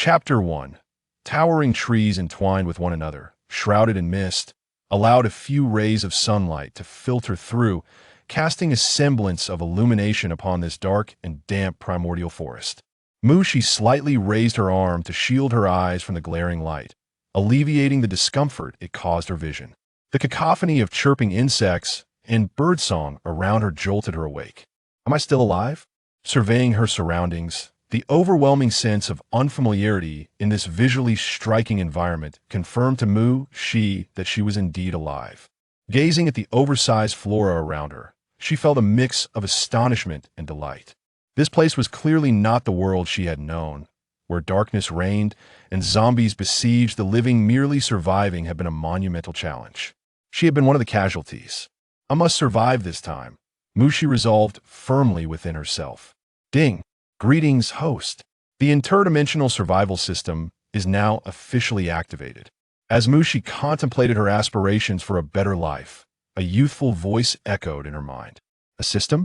Chapter 1. Towering trees entwined with one another, shrouded in mist, allowed a few rays of sunlight to filter through, casting a semblance of illumination upon this dark and damp primordial forest. Mushi slightly raised her arm to shield her eyes from the glaring light, alleviating the discomfort it caused her vision. The cacophony of chirping insects and birdsong around her jolted her awake. Am I still alive? Surveying her surroundings, the overwhelming sense of unfamiliarity in this visually striking environment confirmed to Mushi that she was indeed alive. Gazing at the oversized flora around her, she felt a mix of astonishment and delight. This place was clearly not the world she had known, where darkness reigned and zombies besieged the living. Merely surviving had been a monumental challenge. She had been one of the casualties. I must survive this time, Mushi resolved firmly within herself. Ding! Greetings, host. The interdimensional survival system is now officially activated. As Mushi contemplated her aspirations for a better life, a youthful voice echoed in her mind. A system?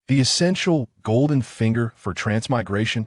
The essential golden finger for transmigration?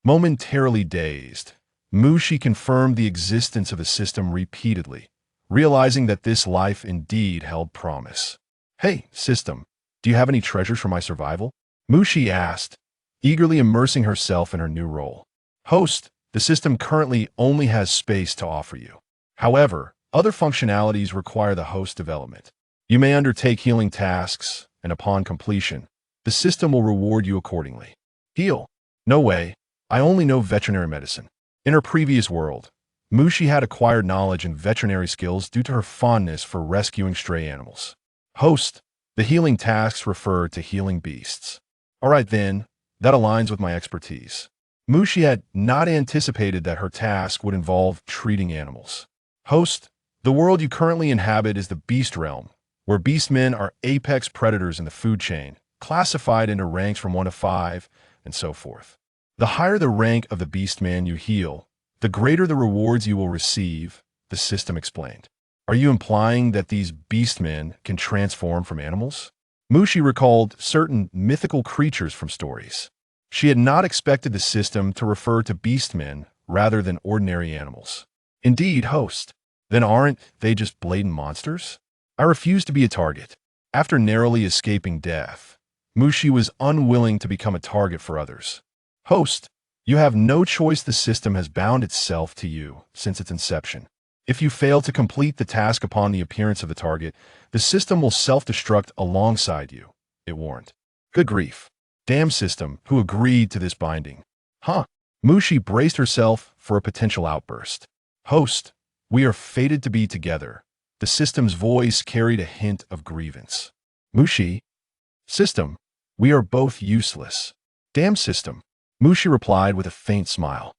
Momentarily dazed, Mushi confirmed the existence of the system repeatedly, realizing that this life indeed held promise. Hey, system, do you have any treasures for my survival? Mushi asked, eagerly immersing herself in her new role. Host, the system currently only has space to offer you. However, other functionalities require the host development. You may undertake healing tasks, and upon completion, the system will reward you accordingly. Heal? No way. I only know veterinary medicine. In her previous world, Mushi had acquired knowledge and veterinary skills due to her fondness for rescuing stray animals. Host, the healing tasks refer to healing beasts. All right then, that aligns with my expertise. Mushi had not anticipated that her task would involve treating animals. Host, the world you currently inhabit is the beast realm, where beastmen are apex predators in the food chain, classified into ranks from 1 to 5, and so forth. The higher the rank of the beastman you heal, the greater the rewards you will receive, the system explained. Are you implying that these beastmen can transform from animals? Mushi recalled certain mythical creatures from stories. She had not expected the system to refer to beastmen rather than ordinary animals. Indeed, host. Then aren't they just blatant monsters? I refuse to be a target. After narrowly escaping death, Mushi was unwilling to become a target for others. Host, you have no choice. The system has bound itself to you since its inception. If you fail to complete the task upon the appearance of the target, the system will self-destruct alongside you, it warned. Good grief. Damn system, who agreed to this binding? Huh? Mushi braced herself for a potential outburst. Host, we are fated to be together. The system's voice carried a hint of grievance. Mushi? System, we are both useless. Damn system. Mushi replied with a faint smile.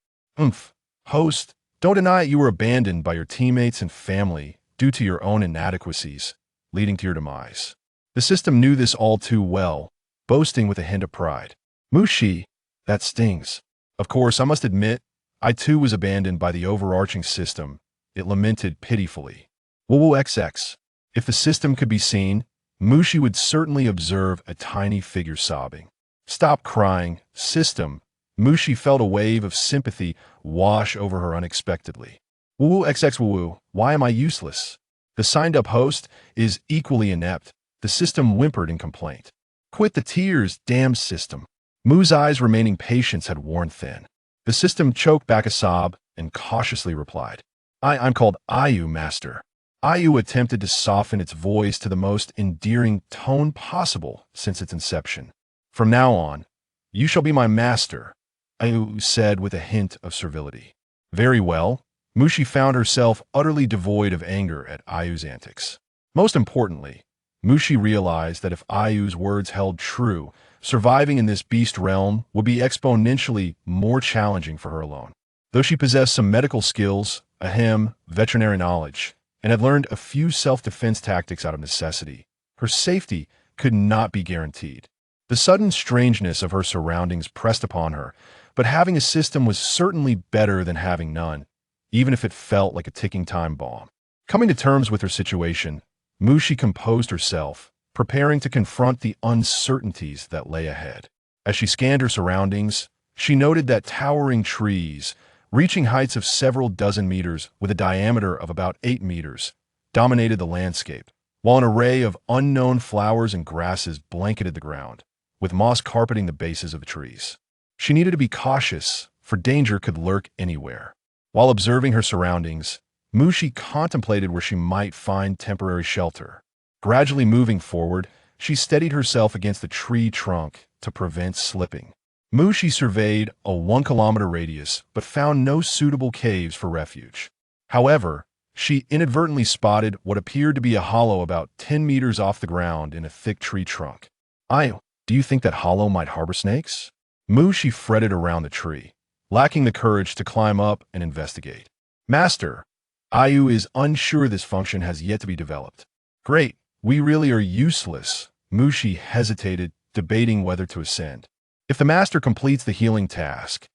Host, don't deny it. You were abandoned by your teammates and family due to your own inadequacies, leading to your demise. The system knew this all too well, boasting with a hint of pride. Mushi, that stings. Of course, I must admit, I too was abandoned by the overarching system, it lamented pitifully. XX. If the system could be seen, Mushi would certainly observe a tiny figure sobbing. Stop crying, system. Mushi felt a wave of sympathy wash over her unexpectedly. XX, why am I useless? The signed-up host is equally inept, the system whimpered in complaint. Quit the tears, damn system. Mu's eyes remaining patience had worn thin. The system choked back a sob and cautiously replied. I'm called Ayu, master. Ayu attempted to soften its voice to the most endearing tone possible since its inception. From now on, you shall be my master, Ayu said with a hint of servility. Very well. Mushi found herself utterly devoid of anger at Ayu's antics. Most importantly, Mushi realized that if Ayu's words held true, surviving in this beast realm would be exponentially more challenging for her alone. Though she possessed some medical skills, veterinary knowledge, and had learned a few self-defense tactics out of necessity, her safety could not be guaranteed. The sudden strangeness of her surroundings pressed upon her, but having a system was certainly better than having none, even if it felt like a ticking time bomb. Coming to terms with her situation, Mushi composed herself, preparing to confront the uncertainties that lay ahead. As she scanned her surroundings, she noted that towering trees, reaching heights of several dozen meters with a diameter of about 8 meters, dominated the landscape, while an array of unknown flowers and grasses blanketed the ground, with moss carpeting the bases of the trees. She needed to be cautious, for danger could lurk anywhere. While observing her surroundings, Mushi contemplated where she might find temporary shelter. Gradually moving forward, she steadied herself against the tree trunk to prevent slipping. Mushi surveyed a 1-kilometer radius but found no suitable caves for refuge. However, she inadvertently spotted what appeared to be a hollow about 10 meters off the ground in a thick tree trunk. Do you think that hollow might harbor snakes? Mushi fretted around the tree, lacking the courage to climb up and investigate. Master, Ayu is unsure this function has yet to be developed. Great, we really are useless. Mushi hesitated, debating whether to ascend. If the master completes the healing task,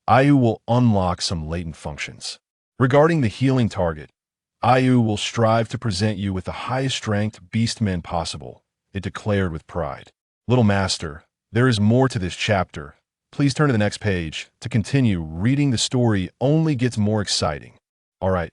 Ayu will unlock some latent functions. Regarding the healing target, Ayu will strive to present you with the highest strength beastmen possible, it declared with pride. Little master, there is more to this chapter. Please turn to the next page. To continue, reading the story only gets more exciting. All right,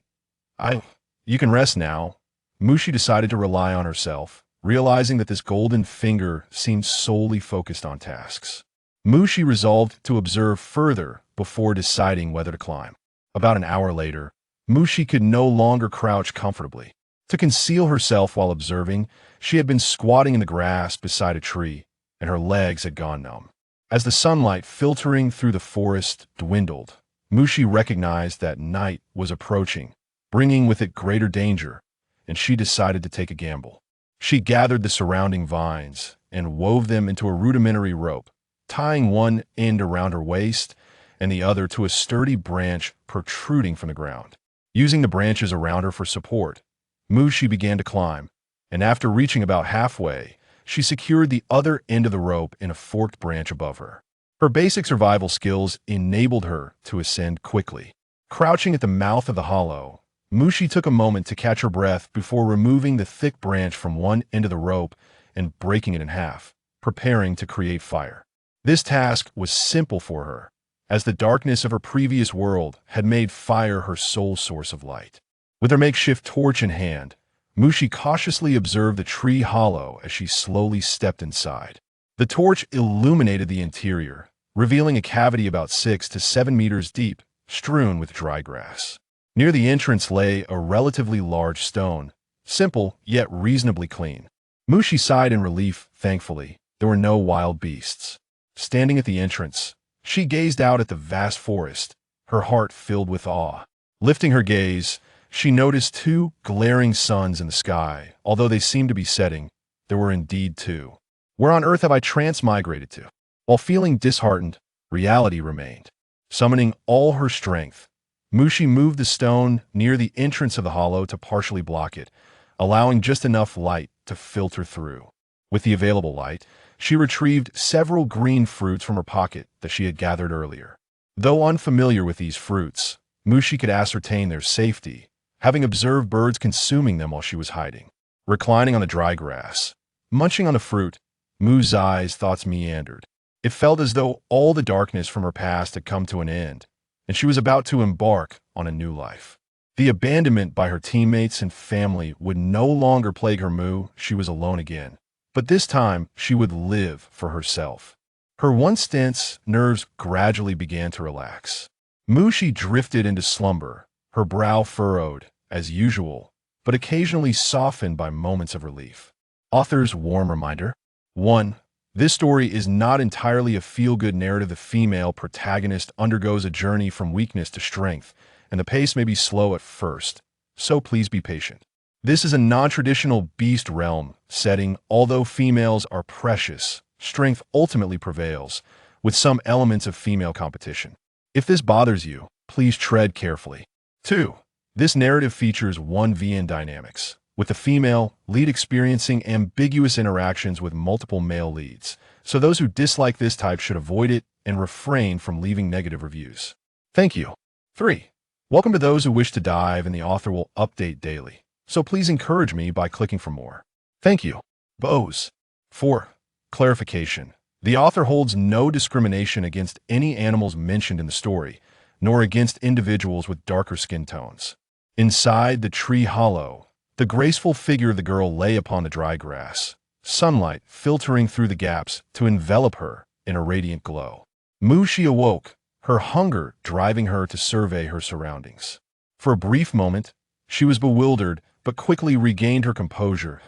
you can rest now. Mushi decided to rely on herself, realizing that this golden finger seemed solely focused on tasks. Mushi resolved to observe further before deciding whether to climb. About an hour later, Mushi could no longer crouch comfortably. To conceal herself while observing, she had been squatting in the grass beside a tree, and her legs had gone numb. As the sunlight filtering through the forest dwindled, Mushi recognized that night was approaching, bringing with it greater danger, and she decided to take a gamble. She gathered the surrounding vines and wove them into a rudimentary rope, tying one end around her waist and the other to a sturdy branch protruding from the ground. Using the branches around her for support, Mushi began to climb, and after reaching about halfway, she secured the other end of the rope in a forked branch above her. Her basic survival skills enabled her to ascend quickly. Crouching at the mouth of the hollow, Mushi took a moment to catch her breath before removing the thick branch from one end of the rope and breaking it in half, preparing to create fire. This task was simple for her, as the darkness of her previous world had made fire her sole source of light. With her makeshift torch in hand, Mushi cautiously observed the tree hollow as she slowly stepped inside. The torch illuminated the interior, revealing a cavity about 6 to 7 meters deep, strewn with dry grass. Near the entrance lay a relatively large stone, simple yet reasonably clean. Mushi sighed in relief, thankfully. There were no wild beasts. Standing at the entrance, she gazed out at the vast forest, her heart filled with awe. Lifting her gaze, she noticed 2 glaring suns in the sky. Although they seemed to be setting, there were indeed 2. Where on earth have I transmigrated to? While feeling disheartened, reality remained. Summoning all her strength, Mushi moved the stone near the entrance of the hollow to partially block it, allowing just enough light to filter through. With the available light, she retrieved several green fruits from her pocket that she had gathered earlier. Though unfamiliar with these fruits, Mushi could ascertain their safety, having observed birds consuming them while she was hiding. Reclining on the dry grass, munching on the fruit, Mu's thoughts meandered. It felt as though all the darkness from her past had come to an end, and she was about to embark on a new life. The abandonment by her teammates and family would no longer plague her Mu. She was alone again. But this time, she would live for herself. Her once tense nerves gradually began to relax. Mushi drifted into slumber, her brow furrowed, as usual, but occasionally softened by moments of relief. Author's warm reminder. 1. This story is not entirely a feel-good narrative. The female protagonist undergoes a journey from weakness to strength, and the pace may be slow at first, so please be patient. This is a non-traditional beast realm setting. Although females are precious, strength ultimately prevails, with some elements of female competition. If this bothers you, please tread carefully. 2. This narrative features 1vn dynamics, with the female lead experiencing ambiguous interactions with multiple male leads, so those who dislike this type should avoid it and refrain from leaving negative reviews. Thank you. 3. Welcome to those who wish to dive, and the author will update daily, so please encourage me by clicking for more. Thank you. Bows. 4. Clarification. The author holds no discrimination against any animals mentioned in the story, nor against individuals with darker skin tones. Inside the tree hollow, the graceful figure of the girl lay upon the dry grass, sunlight filtering through the gaps to envelop her in a radiant glow. Mushi awoke, her hunger driving her to survey her surroundings. For a brief moment, she was bewildered, but quickly regained her composure.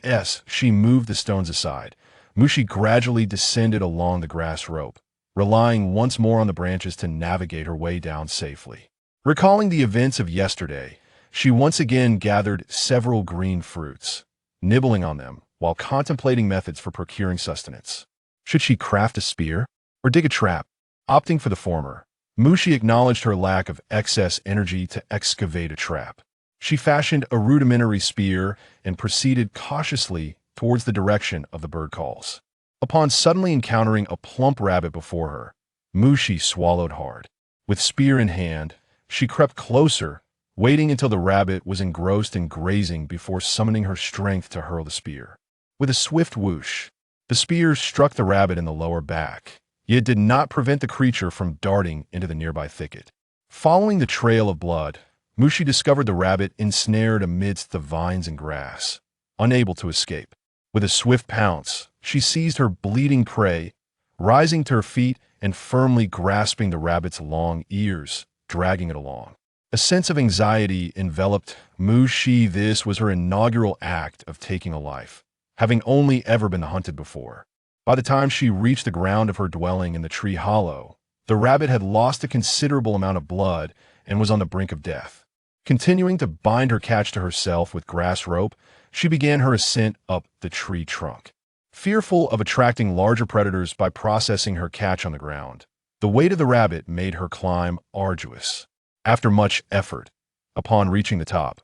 As she moved the stones aside, Mushi gradually descended along the grass rope, relying once more on the branches to navigate her way down safely. Recalling the events of yesterday, she once again gathered several green fruits, nibbling on them while contemplating methods for procuring sustenance. Should she craft a spear or dig a trap? Opting for the former, Mushi acknowledged her lack of excess energy to excavate a trap. She fashioned a rudimentary spear and proceeded cautiously towards the direction of the bird calls. Upon suddenly encountering a plump rabbit before her, Mushi swallowed hard. With spear in hand, she crept closer, waiting until the rabbit was engrossed in grazing before summoning her strength to hurl the spear. With a swift whoosh, the spear struck the rabbit in the lower back, yet did not prevent the creature from darting into the nearby thicket. Following the trail of blood, Mushi discovered the rabbit ensnared amidst the vines and grass, unable to escape. With a swift pounce, she seized her bleeding prey, rising to her feet and firmly grasping the rabbit's long ears, dragging it along. A sense of anxiety enveloped Mushi. This was her inaugural act of taking a life, having only ever been hunted before. By the time she reached the ground of her dwelling in the tree hollow, the rabbit had lost a considerable amount of blood and was on the brink of death. Continuing to bind her catch to herself with grass rope, she began her ascent up the tree trunk. Fearful of attracting larger predators by processing her catch on the ground, the weight of the rabbit made her climb arduous. After much effort, upon reaching the top,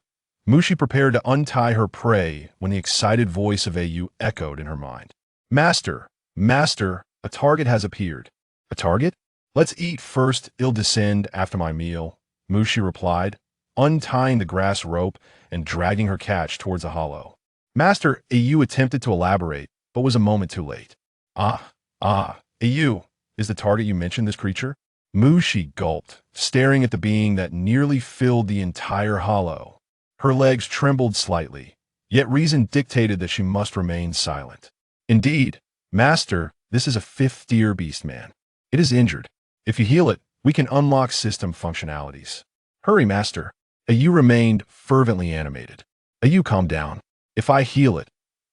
Mushi prepared to untie her prey when the excited voice of Au echoed in her mind. "Master, master, a target has appeared." "A target? Let's eat first, I'll descend after my meal," Mushi replied, untying the grass rope and dragging her catch towards the hollow. Master Au attempted to elaborate, but was a moment too late. Au, is the target you mentioned this creature?" Mushi gulped, staring at the being that nearly filled the entire hollow. Her legs trembled slightly, yet reason dictated that she must remain silent. "Indeed, master, this is a fifth-tier beast man. It is injured. If you heal it, we can unlock system functionalities." "Hurry, master." Au remained fervently animated. "Au, calm down. If I heal it,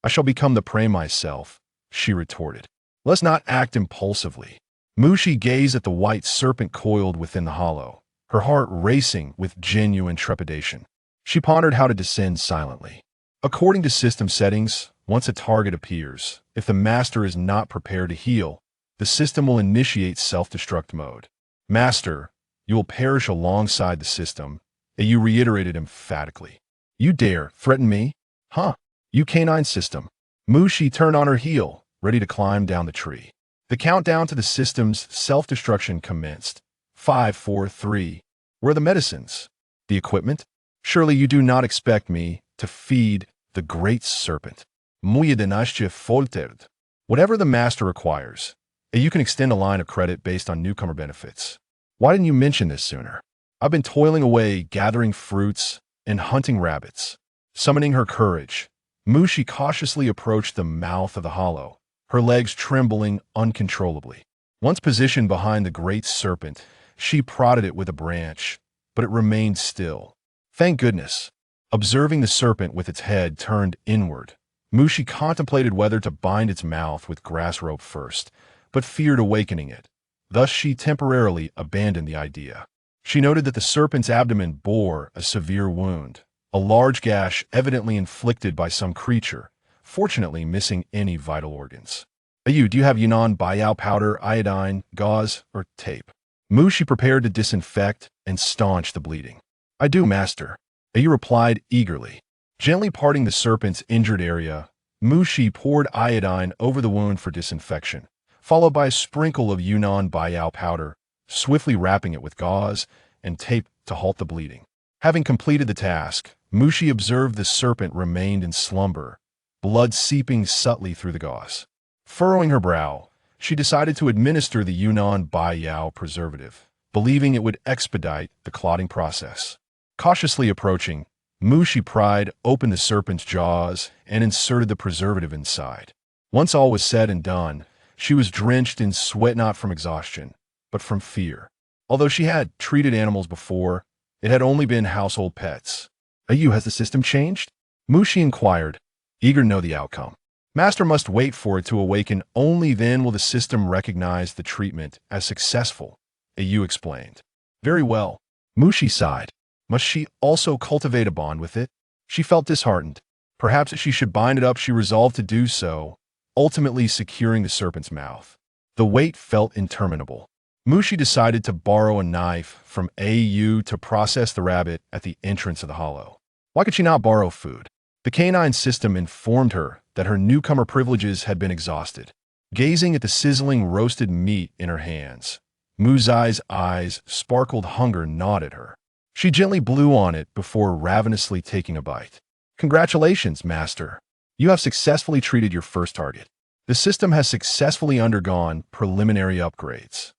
I shall become the prey myself," she retorted. "Let's not act impulsively." Mushi gazed at the white serpent coiled within the hollow, her heart racing with genuine trepidation. She pondered how to descend silently. According to system settings, once a target appears, if the master is not prepared to heal, the system will initiate self-destruct mode. "Master, you will perish alongside the system," Au reiterated emphatically. "You dare threaten me? Huh? You canine system." Mushi turned on her heel, ready to climb down the tree. The countdown to the system's self-destruction commenced. 5, 4, 3. Where are the medicines? The equipment? Surely you do not expect me to feed the great serpent. Muy denasche folterd. Whatever the master requires, you can extend a line of credit based on newcomer benefits. Why didn't you mention this sooner? I've been toiling away, gathering fruits and hunting rabbits. Summoning her courage, Mushi cautiously approached the mouth of the hollow, her legs trembling uncontrollably. Once positioned behind the great serpent, she prodded it with a branch, but it remained still. Thank goodness. Observing the serpent with its head turned inward, Mushi contemplated whether to bind its mouth with grass rope first, but feared awakening it. Thus she temporarily abandoned the idea. She noted that the serpent's abdomen bore a severe wound, a large gash evidently inflicted by some creature, fortunately missing any vital organs. "Au, do you have Yunnan Baiyao powder, iodine, gauze, or tape?" Mushi prepared to disinfect and staunch the bleeding. "I do, master," Au replied eagerly. Gently parting the serpent's injured area, Mushi poured iodine over the wound for disinfection, followed by a sprinkle of Yunnan Baiyao powder, swiftly wrapping it with gauze and tape to halt the bleeding. Having completed the task, Mushi observed the serpent remained in slumber, blood seeping subtly through the gauze. Furrowing her brow, she decided to administer the Yunnan Baiyao preservative, believing it would expedite the clotting process. Cautiously approaching, Mushi pried open the serpent's jaws and inserted the preservative inside. Once all was said and done, she was drenched in sweat, not from exhaustion, but from fear. Although she had treated animals before, it had only been household pets. Has the system changed? Mushi inquired, eager to know the outcome. Master must wait for it to awaken. Only then will the system recognize the treatment as successful, Ayu explained. Very well. Mushi sighed. Must she also cultivate a bond with it? She felt disheartened. Perhaps she should bind it up. She resolved to do so, ultimately securing the serpent's mouth. The wait felt interminable. Mushi decided to borrow a knife from Ayu to process the rabbit at the entrance of the hollow. Why could she not borrow food? The canine system informed her that her newcomer privileges had been exhausted. Gazing at the sizzling roasted meat in her hands, Muzai's eyes sparkled. Hunger gnawed at her. She gently blew on it before ravenously taking a bite. Congratulations, Master. You have successfully treated your first target. The system has successfully undergone preliminary upgrades.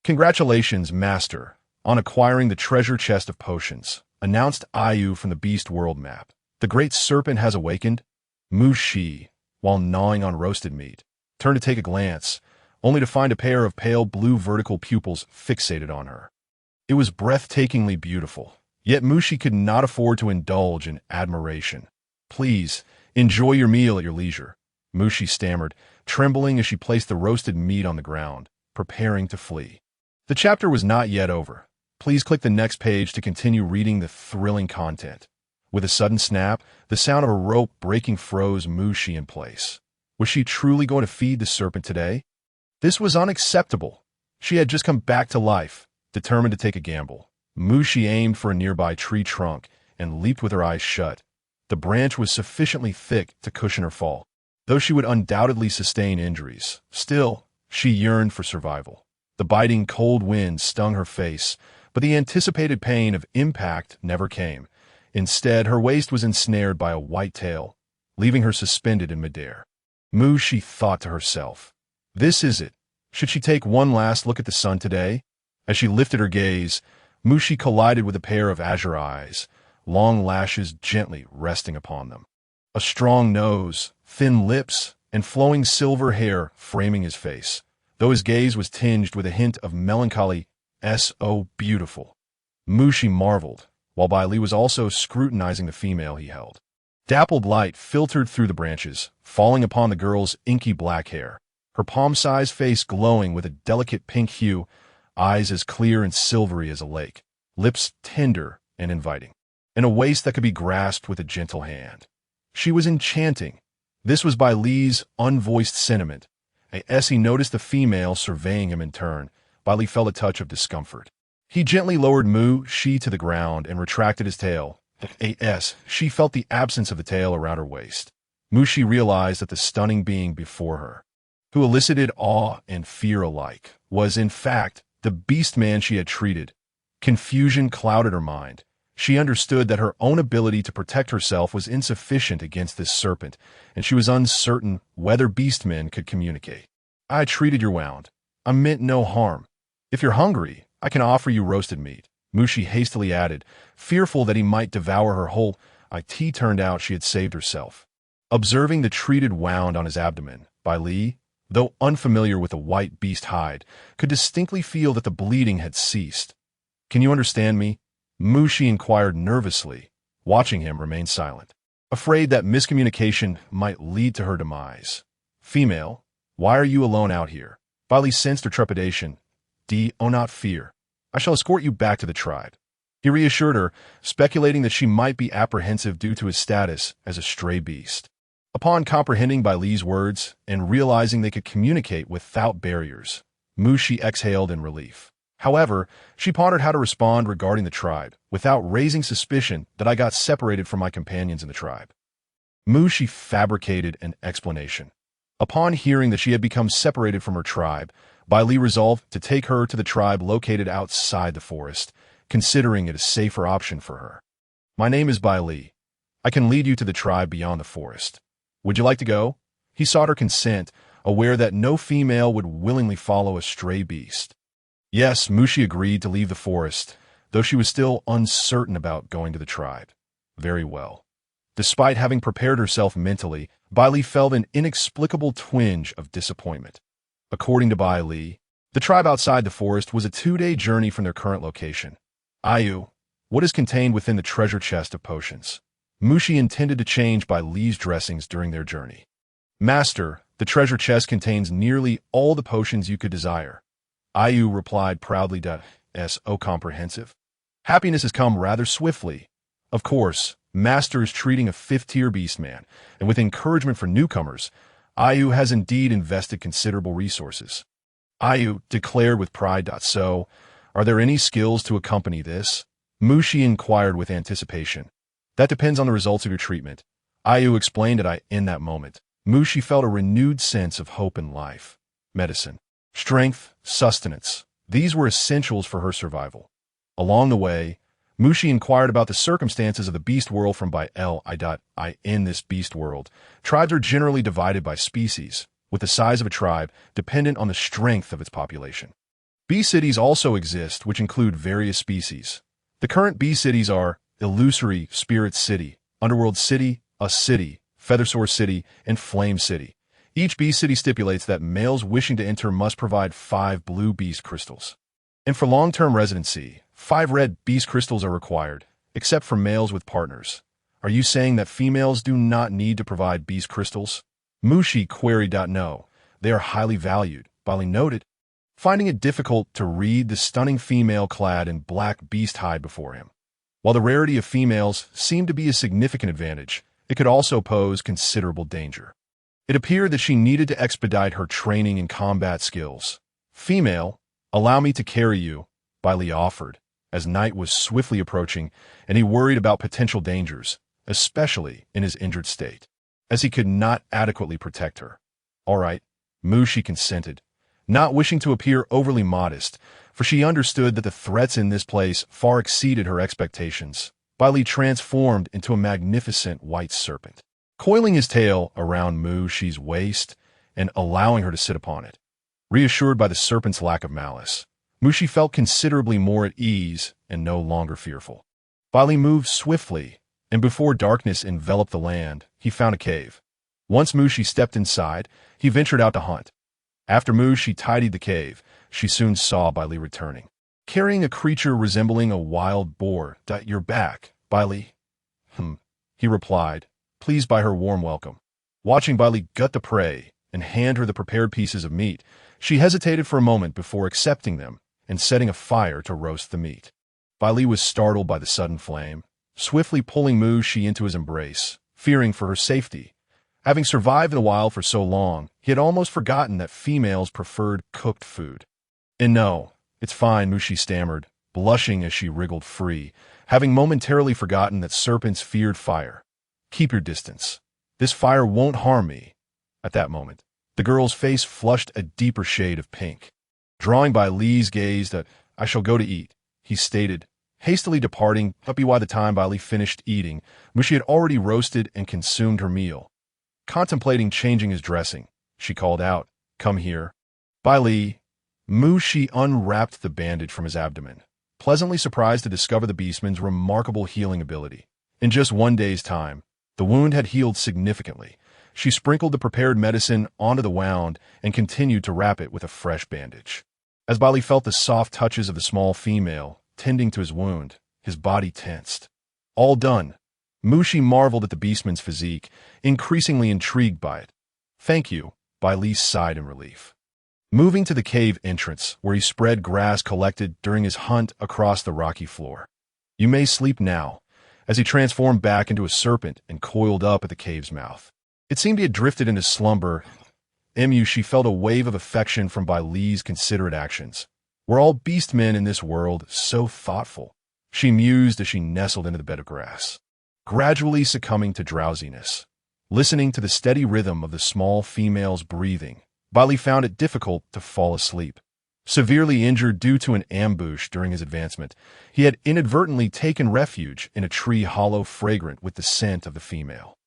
Congratulations, Master, on acquiring the treasure chest of potions, announced Ayu from the beast world map. The great serpent has awakened. Mushi, while gnawing on roasted meat, turned to take a glance, only to find a pair of pale blue vertical pupils fixated on her. It was breathtakingly beautiful, yet Mushi could not afford to indulge in admiration. Please, enjoy your meal at your leisure, Mushi stammered, trembling as she placed the roasted meat on the ground, preparing to flee. The chapter was not yet over. Please click the next page to continue reading the thrilling content. With a sudden snap, the sound of a rope breaking froze Mushi in place. Was she truly going to feed the serpent today? This was unacceptable. She had just come back to life, determined to take a gamble. Mushi aimed for a nearby tree trunk and leaped with her eyes shut. The branch was sufficiently thick to cushion her fall. Though she would undoubtedly sustain injuries, still, she yearned for survival. The biting cold wind stung her face, but the anticipated pain of impact never came. Instead, her waist was ensnared by a white tail, leaving her suspended in midair. Mushi thought to herself, this is it. Should she take one last look at the sun today? As she lifted her gaze, Mushi collided with a pair of azure eyes, long lashes gently resting upon them. A strong nose, thin lips, and flowing silver hair framing his face, though his gaze was tinged with a hint of melancholy. So beautiful. Mushi marveled, while Bai Li was also scrutinizing the female he held. Dappled light filtered through the branches, falling upon the girl's inky black hair, her palm-sized face glowing with a delicate pink hue, eyes as clear and silvery as a lake, lips tender and inviting, and a waist that could be grasped with a gentle hand. She was enchanting. This was Bai Li's unvoiced sentiment. As he noticed the female surveying him in turn, Bai Li felt a touch of discomfort. He gently lowered Mushi to the ground and retracted his tail. She felt the absence of the tail around her waist. Mushi realized that the stunning being before her, who elicited awe and fear alike, was in fact the beast man she had treated. Confusion clouded her mind. She understood that her own ability to protect herself was insufficient against this serpent, and she was uncertain whether beastmen could communicate. I treated your wound. I meant no harm. If you're hungry, I can offer you roasted meat, Mushi hastily added, fearful that he might devour her whole. It turned out she had saved herself. Observing the treated wound on his abdomen, Bai Li, though unfamiliar with the white beast hide, could distinctly feel that the bleeding had ceased. Can you understand me? Mushi inquired nervously, watching him remain silent, afraid that miscommunication might lead to her demise. Female, why are you alone out here? Bai Li sensed her trepidation. Not fear. I shall escort you back to the tribe. He reassured her, speculating that she might be apprehensive due to his status as a stray beast. Upon comprehending Bai Li's words and realizing they could communicate without barriers, Mushi exhaled in relief. However, she pondered how to respond regarding the tribe, without raising suspicion that I got separated from my companions in the tribe. Mushi fabricated an explanation. Upon hearing that she had become separated from her tribe, Bai Li resolved to take her to the tribe located outside the forest, considering it a safer option for her. My name is Bai Li. I can lead you to the tribe beyond the forest. Would you like to go? He sought her consent, aware that no female would willingly follow a stray beast. Yes, Mushi agreed to leave the forest, though she was still uncertain about going to the tribe. Very well. Despite having prepared herself mentally, Bai Li felt an inexplicable twinge of disappointment. According to Bai Li, the tribe outside the forest was a 2-day journey from their current location. Ayu, what is contained within the treasure chest of potions? Mushi intended to change Bai Li's dressings during their journey. Master, the treasure chest contains nearly all the potions you could desire. Ayu replied proudly that, "So comprehensive. Happiness has come rather swiftly. Of course, Master is treating a 5th-tier beastman, and with encouragement for newcomers, Ayu has indeed invested considerable resources." Ayu declared with pride. "So, are there any skills to accompany this?" Mushi inquired with anticipation. "That depends on the results of your treatment." Ayu explained that in that moment, Mushi felt a renewed sense of hope in life. Medicine, strength, sustenance. These were essentials for her survival. Along the way, Mushi inquired about the circumstances of the beast world from Bai Li. In this beast world, tribes are generally divided by species, with the size of a tribe dependent on the strength of its population. Bee cities also exist, which include various species. The current bee cities are Illusory Spirit City, Underworld City, A City, Feathersore City, and Flame City. Each bee city stipulates that males wishing to enter must provide 5 blue beast crystals. And for long-term residency, 5 red beast crystals are required, except for males with partners. Are you saying that females do not need to provide beast crystals? Mushi queried. "No, they are highly valued," Bali noted, finding it difficult to read the stunning female clad in black beast hide before him. While the rarity of females seemed to be a significant advantage, it could also pose considerable danger. It appeared that she needed to expedite her training in combat skills. "Female, allow me to carry you," Bali offered, as night was swiftly approaching, and he worried about potential dangers, especially in his injured state, as he could not adequately protect her. "All right," Mushi consented, not wishing to appear overly modest, for she understood that the threats in this place far exceeded her expectations. Bali transformed into a magnificent white serpent, coiling his tail around Mushi's waist and allowing her to sit upon it. Reassured by the serpent's lack of malice, Mushi felt considerably more at ease and no longer fearful. Bali moved swiftly, and before darkness enveloped the land, he found a cave. Once Mushi stepped inside, he ventured out to hunt. After Mushi tidied the cave, she soon saw Bali returning, carrying a creature resembling a wild boar. "You're back, Bali." He replied, pleased by her warm welcome. Watching Bali gut the prey and hand her the prepared pieces of meat, she hesitated for a moment before accepting them and setting a fire to roast the meat. Bali was startled by the sudden flame, swiftly pulling Mushi into his embrace, fearing for her safety. Having survived in the wild for so long, he had almost forgotten that females preferred cooked food. "And no, it's fine," Mushi stammered, blushing as she wriggled free, having momentarily forgotten that serpents feared fire. "Keep your distance. This fire won't harm me." At that moment, the girl's face flushed a deeper shade of pink. Drawing Bai Li's gaze that, "I shall go to eat," he stated, hastily departing. By the time Bai Li finished eating, Mushi had already roasted and consumed her meal. Contemplating changing his dressing, she called out, "Come here." Bai Li. Mushi unwrapped the bandage from his abdomen, pleasantly surprised to discover the beastman's remarkable healing ability. In just 1 day's time, the wound had healed significantly. She sprinkled the prepared medicine onto the wound and continued to wrap it with a fresh bandage. As Bai Li felt the soft touches of the small female tending to his wound, his body tensed. All done. Mushi marveled at the beastman's physique, increasingly intrigued by it. "Thank you," Bai Li sighed in relief. Moving to the cave entrance, where he spread grass collected during his hunt across the rocky floor. "You may sleep now," as he transformed back into a serpent and coiled up at the cave's mouth. It seemed he had drifted into slumber. She felt a wave of affection from Bai Li's considerate actions. "We're all beastmen in this world, so thoughtful," she mused as she nestled into the bed of grass, gradually succumbing to drowsiness. Listening to the steady rhythm of the small female's breathing, Bai Li found it difficult to fall asleep. Severely injured due to an ambush during his advancement, he had inadvertently taken refuge in a tree hollow fragrant with the scent of the female.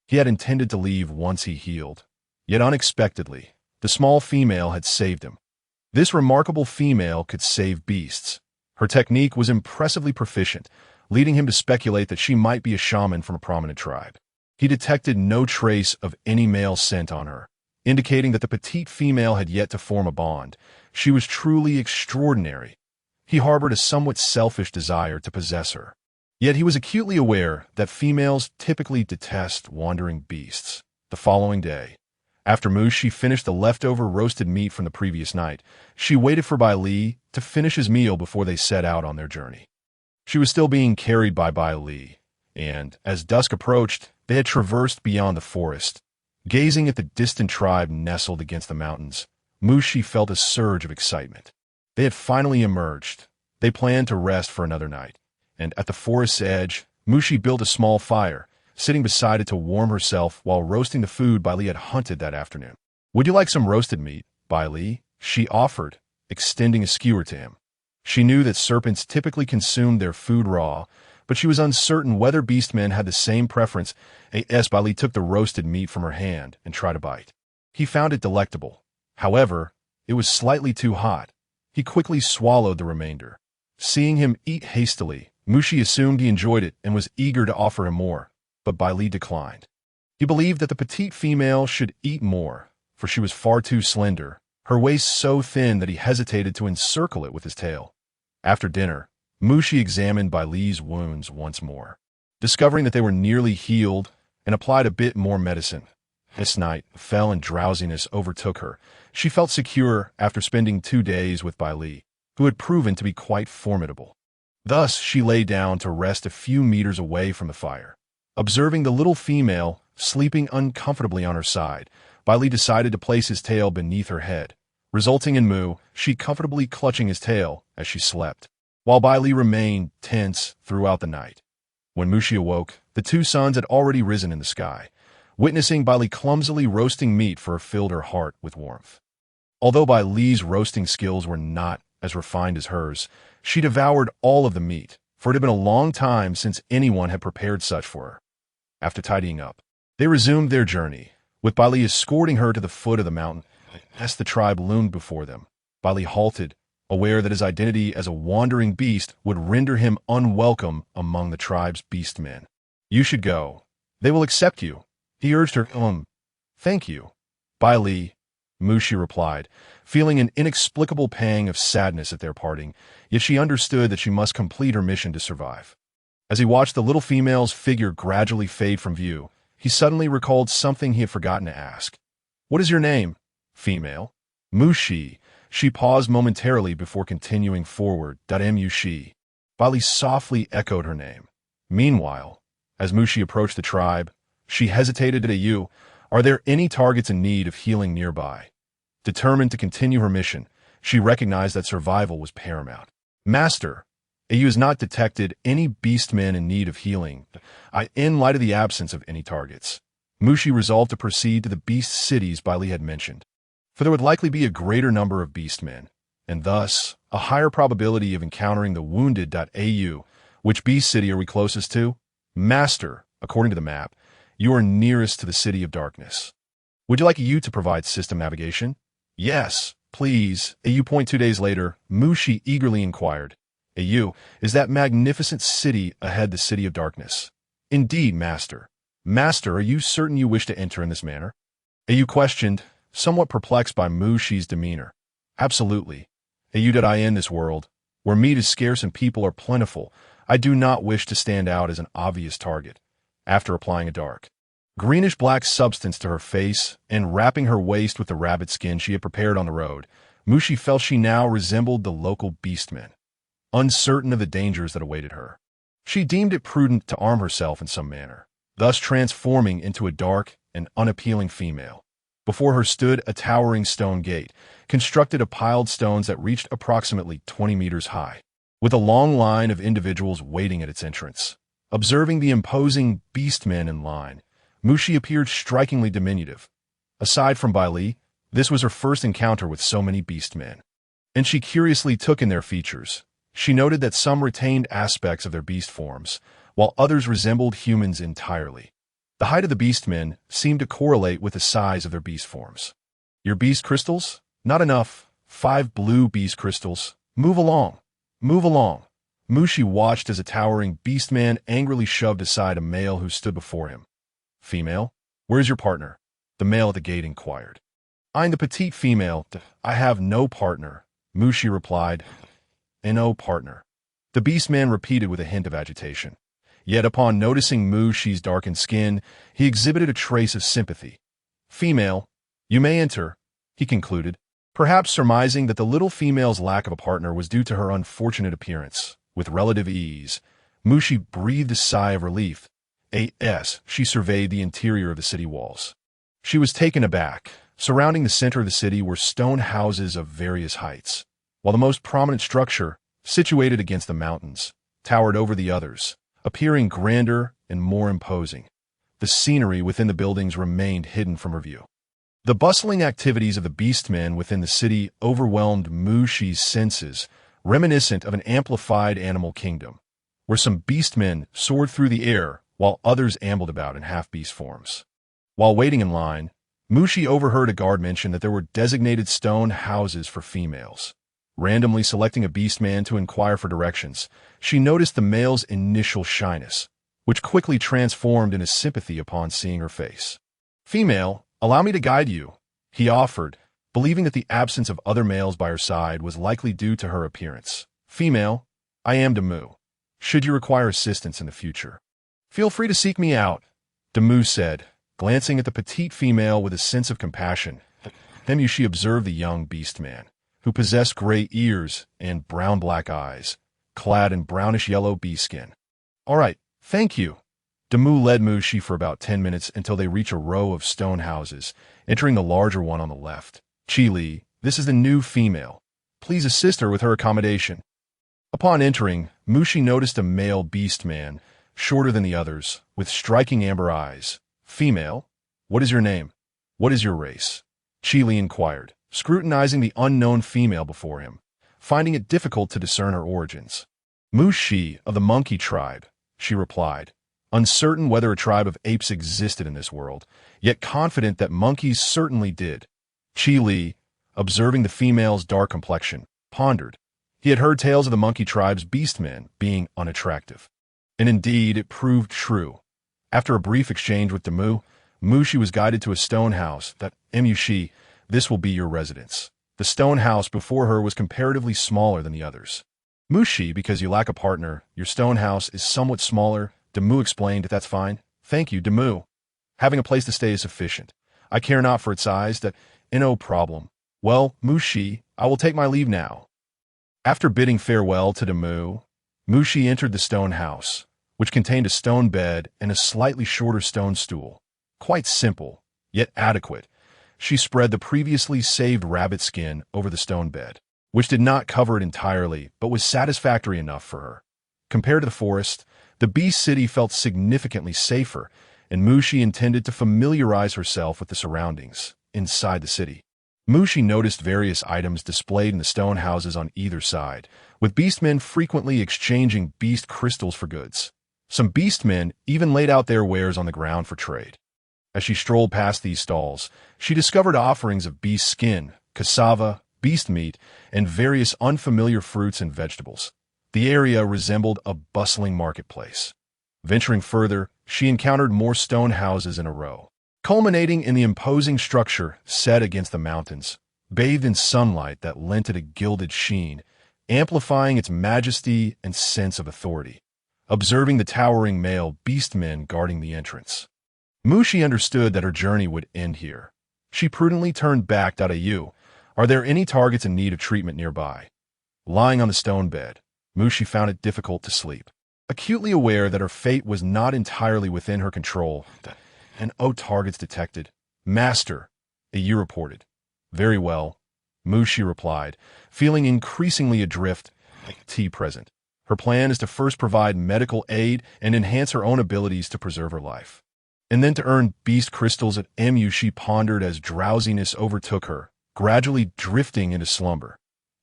He had intended to leave once he healed, yet unexpectedly, the small female had saved him. This remarkable female could save beasts. Her technique was impressively proficient, leading him to speculate that she might be a shaman from a prominent tribe. He detected no trace of any male scent on her, indicating that the petite female had yet to form a bond. She was truly extraordinary. He harbored a somewhat selfish desire to possess her. Yet he was acutely aware that females typically detest wandering beasts. The following day, after Mushi finished the leftover roasted meat from the previous night, she waited for Bai Li to finish his meal before they set out on their journey. She was still being carried by Bai Li, and, as dusk approached, they had traversed beyond the forest. Gazing at the distant tribe nestled against the mountains, Mushi felt a surge of excitement. They had finally emerged. They planned to rest for another night, and at the forest's edge, Mushi built a small fire, sitting beside it to warm herself while roasting the food Bai Li had hunted that afternoon. "Would you like some roasted meat, Bai Li?" she offered, extending a skewer to him. She knew that serpents typically consumed their food raw, but she was uncertain whether beastmen had the same preference. Bai Li took the roasted meat from her hand and tried a bite. He found it delectable. However, it was slightly too hot. He quickly swallowed the remainder. Seeing him eat hastily, Mushi assumed he enjoyed it and was eager to offer him more, but Bai Li declined. He believed that the petite female should eat more, for she was far too slender, her waist so thin that he hesitated to encircle it with his tail. After dinner, Mushi examined Bai Li's wounds once more, discovering that they were nearly healed, and applied a bit more medicine. This night, a fell and drowsiness overtook her. She felt secure after spending 2 days with Bai Li, who had proven to be quite formidable. Thus, she lay down to rest a few meters away from the fire. Observing the little female sleeping uncomfortably on her side, Bai Li decided to place his tail beneath her head, resulting in she comfortably clutching his tail as she slept, while Bai Li remained tense throughout the night. When Mushi awoke, the 2 suns had already risen in the sky. Witnessing Bai Li clumsily roasting meat filled her heart with warmth. Although Bai Li's roasting skills were not as refined as hers, she devoured all of the meat, for it had been a long time since anyone had prepared such for her. After tidying up, they resumed their journey, with Bai Li escorting her to the foot of the mountain. As the tribe loomed before them, Bai Li halted, aware that his identity as a wandering beast would render him unwelcome among the tribe's beastmen. "You should go. They will accept you," he urged her. Thank you, Bai Li," Mushi replied, feeling an inexplicable pang of sadness at their parting, yet she understood that she must complete her mission to survive. As he watched the little female's figure gradually fade from view, he suddenly recalled something he had forgotten to ask. "What is your name, female?" "Mushi." She paused momentarily before continuing forward. Mushi. Bai Li softly echoed her name. Meanwhile, as Mushi approached the tribe, she hesitated at you. "Are there any targets in need of healing nearby?" Determined to continue her mission, she recognized that survival was paramount. "Master, AU has not detected any beastmen in need of healing. In light of the absence of any targets, Mushi resolved to proceed to the beast cities Bai Li had mentioned, for there would likely be a greater number of beastmen, and thus a higher probability of encountering the wounded. AU, which beast city are we closest to? "Master, according to the map, you are nearest to the City of Darkness. Would you like AU to provide system navigation?" "Yes, please." AU. 2 days later, Mushi eagerly inquired, "AU, is that magnificent city ahead the City of Darkness?" "Indeed, Master." "Master, are you certain you wish to enter in this manner?" AU questioned, somewhat perplexed by Mushi's demeanor. "Absolutely. AU. In this world, where meat is scarce and people are plentiful, I do not wish to stand out as an obvious target." After applying a dark, greenish-black substance to her face and wrapping her waist with the rabbit skin she had prepared on the road, Mushi felt she now resembled the local beastmen. Uncertain of the dangers that awaited her, she deemed it prudent to arm herself in some manner, thus transforming into a dark and unappealing female. Before her stood a towering stone gate, constructed of piled stones that reached approximately 20 meters high, with a long line of individuals waiting at its entrance. Observing the imposing beastmen in line, Mushi appeared strikingly diminutive. Aside from Bai Li, this was her first encounter with so many beastmen, and she curiously took in their features. She noted that some retained aspects of their beast forms, while others resembled humans entirely. The height of the beastmen seemed to correlate with the size of their beast forms. "Your beast crystals? Not enough," 5 blue beast crystals. Move along. Move along. Mushi watched as a towering beastman angrily shoved aside a male who stood before him. Female, where's your partner? The male at the gate inquired. I'm the petite female. I have no partner, Mushi replied. No partner. The beastman repeated with a hint of agitation. Yet upon noticing Mushi's darkened skin, he exhibited a trace of sympathy. Female, you may enter, he concluded, perhaps surmising that the little female's lack of a partner was due to her unfortunate appearance. With relative ease, Mushi breathed a sigh of relief. She surveyed the interior of the city walls. She was taken aback. Surrounding the center of the city were stone houses of various heights, while the most prominent structure, situated against the mountains, towered over the others, appearing grander and more imposing. The scenery within the buildings remained hidden from her view. The bustling activities of the beastmen within the city overwhelmed Mushi's senses, reminiscent of an amplified animal kingdom, where some beastmen soared through the air while others ambled about in half-beast forms. While waiting in line, Mushi overheard a guard mention that there were designated stone houses for females. Randomly selecting a beastman to inquire for directions, she noticed the male's initial shyness, which quickly transformed into sympathy upon seeing her face. Female, allow me to guide you, he offered, believing that the absence of other males by her side was likely due to her appearance. Female, I am Damu. Should you require assistance in the future, feel free to seek me out, Damu said, glancing at the petite female with a sense of compassion. Then she observed the young beastman, who possessed gray ears and brown-black eyes, clad in brownish-yellow bee skin. All right, thank you. Damu led Mushi for about 10 minutes until they reach a row of stone houses, entering the larger one on the left. Chi-Li, this is the new female. Please assist her with her accommodation. Upon entering, Mushi noticed a male beastman, shorter than the others, with striking amber eyes. Female, what is your name? What is your race? Chi-Li inquired, scrutinizing the unknown female before him, finding it difficult to discern her origins. Mushi of the monkey tribe, she replied, uncertain whether a tribe of apes existed in this world, yet confident that monkeys certainly did. Chi-Li, observing the female's dark complexion, pondered. He had heard tales of the monkey tribe's beastmen being unattractive. And indeed, it proved true. After a brief exchange with Damu, Mushi was guided to a stone house that, Mushi, this will be your residence. The stone house before her was comparatively smaller than the others. Mushi, because you lack a partner, your stone house is somewhat smaller, Damu explained. That's fine. Thank you, Damu. Having a place to stay is sufficient. I care not for its size, that no problem. Well, Mushi, I will take my leave now. After bidding farewell to Damu, Mushi entered the stone house, which contained a stone bed and a slightly shorter stone stool. Quite simple, yet adequate. She spread the previously saved rabbit skin over the stone bed, which did not cover it entirely, but was satisfactory enough for her. Compared to the forest, the beast city felt significantly safer, and Mushi intended to familiarize herself with the surroundings inside the city. Mushi noticed various items displayed in the stone houses on either side, with beastmen frequently exchanging beast crystals for goods. Some beastmen even laid out their wares on the ground for trade. As she strolled past these stalls, she discovered offerings of beast skin, cassava, beast meat, and various unfamiliar fruits and vegetables. The area resembled a bustling marketplace. Venturing further, she encountered more stone houses in a row, culminating in the imposing structure set against the mountains, bathed in sunlight that lent it a gilded sheen, amplifying its majesty and sense of authority. Observing the towering male beastmen guarding the entrance, Mushi understood that her journey would end here. She prudently turned back. Are there any targets in need of treatment nearby? Lying on the stone bed, Mushi found it difficult to sleep. Acutely aware that her fate was not entirely within her control, targets detected. Master, Ayu reported. Very well, Mushi replied, feeling increasingly adrift. Present. Her plan is to first provide medical aid and enhance her own abilities to preserve her life, and then to earn beast crystals at Mu. She pondered as drowsiness overtook her, gradually drifting into slumber.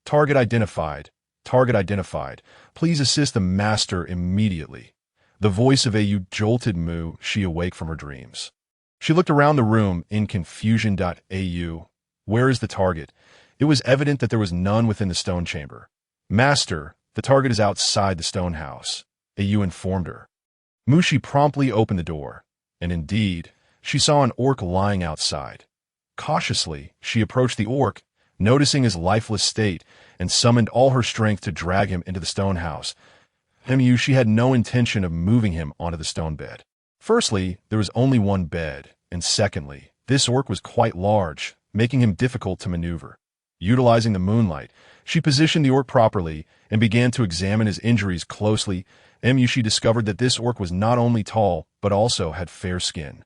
Target identified. Target identified. Please assist the master immediately. The voice of Ayu jolted Mushi awake from her dreams. She looked around the room in confusion. Ayu, where is the target? It was evident that there was none within the stone chamber. "Master, the target is outside the stone house," Ayu informed her. Mushi promptly opened the door, and indeed, she saw an orc lying outside. Cautiously, she approached the orc, noticing his lifeless state, and summoned all her strength to drag him into the stone house. She had no intention of moving him onto the stone bed. Firstly, there was only one bed, and secondly, this orc was quite large, making him difficult to maneuver. Utilizing the moonlight, she positioned the orc properly and began to examine his injuries closely. She discovered that this orc was not only tall, but also had fair skin,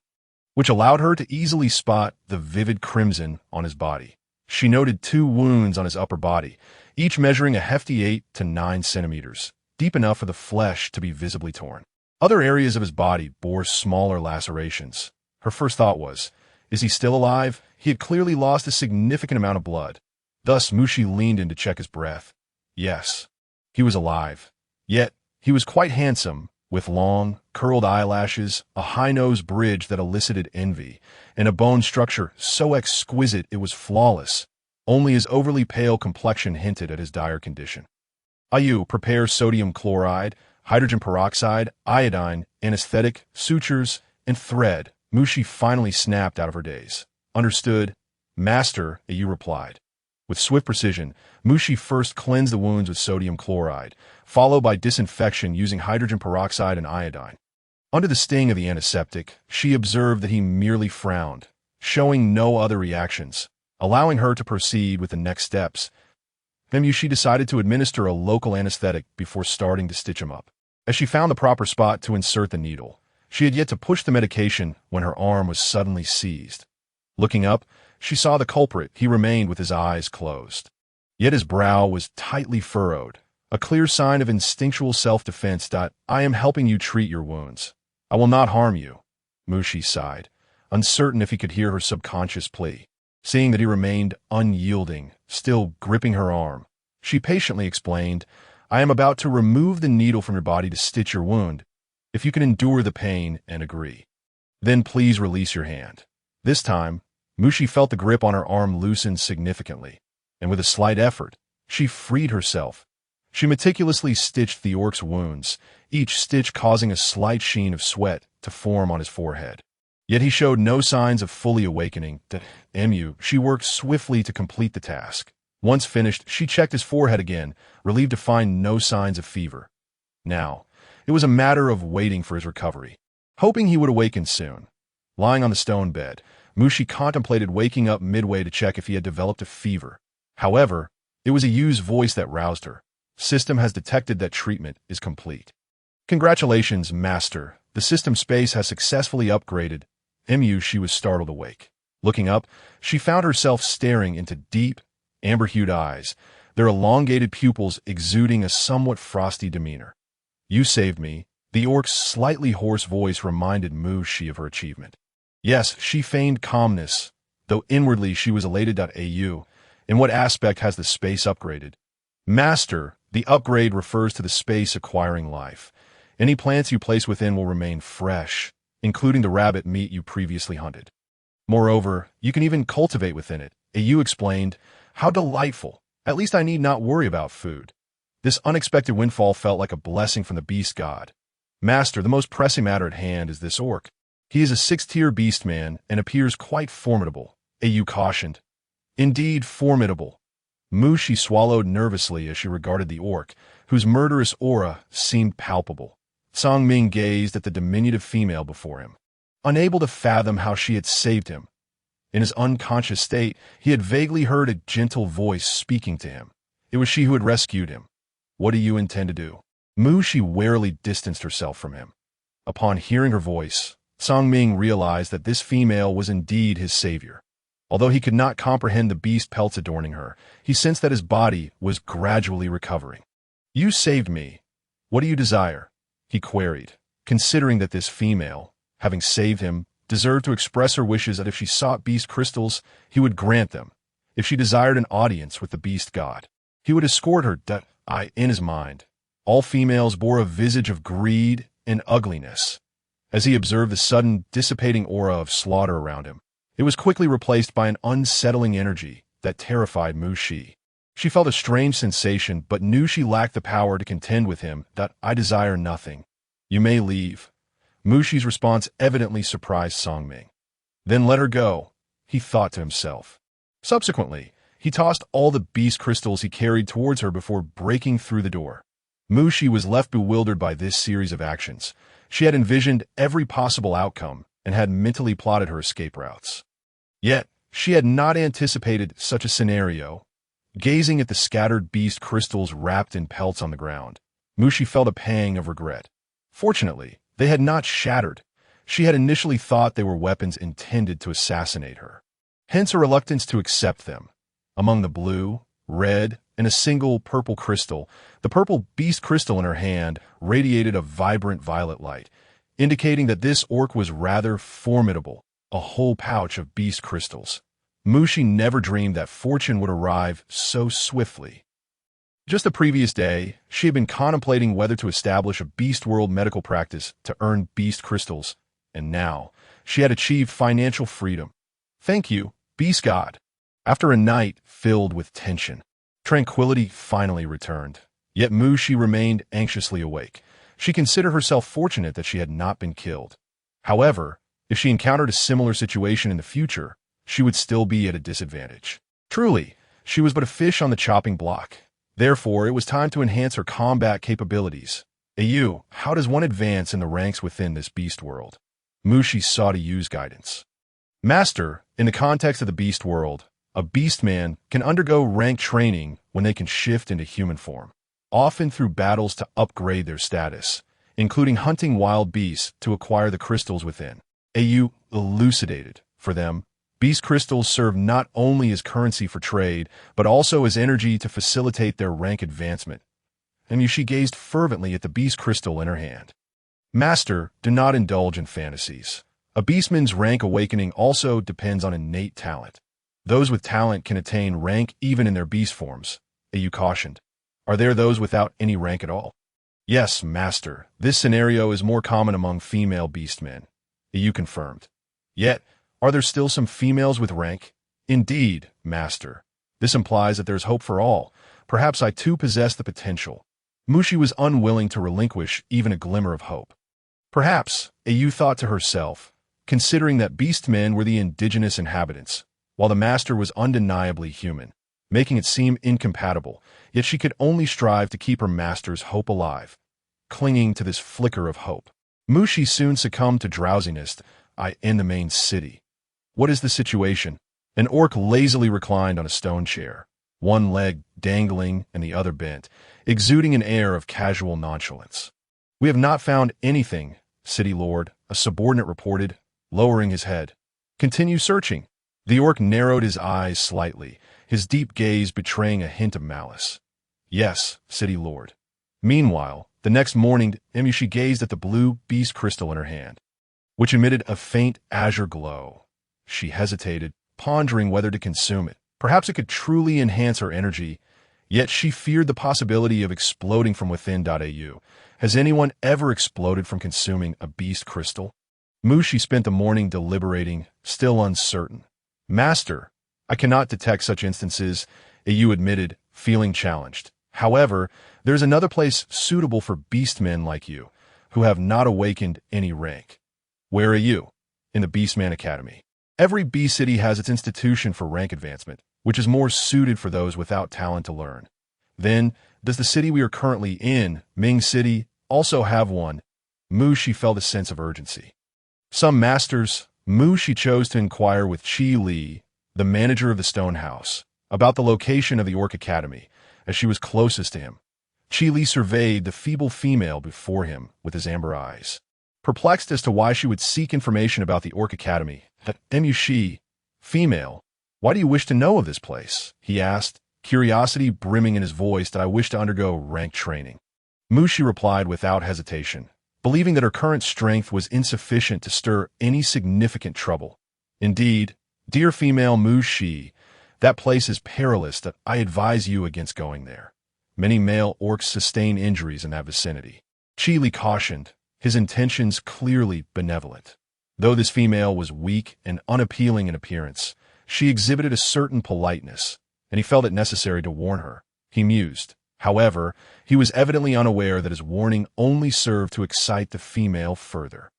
which allowed her to easily spot the vivid crimson on his body. She noted 2 wounds on his upper body, each measuring a hefty 8 to 9 centimeters, deep enough for the flesh to be visibly torn. Other areas of his body bore smaller lacerations. Her first thought was, is he still alive? He had clearly lost a significant amount of blood. Thus, Mushi leaned in to check his breath. Yes, he was alive. Yet, he was quite handsome, with long, curled eyelashes, a high nose bridge that elicited envy, and a bone structure so exquisite it was flawless. Only his overly pale complexion hinted at his dire condition. Ayu, prepare sodium chloride, hydrogen peroxide, iodine, anesthetic, sutures, and thread. Mushi finally snapped out of her daze. Understood, Master, Ayu replied. With swift precision, Mushi first cleansed the wounds with sodium chloride, followed by disinfection using hydrogen peroxide and iodine. Under the sting of the antiseptic, she observed that he merely frowned, showing no other reactions, allowing her to proceed with the next steps. She decided to administer a local anesthetic before starting to stitch him up. As she found the proper spot to insert the needle, she had yet to push the medication when her arm was suddenly seized. Looking up, she saw the culprit. He remained with his eyes closed. Yet his brow was tightly furrowed, a clear sign of instinctual self-defense. "I am helping you treat your wounds. I will not harm you," Mushi sighed, uncertain if he could hear her subconscious plea. Seeing that he remained unyielding, still gripping her arm, she patiently explained, "I am about to remove the needle from your body to stitch your wound. If you can endure the pain and agree, then please release your hand." This time, Mushi felt the grip on her arm loosen significantly, and with a slight effort, she freed herself. She meticulously stitched the orc's wounds, each stitch causing a slight sheen of sweat to form on his forehead. Yet he showed no signs of fully awakening. She worked swiftly to complete the task. Once finished, she checked his forehead again, relieved to find no signs of fever. Now, it was a matter of waiting for his recovery, hoping he would awaken soon. Lying on the stone bed, Mushi contemplated waking up midway to check if he had developed a fever. However, it was Ayu's voice that roused her. "System has detected that treatment is complete." "Congratulations, Master. The system space has successfully upgraded." She was startled awake. Looking up, she found herself staring into deep, amber-hued eyes, their elongated pupils exuding a somewhat frosty demeanor. "You saved me." The orc's slightly hoarse voice reminded Mushi of her achievement. Yes, she feigned calmness, though inwardly she was elated. "Au, in what aspect has the space upgraded?" "Master, the upgrade refers to the space acquiring life. Any plants you place within will remain fresh, including the rabbit meat you previously hunted. Moreover, you can even cultivate within it," Au explained. "How delightful! At least I need not worry about food." This unexpected windfall felt like a blessing from the beast god. "Master, the most pressing matter at hand is this orc. He is a 6th-tier beast man and appears quite formidable," Au cautioned. "Indeed, formidable." Mushi swallowed nervously as she regarded the orc, whose murderous aura seemed palpable. Songming gazed at the diminutive female before him, unable to fathom how she had saved him. In his unconscious state, he had vaguely heard a gentle voice speaking to him. It was she who had rescued him. "What do you intend to do?" Mushi warily distanced herself from him. Upon hearing her voice, Songming realized that this female was indeed his savior. Although he could not comprehend the beast pelts adorning her, he sensed that his body was gradually recovering. "You saved me. What do you desire?" he queried, considering that this female, having saved him, deserved to express her wishes that if she sought beast crystals, he would grant them. If she desired an audience with the beast god, he would escort her. In his mind, all females bore a visage of greed and ugliness. As he observed the sudden, dissipating aura of slaughter around him, it was quickly replaced by an unsettling energy, that terrified Mu Shi. She felt a strange sensation, but knew she lacked the power to contend with him. That I desire nothing. You may leave. Mu Shi's response evidently surprised Song Ming. Then let her go, he thought to himself. Subsequently, he tossed all the beast crystals he carried towards her before breaking through the door. Mu Shi was left bewildered by this series of actions. She had envisioned every possible outcome and had mentally plotted her escape routes. Yet, she had not anticipated such a scenario. Gazing at the scattered beast crystals wrapped in pelts on the ground, Mu Shi felt a pang of regret. Fortunately, they had not shattered. She had initially thought they were weapons intended to assassinate her. Hence her reluctance to accept them. Among the blue, red, and a single purple crystal, the purple beast crystal in her hand radiated a vibrant violet light, indicating that this orc was rather formidable, a whole pouch of beast crystals. Mu Shi never dreamed that fortune would arrive so swiftly. Just the previous day, she had been contemplating whether to establish a beast world medical practice to earn beast crystals, and now she had achieved financial freedom. Thank you, Beast God. After a night filled with tension, tranquility finally returned. Yet Mu Shi remained anxiously awake. She considered herself fortunate that she had not been killed. However, if she encountered a similar situation in the future, she would still be at a disadvantage. Truly, she was but a fish on the chopping block. Therefore, it was time to enhance her combat capabilities. Ayu, how does one advance in the ranks within this beast world? Mu Shi sought to use guidance. Master, in the context of the beast world, a beastman can undergo rank training when they can shift into human form, often through battles to upgrade their status, including hunting wild beasts to acquire the crystals within. Ayu elucidated. For them, beast crystals serve not only as currency for trade, but also as energy to facilitate their rank advancement. And she gazed fervently at the beast crystal in her hand. Master, do not indulge in fantasies. A beastman's rank awakening also depends on innate talent. Those with talent can attain rank even in their beast forms, Ayu cautioned. Are there those without any rank at all? Yes, Master. This scenario is more common among female beastmen, Ayu confirmed. Yet, are there still some females with rank? Indeed, Master. This implies that there's hope for all. Perhaps I too possess the potential. Mu Shi was unwilling to relinquish even a glimmer of hope. Perhaps, Ayu thought to herself, considering that beastmen were the indigenous inhabitants, while the Master was undeniably human, making it seem incompatible, yet she could only strive to keep her Master's hope alive. Clinging to this flicker of hope, Mu Shi soon succumbed to drowsiness. In the main city. What is the situation? An orc lazily reclined on a stone chair, one leg dangling and the other bent, exuding an air of casual nonchalance. We have not found anything, City Lord, a subordinate reported, lowering his head. Continue searching. The orc narrowed his eyes slightly, his deep gaze betraying a hint of malice. Yes, City Lord. Meanwhile, the next morning, she gazed at the blue beast crystal in her hand, which emitted a faint azure glow. She hesitated, pondering whether to consume it. Perhaps it could truly enhance her energy, yet she feared the possibility of exploding from within. Au. Has anyone ever exploded from consuming a beast crystal? Mu Shi spent the morning deliberating, still uncertain. Master, I cannot detect such instances, Au admitted, feeling challenged. However, there is another place suitable for beastmen like you, who have not awakened any rank. Where are you? In the Beastman Academy. Every beast city has its institution for rank advancement, which is more suited for those without talent to learn. Then, does the city we are currently in, Ming City, also have one? Mu Shi felt a sense of urgency. Some masters, Mu Shi chose to inquire with Qi Li, the manager of the stone house, about the location of the Orc Academy, as she was closest to him. Qi Li surveyed the feeble female before him with his amber eyes. Perplexed as to why she would seek information about the Orc Academy, Mu Shi, female, why do you wish to know of this place? He asked, curiosity brimming in his voice. I wish to undergo rank training. Mu Shi replied without hesitation, believing that her current strength was insufficient to stir any significant trouble. Indeed, dear female Mu Shi, that place is perilous. I advise you against going there. Many male orcs sustain injuries in that vicinity. Qi Li cautioned, his intentions clearly benevolent. Though this female was weak and unappealing in appearance, she exhibited a certain politeness, and he felt it necessary to warn her. He mused. However, he was evidently unaware that his warning only served to excite the female further.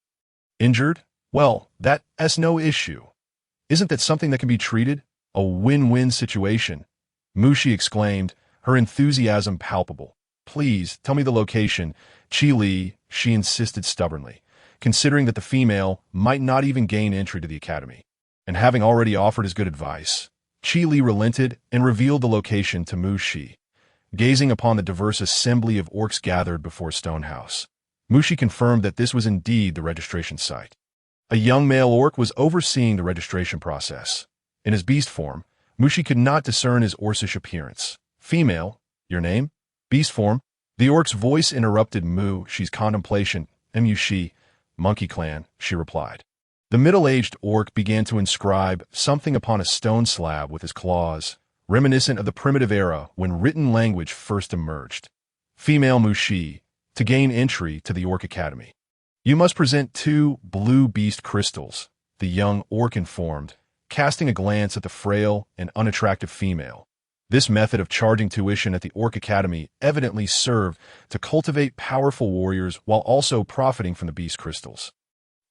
Injured? Well, that's no issue. Isn't that something that can be treated? A win-win situation, Mushi exclaimed, her enthusiasm palpable. Please, tell me the location. Chi Li, she insisted stubbornly, considering that the female might not even gain entry to the academy. And having already offered his good advice, Chi Li relented and revealed the location to Mushi. Gazing upon the diverse assembly of orcs gathered before Stonehouse, Mushi confirmed that this was indeed the registration site. A young male orc was overseeing the registration process. In his beast form, Mushi could not discern his orcish appearance. Female, your name? Beast form? The orc's voice interrupted Mushi's contemplation. Mushi, Monkey Clan, she replied. The middle-aged orc began to inscribe something upon a stone slab with his claws, reminiscent of the primitive era when written language first emerged. Female Mushi, to gain entry to the Orc Academy, you must present 2 blue beast crystals, the young orc informed, casting a glance at the frail and unattractive female. This method of charging tuition at the Orc Academy evidently served to cultivate powerful warriors while also profiting from the beast crystals.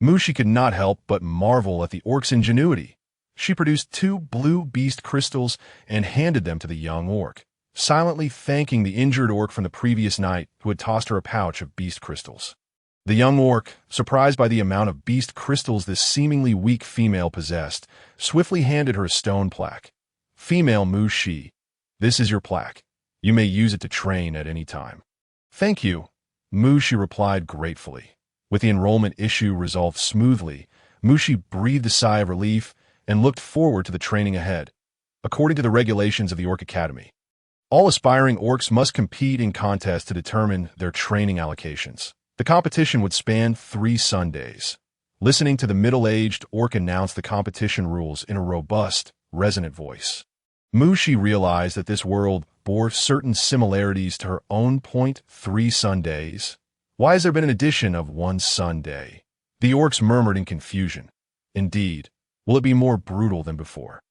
Mushi could not help but marvel at the orc's ingenuity. She produced 2 blue beast crystals and handed them to the young orc, silently thanking the injured orc from the previous night who had tossed her a pouch of beast crystals. The young orc, surprised by the amount of beast crystals this seemingly weak female possessed, swiftly handed her a stone plaque. Female Mushi, this is your plaque. You may use it to train at any time. Thank you, Mushi replied gratefully. With the enrollment issue resolved smoothly, Mushi breathed a sigh of relief and looked forward to the training ahead. According to the regulations of the Orc Academy, all aspiring orcs must compete in contests to determine their training allocations. The competition would span 3 Sundays. Listening to the middle-aged orc announce the competition rules in a robust, resonant voice, Mushi realized that this world bore certain similarities to her own. 3 Sundays. Why has there been an addition of 1 Sunday? The orcs murmured in confusion. Indeed, will it be more brutal than before?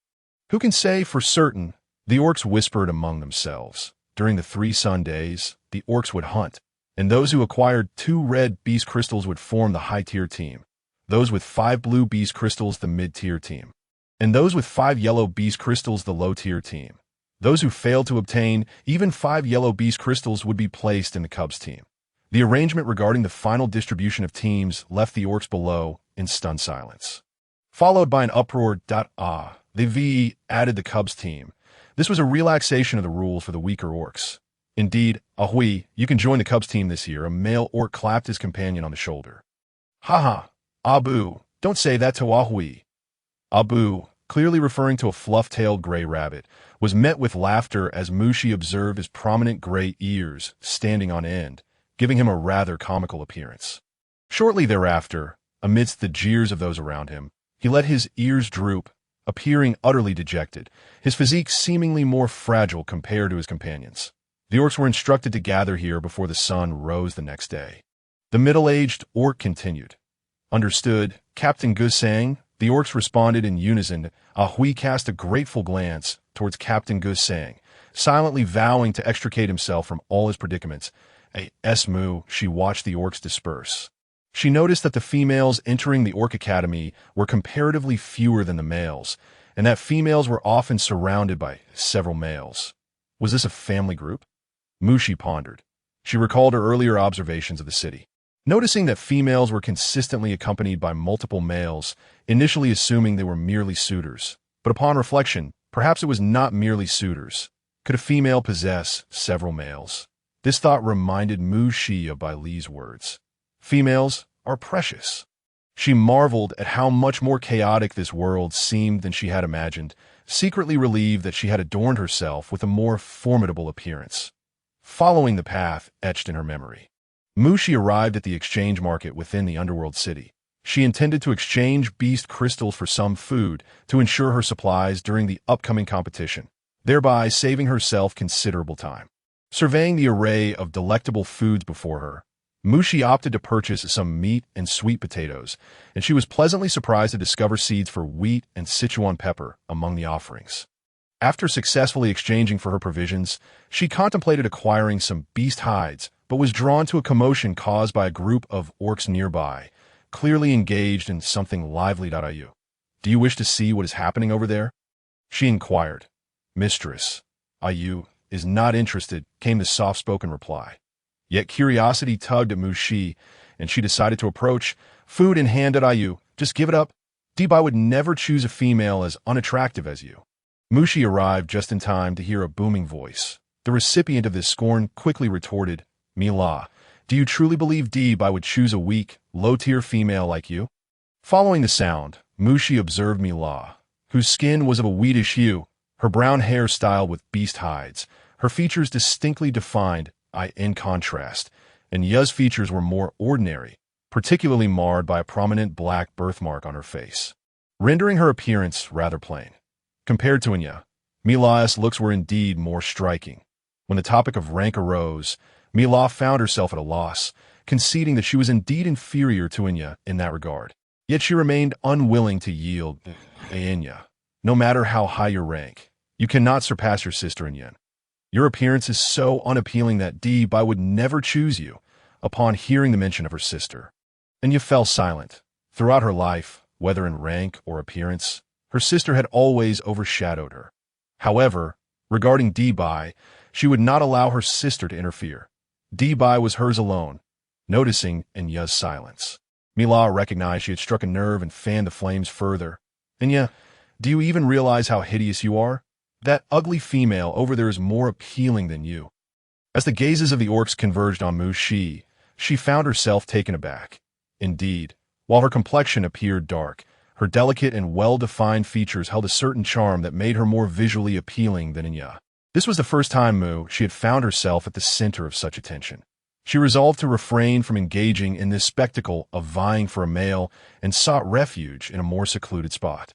Who can say for certain? The orcs whispered among themselves. During the 3 Sundays, the orcs would hunt, and those who acquired 2 red beast crystals would form the high-tier team, those with 5 blue beast crystals the mid-tier team, and those with 5 yellow beast crystals the low-tier team. Those who failed to obtain even 5 yellow beast crystals would be placed in the cubs team. The arrangement regarding the final distribution of teams left the orcs below in stunned silence, followed by an uproar. The VE added the cubs team. This was a relaxation of the rules for the weaker orcs. Indeed, Ahui, you can join the cubs team this year. A male orc clapped his companion on the shoulder. Haha, Abu, don't say that to Ahui. Abu, clearly referring to a fluff-tailed gray rabbit, was met with laughter as Mushi observed his prominent gray ears standing on end, giving him a rather comical appearance. Shortly thereafter, amidst the jeers of those around him, he let his ears droop, appearing utterly dejected, his physique seemingly more fragile compared to his companions. The orcs were instructed to gather here before the sun rose the next day. The middle-aged orc continued. Understood, Captain Gusang. The orcs responded in unison. Ahui cast a grateful glance towards Captain Gusang, silently vowing to extricate himself from all his predicaments. She watched the orcs disperse. She noticed that the females entering the Orc Academy were comparatively fewer than the males, and that females were often surrounded by several males. Was this a family group? Mushi pondered. She recalled her earlier observations of the city, noticing that females were consistently accompanied by multiple males, initially assuming they were merely suitors. But upon reflection, perhaps it was not merely suitors. Could a female possess several males? This thought reminded Mushi of Bai Li's words. Females are precious. She marveled at how much more chaotic this world seemed than she had imagined, secretly relieved that she had adorned herself with a more formidable appearance. Following the path etched in her memory, Mushi arrived at the exchange market within the underworld city. She intended to exchange beast crystals for some food to ensure her supplies during the upcoming competition, thereby saving herself considerable time. Surveying the array of delectable foods before her, Mushi opted to purchase some meat and sweet potatoes, and she was pleasantly surprised to discover seeds for wheat and Sichuan pepper among the offerings. After successfully exchanging for her provisions, she contemplated acquiring some beast hides, but was drawn to a commotion caused by a group of orcs nearby, clearly engaged in something lively. Do you wish to see what is happening over there? She inquired. Mistress, Ayu is not interested, came the soft-spoken reply. Yet curiosity tugged at Mushi, and she decided to approach, food in hand at Ayu. Just give it up. Debai would never choose a female as unattractive as you. Mushi arrived just in time to hear a booming voice. The recipient of this scorn quickly retorted, Mila, do you truly believe Debai would choose a weak, low-tier female like you? Following the sound, Mushi observed Mila, whose skin was of a wheatish hue, her brown hair styled with beast hides, her features distinctly defined, in contrast, and Ya's features were more ordinary, particularly marred by a prominent black birthmark on her face, rendering her appearance rather plain. Compared to Inya, Mila's looks were indeed more striking. When the topic of rank arose, Mila found herself at a loss, conceding that she was indeed inferior to Inya in that regard. Yet she remained unwilling to yield. Inya, no matter how high your rank, you cannot surpass your sister Inya. Your appearance is so unappealing that Debai would never choose you. Upon hearing the mention of her sister, Inya fell silent. Throughout her life, whether in rank or appearance, her sister had always overshadowed her. However, regarding Debai, she would not allow her sister to interfere. Debai was hers alone. Noticing Inya's silence, Mila recognized she had struck a nerve and fanned the flames further. Inya, do you even realize how hideous you are? That ugly female over there is more appealing than you. As the gazes of the orcs converged on Mushi, she found herself taken aback. Indeed, while her complexion appeared dark, her delicate and well-defined features held a certain charm that made her more visually appealing than Inya. This was the first time she had found herself at the center of such attention. She resolved to refrain from engaging in this spectacle of vying for a male and sought refuge in a more secluded spot.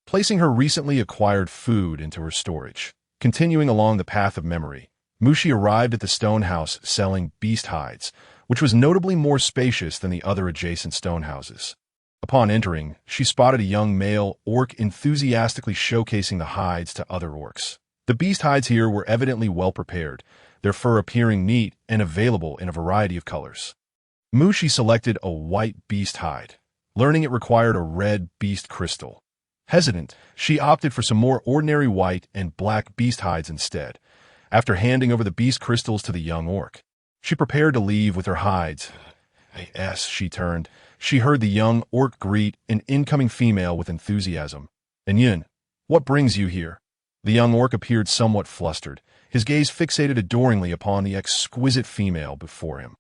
Placing her recently acquired food into her storage, continuing along the path of memory, Mushi arrived at the stone house selling beast hides, which was notably more spacious than the other adjacent stone houses. Upon entering, she spotted a young male orc enthusiastically showcasing the hides to other orcs. The beast hides here were evidently well prepared, their fur appearing neat and available in a variety of colors. Mushi selected a white beast hide, learning it required a red beast crystal. Hesitant, she opted for some more ordinary white and black beast hides instead. After handing over the beast crystals to the young orc, she prepared to leave with her hides. As she turned, she heard the young orc greet an incoming female with enthusiasm. Inyun, what brings you here? The young orc appeared somewhat flustered, his gaze fixated adoringly upon the exquisite female before him.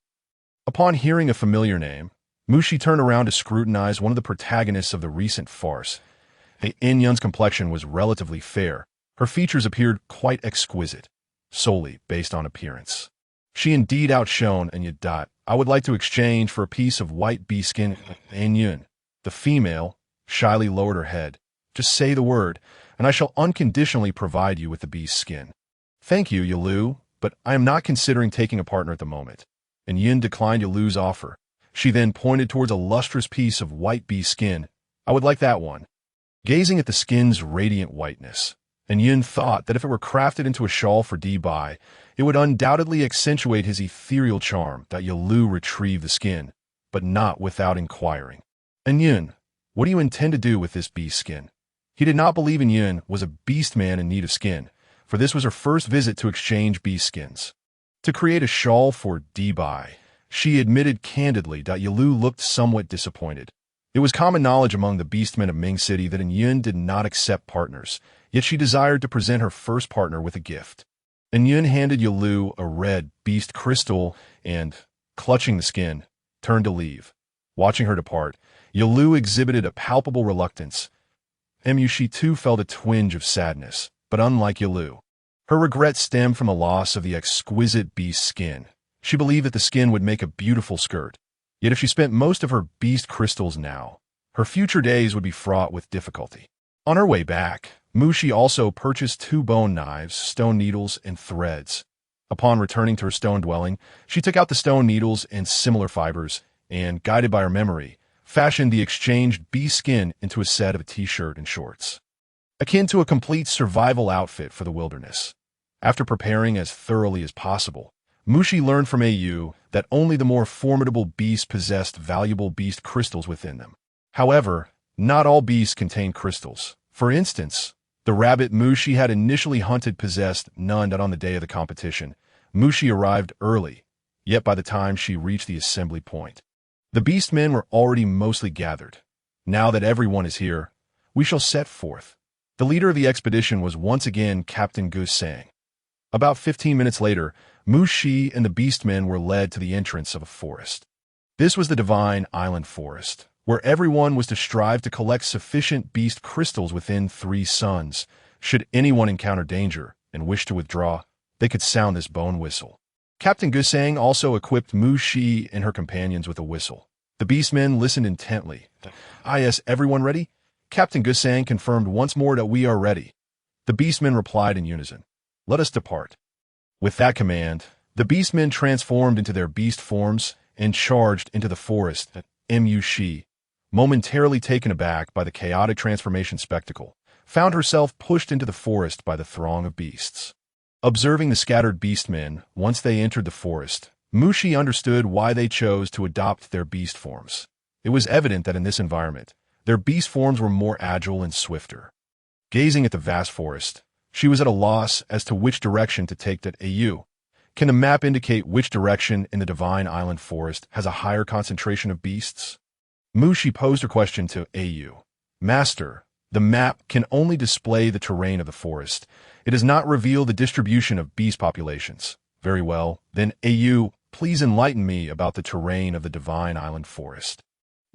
Upon hearing a familiar name, Mushi turned around to scrutinize one of the protagonists of the recent farce. Inyun's complexion was relatively fair. Her features appeared quite exquisite, solely based on appearance. She indeed outshone Inya. I would like to exchange for a piece of white bee skin. Inyun, the female, shyly lowered her head. Just say the word, and I shall unconditionally provide you with the bee's skin. Thank you, Yalu, but I am not considering taking a partner at the moment. And Yin declined Yalu's offer. She then pointed towards a lustrous piece of white bee skin. I would like that one. Gazing at the skin's radiant whiteness, and Yin thought that if it were crafted into a shawl for Debai, it would undoubtedly accentuate his ethereal charm. That Yalu retrieved the skin, but not without inquiring. And Yin, what do you intend to do with this beast skin? He did not believe in Yin was a beast man in need of skin, for this was her first visit to exchange beast skins. To create a shawl for Debai, she admitted candidly that Yalu looked somewhat disappointed. It was common knowledge among the beastmen of Ming City that Yun did not accept partners, yet she desired to present her first partner with a gift. Yun handed Yalu a red beast crystal and, clutching the skin, turned to leave. Watching her depart, Yalu exhibited a palpable reluctance. She too felt a twinge of sadness, but unlike Yalu, her regret stemmed from the loss of the exquisite beast skin. She believed that the skin would make a beautiful skirt. Yet if she spent most of her beast crystals now, her future days would be fraught with difficulty. On her way back, Mushi also purchased 2 bone knives, stone needles, and threads. Upon returning to her stone dwelling, she took out the stone needles and similar fibers, and, guided by her memory, fashioned the exchanged bee skin into a set of a t-shirt and shorts, akin to a complete survival outfit for the wilderness. After preparing as thoroughly as possible, Mushi learned from AU that only the more formidable beasts possessed valuable beast crystals within them. However, not all beasts contain crystals. For instance, the rabbit Mushi had initially hunted possessed none on the day of the competition. Mushi arrived early, yet by the time she reached the assembly point, the beastmen were already mostly gathered. Now that everyone is here, we shall set forth. The leader of the expedition was once again Captain Gus Sang. About 15 minutes later, Mushi and the beastmen were led to the entrance of a forest. This was the Divine Island Forest, where everyone was to strive to collect sufficient beast crystals within 3 suns. Should anyone encounter danger and wish to withdraw, they could sound this bone whistle. Captain Gusang also equipped Mushi and her companions with a whistle. The beastmen listened intently. Yes, everyone ready? Captain Gusang confirmed once more that we are ready. The beastmen replied in unison. Let us depart. With that command, the beastmen transformed into their beast forms and charged into the forest. Mushi, momentarily taken aback by the chaotic transformation spectacle, found herself pushed into the forest by the throng of beasts. Observing the scattered beastmen once they entered the forest, Mushi understood why they chose to adopt their beast forms. It was evident that in this environment, their beast forms were more agile and swifter. Gazing at the vast forest, she was at a loss as to which direction to take. That AU. Can the map indicate which direction in the Divine Island Forest has a higher concentration of beasts? Mushi posed her question to AU. Master, the map can only display the terrain of the forest. It does not reveal the distribution of beast populations. Very well, then AU, please enlighten me about the terrain of the Divine Island Forest.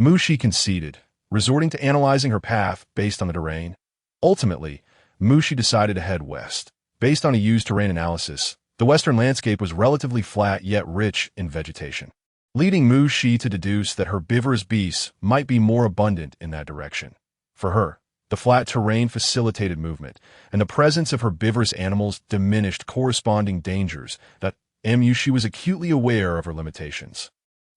Mushi conceded, resorting to analyzing her path based on the terrain. Ultimately, Mushi decided to head west. Based on a used terrain analysis, the western landscape was relatively flat yet rich in vegetation, leading Mushi to deduce that herbivorous beasts might be more abundant in that direction. For her, the flat terrain facilitated movement, and the presence of herbivorous animals diminished corresponding dangers. That Mushi was acutely aware of her limitations.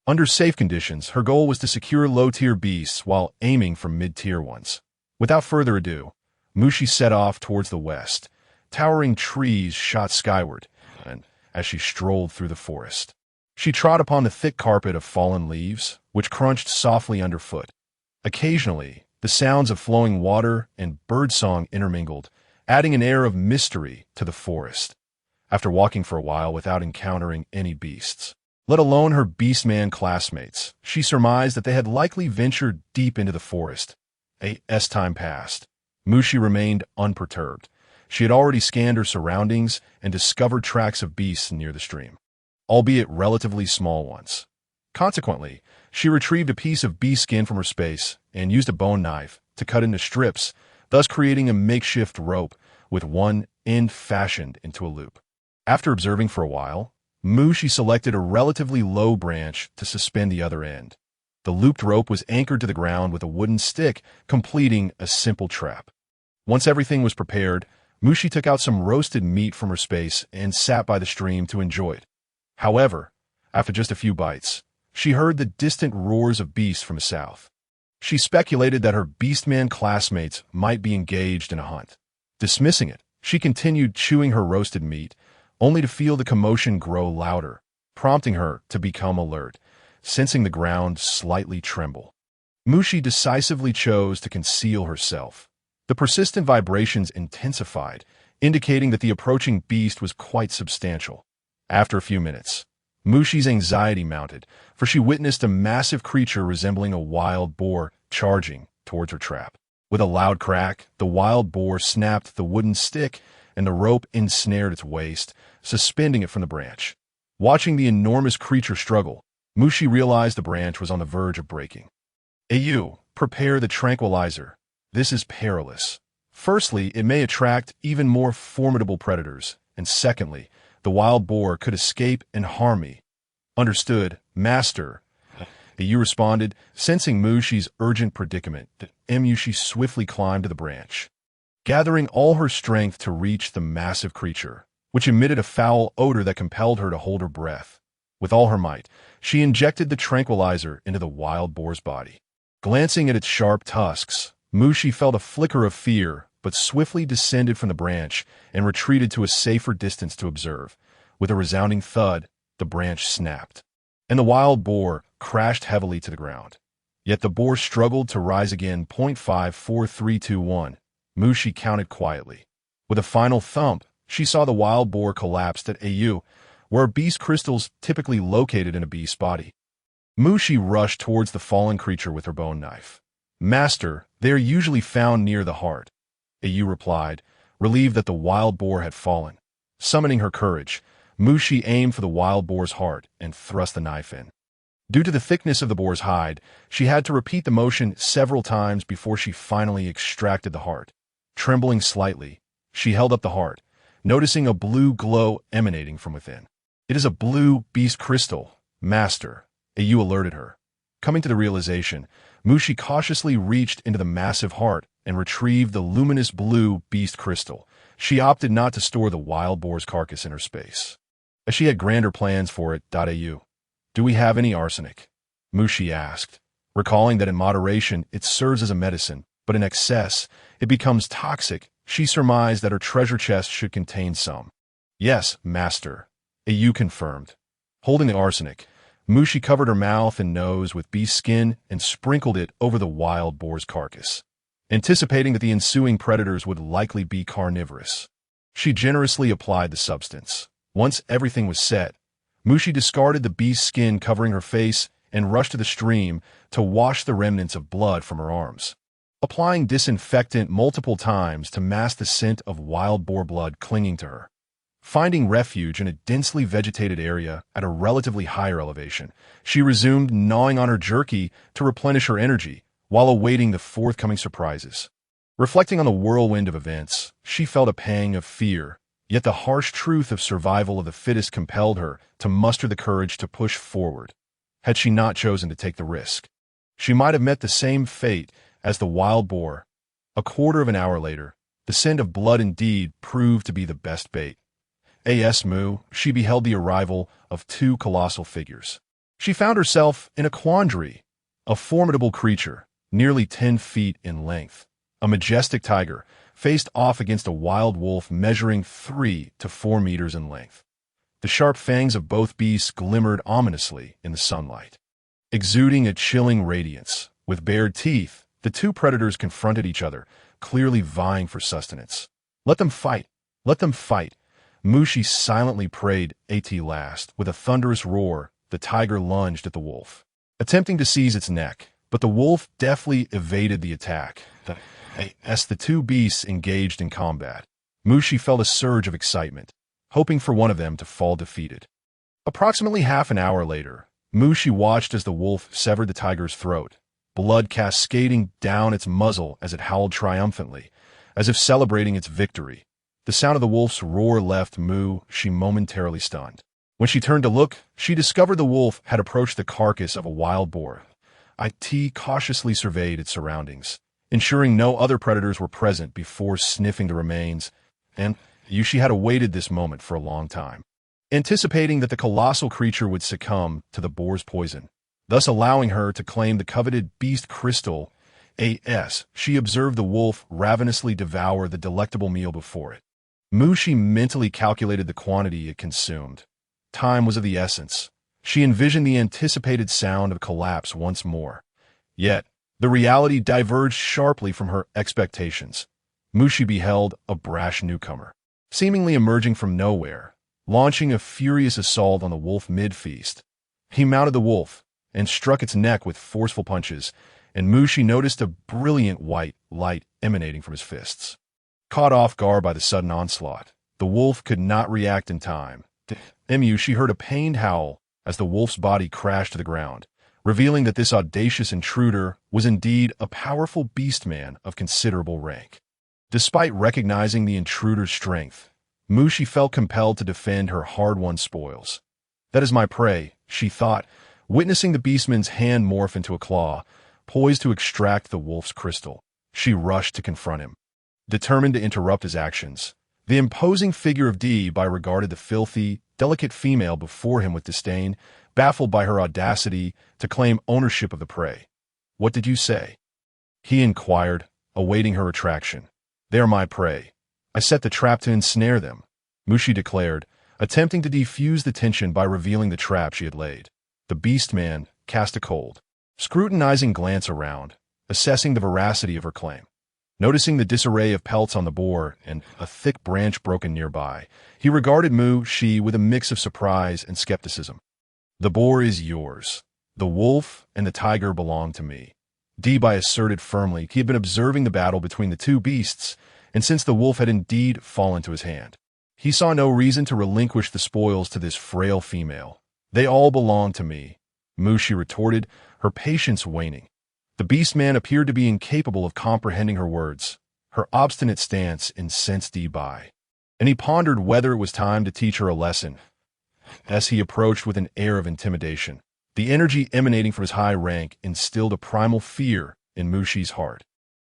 Under safe conditions, her goal was to secure low-tier beasts while aiming for mid-tier ones. Without further ado, Mushi set off towards the west. Towering trees shot skyward, and as she strolled through the forest, she trod upon the thick carpet of fallen leaves, which crunched softly underfoot. Occasionally, the sounds of flowing water and birdsong intermingled, adding an air of mystery to the forest. After walking for a while without encountering any beasts, let alone her beastman classmates, she surmised that they had likely ventured deep into the forest. As time passed, Mushi remained unperturbed. She had already scanned her surroundings and discovered tracks of beasts near the stream, albeit relatively small ones. Consequently, she retrieved a piece of beast skin from her space and used a bone knife to cut into strips, thus creating a makeshift rope with one end fashioned into a loop. After observing for a while, Mushi selected a relatively low branch to suspend the other end. The looped rope was anchored to the ground with a wooden stick, completing a simple trap. Once everything was prepared, Mushi took out some roasted meat from her space and sat by the stream to enjoy it. However, after just a few bites, she heard the distant roars of beasts from the south. She speculated that her beastman classmates might be engaged in a hunt. Dismissing it, she continued chewing her roasted meat, only to feel the commotion grow louder, prompting her to become alert, sensing the ground slightly tremble. Mushi decisively chose to conceal herself. The persistent vibrations intensified, indicating that the approaching beast was quite substantial. After a few minutes, Mushi's anxiety mounted, for she witnessed a massive creature resembling a wild boar charging towards her trap. With a loud crack, the wild boar snapped the wooden stick, and the rope ensnared its waist, suspending it from the branch. Watching the enormous creature struggle, Mushi realized the branch was on the verge of breaking. "AU, prepare the tranquilizer. This is perilous. Firstly, it may attract even more formidable predators, and secondly, the wild boar could escape and harm me." "Understood, master." AU responded, sensing Mushi's urgent predicament. Mushi swiftly climbed to the branch, gathering all her strength to reach the massive creature. which emitted a foul odor that compelled her to hold her breath. With all her might, she injected the tranquilizer into the wild boar's body. Glancing at its sharp tusks, Mushi felt a flicker of fear, but swiftly descended from the branch and retreated to a safer distance to observe. With a resounding thud, the branch snapped, and the wild boar crashed heavily to the ground. Yet the boar struggled to rise again. 54321. Mushi counted quietly. With a final thump, she saw the wild boar collapsed at AU, where are beast crystals typically located in a beast's body. Mushi rushed towards the fallen creature with her bone knife. "Master, they are usually found near the heart," AU replied, relieved that the wild boar had fallen. Summoning her courage, Mushi aimed for the wild boar's heart and thrust the knife in. Due to the thickness of the boar's hide, she had to repeat the motion several times before she finally extracted the heart. Trembling slightly, she held up the heart, noticing a blue glow emanating from within. "It is a blue beast crystal, Master," AU alerted her. Coming to the realization, Mushi cautiously reached into the massive heart and retrieved the luminous blue beast crystal. She opted not to store the wild boar's carcass in her space, as she had grander plans for it. AU. "Do we have any arsenic?" Mushi asked, recalling that in moderation it serves as a medicine, but in excess it becomes toxic. She surmised that her treasure chest should contain some. "Yes, Master," AU confirmed. Holding the arsenic, Mushi covered her mouth and nose with beast skin and sprinkled it over the wild boar's carcass, anticipating that the ensuing predators would likely be carnivorous. She generously applied the substance. Once everything was set, Mushi discarded the beast's skin covering her face and rushed to the stream to wash the remnants of blood from her arms, applying disinfectant multiple times to mask the scent of wild boar blood clinging to her. Finding refuge in a densely vegetated area at a relatively higher elevation, she resumed gnawing on her jerky to replenish her energy while awaiting the forthcoming surprises. Reflecting on the whirlwind of events, she felt a pang of fear, yet the harsh truth of survival of the fittest compelled her to muster the courage to push forward. Had she not chosen to take the risk, she might have met the same fate as the wild boar. A quarter of an hour later, the scent of blood indeed proved to be the best bait. She beheld the arrival of two colossal figures. She found herself in a quandary. A formidable creature, nearly 10 feet in length, a majestic tiger, faced off against a wild wolf measuring 3 to 4 meters in length. The sharp fangs of both beasts glimmered ominously in the sunlight, exuding a chilling radiance. With bared teeth, the two predators confronted each other, clearly vying for sustenance. "Let them fight! Let them fight!" Mushi silently prayed. At last, with a thunderous roar, the tiger lunged at the wolf, attempting to seize its neck, but the wolf deftly evaded the attack. As the two beasts engaged in combat, Mushi felt a surge of excitement, hoping for one of them to fall defeated. Approximately half an hour later, Mushi watched as the wolf severed the tiger's throat, blood cascading down its muzzle as it howled triumphantly, as if celebrating its victory. The sound of the wolf's roar left Mushi momentarily stunned. When she turned to look, she discovered the wolf had approached the carcass of a wild boar. It cautiously surveyed its surroundings, ensuring no other predators were present before sniffing the remains, and she had awaited this moment for a long time, anticipating that the colossal creature would succumb to the boar's poison, thus allowing her to claim the coveted beast crystal. She observed the wolf ravenously devour the delectable meal before it. Mushi mentally calculated the quantity it consumed. Time was of the essence. She envisioned the anticipated sound of collapse once more. Yet, the reality diverged sharply from her expectations. Mushi beheld a brash newcomer, seemingly emerging from nowhere, launching a furious assault on the wolf mid-feast. He mounted the wolf and struck its neck with forceful punches, and Mushi noticed a brilliant white light emanating from his fists. Caught off guard by the sudden onslaught, the wolf could not react in time. She heard a pained howl as the wolf's body crashed to the ground, revealing that this audacious intruder was indeed a powerful beastman of considerable rank. Despite recognizing the intruder's strength, Mushi felt compelled to defend her hard-won spoils. "That is my prey," she thought, witnessing the beastman's hand morph into a claw, poised to extract the wolf's crystal. She rushed to confront him. Determined to interrupt his actions, The imposing figure of Dee-Bai regarded the filthy, delicate female before him with disdain, baffled by her audacity to claim ownership of the prey. "What did you say?" he inquired, awaiting her retraction. "They are my prey. I set the trap to ensnare them," Mushi declared, attempting to defuse the tension by revealing the trap she had laid. The beast man cast a cold, scrutinizing glance around, assessing the veracity of her claim. Noticing the disarray of pelts on the boar and a thick branch broken nearby, he regarded Mu-Shi with a mix of surprise and skepticism. "The boar is yours. The wolf and the tiger belong to me," Dee-Bai asserted firmly. He had been observing the battle between the two beasts, and since the wolf had indeed fallen to his hand, he saw no reason to relinquish the spoils to this frail female. "They all belong to me," Mu-Shi retorted, her patience waning. The beast man appeared to be incapable of comprehending her words. Her obstinate stance incensed Dee-Bai, and he pondered whether it was time to teach her a lesson. As he approached with an air of intimidation, the energy emanating from his high rank instilled a primal fear in Mu-Shi's heart.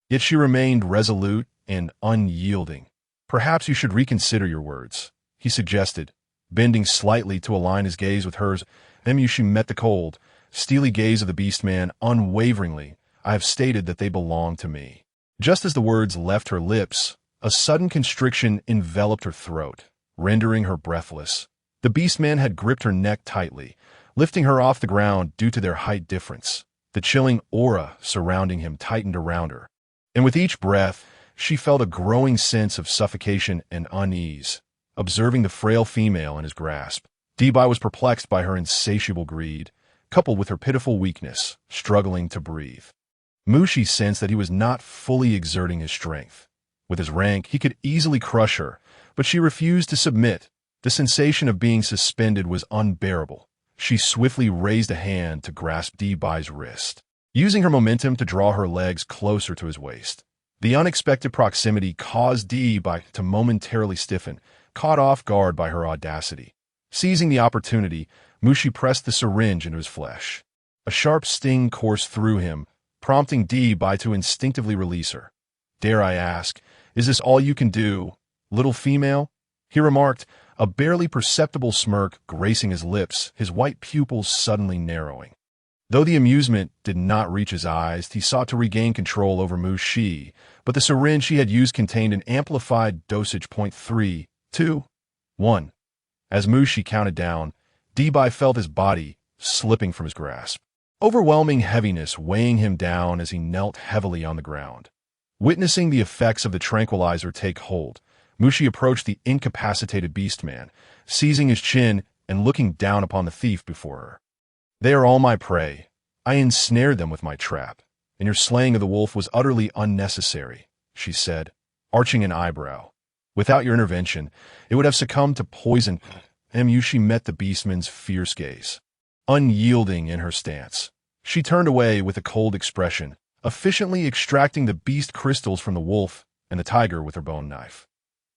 Yet she remained resolute and unyielding. "Perhaps you should reconsider your words," he suggested, bending slightly to align his gaze with hers. Mu-Shi met the cold, steely gaze of the beast man unwaveringly. "I have stated that they belong to me." Just as the words left her lips, a sudden constriction enveloped her throat, rendering her breathless. The beast man had gripped her neck tightly, lifting her off the ground due to their height difference. The chilling aura surrounding him tightened around her, and with each breath, she felt a growing sense of suffocation and unease. Observing the frail female in his grasp, Dee-Bai was perplexed by her insatiable greed, coupled with her pitiful weakness, struggling to breathe. Mu-Shi sensed that he was not fully exerting his strength. With his rank, he could easily crush her, but she refused to submit. The sensation of being suspended was unbearable. She swiftly raised a hand to grasp Dee-Bai's wrist, using her momentum to draw her legs closer to his waist. The unexpected proximity caused Dee-Bai to momentarily stiffen, caught off guard by her audacity. Seizing the opportunity, Mu-Shi pressed the syringe into his flesh. A sharp sting coursed through him, prompting Dee-Bai to instinctively release her. "Dare I ask, is this all you can do, little female?" he remarked, a barely perceptible smirk gracing his lips, his white pupils suddenly narrowing. Though the amusement did not reach his eyes, he sought to regain control over Mu-Shi, but the syringe he had used contained an amplified dosage. 3, 2, 1. As Mu-Shi counted down, Dee-Bai felt his body slipping from his grasp, overwhelming heaviness weighing him down as he knelt heavily on the ground. Witnessing the effects of the tranquilizer take hold, Mu-Shi approached the incapacitated beast man, seizing his chin and looking down upon the thief before her. "They are all my prey. I ensnared them with my trap, and your slaying of the wolf was utterly unnecessary," she said, arching an eyebrow. "Without your intervention, it would have succumbed to poison." Mu-Shi met the beastman's fierce gaze. Unyielding in her stance, she turned away with a cold expression, efficiently extracting the beast crystals from the wolf and the tiger with her bone knife,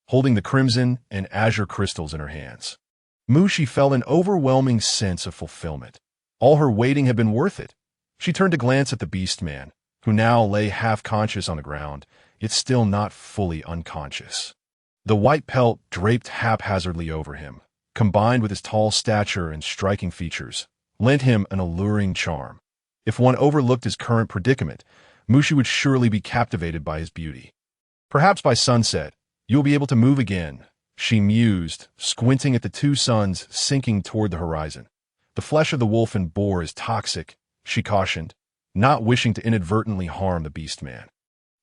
holding the crimson and azure crystals in her hands. Mu-Shi felt an overwhelming sense of fulfillment. All her waiting had been worth it. She turned to glance at the beast man, who now lay half-conscious on the ground, yet still not fully unconscious. The white pelt draped haphazardly over him, combined with his tall stature and striking features, lent him an alluring charm. If one overlooked his current predicament, Mu-Shi would surely be captivated by his beauty. "Perhaps by sunset, you'll be able to move again," she mused, squinting at the two suns sinking toward the horizon. "The flesh of the wolf and boar is toxic," she cautioned, not wishing to inadvertently harm the beast man.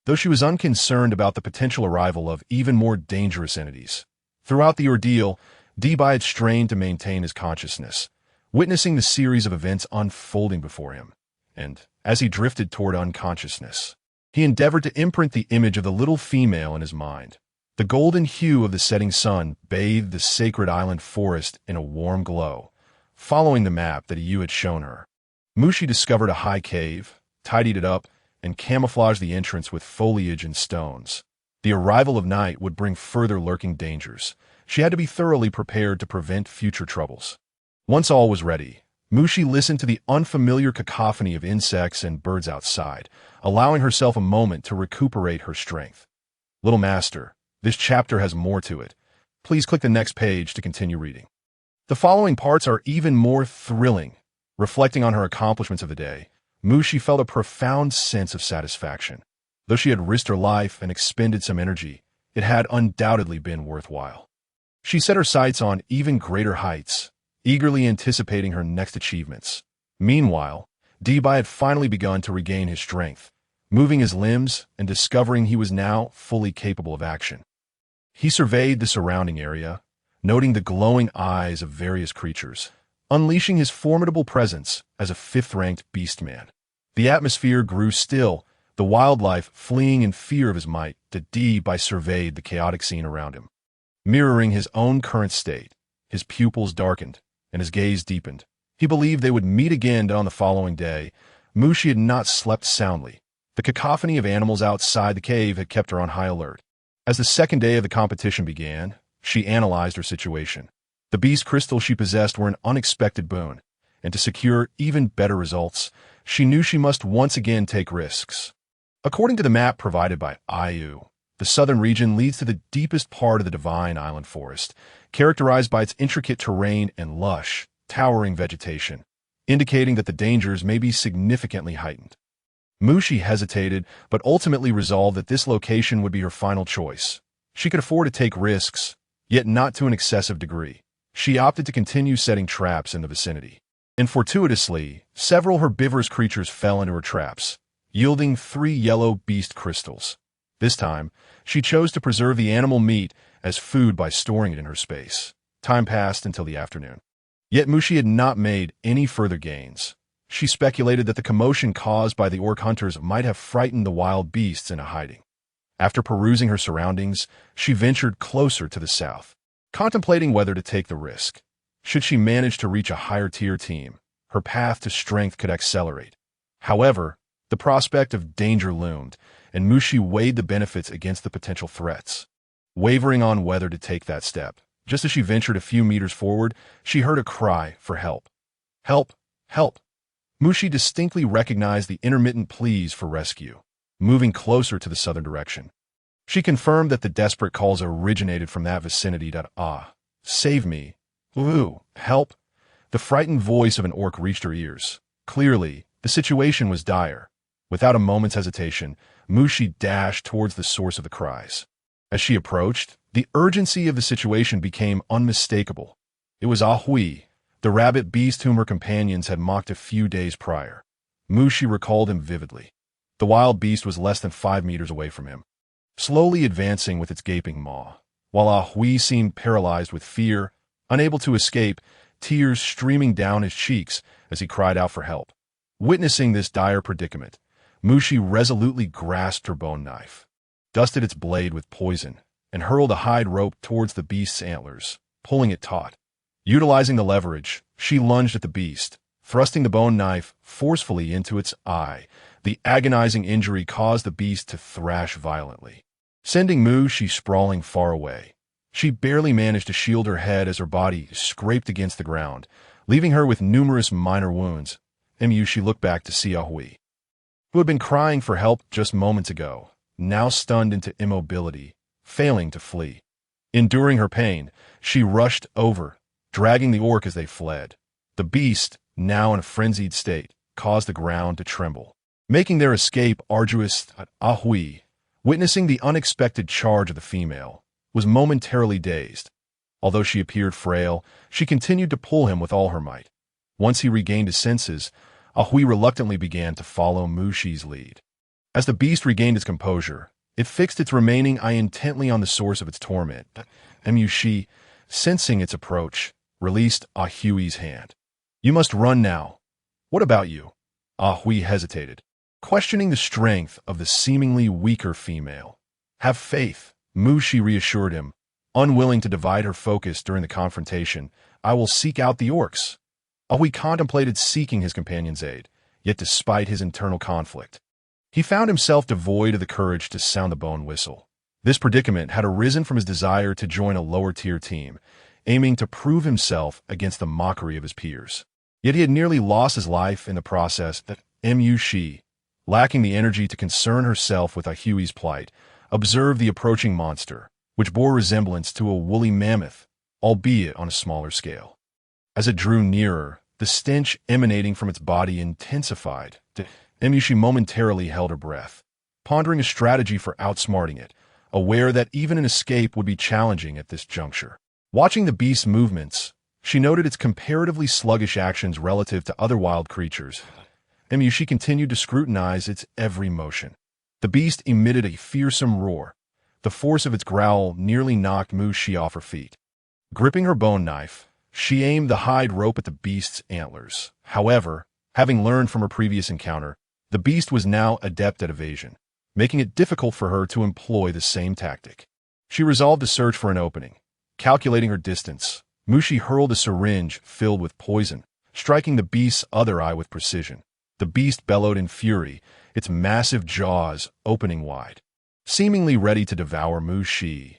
Though she was unconcerned about the potential arrival of even more dangerous entities. Throughout the ordeal, Dee-Bai had strained to maintain his consciousness, witnessing the series of events unfolding before him, and, as he drifted toward unconsciousness, he endeavored to imprint the image of the little female in his mind. The golden hue of the setting sun bathed the sacred island forest in a warm glow. Following the map that Yu had shown her, Mu-Shi discovered a high cave, tidied it up, and camouflaged the entrance with foliage and stones. The arrival of night would bring further lurking dangers. She had to be thoroughly prepared to prevent future troubles. Once all was ready, Mu-Shi listened to the unfamiliar cacophony of insects and birds outside, allowing herself a moment to recuperate her strength. "Little master, This chapter has more to it. Please click the next page to continue reading. The following parts are even more thrilling. Reflecting on her accomplishments of the day, Mushi felt a profound sense of satisfaction. Though she had risked her life and expended some energy, it had undoubtedly been worthwhile. She set her sights on even greater heights, eagerly anticipating her next achievements. Meanwhile, Dbai had finally begun to regain his strength, moving his limbs and discovering he was now fully capable of action. He surveyed the surrounding area, noting the glowing eyes of various creatures, unleashing his formidable presence as a fifth-ranked beastman. The atmosphere grew still, the wildlife fleeing in fear of his might. Dbai surveyed the chaotic scene around him. Mirroring his own current state, his pupils darkened and his gaze deepened. He believed they would meet again on the following day. Mushi had not slept soundly. The cacophony of animals outside the cave had kept her on high alert. As the second day of the competition began, she analyzed her situation. The beast crystals she possessed were an unexpected boon, and to secure even better results, she knew she must once again take risks. According to the map provided by Ayu, the southern region leads to the deepest part of the Divine Island Forest, characterized by its intricate terrain and lush, towering vegetation, indicating that the dangers may be significantly heightened. Mushi hesitated, but ultimately resolved that this location would be her final choice. She could afford to take risks, yet not to an excessive degree. She opted to continue setting traps in the vicinity. And fortuitously, several herbivorous creatures fell into her traps, yielding 3 yellow beast crystals. This time, she chose to preserve the animal meat as food by storing it in her space. Time passed until the afternoon. Yet Mushi had not made any further gains. She speculated that the commotion caused by the orc hunters might have frightened the wild beasts into hiding. After perusing her surroundings, she ventured closer to the south, contemplating whether to take the risk. Should she manage to reach a higher-tier team, her path to strength could accelerate. However, the prospect of danger loomed, and Mushi weighed the benefits against the potential threats. Wavering on whether to take that step, just as she ventured a few meters forward, she heard a cry for help. Help! Help! Mushi distinctly recognized the intermittent pleas for rescue. Moving closer to the southern direction, she confirmed that the desperate calls originated from that vicinity. Save me! Ooh, help! The frightened voice of an orc reached her ears. Clearly, the situation was dire. Without a moment's hesitation, Mushi dashed towards the source of the cries. As she approached, the urgency of the situation became unmistakable. It was Ahui, the rabbit beast whom her companions had mocked a few days prior. Mushi recalled him vividly. The wild beast was less than 5 meters away from him, slowly advancing with its gaping maw, while Ahui seemed paralyzed with fear, unable to escape, tears streaming down his cheeks as he cried out for help. Witnessing this dire predicament, Mushi resolutely grasped her bone knife, dusted its blade with poison, and hurled a hide rope towards the beast's antlers, pulling it taut. Utilizing the leverage, she lunged at the beast, thrusting the bone knife forcefully into its eye. The agonizing injury caused the beast to thrash violently, sending Mushi sprawling far away. She barely managed to shield her head as her body scraped against the ground, leaving her with numerous minor wounds. Mushi looked back to see Ahui, who had been crying for help just moments ago, now stunned into immobility, failing to flee. Enduring her pain, she rushed over, dragging the orc as they fled. The beast, now in a frenzied state, caused the ground to tremble, making their escape arduous. Ahui, witnessing the unexpected charge of the female, was momentarily dazed. Although she appeared frail, she continued to pull him with all her might. Once he regained his senses, Ahui reluctantly began to follow Mushi's lead. As the beast regained its composure, it fixed its remaining eye intently on the source of its torment. Mushi, sensing its approach, released Ahui's hand. You must run now. What about you? Ahui hesitated, questioning the strength of the seemingly weaker female. Have faith, Mushi reassured him, unwilling to divide her focus during the confrontation. I will seek out the orcs. Ahui contemplated seeking his companion's aid, yet despite his internal conflict, he found himself devoid of the courage to sound the bone whistle. This predicament had arisen from his desire to join a lower-tier team, aiming to prove himself against the mockery of his peers. Yet he had nearly lost his life in the process. Mushi, lacking the energy to concern herself with Ahui's plight, observed the approaching monster. which bore resemblance to a woolly mammoth, albeit on a smaller scale. As it drew nearer, the stench emanating from its body intensified. She momentarily held her breath, pondering a strategy for outsmarting it, aware that even an escape would be challenging at this juncture. Watching the beast's movements, she noted its comparatively sluggish actions relative to other wild creatures. She continued to scrutinize its every motion. The beast emitted a fearsome roar. The force of its growl nearly knocked Mushi off her feet. Gripping her bone knife, she aimed the hide rope at the beast's antlers. However, having learned from her previous encounter, the beast was now adept at evasion, making it difficult for her to employ the same tactic. She resolved to search for an opening. Calculating her distance, Mushi hurled a syringe filled with poison, striking the beast's other eye with precision. The beast bellowed in fury, its massive jaws opening wide, seemingly ready to devour Mushi.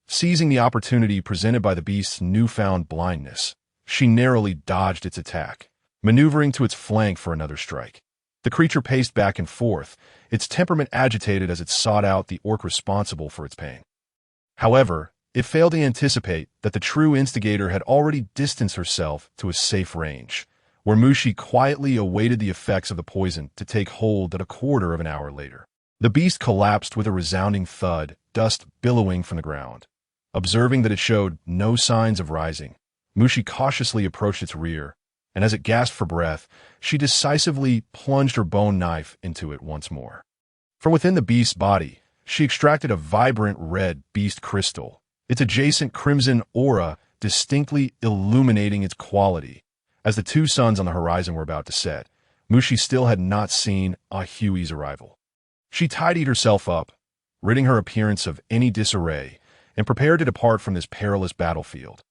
Seizing the opportunity presented by the beast's newfound blindness, she narrowly dodged its attack, maneuvering to its flank for another strike. The creature paced back and forth, its temperament agitated as it sought out the orc responsible for its pain. However, it failed to anticipate that the true instigator had already distanced herself to a safe range, where Mushi quietly awaited the effects of the poison to take hold at a quarter of an hour later. The beast collapsed with a resounding thud, dust billowing from the ground. Observing that it showed no signs of rising, Mushi cautiously approached its rear, and as it gasped for breath, she decisively plunged her bone knife into it once more. From within the beast's body, she extracted a vibrant red beast crystal, its adjacent crimson aura distinctly illuminating its quality. As the two suns on the horizon were about to set, Mushi still had not seen Ahui's arrival. She tidied herself up, ridding her appearance of any disarray, and prepared to depart from this perilous battlefield.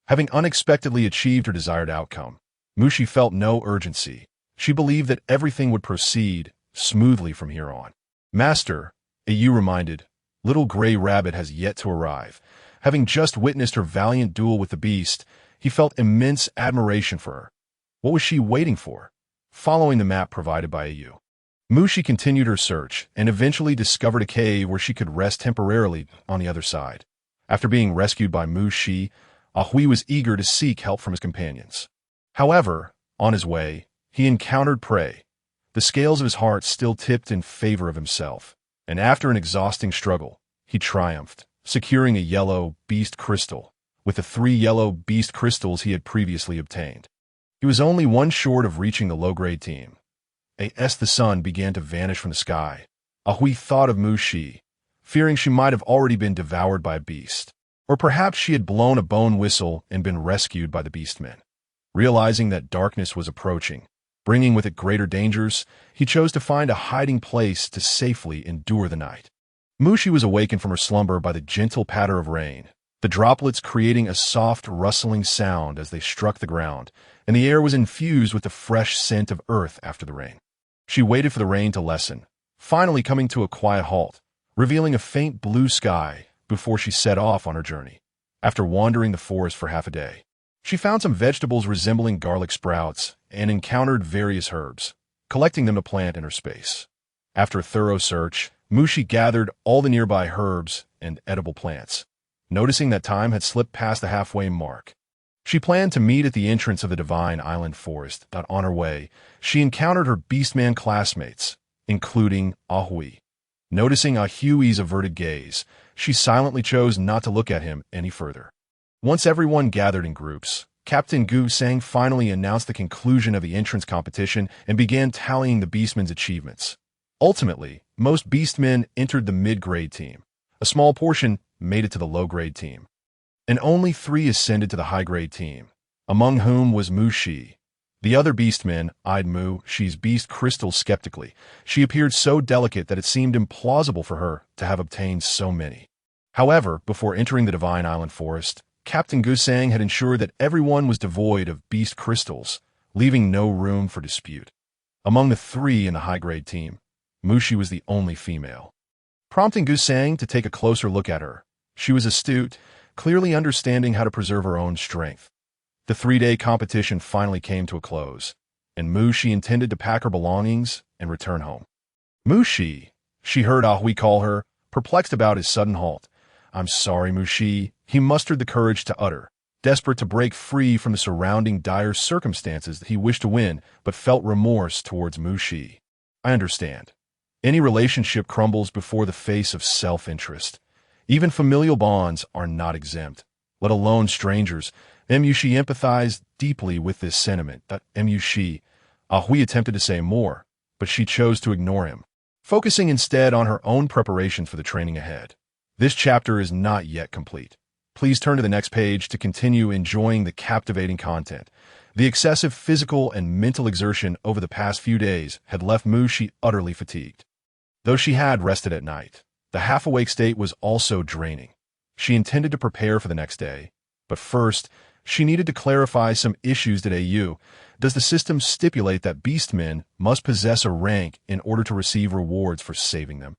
Having unexpectedly achieved her desired outcome, Mushi felt no urgency. She believed that everything would proceed smoothly from here on. Master, Ayu reminded, Little Gray Rabbit has yet to arrive. Having just witnessed her valiant duel with the beast, he felt immense admiration for her. What was she waiting for? Following the map provided by Ayu, Mushi continued her search and eventually discovered a cave where she could rest temporarily on the other side. After being rescued by Mushi, Ahui was eager to seek help from his companions. However, on his way, he encountered prey. The scales of his heart still tipped in favor of himself, and after an exhausting struggle, he triumphed, securing a yellow beast crystal with the 3 yellow beast crystals he had previously obtained. He was only one short of reaching the low-grade team. As the sun began to vanish from the sky, Ahui thought of Mushi, fearing she might have already been devoured by a beast, or perhaps she had blown a bone whistle and been rescued by the beastmen. Realizing that darkness was approaching, bringing with it greater dangers, he chose to find a hiding place to safely endure the night. Mushi was awakened from her slumber by the gentle patter of rain, the droplets creating a soft rustling sound as they struck the ground, and the air was infused with the fresh scent of earth after the rain. She waited for the rain to lessen, finally coming to a quiet halt, revealing a faint blue sky before she set off on her journey. After wandering the forest for half a day, she found some vegetables resembling garlic sprouts and encountered various herbs, collecting them to plant in her space. After a thorough search, Mushi gathered all the nearby herbs and edible plants. Noticing that time had slipped past the halfway mark, she planned to meet at the entrance of the Divine Island Forest. On her way, she encountered her Beastman classmates, including Ahui. Noticing Ahui's averted gaze, she silently chose not to look at him any further. Once everyone gathered in groups, Captain Gu Sang finally announced the conclusion of the entrance competition and began tallying the Beastmen's achievements. Ultimately, most Beastmen entered the mid-grade team. A small portion made it to the low-grade team, and only 3 ascended to the high-grade team, among whom was Mushi. The other Beastmen eyed Mushi's beast crystal skeptically. She appeared so delicate that it seemed implausible for her to have obtained so many. However, before entering the Divine Island Forest, Captain Gusang had ensured that everyone was devoid of beast crystals, leaving no room for dispute. Among the 3 in the high-grade team, Mushi was the only female. Prompting Gusang to take a closer look at her, she was astute, clearly understanding how to preserve her own strength. The 3-day competition finally came to a close, and Mushi intended to pack her belongings and return home. Mushi, she heard Ahui call her, perplexed about his sudden halt. I'm sorry, Mushi, he mustered the courage to utter, desperate to break free from the surrounding dire circumstances that he wished to win, but felt remorse towards Mushi. I understand. Any relationship crumbles before the face of self-interest. Even familial bonds are not exempt, let alone strangers. Mushi empathized deeply with this sentiment. Mushi, Ahui attempted to say more, but she chose to ignore him, focusing instead on her own preparations for the training ahead. This chapter is not yet complete. Please turn to the next page to continue enjoying the captivating content. The excessive physical and mental exertion over the past few days had left Mushi utterly fatigued. Though she had rested at night, the half-awake state was also draining. She intended to prepare for the next day, but first, she needed to clarify some issues at AU. Does the system stipulate that beastmen must possess a rank in order to receive rewards for saving them?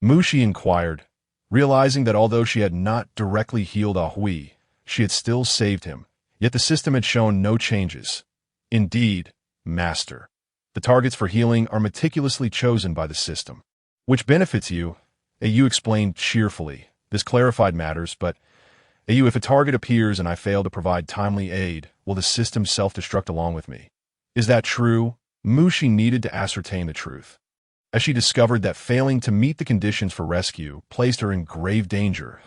Mushi inquired, realizing that although she had not directly healed Ahui, she had still saved him, yet the system had shown no changes. Indeed, Master, the targets for healing are meticulously chosen by the system, which benefits you, AU explained cheerfully. This clarified matters, but AU, if a target appears and I fail to provide timely aid, will the system self-destruct along with me? Is that true? Mushi needed to ascertain the truth, as she discovered that failing to meet the conditions for rescue placed her in grave danger.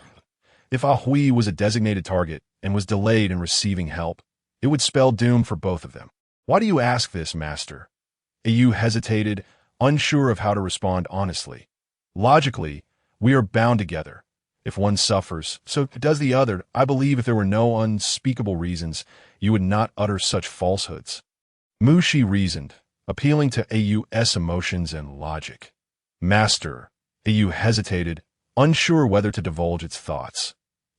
If Ahui was a designated target and was delayed in receiving help, it would spell doom for both of them. Why do you ask this, Master? AU hesitated, unsure of how to respond honestly. Logically, we are bound together. If one suffers, so does the other. I believe if there were no unspeakable reasons, you would not utter such falsehoods. Mushi reasoned, appealing to AU's emotions and logic. Master, AU hesitated, unsure whether to divulge its thoughts.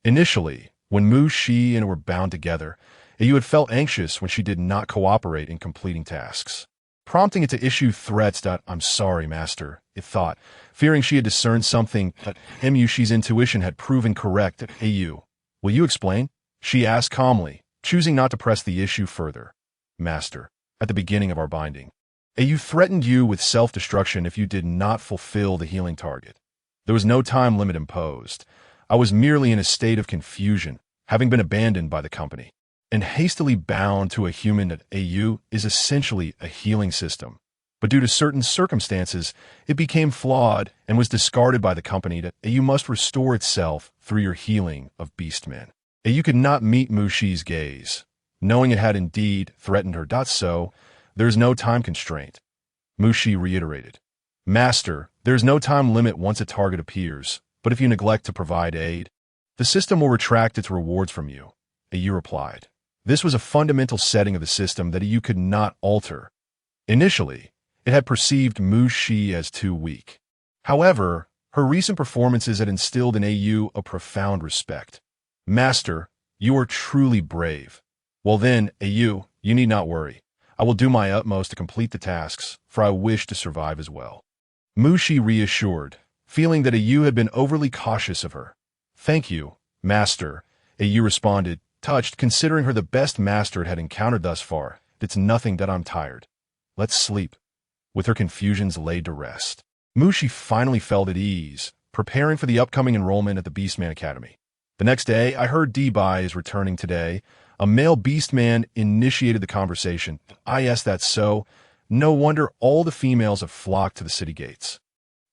Initially, when Mushi and were bound together, AU had felt anxious when she did not cooperate in completing tasks, prompting it to issue threats. I'm sorry, Master, it thought, fearing she had discerned something that Mushi's intuition had proven correct. AU, will you explain? She asked calmly, choosing not to press the issue further. Master, at the beginning of our binding, AU threatened you with self-destruction if you did not fulfill the healing target. There was no time limit imposed. I was merely in a state of confusion, having been abandoned by the company, and hastily bound to a human that AU is essentially a healing system. But due to certain circumstances, it became flawed and was discarded by the company. That AU must restore itself through your healing of beastmen. AU could not meet Mushi's gaze, knowing it had indeed threatened her. So, there is no time constraint. Mushi reiterated. Master, there is no time limit once a target appears, but if you neglect to provide aid, the system will retract its rewards from you. AU replied. This was a fundamental setting of the system that AU could not alter. Initially, it had perceived Mushi as too weak. However, her recent performances had instilled in AU a profound respect. Master, you are truly brave. Well then, AU, you need not worry. I will do my utmost to complete the tasks, for I wish to survive as well. Mushi reassured, feeling that AU had been overly cautious of her. Thank you, Master, AU responded, touched, considering her the best master it had encountered thus far. It's nothing that I'm tired. Let's sleep. With her confusions laid to rest, Mushi finally felt at ease, preparing for the upcoming enrollment at the Beastman Academy. The next day, I heard D-Bai is returning today. A male beastman initiated the conversation. Yes, that's so. No wonder all the females have flocked to the city gates.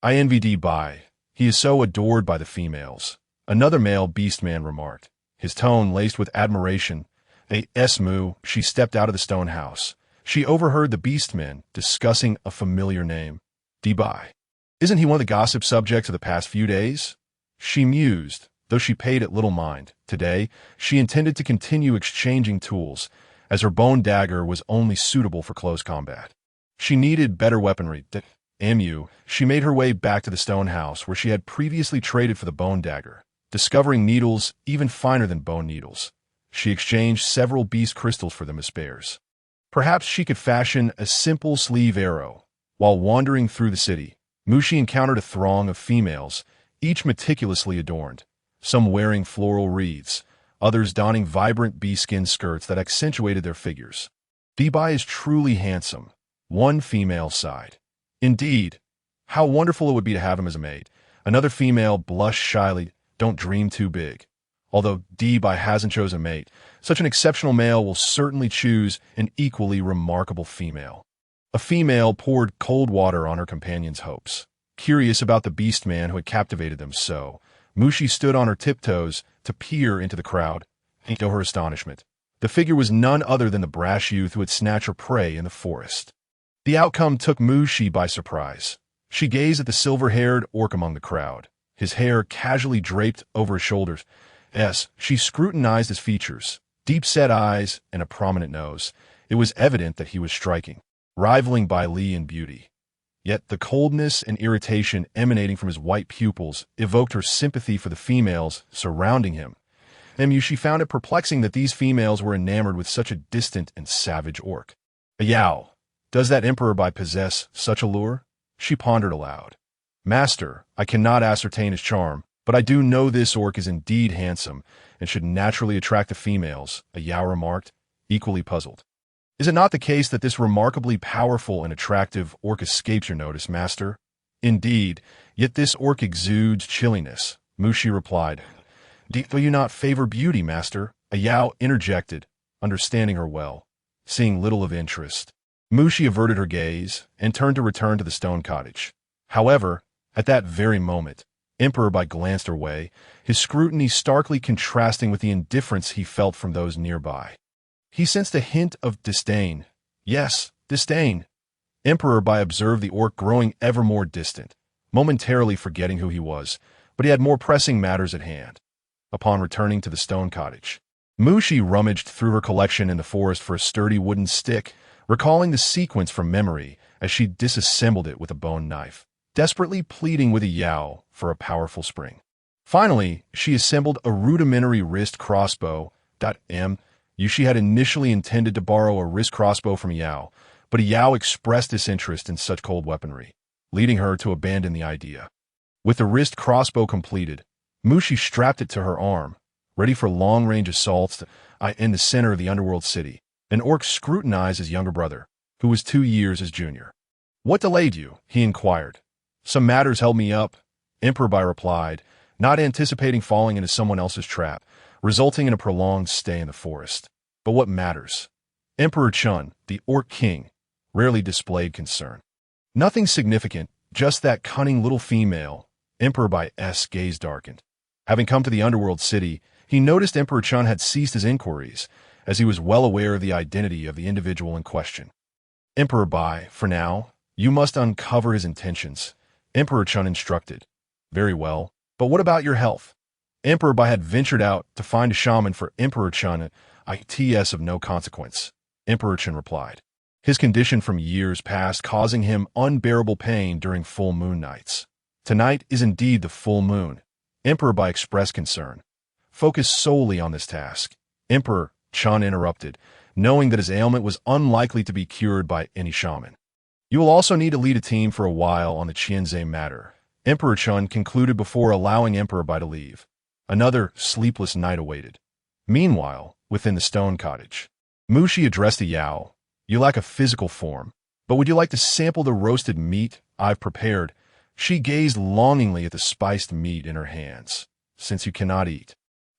I envy D-Bai. He is so adored by the females. Another male beastman remarked, his tone laced with admiration. Esmu, she stepped out of the stone house. She overheard the beastmen discussing a familiar name. D-Bai. Isn't he one of the gossip subjects of the past few days? She mused, though she paid it little mind. Today, she intended to continue exchanging tools, as her bone dagger was only suitable for close combat. She needed better weaponry. She made her way back to the stone house where she had previously traded for the bone dagger, discovering needles even finer than bone needles. She exchanged several beast crystals for them as spares. Perhaps she could fashion a simple sleeve arrow. While wandering through the city, Mushi encountered a throng of females, each meticulously adorned, some wearing floral wreaths, others donning vibrant bee-skin skirts that accentuated their figures. D-Bai is truly handsome, one female sighed. Indeed, how wonderful it would be to have him as a maid. Another female blushed shyly. Don't dream too big. Although D-Bai hasn't chosen a mate, such an exceptional male will certainly choose an equally remarkable female. A female poured cold water on her companion's hopes. Curious about the beast man who had captivated them so, Mushi stood on her tiptoes to peer into the crowd. To her astonishment, the figure was none other than the brash youth who had snatched her prey in the forest. The outcome took Mushi by surprise. She gazed at the silver-haired orc among the crowd, his hair casually draped over his shoulders. She scrutinized his features, deep-set eyes, and a prominent nose. It was evident that he was striking, rivaling Bai Li in beauty. Yet the coldness and irritation emanating from his white pupils evoked her sympathy for the females surrounding him. She found it perplexing that these females were enamored with such a distant and savage orc. Ayao, does that Emperor Bai possess such allure? She pondered aloud. Master, I cannot ascertain his charm, but I do know this orc is indeed handsome and should naturally attract the females, Ayao remarked, equally puzzled. Is it not the case that this remarkably powerful and attractive orc escapes your notice, master? Indeed, yet this orc exudes chilliness, Mushi replied. Do you not favor beauty, master? Ayao interjected, understanding her well. Seeing little of interest, Mushi averted her gaze and turned to return to the stone cottage. However, at that very moment, Emperor Bai glanced her way, his scrutiny starkly contrasting with the indifference he felt from those nearby. He sensed a hint of disdain. Yes, disdain. Emperor Bai observed the orc growing ever more distant, momentarily forgetting who he was, but he had more pressing matters at hand. Upon returning to the stone cottage, Mushi rummaged through her collection in the forest for a sturdy wooden stick, recalling the sequence from memory as she disassembled it with a bone knife, desperately pleading with Ayao for a powerful spring. Finally, she assembled a rudimentary wrist crossbow. She had initially intended to borrow a wrist crossbow from Ayao, but Ayao expressed disinterest in such cold weaponry, leading her to abandon the idea. With the wrist crossbow completed, Mushi strapped it to her arm, ready for long-range assaults in the center of the underworld city. An orc scrutinized his younger brother, who was 2 years his junior. What delayed you? He inquired. Some matters held me up, Emperor Bai replied, not anticipating falling into someone else's trap, resulting in a prolonged stay in the forest. But what matters? Emperor Chun, the orc king, rarely displayed concern. Nothing significant, just that cunning little female. Emperor Bai's gaze darkened. Having come to the underworld city, he noticed Emperor Chun had ceased his inquiries, as he was well aware of the identity of the individual in question. Emperor Bai, for now, you must uncover his intentions, Emperor Chun instructed. Very well, but what about your health? Emperor Bai had ventured out to find a shaman for Emperor Chun, its of no consequence, Emperor Chun replied. His condition from years past causing him unbearable pain during full moon nights. Tonight is indeed the full moon. Emperor Bai expressed concern. Focus solely on this task. Emperor Chun interrupted, knowing that his ailment was unlikely to be cured by any shaman. You will also need to lead a team for a while on the Qianzhe matter, Emperor Chun concluded before allowing Emperor Bai to leave. Another sleepless night awaited. Meanwhile, within the stone cottage, Mushi addressed Ayao. You lack a physical form, but would you like to sample the roasted meat I've prepared? She gazed longingly at the spiced meat in her hands. Since you cannot eat,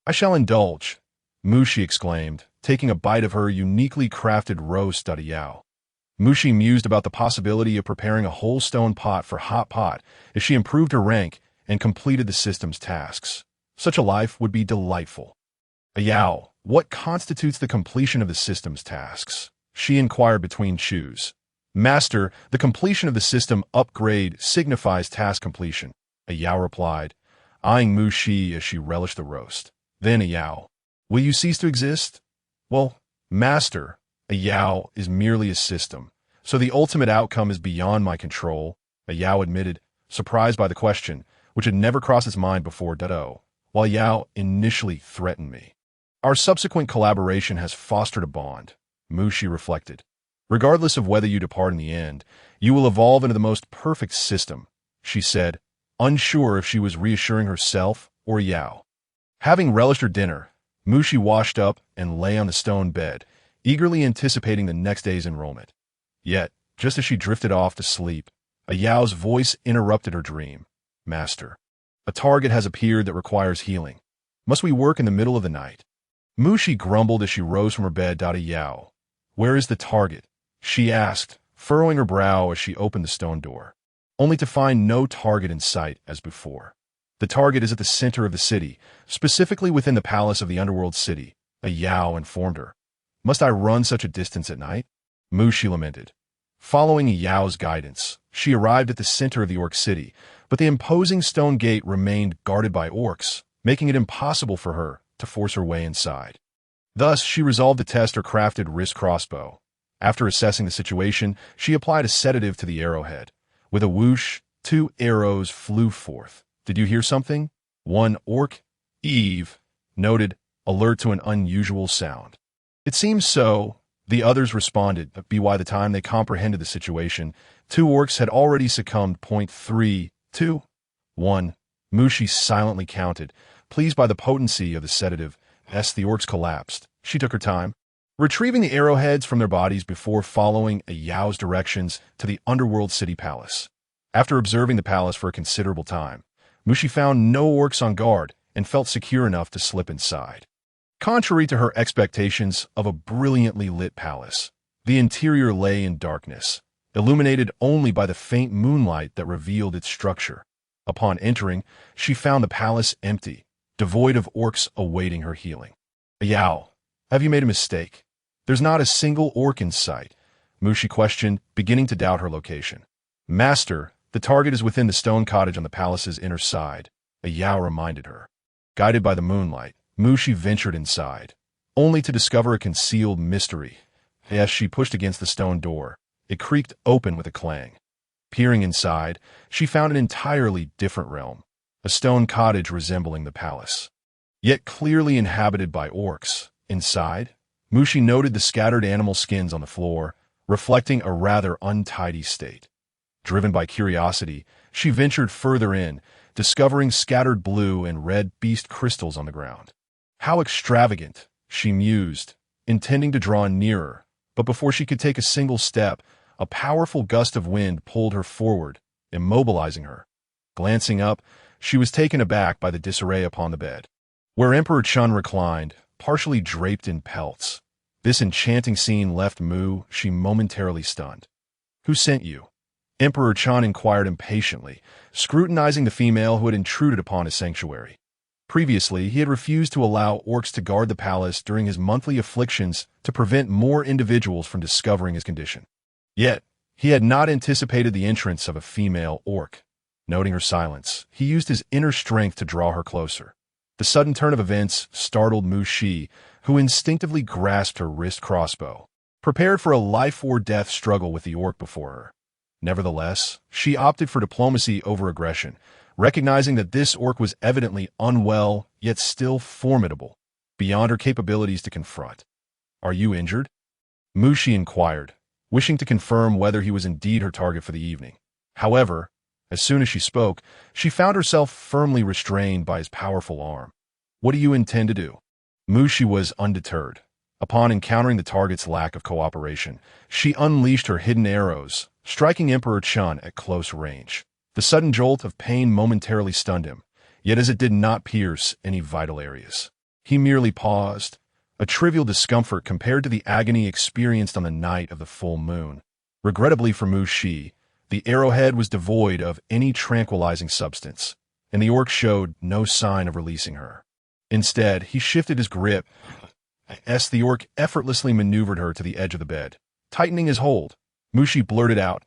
I shall indulge, Mushi exclaimed, taking a bite of her uniquely crafted roast. Ayao. Mushi mused about the possibility of preparing a whole stone pot for hot pot if she improved her rank and completed the system's tasks. Such a life would be delightful. Ayao, what constitutes the completion of the system's tasks? She inquired between chews. Master, the completion of the system upgrade signifies task completion, Ayao replied, eyeing Mushi as she relished the roast. Then Ayao, will you cease to exist? Well, Master, Ayao is merely a system, so the ultimate outcome is beyond my control, Ayao admitted, surprised by the question, which had never crossed his mind before. While Ayao initially threatened me. Our subsequent collaboration has fostered a bond, Mushi reflected. Regardless of whether you depart in the end, you will evolve into the most perfect system, she said, unsure if she was reassuring herself or Ayao. Having relished her dinner, Mushi washed up and lay on the stone bed, eagerly anticipating the next day's enrollment. Yet, just as she drifted off to sleep, Ayao's voice interrupted her dream. Master. A target has appeared that requires healing. Must we work in the middle of the night? Mushi grumbled as she rose from her bed. Yao. Where is the target? She asked, furrowing her brow as she opened the stone door, only to find no target in sight as before. The target is at the center of the city, specifically within the palace of the underworld city, a Yao informed her. Must I run such a distance at night? Mushi lamented. Following Yao's guidance, she arrived at the center of the orc city, but the imposing stone gate remained guarded by orcs, making it impossible for her to force her way inside. Thus, she resolved to test her crafted wrist crossbow. After assessing the situation, she applied a sedative to the arrowhead. With a whoosh, 2 arrows flew forth. Did you hear something? One orc, Eve, noted, alert to an unusual sound. It seems so, the others responded, but by the time they comprehended the situation, 2 orcs had already succumbed. 3, 2, 1. Mushi silently counted, pleased by the potency of the sedative. As the orcs collapsed, she took her time, retrieving the arrowheads from their bodies before following a Yao's directions to the underworld city palace. After observing the palace for a considerable time, Mushi found no orcs on guard and felt secure enough to slip inside. Contrary to her expectations of a brilliantly lit palace, the interior lay in darkness, illuminated only by the faint moonlight that revealed its structure. Upon entering, she found the palace empty, devoid of orcs awaiting her healing. Yao, have you made a mistake? There's not a single orc in sight, Mushi questioned, beginning to doubt her location. Master, the target is within the stone cottage on the palace's inner side, Yao reminded her. Guided by the moonlight, Mushi ventured inside, only to discover a concealed mystery. As she pushed against the stone door, it creaked open with a clang. Peering inside, she found an entirely different realm, a stone cottage resembling the palace, yet clearly inhabited by orcs. Inside, Mushi noted the scattered animal skins on the floor, reflecting a rather untidy state. Driven by curiosity, she ventured further in, discovering scattered blue and red beast crystals on the ground. How extravagant, she mused, intending to draw nearer, but before she could take a single step, a powerful gust of wind pulled her forward, immobilizing her. Glancing up, she was taken aback by the disarray upon the bed, where Emperor Chun reclined, partially draped in pelts. This enchanting scene left Mushi momentarily stunned. Who sent you? Emperor Chun inquired impatiently, scrutinizing the female who had intruded upon his sanctuary. Previously, he had refused to allow orcs to guard the palace during his monthly afflictions to prevent more individuals from discovering his condition. Yet, he had not anticipated the entrance of a female orc. Noting her silence, he used his inner strength to draw her closer. The sudden turn of events startled Mushi, who instinctively grasped her wrist crossbow, prepared for a life-or-death struggle with the orc before her. Nevertheless, she opted for diplomacy over aggression, recognizing that this orc was evidently unwell, yet still formidable, beyond her capabilities to confront. Are you injured? Mushi inquired, wishing to confirm whether he was indeed her target for the evening. However, as soon as she spoke, she found herself firmly restrained by his powerful arm. What do you intend to do? Mushi was undeterred. Upon encountering the target's lack of cooperation, she unleashed her hidden arrows, striking Emperor Chun at close range. The sudden jolt of pain momentarily stunned him, yet as it did not pierce any vital areas. He merely paused, a trivial discomfort compared to the agony experienced on the night of the full moon. Regrettably for Mushi, the arrowhead was devoid of any tranquilizing substance, and the orc showed no sign of releasing her. Instead, he shifted his grip as the orc effortlessly maneuvered her to the edge of the bed. Tightening his hold, Mushi blurted out,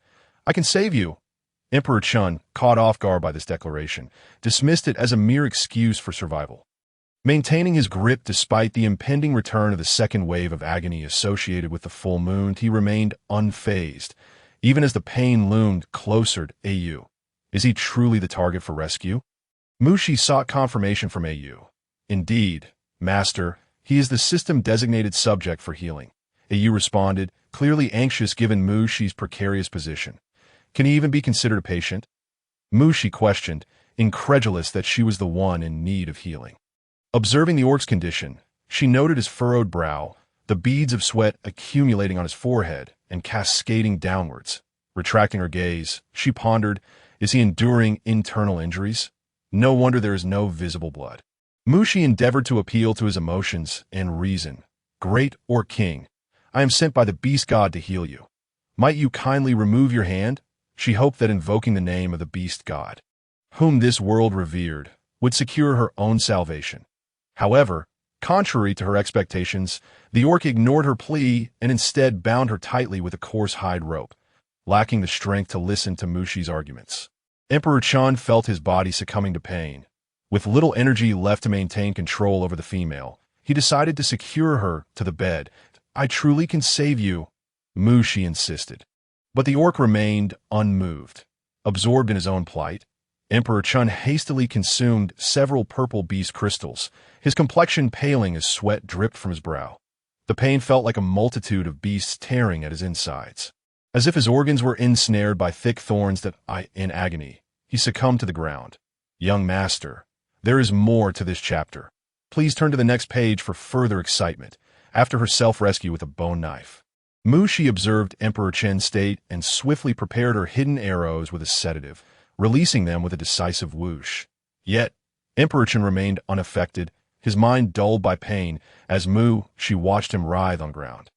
"I can save you." Emperor Chun, caught off guard by this declaration, dismissed it as a mere excuse for survival. Maintaining his grip despite the impending return of the second wave of agony associated with the full moon, he remained unfazed, even as the pain loomed closer to Au. Is he truly the target for rescue? Mushi sought confirmation from Au. Indeed, Master, he is the system-designated subject for healing. Au responded, clearly anxious given Mushi's precarious position. Can he even be considered a patient? Mushi questioned, incredulous that she was the one in need of healing. Observing the orc's condition, she noted his furrowed brow, the beads of sweat accumulating on his forehead and cascading downwards. Retracting her gaze, she pondered, is he enduring internal injuries? No wonder there is no visible blood. Mushi endeavored to appeal to his emotions and reason. Great or king, I am sent by the beast god to heal you. Might you kindly remove your hand? She hoped that invoking the name of the beast god, whom this world revered, would secure her own salvation. However, contrary to her expectations, the orc ignored her plea and instead bound her tightly with a coarse hide rope, lacking the strength to listen to Mushi's arguments. Emperor Chun felt his body succumbing to pain. With little energy left to maintain control over the female, he decided to secure her to the bed. I truly can save you, Mushi insisted. But the orc remained unmoved. Absorbed in his own plight, Emperor Chun hastily consumed several purple beast crystals, his complexion paling as sweat dripped from his brow. The pain felt like a multitude of beasts tearing at his insides. As if his organs were ensnared by thick thorns in agony, he succumbed to the ground. Young master, there is more to this chapter. Please turn to the next page for further excitement. After her self-rescue with a bone knife, Mushi observed Emperor Chen's state and swiftly prepared her hidden arrows with a sedative, releasing them with a decisive whoosh. Yet, Emperor Chen remained unaffected, his mind dulled by pain, as she watched him writhe on ground.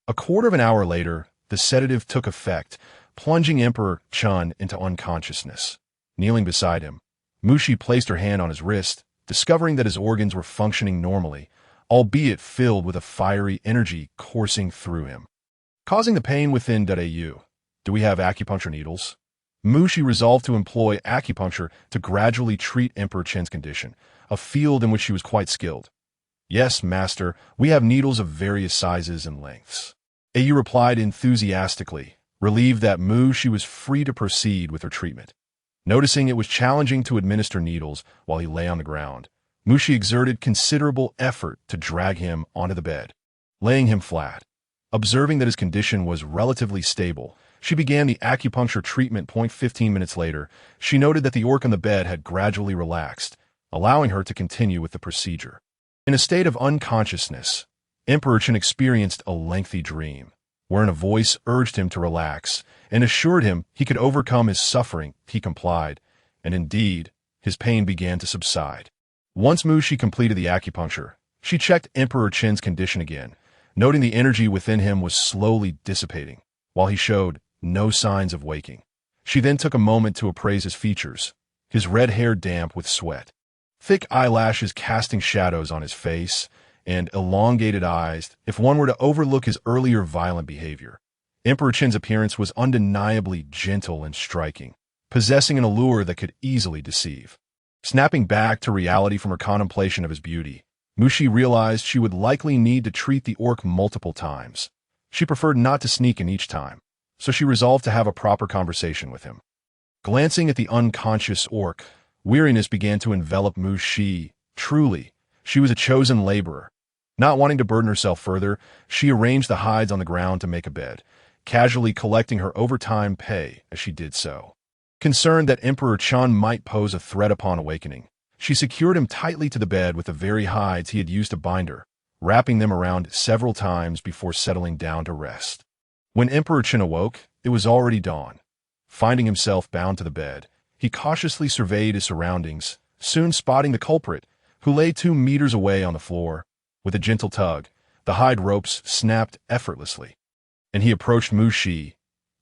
A quarter of an hour later, the sedative took effect, plunging Emperor Chun into unconsciousness. Kneeling beside him, Mushi placed her hand on his wrist, discovering that his organs were functioning normally, albeit filled with a fiery energy coursing through him, causing the pain within. Do we have acupuncture needles? Mushi resolved to employ acupuncture to gradually treat Emperor Chen's condition, a field in which she was quite skilled. Yes, master, we have needles of various sizes and lengths. Ayu replied enthusiastically, relieved that Mushi was free to proceed with her treatment. Noticing it was challenging to administer needles while he lay on the ground, Mushi exerted considerable effort to drag him onto the bed, laying him flat. Observing that his condition was relatively stable, she began the acupuncture treatment. 15 minutes later, she noted that the orc on the bed had gradually relaxed, allowing her to continue with the procedure. In a state of unconsciousness, Emperor Chen experienced a lengthy dream, wherein a voice urged him to relax and assured him he could overcome his suffering. He complied, and indeed, his pain began to subside. Once Mushi completed the acupuncture, she checked Emperor Chen's condition again, noting the energy within him was slowly dissipating, while he showed no signs of waking. She then took a moment to appraise his features, his red hair damp with sweat, thick eyelashes casting shadows on his face, and elongated eyes if one were to overlook his earlier violent behavior. Emperor Chen's appearance was undeniably gentle and striking, possessing an allure that could easily deceive. Snapping back to reality from her contemplation of his beauty, Mushi realized she would likely need to treat the orc multiple times. She preferred not to sneak in each time, so she resolved to have a proper conversation with him. Glancing at the unconscious orc, weariness began to envelop Mushi. Truly, she was a chosen laborer. Not wanting to burden herself further, she arranged the hides on the ground to make a bed, casually collecting her overtime pay as she did so. Concerned that Emperor Chun might pose a threat upon awakening, she secured him tightly to the bed with the very hides he had used to bind her, wrapping them around several times before settling down to rest. When Emperor Chen awoke, it was already dawn. Finding himself bound to the bed, he cautiously surveyed his surroundings, soon spotting the culprit, who lay 2 meters away on the floor. With a gentle tug, the hide ropes snapped effortlessly, and he approached Mushi,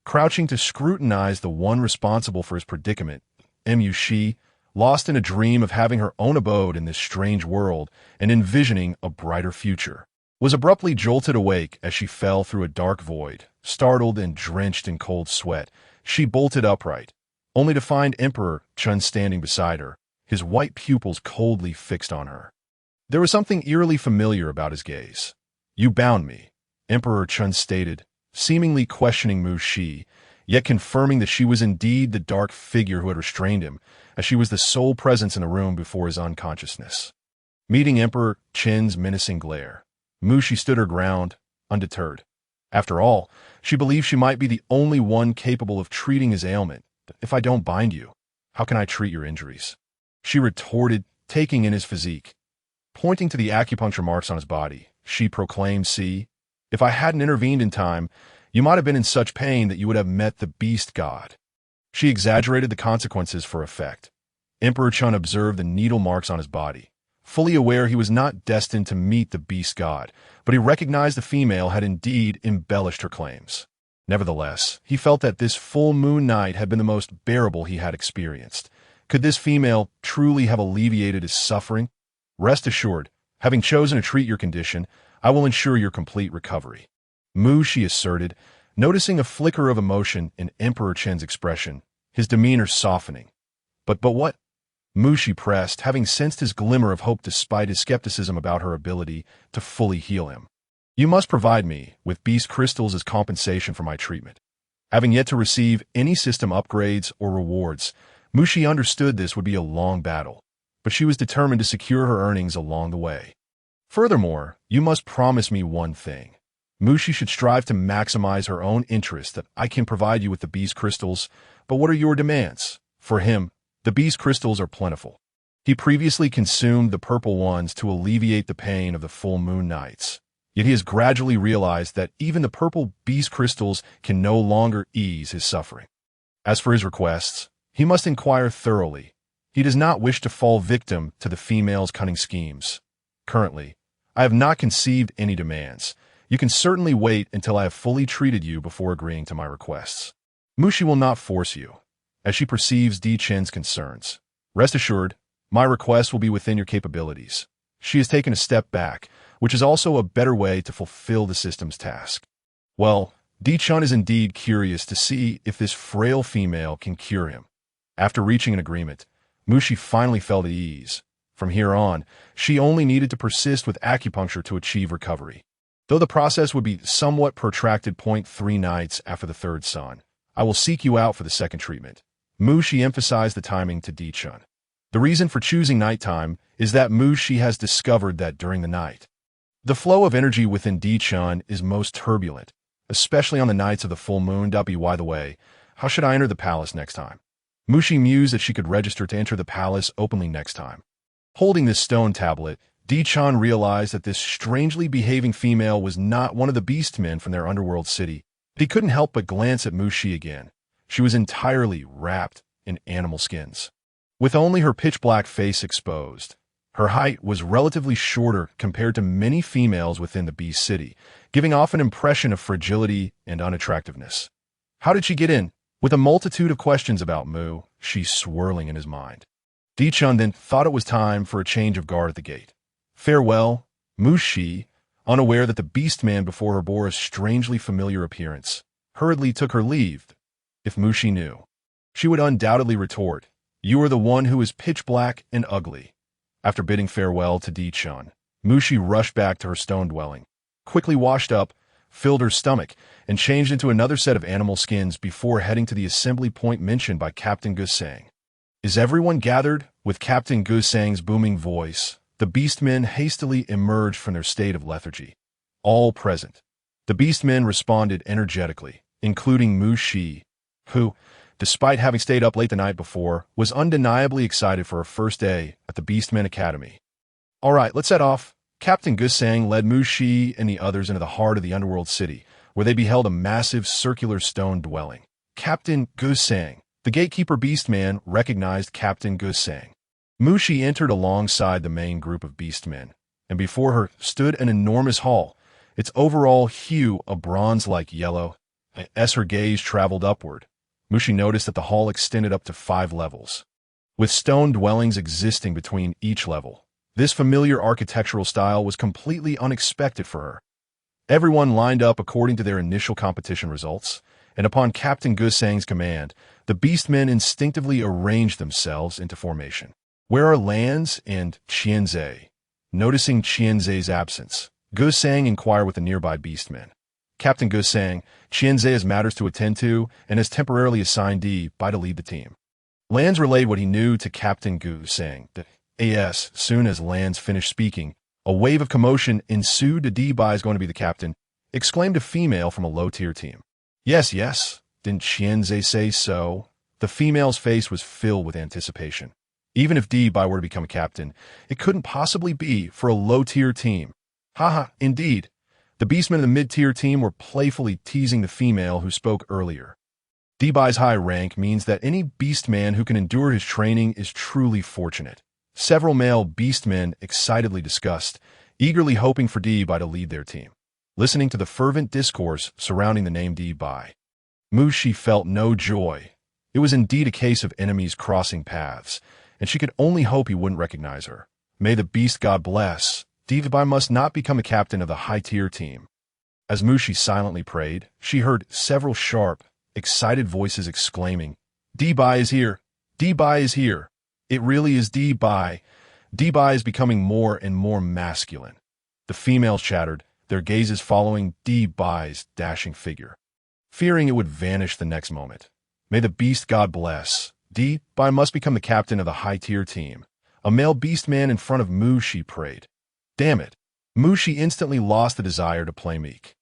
crouching to scrutinize the one responsible for his predicament. Mushi, lost in a dream of having her own abode in this strange world and envisioning a brighter future, was abruptly jolted awake as she fell through a dark void. Startled and drenched in cold sweat, she bolted upright, only to find Emperor Chun standing beside her, his white pupils coldly fixed on her. There was something eerily familiar about his gaze. You bound me, Emperor Chun stated, seemingly questioning Mushi, yet confirming that she was indeed the dark figure who had restrained him, as she was the sole presence in the room before his unconsciousness. Meeting Emperor Chen's menacing glare, Mushi stood her ground, undeterred. After all, she believed she might be the only one capable of treating his ailment. If I don't bind you, how can I treat your injuries? She retorted, taking in his physique. Pointing to the acupuncture marks on his body, she proclaimed, see, if I hadn't intervened in time, you might have been in such pain that you would have met the beast god. She exaggerated the consequences for effect. Emperor Chun observed the needle marks on his body. Fully aware he was not destined to meet the beast god, but he recognized the female had indeed embellished her claims. Nevertheless, he felt that this full moon night had been the most bearable he had experienced. Could this female truly have alleviated his suffering? Rest assured, having chosen to treat your condition, I will ensure your complete recovery. Mu, she asserted, noticing a flicker of emotion in Emperor Chen's expression, his demeanor softening. But what? Mu, she pressed, having sensed his glimmer of hope despite his skepticism about her ability to fully heal him. You must provide me with beast crystals as compensation for my treatment. Having yet to receive any system upgrades or rewards, Mu, she understood this would be a long battle, but she was determined to secure her earnings along the way. Furthermore, you must promise me one thing. Mu, she should strive to maximize her own interest that I can provide you with the beast crystals, but what are your demands? For him, the beast crystals are plentiful. He previously consumed the purple ones to alleviate the pain of the full moon nights. Yet he has gradually realized that even the purple beast crystals can no longer ease his suffering. As for his requests, he must inquire thoroughly. He does not wish to fall victim to the female's cunning schemes. Currently, I have not conceived any demands. You can certainly wait until I have fully treated you before agreeing to my requests. Mushi will not force you, as she perceives Di Chen's concerns. Rest assured, my request will be within your capabilities. She has taken a step back, which is also a better way to fulfill the system's task. Well, Di Chun is indeed curious to see if this frail female can cure him. After reaching an agreement, Mushi finally felt at ease. From here on, she only needed to persist with acupuncture to achieve recovery. Though the process would be somewhat protracted. 3 nights after the third sun, I will seek you out for the second treatment. Mushi emphasized the timing to Di Chun. The reason for choosing nighttime is that Mushi has discovered that during the night, the flow of energy within Di Chun is most turbulent, especially on the nights of the full moon. By the way, how should I enter the palace next time? Mushi mused that she could register to enter the palace openly next time. Holding this stone tablet, Di Chun realized that this strangely behaving female was not one of the beast men from their underworld city. But he couldn't help but glance at Mushi again. She was entirely wrapped in animal skins, with only her pitch-black face exposed. Her height was relatively shorter compared to many females within the beast city, giving off an impression of fragility and unattractiveness. How did she get in? With a multitude of questions about Mu, she swirling in his mind. Di Chun then thought it was time for a change of guard at the gate. Farewell, Mushi, unaware that the beast man before her bore a strangely familiar appearance, hurriedly took her leave. If Mushi knew, she would undoubtedly retort, "You are the one who is pitch black and ugly." After bidding farewell to Di Chun, Mushi rushed back to her stone dwelling, quickly washed up, filled her stomach, and changed into another set of animal skins before heading to the assembly point mentioned by Captain Gusang. Is everyone gathered? With Captain Gusang's booming voice, the beastmen hastily emerged from their state of lethargy. All present. The beastmen responded energetically, including Mushi, who, despite having stayed up late the night before, was undeniably excited for her first day at the Beastmen Academy. All right, let's set off. Captain Gusang led Mushi and the others into the heart of the underworld city, where they beheld a massive circular stone dwelling. Captain Gusang, the gatekeeper beastman, recognized Captain Gusang. Mushi entered alongside the main group of beastmen, and before her stood an enormous hall, its overall hue a bronze-like yellow. As her gaze traveled upward, Mushi noticed that the hall extended up to 5 levels, with stone dwellings existing between each level. This familiar architectural style was completely unexpected for her. Everyone lined up according to their initial competition results, and upon Captain Gusang's command, the beastmen instinctively arranged themselves into formation. Where are Lanz and Qianzhe? Noticing Qianzhe's absence, Gusang inquired with the nearby beastmen. Captain Gusang, Qianzhe has matters to attend to and has temporarily assigned Di Bai to lead the team. Lanz relayed what he knew to Captain Gusang. As soon as Lanz finished speaking, a wave of commotion ensued. Di Bai is going to be the captain, exclaimed a female from a low-tier team. Yes, didn't Qianzhe say so? The female's face was filled with anticipation. Even if Di Bai were to become a captain, it couldn't possibly be for a low-tier team. Haha, indeed. The beastmen of the mid-tier team were playfully teasing the female who spoke earlier. D-Bai's high rank means that any beastman who can endure his training is truly fortunate. Several male beastmen excitedly discussed, eagerly hoping for D-Bai to lead their team. Listening to the fervent discourse surrounding the name D-Bai, Mushi felt no joy. It was indeed a case of enemies crossing paths, and she could only hope he wouldn't recognize her. May the beast god bless. D-Bai must not become a captain of the high-tier team. As Mushi silently prayed, she heard several sharp, excited voices exclaiming, D-Bai is here! D-Bai is here! It really is D-Bai! D-Bai is becoming more and more masculine. The females chattered, their gazes following D-Bai's dashing figure, fearing it would vanish the next moment. May the beast god bless. D-Bai must become the captain of the high-tier team. A male beastman in front of Mushi prayed. Damn it! Mushi instantly lost the desire to play meek.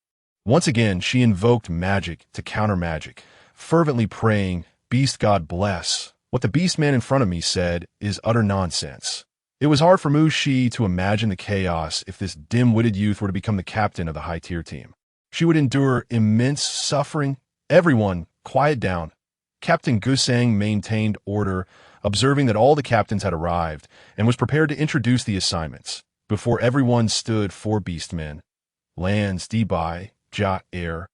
Once again, she invoked magic to counter magic, fervently praying, Beast God bless. What the beastman in front of me said is utter nonsense. It was hard for Mushi to imagine the chaos if this dim-witted youth were to become the captain of the high-tier team. She would endure immense suffering. Everyone, quiet down. Captain Gusang maintained order, observing that all the captains had arrived, and was prepared to introduce the assignments. Before everyone stood four beastmen, Lands, D-Bai, Jia Air,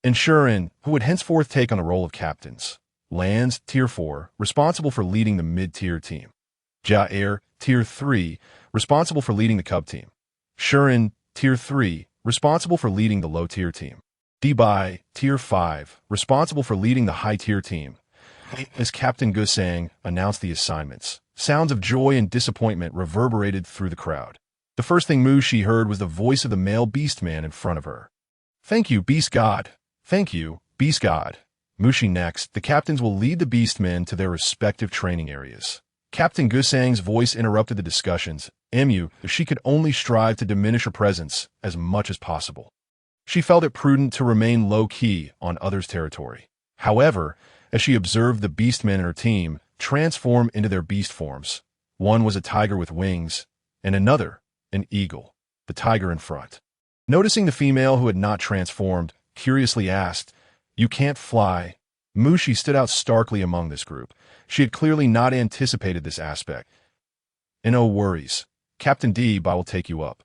and Shuren, who would henceforth take on the role of captains. Lands, Tier 4, responsible for leading the mid-tier team. Jia Air, Tier 3, responsible for leading the cub team. Shuren, Tier 3, responsible for leading the low-tier team. D-Bai, Tier 5, responsible for leading the high-tier team. As Captain Gusang announced the assignments, sounds of joy and disappointment reverberated through the crowd. The first thing Mushi heard was the voice of the male beastman in front of her. Thank you, Beast God. Thank you, Beast God. Mushi next, the captains will lead the beastmen to their respective training areas. Captain Gusang's voice interrupted the discussions. Mu, she could only strive to diminish her presence as much as possible. She felt it prudent to remain low-key on others' territory. However, as she observed the beastmen in her team transform into their beast forms, one was a tiger with wings, and another, an eagle, the tiger in front. Noticing the female who had not transformed, curiously asked, You can't fly. Mushi stood out starkly among this group. She had clearly not anticipated this aspect. And no worries. Captain D-Bai will take you up.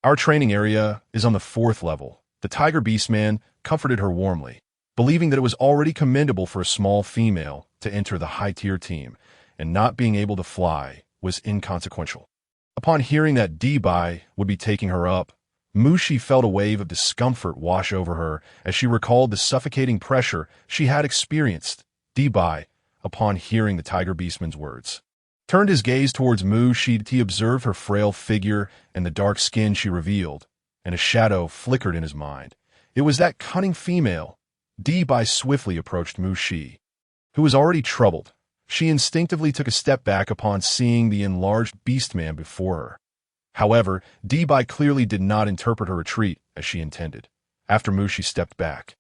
Our training area is on the 4th level. The tiger beastman comforted her warmly, believing that it was already commendable for a small female to enter the high-tier team, and not being able to fly was inconsequential. Upon hearing that D-Bai would be taking her up, Mushi felt a wave of discomfort wash over her as she recalled the suffocating pressure she had experienced. D-Bai, upon hearing the tiger beastman's words, turned his gaze towards Mushi. He observed her frail figure and the dark skin she revealed, and a shadow flickered in his mind. It was that cunning female. D-Bai swiftly approached Mushi, who was already troubled. She instinctively took a step back upon seeing the enlarged beastman before her. However, D-Bai clearly did not interpret her retreat as she intended. After Mushi stepped back,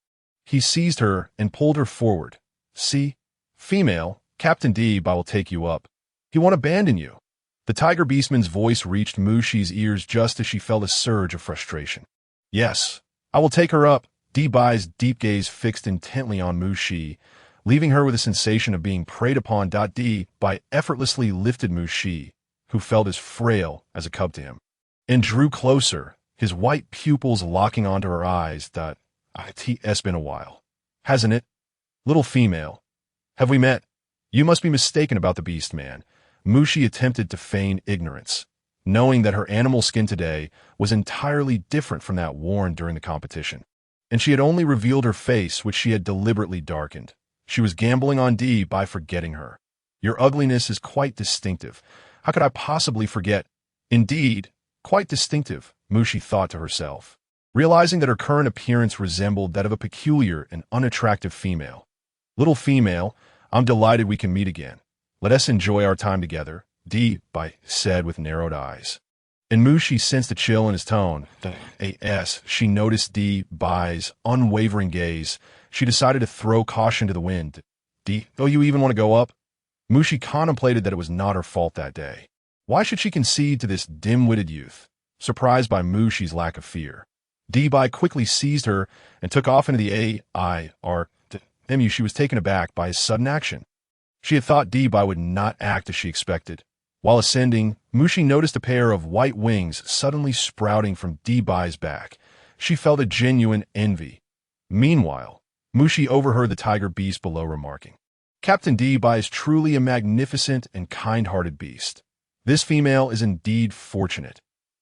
he seized her and pulled her forward. See? Female, Captain D-Bai will take you up. He won't abandon you. The tiger beastman's voice reached Mushi's ears just as she felt a surge of frustration. Yes, I will take her up. D-Bai's deep gaze fixed intently on Mushi, leaving her with a sensation of being preyed upon. D-Bai effortlessly lifted Mushi, who felt as frail as a cub to him, and drew closer, his white pupils locking onto her eyes. It's been a while, hasn't it? Little female, have we met? You must be mistaken about the beast man. Mushi attempted to feign ignorance, knowing that her animal skin today was entirely different from that worn during the competition, and she had only revealed her face, which she had deliberately darkened. She was gambling on D by forgetting her. Your ugliness is quite distinctive. How could I possibly forget? Indeed, quite distinctive, Mushi thought to herself, realizing that her current appearance resembled that of a peculiar and unattractive female. Little female, I'm delighted we can meet again. Let us enjoy our time together, D-Bai said with narrowed eyes. And Mushi sensed a chill in his tone. As she noticed D-Bai's unwavering gaze, she decided to throw caution to the wind. Oh, you even want to go up? Mushi contemplated that it was not her fault that day. Why should she concede to this dim-witted youth? Surprised by Mushi's lack of fear, D-Bai quickly seized her and took off into the air. She was taken aback by his sudden action. She had thought D-Bai would not act as she expected. While ascending, Mushi noticed a pair of white wings suddenly sprouting from D-Bai's back. She felt a genuine envy. Meanwhile, Mushi overheard the tiger beast below remarking, "Captain D-Bai is truly a magnificent and kind-hearted beast. This female is indeed fortunate."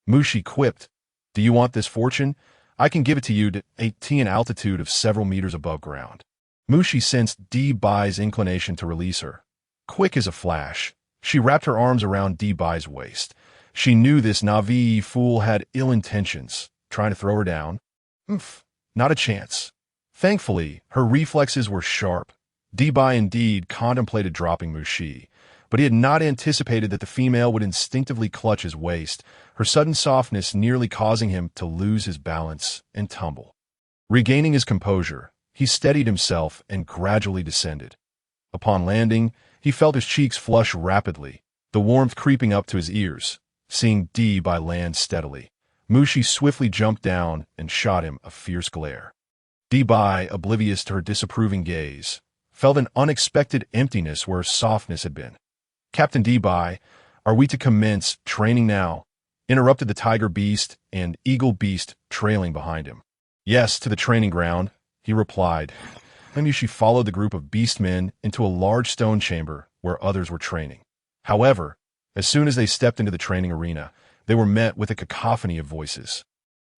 Mushi quipped, "Do you want this fortune? I can give it to you at an altitude of several meters above ground." Mushi sensed D-Bai's inclination to release her. Quick as a flash, she wrapped her arms around D-Bai's waist. She knew this Na'vi fool had ill intentions, trying to throw her down. Not a chance. Thankfully, her reflexes were sharp. D-Bai indeed contemplated dropping Mushi, but he had not anticipated that the female would instinctively clutch his waist, her sudden softness nearly causing him to lose his balance and tumble. Regaining his composure, he steadied himself and gradually descended. Upon landing, he felt his cheeks flush rapidly, the warmth creeping up to his ears. Seeing D-Bai land steadily, Mushi swiftly jumped down and shot him a fierce glare. D-Bai, oblivious to her disapproving gaze, felt an unexpected emptiness where softness had been. "Captain D-Bai, are we to commence training now?" interrupted the tiger beast and eagle beast trailing behind him. "Yes, to the training ground," he replied. She followed the group of beastmen into a large stone chamber where others were training. However, as soon as they stepped into the training arena, they were met with a cacophony of voices.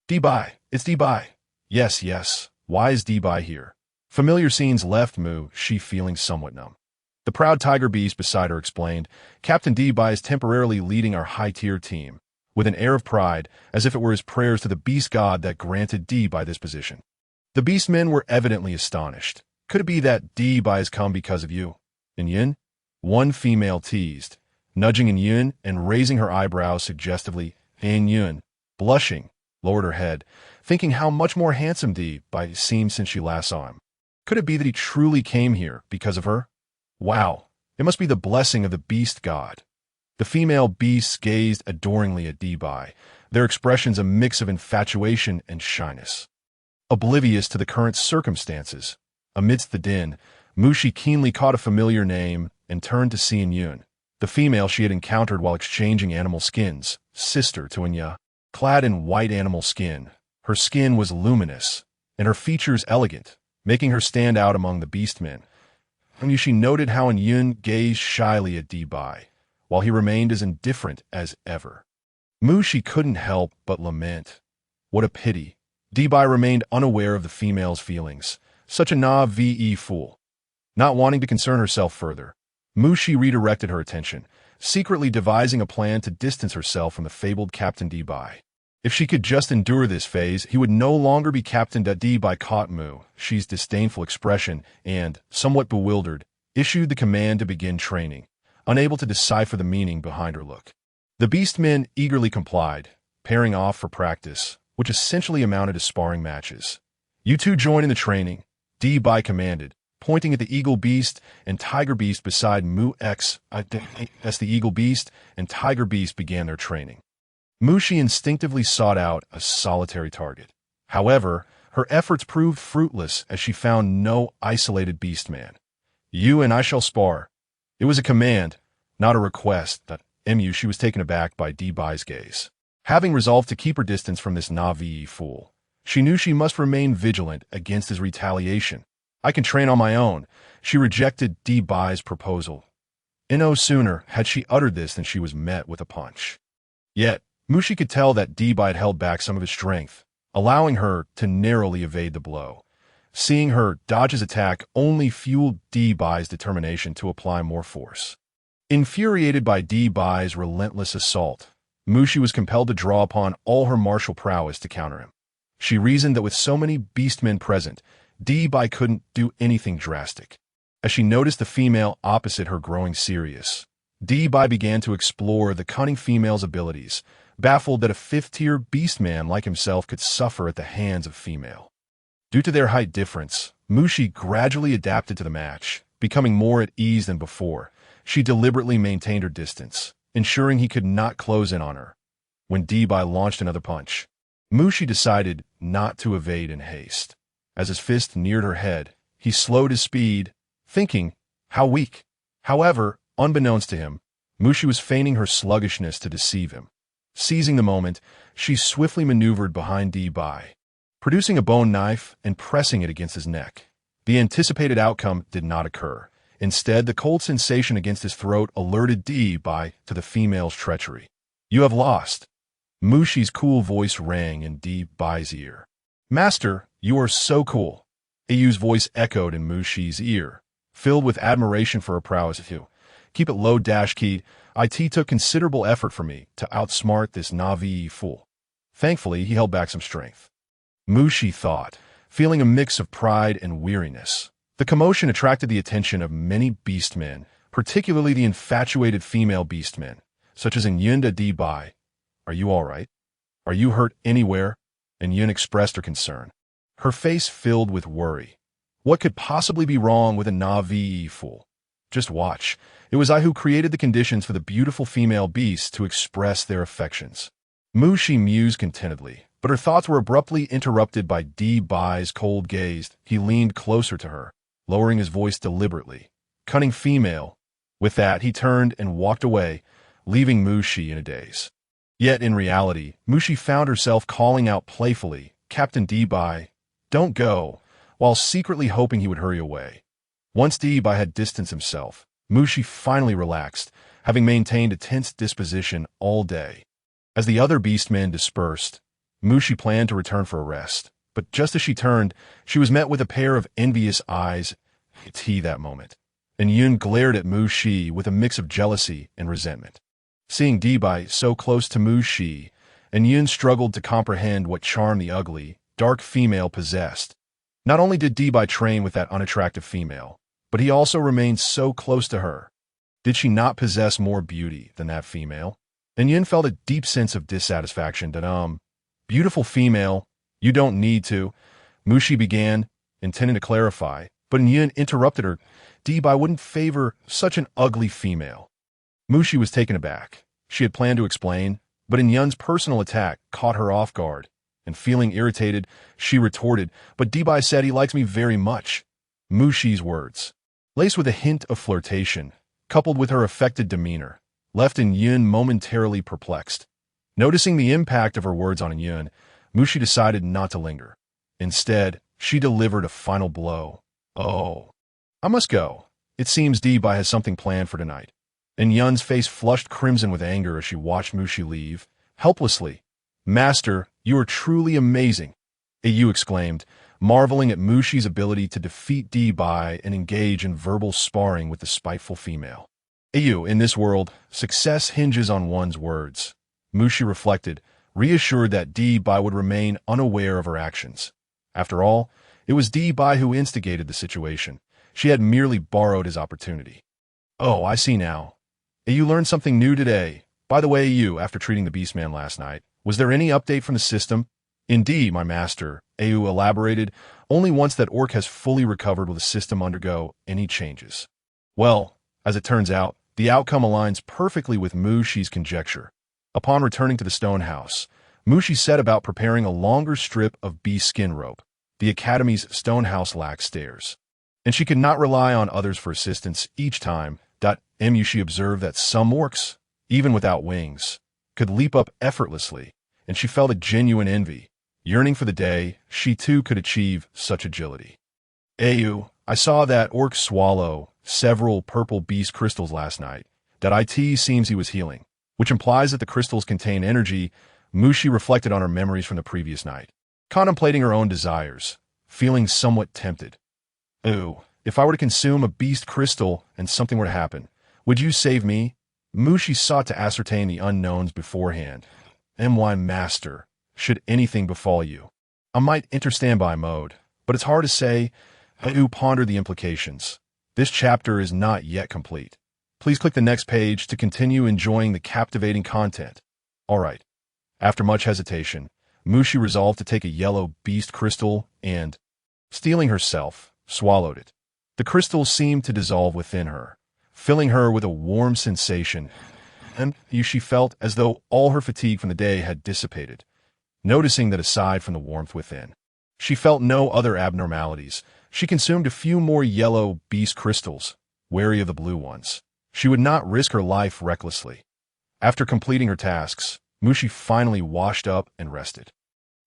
"D-Bai, it's D-Bai. Yes, yes. Why is D-Bai here?" Familiar scenes left Mushi feeling somewhat numb. The proud tiger beast beside her explained, "Captain D-Bai is temporarily leading our high-tier team," with an air of pride, as if it were his prayers to the beast god that granted D-Bai this position. The beastmen were evidently astonished. "Could it be that D-Bai has come because of you, Yin?" One female teased, nudging Yin and raising her eyebrows suggestively. Yin, blushing, lowered her head, thinking how much more handsome D-Bai seemed since she last saw him. Could it be that he truly came here because of her? Wow, it must be the blessing of the beast god. The female beasts gazed adoringly at D-Bai, their expressions a mix of infatuation and shyness. Oblivious to the current circumstances, amidst the din, Mushi keenly caught a familiar name and turned to see Yun, the female she had encountered while exchanging animal skins, sister to Anya. Clad in white animal skin, her skin was luminous, and her features elegant, making her stand out among the beastmen. She noted how Yun gazed shyly at D-Bai, while he remained as indifferent as ever. Mushi couldn't help but lament. What a pity. D-Bai remained unaware of the female's feelings. Such a Na'vi fool. Not wanting to concern herself further, Mushi redirected her attention, secretly devising a plan to distance herself from the fabled Captain D-Bai. If she could just endure this phase, he would no longer be captained. D-Bai caught Mushi's disdainful expression and, somewhat bewildered, issued the command to begin training, unable to decipher the meaning behind her look. The beastmen eagerly complied, pairing off for practice, which essentially amounted to sparring matches. "You two join in the training," D-Bai commanded, pointing at the eagle beast and tiger beast beside Mu-X. As the eagle beast and tiger beast began their training, Mushi instinctively sought out a solitary target. However, her efforts proved fruitless as she found no isolated beastman. "You and I shall spar." It was a command, not a request. She was taken aback by D-Bai's gaze. Having resolved to keep her distance from this Na'vi fool, she knew she must remain vigilant against his retaliation. "I can train on my own." She rejected D-Bai's proposal. No sooner had she uttered this than she was met with a punch. Yet, Mushi could tell that D-Bai had held back some of his strength, allowing her to narrowly evade the blow. Seeing her dodge his attack only fueled D-Bai's determination to apply more force. Infuriated by D-Bai's relentless assault, Mushi was compelled to draw upon all her martial prowess to counter him. She reasoned that with so many beastmen present, D-Bai couldn't do anything drastic. As she noticed the female opposite her growing serious, D-Bai began to explore the cunning female's abilities, baffled that a fifth-tier beastman like himself could suffer at the hands of female. Due to their height difference, Mushi gradually adapted to the match, becoming more at ease than before. She deliberately maintained her distance, ensuring he could not close in on her. When D-Bai launched another punch, Mushi decided not to evade in haste. As his fist neared her head, He slowed his speed, thinking, how weak. However, unbeknownst to him, Mushi was feigning her sluggishness to deceive him. Seizing the moment, she swiftly maneuvered behind Bai, producing a bone knife and pressing it against his neck. The anticipated outcome did not occur. Instead, the cold sensation against his throat alerted Bai to the female's treachery. You have lost. Mushi's cool voice rang in Bai's ear. Master, you are so cool. Ayu's voice echoed in Mushi's ear, filled with admiration for her prowess. Keep it low, key. It took considerable effort for me to outsmart this Navi fool. Thankfully, he held back some strength. Mushi thought, feeling a mix of pride and weariness. The commotion attracted the attention of many beastmen, particularly the infatuated female beastmen, such as Inyunda Bai. Are you all right? Are you hurt anywhere? Inyun expressed her concern. Her face filled with worry. What could possibly be wrong with a Navi fool? Just watch. It was I who created the conditions for the beautiful female beasts to express their affections. Mushi mused contentedly, but her thoughts were abruptly interrupted by Bai's cold gaze. He leaned closer to her, lowering his voice deliberately. Cunning female. With that, he turned and walked away, leaving Mushi in a daze. Yet in reality, Mushi found herself calling out playfully, Captain Bai, don't go, while secretly hoping he would hurry away. Once Bai had distanced himself, Mushi finally relaxed, having maintained a tense disposition all day. As the other beastmen dispersed, Mushi planned to return for a rest, but just as she turned, she was met with a pair of envious eyes. That moment, and Yun glared at Mushi with a mix of jealousy and resentment. Seeing Bai so close to Mushi, and Yun struggled to comprehend what charm the ugly, dark female possessed. Not only did Bai train with that unattractive female, but he also remained so close to her. Did she not possess more beauty than that female? And Yun felt a deep sense of dissatisfaction that, beautiful female, you don't need to, Mushi began, intending to clarify, but Yun interrupted her. Bai wouldn't favor such an ugly female. Mushi was taken aback. She had planned to explain, but Yun's personal attack caught her off guard, and feeling irritated, she retorted, but Bai said he likes me very much. Mushi's words, laced with a hint of flirtation, coupled with her affected demeanor, left Yun momentarily perplexed. Noticing the impact of her words on Yun, Mushi decided not to linger. Instead, she delivered a final blow. Oh, I must go. It seems Bai has something planned for tonight. And Yun's face flushed crimson with anger as she watched Mushi leave, helplessly. Master, you are truly amazing, Ayu exclaimed, marveling at Mushi's ability to defeat Bai and engage in verbal sparring with the spiteful female. Ayu, in this world, success hinges on one's words. Mushi reflected, reassured that Bai would remain unaware of her actions. After all, it was Bai who instigated the situation. She had merely borrowed his opportunity. Oh, I see now. Ayu learned something new today. By the way, Ayu, after treating the Beastman last night, was there any update from the system? Indeed, my master, Ayu elaborated, only once that Orc has fully recovered will the system undergo any changes. Well, as it turns out, the outcome aligns perfectly with Mushi's conjecture. Upon returning to the stone house, Mushi set about preparing a longer strip of bee skin rope. The Academy's stone house lacked stairs, and she could not rely on others for assistance each time. Mushi observed that some orcs, even without wings, could leap up effortlessly, and she felt a genuine envy, yearning for the day she too could achieve such agility. Ayu, I saw that orc swallow several purple beast crystals last night. It seems he was healing, which implies that the crystals contain energy. Mushi reflected on her memories from the previous night, contemplating her own desires, feeling somewhat tempted. Ooh, if I were to consume a beast crystal and something were to happen, would you save me? Mushi sought to ascertain the unknowns beforehand. My master, should anything befall you, I might enter standby mode, but it's hard to say. Ayu pondered the implications. This chapter is not yet complete. Please click the next page to continue enjoying the captivating content. Alright. After much hesitation, Mushi resolved to take a yellow beast crystal and, steeling herself, swallowed it. The crystal seemed to dissolve within her, filling her with a warm sensation, and she felt as though all her fatigue from the day had dissipated. Noticing that aside from the warmth within, she felt no other abnormalities, She consumed a few more yellow beast crystals, wary of the blue ones. She would not risk her life recklessly. After completing her tasks, Mushi finally washed up and rested.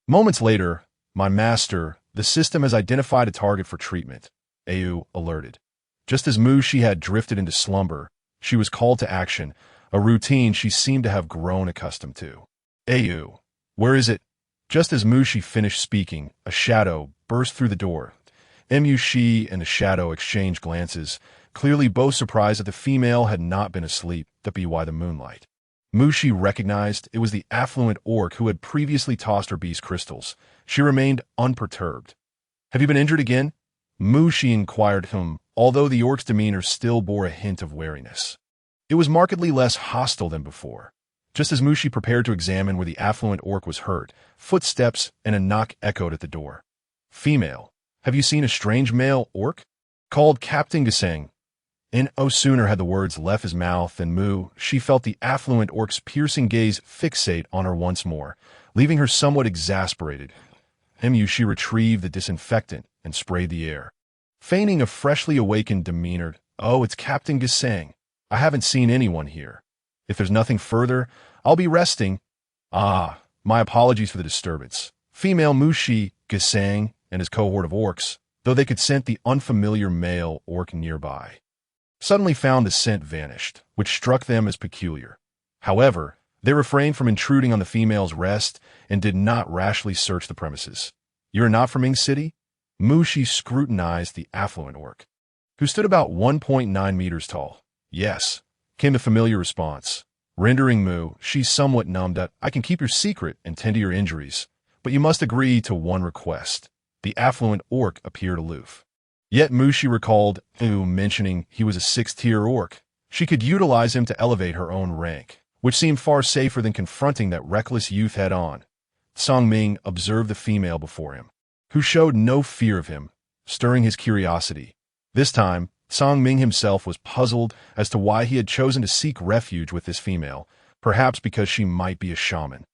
Moments later, "My master, the system has identified a target for treatment," Au alerted. Just as Mushi had drifted into slumber, she was called to action, a routine she seemed to have grown accustomed to. "Au, where is it?" Just as Mushi finished speaking, a shadow burst through the door. Mushi and the shadow exchanged glances, clearly both surprised that the female had not been asleep, by the moonlight. Mushi recognized it was the affluent orc who had previously tossed her beast crystals. She remained unperturbed. "Have you been injured again?" Mushi inquired him, although the orc's demeanor still bore a hint of wariness. It was markedly less hostile than before. Just as Mushi prepared to examine where the affluent orc was hurt, footsteps and a knock echoed at the door. "Female, have you seen a strange male orc?" called Captain Gisang. And no sooner had the words left his mouth than she felt the affluent orc's piercing gaze fixate on her once more, leaving her somewhat exasperated. She retrieved the disinfectant and sprayed the air. Feigning a freshly awakened demeanor, "Oh, it's Captain Gisang. I haven't seen anyone here. If there's nothing further, I'll be resting." "Ah, my apologies for the disturbance." Female Mushi, Gisang, and his cohort of orcs, though they could scent the unfamiliar male orc nearby, suddenly found the scent vanished, which struck them as peculiar. However, they refrained from intruding on the female's rest and did not rashly search the premises. "You're not from Ming City?" Mushi scrutinized the affluent orc, who stood about 1.9 meters tall. "Yes," came the familiar response. Rendering she somewhat numbed at, "I can keep your secret and tend to your injuries, but you must agree to one request." The affluent orc appeared aloof. Yet Mushi recalled mentioning he was a 6th-tier orc. She could utilize him to elevate her own rank, which seemed far safer than confronting that reckless youth head-on. Song Ming observed the female before him, who showed no fear of him, stirring his curiosity. This time, Song Ming himself was puzzled as to why he had chosen to seek refuge with this female, perhaps because she might be a shaman.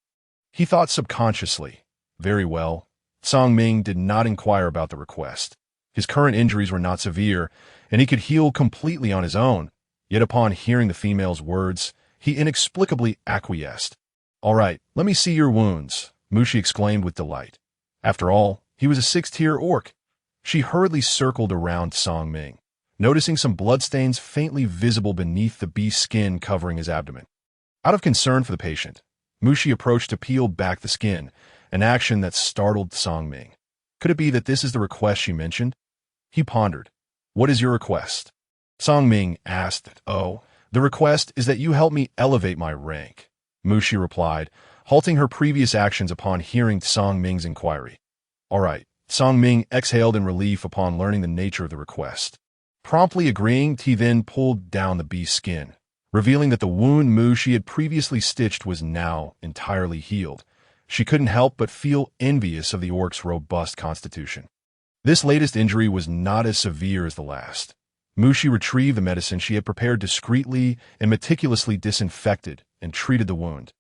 He thought subconsciously, "Very well." Song Ming did not inquire about the request. His current injuries were not severe, and he could heal completely on his own. Yet upon hearing the female's words, he inexplicably acquiesced. "All right, let me see your wounds," Mushi exclaimed with delight. After all, he was a 6th-tier orc. She hurriedly circled around Song Ming, noticing some bloodstains faintly visible beneath the beast's skin covering his abdomen. Out of concern for the patient, Mushi approached to peel back the skin, an action that startled Song Ming. Could it be that this is the request she mentioned? He pondered. "What is your request?" Song Ming asked. "Oh, the request is that you help me elevate my rank," Mushi replied, halting her previous actions upon hearing Song Ming's inquiry. "All right." Song Ming exhaled in relief upon learning the nature of the request. Promptly agreeing, he then pulled down the beast's skin, revealing that the wound Mushi had previously stitched was now entirely healed. She couldn't help but feel envious of the orc's robust constitution. This latest injury was not as severe as the last. Mushi retrieved the medicine she had prepared discreetly and meticulously disinfected and treated the wound.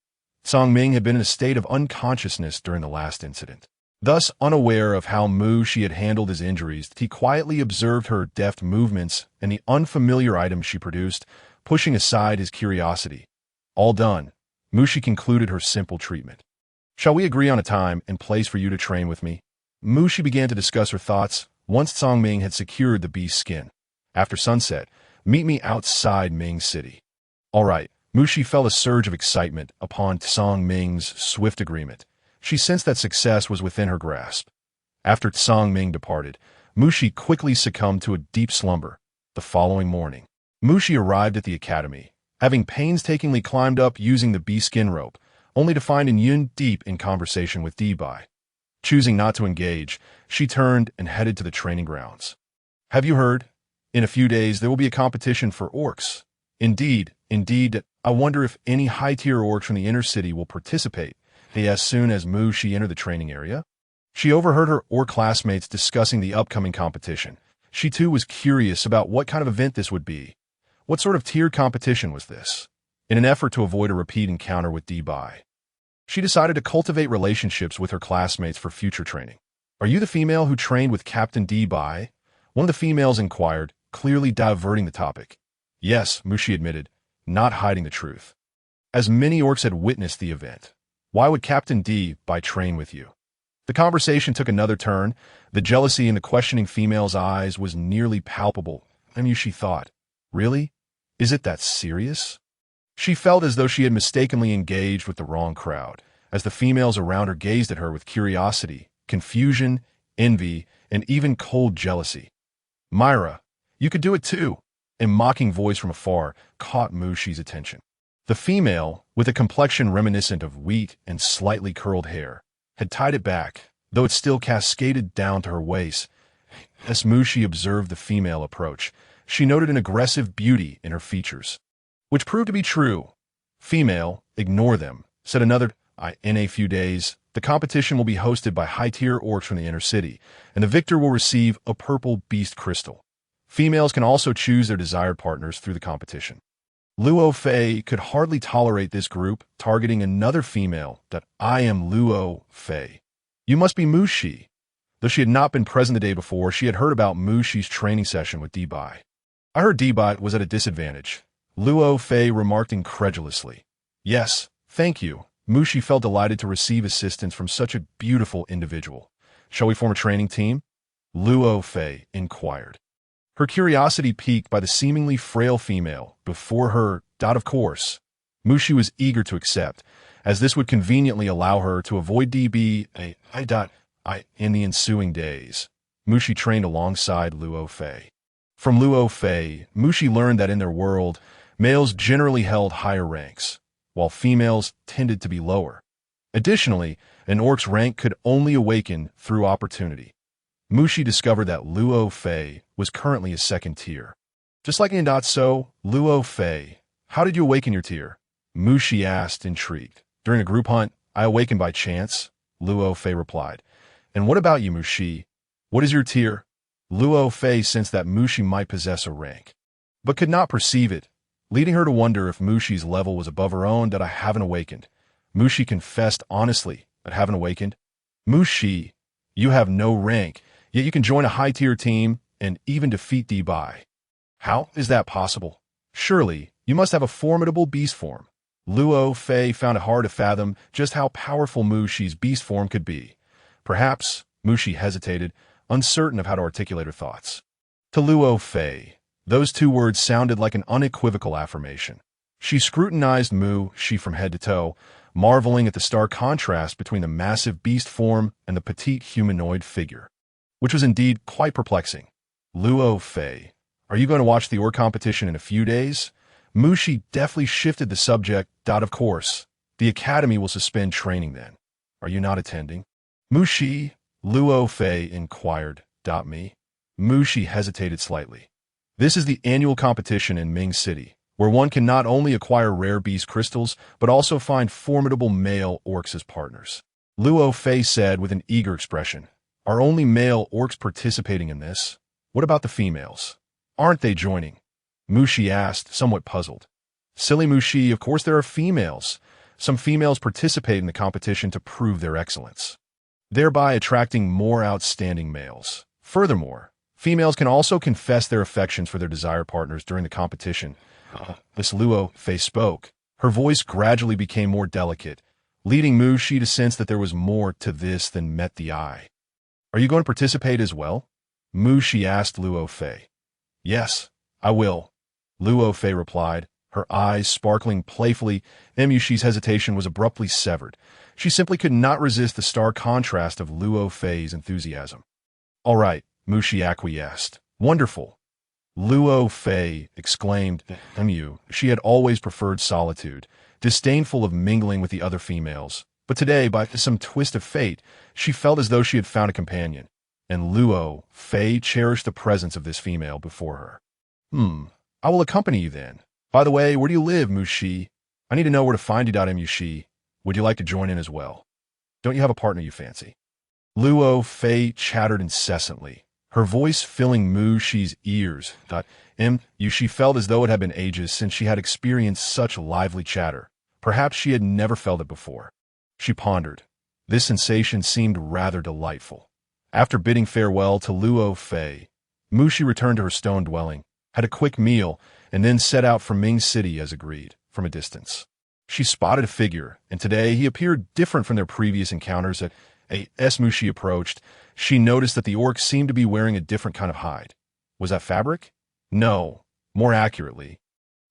Song Ming had been in a state of unconsciousness during the last incident. Thus, unaware of how Mushi had handled his injuries, he quietly observed her deft movements and the unfamiliar items she produced, pushing aside his curiosity. All done, Mushi concluded her simple treatment. "Shall we agree on a time and place for you to train with me?" Mushi began to discuss her thoughts once Song Ming had secured the beast's skin. "After sunset, meet me outside Ming City." "All right." Mushi felt a surge of excitement upon Song Ming's swift agreement. She sensed that success was within her grasp. After Song Ming departed, Mushi quickly succumbed to a deep slumber. The following morning, Mushi arrived at the academy, having painstakingly climbed up using the bee skin rope, only to find Yun deep in conversation with Bai. Choosing not to engage, she turned and headed to the training grounds. "Have you heard? In a few days there will be a competition for orcs." Indeed, I wonder if any high-tier orcs from the inner city will participate." As soon as Mushi entered the training area, she overheard her orc classmates discussing the upcoming competition. She too was curious about what kind of event this would be. What sort of tiered competition was this? In an effort to avoid a repeat encounter with Bai, she decided to cultivate relationships with her classmates for future training. "Are you the female who trained with Captain Bai?" One of the females inquired, clearly diverting the topic. Yes, Mushi admitted, not hiding the truth. As many orcs had witnessed the event, why would Captain D buy train with you? The conversation took another turn. The jealousy in the questioning female's eyes was nearly palpable. Mushi thought, really? Is it that serious? She felt as though she had mistakenly engaged with the wrong crowd, as the females around her gazed at her with curiosity, confusion, envy, and even cold jealousy. Myra, you could do it too. A mocking voice from afar caught Mushi's attention. The female, with a complexion reminiscent of wheat and slightly curled hair, had tied it back, though it still cascaded down to her waist. As Mushi observed the female approach, she noted an aggressive beauty in her features, which proved to be true. Female, ignore them, said another. In a few days, the competition will be hosted by high-tier orcs from the inner city, and the victor will receive a purple beast crystal. Females can also choose their desired partners through the competition. Luo Fei could hardly tolerate this group targeting another female. I am Luo Fei. You must be Mushi. Though she had not been present the day before, she had heard about Mushi's training session with D-Bai. I heard D-Bai was at a disadvantage. Luo Fei remarked incredulously. Yes, thank you. Mushi felt delighted to receive assistance from such a beautiful individual. Shall we form a training team? Luo Fei inquired. Her curiosity piqued by the seemingly frail female before her. Of course. Mushi was eager to accept, as this would conveniently allow her to avoid D-Bai in the ensuing days. Mushi trained alongside Luo Fei. From Luo Fei, Mushi learned that in their world, males generally held higher ranks, while females tended to be lower. Additionally, an orc's rank could only awaken through opportunity. Mushi discovered that Luo Fei was currently a second tier. Just like in So, Luo Fei, how did you awaken your tier? Mushi asked, intrigued. During a group hunt, I awakened by chance, Luo Fei replied. And what about you, Mushi? What is your tier? Luo Fei sensed that Mushi might possess a rank, but could not perceive it, leading her to wonder if Mushi's level was above her own. I haven't awakened. Mushi confessed honestly that haven't awakened. Mushi, you have no rank, yet you can join a high-tier team and even defeat D-Bai. How is that possible? Surely, you must have a formidable beast form. Luo Fei found it hard to fathom just how powerful Mushi's beast form could be. Perhaps, Mushi hesitated, uncertain of how to articulate her thoughts. To Luo Fei, those two words sounded like an unequivocal affirmation. She scrutinized Mushi from head to toe, marveling at the stark contrast between the massive beast form and the petite humanoid figure, which was indeed quite perplexing. Luo Fei, are you going to watch the orc competition in a few days? Mushi deftly shifted the subject. Of course. The academy will suspend training then. Are you not attending? Mushi, Luo Fei inquired. Me? Mushi hesitated slightly. This is the annual competition in Ming City, where one can not only acquire rare beast crystals, but also find formidable male orcs as partners. Luo Fei said with an eager expression. Are only male orcs participating in this? What about the females? Aren't they joining? Mushi asked, somewhat puzzled. Silly Mushi, of course there are females. Some females participate in the competition to prove their excellence, thereby attracting more outstanding males. Furthermore, females can also confess their affections for their desired partners during the competition. As Luo Fei spoke, her voice gradually became more delicate, leading Mushi to sense that there was more to this than met the eye. Are you going to participate as well? Mushi asked Luo Fei. Yes, I will, Luo Fei replied, her eyes sparkling playfully. Mushi's hesitation was abruptly severed. She simply could not resist the stark contrast of Luo Fei's enthusiasm. All right, Mushi acquiesced. Wonderful. Luo Fei exclaimed. She had always preferred solitude, disdainful of mingling with the other females. But today, by some twist of fate, she felt as though she had found a companion, and Luo Fei cherished the presence of this female before her. I will accompany you then. By the way, where do you live, Mushi? I need to know where to find you. Mushi, would you like to join in as well? Don't you have a partner you fancy? Luo Fei chattered incessantly, her voice filling Mushi's ears. She felt as though it had been ages since she had experienced such lively chatter. Perhaps she had never felt it before. She pondered. This sensation seemed rather delightful. After bidding farewell to Luo Fei, Mushi returned to her stone dwelling, had a quick meal, and then set out for Ming City as agreed, from a distance. She spotted a figure, and today he appeared different from their previous encounters. As Mushi approached, she noticed that the orc seemed to be wearing a different kind of hide. Was that fabric? No. More accurately,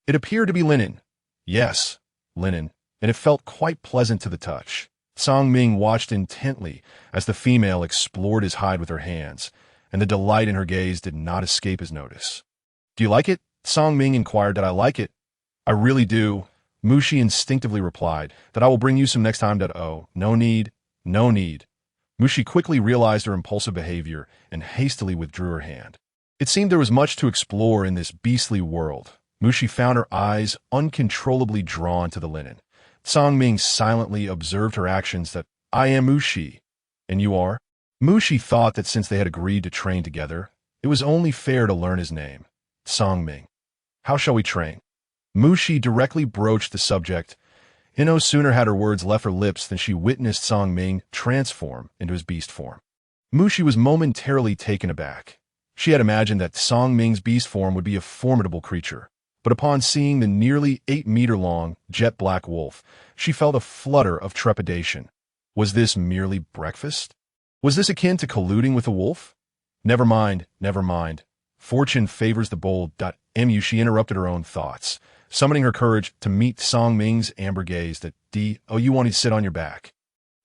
it appeared to be linen. Yes, linen, and it felt quite pleasant to the touch. Song Ming watched intently as the female explored his hide with her hands, and the delight in her gaze did not escape his notice. Do you like it? Song Ming inquired. Did I like it? I really do. Mushi instinctively replied, that I will bring you some next time. Oh, no need, no need. Mushi quickly realized her impulsive behavior and hastily withdrew her hand. It seemed there was much to explore in this beastly world. Mushi found her eyes uncontrollably drawn to the linen. Song Ming silently observed her actions. That I am Mushi, and you are? Mushi thought that since they had agreed to train together, it was only fair to learn his name. Song Ming. How shall we train? Mushi directly broached the subject. No sooner had her words left her lips than she witnessed Song Ming transform into his beast form. Mushi was momentarily taken aback. She had imagined that Song Ming's beast form would be a formidable creature, but upon seeing the nearly 8-meter-long, jet-black wolf, she felt a flutter of trepidation. Was this merely breakfast? Was this akin to colluding with a wolf? Never mind, never mind. Fortune favors the bold. She interrupted her own thoughts, summoning her courage to meet Song Ming's amber gaze. Oh, you want to sit on your back?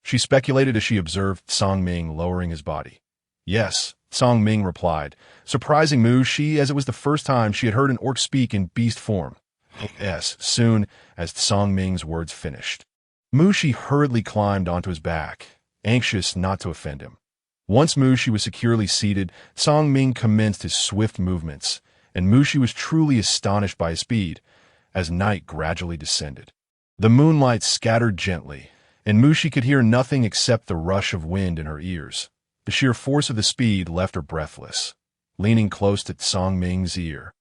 She speculated as she observed Song Ming lowering his body. Yes, Song Ming replied, surprising Mushi as it was the first time she had heard an orc speak in beast form. Yes, soon as Song Ming's words finished. Mushi hurriedly climbed onto his back, anxious not to offend him. Once Mushi was securely seated, Song Ming commenced his swift movements, and Mushi was truly astonished by his speed as night gradually descended. The moonlight scattered gently, and Mushi could hear nothing except the rush of wind in her ears. The sheer force of the speed left her breathless, leaning close to Song Ming's ear.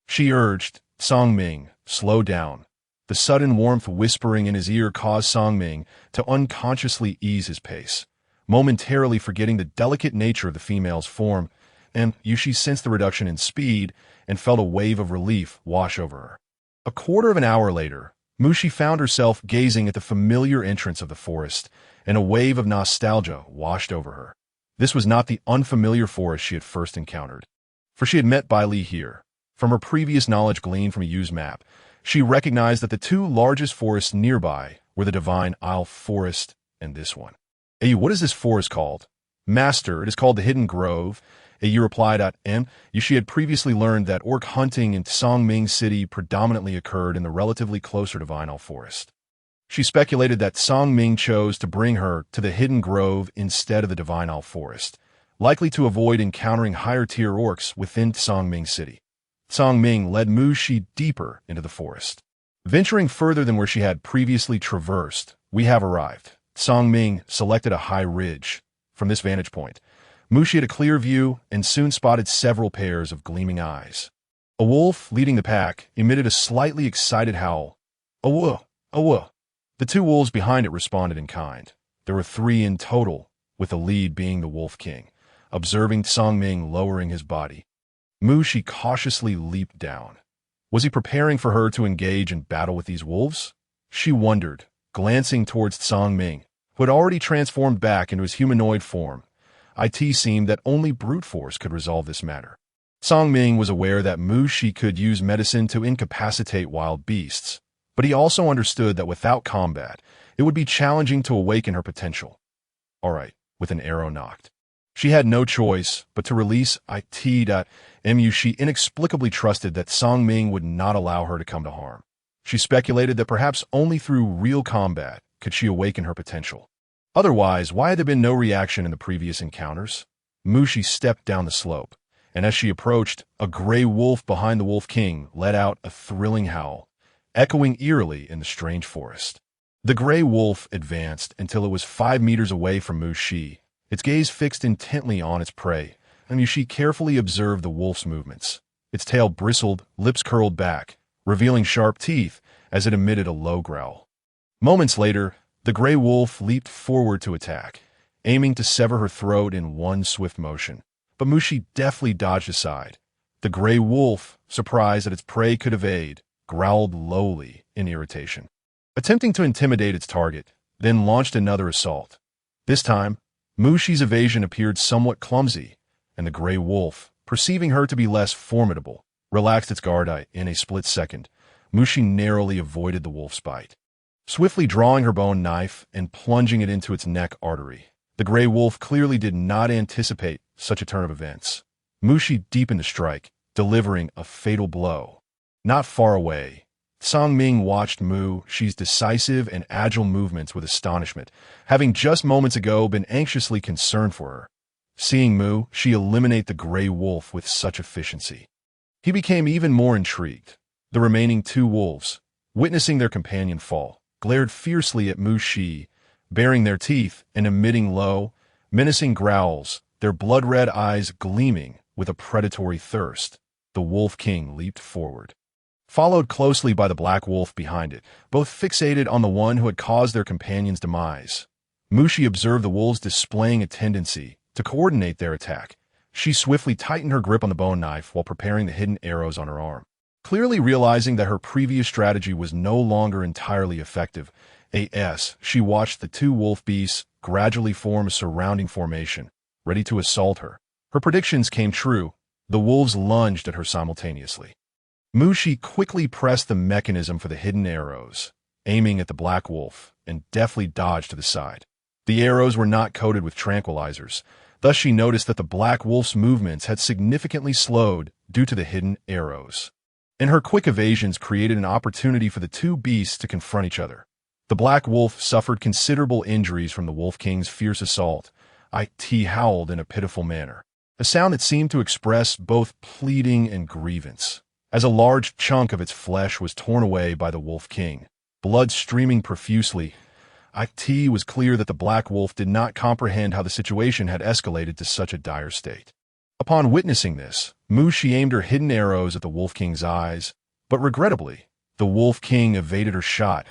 She urged, Song Ming, slow down. The sudden warmth whispering in his ear caused Song Ming to unconsciously ease his pace, momentarily forgetting the delicate nature of the female's form, and Yushi sensed the reduction in speed and felt a wave of relief wash over her. A quarter of an hour later, Mushi found herself gazing at the familiar entrance of the forest, and a wave of nostalgia washed over her. This was not the unfamiliar forest she had first encountered, for she had met Bai Li here. From her previous knowledge gleaned from a used map, she recognized that the two largest forests nearby were the Divine Isle Forest and this one. What is this forest called? Master, it is called the Hidden Grove. You replied, She had previously learned that orc hunting in Song Ming City predominantly occurred in the relatively closer Divine Isle Forest. She speculated that Song Ming chose to bring her to the Hidden Grove instead of the Divine Isle Forest, likely to avoid encountering higher-tier orcs within Song Ming City. Song Ming led Mushi deeper into the forest. Venturing further than where she had previously traversed, we have arrived. Song Ming selected a high ridge. From this vantage point, Mushi had a clear view and soon spotted several pairs of gleaming eyes. A wolf, leading the pack, emitted a slightly excited howl. Awoo! Awoo! The two wolves behind it responded in kind. There were 3 in total, with the lead being the Wolf King. Observing Song Ming lowering his body, Mushi cautiously leaped down. Was he preparing for her to engage in battle with these wolves? She wondered, glancing towards Song Ming, who had already transformed back into his humanoid form. It seemed that only brute force could resolve this matter. Song Ming was aware that Mushi could use medicine to incapacitate wild beasts, but he also understood that without combat, it would be challenging to awaken her potential. All right, with an arrow knocked. She had no choice but to release it. She inexplicably trusted that Song Ming would not allow her to come to harm. She speculated that perhaps only through real combat could she awaken her potential. Otherwise, why had there been no reaction in the previous encounters? Mushi stepped down the slope, and as she approached, a gray wolf behind the Wolf King let out a thrilling howl, echoing eerily in the strange forest. The gray wolf advanced until it was 5 meters away from Mushi, its gaze fixed intently on its prey, and Mushi carefully observed the wolf's movements. Its tail bristled, lips curled back, revealing sharp teeth as it emitted a low growl. Moments later, the gray wolf leaped forward to attack, aiming to sever her throat in one swift motion. but Mushi deftly dodged aside. The gray wolf, surprised that its prey could evade, growled lowly in irritation, attempting to intimidate its target, then launched another assault. This time, Mushi's evasion appeared somewhat clumsy, and the gray wolf, perceiving her to be less formidable, relaxed its guard in a split second. Mushi narrowly avoided the wolf's bite, swiftly drawing her bone knife and plunging it into its neck artery. The gray wolf clearly did not anticipate such a turn of events. Mushi deepened the strike, delivering a fatal blow. Not far away, Songming watched Mushi's decisive and agile movements with astonishment, having just moments ago been anxiously concerned for her. Seeing Mushi eliminate the gray wolf with such efficiency, he became even more intrigued. The remaining two wolves, witnessing their companion fall, glared fiercely at Mushi, baring their teeth and emitting low, menacing growls, their blood-red eyes gleaming with a predatory thirst. The Wolf King leaped forward, followed closely by the black wolf behind it, both fixated on the one who had caused their companion's demise. Mushi observed the wolves displaying a tendency to coordinate their attack. She swiftly tightened her grip on the bone knife while preparing the hidden arrows on her arm. Clearly realizing that her previous strategy was no longer entirely effective, she watched the two wolf beasts gradually form a surrounding formation, ready to assault her. Her predictions came true. The wolves lunged at her simultaneously. Mushi quickly pressed the mechanism for the hidden arrows, aiming at the black wolf, and deftly dodged to the side. The arrows were not coated with tranquilizers, thus she noticed that the black wolf's movements had significantly slowed due to the hidden arrows, and her quick evasions created an opportunity for the two beasts to confront each other. The black wolf suffered considerable injuries from the Wolf King's fierce assault. It howled in a pitiful manner, a sound that seemed to express both pleading and grievance, as a large chunk of its flesh was torn away by the Wolf King, blood streaming profusely. It was clear that the black wolf did not comprehend how the situation had escalated to such a dire state. Upon witnessing this, Mushi aimed her hidden arrows at the Wolf King's eyes, but regrettably, the Wolf King evaded her shot.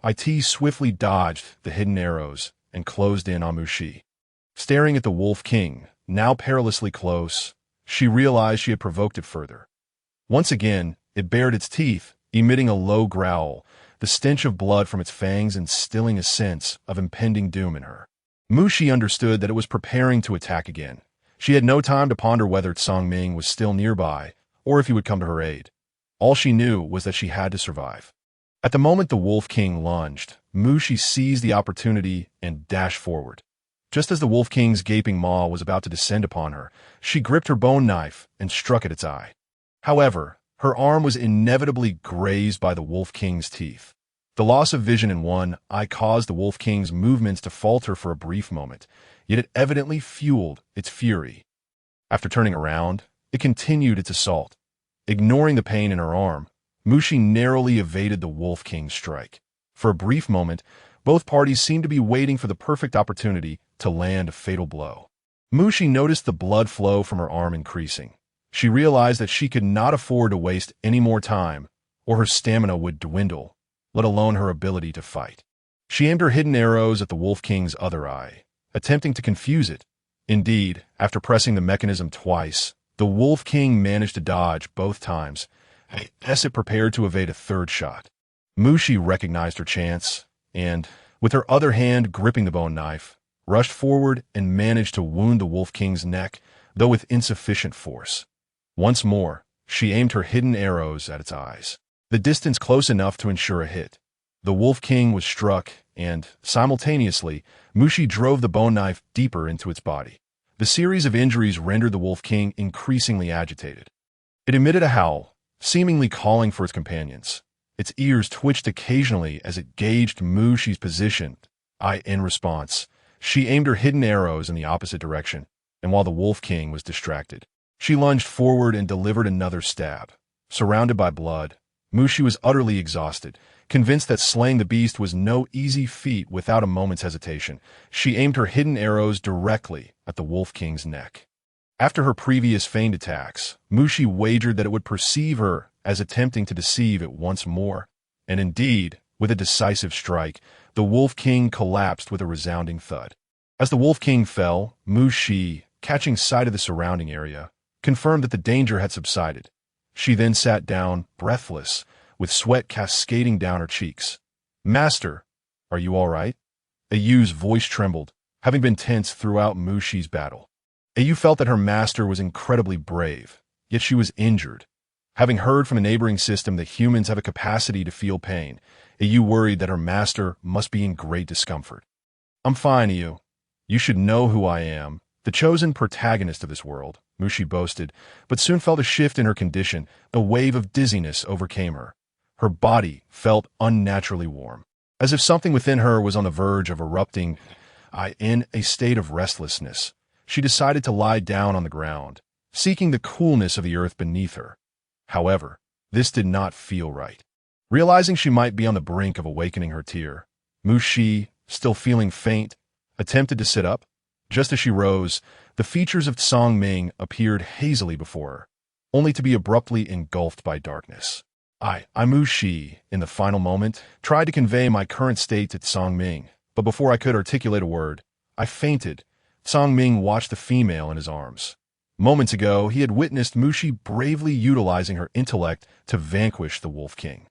It swiftly dodged the hidden arrows and closed in on Mushi. Staring at the Wolf King, now perilously close, she realized she had provoked it further. Once again, it bared its teeth, emitting a low growl, the stench of blood from its fangs instilling a sense of impending doom in her. Mushi understood that it was preparing to attack again. She had no time to ponder whether Songming was still nearby, or if he would come to her aid. All she knew was that she had to survive. At the moment the Wolf King lunged, Mushi seized the opportunity and dashed forward. Just as the Wolf King's gaping maw was about to descend upon her, she gripped her bone knife and struck at its eye. However, her arm was inevitably grazed by the Wolf King's teeth. The loss of vision in one eye caused the Wolf King's movements to falter for a brief moment, yet it evidently fueled its fury. After turning around, it continued its assault. Ignoring the pain in her arm, Mushi narrowly evaded the Wolf King's strike. For a brief moment, both parties seemed to be waiting for the perfect opportunity to land a fatal blow. Mushi noticed the blood flow from her arm increasing. She realized that she could not afford to waste any more time, or her stamina would dwindle, let alone her ability to fight. She aimed her hidden arrows at the Wolf King's other eye, attempting to confuse it. Indeed, after pressing the mechanism twice, the Wolf King managed to dodge both times, as it prepared to evade a third shot. Mushi recognized her chance, and, with her other hand gripping the bone knife, rushed forward and managed to wound the Wolf King's neck, though with insufficient force. Once more, she aimed her hidden arrows at its eyes, the distance close enough to ensure a hit. The Wolf King was struck, and, simultaneously, Mushi drove the bone knife deeper into its body. The series of injuries rendered the Wolf King increasingly agitated. It emitted a howl, seemingly calling for its companions. Its ears twitched occasionally as it gauged Mushi's position. In response, she aimed her hidden arrows in the opposite direction, and while the Wolf King was distracted, she lunged forward and delivered another stab. Surrounded by blood, Mushi was utterly exhausted. Convinced that slaying the beast was no easy feat, without a moment's hesitation, she aimed her hidden arrows directly at the Wolf King's neck. After her previous feigned attacks, Mushi wagered that it would perceive her as attempting to deceive it once more. And indeed, with a decisive strike, the Wolf King collapsed with a resounding thud. As the Wolf King fell, Mushi catching sight of the surrounding area, confirmed that the danger had subsided. She then sat down, breathless, with sweat cascading down her cheeks. "Master, are you all right?" Ayu's voice trembled, having been tense throughout Mushi's battle. Ayu felt that her master was incredibly brave, yet she was injured. Having heard from a neighboring system that humans have a capacity to feel pain, Ayu worried that her master must be in great discomfort. "I'm fine, Ayu. You should know who I am, the chosen protagonist of this world," Mushi boasted, but soon felt a shift in her condition. A wave of dizziness overcame her. Her body felt unnaturally warm, as if something within her was on the verge of erupting. In a state of restlessness, she decided to lie down on the ground, seeking the coolness of the earth beneath her. However, this did not feel right. Realizing she might be on the brink of awakening her tear, Mushi, still feeling faint, attempted to sit up. Just as she rose, the features of Tsang Ming appeared hazily before her, only to be abruptly engulfed by darkness. I, Mushi, in the final moment, tried to convey my current state to Tsang Ming, but before I could articulate a word, I fainted. Tsang Ming watched the female in his arms. Moments ago, he had witnessed Mushi bravely utilizing her intellect to vanquish the Wolf King.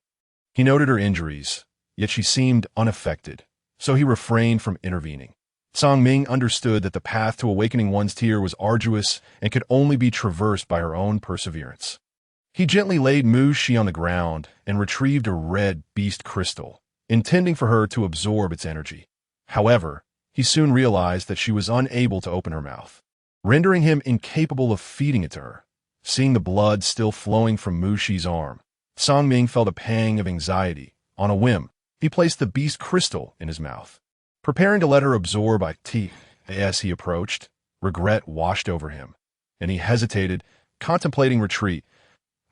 He noted her injuries, yet she seemed unaffected, so he refrained from intervening. Tsang Ming understood that the path to awakening one's tear was arduous and could only be traversed by her own perseverance. He gently laid Mushi on the ground and retrieved a red beast crystal, intending for her to absorb its energy. However, he soon realized that she was unable to open her mouth, rendering him incapable of feeding it to her. Seeing the blood still flowing from Mushi's arm, Tsang Ming felt a pang of anxiety. On a whim, he placed the beast crystal in his mouth, preparing to let her absorb it. As he approached, regret washed over him, and he hesitated, contemplating retreat.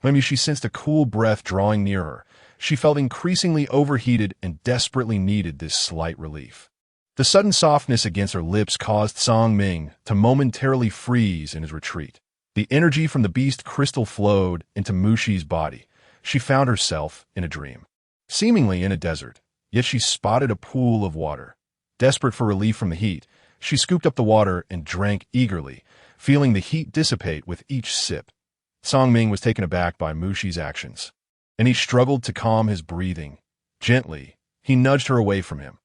When she sensed a cool breath drawing near her, she felt increasingly overheated and desperately needed this slight relief. The sudden softness against her lips caused Tsang Ming to momentarily freeze in his retreat. The energy from the beast crystal flowed into Mushi's body. She found herself in a dream, seemingly in a desert, yet she spotted a pool of water. Desperate for relief from the heat, she scooped up the water and drank eagerly, feeling the heat dissipate with each sip. Tsang Ming was taken aback by Mushi's actions, and he struggled to calm his breathing. Gently, he nudged her away from him.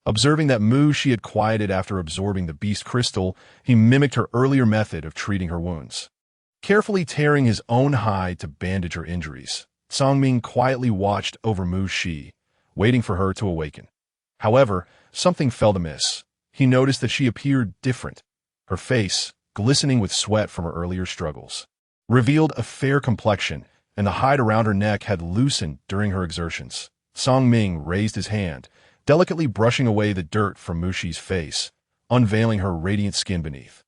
Observing that Mushi had quieted after absorbing the beast crystal, he mimicked her earlier method of treating her wounds. Carefully tearing his own hide to bandage her injuries, Tsang Ming quietly watched over Mushi, waiting for her to awaken. However, something felt amiss. He noticed that she appeared different. Her face, glistening with sweat from her earlier struggles, revealed a fair complexion, and the hide around her neck had loosened during her exertions. Tsang Ming raised his hand, delicately brushing away the dirt from Mushi's face, unveiling her radiant skin beneath.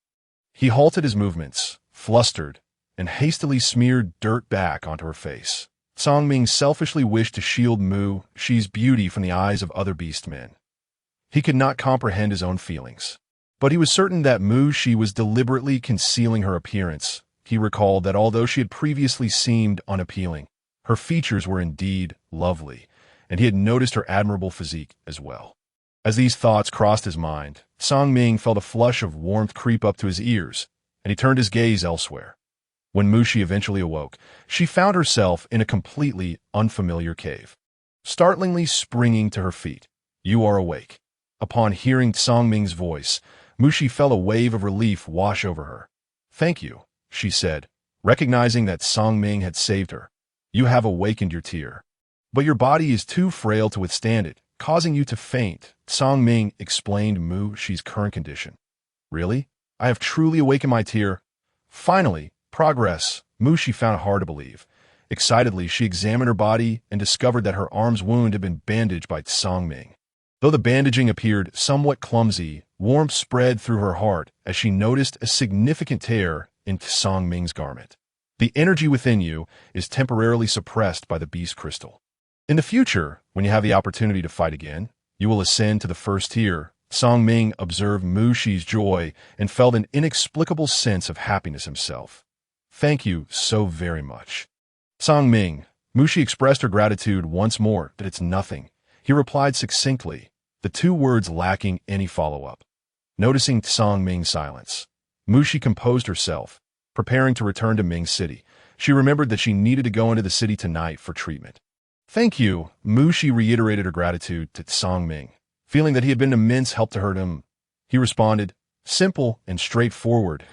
He halted his movements, flustered, and hastily smeared dirt back onto her face. Tsang Ming selfishly wished to shield Mushi's beauty from the eyes of other beastmen. He could not comprehend his own feelings, but he was certain that Mushi was deliberately concealing her appearance. He recalled that although she had previously seemed unappealing, her features were indeed lovely, and he had noticed her admirable physique as well. As these thoughts crossed his mind, Tsang Ming felt a flush of warmth creep up to his ears, and he turned his gaze elsewhere. When Mushi eventually awoke, she found herself in a completely unfamiliar cave. Startlingly springing to her feet, "You are awake." Upon hearing Tsang Ming's voice, Mushi felt a wave of relief wash over her. "Thank you," she said, recognizing that Tsang Ming had saved her. "You have awakened your tear, but your body is too frail to withstand it, causing you to faint." Tsang Ming explained Mushi's current condition. "Really? I have truly awakened my tear." Finally, progress, Mushi found it hard to believe. Excitedly, she examined her body and discovered that her arm's wound had been bandaged by Tsang Ming. Though the bandaging appeared somewhat clumsy, warmth spread through her heart as she noticed a significant tear in Tsang Ming's garment. The energy within you is temporarily suppressed by the beast crystal. In the future, when you have the opportunity to fight again, you will ascend to the first tier. Tsang Ming observed Mushi's joy and felt an inexplicable sense of happiness himself. "Thank you so very much." "Tsang Ming," Mushi expressed her gratitude once more. "That it's nothing," he replied succinctly, the two words lacking any follow-up. Noticing Tsang Ming's silence, Mushi composed herself, preparing to return to Ming City. She remembered that she needed to go into the city tonight for treatment. Thank you, Mushi reiterated her gratitude to Song Ming. Feeling that he had been an immense help to him, he responded, simple and straightforward.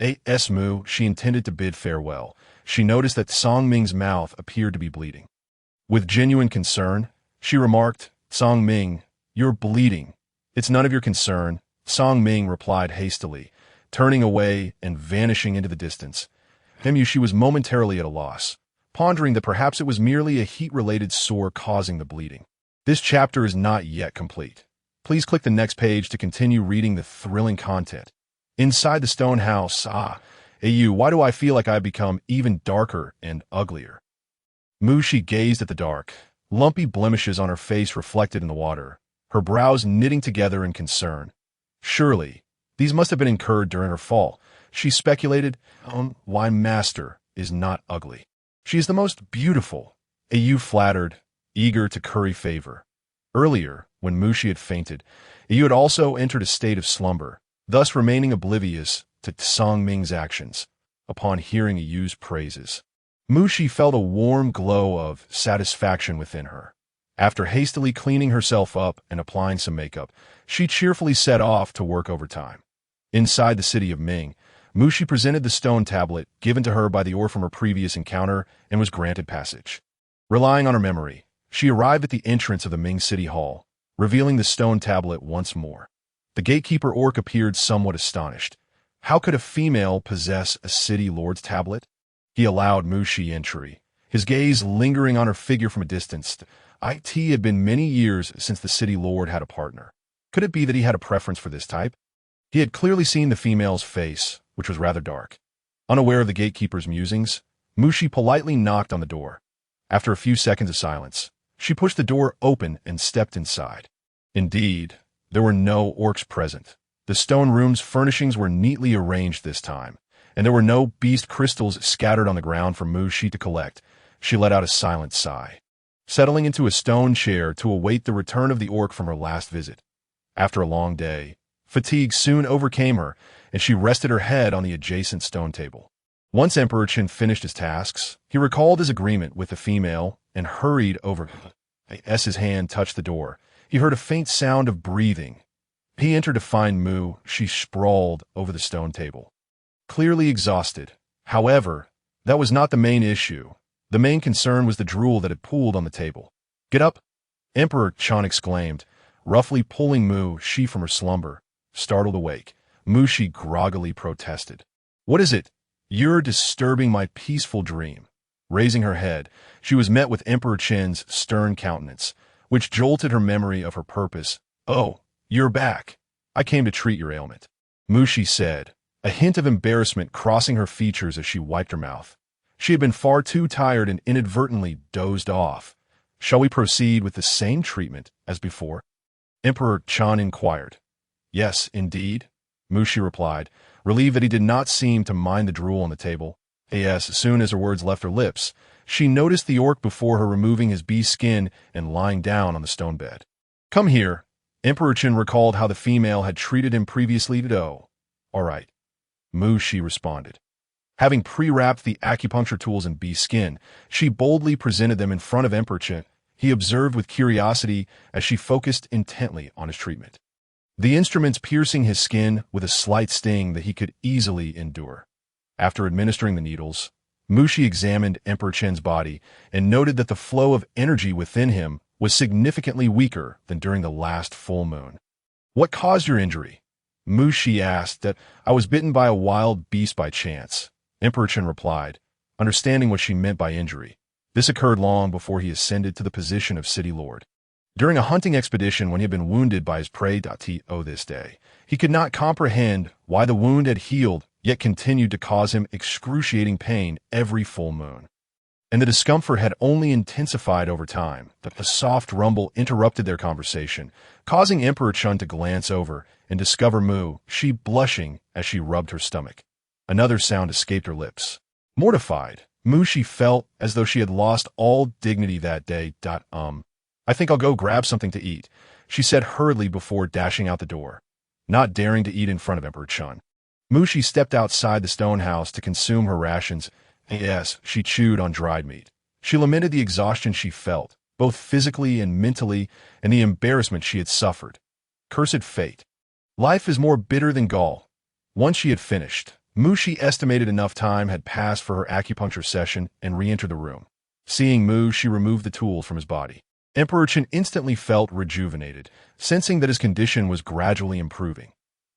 A.S. Mu, she intended to bid farewell. She noticed that Song Ming's mouth appeared to be bleeding. With genuine concern, she remarked, Song Ming, you're bleeding. It's none of your concern, Song Ming replied hastily, turning away and vanishing into the distance. She was momentarily at a loss, pondering that perhaps it was merely a heat-related sore causing the bleeding. This chapter is not yet complete. Please click the next page to continue reading the thrilling content. Inside the stone house, why do I feel like I've become even darker and uglier? Mushi gazed at the dark, lumpy blemishes on her face reflected in the water, her brows knitting together in concern. Surely, these must have been incurred during her fall. She speculated, why Master is not ugly. She is the most beautiful. Ayu flattered, eager to curry favor. Earlier, when Mushi had fainted, Ayu had also entered a state of slumber, thus remaining oblivious to Song Ming's actions. Upon hearing Ayu's praises, Mushi felt a warm glow of satisfaction within her. After hastily cleaning herself up and applying some makeup, she cheerfully set off to work overtime. Inside the city of Ming, Mushi presented the stone tablet given to her by the orc from her previous encounter and was granted passage. Relying on her memory, she arrived at the entrance of the Ming City Hall, revealing the stone tablet once more. The gatekeeper orc appeared somewhat astonished. How could a female possess a city lord's tablet? He allowed Mushi entry, his gaze lingering on her figure from a distance. It had been many years since the city lord had a partner. Could it be that he had a preference for this type? He had clearly seen the female's face, which was rather dark. Unaware of the gatekeeper's musings, Mushi politely knocked on the door. After a few seconds of silence, she pushed the door open and stepped inside. Indeed, there were no orcs present. The stone room's furnishings were neatly arranged this time, and there were no beast crystals scattered on the ground for Mushi to collect. She let out a silent sigh, settling into a stone chair to await the return of the orc from her last visit. After a long day, fatigue soon overcame her, and she rested her head on the adjacent stone table. Once Emperor Qin finished his tasks, he recalled his agreement with the female and hurried over. As his hand touched the door, he heard a faint sound of breathing. He entered to find Mu. She sprawled over the stone table, clearly exhausted. However, that was not the main issue. The main concern was the drool that had pooled on the table. Get up! Emperor Qin exclaimed, roughly pulling Mu-Shi from her slumber. Startled awake, Mu-Shi groggily protested. What is it? You're disturbing my peaceful dream. Raising her head, she was met with Emperor Qin's stern countenance, which jolted her memory of her purpose. Oh, you're back. I came to treat your ailment, Mu-Shi said, a hint of embarrassment crossing her features as she wiped her mouth. She had been far too tired and inadvertently dozed off. Shall we proceed with the same treatment as before? Emperor Qin inquired. Yes, indeed, Mu-Shi replied, relieved that he did not seem to mind the drool on the table. As soon as her words left her lips, she noticed the orc before her removing his beast skin and lying down on the stone bed. Come here. Emperor Qin recalled how the female had treated him previously. All right, Mu-Shi responded. Having pre-wrapped the acupuncture tools in beast skin, she boldly presented them in front of Emperor Qin. He observed with curiosity as she focused intently on his treatment. The instruments piercing his skin with a slight sting that he could easily endure. After administering the needles, Mu-Shi examined Emperor Qin's body and noted that the flow of energy within him was significantly weaker than during the last full moon. What caused your injury? Mu-Shi asked. That I was bitten by a wild beast by chance, Emperor Qin replied, understanding what she meant by injury. This occurred long before he ascended to the position of city lord. During a hunting expedition when he had been wounded by his prey. This day, he could not comprehend why the wound had healed yet continued to cause him excruciating pain every full moon. And the discomfort had only intensified over time. A soft rumble interrupted their conversation, causing Emperor Qin to glance over and discover Mu-Shi blushing as she rubbed her stomach. Another sound escaped her lips. Mortified, Mu-Shi felt as though she had lost all dignity that day. I think I'll go grab something to eat, she said hurriedly before dashing out the door, not daring to eat in front of Emperor Qin. Mushi stepped outside the stone house to consume her rations. Yes, she chewed on dried meat. She lamented the exhaustion she felt, both physically and mentally, and the embarrassment she had suffered. Cursed fate. Life is more bitter than gall. Once she had finished, Mushi estimated enough time had passed for her acupuncture session and re-entered the room. Seeing Mu, she removed the tools from his body. Emperor Chen instantly felt rejuvenated, sensing that his condition was gradually improving.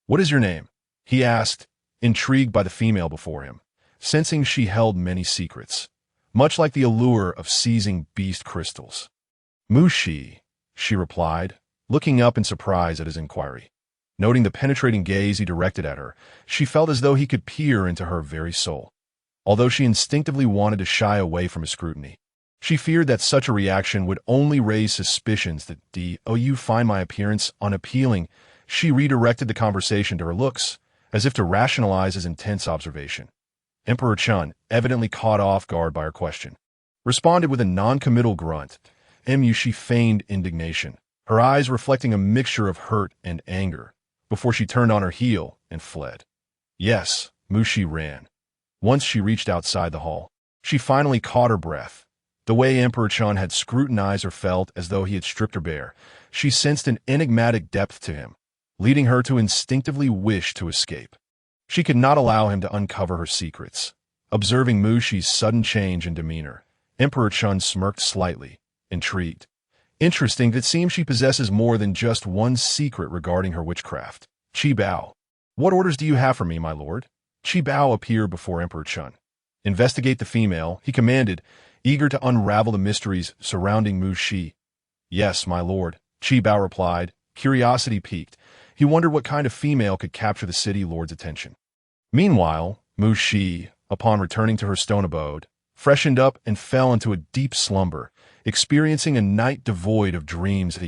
"What is your name?" he asked, intrigued by the female before him, sensing she held many secrets, much like the allure of seizing beast crystals. "Mushi," she replied, looking up in surprise at his inquiry. Noting the penetrating gaze he directed at her, she felt as though he could peer into her very soul. Although she instinctively wanted to shy away from his scrutiny, she feared that such a reaction would only raise suspicions that you find my appearance unappealing. She redirected the conversation to her looks, as if to rationalize his intense observation. Emperor Chun, evidently caught off guard by her question, responded with a non-committal grunt. She feigned indignation, her eyes reflecting a mixture of hurt and anger, before she turned on her heel and fled. Yes, Mushi ran. Once she reached outside the hall, she finally caught her breath. The way Emperor Chun had scrutinized her felt as though he had stripped her bare. She sensed an enigmatic depth to him, leading her to instinctively wish to escape. She could not allow him to uncover her secrets. Observing Mushi's sudden change in demeanor, Emperor Chun smirked slightly, intrigued. Interesting, it seems she possesses more than just one secret regarding her witchcraft. Qi Bao. What orders do you have for me, my lord? Qi Bao appeared before Emperor Chun. Investigate the female, he commanded, eager to unravel the mysteries surrounding Mu Shi. Yes, my lord, Qi Bao replied, curiosity piqued. He wondered what kind of female could capture the city lord's attention. Meanwhile, Mu Shi, upon returning to her stone abode, freshened up and fell into a deep slumber, experiencing a night devoid of dreams.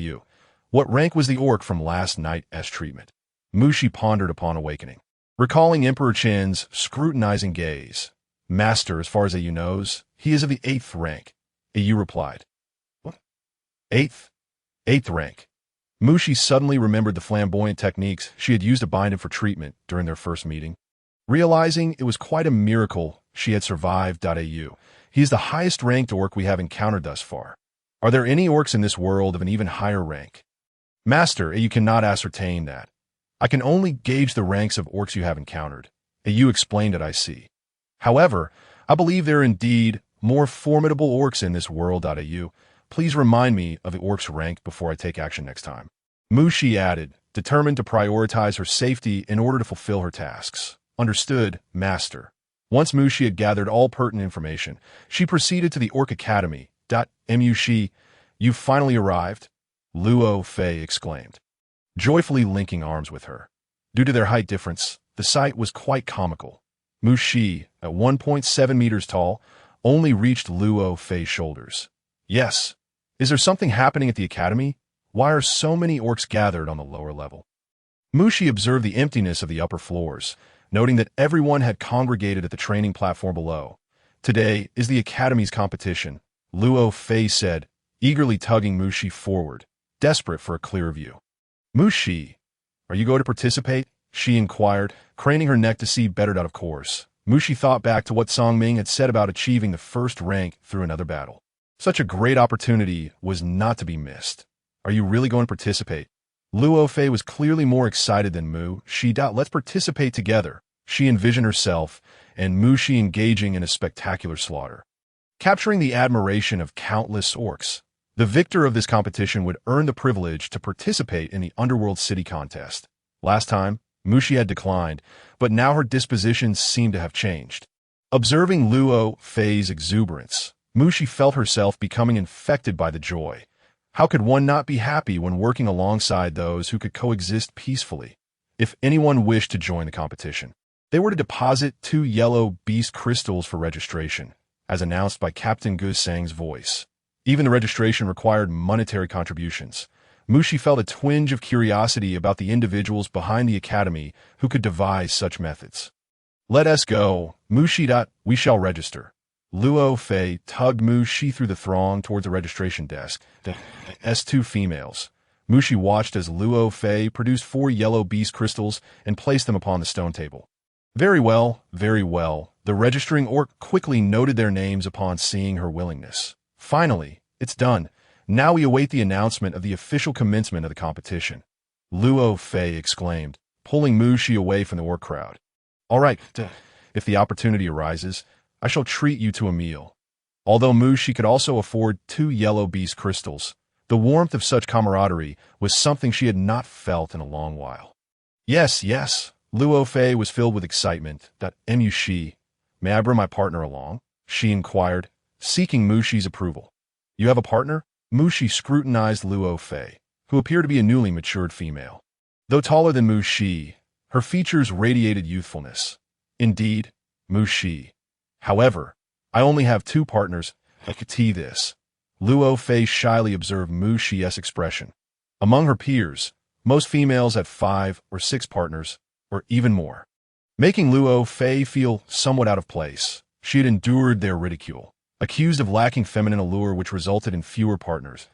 What rank was the orc from last night's treatment? Mu Shi pondered upon awakening, recalling Emperor Chen's scrutinizing gaze. Master, as far as Ayu knows, he is of the 8th rank. Ayu replied. What? 8th? 8th rank. Mu Shi suddenly remembered the flamboyant techniques she had used to bind him for treatment during their first meeting. Realizing it was quite a miracle she had survived. Ayu, he is the highest ranked orc we have encountered thus far. Are there any orcs in this world of an even higher rank? Master, you cannot ascertain that. I can only gauge the ranks of orcs you have encountered. You explained it, I see. However, I believe there are indeed more formidable orcs in this world. You, please remind me of the orc's rank before I take action next time. Mu Shi added, determined to prioritize her safety in order to fulfill her tasks. Understood, Master. Once Mu Shi had gathered all pertinent information, she proceeded to the Orc Academy. Mu Shi, you've finally arrived? Luo Fei exclaimed, joyfully linking arms with her. Due to their height difference, the sight was quite comical. Mu Shi, at 1.7 meters tall, only reached Luo Fei's shoulders. Yes. Is there something happening at the academy? Why are so many orcs gathered on the lower level? Mu Shi observed the emptiness of the upper floors, noting that everyone had congregated at the training platform below. Today is the academy's competition, Luo Fei said, eagerly tugging Mu Shi forward, desperate for a clearer view. Mu Shi, are you going to participate? She inquired, craning her neck to see better. Of course. Mu Shi thought back to what Song Ming had said about achieving the first rank through another battle. Such a great opportunity was not to be missed. Are you really going to participate? Luo Fei was clearly more excited than Mu Shi. Let's participate together. She envisioned herself and Mu Shi engaging in a spectacular slaughter, capturing the admiration of countless orcs. The victor of this competition would earn the privilege to participate in the Underworld City contest. Last time, Mu Shi had declined, but now her disposition seemed to have changed. Observing Luo Fei's exuberance, Mu Shi felt herself becoming infected by the joy. How could one not be happy when working alongside those who could coexist peacefully? If anyone wished to join the competition, they were to deposit 2 yellow beast crystals for registration, as announced by Captain Gu Sang's voice. Even the registration required monetary contributions. Mu Shi felt a twinge of curiosity about the individuals behind the academy who could devise such methods. Let us go, Mu Shi. We shall register. Luo Fei tugged Mu Shi through the throng towards the registration desk. The S2 females. Mu Shi watched as Luo Fei produced 4 yellow beast crystals and placed them upon the stone table. Very well, very well. The registering orc quickly noted their names upon seeing her willingness. Finally, it's done. Now we await the announcement of the official commencement of the competition. Luo Fei exclaimed, pulling Mushi away from the orc crowd. All right, if the opportunity arises, I shall treat you to a meal. Although Mushi could also afford 2 yellow beast crystals, the warmth of such camaraderie was something she had not felt in a long while. Yes, yes, Luo Fei was filled with excitement. Mushi, may I bring my partner along? She inquired, seeking Mushi's approval. You have a partner? Mushi scrutinized Luo Fei, who appeared to be a newly matured female. Though taller than Mushi, her features radiated youthfulness. Indeed, Mushi. However, I only have 2 partners. I could see this. Luo Fei shyly observed Mushi's expression. Among her peers, most females had 5 or 6 partners, or even more. Making Luo Fei feel somewhat out of place, she had endured their ridicule, accused of lacking feminine allure which resulted in fewer partners.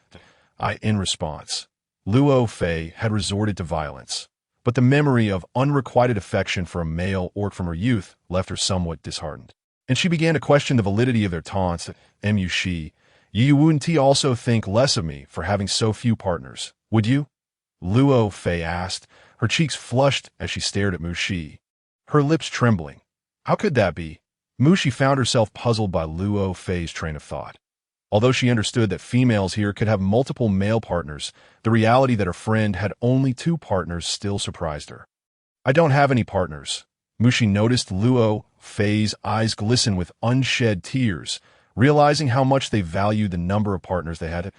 In response, Luo Fei had resorted to violence, but the memory of unrequited affection for a male orc from her youth left her somewhat disheartened. And she began to question the validity of their taunts. Mushi, you wouldn't also think less of me for having so few partners, would you? Luo Fei asked, her cheeks flushed as she stared at Mushi, her lips trembling. How could that be? Mushi found herself puzzled by Luo Fei's train of thought. Although she understood that females here could have multiple male partners, the reality that her friend had only 2 partners still surprised her. I don't have any partners. Mushi noticed Luo Fei's eyes glisten with unshed tears, realizing how much they valued the number of partners they had,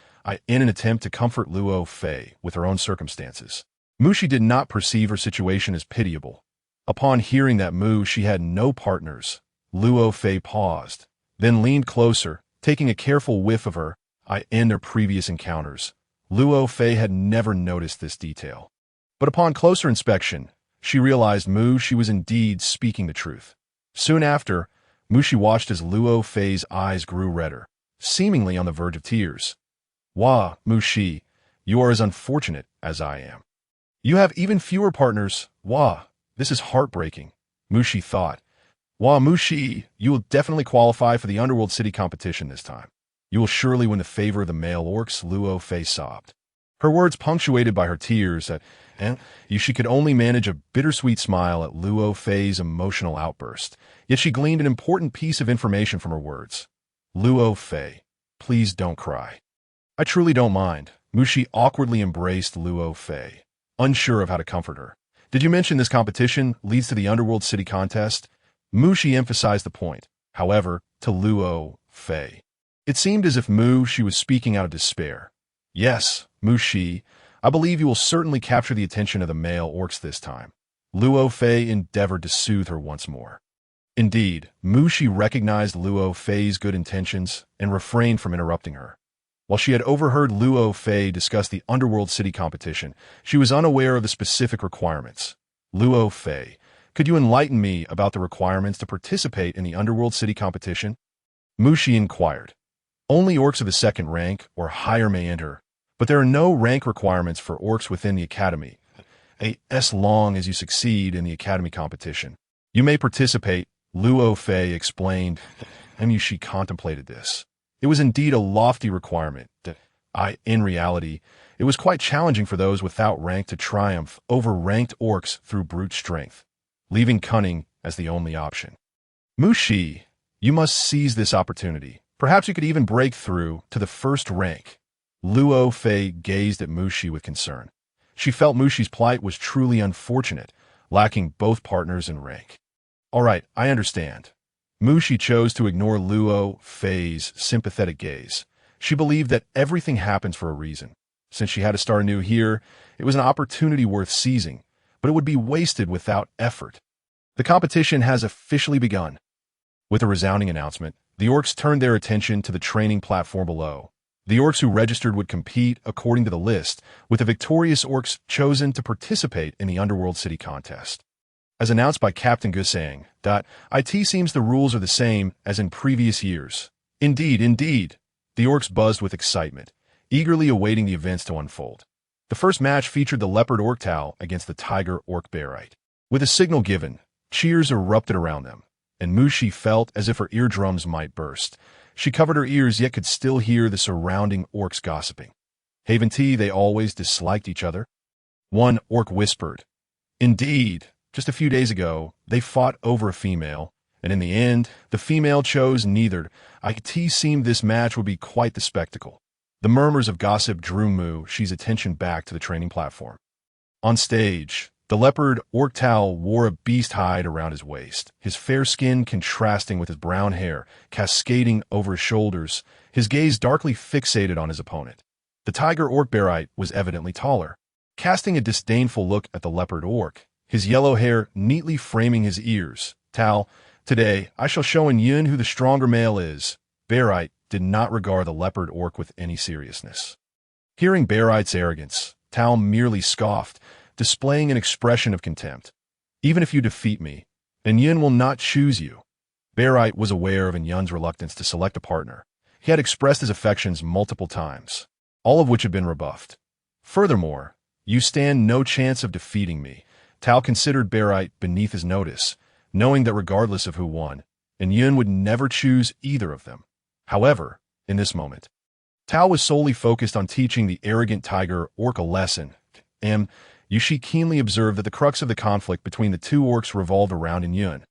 in an attempt to comfort Luo Fei with her own circumstances. Mushi did not perceive her situation as pitiable. Upon hearing that Mushi had no partners, Luo Fei paused, then leaned closer, taking a careful whiff of her. In their previous encounters, Luo Fei had never noticed this detail. But upon closer inspection, she realized Mushi was indeed speaking the truth. Soon after, Mushi watched as Luo Fei's eyes grew redder, seemingly on the verge of tears. Wah, Mushi, you are as unfortunate as I am. You have even fewer partners. Wah, this is heartbreaking, Mushi thought. Wah, Mushi, you will definitely qualify for the Underworld City competition this time. You will surely win the favor of the male orcs, Luo Fei sobbed. Her words punctuated by her tears, she could only manage a bittersweet smile at Luo Fei's emotional outburst, yet she gleaned an important piece of information from her words. Luo Fei, please don't cry. I truly don't mind. Mushi awkwardly embraced Luo Fei, unsure of how to comfort her. Did you mention this competition leads to the Underworld City contest? Mushi emphasized the point, however, to Luo Fei. It seemed as if Mushi was speaking out of despair. Yes, Mushi, I believe you will certainly capture the attention of the male orcs this time. Luo Fei endeavored to soothe her once more. Indeed, Mushi recognized Luo Fei's good intentions and refrained from interrupting her. While she had overheard Luo Fei discuss the Underworld City competition, she was unaware of the specific requirements. Luo Fei, could you enlighten me about the requirements to participate in the Underworld City competition? Mushi inquired. Only orcs of the 2nd rank or higher may enter, but there are no rank requirements for orcs within the academy. As long as you succeed in the academy competition, you may participate, Luo Fei explained. Mushi contemplated this. It was indeed a lofty requirement. In reality, it was quite challenging for those without rank to triumph over ranked orcs through brute strength, leaving cunning as the only option. Mushi, you must seize this opportunity. Perhaps you could even break through to the 1st rank. Luo Fei gazed at Mushi with concern. She felt Mushi's plight was truly unfortunate, lacking both partners in rank. All right, I understand. Mushi chose to ignore Luo Fei's sympathetic gaze. She believed that everything happens for a reason. Since she had to start anew here, it was an opportunity worth seizing, but it would be wasted without effort. The competition has officially begun. With a resounding announcement, the orcs turned their attention to the training platform below. The orcs who registered would compete according to the list, with the victorious orcs chosen to participate in the Underworld City contest. As announced by Captain Gusang, it seems the rules are the same as in previous years. Indeed, indeed. The orcs buzzed with excitement, eagerly awaiting the events to unfold. The first match featured the leopard orc Tau against the tiger orc Barite. With a signal given, Cheers erupted around them, and Mushi felt as if her eardrums might burst. She covered her ears yet could still hear the surrounding orcs gossiping. Haven't they always disliked each other? One orc whispered. Indeed, just a few days ago, they fought over a female, and in the end, the female chose neither. It seemed this match would be quite the spectacle. The murmurs of gossip drew Mushi's attention back to the training platform. On stage, the leopard orc Tao wore a beast hide around his waist, his fair skin contrasting with his brown hair, cascading over his shoulders, his gaze darkly fixated on his opponent. The tiger orc Berite was evidently taller, casting a disdainful look at the leopard orc, his yellow hair neatly framing his ears. Tao, today I shall show in Yun who the stronger male is. Berite did not regard the leopard orc with any seriousness. Hearing Berite's arrogance, Tao merely scoffed, displaying an expression of contempt. Even if you defeat me, Yun will not choose you. Berite was aware of Yun's reluctance to select a partner. He had expressed his affections multiple times, all of which had been rebuffed. Furthermore, you stand no chance of defeating me. Tao considered Berite beneath his notice, knowing that regardless of who won, Yun would never choose either of them. However, in this moment, Tao was solely focused on teaching the arrogant tiger orc a lesson. Yushi keenly observed that the crux of the conflict between the two orcs revolved around Yun.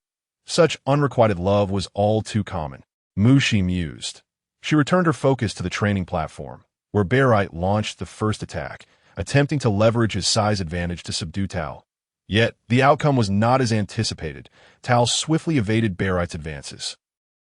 Such unrequited love was all too common. Mushi mused. She returned her focus to the training platform, where Berite launched the first attack, attempting to leverage his size advantage to subdue Tao. Yet, the outcome was not as anticipated. Tao swiftly evaded Berite's advances,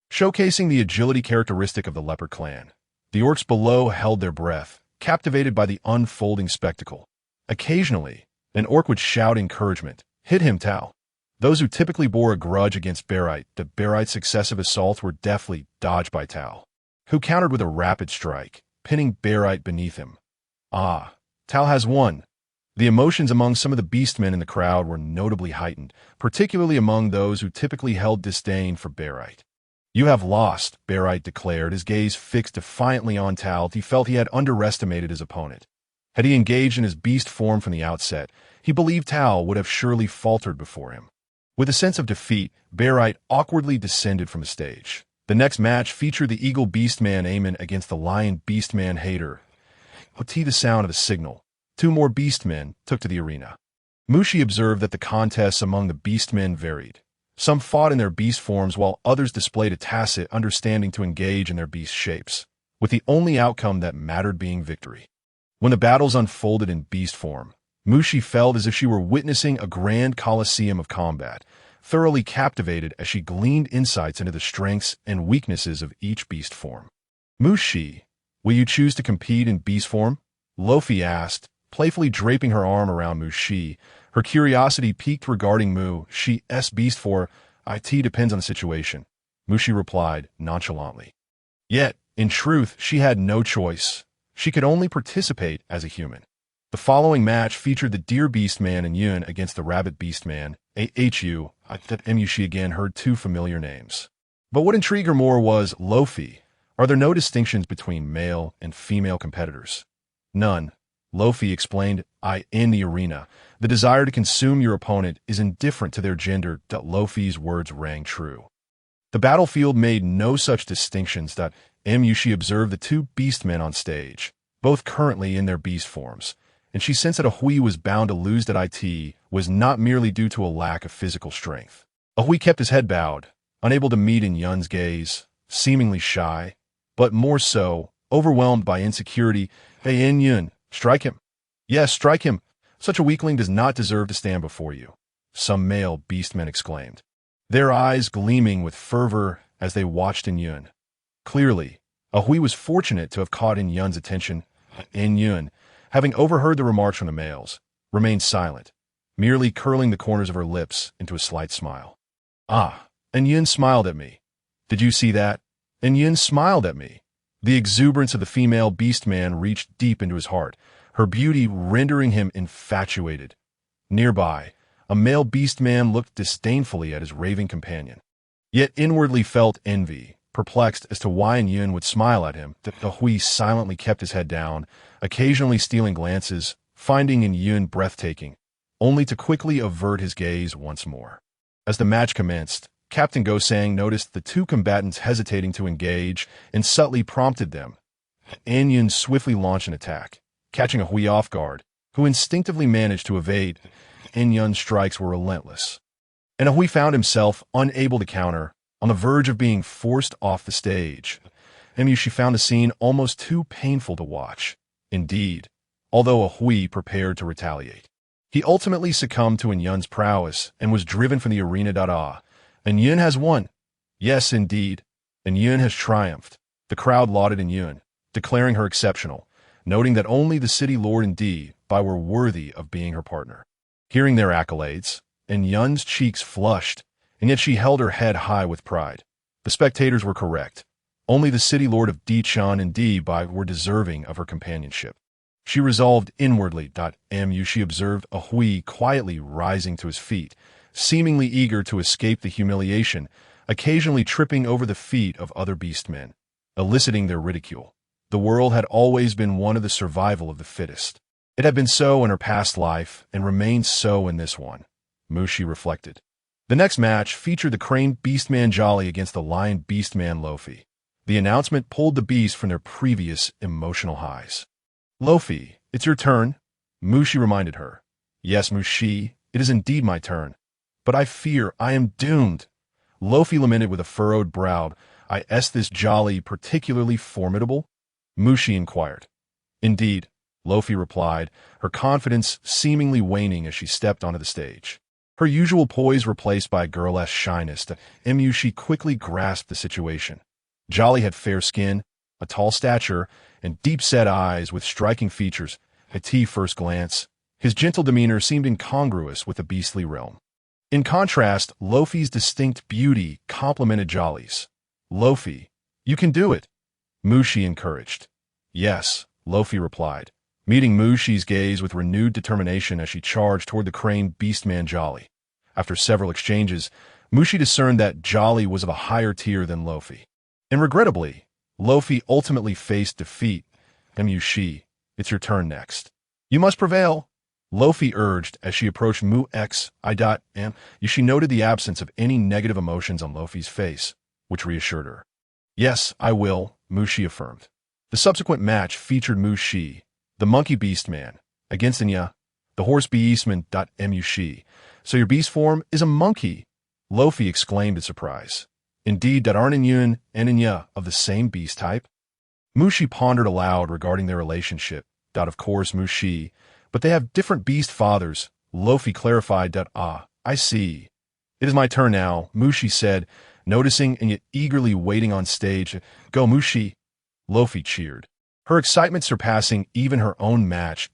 showcasing the agility characteristic of the leopard clan. The orcs below held their breath, captivated by the unfolding spectacle. Occasionally, an orc would shout encouragement, "Hit him, Tao." Those who typically bore a grudge against Berite's successive assaults were deftly dodged by Tao, who countered with a rapid strike, pinning Berite beneath him. Ah, Tao has won. The emotions among some of the beastmen in the crowd were notably heightened, particularly among those who typically held disdain for Berite. You have lost, Berite declared, his gaze fixed defiantly on Tao. He felt he had underestimated his opponent. Had he engaged in his beast form from the outset, he believed Tao would have surely faltered before him. With a sense of defeat, Berite awkwardly descended from the stage. The next match featured the eagle beastman Aemon against the lion beastman Hader. The sound of the signal. Two more beastmen took to the arena. Mushi observed that the contests among the beastmen varied. Some fought in their beast forms while others displayed a tacit understanding to engage in their beast shapes, with the only outcome that mattered being victory. When the battles unfolded in beast form, Mushi felt as if she were witnessing a grand coliseum of combat, thoroughly captivated as she gleaned insights into the strengths and weaknesses of each beast form. Mushi, will you choose to compete in beast form? Lofi asked, playfully draping her arm around Mushi. Her curiosity piqued regarding Mushi's beast form. It depends on the situation, Mushi replied nonchalantly. Yet, in truth, she had no choice. She could only participate as a human. The following match featured the deer beastman and Yun against the rabbit beastman, Ahu. Mushi again heard two familiar names. But what intrigued her more was Lofi. Are there no distinctions between male and female competitors? None. Lofi explained, in the arena, the desire to consume your opponent is indifferent to their gender. Lofi's words rang true. The battlefield made no such distinctions. Mushi observed the two beastmen on stage, both currently in their beast forms, and she sensed that Ahui was bound to lose. It was not merely due to a lack of physical strength. Ahui kept his head bowed, unable to meet Yun's gaze, seemingly shy, but more so, overwhelmed by insecurity. Hey, Yun, strike him. Yes, strike him. Such a weakling does not deserve to stand before you, some male beastmen exclaimed, their eyes gleaming with fervor as they watched Yun. Clearly, Ahui was fortunate to have caught Yun's attention. Yun, having overheard the remarks from the males, remained silent, merely curling the corners of her lips into a slight smile. Yun smiled at me. Did you see that? Yun smiled at me. The exuberance of the female beastman reached deep into his heart, her beauty rendering him infatuated. Nearby, a male beastman looked disdainfully at his raving companion, yet inwardly felt envy, perplexed as to why Yun would smile at him. Ahui silently kept his head down, occasionally stealing glances, finding Yun breathtaking, only to quickly avert his gaze once more. As the match commenced, Captain Gosang noticed the two combatants hesitating to engage and subtly prompted them. Yun swiftly launched an attack, catching a Hui off guard, who instinctively managed to evade. Yun's strikes were relentless, and Hui found himself unable to counter, on the verge of being forced off the stage. She found the scene almost too painful to watch. Indeed, although Hui prepared to retaliate, he ultimately succumbed to Yun's prowess and was driven from the arena. Yun has won. Yes, indeed. Yun has triumphed. The crowd lauded Yun, declaring her exceptional, noting that only the city lord and Bai were worthy of being her partner. Hearing their accolades, Yun's cheeks flushed, and yet she held her head high with pride. The spectators were correct. Only the city lord of Dichan and Bai were deserving of her companionship. She resolved inwardly. She observed Hui quietly rising to his feet, seemingly eager to escape the humiliation, occasionally tripping over the feet of other beastmen, eliciting their ridicule. The world had always been one of the survival of the fittest. It had been so in her past life and remains so in this one, Mushi reflected. The next match featured the crane beastman Jolly against the lion beastman Lofi. The announcement pulled the beast from their previous emotional highs. Lofi, it's your turn, Mushi reminded her. Yes, Mushi, it is indeed my turn. But I fear I am doomed. Lofi lamented with a furrowed brow. Is this Jolly particularly formidable? Mushi inquired. Indeed, Lofi replied, her confidence seemingly waning as she stepped onto the stage. Her usual poise replaced by a girl-esque shyness. She quickly grasped the situation. Jolly had fair skin, a tall stature, and deep-set eyes with striking features. At first glance, his gentle demeanor seemed incongruous with the beastly realm. In contrast, Lofi's distinct beauty complemented Jolly's. Lofi, you can do it, Mushi encouraged. Yes, Lofi replied, meeting Mushi's gaze with renewed determination as she charged toward the crane beastman Jolly. After several exchanges, Mushi discerned that Jolly was of a higher tier than Lofi. And regrettably, Lofi ultimately faced defeat. Mushi, it's your turn next. You must prevail, Lofi urged as she approached Mu X. She noted the absence of any negative emotions on Lofi's face, which reassured her. Yes, I will, Mushi affirmed. The subsequent match featured Mushi, the monkey beastman, against Nya, the horse beastman. Mushi. So your beast form is a monkey, Lofi exclaimed in surprise. Indeed, aren't Yun and Nya of the same beast type? Mushi pondered aloud regarding their relationship. Of course, Mushi, but they have different beast fathers, Lofi clarified. I see. It is my turn now, Mushi said, noticing and yet eagerly waiting on stage. Go, Mushi, Lofi cheered, her excitement surpassing even her own match.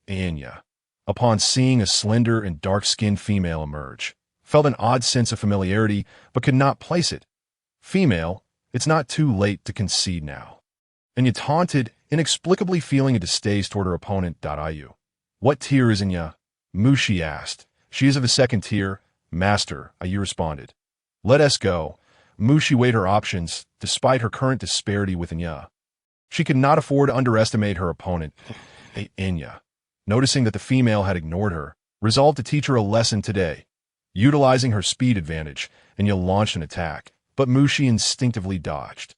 Anya, upon seeing a slender and dark-skinned female emerge, felt an odd sense of familiarity but could not place it. Female, it's not too late to concede now. Anya taunted, inexplicably feeling a distaste toward her opponent. Iu. What tier is Anya? Mushi asked. She is of the second tier, Master, Iu responded. Let us go. Mushi weighed her options, despite her current disparity with Anya. She could not afford to underestimate her opponent. Anya, noticing that the female had ignored her, resolved to teach her a lesson today. Utilizing her speed advantage, Anya launched an attack, but Mushi instinctively dodged.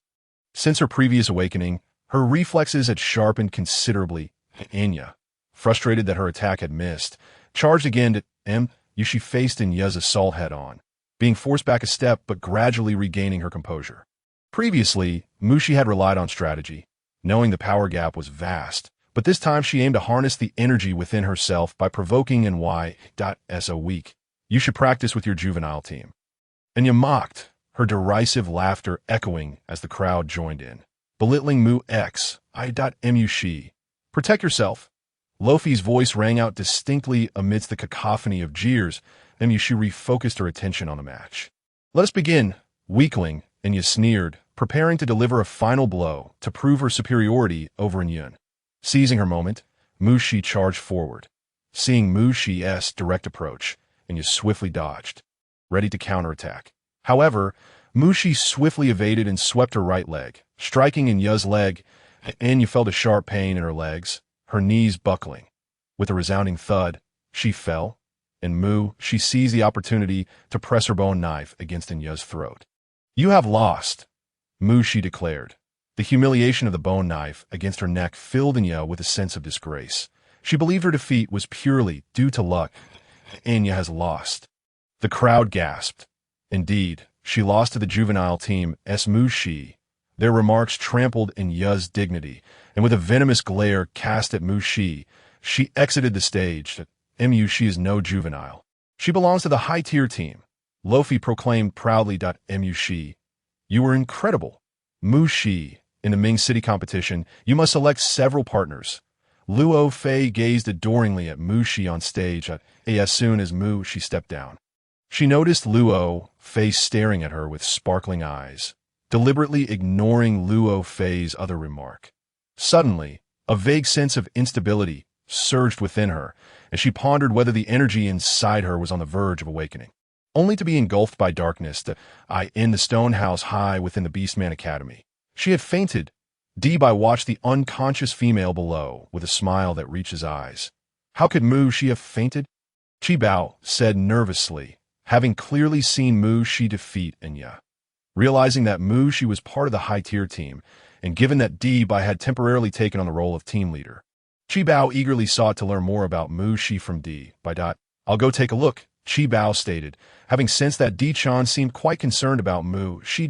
Since her previous awakening, her reflexes had sharpened considerably. Anya, frustrated that her attack had missed, charged again to She faced Anya's assault head-on, being forced back a step but gradually regaining her composure. Previously, Mushi had relied on strategy, knowing the power gap was vast, but this time she aimed to harness the energy within herself by provoking Nya. Weak. You should practice with your juvenile team. Anya mocked, her derisive laughter echoing as the crowd joined in. Belittling Mu X. Mushi. Protect yourself. Lofi's voice rang out distinctly amidst the cacophony of jeers. Mushi refocused her attention on the match. Let us begin, weakling, Anya sneered, preparing to deliver a final blow to prove her superiority over Yun. Seizing her moment, Mushi charged forward. Seeing Mushi's direct approach, Anya swiftly dodged, ready to counterattack. However, Mushi swiftly evaded and swept her right leg, striking Anya's leg. Anya felt a sharp pain in her legs, her knees buckling. With a resounding thud, she fell. and she seized the opportunity to press her bone knife against Ya's throat. "You have lost," she declared. The humiliation of the bone knife against her neck filled Ya with a sense of disgrace. She believed her defeat was purely due to luck. Ya has lost. The crowd gasped. Indeed, she lost to the juvenile team Mushi. Their remarks trampled Ya's dignity, and with a venomous glare cast at Mushi, she exited the stage. Mushi is no juvenile. She belongs to the high-tier team. Lofi proclaimed proudly. Mushi, you were incredible. Mushi, in the Ming City competition, you must select several partners. Luo Fei gazed adoringly at Mushi on stage as soon as Mushi stepped down. She noticed Luo Fei staring at her with sparkling eyes, deliberately ignoring Luo Fei's other remark. Suddenly, a vague sense of instability surged within her, and she pondered whether the energy inside her was on the verge of awakening, only to be engulfed by darkness in the stone house high within the Beastman Academy. She had fainted. Bai watched the unconscious female below with a smile that reached his eyes. How could Mushi have fainted? Qi Bao said nervously, having clearly seen Mushi defeat Ya. Realizing that Mushi was part of the high-tier team, and given that Bai had temporarily taken on the role of team leader, Qi Bao eagerly sought to learn more about Mushi from Bai. "I'll go take a look," Qi Bao stated, having sensed that Chan seemed quite concerned about Mushi.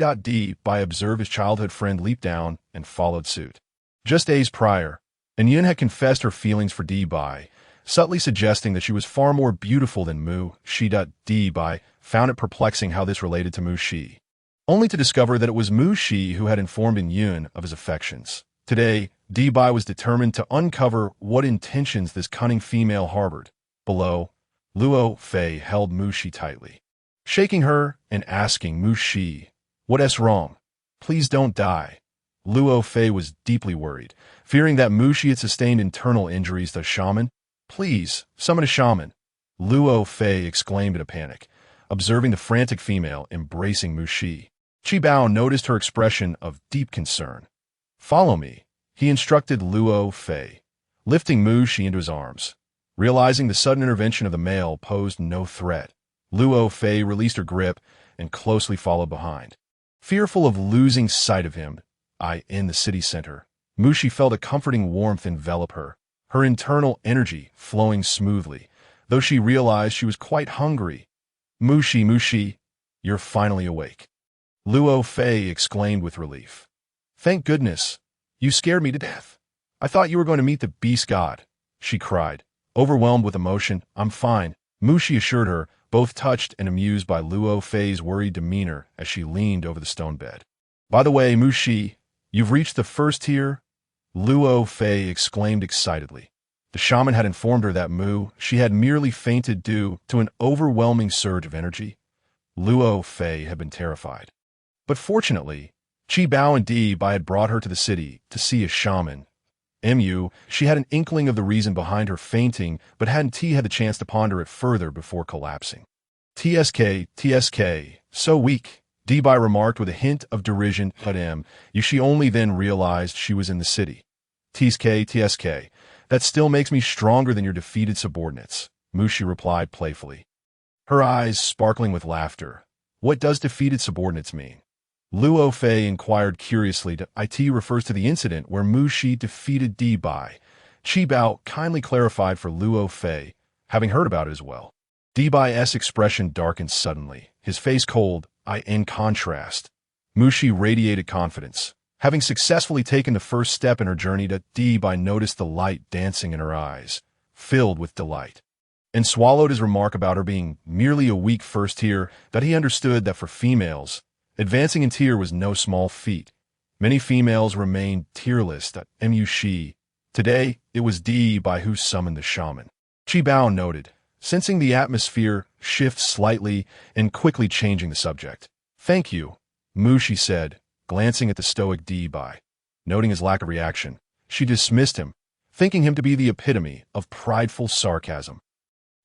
Bai observed his childhood friend leap down and followed suit. Just days prior, Yun had confessed her feelings for Bai, subtly suggesting that she was far more beautiful than Mushi. Bai found it perplexing how this related to Mushi, only to discover that it was Mushi who had informed Yun of his affections. Today, Bai was determined to uncover what intentions this cunning female harbored. Below, Luo Fei held Mushi tightly, shaking her and asking Mushi, "What's wrong? Please don't die." Luo Fei was deeply worried, fearing that Mushi had sustained internal injuries to shaman. "Please, summon a shaman," Luo Fei exclaimed in a panic, observing the frantic female embracing Mushi. Qi Bao noticed her expression of deep concern. "Follow me," he instructed Luo Fei, lifting Mushi into his arms. Realizing the sudden intervention of the male posed no threat, Luo Fei released her grip and closely followed behind. Fearful of losing sight of him, in the city center, Mushi felt a comforting warmth envelop her, her internal energy flowing smoothly, though she realized she was quite hungry. Mushi, you're finally awake," Luo Fei exclaimed with relief. "Thank goodness. You scared me to death. I thought you were going to meet the beast god," she cried, overwhelmed with emotion. "I'm fine," Mushi assured her, both touched and amused by Luo Fei's worried demeanor as she leaned over the stone bed. "By the way, Mushi, you've reached the first tier," Luo Fei exclaimed excitedly. The shaman had informed her that she had merely fainted due to an overwhelming surge of energy. Luo Fei had been terrified. But fortunately, Qi Bao and Bai had brought her to the city to see a shaman. She had an inkling of the reason behind her fainting, but hadn't had the chance to ponder it further before collapsing. TSK, so weak, Bai remarked with a hint of derision, but she only then realized she was in the city. TSK, that still makes me stronger than your defeated subordinates, Mushi replied playfully, her eyes sparkling with laughter. "What does defeated subordinates mean?" Luo Fei inquired curiously. "It refers to the incident where Mushi defeated Bai." Qi Bao kindly clarified for Luo Fei, having heard about it as well. Bai's expression darkened suddenly, his face cold. In contrast, Mushi radiated confidence. Having successfully taken the first step in her journey, Bai noticed the light dancing in her eyes, filled with delight, and swallowed his remark about her being merely a weak first tier. That he understood that for females, advancing in tier was no small feat. Many females remained tierless. Mushi. Today, it was Bai who summoned the shaman. Qi Bao noted, sensing the atmosphere shift slightly and quickly changing the subject. "Thank you," Mushi said, glancing at the stoic Bai. Noting his lack of reaction, she dismissed him, thinking him to be the epitome of prideful sarcasm.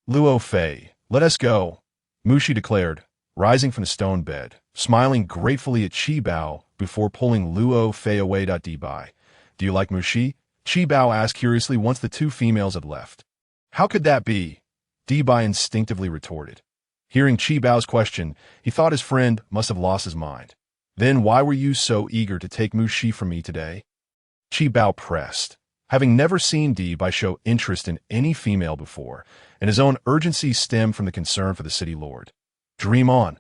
"Luo Fei, let us go," Mushi declared, rising from the stone bed, smiling gratefully at Qi Bao before pulling Luo Fei away. Bai, "Do you like Mushi?" Qi Bao asked curiously once the two females had left. "How could that be?" Bai instinctively retorted. Hearing Qi Bao's question, he thought his friend must have lost his mind. Then why were you so eager to take Mu Shi from me today? Qi Bao pressed. Having never seen Bai show interest in any female before, and his own urgency stemmed from the concern for the city lord. Dream on.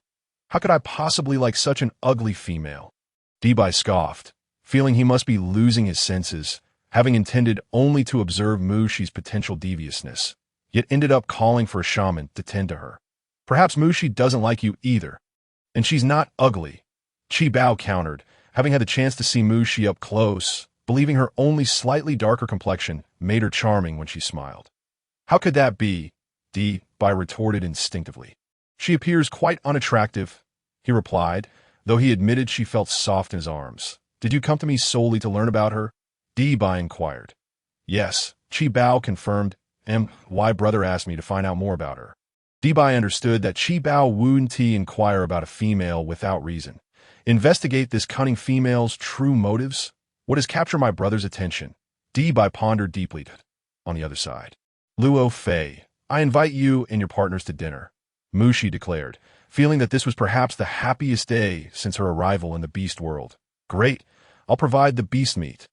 How could I possibly like such an ugly female? Bai scoffed, feeling he must be losing his senses, having intended only to observe Mu Shi's potential deviousness, yet ended up calling for a shaman to tend to her. Perhaps Mu Shi doesn't like you either. And she's not ugly, Qi Bao countered, having had the chance to see Mu Shi up close, believing her only slightly darker complexion made her charming when she smiled. How could that be? Bai retorted instinctively. She appears quite unattractive, he replied, though he admitted she felt soft in his arms. Did you come to me solely to learn about her? Bai inquired. Yes, Qi Bao confirmed, and why brother asked me to find out more about her. Bai understood that Qi Bao wouldn't inquire about a female without reason. Investigate this cunning female's true motives? What has captured my brother's attention? Bai pondered deeply. On the other side. Luo Fei, I invite you and your partners to dinner, Mu Shi declared, feeling that this was perhaps the happiest day since her arrival in the beast world. Great, I'll provide the beast meat.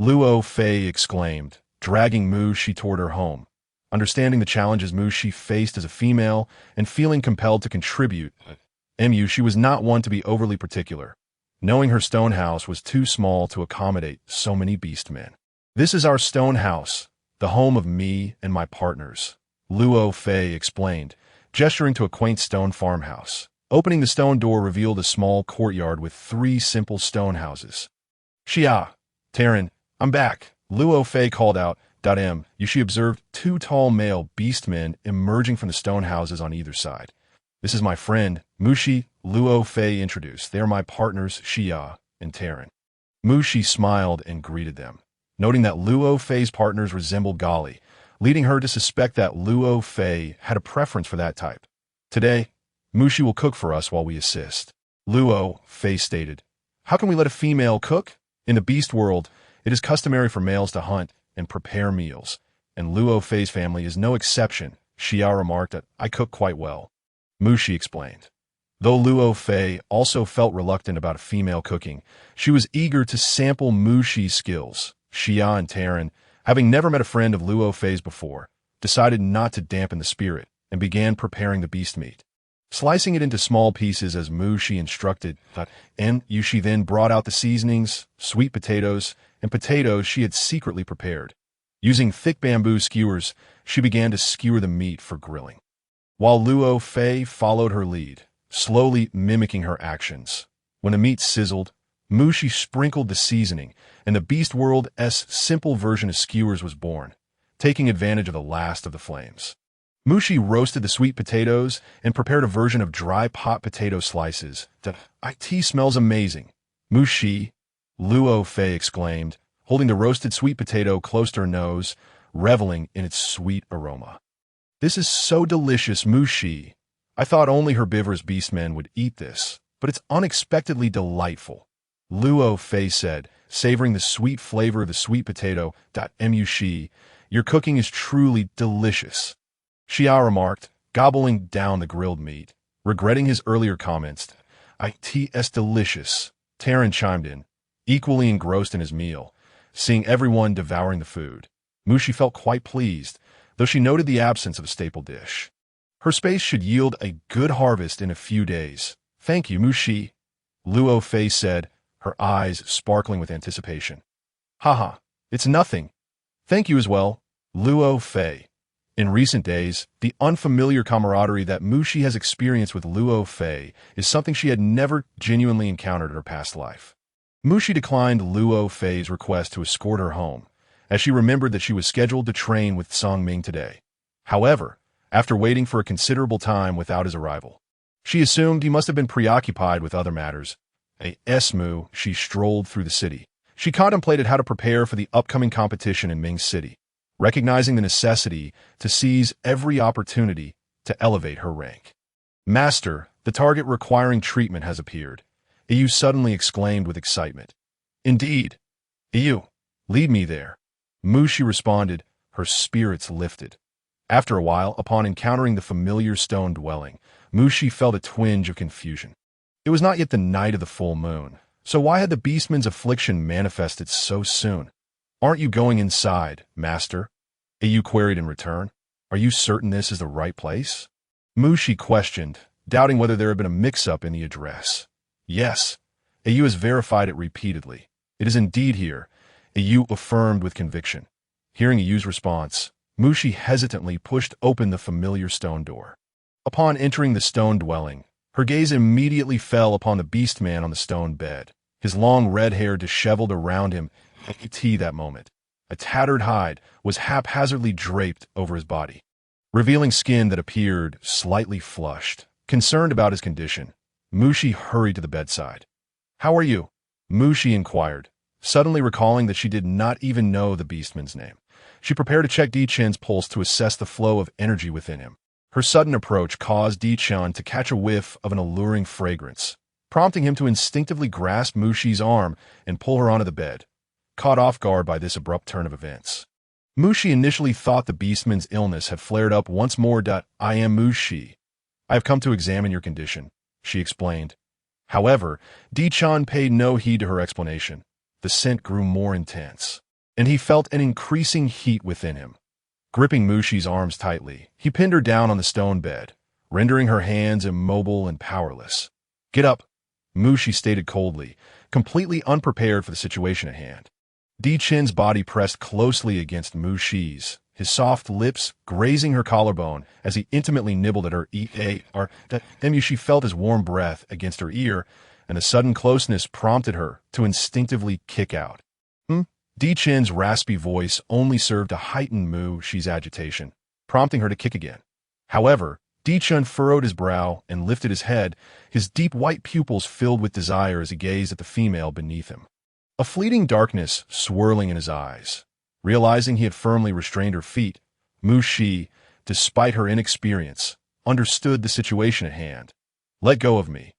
Luo Fei exclaimed, dragging Mu Shi toward her home. Understanding the challenges Mu Shi faced as a female and feeling compelled to contribute, she was not one to be overly particular, knowing her stone house was too small to accommodate so many beast men. This is our stone house, the home of me and my partners, Luo Fei explained, gesturing to a quaint stone farmhouse. Opening the stone door revealed a small courtyard with 3 simple stone houses. Xia, Taryn, I'm back, Luo Fei called out. She observed 2 tall male beast men emerging from the stone houses on either side. This is my friend, Mu Shi, Luo Fei introduced. They are my partners, Xia and Taryn. Mu Shi smiled and greeted them, noting that Luo Fei's partners resembled Gali, leading her to suspect that Luo Fei had a preference for that type. Today, Mu Shi will cook for us while we assist. Luo Fei stated, how can we let a female cook? In the beast world, it is customary for males to hunt and prepare meals, and Luo Fei's family is no exception. Xia remarked that I cook quite well. Mu Shi explained. Though Luo Fei also felt reluctant about a female cooking, she was eager to sample Mu Shi's skills. Xia and Taryn, having never met a friend of Luo Fei's before, decided not to dampen the spirit and began preparing the beast meat. Slicing it into small pieces as Mu Shi instructed, Shi then brought out the seasonings, sweet potatoes, and potatoes she had secretly prepared. Using thick bamboo skewers, she began to skewer the meat for grilling, while Luo Fei followed her lead, slowly mimicking her actions. When the meat sizzled, Mu Shi sprinkled the seasoning, and the beast world's simple version of skewers was born, taking advantage of the last of the flames. Mu Shi roasted the sweet potatoes and prepared a version of dry pot potato slices. It smells amazing. Mu Shi, Luo Fei exclaimed, holding the roasted sweet potato close to her nose, reveling in its sweet aroma. This is so delicious, Mu Shi. I thought only herbivorous beastmen would eat this, but it's unexpectedly delightful, Luo Fei said, savoring the sweet flavor of the sweet potato. Mu Shi, your cooking is truly delicious, Xia remarked, gobbling down the grilled meat, regretting his earlier comments. It's delicious, Taryn chimed in, equally engrossed in his meal, seeing everyone devouring the food. Mu Shi felt quite pleased, though she noted the absence of a staple dish. Her space should yield a good harvest in a few days. Thank you, Mu Shi, Luo Fei said, her eyes sparkling with anticipation. Haha, it's nothing. Thank you as well, Luo Fei. In recent days, the unfamiliar camaraderie that Mu Shi has experienced with Luo Fei is something she had never genuinely encountered in her past life. Mu Shi declined Luo Fei's request to escort her home, as she remembered that she was scheduled to train with Song Ming today. However, after waiting for a considerable time without his arrival, she assumed he must have been preoccupied with other matters. She strolled through the city. She contemplated how to prepare for the upcoming competition in Ming City, recognizing the necessity to seize every opportunity to elevate her rank. Master, the target requiring treatment has appeared, Yu suddenly exclaimed with excitement. Indeed. Yu, lead me there, Mu Shi responded, her spirits lifted. After a while, upon encountering the familiar stone dwelling, Mushi felt a twinge of confusion. It was not yet the night of the full moon, so why had the beastman's affliction manifested so soon? "Aren't you going inside, master?" Ayu queried in return. "Are you certain this is the right place?" Mushi questioned, doubting whether there had been a mix-up in the address. "Yes, Ayu has verified it repeatedly. It is indeed here," Ayu affirmed with conviction. Hearing Ayu's response, Mushi hesitantly pushed open the familiar stone door. Upon entering the stone dwelling, her gaze immediately fell upon the beastman on the stone bed, his long red hair disheveled around him that moment. A tattered hide was haphazardly draped over his body, revealing skin that appeared slightly flushed. Concerned about his condition, Mushi hurried to the bedside. "How are you?" Mushi inquired, suddenly recalling that she did not even know the beastman's name. She prepared to check Di-Chen's pulse to assess the flow of energy within him. Her sudden approach caused Di-Chen to catch a whiff of an alluring fragrance, prompting him to instinctively grasp Mushi's arm and pull her onto the bed, caught off guard by this abrupt turn of events. Mushi initially thought the beastman's illness had flared up once more. "I am Mushi. I have come to examine your condition," she explained. However, Di-Chen paid no heed to her explanation. The scent grew more intense, and he felt an increasing heat within him. Gripping Mushi's arms tightly, he pinned her down on the stone bed, rendering her hands immobile and powerless. "Get up," Mushi stated coldly, completely unprepared for the situation at hand. Di-Chen's body pressed closely against Mushi's, his soft lips grazing her collarbone as he intimately nibbled at her ear. Mushi felt his warm breath against her ear, and the sudden closeness prompted her to instinctively kick out. Di-Chen's raspy voice only served to heighten Mushi's agitation, prompting her to kick again. However, Di-Chen furrowed his brow and lifted his head, his deep white pupils filled with desire as he gazed at the female beneath him. A fleeting darkness swirling in his eyes. Realizing he had firmly restrained her feet, Mushi, despite her inexperience, understood the situation at hand. "Let go of me.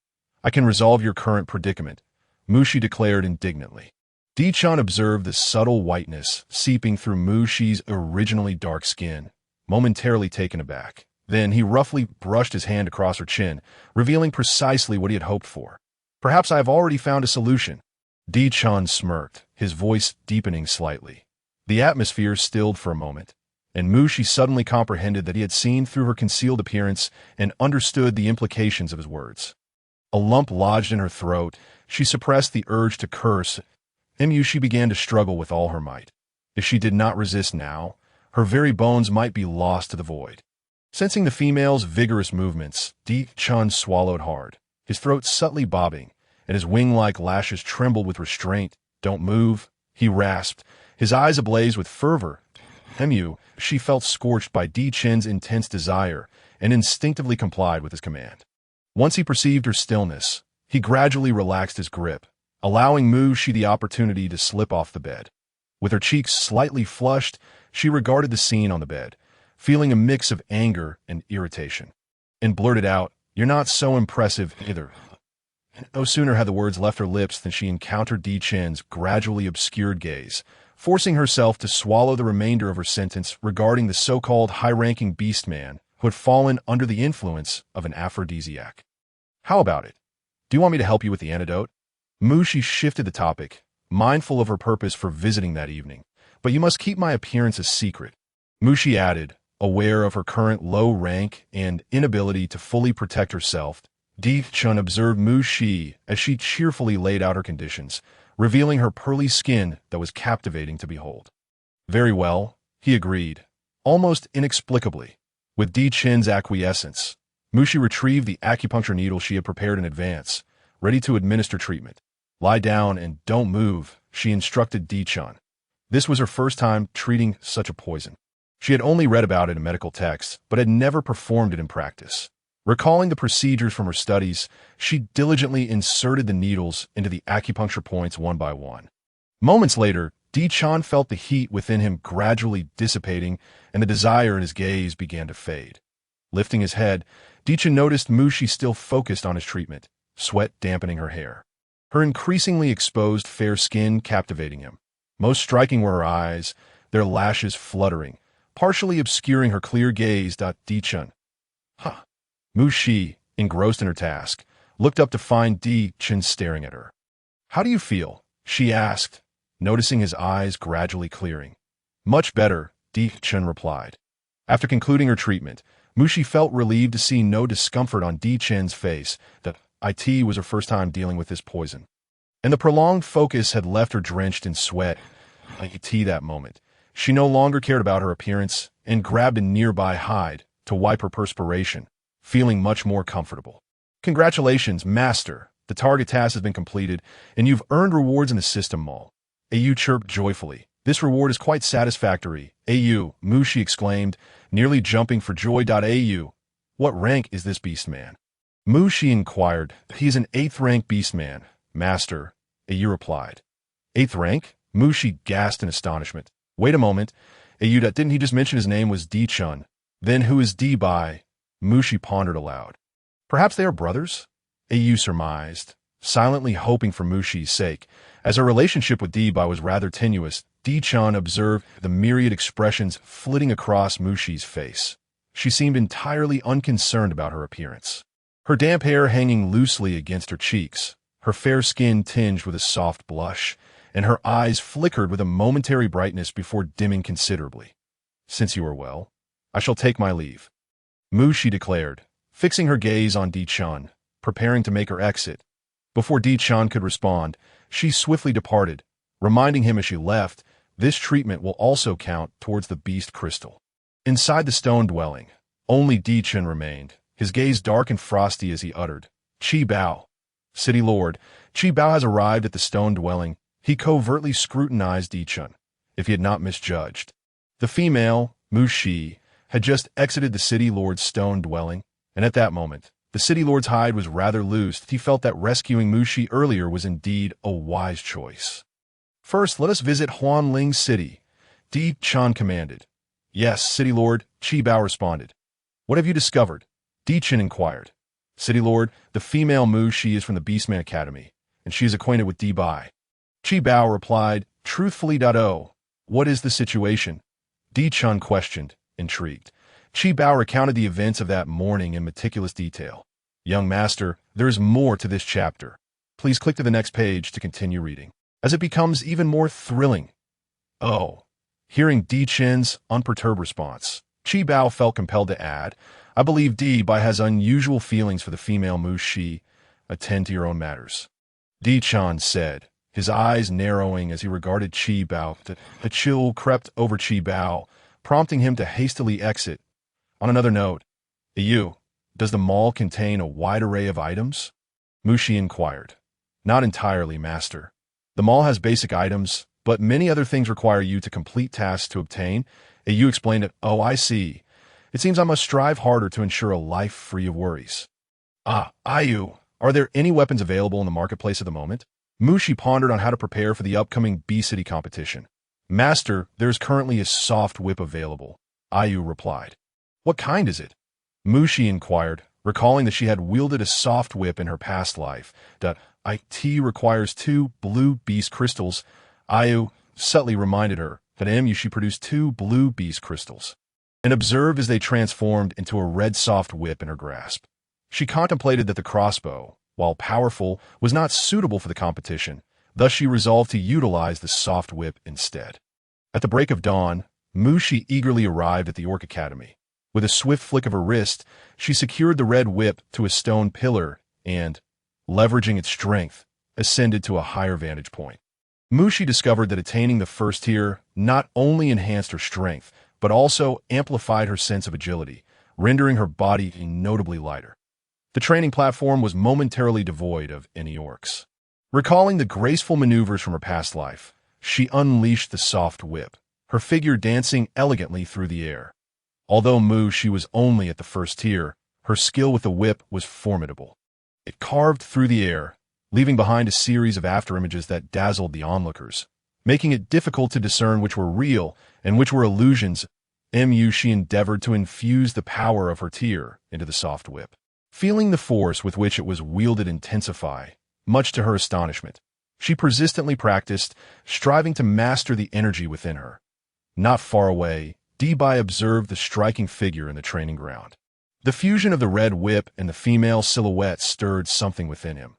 I can resolve your current predicament," Mushi declared indignantly. Di-Chen observed the subtle whiteness seeping through Mushi's originally dark skin, momentarily taken aback. Then he roughly brushed his hand across her chin, revealing precisely what he had hoped for. "Perhaps I have already found a solution." Di-Chen smirked, his voice deepening slightly. The atmosphere stilled for a moment, and Mushi suddenly comprehended that he had seen through her concealed appearance and understood the implications of his words. A lump lodged in her throat. She suppressed the urge to curse, and Mushi began to struggle with all her might. If she did not resist now, her very bones might be lost to the void. Sensing the female's vigorous movements, Di-Chen swallowed hard, his throat subtly bobbing, and his wing-like lashes trembled with restraint. "Don't move," he rasped, his eyes ablaze with fervor. She felt scorched by Di-Chen's intense desire and instinctively complied with his command. Once he perceived her stillness, he gradually relaxed his grip, allowing Mushi the opportunity to slip off the bed. With her cheeks slightly flushed, she regarded the scene on the bed, feeling a mix of anger and irritation, and blurted out, "You're not so impressive either." No sooner had the words left her lips than she encountered Di-Chen's gradually obscured gaze, forcing herself to swallow the remainder of her sentence regarding the so-called high-ranking beastman who had fallen under the influence of an aphrodisiac. "How about it? Do you want me to help you with the antidote?" Mushi shifted the topic, mindful of her purpose for visiting that evening. "But you must keep my appearance a secret," Mushi added, aware of her current low rank and inability to fully protect herself. Di-Chen observed Mushi as she cheerfully laid out her conditions, revealing her pearly skin that was captivating to behold. "Very well," he agreed, almost inexplicably. With Di-Chen's acquiescence, Mushi retrieved the acupuncture needle she had prepared in advance, ready to administer treatment. "Lie down and don't move," she instructed Di-Chen. This was her first time treating such a poison. She had only read about it in medical texts, but had never performed it in practice. Recalling the procedures from her studies, she diligently inserted the needles into the acupuncture points one by one. Moments later, Di-Chen felt the heat within him gradually dissipating, and the desire in his gaze began to fade. Lifting his head, Di-Chen noticed Mushi still focused on his treatment, sweat dampening her hair. Her increasingly exposed fair skin captivating him. Most striking were her eyes, their lashes fluttering, partially obscuring her clear gaze. Di-chun. Huh. Mu-shi, engrossed in her task, looked up to find Di-chun staring at her. How do you feel? She asked, noticing his eyes gradually clearing. Much better, Di-chun replied. After concluding her treatment, Mu-shi felt relieved to see no discomfort on Di-chun's face. That it was her first time dealing with this poison, and the prolonged focus had left her drenched in sweat. That moment, she no longer cared about her appearance and grabbed a nearby hide to wipe her perspiration, feeling much more comfortable. Congratulations, Master. The target task has been completed, and you've earned rewards in the system mall. Au chirped joyfully. This reward is quite satisfactory. Au, Mu-shi exclaimed, nearly jumping for joy. Au, what rank is this beastman? Mu-shi inquired. He is an 8th rank beastman, Master, Au replied. 8th rank? Mu-shi gasped in astonishment. Wait a moment. Au, didn't he just mention his name was Di-chun? Then who is Di-bai? Mu-shi pondered aloud. Perhaps they are brothers? Au surmised, silently hoping for Mu-shi's sake. As her relationship with Di-bai was rather tenuous, Di-chun observed the myriad expressions flitting across Mu-shi's face. She seemed entirely unconcerned about her appearance. Her damp hair hanging loosely against her cheeks, her fair skin tinged with a soft blush, and her eyes flickered with a momentary brightness before dimming considerably. Since you are well, I shall take my leave, Mu-shi declared, fixing her gaze on Di-chun, preparing to make her exit. Before Di-chun could respond, she swiftly departed, reminding him as she left, this treatment will also count towards the beast crystal. Inside the stone dwelling, only Di-chun remained, his gaze dark and frosty as he uttered, Qi Bao. City Lord, Qi Bao has arrived at the stone dwelling. He covertly scrutinized Di-chun, if he had not misjudged. The female, Mu-shi, had just exited the City Lord's stone dwelling, and at that moment, the City Lord's hide was rather loosed. He felt that rescuing Mu-shi earlier was indeed a wise choice. First, let us visit Huanling City, Di-chun commanded. Yes, City Lord, Qi Bao responded. What have you discovered? Di-chun inquired. City Lord, the female Mu-shi is from the Beastman Academy, and she is acquainted with Di-bai. Qi Bao replied, truthfully. Oh, what is the situation? Di-chun questioned, intrigued. Qi Bao recounted the events of that morning in meticulous detail. Young Master, there is more to this chapter. Please click to the next page to continue reading, as it becomes even more thrilling. Oh. Hearing Di-chun's unperturbed response, Qi Bao felt compelled to add, I believe Di-bai has unusual feelings for the female Mu-shi. Attend to your own matters. Di-chun said, his eyes narrowing as he regarded Qi Bao. A chill crept over Qi Bao, prompting him to hastily exit. On another note, Au, does the mall contain a wide array of items? Mu-shi inquired. Not entirely, Master. The mall has basic items, but many other things require you to complete tasks to obtain. Au explained it. Oh, I see. It seems I must strive harder to ensure a life free of worries. Au, are there any weapons available in the marketplace at the moment? Mu-shi pondered on how to prepare for the upcoming B-City competition. Master, there is currently a soft whip available, Au replied. What kind is it? Mu-shi inquired, recalling that she had wielded a soft whip in her past life. It requires 2 blue beast crystals. Au subtly reminded her that she produced 2 blue beast crystals, and observed as they transformed into a red soft whip in her grasp. She contemplated that the crossbow, while powerful, was not suitable for the competition, thus she resolved to utilize the soft whip instead. At the break of dawn, Mu-shi eagerly arrived at the Orc Academy. With a swift flick of her wrist, she secured the red whip to a stone pillar and, leveraging its strength, ascended to a higher vantage point. Mu-shi discovered that attaining the first tier not only enhanced her strength, but also amplified her sense of agility, rendering her body notably lighter. The training platform was momentarily devoid of any orcs. Recalling the graceful maneuvers from her past life, she unleashed the soft whip, her figure dancing elegantly through the air. Although Mu-shi was only at the first tier, her skill with the whip was formidable. It carved through the air, leaving behind a series of afterimages that dazzled the onlookers, making it difficult to discern which were real and which were illusions. She endeavored to infuse the power of her tier into the soft whip, feeling the force with which it was wielded intensify. Much to her astonishment, she persistently practiced, striving to master the energy within her. Not far away, Bai observed the striking figure in the training ground. The fusion of the red whip and the female silhouette stirred something within him.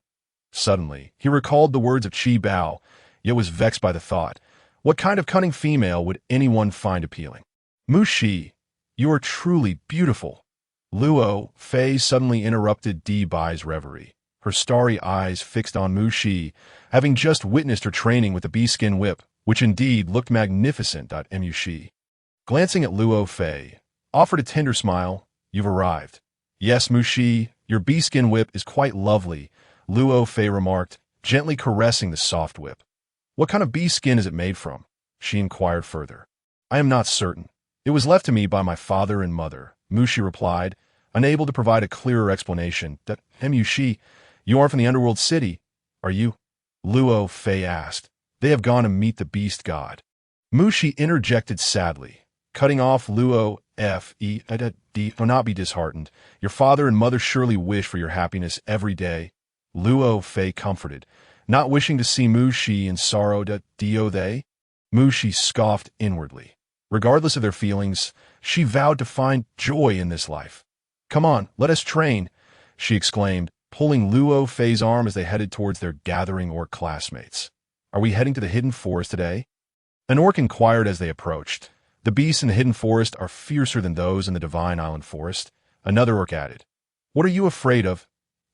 Suddenly, he recalled the words of Qi Bao, yet was vexed by the thought. What kind of cunning female would anyone find appealing? Mu Shi, you are truly beautiful. Luo Fei suddenly interrupted Bai's reverie, her starry eyes fixed on Mu Shi, having just witnessed her training with the bee-skin whip, which indeed looked magnificent. Mu Shi, glancing at Luo Fei, offered a tender smile. You've arrived. Yes, Mu Shi, your bee-skin whip is quite lovely, Luo Fei remarked, gently caressing the soft whip. What kind of bee skin is it made from? She inquired further. I am not certain. It was left to me by my father and mother, Mu Shi replied, unable to provide a clearer explanation. Mu Shi, you are from the underworld city, are you? Luo Fei asked. They have gone to meet the beast god. Mu Shi interjected sadly, cutting off Luo Fe. Do not be disheartened. Your father and mother surely wish for your happiness every day. Luo Fei comforted, not wishing to see Mu Shi in sorrow. Do they? Mu Shi scoffed inwardly. Regardless of their feelings, she vowed to find joy in this life. Come on, let us train, she exclaimed, pulling Luo Fei's arm as they headed towards their gathering orc classmates. Are we heading to the hidden forest today? An orc inquired as they approached. The beasts in the hidden forest are fiercer than those in the Divine Island forest, another orc added. What are you afraid of?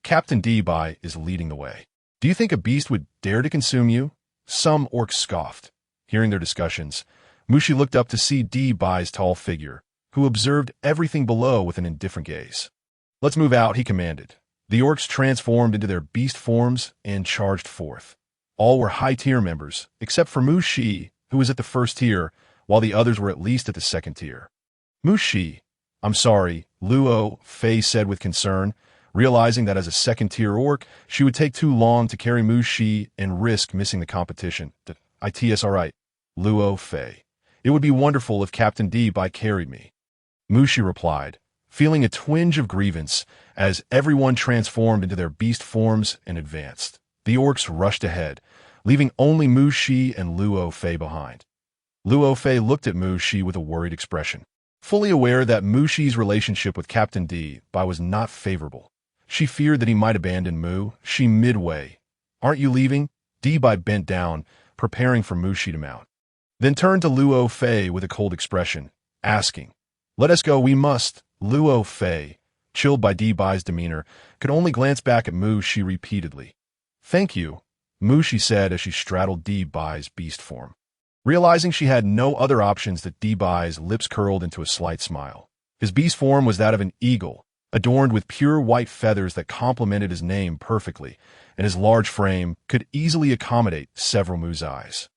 Captain Bai is leading the way. Do you think a beast would dare to consume you? Some orcs scoffed. Hearing their discussions, Mu Shi looked up to see Bai's tall figure, who observed everything below with an indifferent gaze. Let's move out, he commanded. The orcs transformed into their beast forms and charged forth. All were high-tier members, except for Mu Shi, who was at the first tier, while the others were at least at the second tier. Mu Shi, I'm sorry, Luo Fei said with concern, realizing that as a second-tier orc, she would take too long to carry Mu Shi and risk missing the competition. It's all right, Luo Fei. It would be wonderful if Captain Bai carried me. Mu Shi replied, feeling a twinge of grievance as everyone transformed into their beast forms and advanced. The orcs rushed ahead, leaving only Mu Shi and Luo Fei behind. Luo Fei looked at Mu Shi with a worried expression, fully aware that Mu Shi's relationship with Captain Bai was not favorable. She feared that he might abandon Mu Shi midway. Aren't you leaving? Bai bent down, preparing for Mu Shi to mount. Then turned to Luo Fei with a cold expression, asking, Let us go, we must. Luo Fei, chilled by Bai's demeanor, could only glance back at Mu Shi repeatedly. Thank you, Mu Shi said as she straddled Bai's beast form. Realizing she had no other options, that Bai's lips curled into a slight smile. His beast form was that of an eagle, adorned with pure white feathers that complemented his name perfectly, and his large frame could easily accommodate several Mu's eyes.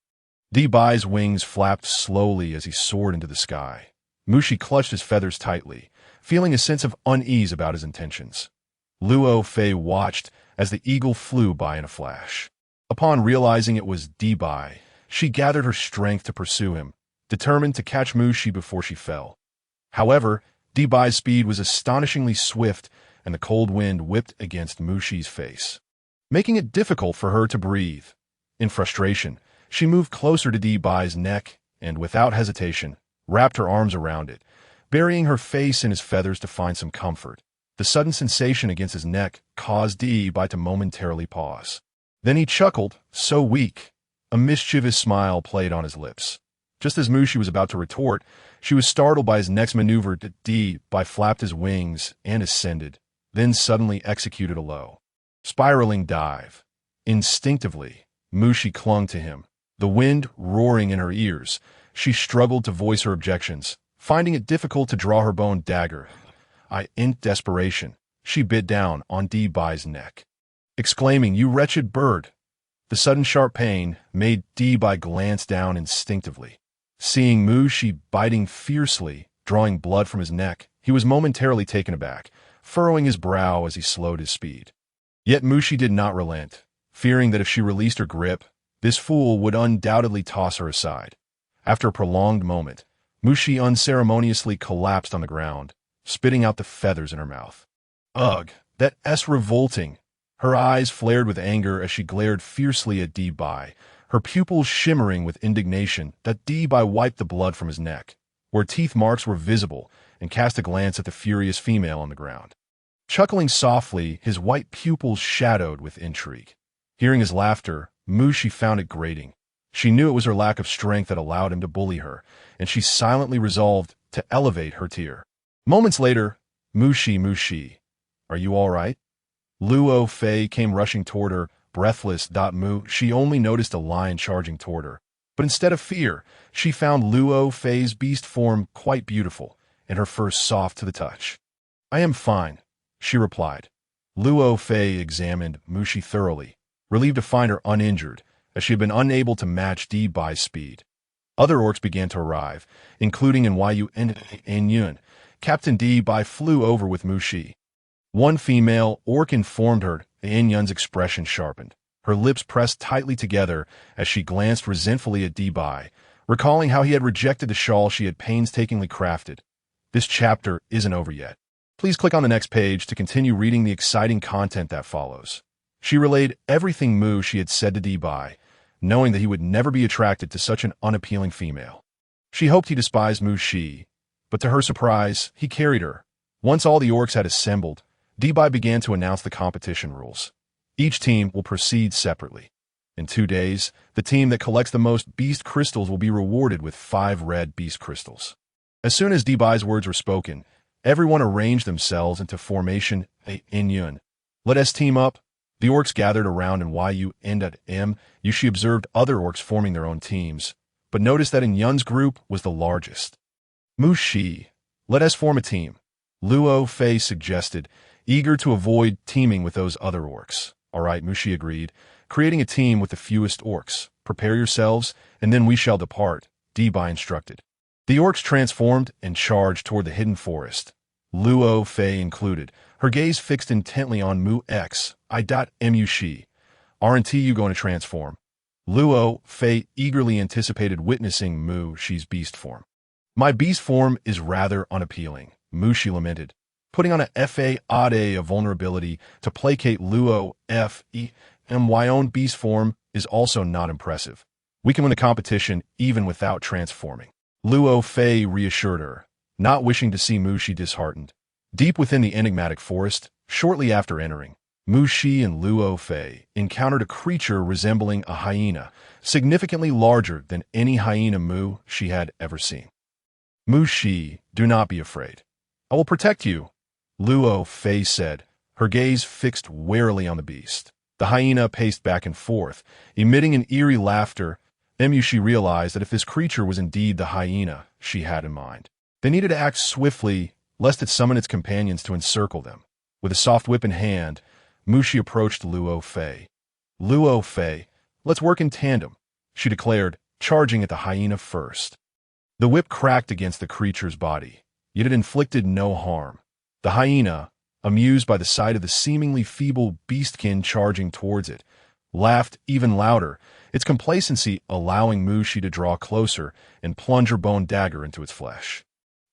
Bai's wings flapped slowly as he soared into the sky. Mu Shi clutched his feathers tightly, feeling a sense of unease about his intentions. Luo Fei watched as the eagle flew by in a flash. Upon realizing it was Bai, she gathered her strength to pursue him, determined to catch Mu Shi before she fell. However, Bai's speed was astonishingly swift, and the cold wind whipped against Mu Shi's face, making it difficult for her to breathe. In frustration, she moved closer to Bai's neck and, without hesitation, wrapped her arms around it, burying her face in his feathers to find some comfort. The sudden sensation against his neck caused Bai to momentarily pause. Then he chuckled, so weak. A mischievous smile played on his lips. Just as Mu Shi was about to retort, she was startled by his next maneuver. Bai flapped his wings and ascended, then suddenly executed a low, spiraling dive. Instinctively, Mu Shi clung to him. The wind roaring in her ears, she struggled to voice her objections, finding it difficult to draw her bone dagger. In desperation, she bit down on Bai's neck, exclaiming, You wretched bird! The sudden sharp pain made Bai glance down instinctively. Seeing Mu Shi biting fiercely, drawing blood from his neck, he was momentarily taken aback, furrowing his brow as he slowed his speed. Yet Mu Shi did not relent, fearing that if she released her grip, this fool would undoubtedly toss her aside. After a prolonged moment, Mu Shi unceremoniously collapsed on the ground, spitting out the feathers in her mouth. Ugh, that's revolting. Her eyes flared with anger as she glared fiercely at Bai, her pupils shimmering with indignation. Bai wiped the blood from his neck. where teeth marks were visible, and cast a glance at the furious female on the ground. Chuckling softly, his white pupils shadowed with intrigue. Hearing his laughter, Mushi found it grating. She knew it was her lack of strength that allowed him to bully her, and she silently resolved to elevate her tier. Moments later, Mushi, are you all right? Luo Fei came rushing toward her, breathless. She only noticed a lion charging toward her. But instead of fear, she found Luo Fei's beast form quite beautiful, and her fur soft to the touch. I am fine, she replied. Luo Fei examined Mushi thoroughly, relieved to find her uninjured, as she had been unable to match Di Bai's speed. Other orcs began to arrive, including Nyu and Yun. Captain Di Bai flew over with Mushi. One female orc informed her. Yun's expression sharpened. Her lips pressed tightly together as she glanced resentfully at Di Bai, recalling how he had rejected the shawl she had painstakingly crafted. This chapter isn't over yet. Please click on the next page to continue reading the exciting content that follows. She relayed everything Mushi had said to Di Bai, knowing that he would never be attracted to such an unappealing female. She hoped he despised Mushi, but to her surprise, he carried her. Once all the orcs had assembled, Di Bai began to announce the competition rules. Each team will proceed separately. In 2 days, the team that collects the most beast crystals will be rewarded with 5 red beast crystals. As soon as Di Bai's words were spoken, everyone arranged themselves into formation in Yun. Let us team up. The orcs gathered around in Yu and M. Yushi observed other orcs forming their own teams, but noticed that in Yun's group was the largest. Mushi, let us form a team, Luo Fei suggested, eager to avoid teaming with those other orcs. All right, Mushi agreed, creating a team with the fewest orcs. Prepare yourselves, and then we shall depart, Di Bai instructed. The orcs transformed and charged toward the hidden forest, Luo Fei included, her gaze fixed intently on Mu X. Mushi. Aren't you going to transform? Luo Fei eagerly anticipated witnessing Mushi's beast form. My beast form is rather unappealing, Mushi lamented, putting on a fa ade of vulnerability to placate Luo Fe, and my own beast form is also not impressive. We can win the competition even without transforming. Luo Fei reassured her, not wishing to see Mushi disheartened. Deep within the enigmatic forest, shortly after entering, Mushi and Luo Fei encountered a creature resembling a hyena, significantly larger than any hyena Mu she had ever seen. Mushi, do not be afraid. I will protect you, Luo Fei said, her gaze fixed warily on the beast. The hyena paced back and forth, emitting an eerie laughter. Mushi realized that if this creature was indeed the hyena she had in mind, they needed to act swiftly, lest it summon its companions to encircle them. With a soft whip in hand, Mushi approached Luo Fei. Luo Fei, let's work in tandem, she declared, charging at the hyena first. The whip cracked against the creature's body, yet it inflicted no harm. The hyena, amused by the sight of the seemingly feeble beastkin charging towards it, laughed even louder, its complacency allowing Mushi to draw closer and plunge her bone dagger into its flesh.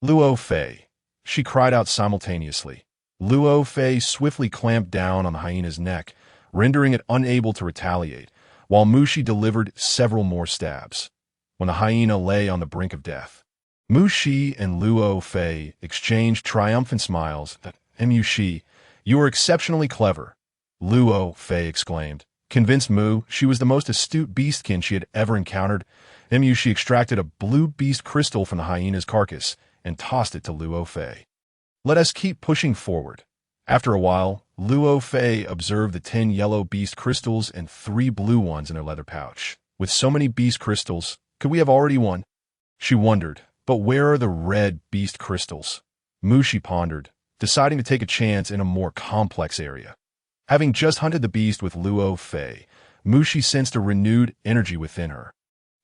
Luo Fei, she cried out simultaneously. Luo Fei swiftly clamped down on the hyena's neck, rendering it unable to retaliate, while Mushi delivered several more stabs. When the hyena lay on the brink of death, Mushi and Luo Fei exchanged triumphant smiles. Mushi, you are exceptionally clever, Luo Fei exclaimed. Convinced Mu she was the most astute beastkin she had ever encountered, Mushi extracted a blue beast crystal from the hyena's carcass and tossed it to Luo Fei. Let us keep pushing forward. After a while, Luo Fei observed the 10 yellow beast crystals and 3 blue ones in her leather pouch. With so many beast crystals, could we have already won? She wondered, but where are the red beast crystals? Mushi pondered, deciding to take a chance in a more complex area. Having just hunted the beast with Luo Fei, Mushi sensed a renewed energy within her.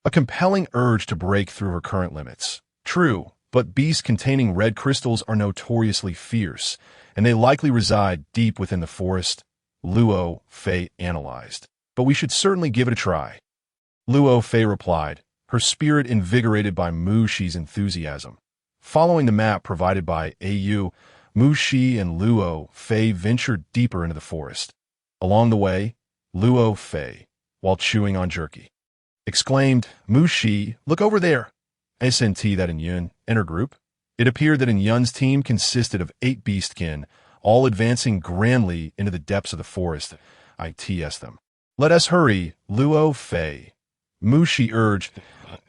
A compelling urge to break through her current limits. True, but beasts containing red crystals are notoriously fierce, and they likely reside deep within the forest, Luo Fei analyzed. But we should certainly give it a try. Luo Fei replied, her spirit invigorated by Mushi's enthusiasm. Following the map provided by AU, Mushi and Luo Fei ventured deeper into the forest. Along the way, Luo Fei, while chewing on jerky, exclaimed, Mushi, look over there. SNT that in Yun enter group? It appeared that in Yun's team consisted of 8 beastkin, all advancing grandly into the depths of the forest. ITS them. Let us hurry, Luo Fei. Mushi urged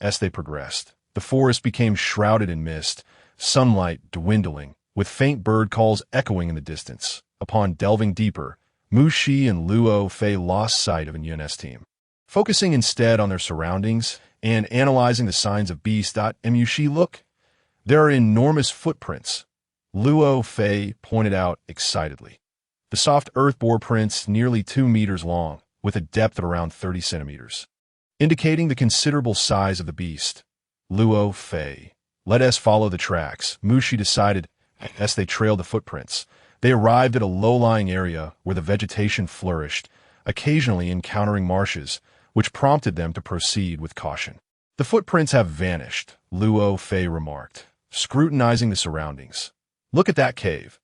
as they progressed. The forest became shrouded in mist, sunlight dwindling, with faint bird calls echoing in the distance. Upon delving deeper, Mushi and Luo Fei lost sight of Yun's team. Focusing instead on their surroundings and analyzing the signs of beast. Mushi, look, there are enormous footprints, Luo Fei pointed out excitedly. The soft earth bore prints nearly 2 meters long, with a depth of around 30 centimeters, indicating the considerable size of the beast. Luo Fei. Let us follow the tracks, Mushi decided as they trailed the footprints. They arrived at a low-lying area where the vegetation flourished, occasionally encountering marshes, which prompted them to proceed with caution. The footprints have vanished, Luo Fei remarked, scrutinizing the surroundings. Look at that cave.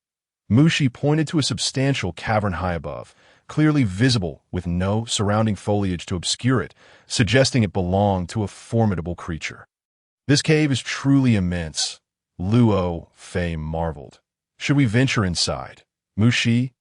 Mushi pointed to a substantial cavern high above, clearly visible with no surrounding foliage to obscure it, suggesting it belonged to a formidable creature. This cave is truly immense, Luo Fei marveled. Should we venture inside? Mushi?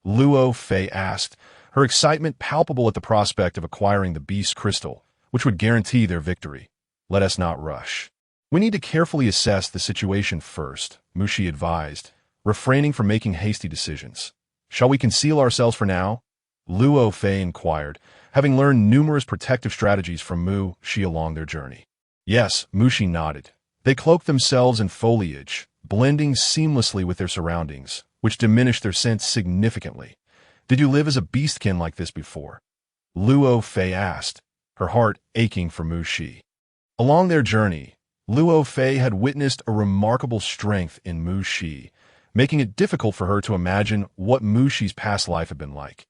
Luo Fei asked, her excitement palpable at the prospect of acquiring the beast crystal, which would guarantee their victory. Let us not rush. We need to carefully assess the situation first, Mushi advised, refraining from making hasty decisions. Shall we conceal ourselves for now? Luo Fei inquired, having learned numerous protective strategies from Mushi along their journey. Yes, Mushi nodded. They cloaked themselves in foliage, blending seamlessly with their surroundings, which diminished their sense significantly. Did you live as a beastkin like this before? Luo Fei asked, her heart aching for Mushi. Along their journey, Luo Fei had witnessed a remarkable strength in Mushi, making it difficult for her to imagine what Mushi's past life had been like.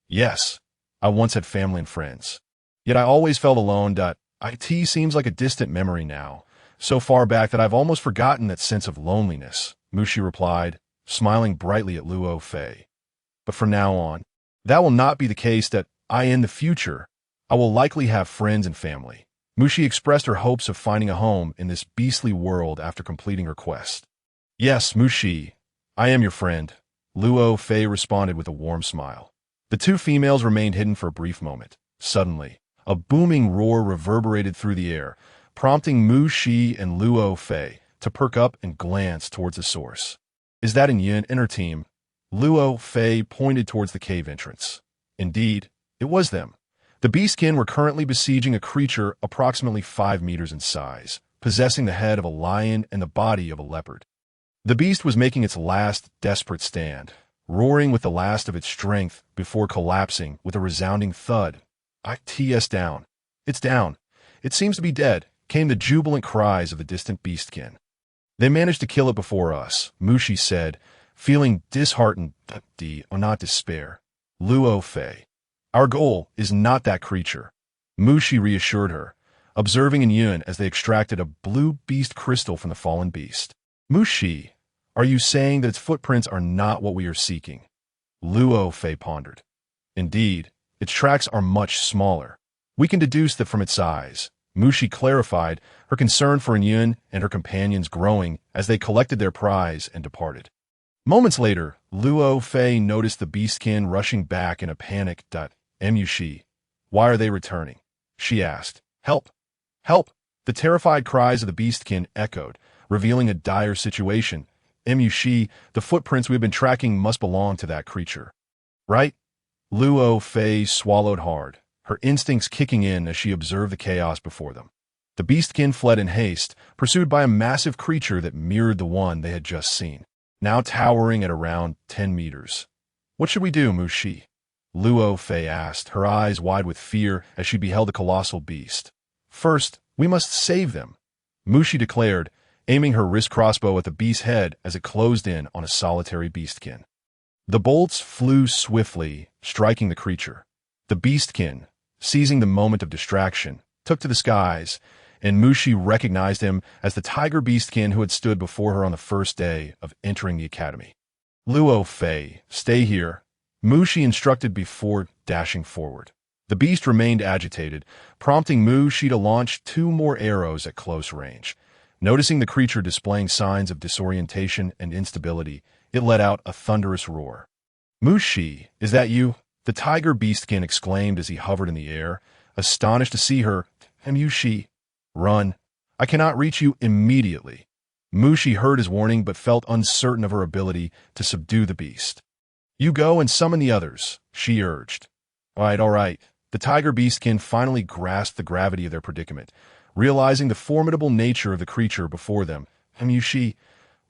Yes, I once had family and friends. Yet I always felt alone. It seems like a distant memory now, so far back that I've almost forgotten that sense of loneliness, Mushi replied, smiling brightly at Luo Fei. But from now on, that will not be the case. That in the future, I will likely have friends and family. Mushi expressed her hopes of finding a home in this beastly world after completing her quest. Yes, Mushi, I am your friend, Luo Fei responded with a warm smile. The two females remained hidden for a brief moment. Suddenly, a booming roar reverberated through the air, prompting Mushi and Luo Fei to perk up and glance towards the source. Is that in Yun and her team? Luo Fei pointed towards the cave entrance. Indeed, it was them. The beastkin were currently besieging a creature approximately 5 meters in size, possessing the head of a lion and the body of a leopard. The beast was making its last desperate stand, roaring with the last of its strength before collapsing with a resounding thud. It's down. It's down. It seems to be dead, came the jubilant cries of the distant beastkin. They managed to kill it before us, Mushi said, feeling disheartened, not despair. Luo Fei. Our goal is not that creature, Mushi reassured her, observing in Yun as they extracted a blue beast crystal from the fallen beast. Mushi, are you saying that its footprints are not what we are seeking? Luo Fei pondered. Indeed, its tracks are much smaller. We can deduce that from its size. Mushi clarified, her concern for Yun and her companions growing as they collected their prize and departed. Moments later, Luo Fei noticed the beastkin rushing back in a panic. Mushi, why are they returning? She asked. Help! Help! The terrified cries of the beastkin echoed, revealing a dire situation. Mushi, the footprints we've been tracking must belong to that creature. Right? Luo Fei swallowed hard, her instincts kicking in as she observed the chaos before them. The beastkin fled in haste, pursued by a massive creature that mirrored the one they had just seen, now towering at around 10 meters. What should we do, Mushi? Luo Fei asked, her eyes wide with fear as she beheld the colossal beast. First, we must save them, Mushi declared, aiming her wrist crossbow at the beast's head as it closed in on a solitary beastkin. The bolts flew swiftly, striking the creature. The beastkin, seizing the moment of distraction, took to the skies, and Mushi recognized him as the tiger beastkin who had stood before her on the first day of entering the academy. Luo Fei, stay here, Mushi instructed before dashing forward. The beast remained agitated, prompting Mu Shi to launch 2 more arrows at close range. Noticing the creature displaying signs of disorientation and instability, it let out a thunderous roar. Mu Shi, is that you? The tiger beastkin exclaimed as he hovered in the air, astonished to see her. Mu Shi, run. I cannot reach you immediately. Mu Shi heard his warning but felt uncertain of her ability to subdue the beast. You go and summon the others, she urged. All right. The tiger beastkin finally grasped the gravity of their predicament, realizing the formidable nature of the creature before them. Mu Shi,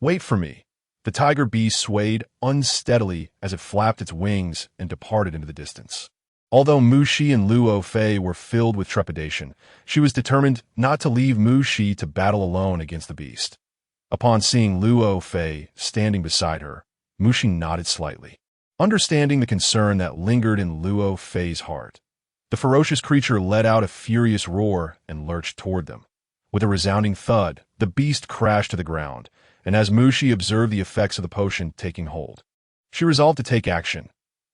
wait for me. The tiger beast swayed unsteadily as it flapped its wings and departed into the distance. Although Mu Shi and Luo Fei were filled with trepidation, she was determined not to leave Mu Shi to battle alone against the beast. Upon seeing Luo Fei standing beside her, Mu Shi nodded slightly, understanding the concern that lingered in Luo Fei's heart. The ferocious creature let out a furious roar and lurched toward them. With a resounding thud, the beast crashed to the ground, and as Mu Shi observed the effects of the potion taking hold, she resolved to take action.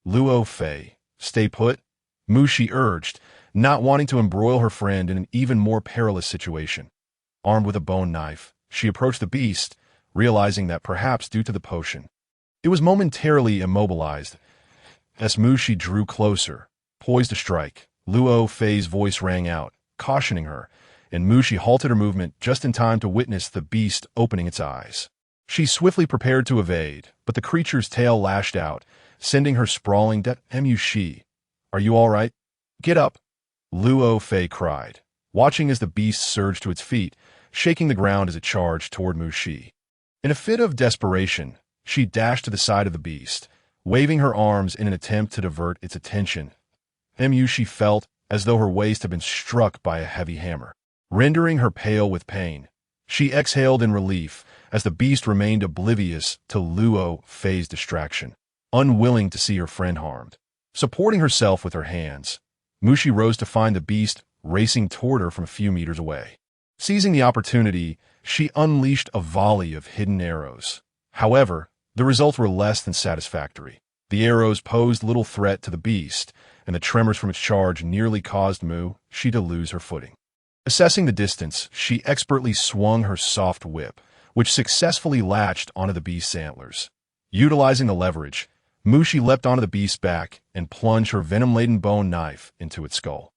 Luo Fei, stay put, Mu Shi urged, not wanting to embroil her friend in an even more perilous situation. Armed with a bone knife, she approached the beast, realizing that perhaps due to the potion, it was momentarily immobilized. As Mu Shi drew closer, poised to strike, Luo Fei's voice rang out, cautioning her, and Mu Shi halted her movement just in time to witness the beast opening its eyes. She swiftly prepared to evade, but the creature's tail lashed out, sending her sprawling down. Mu Shi, are you all right? Get up, Luo Fei cried, watching as the beast surged to its feet, shaking the ground as it charged toward Mu Shi. In a fit of desperation, she dashed to the side of the beast, waving her arms in an attempt to divert its attention. Mu Shi felt as though her waist had been struck by a heavy hammer, rendering her pale with pain. She exhaled in relief as the beast remained oblivious to Luo Fei's distraction, unwilling to see her friend harmed. Supporting herself with her hands, Mu Shi rose to find the beast racing toward her from a few meters away. Seizing the opportunity, she unleashed a volley of hidden arrows. However, the results were less than satisfactory. The arrows posed little threat to the beast, and the tremors from its charge nearly caused Mu Shi to lose her footing. Assessing the distance, she expertly swung her soft whip, which successfully latched onto the beast's antlers. Utilizing the leverage, Mu Shi leapt onto the beast's back and plunged her venom-laden bone knife into its skull.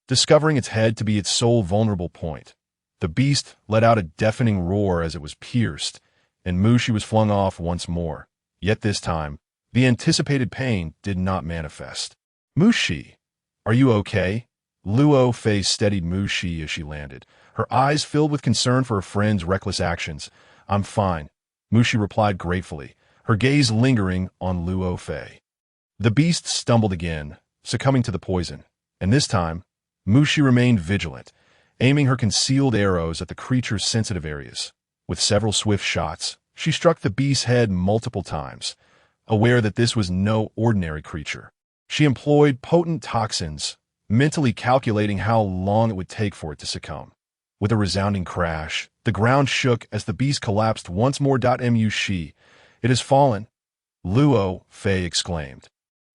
Discovering its head to be its sole vulnerable point, the beast let out a deafening roar as it was pierced, and Mu Shi was flung off once more. Yet this time, the anticipated pain did not manifest. Mu Shi, are you okay? Luo Fei steadied Mu Shi as she landed, her eyes filled with concern for her friend's reckless actions. I'm fine, Mu Shi replied gratefully, her gaze lingering on Luo Fei. The beast stumbled again, succumbing to the poison, and this time, Mu Shi remained vigilant, aiming her concealed arrows at the creature's sensitive areas. With several swift shots, she struck the beast's head multiple times, aware that this was no ordinary creature. She employed potent toxins, mentally calculating how long it would take for it to succumb. With a resounding crash, the ground shook as the beast collapsed once more. Mu Shi, it has fallen, Luo Fei exclaimed.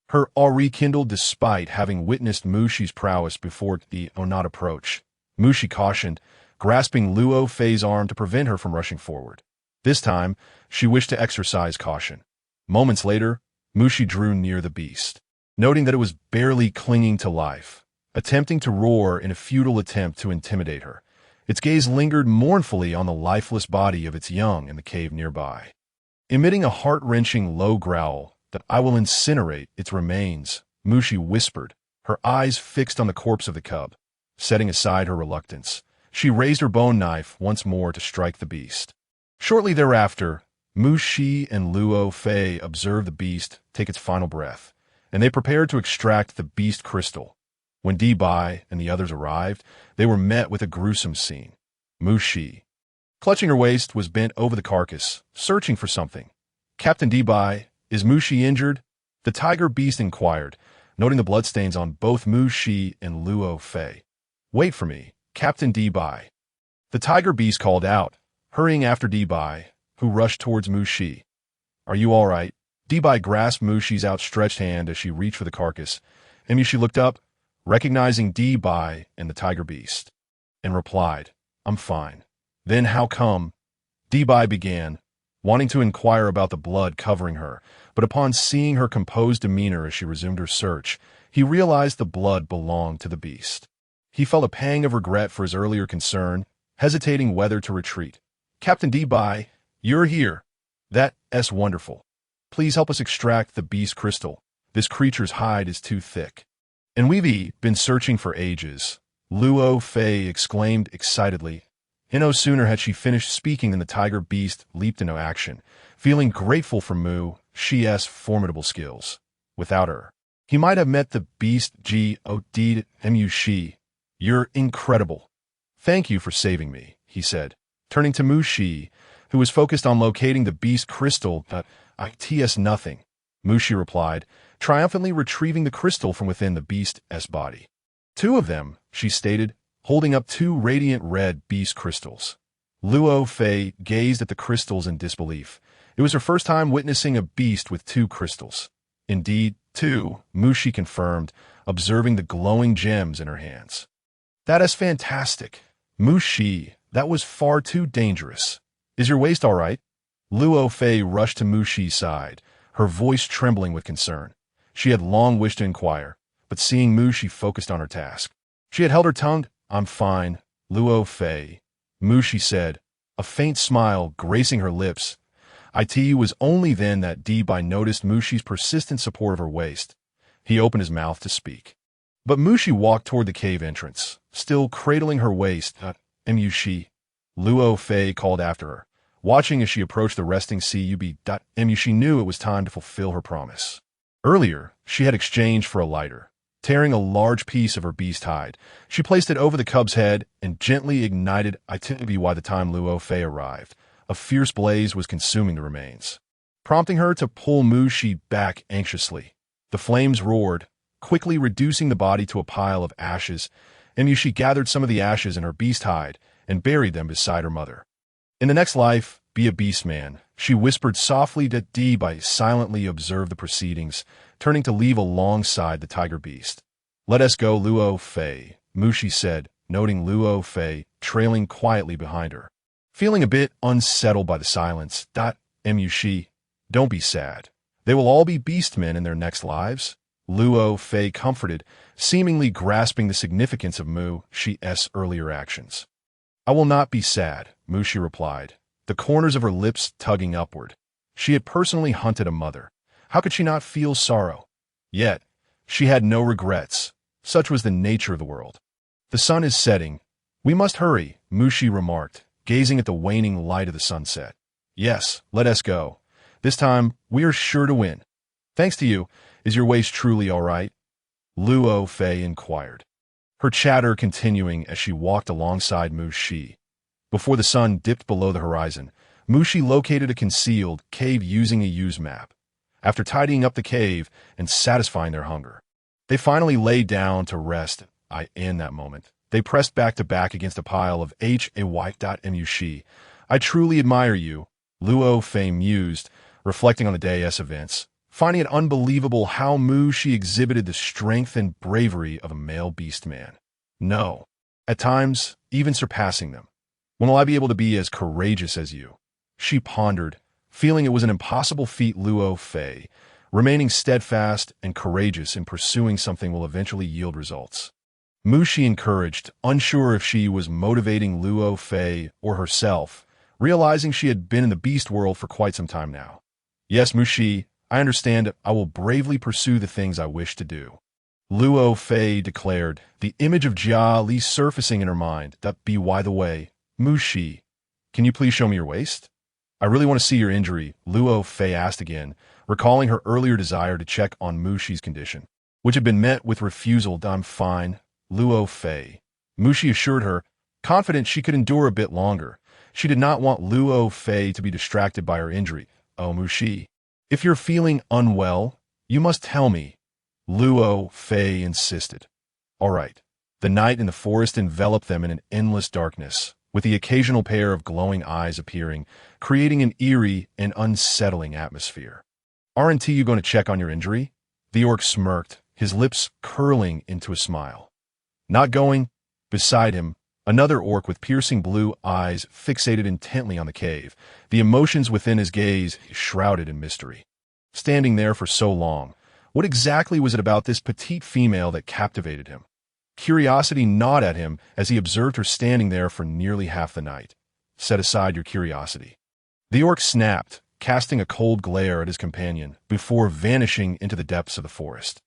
Her awe rekindled despite having witnessed Mu Shi's prowess before the Onat approach. Mu Shi cautioned, grasping Luo Fei's arm to prevent her from rushing forward. This time, she wished to exercise caution. Moments later, Mu Shi drew near the beast, noting that it was barely clinging to life, attempting to roar in a futile attempt to intimidate her. Its gaze lingered mournfully on the lifeless body of its young in the cave nearby. Emitting a heart-wrenching low growl that I will incinerate its remains, Mu Shi whispered, her eyes fixed on the corpse of the cub. Setting aside her reluctance, she raised her bone knife once more to strike the beast. Shortly thereafter, Mu Shi and Luo Fei observed the beast take its final breath, and they prepared to extract the beast crystal. When Di Bai and the others arrived, they were met with a gruesome scene. Mu Shi, clutching her waist, was bent over the carcass, searching for something. Captain Di Bai, is Mu Shi injured? The tiger beast inquired, noting the bloodstains on both Mu Shi and Luo Fei. Wait for me, Captain Di Bai. The tiger beast called out, hurrying after Di Bai, who rushed towards Mu Shi. Are you all right? Di Bai grasped Mu Shi's outstretched hand as she reached for the carcass. Mu Shi looked up, recognizing Bai and the tiger beast, and replied, "I'm fine." "Then how come?" Bai began, wanting to inquire about the blood covering her, but upon seeing her composed demeanor as she resumed her search, he realized the blood belonged to the beast. He felt a pang of regret for his earlier concern, hesitating whether to retreat. "Captain Bai, you're here. That's wonderful. Please help us extract the beast crystal. This creature's hide is too thick." "And we've been searching for ages," Luo Fei exclaimed excitedly. And no sooner had she finished speaking than the tiger beast leaped into action, feeling grateful for Mu Shi's formidable skills. Without her, he might have met the beast Mu Shi. "You're incredible. Thank you for saving me," he said, turning to Mu Shi, who was focused on locating the beast crystal. "It's nothing," Mu Shi replied, triumphantly retrieving the crystal from within the beast's body. "Two of them," she stated, holding up two radiant red beast crystals. Luo Fei gazed at the crystals in disbelief. It was her first time witnessing a beast with two crystals. "Indeed, two," Mu Shi confirmed, observing the glowing gems in her hands. "That is fantastic. Mu Shi, that was far too dangerous. Is your waist all right?" Luo Fei rushed to Mu Shi's side, her voice trembling with concern. She had long wished to inquire, but seeing Mu Shi focused on her task, she had held her tongue. "I'm fine, Luo Fei," Mu Shi said, a faint smile gracing her lips. It was only then that Bai noticed Mu Shi's persistent support of her waist. He opened his mouth to speak, but Mu Shi walked toward the cave entrance, still cradling her waist. "Mu Shi," Luo Fei called after her, watching as she approached the resting Cub. Mu Shi knew it was time to fulfill her promise. Earlier, she had exchanged for a lighter. Tearing a large piece of her beast hide, she placed it over the cub's head and gently ignited it. By the time Luo Fei arrived, a fierce blaze was consuming the remains, prompting her to pull Mu Shi back anxiously. The flames roared, quickly reducing the body to a pile of ashes. Mu Shi gathered some of the ashes in her beast hide and buried them beside her mother. "In the next life, be a beast man," she whispered softly to Bai, silently observed the proceedings, turning to leave alongside the tiger beast. "Let us go, Luo Fei," Mu Shi said, noting Luo Fei trailing quietly behind her. Feeling a bit unsettled by the silence, "Mu Shi, don't be sad. They will all be beastmen in their next lives," Luo Fei comforted, seemingly grasping the significance of Mu Shi's earlier actions. "I will not be sad," Mu Shi replied, the corners of her lips tugging upward. She had personally hunted a mother. How could she not feel sorrow? Yet, she had no regrets. Such was the nature of the world. "The sun is setting. We must hurry," Mu Shi remarked, gazing at the waning light of the sunset. "Yes, let us go. This time, we are sure to win." "Thanks to you. Is your waist truly all right?" Luo Fei inquired, her chatter continuing as she walked alongside Mu Shi. Before the sun dipped below the horizon, Mu Shi located a concealed cave using a use map. After tidying up the cave and satisfying their hunger, they finally lay down to rest. In that moment, they pressed back to back against a pile of Mu Shi. "I truly admire you," Luo Fei mused, reflecting on the day's events, finding it unbelievable how Mu Shi exhibited the strength and bravery of a male beast man. No, at times, even surpassing them. "When will I be able to be as courageous as you?" she pondered, feeling it was an impossible feat. Luo Fei, remaining steadfast and courageous in pursuing something will eventually yield results. Mu Shi encouraged, unsure if she was motivating Luo Fei or herself, realizing she had been in the beast world for quite some time now. "Yes, Mu Shi, I understand. I will bravely pursue the things I wish to do," Luo Fei declared, the image of Jia Li surfacing in her mind. "By the way, Mu Shi, can you please show me your waist?" "I really want to see your injury," Luo Fei asked again, recalling her earlier desire to check on Mu Shi's condition, which had been met with refusal. "I'm fine, Luo Fei," Mu Shi assured her, confident she could endure a bit longer. She did not want Luo Fei to be distracted by her injury. "Oh, Mu Shi, if you're feeling unwell, you must tell me," Luo Fei insisted. "All right." The night in the forest enveloped them in an endless darkness, with the occasional pair of glowing eyes appearing, creating an eerie and unsettling atmosphere. "Aren't you going to check on your injury?" The orc smirked, his lips curling into a smile. Not going. Beside him, another orc with piercing blue eyes fixated intently on the cave, the emotions within his gaze shrouded in mystery. Standing there for so long, what exactly was it about this petite female that captivated him? Curiosity gnawed at him as he observed her standing there for nearly half the night. Set aside your curiosity. The orc snapped, casting a cold glare at his companion before vanishing into the depths of the forest.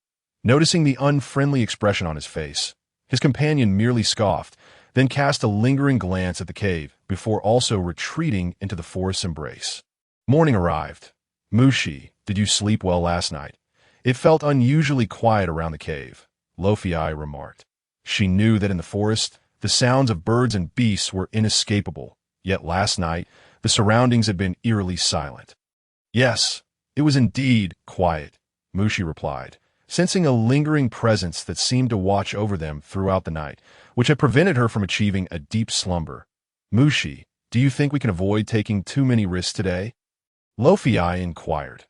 Noticing the unfriendly expression on his face, his companion merely scoffed, then cast a lingering glance at the cave before also retreating into the forest's embrace. Morning arrived. Mushi, did you sleep well last night? It felt unusually quiet around the cave, Lofi remarked. She knew that in the forest, the sounds of birds and beasts were inescapable, yet last night, the surroundings had been eerily silent. Yes, it was indeed quiet, Mushi replied, sensing a lingering presence that seemed to watch over them throughout the night, which had prevented her from achieving a deep slumber. Mushi, do you think we can avoid taking too many risks today? Lofi inquired.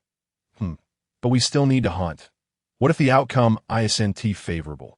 But we still need to hunt. What if the outcome isn't favorable?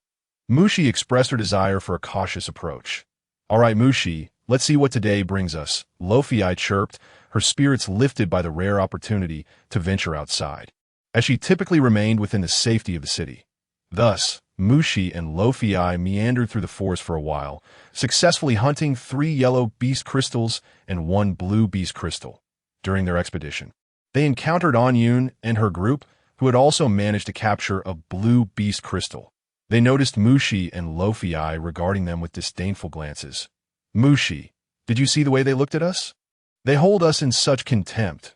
Mushi expressed her desire for a cautious approach. All right, Mushi, let's see what today brings us, Lofi chirped, her spirits lifted by the rare opportunity to venture outside, as she typically remained within the safety of the city. Thus, Mushi and Lofi meandered through the forest for a while, successfully hunting 3 yellow beast crystals and 1 blue beast crystal. During their expedition, they encountered Anyun and her group, who had also managed to capture a blue beast crystal. They noticed Mushi and Lofi regarding them with disdainful glances. Mushi, did you see the way they looked at us? They hold us in such contempt,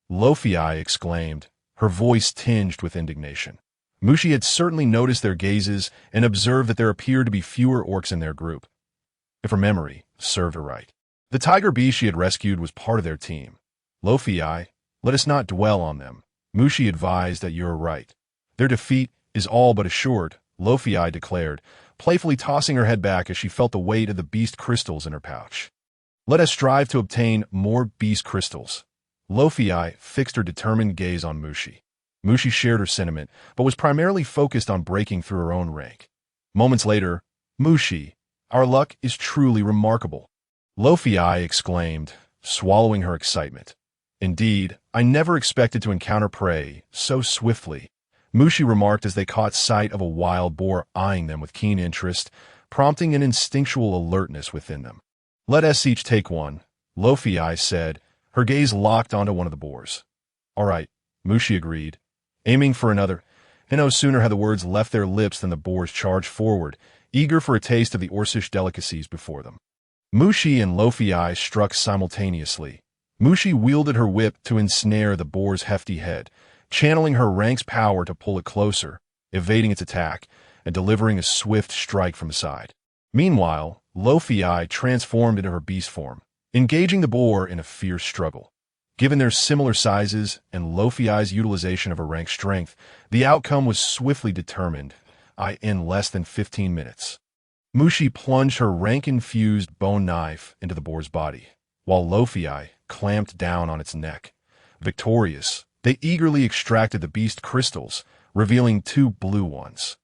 Lofi exclaimed, her voice tinged with indignation. Mushi had certainly noticed their gazes and observed that there appeared to be fewer orcs in their group. If her memory served her right, the tiger beast she had rescued was part of their team. Lofi, let us not dwell on them. Mushi advised that you're right. Their defeat is all but assured, Lofi declared, playfully tossing her head back as she felt the weight of the beast crystals in her pouch. Let us strive to obtain more beast crystals. Lofi fixed her determined gaze on Mushi. Mushi shared her sentiment, but was primarily focused on breaking through her own rank. Moments later, Mushi, our luck is truly remarkable, Lofi exclaimed, swallowing her excitement. Indeed, I never expected to encounter prey so swiftly, Mushi remarked as they caught sight of a wild boar eyeing them with keen interest, prompting an instinctual alertness within them. Let us each take one, Lofi said, her gaze locked onto one of the boars. All right, Mushi agreed, aiming for another, and no sooner had the words left their lips than the boars charged forward, eager for a taste of the Orcish delicacies before them. Mushi and Lofi struck simultaneously. Mushi wielded her whip to ensnare the boar's hefty head, channeling her rank's power to pull it closer, evading its attack, and delivering a swift strike from the side. Meanwhile, Lofi transformed into her beast form, engaging the boar in a fierce struggle. Given their similar sizes and Lofi's utilization of her rank's strength, the outcome was swiftly determined, in less than 15 minutes. Mushi plunged her rank-infused bone knife into the boar's body, while Lofi clamped down on its neck. Victorious, they eagerly extracted the beast crystals, revealing 2 blue ones.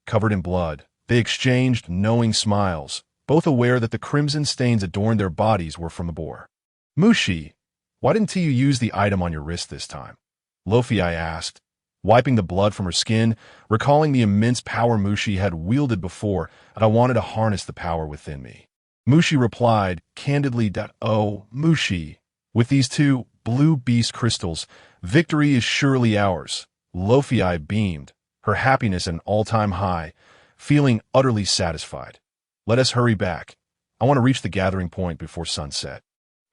Covered in blood, they exchanged knowing smiles, both aware that the crimson stains adorned their bodies were from the boar. Mushi, why didn't you use the item on your wrist this time? Lofi asked, wiping the blood from her skin, recalling the immense power Mushi had wielded before, and I wanted to harness the power within me. Mushi replied, candidly, oh, Mushi, with these 2 blue beast crystals, victory is surely ours. Lofi beamed, her happiness at an all-time high, feeling utterly satisfied. Let us hurry back. I want to reach the gathering point before sunset.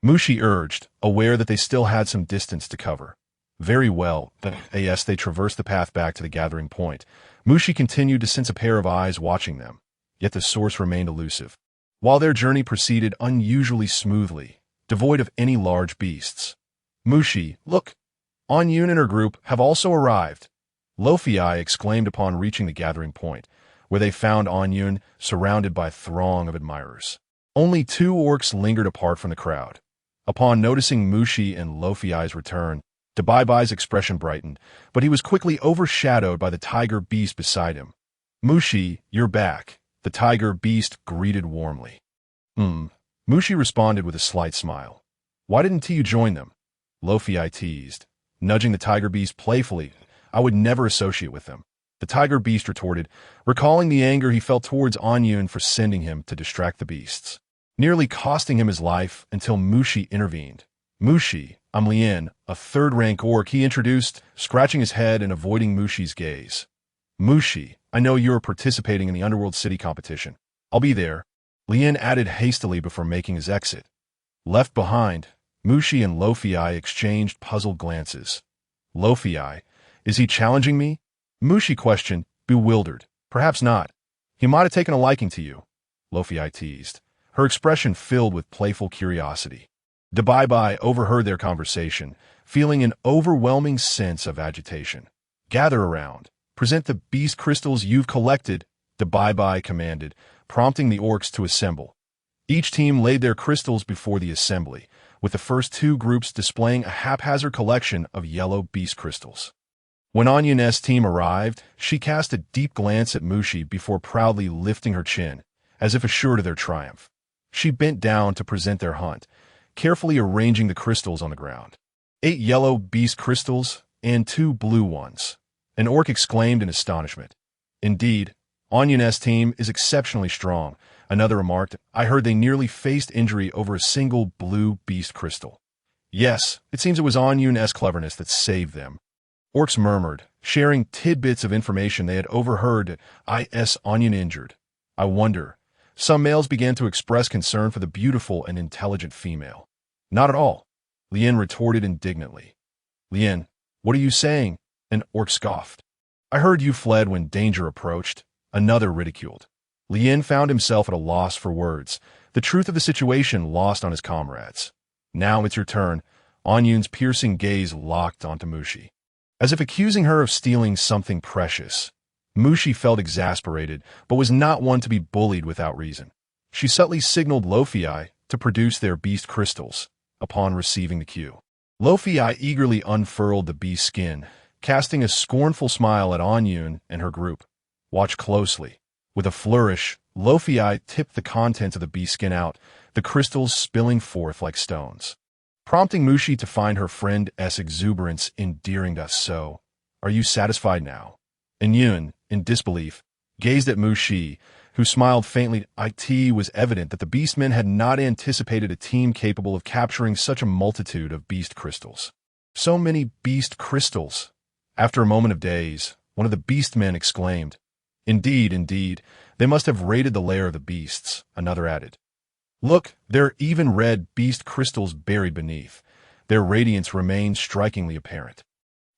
Mushi urged, aware that they still had some distance to cover. Very well, as they traversed the path back to the gathering point, Mushi continued to sense a pair of eyes watching them, yet the source remained elusive. While their journey proceeded unusually smoothly, devoid of any large beasts. Mushi, look! Anyun and her group have also arrived, Lofi exclaimed upon reaching the gathering point, where they found Anyun surrounded by a throng of admirers. Only 2 orcs lingered apart from the crowd. Upon noticing Mushi and Lofi's return, Bai's expression brightened, but he was quickly overshadowed by the tiger beast beside him. Mushi, you're back, the tiger beast greeted warmly. Mushi responded with a slight smile. Why didn't you join them? Lofi teased, nudging the tiger beast playfully. I would never associate with them. The tiger beast retorted, recalling the anger he felt towards Anyun for sending him to distract the beasts, nearly costing him his life until Mushi intervened. Mushi, I'm Lien, a third-rank orc, he introduced, scratching his head and avoiding Mushi's gaze. Mushi, I know you're participating in the Underworld City competition. I'll be there, Lien added hastily before making his exit. Left behind, Mushi and Lofi exchanged puzzled glances. Lofi, is he challenging me? Mushi questioned, bewildered. Perhaps not. He might have taken a liking to you, Lofi teased, her expression filled with playful curiosity. Bai overheard their conversation, feeling an overwhelming sense of agitation. Gather around. Present the beast crystals you've collected, Bai commanded, prompting the orcs to assemble. Each team laid their crystals before the assembly, with the first two groups displaying a haphazard collection of yellow beast crystals. When Anyun's team arrived, she cast a deep glance at Mushi before proudly lifting her chin, as if assured of their triumph. She bent down to present their hunt, carefully arranging the crystals on the ground. 8 yellow beast crystals and 2 blue ones. An orc exclaimed in astonishment. Indeed, Anyun's team is exceptionally strong, another remarked. I heard they nearly faced injury over a single blue beast crystal. Yes, it seems it was Anyun's cleverness that saved them. Orcs murmured, sharing tidbits of information they had overheard at Anyun injured. I wonder. Some males began to express concern for the beautiful and intelligent female. Not at all, Lien retorted indignantly. Lien, what are you saying? An orc scoffed. I heard you fled when danger approached, another ridiculed. Lien found himself at a loss for words, the truth of the situation lost on his comrades. Now it's your turn, Anyun's piercing gaze locked onto Mushi, as if accusing her of stealing something precious. Mushi felt exasperated, but was not one to be bullied without reason. She subtly signaled Lofi to produce their beast crystals, upon receiving the cue. Lofi eagerly unfurled the beast skin, casting a scornful smile at Anyun and her group. Watch closely. With a flourish, Lofi tipped the contents of the beast skin out, the crystals spilling forth like stones, prompting Mushi to find her friend's exuberance endearing. So, are you satisfied now? Anyun, in disbelief, gazed at Mushi, who smiled faintly. It was evident that the beastmen had not anticipated a team capable of capturing such a multitude of beast crystals. So many beast crystals! After a moment of daze, one of the beastmen exclaimed. Indeed, they must have raided the lair of the beasts, another added. Look, there are even red beast crystals buried beneath. Their radiance remains strikingly apparent.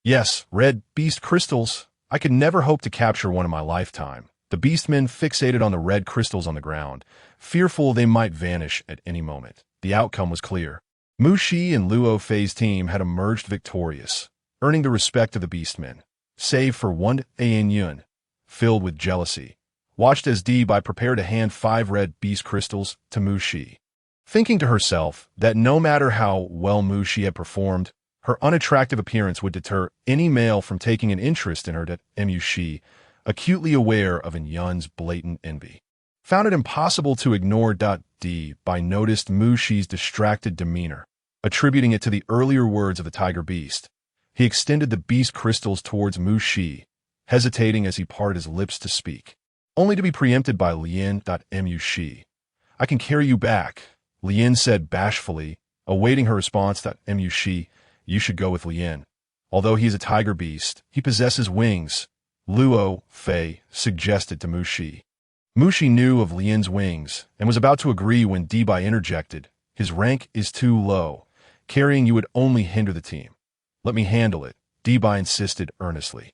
Yes, red beast crystals. I could never hope to capture one in my lifetime. The beastmen fixated on the red crystals on the ground, fearful they might vanish at any moment. The outcome was clear. Mushi and Luo Fei's team had emerged victorious, earning the respect of the beastmen, save for one Anyun, filled with jealousy, watched as Bai prepared to hand 5 red beast crystals to Mushi, thinking to herself that no matter how well Mushi had performed, her unattractive appearance would deter any male from taking an interest in her. Mushi, acutely aware of Anyun's blatant envy, found it impossible to ignore. Bai noticed Mushi's distracted demeanor, attributing it to the earlier words of the tiger beast. He extended the beast crystals towards Mushi, hesitating as he parted his lips to speak, only to be preempted by Lien. Mushi, I can carry you back, Lien said bashfully, awaiting her response. Mushi, you should go with Lien. Although he is a tiger beast, he possesses wings, Luo Fei suggested to Mushi. Mushi knew of Lien's wings and was about to agree when Bai interjected. His rank is too low. Carrying you would only hinder the team. Let me handle it, Bai insisted earnestly.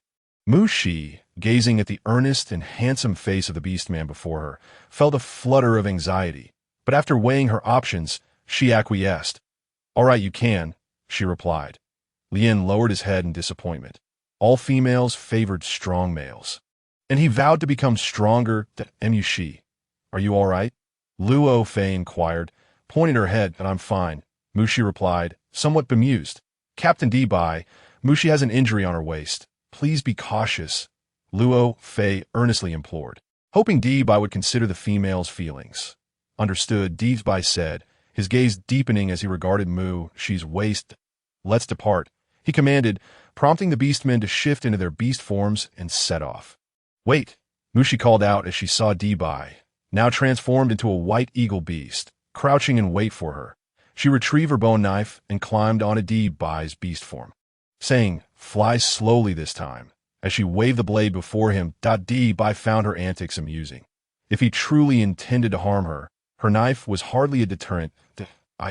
Mushi, gazing at the earnest and handsome face of the beastman before her, felt a flutter of anxiety, but after weighing her options, she acquiesced. All right, you can, she replied. Lien lowered his head in disappointment. All females favored strong males, and he vowed to become stronger. Mushi, are you all right? Luo Fei inquired, pointing her head. I'm fine, Mushi replied, somewhat bemused. Captain D-Bai, Mushi has an injury on her waist. Please be cautious, Luo Fei earnestly implored, hoping D-Bai would consider the female's feelings. Understood, D-Bai said, his gaze deepening as he regarded Mushi's waist. Let's depart, he commanded, prompting the beastmen to shift into their beast forms and set off. Wait, Mushi called out as she saw D-Bai, now transformed into a white eagle beast, crouching in wait for her. She retrieved her bone knife and climbed onto D-Bai's beast form, saying, "Fly slowly this time." As she waved the blade before him, D-Bai found her antics amusing. If he truly intended to harm her, her knife was hardly a deterrent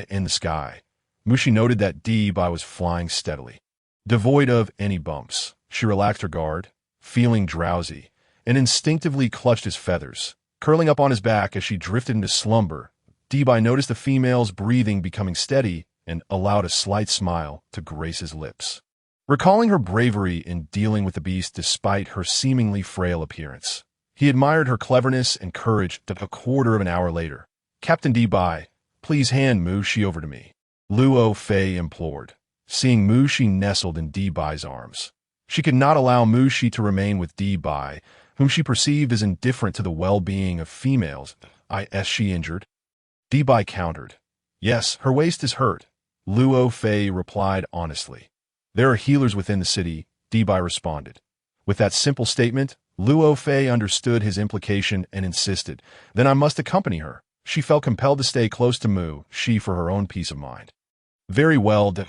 in the sky. Mushi noted that D-Bai was flying steadily. Devoid of any bumps, she relaxed her guard, feeling drowsy, and instinctively clutched his feathers. Curling up on his back as she drifted into slumber, D-Bai noticed the female's breathing becoming steady and allowed a slight smile to grace his lips. Recalling her bravery in dealing with the beast despite her seemingly frail appearance, he admired her cleverness and courage. A quarter of an hour later, Captain D-Bai, please hand Mushi over to me, Luo Fei implored, seeing Mushi nestled in D-Bai's arms. She could not allow Mushi to remain with D-Bai, whom she perceived as indifferent to the well-being of females. Is she injured? D-Bai countered. Yes, her waist is hurt, Luo Fei replied honestly. There are healers within the city, D-Bai responded. With that simple statement, Luo Fei understood his implication and insisted, then I must accompany her. She felt compelled to stay close to Mushi for her own peace of mind. Very well, the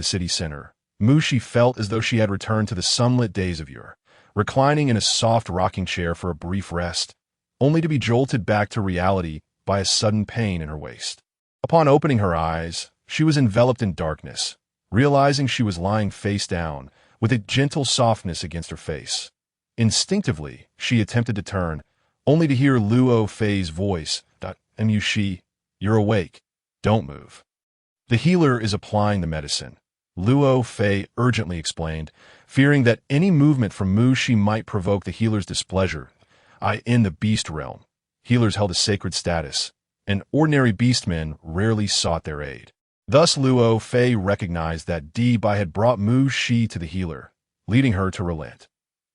city center. Mushi felt as though she had returned to the sunlit days of yore, reclining in a soft rocking chair for a brief rest, only to be jolted back to reality by a sudden pain in her waist. Upon opening her eyes, she was enveloped in darkness, realizing she was lying face down, with a gentle softness against her face. Instinctively, she attempted to turn, only to hear Luo Fei's voice, Mushi, you're awake. Don't move. The healer is applying the medicine, Luo Fei urgently explained, fearing that any movement from Mushi might provoke the healer's displeasure. In the beast realm, healers held a sacred status, and ordinary beastmen rarely sought their aid. Thus Luo Fei recognized that D-Bai had brought Mushi to the healer, leading her to relent.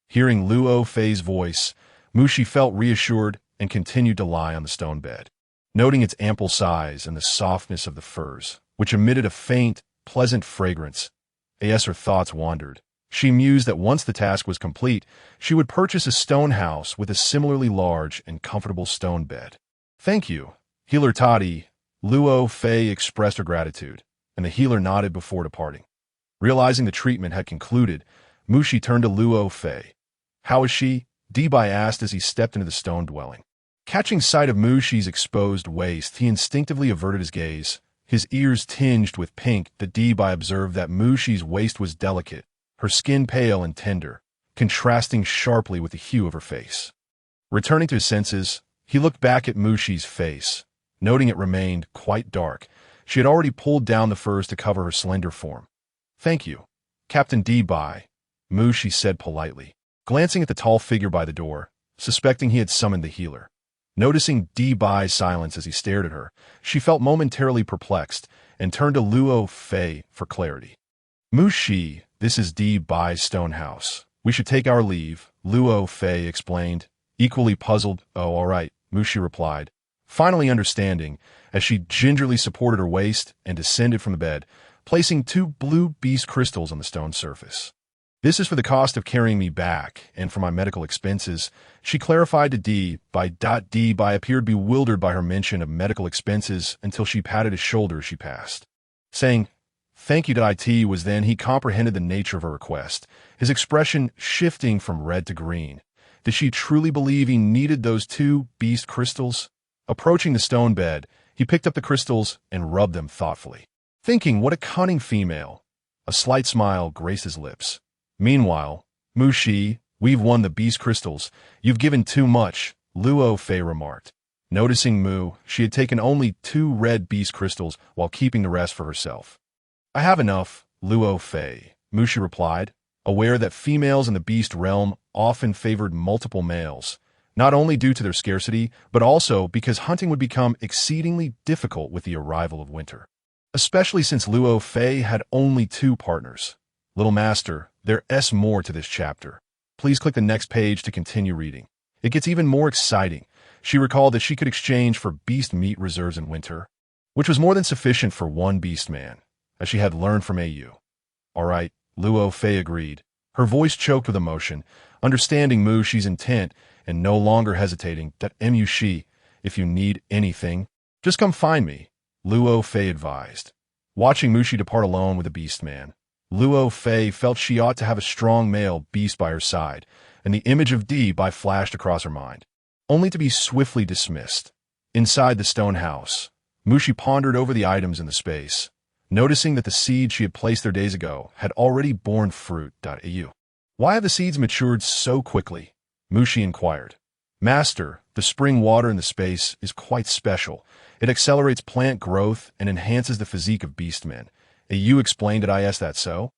Hearing Luo Fei's voice, Mushi felt reassured and continued to lie on the stone bed, noting its ample size and the softness of the furs, which emitted a faint, pleasant fragrance. As her thoughts wandered, she mused that once the task was complete, she would purchase a stone house with a similarly large and comfortable stone bed. Thank you, Healer Toddy. Luo Fei expressed her gratitude, and the healer nodded before departing. Realizing the treatment had concluded, Mushi turned to Luo Fei. How is she? D-Bai asked as he stepped into the stone dwelling. Catching sight of Mushi's exposed waist, he instinctively averted his gaze, his ears tinged with pink. D-Bai observed that Mushi's waist was delicate, her skin pale and tender, contrasting sharply with the hue of her face. Returning to his senses, he looked back at Mushi's face, noting it remained quite dark. She had already pulled down the furs to cover her slender form. Thank you, Captain D-Bai, Mushi said politely, glancing at the tall figure by the door, suspecting he had summoned the healer. Noticing D-Bai's silence as he stared at her, she felt momentarily perplexed and turned to Luo Fei for clarity. Mushi, this is D-Bai's stone house. We should take our leave, Luo Fei explained, equally puzzled. Oh, all right, Mushi replied, finally understanding, as she gingerly supported her waist and descended from the bed, placing 2 blue beast crystals on the stone surface. This is for the cost of carrying me back, and for my medical expenses, she clarified to D-Bai. D-Bai appeared bewildered by her mention of medical expenses until she patted his shoulder as she passed. Saying, thank you to IT was then he comprehended the nature of her request, his expression shifting from red to green. Did she truly believe he needed those 2 beast crystals? Approaching the stone bed, he picked up the crystals and rubbed them thoughtfully, thinking what a cunning female. A slight smile graced his lips. Meanwhile, Mushi, we've won the beast crystals. You've given too much, Luo Fei remarked. Noticing she had taken only 2 red beast crystals while keeping the rest for herself. I have enough, Luo Fei, Mushi replied, aware that females in the beast realm often favored multiple males, not only due to their scarcity, but also because hunting would become exceedingly difficult with the arrival of winter. especially since Luo Fei had only two partners. Little Master, there's more to this chapter. Please click the next page to continue reading. It gets even more exciting. She recalled that she could exchange for beast meat reserves in winter, which was more than sufficient for one beast man, as she had learned from AU. All right, Luo Fei agreed, her voice choked with emotion, understanding Mu Shi's intent and no longer hesitating. Mu Shi, if you need anything, just come find me, Luo Fei advised. Watching Mu Shi depart alone with the beast man, Luo Fei felt she ought to have a strong male beast by her side, and the image of Bai flashed across her mind, only to be swiftly dismissed. Inside the stone house, Mu Shi pondered over the items in the space, noticing that the seeds she had placed there days ago had already borne fruit. Why have the seeds matured so quickly? Mu Shi inquired. Master, the spring water in the space is quite special. It accelerates plant growth and enhances the physique of beastmen. You explained it. Is that so?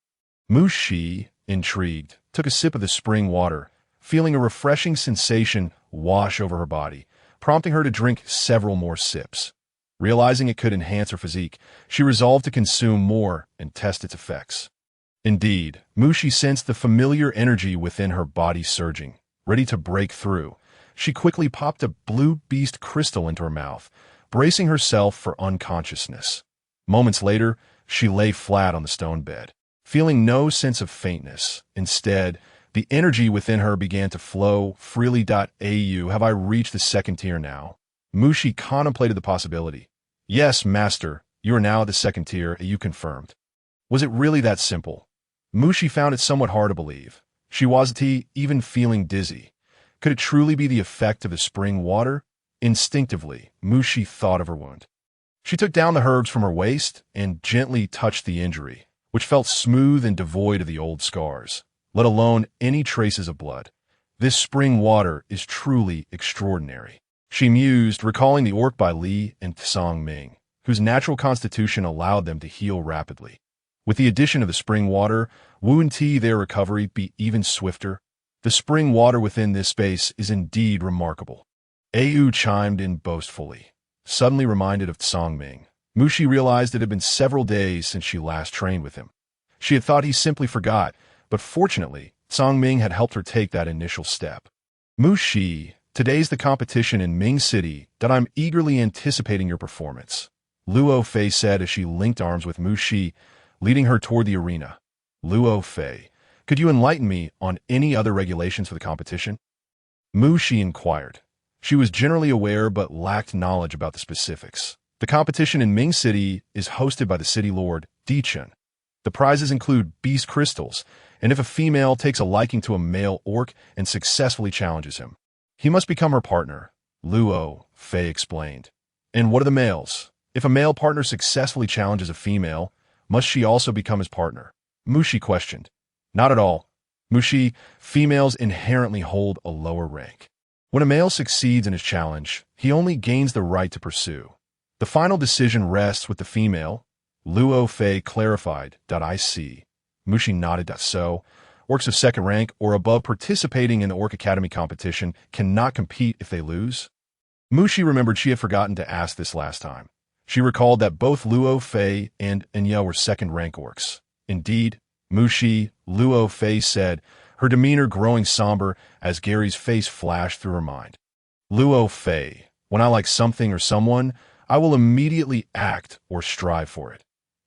Mu Shi, intrigued, took a sip of the spring water, feeling a refreshing sensation wash over her body, prompting her to drink several more sips. Realizing it could enhance her physique, she resolved to consume more and test its effects. Indeed, Mu Shi sensed the familiar energy within her body surging, ready to break through. She quickly popped a blue beast crystal into her mouth, bracing herself for unconsciousness. Moments later, she lay flat on the stone bed, feeling no sense of faintness. Instead, the energy within her began to flow freely. Have I reached the second tier now? Mu Shi contemplated the possibility. Yes, Master, you are now at the second tier, you confirmed. Was it really that simple? Mu Shi found it somewhat hard to believe. She wasn't even feeling dizzy. Could it truly be the effect of the spring water? Instinctively, Mu Shi thought of her wound. She took down the herbs from her waist and gently touched the injury, which felt smooth and devoid of the old scars, let alone any traces of blood. This spring water is truly extraordinary, she mused, recalling the orc by Li and Tsang Ming, whose natural constitution allowed them to heal rapidly. With the addition of the spring water, wouldn't their recovery be even swifter? The spring water within this space is indeed remarkable. Au chimed in boastfully. Suddenly reminded of Tsang Ming, Mu Shi realized it had been several days since she last trained with him. She had thought he simply forgot, but fortunately, Tsang Ming had helped her take that initial step. Mu Shi, today's the competition in Ming City. I'm eagerly anticipating your performance, Luo Fei said as she linked arms with Mu Shi, leading her toward the arena. Luo Fei, could you enlighten me on any other regulations for the competition? Mu Shi inquired. She was generally aware but lacked knowledge about the specifics. The competition in Ming City is hosted by the city lord, Dichun. The prizes include beast crystals, and if a female takes a liking to a male orc and successfully challenges him, he must become her partner, Luo Fei explained. And what are the males? If a male partner successfully challenges a female, must she also become his partner? Mu Shi questioned. Not at all. Mu Shi, females inherently hold a lower rank. When a male succeeds in his challenge, he only gains the right to pursue. The final decision rests with the female, Luo Fei clarified. I see. Mu Shi nodded. So, orcs of second rank or above participating in the Orc Academy competition cannot compete if they lose? Mu Shi remembered she had forgotten to ask this last time. She recalled that both Luo Fei and Enya were second-rank orcs. Indeed, Mu Shi, Luo Fei said, her demeanor growing somber as Gary's face flashed through her mind. Luo Fei, when I like something or someone, I will immediately act or strive for it.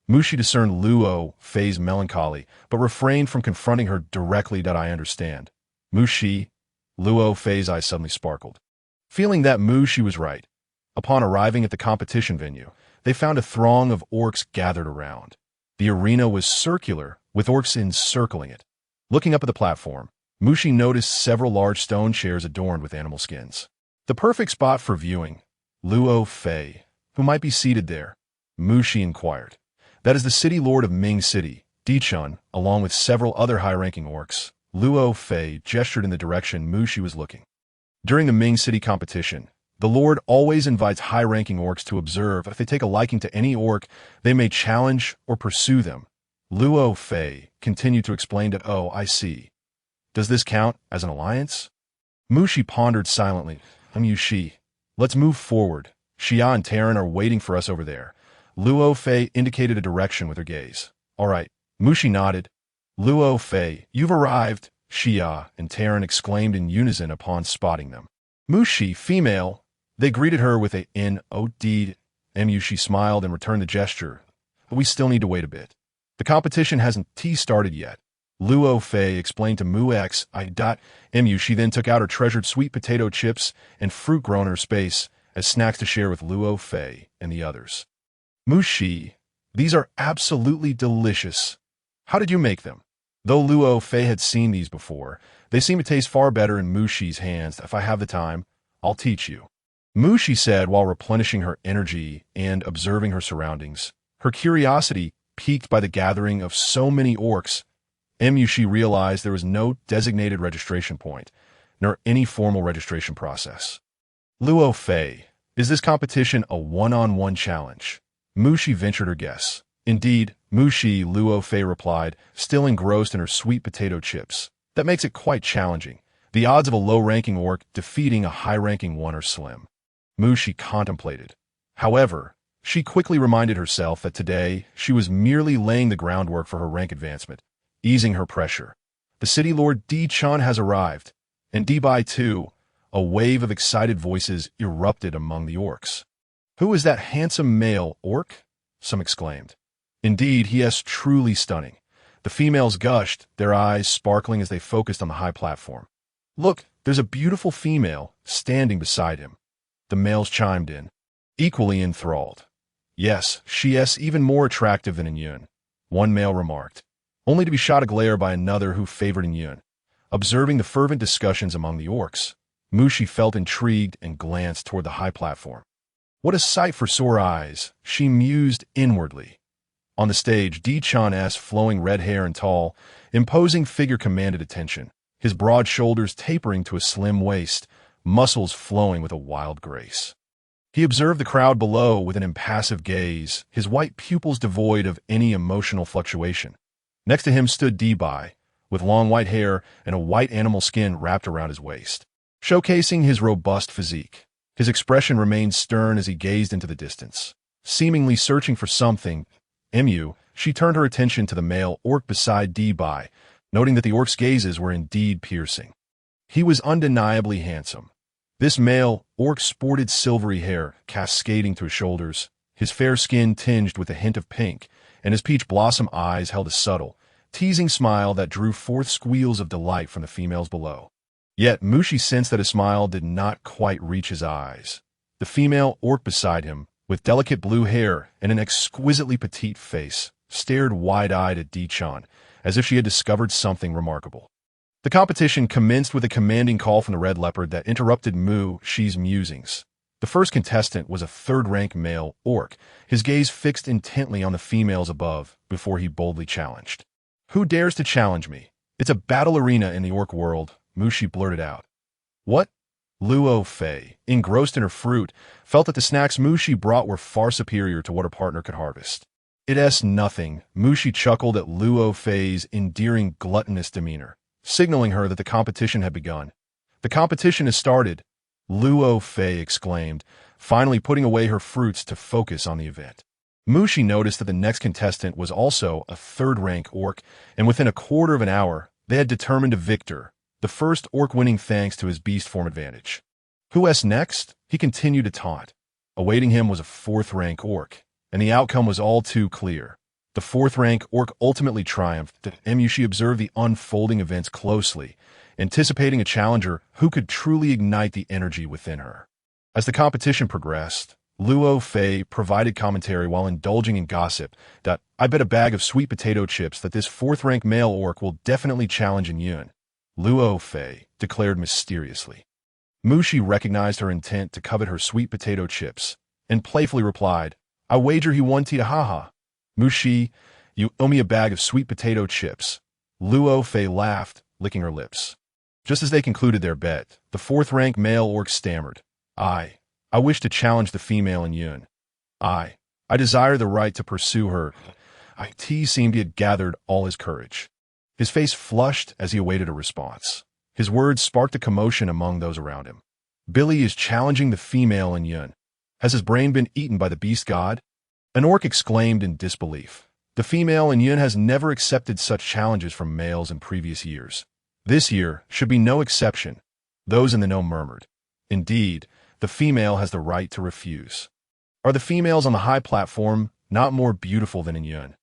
Mu Shi discerned Luo Fei's melancholy, but refrained from confronting her directly. I understand. Mu Shi, Luo Fei's eyes suddenly sparkled. Feeling that Mu Shi was right, upon arriving at the competition venue, they found a throng of orcs gathered around. The arena was circular, with orcs encircling it. Looking up at the platform, Mu Shi noticed several large stone chairs adorned with animal skins. The perfect spot for viewing. Luo Fei, who might be seated there? Mu Shi inquired. That is the city lord of Ming City, Dichun, along with several other high-ranking orcs. Luo Fei gestured in the direction Mu Shi was looking. During the Ming City competition, the Lord always invites high-ranking orcs to observe. If they take a liking to any orc, they may challenge or pursue them. Luo Fei continued to explain Oh, I see. Does this count as an alliance? Mu Shi pondered silently. Mu Shi, let's move forward. Xia and Terran are waiting for us over there. Luo Fei indicated a direction with her gaze. All right. Mushi nodded. Luo Fei, you've arrived, Xia and Terran exclaimed in unison upon spotting them. Mushi, female. They greeted her with a "N-O-D." She smiled and returned the gesture. But we still need to wait a bit. The competition hasn't started yet. Luo Fei explained to Mu X. She then took out her treasured sweet potato chips and fruit grown in her space as snacks to share with Luo Fei and the others. Mushi, these are absolutely delicious. How did you make them? Though Luo Fei had seen these before, they seem to taste far better in Mushi's hands. If I have the time, I'll teach you. Mushi said while replenishing her energy and observing her surroundings, her curiosity piqued by the gathering of so many orcs. She realized there was no designated registration point, nor any formal registration process. Luo Fei, is this competition a one-on-one challenge? Mushi ventured her guess. Indeed, Mushi, Luo Fei replied, still engrossed in her sweet potato chips. That makes it quite challenging. The odds of a low-ranking orc defeating a high-ranking one are slim. Mushi contemplated. However, she quickly reminded herself that today she was merely laying the groundwork for her rank advancement, easing her pressure. The city lord Di Chan has arrived, and Di Bai too. A wave of excited voices erupted among the orcs. Who is that handsome male orc? Some exclaimed. Indeed, he is truly stunning. The females gushed, their eyes sparkling as they focused on the high platform. Look, there's a beautiful female standing beside him. The males chimed in, equally enthralled. Yes, she is even more attractive than Inyun, one male remarked, only to be shot a glare by another who favored Inyun. Observing the fervent discussions among the orcs, Mushi felt intrigued and glanced toward the high platform. What a sight for sore eyes, she mused inwardly. On the stage, Di Chan's flowing red hair and tall, imposing figure commanded attention, his broad shoulders tapering to a slim waist, muscles flowing with a wild grace. He observed the crowd below with an impassive gaze, his white pupils devoid of any emotional fluctuation. Next to him stood Di Bai, with long white hair and a white animal skin wrapped around his waist, showcasing his robust physique. His expression remained stern as he gazed into the distance. Seemingly searching for something, she turned her attention to the male orc beside Di Bai, noting that the orc's gazes were indeed piercing. He was undeniably handsome. This male orc sported silvery hair cascading to his shoulders, his fair skin tinged with a hint of pink, and his peach blossom eyes held a subtle, teasing smile that drew forth squeals of delight from the females below. Yet Mushi sensed that his smile did not quite reach his eyes. The female orc beside him, with delicate blue hair and an exquisitely petite face, stared wide-eyed at Di Chan, as if she had discovered something remarkable. The competition commenced with a commanding call from the red leopard that interrupted Mushi's musings. The first contestant was a third-rank male orc, his gaze fixed intently on the females above before he boldly challenged. Who dares to challenge me? It's a battle arena in the orc world, Mushi blurted out. What? Luo Fei, engrossed in her fruit, felt that the snacks Mushi brought were far superior to what her partner could harvest. It is nothing, Mushi chuckled at Luo Fei's endearing gluttonous demeanor, signaling her that the competition had begun. The competition has started, Luo Fei exclaimed, finally putting away her fruits to focus on the event. Mushi noticed that the next contestant was also a third-rank orc, and within a quarter of an hour, they had determined a victor, the first orc winning thanks to his beast form advantage. Who is next? He continued to taunt. Awaiting him was a fourth-rank orc, and the outcome was all too clear. The fourth-rank orc ultimately triumphed. Mushi observed the unfolding events closely, anticipating a challenger who could truly ignite the energy within her. As the competition progressed, Luo Fei provided commentary while indulging in gossip that I bet a bag of sweet potato chips that this fourth-rank male orc will definitely challenge Inyun. Luo Fei declared mysteriously. Mushi recognized her intent to covet her sweet potato chips and playfully replied, I wager he won Tita haha. Mushi, you owe me a bag of sweet potato chips. Luo Fei laughed, licking her lips. Just as they concluded their bet, the fourth-rank male orc stammered, I wish to challenge the female Inyun. I desire the right to pursue her. It seemed he had gathered all his courage. His face flushed as he awaited a response. His words sparked a commotion among those around him. Billy is challenging the female Inyun. Has his brain been eaten by the beast god? An orc exclaimed in disbelief. The female in Yun has never accepted such challenges from males in previous years. This year should be no exception. Those in the know murmured. Indeed, the female has the right to refuse. Are the females on the high platform not more beautiful than in Yun?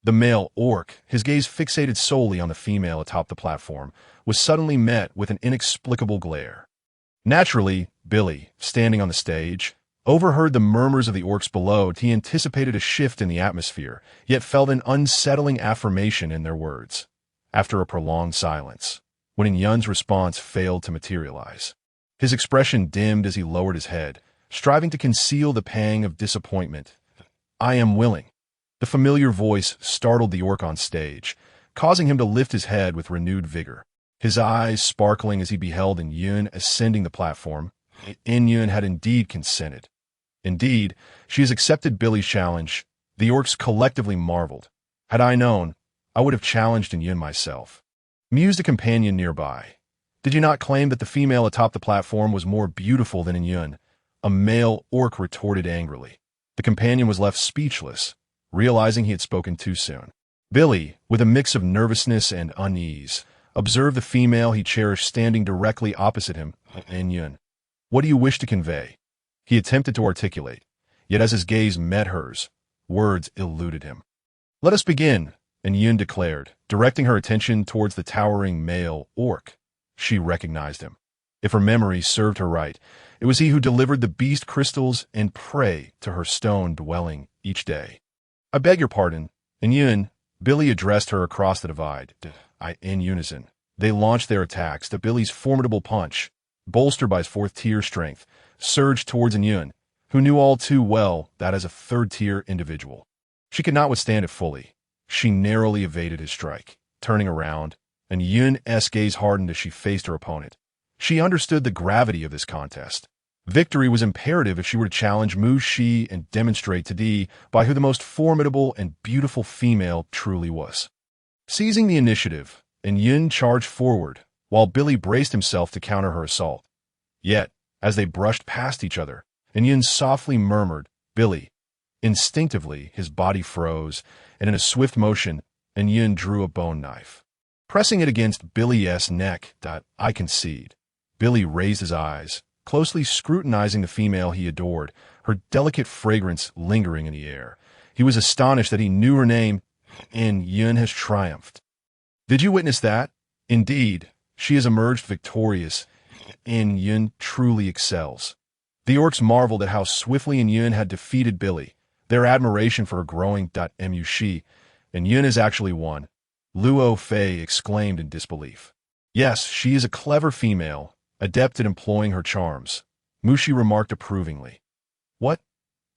The male orc, his gaze fixated solely on the female atop the platform, was suddenly met with an inexplicable glare. Naturally, Billy, standing on the stage, overheard the murmurs of the orcs below. He anticipated a shift in the atmosphere, yet felt an unsettling affirmation in their words. After a prolonged silence, when Yun's response failed to materialize, his expression dimmed as he lowered his head, striving to conceal the pang of disappointment. "I am willing." The familiar voice startled the orc on stage, causing him to lift his head with renewed vigor. His eyes sparkling as he beheld Yun ascending the platform. Yun had indeed consented. Indeed, she has accepted Billy's challenge. The orcs collectively marveled. "Had I known, I would have challenged Yun myself," mused a companion nearby. "Did you not claim that the female atop the platform was more beautiful than Yun?" A male orc retorted angrily. The companion was left speechless, realizing he had spoken too soon. Billy, with a mix of nervousness and unease, observed the female he cherished standing directly opposite him. Yun, what do you wish to convey?" He attempted to articulate, yet as his gaze met hers, words eluded him. "Let us begin," Yun declared, directing her attention towards the towering male orc. She recognized him. If her memory served her right, it was he who delivered the beast crystals and prey to her stone dwelling each day. "I beg your pardon." Yun, Billy addressed her across the divide. In unison, they launched their attacks. The Billy's formidable punch, bolstered by his fourth-tier strength, surged towards Yun, who knew all too well that as a third-tier individual, she could not withstand it fully. She narrowly evaded his strike, turning around, and Yun's gaze hardened as she faced her opponent. She understood the gravity of this contest. Victory was imperative if she were to challenge Mu Shi and demonstrate to Di by who the most formidable and beautiful female truly was. Seizing the initiative, Yun charged forward, while Billy braced himself to counter her assault. Yet, as they brushed past each other, Yun softly murmured, "Billy." Instinctively, his body froze, and in a swift motion, Yun drew a bone knife. Pressing it against Billy's neck, "I concede." Billy raised his eyes, closely scrutinizing the female he adored, her delicate fragrance lingering in the air. He was astonished that he knew her name, and Yun has triumphed. "Did you witness that? Indeed, she has emerged victorious, and Yun truly excels." The orcs marveled at how swiftly Yun had defeated Billy, their admiration for her growing. Mu Shi, and Yun has actually won. Luo Fei exclaimed in disbelief. "Yes, she is a clever female, adept at employing her charms," Mushi remarked approvingly. "What?"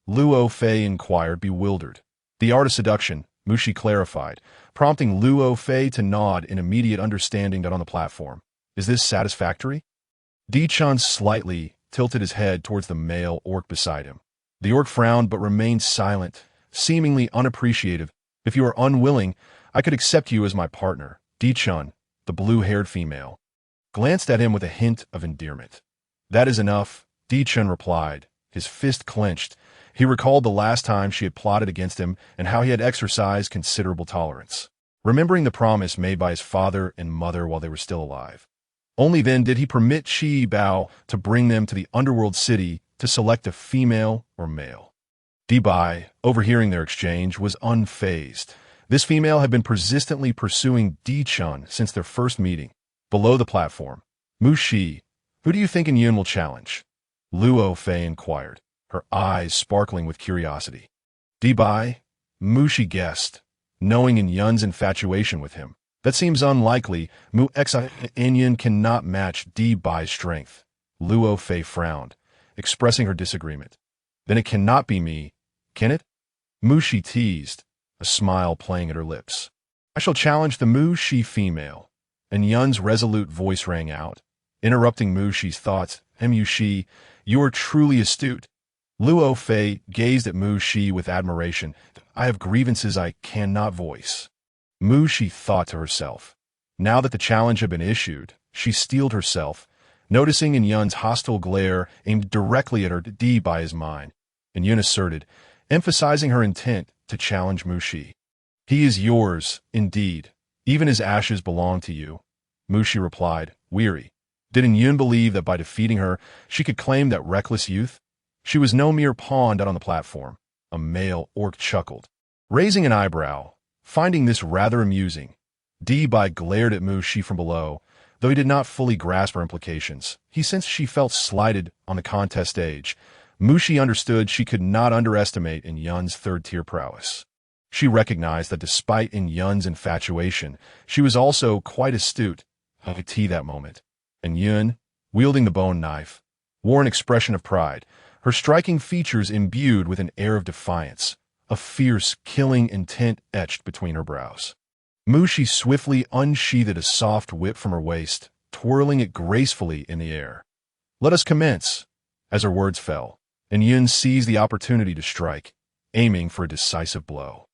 Luo Fei inquired, bewildered. "The art of seduction," Mushi clarified, prompting Luo Fei to nod in immediate understanding. On the platform. "Is this satisfactory?" Di-chan slightly tilted his head towards the male orc beside him. The orc frowned but remained silent, seemingly unappreciative. "If you are unwilling, I could accept you as my partner." Di-chan, the blue-haired female, glanced at him with a hint of endearment. "That is enough," Di-chan replied, his fist clenched. He recalled the last time she had plotted against him and how he had exercised considerable tolerance, remembering the promise made by his father and mother while they were still alive. Only then did he permit Shi Bao to bring them to the underworld city to select a female or male. Di Bai, overhearing their exchange, was unfazed. This female had been persistently pursuing Di-chan since their first meeting. Below the platform, Mu Shi, who do you think Yun will challenge? Luo Fei inquired, her eyes sparkling with curiosity. Di Bai, Mu Shi guessed, knowing Yun's infatuation with him. That seems unlikely. Mu Xi Yun cannot match Di Bai's strength. Luo Fei frowned, expressing her disagreement. Then it cannot be me, can it? Mu Shi teased, a smile playing at her lips. I shall challenge the Mu Shi female. And Yun's resolute voice rang out, interrupting Mu Shi's thoughts. Mu Shi, you are truly astute. Luo Fei gazed at Mu Shi with admiration. I have grievances I cannot voice. Mu Shi thought to herself. Now that the challenge had been issued, she steeled herself, noticing Yun's hostile glare aimed directly at her. Di by his mind. And Yun asserted, emphasizing her intent to challenge Mushi. He is yours, indeed. Even his ashes belong to you, Mushi replied, weary. Did Yun believe that by defeating her, she could claim that reckless youth? She was no mere pawn out on the platform. A male orc chuckled, raising an eyebrow. Finding this rather amusing, D-Bai glared at Mushi from below, though he did not fully grasp her implications. He sensed she felt slighted on the contest stage. Mushi understood she could not underestimate Yun's third-tier prowess. She recognized that despite Yun's infatuation, she was also quite astute. That moment. And Yun, wielding the bone knife, wore an expression of pride, her striking features imbued with an air of defiance, a fierce, killing intent etched between her brows. Mushi swiftly unsheathed a soft whip from her waist, twirling it gracefully in the air. Let us commence, as her words fell, and Yun seized the opportunity to strike, aiming for a decisive blow.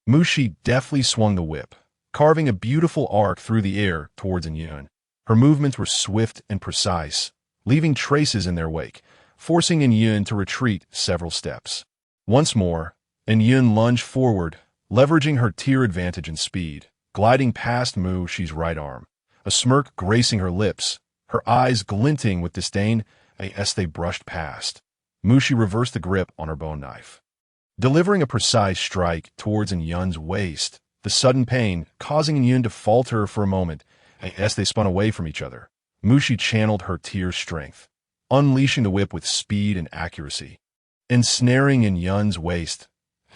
Mushi deftly swung the whip, carving a beautiful arc through the air towards Yun. Her movements were swift and precise, leaving traces in their wake, forcing Yun to retreat several steps. Once more, Yun lunged forward, leveraging her tier advantage in speed, gliding past Mushi's right arm, a smirk gracing her lips, her eyes glinting with disdain as they brushed past. Mushi reversed the grip on her bone knife, delivering a precise strike towards Yun's waist, the sudden pain causing Yun to falter for a moment as they spun away from each other. Mushi channeled her tier strength, unleashing the whip with speed and accuracy. Ensnaring Yun's waist,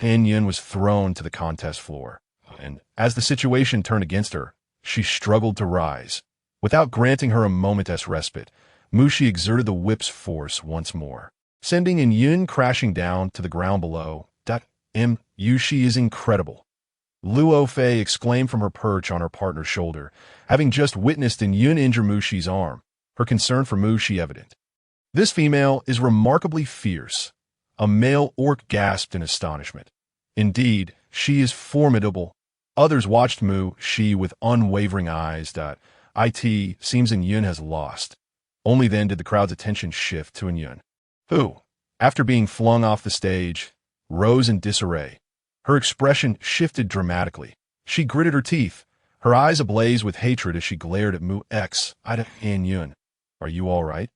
Yun was thrown to the contest floor, and as the situation turned against her, she struggled to rise. Without granting her a moment's respite, Mushi exerted the whip's force once more, sending Yun crashing down to the ground below. Mushi is incredible, Luo Fei exclaimed from her perch on her partner's shoulder, having just witnessed Yun injure Mushi's arm, her concern for Mushi evident. This female is remarkably fierce. A male orc gasped in astonishment. Indeed, she is formidable. Others watched Mushi with unwavering eyes. It seems Yun has lost. Only then did the crowd's attention shift to Yun, who, after being flung off the stage, rose in disarray. Her expression shifted dramatically. She gritted her teeth, her eyes ablaze with hatred as she glared at Yun. Are you all right?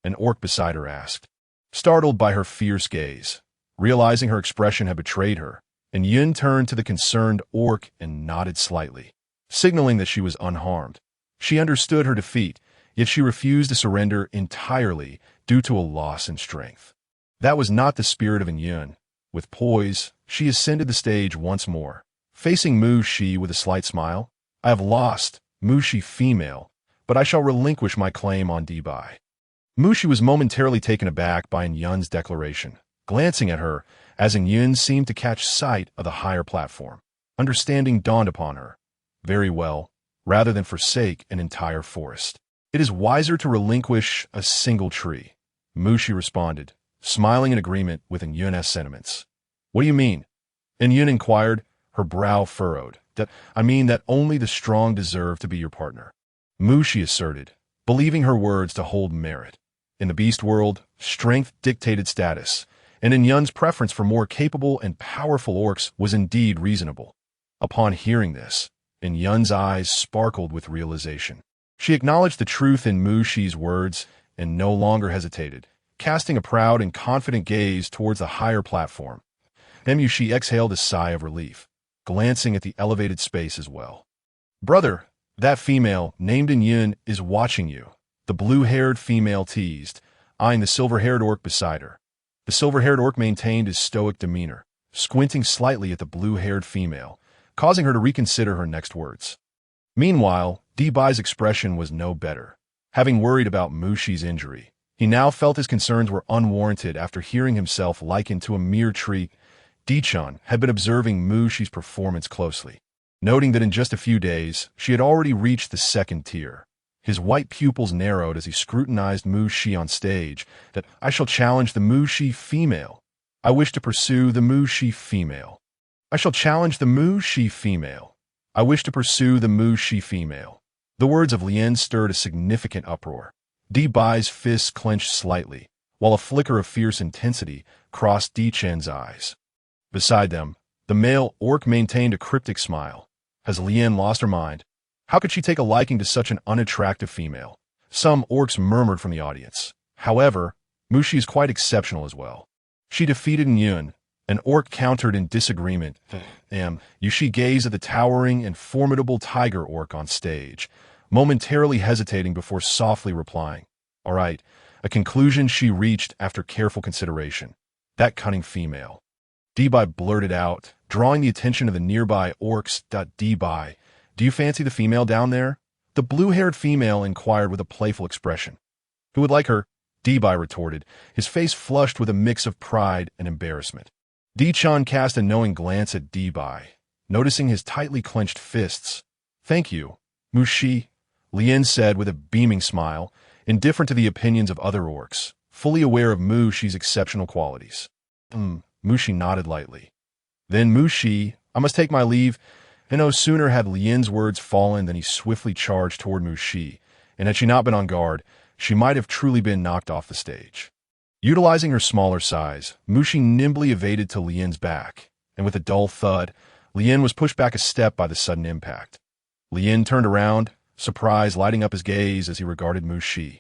An orc beside her asked, startled by her fierce gaze. Realizing her expression had betrayed her, Yun turned to the concerned orc and nodded slightly, signaling that she was unharmed. She understood her defeat, yet she refused to surrender entirely due to a loss in strength. That was not the spirit of Yun. With poise, she ascended the stage once more, facing Mushi with a slight smile. I have lost, Mushi female, but I shall relinquish my claim on D-Bai. Mushi was momentarily taken aback by Yun's declaration, glancing at her as Yun seemed to catch sight of the higher platform. Understanding dawned upon her. Very well, rather than forsake an entire forest, it is wiser to relinquish a single tree, Mushi responded, smiling in agreement with Yun's sentiments. What do you mean? Yun inquired, her brow furrowed. I mean that only the strong deserve to be your partner, Mushi asserted, believing her words to hold merit. In the beast world, strength dictated status, and Yun's preference for more capable and powerful orcs was indeed reasonable. Upon hearing this, Yun's eyes sparkled with realization. She acknowledged the truth in Mushi's words and no longer hesitated, casting a proud and confident gaze towards the higher platform. Mushi exhaled a sigh of relief, glancing at the elevated space as well. Brother, that female, named Yun, is watching you, the blue-haired female teased, eyeing the silver-haired orc beside her. The silver-haired orc maintained his stoic demeanor, squinting slightly at the blue-haired female, causing her to reconsider her next words. Meanwhile, D-Bai's expression was no better. Having worried about Mushi's injury, he now felt his concerns were unwarranted after hearing himself likened to a mere tree. D-Chun had been observing Mushi's performance closely, noting that in just a few days, she had already reached the second tier. His white pupils narrowed as he scrutinized Mushi on stage. I shall challenge the Mushi female. I wish to pursue the Mushi female. I shall challenge the Mushi female. I wish to pursue the Mushi female. The words of Lien stirred a significant uproar. D-Bai's fists clenched slightly, while a flicker of fierce intensity crossed D-Chen's eyes. Beside them, the male orc maintained a cryptic smile. Has Lien lost her mind? How could she take a liking to such an unattractive female? Some orcs murmured from the audience. However, Mushi is quite exceptional as well. She defeated Nyun. An orc countered in disagreement. Yushi gazed at the towering and formidable tiger orc on stage, momentarily hesitating before softly replying. All right, a conclusion she reached after careful consideration. That cunning female. Debai blurted out, drawing the attention of the nearby orcs. Debai, do you fancy the female down there? The blue-haired female inquired with a playful expression. Who would like her? Debai retorted, his face flushed with a mix of pride and embarrassment. Di-chan cast a knowing glance at Debai, noticing his tightly clenched fists. Thank you, Mushi, Lien said with a beaming smile, indifferent to the opinions of other orcs, fully aware of Mushi's exceptional qualities. Mushi nodded lightly. Then Mushi, I must take my leave, and no sooner had Lien's words fallen than he swiftly charged toward Mushi, and had she not been on guard, she might have truly been knocked off the stage. Utilizing her smaller size, Mushi nimbly evaded to Lien's back, and with a dull thud, Lien was pushed back a step by the sudden impact. Lien turned around, surprise lighting up his gaze as he regarded Mushi.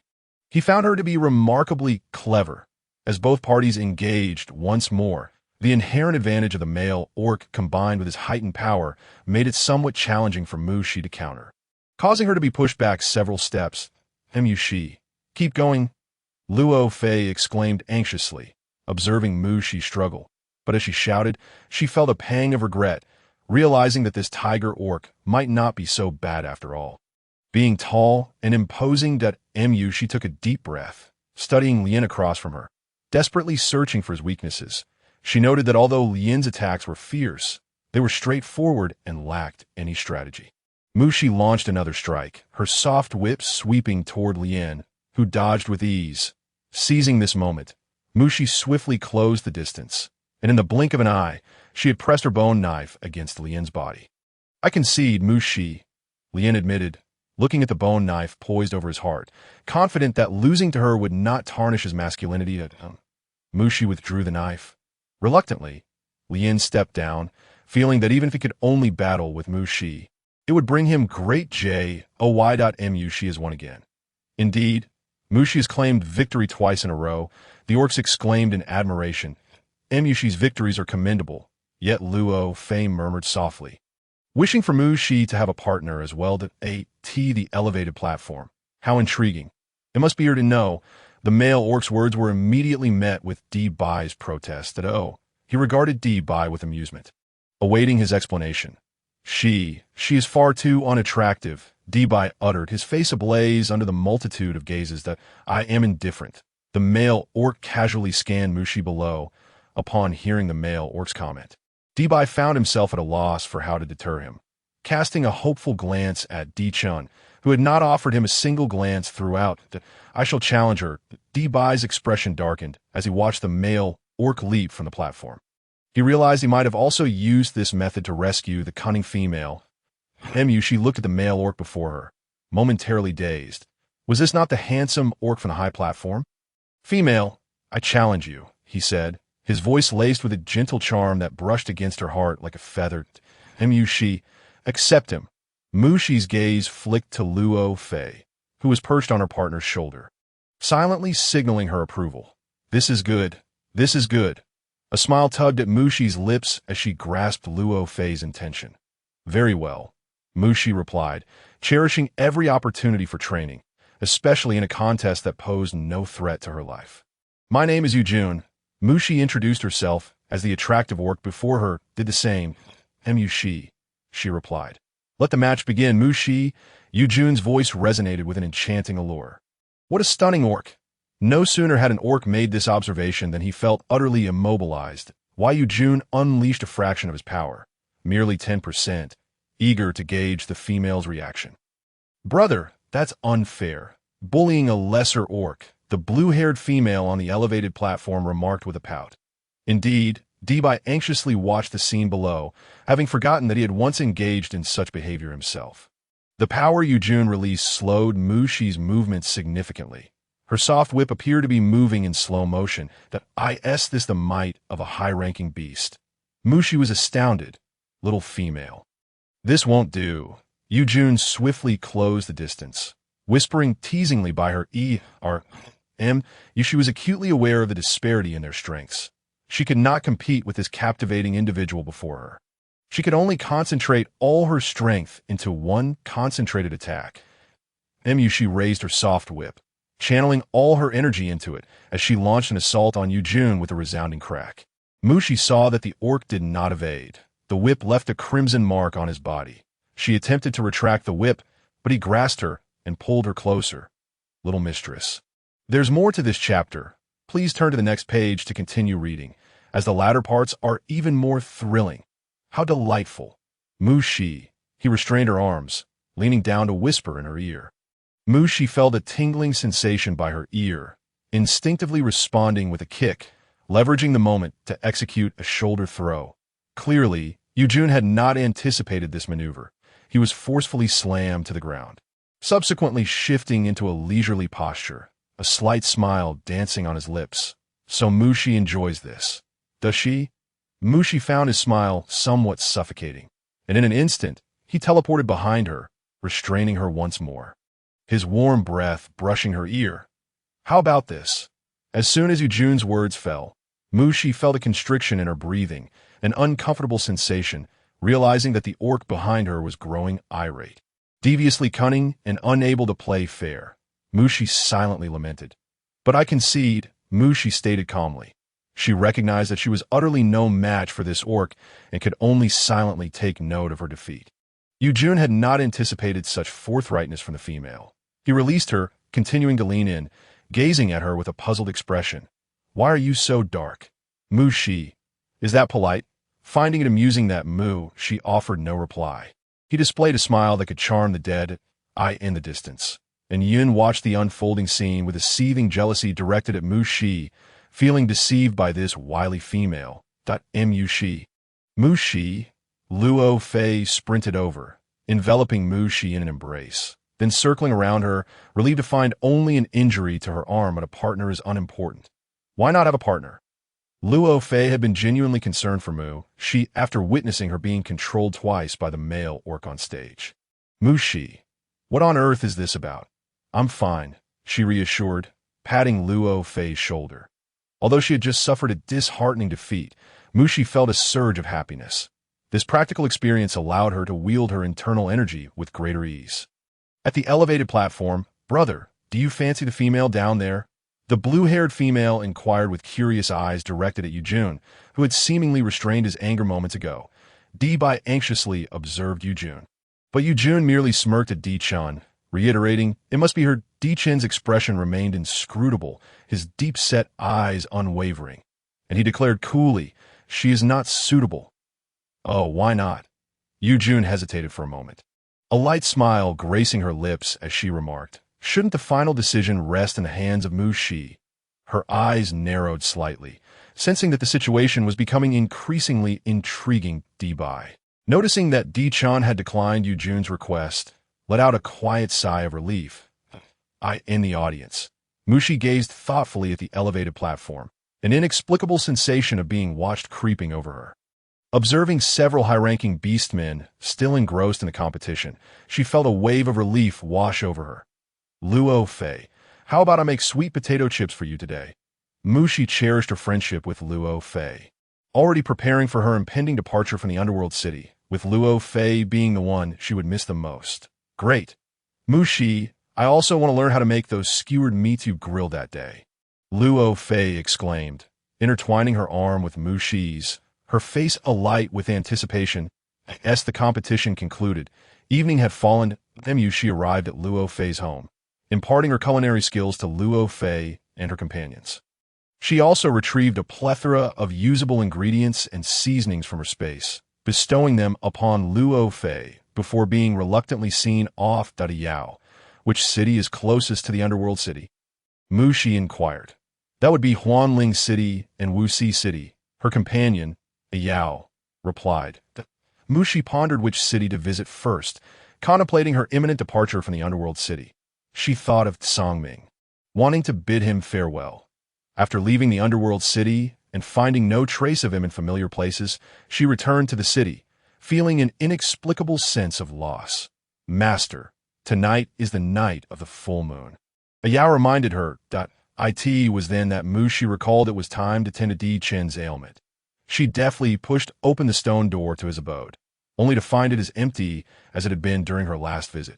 He found her to be remarkably clever. As both parties engaged once more, the inherent advantage of the male orc combined with his heightened power made it somewhat challenging for Mushi to counter. Causing her to be pushed back several steps, Mushi, keep going, Luo Fei exclaimed anxiously, observing Mushi struggle. But as she shouted, she felt a pang of regret, realizing that this tiger orc might not be so bad after all. Being tall and imposing, Mushi took a deep breath, studying Lien across from her, desperately searching for his weaknesses. She noted that although Lien's attacks were fierce, they were straightforward and lacked any strategy. Mushi launched another strike, her soft whip sweeping toward Lien, who dodged with ease. Seizing this moment, Mushi swiftly closed the distance, and in the blink of an eye, she had pressed her bone knife against Lien's body. I concede, Mushi, Lien admitted, looking at the bone knife poised over his heart, confident that losing to her would not tarnish his masculinity. Mushi withdrew the knife. Reluctantly, Lien stepped down, feeling that even if he could only battle with Mushi, it would bring him great joy. Mushi has won again. Indeed, Mushi has claimed victory twice in a row. The orcs exclaimed in admiration. Mushi's victories are commendable, yet Luo Fei murmured softly, wishing for Mushi to have a partner as well. The elevated platform. How intriguing. It must be here to know. The male orc's words were immediately met with Debai's protest. He regarded Debai with amusement, awaiting his explanation. She is far too unattractive, Debai uttered, his face ablaze under the multitude of gazes. I am indifferent. The male orc casually scanned Mushi below upon hearing the male orc's comment. Debai found himself at a loss for how to deter him. Casting a hopeful glance at Di-chun, who had not offered him a single glance throughout, I shall challenge her. Debai's expression darkened as he watched the male orc leap from the platform. He realized he might have also used this method to rescue the cunning female. Mushi looked at the male orc before her, momentarily dazed. Was this not the handsome orc from the high platform? Female, I challenge you, he said, his voice laced with a gentle charm that brushed against her heart like a feather. Mushi, accept him. Mushi's gaze flicked to Luo Fei, who was perched on her partner's shoulder, silently signaling her approval. This is good. This is good. A smile tugged at Mushi's lips as she grasped Luo Fei's intention. Very well, Mushi replied, cherishing every opportunity for training, especially in a contest that posed no threat to her life. My name is Yujun. Mushi introduced herself as the attractive orc before her did the same. Mushi, she replied. Let the match begin, Mushi. Yujun's voice resonated with an enchanting allure. What a stunning orc. No sooner had an orc made this observation than he felt utterly immobilized. Why Yujun unleashed a fraction of his power, merely 10%, eager to gauge the female's reaction. Brother, that's unfair. Bullying a lesser orc, the blue-haired female on the elevated platform remarked with a pout. Indeed, Debai anxiously watched the scene below, having forgotten that he had once engaged in such behavior himself. The power Yujun released slowed Mushi's movements significantly. Her soft whip appeared to be moving in slow motion. This the might of a high-ranking beast. Mushi was astounded. Little female. This won't do. Yujun swiftly closed the distance, whispering teasingly by her she was acutely aware of the disparity in their strengths. She could not compete with this captivating individual before her. She could only concentrate all her strength into one concentrated attack. She raised her soft whip, channeling all her energy into it as she launched an assault on Yujun with a resounding crack. Mushi saw that the orc did not evade. The whip left a crimson mark on his body. She attempted to retract the whip, but he grasped her and pulled her closer. Little mistress. There's more to this chapter. Please turn to the next page to continue reading, as the latter parts are even more thrilling. How delightful. Mushi. He restrained her arms, leaning down to whisper in her ear. Mushi felt a tingling sensation by her ear, instinctively responding with a kick, leveraging the moment to execute a shoulder throw. Clearly, Yujun had not anticipated this maneuver. He was forcefully slammed to the ground, subsequently shifting into a leisurely posture, a slight smile dancing on his lips. So Mushi enjoys this. Does she? Mushi found his smile somewhat suffocating, and in an instant, he teleported behind her, restraining her once more. His warm breath brushing her ear. How about this? As soon as Yujun's words fell, Mushi felt a constriction in her breathing, an uncomfortable sensation, realizing that the orc behind her was growing irate. Deviously cunning and unable to play fair, Mushi silently lamented. But I concede, Mushi stated calmly. She recognized that she was utterly no match for this orc and could only silently take note of her defeat. Yujun had not anticipated such forthrightness from the female. He released her, continuing to lean in, gazing at her with a puzzled expression. Why are you so dark? Mushi. Is that polite? Finding it amusing that she offered no reply. He displayed a smile that could charm the dead in the distance, and Yun watched the unfolding scene with a seething jealousy directed at Mushi, feeling deceived by this wily female. Mushi. Luo Fei sprinted over, enveloping Mushi in an embrace, then circling around her, relieved to find only an injury to her arm, but a partner is unimportant. Why not have a partner? Luo Fei had been genuinely concerned for Mushi after witnessing her being controlled twice by the male orc on stage. Mushi. What on earth is this about? I'm fine, she reassured, patting Luo Fei's shoulder. Although she had just suffered a disheartening defeat, Mushi felt a surge of happiness. This practical experience allowed her to wield her internal energy with greater ease. At the elevated platform, brother, do you fancy the female down there? The blue-haired female inquired with curious eyes directed at Yujun, who had seemingly restrained his anger moments ago. Bai anxiously observed Yujun. But Yujun merely smirked at Di-chan, reiterating, it must be her. Di-chan's expression remained inscrutable, his deep-set eyes unwavering. And he declared coolly, she is not suitable. Oh, why not? Yujun hesitated for a moment. A light smile gracing her lips as she remarked, shouldn't the final decision rest in the hands of Mushi? Her eyes narrowed slightly, sensing that the situation was becoming increasingly intriguing. Bai, noticing that Di-chan had declined Yujun's request, let out a quiet sigh of relief. In the audience, Mushi gazed thoughtfully at the elevated platform, an inexplicable sensation of being watched creeping over her. Observing several high-ranking beastmen still engrossed in the competition, she felt a wave of relief wash over her. Luo Fei, how about I make sweet potato chips for you today? Mushi cherished her friendship with Luo Fei, already preparing for her impending departure from the underworld city, with Luo Fei being the one she would miss the most. Great. Mushi, I also want to learn how to make those skewered meats you grilled that day. Luo Fei exclaimed, intertwining her arm with Mushi's, her face alight with anticipation. As the competition concluded, evening had fallen, then Mushi arrived at Luo Fei's home, imparting her culinary skills to Luo Fei and her companions. She also retrieved a plethora of usable ingredients and seasonings from her space, bestowing them upon Luo Fei before being reluctantly seen off Yao. Which city is closest to the underworld city? Mushi inquired. That would be Huanling City and Wuxi City. Her companion, Yao, replied. Mushi pondered which city to visit first, contemplating her imminent departure from the underworld city. She thought of Songming, wanting to bid him farewell. After leaving the underworld city, and finding no trace of him in familiar places, she returned to the city, feeling an inexplicable sense of loss. Master, tonight is the night of the full moon. A Yao reminded her that it was then that Mushi recalled it was time to tend to Di Chen's ailment. She deftly pushed open the stone door to his abode, only to find it as empty as it had been during her last visit.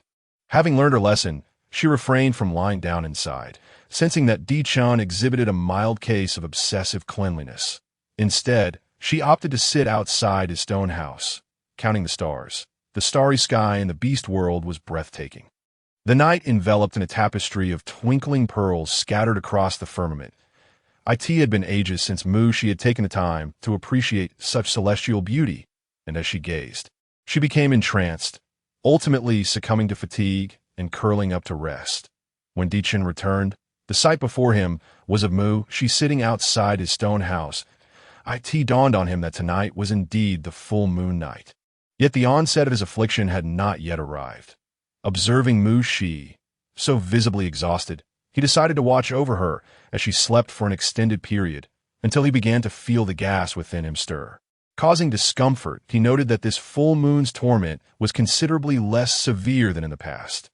Having learned her lesson, she refrained from lying down inside, sensing that Di Chen exhibited a mild case of obsessive cleanliness. Instead, she opted to sit outside his stone house, counting the stars. The starry sky in the beast world was breathtaking. The night enveloped in a tapestry of twinkling pearls scattered across the firmament. It had been ages since Mushi had taken the time to appreciate such celestial beauty, and as she gazed, she became entranced, ultimately succumbing to fatigue and curling up to rest. When Di Chen returned, the sight before him was of Mushi sitting outside his stone house. It dawned on him that tonight was indeed the full moon night. Yet the onset of his affliction had not yet arrived. Observing Mushi, so visibly exhausted, he decided to watch over her as she slept for an extended period, until he began to feel the gas within him stir. Causing discomfort, he noted that this full moon's torment was considerably less severe than in the past.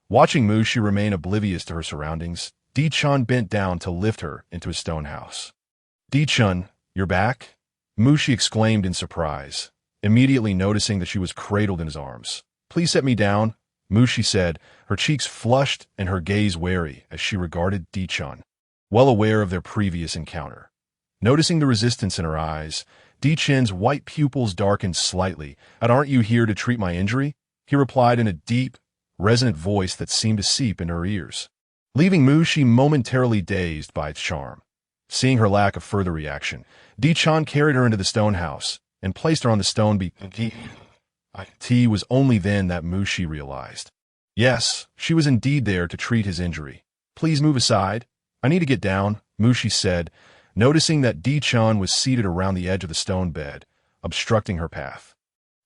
Watching Mushi remain oblivious to her surroundings, Di Chen bent down to lift her into his stone house. "Di Chen, you're back?" Mushi exclaimed in surprise, immediately noticing that she was cradled in his arms. "Please set me down," Mushi said, her cheeks flushed and her gaze wary as she regarded Di Chen, well aware of their previous encounter. Noticing the resistance in her eyes, Di Chen's white pupils darkened slightly. "Aren't you here to treat my injury?" he replied in a deep, resonant voice that seemed to seep into her ears, leaving Mushi momentarily dazed by its charm. Seeing her lack of further reaction, Di Chen carried her into the stone house and placed her on the stone It was only then that Mushi realized. Yes, she was indeed there to treat his injury. "Please move aside. I need to get down," Mushi said, noticing that Di Chen was seated around the edge of the stone bed, obstructing her path.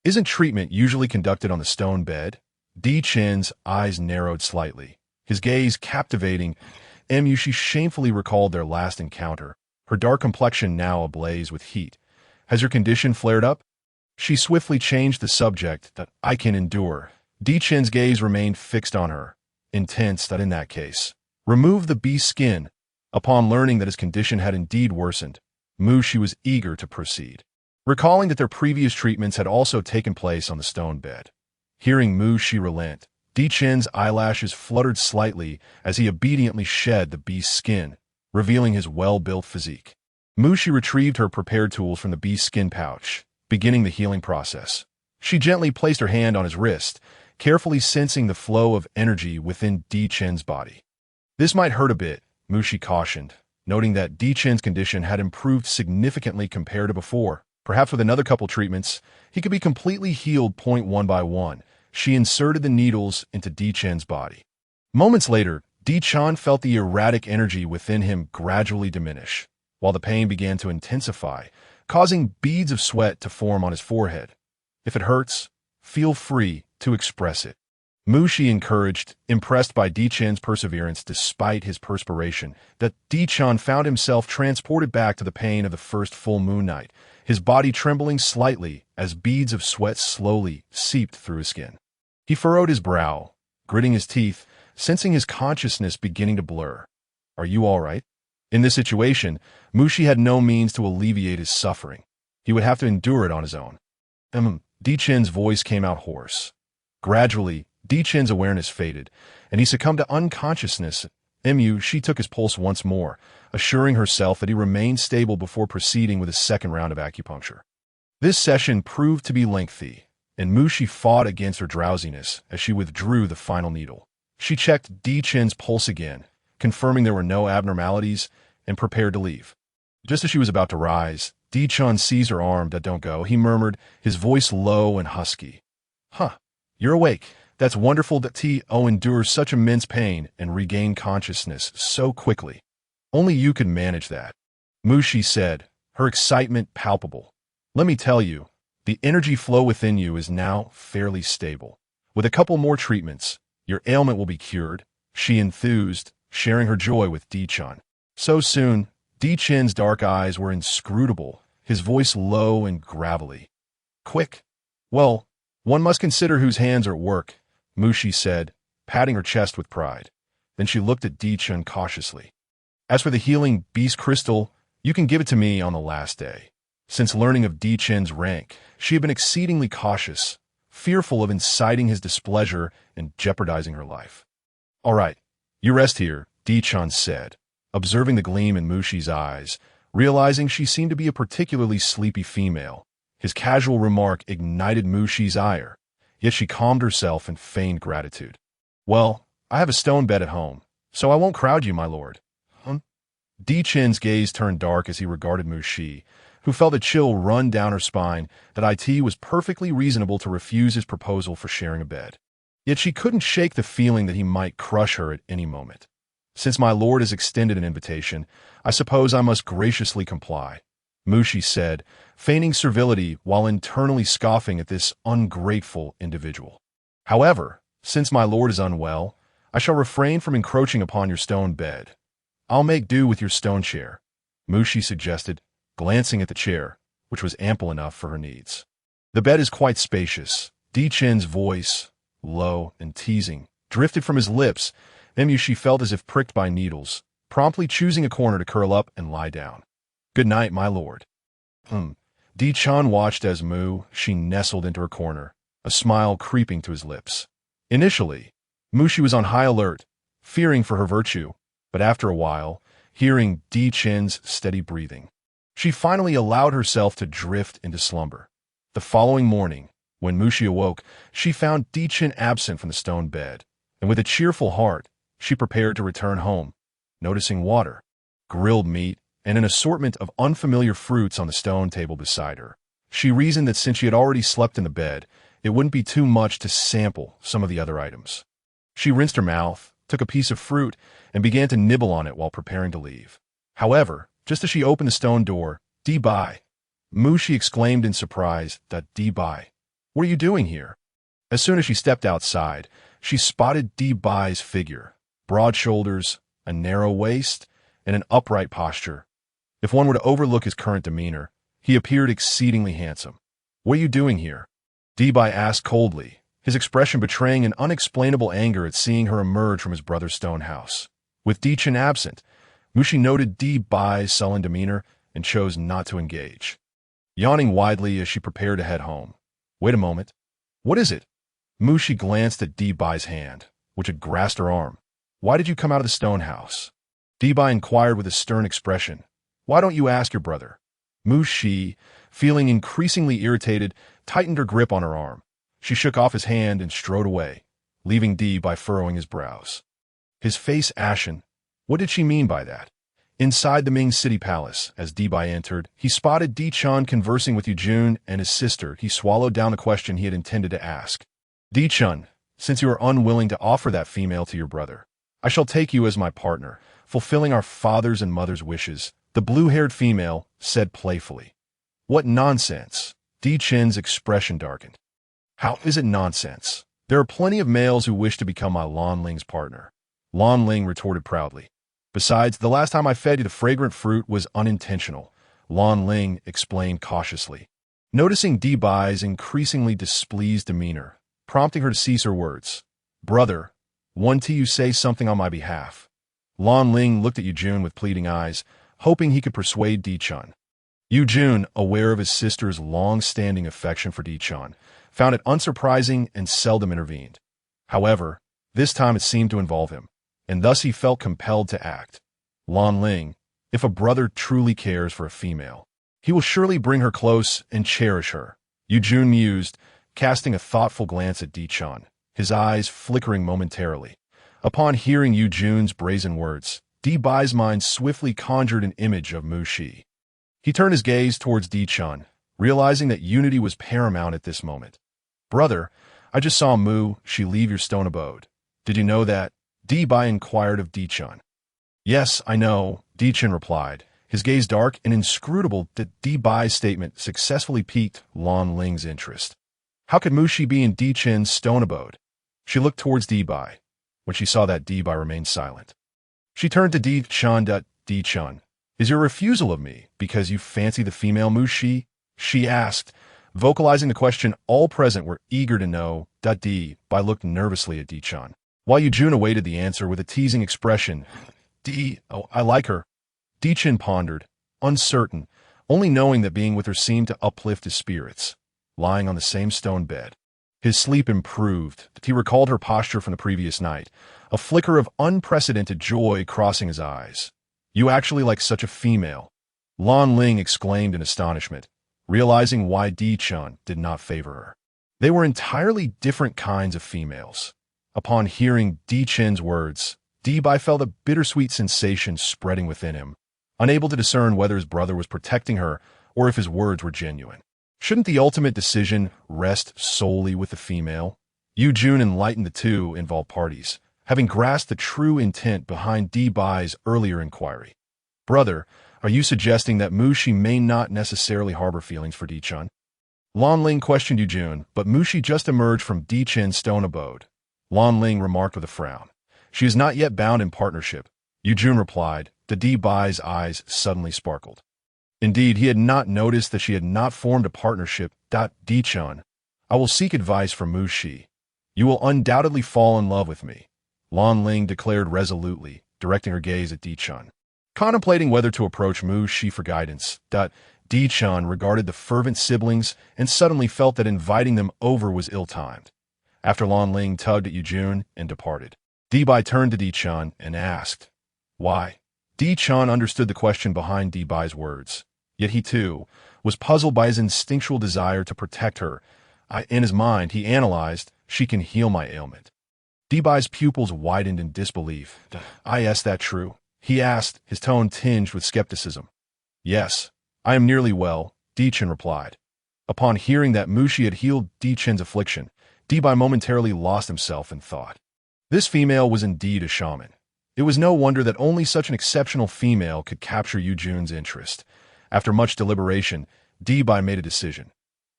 "Isn't treatment usually conducted on the stone bed?" Di Chen's eyes narrowed slightly, his gaze captivating. Mushi shamefully recalled their last encounter, her dark complexion now ablaze with heat. "Has your condition flared up?" She swiftly changed the subject. "That I can endure." Di Chen's gaze remained fixed on her, intense. "That in that case, remove the beast's skin." Upon learning that his condition had indeed worsened, Mushi was eager to proceed, recalling that their previous treatments had also taken place on the stone bed. Hearing Mushi relent, Di Chen's eyelashes fluttered slightly as he obediently shed the beast's skin, revealing his well-built physique. Mushi retrieved her prepared tools from the beast's skin pouch, beginning the healing process. She gently placed her hand on his wrist, carefully sensing the flow of energy within Di Chen's body. "This might hurt a bit," Mushi cautioned, noting that Di Chen's condition had improved significantly compared to before. Perhaps with another couple treatments, he could be completely healed. One by one, she inserted the needles into Di Chen's body. Moments later, Di Chen felt the erratic energy within him gradually diminish, while the pain began to intensify, causing beads of sweat to form on his forehead. "If it hurts, feel free to express it," Mushi encouraged, impressed by Di Chen's perseverance despite his perspiration. That Di Chen found himself transported back to the pain of the first full moon night, his body trembling slightly as beads of sweat slowly seeped through his skin. He furrowed his brow, gritting his teeth, sensing his consciousness beginning to blur. "Are you all right?" In this situation, Mushi had no means to alleviate his suffering. He would have to endure it on his own. Di Chen's voice came out hoarse. Gradually, Di Chen's awareness faded, and he succumbed to unconsciousness. She took his pulse once more, assuring herself that he remained stable before proceeding with a second round of acupuncture. This session proved to be lengthy, and Mushi fought against her drowsiness as she withdrew the final needle. She checked Di Chen's pulse again, confirming there were no abnormalities, and prepared to leave. Just as she was about to rise, Di Chen seized her arm. "Don't go," he murmured, his voice low and husky. You're awake. That's wonderful that T.O. endures such immense pain and regained consciousness so quickly. Only you could manage that," Mushi said, her excitement palpable. "Let me tell you, the energy flow within you is now fairly stable. With a couple more treatments, your ailment will be cured," she enthused, sharing her joy with Di Chen. "So soon?" Di Chen's dark eyes were inscrutable, his voice low and gravelly. Quick. Well, one must consider whose hands are at work, Mushi said, patting her chest with pride. Then she looked at Di Chen cautiously. As for the healing beast crystal, you can give it to me on the last day. Since learning of Di Chen's rank, she had been exceedingly cautious, fearful of inciting his displeasure and jeopardizing her life. All right, you rest here, Di Chen said, observing the gleam in Mushi's eyes, realizing she seemed to be a particularly sleepy female. His casual remark ignited Mushi's ire, yet she calmed herself and feigned gratitude. Well, I have a stone bed at home, so I won't crowd you, my lord. Di Chen's gaze turned dark as he regarded Mushi, who felt a chill run down her spine that it was perfectly reasonable to refuse his proposal for sharing a bed. Yet she couldn't shake the feeling that he might crush her at any moment. Since my lord has extended an invitation, I suppose I must graciously comply, Mushi said, feigning servility while internally scoffing at this ungrateful individual. However, since my lord is unwell, I shall refrain from encroaching upon your stone bed. I'll make do with your stone chair, Mushi suggested, glancing at the chair, which was ample enough for her needs. The bed is quite spacious. Di Chen's voice, low and teasing, drifted from his lips, and Mushi felt as if pricked by needles, promptly choosing a corner to curl up and lie down. Good night, my lord. Di Chen watched as Mushi nestled into her corner, a smile creeping to his lips. Initially, Mushi was on high alert, fearing for her virtue, but after a while, hearing Di Chen's steady breathing, she finally allowed herself to drift into slumber. The following morning, when Mushi awoke, she found Di Chen absent from the stone bed, and with a cheerful heart, she prepared to return home, noticing water, grilled meat, and an assortment of unfamiliar fruits on the stone table beside her. She reasoned that since she had already slept in the bed, it wouldn't be too much to sample some of the other items. She rinsed her mouth, took a piece of fruit, and began to nibble on it while preparing to leave. However, just as she opened the stone door, Di Bai, Mushi exclaimed in surprise that Di Bai, what are you doing here? As soon as she stepped outside, she spotted Di Bai's figure, broad shoulders, a narrow waist, and an upright posture. If one were to overlook his current demeanor, he appeared exceedingly handsome. What are you doing here? Di Bai asked coldly, his expression betraying an unexplainable anger at seeing her emerge from his brother's stone house. With Di Chen absent, Mushi noted Di Bai's sullen demeanor and chose not to engage, yawning widely as she prepared to head home. Wait a moment. What is it? Mushi glanced at Di Bai's hand, which had grasped her arm. Why did you come out of the stone house? Di Bai inquired with a stern expression. Why don't you ask your brother? Mushi, feeling increasingly irritated, tightened her grip on her arm. She shook off his hand and strode away, leaving Di Bai furrowing his brows. His face ashen. What did she mean by that? Inside the Ming City Palace, as Di Bai entered, he spotted Di Chen conversing with Yujun and his sister. He swallowed down the question he had intended to ask. Di Chen, since you are unwilling to offer that female to your brother, I shall take you as my partner, fulfilling our father's and mother's wishes, the blue-haired female said playfully. What nonsense! Di Chen's expression darkened. How is it nonsense? There are plenty of males who wish to become my Lan Ling's partner, Lan Ling retorted proudly. Besides, the last time I fed you the fragrant fruit was unintentional, Lan Ling explained cautiously, noticing Di Bai's increasingly displeased demeanor, prompting her to cease her words. Brother, won't you say something on my behalf? Lan Ling looked at Yujun with pleading eyes, hoping he could persuade Di Chen. Yujun, aware of his sister's long-standing affection for Di Chen, found it unsurprising and seldom intervened. However, this time it seemed to involve him, and thus he felt compelled to act. Lan Ling, if a brother truly cares for a female, he will surely bring her close and cherish her, Yujun mused, casting a thoughtful glance at Di Chen, his eyes flickering momentarily. Upon hearing Yujun's brazen words, Di Bai's mind swiftly conjured an image of Mushi. He turned his gaze towards Di Chen, realizing that unity was paramount at this moment. Brother, I just saw Mushi leave your stone abode. Did you know that? Di Bai inquired of Di Chen. Yes, I know, Di Chen replied, his gaze dark and inscrutable that Di Bai's statement successfully piqued Lan Ling's interest. How could Mushi be in Di Chen's stone abode? She looked towards Di Bai. When she saw that Di Bai remained silent, she turned to Di Chen. Is your refusal of me because you fancy the female Mu Shi? She asked, vocalizing the question all present were eager to know. Di looked nervously at Di-chan, while Yujun awaited the answer with a teasing expression. Oh, I like her. Di-chan pondered, uncertain, only knowing that being with her seemed to uplift his spirits. Lying on the same stone bed, his sleep improved. He recalled her posture from the previous night, a flicker of unprecedented joy crossing his eyes. You actually like such a female? Lan Ling exclaimed in astonishment, realizing why Di-chan did not favor her. They were entirely different kinds of females. Upon hearing Di-chan's words, Di-bai felt a bittersweet sensation spreading within him, unable to discern whether his brother was protecting her or if his words were genuine. Shouldn't the ultimate decision rest solely with the female? Yujun enlightened the two involved parties, having grasped the true intent behind Di-bai's earlier inquiry. Brother, are you suggesting that Mu Shi may not necessarily harbor feelings for Di-chan? Lan Ling questioned Yujun, but Mu Shi just emerged from Di-chan's stone abode. Lan Ling remarked with a frown. She is not yet bound in partnership. Yujun replied. The Di-bai's eyes suddenly sparkled. Indeed, he had not noticed that she had not formed a partnership. Di-chan, I will seek advice from Mu Shi. You will undoubtedly fall in love with me, Lan Ling declared resolutely, directing her gaze at Di-chan. Contemplating whether to approach Mu Shi for guidance, Di-chan regarded the fervent siblings and suddenly felt that inviting them over was ill-timed. After Lan Ling tugged at Yujun and departed, Di-bai turned to Di-chan and asked, why? Di-chan understood the question behind Di-bai's words. Yet he, too, was puzzled by his instinctual desire to protect her. In his mind, he analyzed, she can heal my ailment. Di-bai's pupils widened in disbelief. Is that true? He asked, his tone tinged with skepticism. Yes, I am nearly well, Di-chan replied. Upon hearing that Mu Shi had healed Di-chan's affliction, Di-bai momentarily lost himself in thought. This female was indeed a shaman. It was no wonder that only such an exceptional female could capture Yujun's interest. After much deliberation, Di-bai made a decision.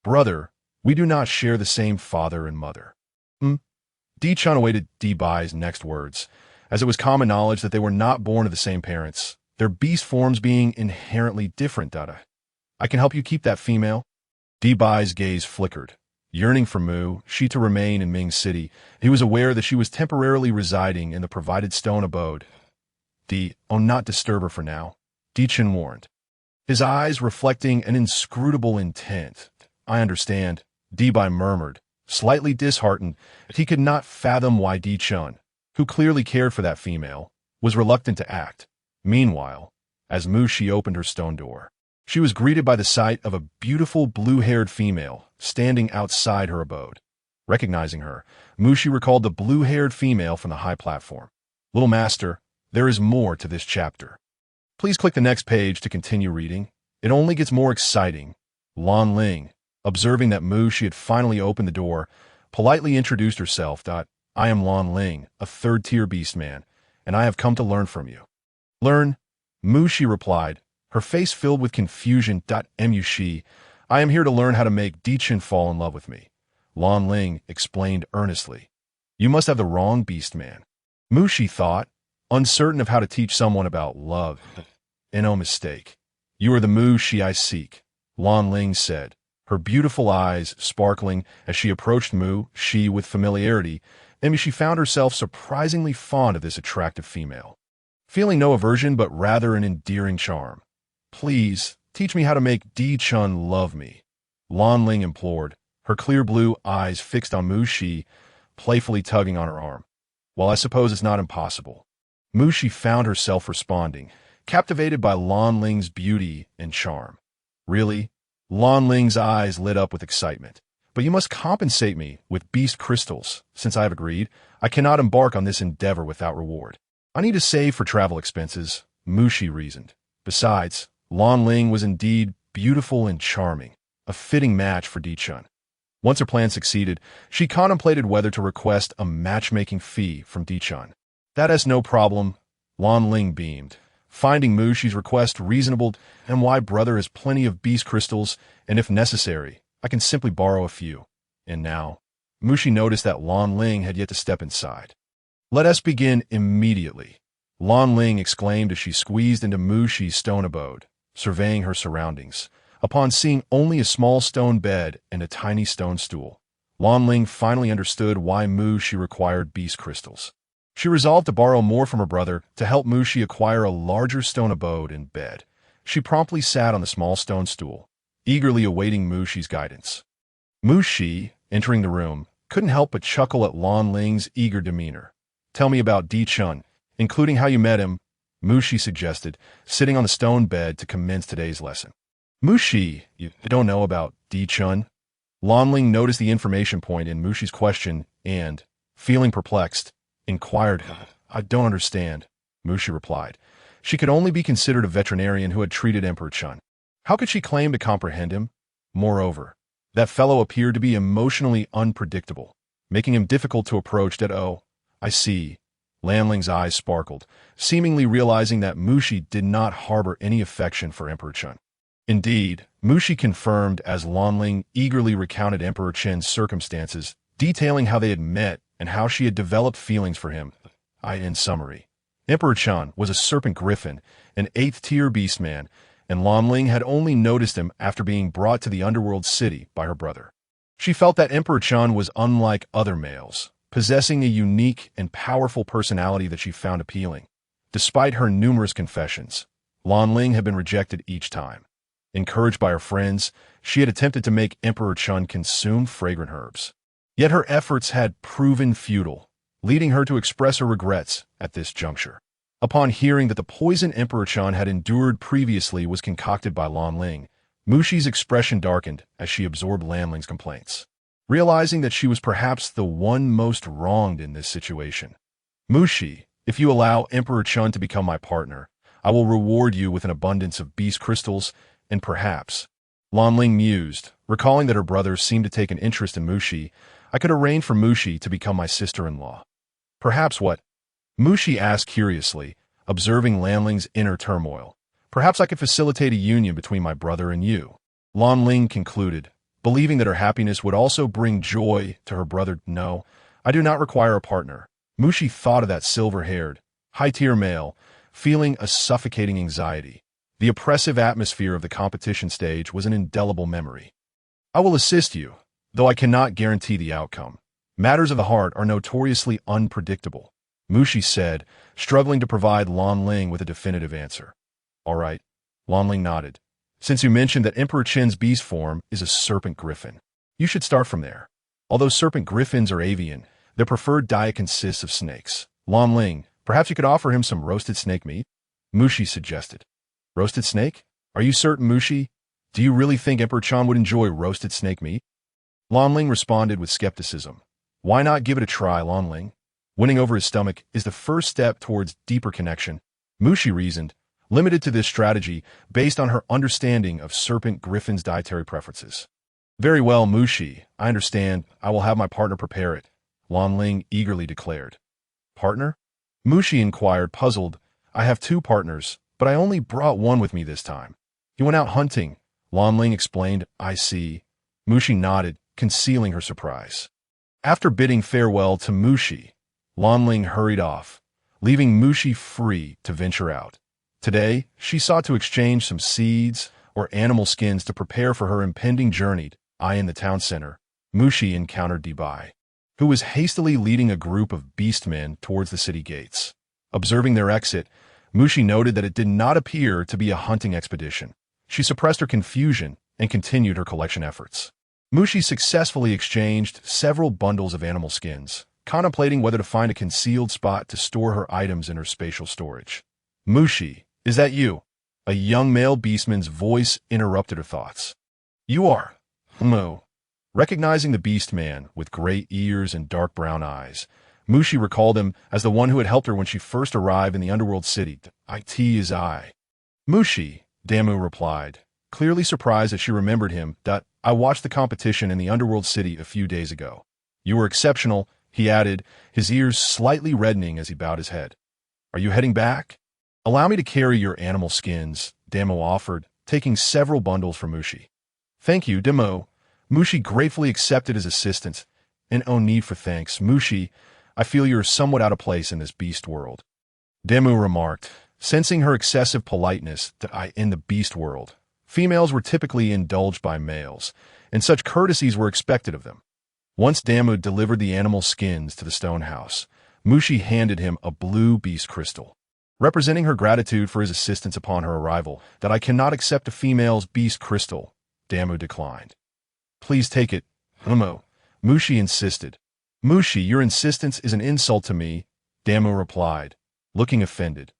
Brother, we do not share the same father and mother. Di-chan awaited Di-bai's next words, as it was common knowledge that they were not born of the same parents, their beast forms being inherently different. I can help you keep that female? Di-bai's gaze flickered. Yearning for Mu Shi to remain in Ming City, he was aware that she was temporarily residing in the provided stone abode. Not disturb her for now, Di-chan warned, his eyes reflecting an inscrutable intent. I understand, Di-bai murmured, slightly disheartened that he could not fathom why Di-chan, who clearly cared for that female, was reluctant to act. Meanwhile, as Mu Shi opened her stone door, she was greeted by the sight of a beautiful blue-haired female standing outside her abode. Recognizing her, Mu Shi recalled the blue-haired female from the high platform. Little Master, there is more to this chapter. Please click the next page to continue reading. It only gets more exciting. Lan Ling, observing that Mu Shi had finally opened the door, politely introduced herself. I am Lan Ling, a third-tier beast man, and I have come to learn from you. Learn? Mu Shi replied, her face filled with confusion. Mu Shi, I am here to learn how to make Di-chan fall in love with me, Lan Ling explained earnestly. You must have the wrong beast man. Mu Shi thought, uncertain of how to teach someone about love. No mistake. You are the Mu Shi I seek, Lan Ling said, her beautiful eyes sparkling as she approached Mu Shi with familiarity, and she found herself surprisingly fond of this attractive female, feeling no aversion but rather an endearing charm. Please, teach me how to make Di-chan love me, Lan Ling implored, her clear blue eyes fixed on Mu Shi, playfully tugging on her arm. Well, I suppose it's not impossible. Mu Shi found herself responding, captivated by Lan Ling's beauty and charm. Really? Lan Ling's eyes lit up with excitement. But you must compensate me with beast crystals. Since I have agreed, I cannot embark on this endeavor without reward. I need to save for travel expenses, Mu Shi reasoned. Besides, Lan Ling was indeed beautiful and charming, a fitting match for Di-chan. Once her plan succeeded, she contemplated whether to request a matchmaking fee from Di-chan. That is no problem, Lan Ling beamed, finding Mu Shi's request reasonable. And why, brother has plenty of beast crystals, and if necessary, I can simply borrow a few. And now, Mu Shi noticed that Lan Ling had yet to step inside. Let us begin immediately. Lan Ling exclaimed as she squeezed into Mushi's stone abode, surveying her surroundings. Upon seeing only a small stone bed and a tiny stone stool, Lan Ling finally understood why Mushi required beast crystals. She resolved to borrow more from her brother to help Mushi acquire a larger stone abode and bed. She promptly sat on the small stone stool, eagerly awaiting Mushi's guidance. Mushi, entering the room, couldn't help but chuckle at Lan Ling's eager demeanor. "Tell me about Di Chun, including how you met him," Mushi suggested, sitting on the stone bed to commence today's lesson. "Mushi, you don't know about Di Chun?" Lan Ling noticed the information point in Mushi's question and, feeling perplexed, inquired. "I don't understand," Mushi replied. She could only be considered a veterinarian who had treated Emperor Chun. How could she claim to comprehend him? Moreover, that fellow appeared to be emotionally unpredictable, making him difficult to approach. "Oh, I see." Lan Ling's eyes sparkled, seemingly realizing that Mushi did not harbor any affection for Emperor Chun. Indeed, Mushi confirmed as Lan Ling eagerly recounted Emperor Chen's circumstances, detailing how they had met and how she had developed feelings for him. In summary, Emperor Chun was a serpent griffin, an 8th-tier beastman, and Lan Ling had only noticed him after being brought to the underworld city by her brother. She felt that Emperor Chun was unlike other males, possessing a unique and powerful personality that she found appealing. Despite her numerous confessions, Lan Ling had been rejected each time. Encouraged by her friends, she had attempted to make Emperor Chun consume fragrant herbs. Yet her efforts had proven futile, leading her to express her regrets at this juncture. Upon hearing that the poison Emperor Chun had endured previously was concocted by Lan Ling, Mushi's expression darkened as she absorbed Lan Ling's complaints, realizing that she was perhaps the one most wronged in this situation. "Mushi, if you allow Emperor Chun to become my partner, I will reward you with an abundance of beast crystals and perhaps," Lan Ling mused, recalling that her brother seemed to take an interest in Mushi, "I could arrange for Mushi to become my sister-in-law." "Perhaps what?" Mushi asked curiously, observing Lan Ling's inner turmoil. "Perhaps I could facilitate a union between my brother and you," Lan Ling concluded, believing that her happiness would also bring joy to her brother. "No, I do not require a partner." Mushi thought of that silver-haired, high-tier male, feeling a suffocating anxiety. The oppressive atmosphere of the competition stage was an indelible memory. "I will assist you, though I cannot guarantee the outcome. Matters of the heart are notoriously unpredictable," Mushi said, struggling to provide Lan Ling with a definitive answer. "All right," Lan Ling nodded. "Since you mentioned that Emperor Chen's beast form is a serpent griffin, you should start from there. Although serpent griffins are avian, their preferred diet consists of snakes. Lan Ling, perhaps you could offer him some roasted snake meat?" Mushi suggested. "Roasted snake? Are you certain, Mushi? Do you really think Emperor Chun would enjoy roasted snake meat?" Lan Ling responded with skepticism. "Why not give it a try, Lan Ling? Winning over his stomach is the first step towards deeper connection," Mushi reasoned, limited to this strategy based on her understanding of serpent griffin's dietary preferences. "Very well, Mushi, I understand. I will have my partner prepare it," Lan Ling eagerly declared. "Partner?" Mushi inquired, puzzled. "I have 2 partners, but I only brought one with me this time. He went out hunting," Lan Ling explained. "I see." Mushi nodded, concealing her surprise. After bidding farewell to Mushi, Lan Ling hurried off, leaving Mushi free to venture out. Today, she sought to exchange some seeds or animal skins to prepare for her impending journey. In the town center, Mushi encountered Debai, who was hastily leading a group of beastmen towards the city gates. Observing their exit, Mushi noted that it did not appear to be a hunting expedition. She suppressed her confusion and continued her collection efforts. Mushi successfully exchanged several bundles of animal skins, contemplating whether to find a concealed spot to store her items in her spatial storage. "Mushi, is that you?" A young male beastman's voice interrupted her thoughts. "You are." "No." Recognizing the beastman with gray ears and dark brown eyes, Mushi recalled him as the one who had helped her when she first arrived in the underworld city. "It is I." "Mushi," Damu replied, clearly surprised that she remembered him. "I watched the competition in the underworld city a few days ago. You were exceptional," he added, his ears slightly reddening as he bowed his head. "Are you heading back?" "Allow me to carry your animal skins," Damu offered, taking several bundles from Mushi. "Thank you, Damu." Mushi gratefully accepted his assistance. "And no need for thanks, Mushi. I feel you're somewhat out of place in this beast world." Demu remarked, sensing her excessive politeness in the beast world. Females were typically indulged by males, and such courtesies were expected of them. Once Damu delivered the animal skins to the stone house, Mushi handed him a blue beast crystal. Representing her gratitude for his assistance upon her arrival, that I cannot accept a female's beast crystal, Damu declined. Please take it, Mushi insisted. Mushi, your insistence is an insult to me, Damu replied, looking offended.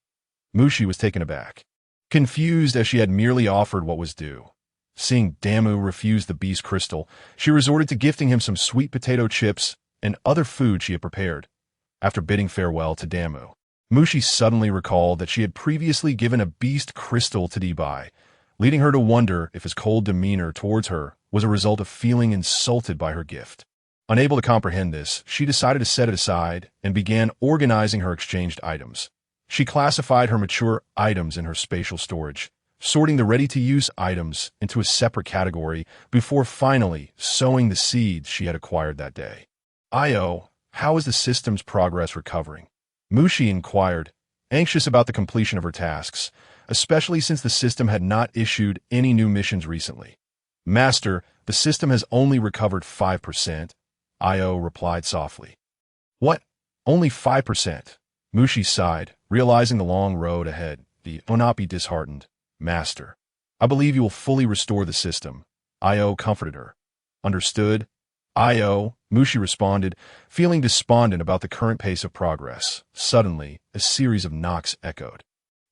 Mushi was taken aback, confused as she had merely offered what was due. Seeing Damu refuse the beast crystal, she resorted to gifting him some sweet potato chips and other food she had prepared. After bidding farewell to Damu, Mushi suddenly recalled that she had previously given a beast crystal to Debai, leading her to wonder if his cold demeanor towards her was a result of feeling insulted by her gift. Unable to comprehend this, she decided to set it aside and began organizing her exchanged items. She classified her mature items in her spatial storage, sorting the ready-to-use items into a separate category before finally sowing the seeds she had acquired that day. Io, how is the system's progress recovering? Mushi inquired, anxious about the completion of her tasks, especially since the system had not issued any new missions recently. Master, the system has only recovered 5%, Io replied softly. What? Only 5%? Mushi sighed, realizing the long road ahead. Do not be disheartened, Master. I believe you will fully restore the system. Io comforted her. Understood? Io, Mushi responded, feeling despondent about the current pace of progress. Suddenly, a series of knocks echoed.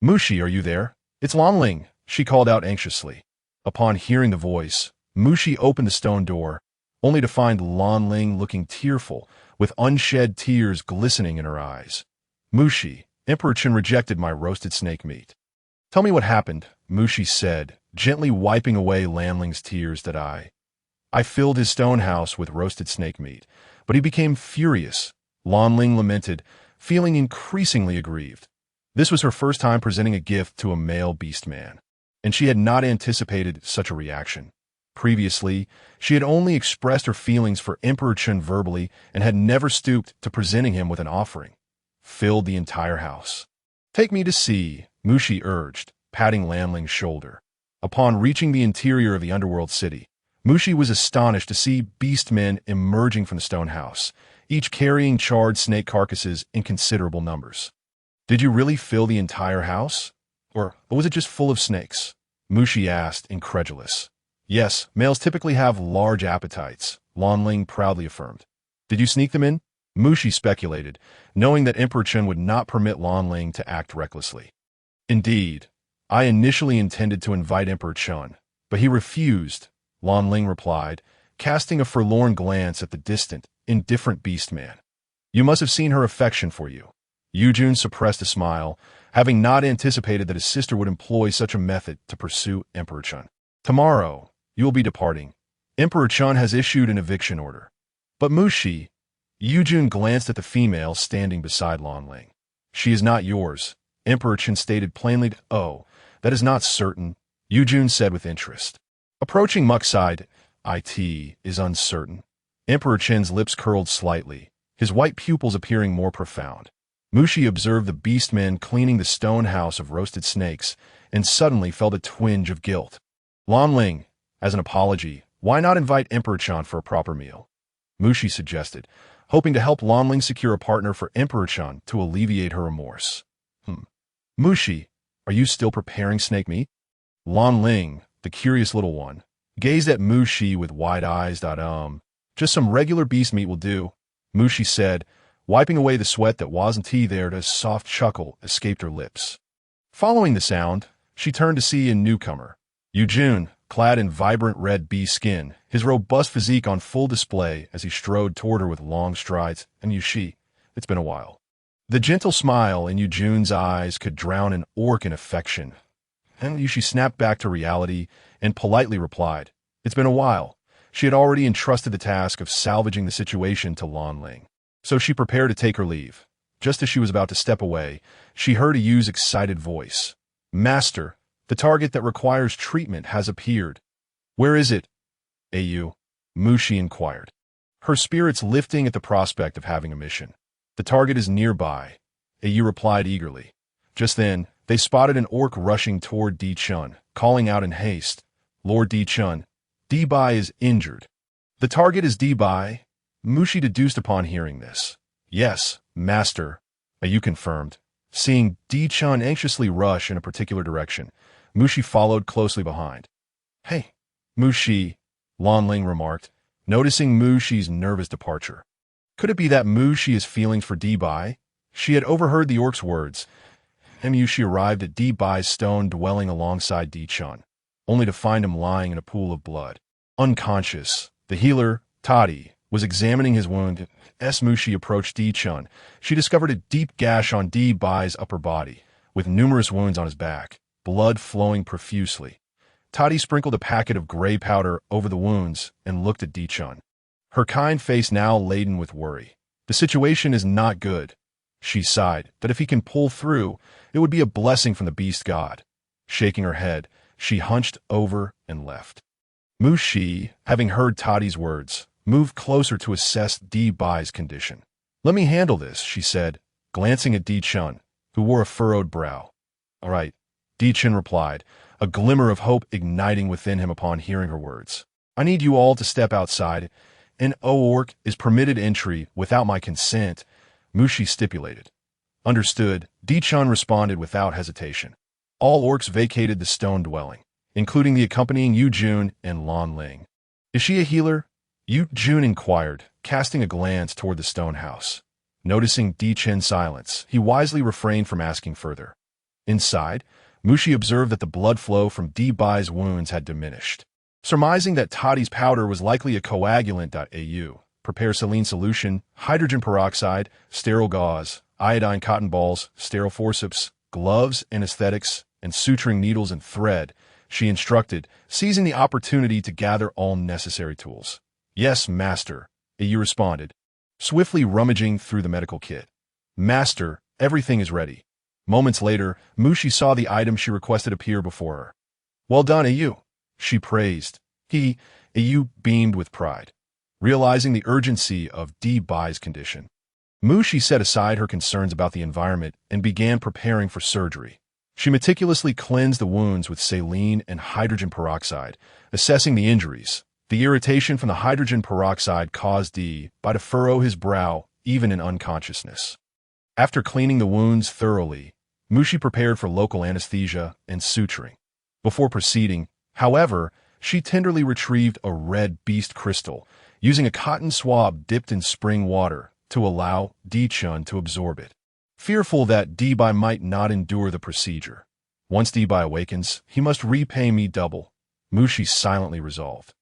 Mushi, are you there? It's Lanling, she called out anxiously. Upon hearing the voice, Mushi opened the stone door, only to find Lanling looking tearful, with unshed tears glistening in her eyes. Mushi, Emperor Chen rejected my roasted snake meat. Tell me what happened, Mushi said, gently wiping away Lanling's tears. I filled his stone house with roasted snake meat, but he became furious, Lanling lamented, feeling increasingly aggrieved. This was her first time presenting a gift to a male beast man, and she had not anticipated such a reaction. Previously, she had only expressed her feelings for Emperor Chen verbally and had never stooped to presenting him with an offering. Filled the entire house. Take me to see, Mushi urged, patting Lanling's shoulder. Upon reaching the interior of the underworld city, Mushi was astonished to see beastmen emerging from the stone house, each carrying charred snake carcasses in considerable numbers. Did you really fill the entire house? Or was it just full of snakes? Mushi asked, incredulous. Yes, males typically have large appetites, Lanling proudly affirmed. Did you sneak them in? Mushi speculated, knowing that Emperor Chen would not permit Lanling to act recklessly. Indeed, I initially intended to invite Emperor Chen, but he refused, Lanling replied, casting a forlorn glance at the distant, indifferent beastman. You must have seen her affection for you. Yujun suppressed a smile, having not anticipated that his sister would employ such a method to pursue Emperor Chen. Tomorrow, you will be departing. Emperor Chen has issued an eviction order. But Mushi, Yujun glanced at the female standing beside Lanling. She is not yours, Emperor Chen stated plainly. Oh, that is not certain, Yujun said with interest. Approaching Muck's side, it is uncertain. Emperor Chen's lips curled slightly, his white pupils appearing more profound. Mushi observed the beastmen cleaning the stone house of roasted snakes and suddenly felt a twinge of guilt. Lanling, as an apology, why not invite Emperor Chen for a proper meal? Mushi suggested, hoping to help Lanling secure a partner for Emperor Chen to alleviate her remorse. Mushi, are you still preparing snake meat? Lanling, the curious little one, gazed at Mushi with wide eyes. Just some regular beast meat will do, Mushi said, wiping away the sweat that wasn't there. A soft chuckle escaped her lips. Following the sound, she turned to see a newcomer, Yujun, clad in vibrant red bee skin, his robust physique on full display as he strode toward her with long strides. And Yushi, it's been a while. The gentle smile in Yujun's eyes could drown an orc in affection. And Yushi snapped back to reality and politely replied, it's been a while. She had already entrusted the task of salvaging the situation to Lanling, so she prepared to take her leave. Just as she was about to step away, she heard Yu's excited voice. Master, the target that requires treatment has appeared. Where is it? Au, Mushi inquired, her spirits lifting at the prospect of having a mission. The target is nearby, Au replied eagerly. Just then, they spotted an orc rushing toward Di-chun, calling out in haste, "Lord Di-chun, Di-bai is injured." "The target is Di-bai," Mushi deduced upon hearing this. "Yes, master," Ayu confirmed. Seeing Di-chun anxiously rush in a particular direction, Mushi followed closely behind. "Hey, Mushi," Lanling remarked, noticing Mushi's nervous departure. Could it be that Mushi has feelings for Di-bai? She had overheard the orc's words, and Mushi arrived at Di-bai's stone dwelling alongside Di-chun, only to find him lying in a pool of blood. Unconscious, the healer, Tadi, was examining his wound. As Mushi approached Di-chun, she discovered a deep gash on Di-bai's upper body, with numerous wounds on his back, blood flowing profusely. Tadi sprinkled a packet of gray powder over the wounds and looked at Di-chun, her kind face now laden with worry. "The situation is not good." She sighed that if he can pull through, it would be a blessing from the beast god. Shaking her head, she hunched over and left. Mushi, having heard Tadi's words, moved closer to assess Di-bai's condition. "Let me handle this," she said, glancing at Di-chun, who wore a furrowed brow. "All right," Di-chun replied, a glimmer of hope igniting within him upon hearing her words. "I need you all to step outside. An orc is permitted entry without my consent," Mushi stipulated. "Understood," Di-chun responded without hesitation. All orcs vacated the stone dwelling, including the accompanying Yu-jun and Lan Ling. "Is she a healer?" Yu-jun inquired, casting a glance toward the stone house. Noticing Di-chun's silence, he wisely refrained from asking further. Inside, Mushi observed that the blood flow from Di-bai's wounds had diminished. Surmising that Tadi's powder was likely a coagulant. Prepare saline solution, hydrogen peroxide, sterile gauze, iodine cotton balls, sterile forceps, gloves, anesthetics, and suturing needles and thread, she instructed, seizing the opportunity to gather all necessary tools. "Yes, master," Ayu responded, swiftly rummaging through the medical kit. "Master, everything is ready." Moments later, Mushi saw the item she requested appear before her. "Well done, Ayu," she praised. Ayu beamed with pride, realizing the urgency of Di-bai's condition. Mushi set aside her concerns about the environment and began preparing for surgery. She meticulously cleansed the wounds with saline and hydrogen peroxide, assessing the injuries. The irritation from the hydrogen peroxide caused Di-bai to furrow his brow, even in unconsciousness. After cleaning the wounds thoroughly, Mushi prepared for local anesthesia and suturing. Before proceeding, however, she tenderly retrieved a red beast crystal, using a cotton swab dipped in spring water to allow Di-chun to absorb it. Fearful that Di-bai might not endure the procedure. Once Di-bai awakens, he must repay me double, Mushi silently resolved.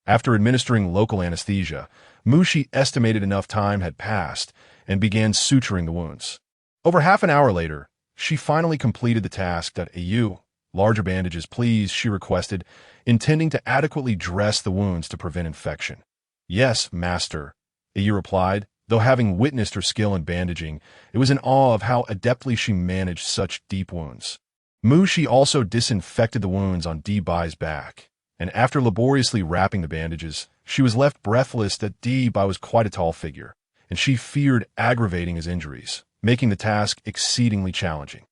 After administering local anesthesia, Mushi estimated enough time had passed and began suturing the wounds. Over half an hour later, she finally completed the task. Ayu, larger bandages, please, she requested, intending to adequately dress the wounds to prevent infection. "Yes, master," Ayu replied, though having witnessed her skill in bandaging, it was in awe of how adeptly she managed such deep wounds. Mushi also disinfected the wounds on Di-bai's back, and after laboriously wrapping the bandages, she was left breathless that Di-bai was quite a tall figure, and she feared aggravating his injuries, making the task exceedingly challenging.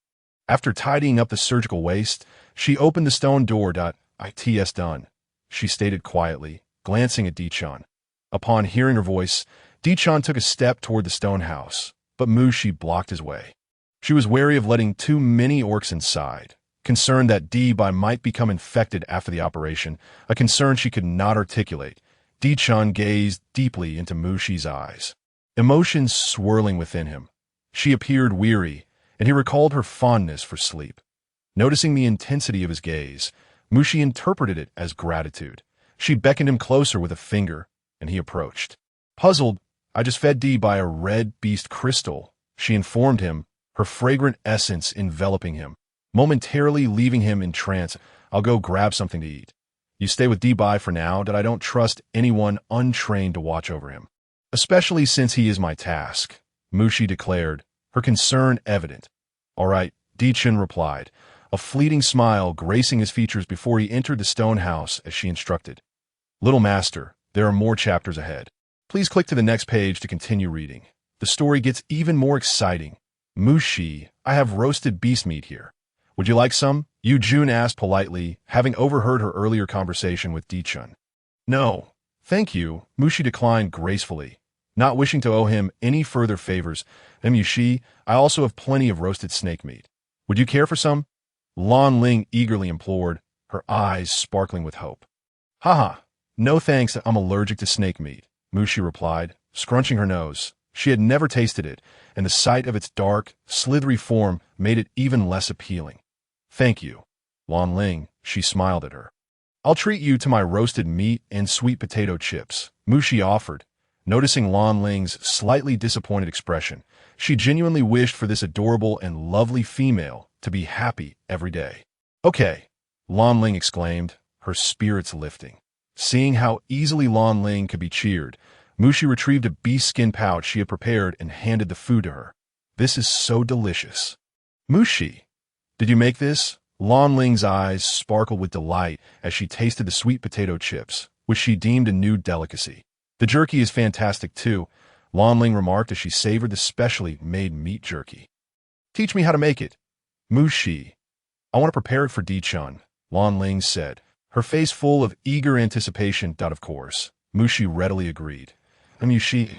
After tidying up the surgical waste, she opened the stone door. "It's done," she stated quietly, glancing at Di-chun. Upon hearing her voice, Di-chun took a step toward the stone house, but Mushi blocked his way. She was wary of letting too many orcs inside, concerned that Di-bai might become infected after the operation, a concern she could not articulate. Di-chun gazed deeply into Mushi's eyes, emotions swirling within him. She appeared weary, and he recalled her fondness for sleep. Noticing the intensity of his gaze, Mushi interpreted it as gratitude. She beckoned him closer with a finger, and he approached. Puzzled, "I just fed Di-bai a red beast crystal," she informed him, her fragrant essence enveloping him, momentarily leaving him in trance. "I'll go grab something to eat. You stay with Di-bai for now, that I don't trust anyone untrained to watch over him. Especially since he is my task," Mushi declared, her concern evident. "All right," Di-chun replied, a fleeting smile gracing his features before he entered the stone house as she instructed. Little master, there are more chapters ahead. Please click to the next page to continue reading. The story gets even more exciting. Mushi, I have roasted beast meat here. Would you like some? Yu Jun asked politely, having overheard her earlier conversation with Di-chun. No, thank you, Mushi declined gracefully. Not wishing to owe him any further favors, Mushi, I also have plenty of roasted snake meat. Would you care for some? Lan Ling eagerly implored, her eyes sparkling with hope. Haha, no thanks, I'm allergic to snake meat, Mushi replied, scrunching her nose. She had never tasted it, and the sight of its dark, slithery form made it even less appealing. Thank you, Lan Ling, she smiled at her. I'll treat you to my roasted meat and sweet potato chips, Mushi offered. Noticing Lan Ling's slightly disappointed expression, she genuinely wished for this adorable and lovely female to be happy every day. Okay, Lan Ling exclaimed, her spirits lifting. Seeing how easily Lan Ling could be cheered, Mushi retrieved a beast skin pouch she had prepared and handed the food to her. This is so delicious. Mushi, did you make this? Lan Ling's eyes sparkled with delight as she tasted the sweet potato chips, which she deemed a new delicacy. The jerky is fantastic too, Lan Ling remarked as she savored the specially made meat jerky. Teach me how to make it. Mushi, I want to prepare it for Di-chun, Lan Ling said, her face full of eager anticipation. Of course, Mushi readily agreed. Mushi,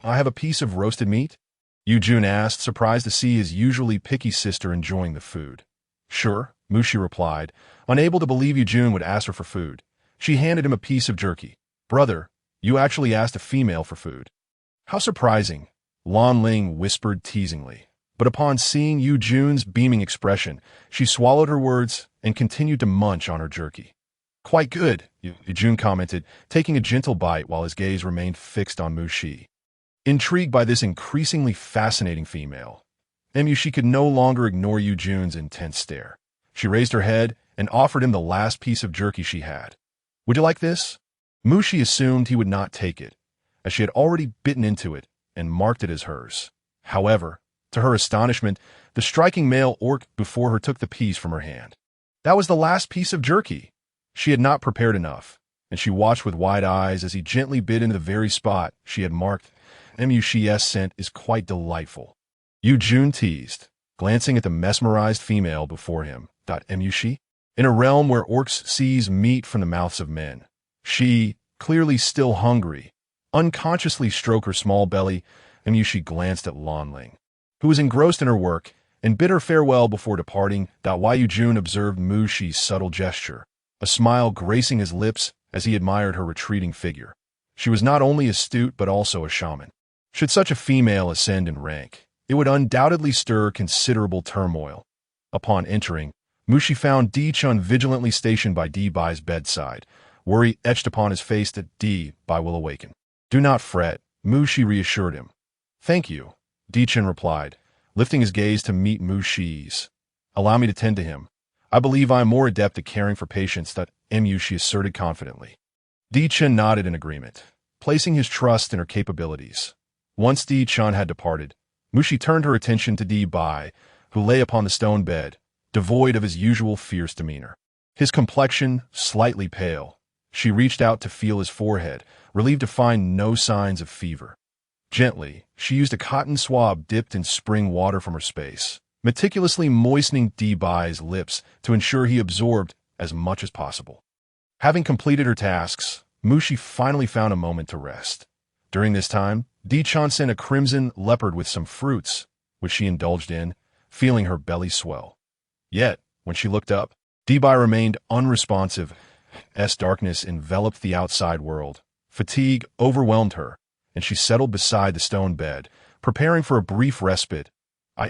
I have a piece of roasted meat? Yu Jun asked, surprised to see his usually picky sister enjoying the food. Sure, Mushi replied, unable to believe Yu Jun would ask her for food. She handed him a piece of jerky. Brother, you actually asked a female for food. How surprising, Lan Ling whispered teasingly. But upon seeing Yu Jun's beaming expression, she swallowed her words and continued to munch on her jerky. Quite good, Yu Jun commented, taking a gentle bite while his gaze remained fixed on Mushi. Intrigued by this increasingly fascinating female, Mushi could no longer ignore Yu Jun's intense stare. She raised her head and offered him the last piece of jerky she had. Would you like this? Mushi assumed he would not take it, as she had already bitten into it and marked it as hers. However, to her astonishment, the striking male orc before her took the piece from her hand. That was the last piece of jerky. She had not prepared enough, and she watched with wide eyes as he gently bit into the very spot she had marked. Mushi's scent is quite delightful. Yu Jun teased, glancing at the mesmerized female before him. Mushi? In a realm where orcs seize meat from the mouths of men, she, clearly still hungry, unconsciously stroked her small belly. Mushi glanced at Lan Ling, who was engrossed in her work, and bid her farewell before departing. Yu Jun observed Mushi's subtle gesture, a smile gracing his lips as he admired her retreating figure. She was not only astute but also a shaman. Should such a female ascend in rank, it would undoubtedly stir considerable turmoil. Upon entering, Mushi found Di-chun vigilantly stationed by Di-bai's bedside, worry etched upon his face that Di-bai will awaken. Do not fret, Mushi reassured him. Thank you, Di-chun replied, lifting his gaze to meet Mushi's. Allow me to tend to him. I believe I am more adept at caring for patients, Mushi asserted confidently. Di-chun nodded in agreement, placing his trust in her capabilities. Once Di-chun had departed, Mushi turned her attention to Di-bai, who lay upon the stone bed, devoid of his usual fierce demeanor. His complexion slightly pale. She reached out to feel his forehead, relieved to find no signs of fever. Gently, she used a cotton swab dipped in spring water from her space, meticulously moistening Di-bai's lips to ensure he absorbed as much as possible. Having completed her tasks, Mushi finally found a moment to rest. During this time, Di-chun sent a crimson leopard with some fruits, which she indulged in, feeling her belly swell. Yet, when she looked up, Di-bai remained unresponsive as darkness enveloped the outside world. Fatigue overwhelmed her, and she settled beside the stone bed, preparing for a brief respite.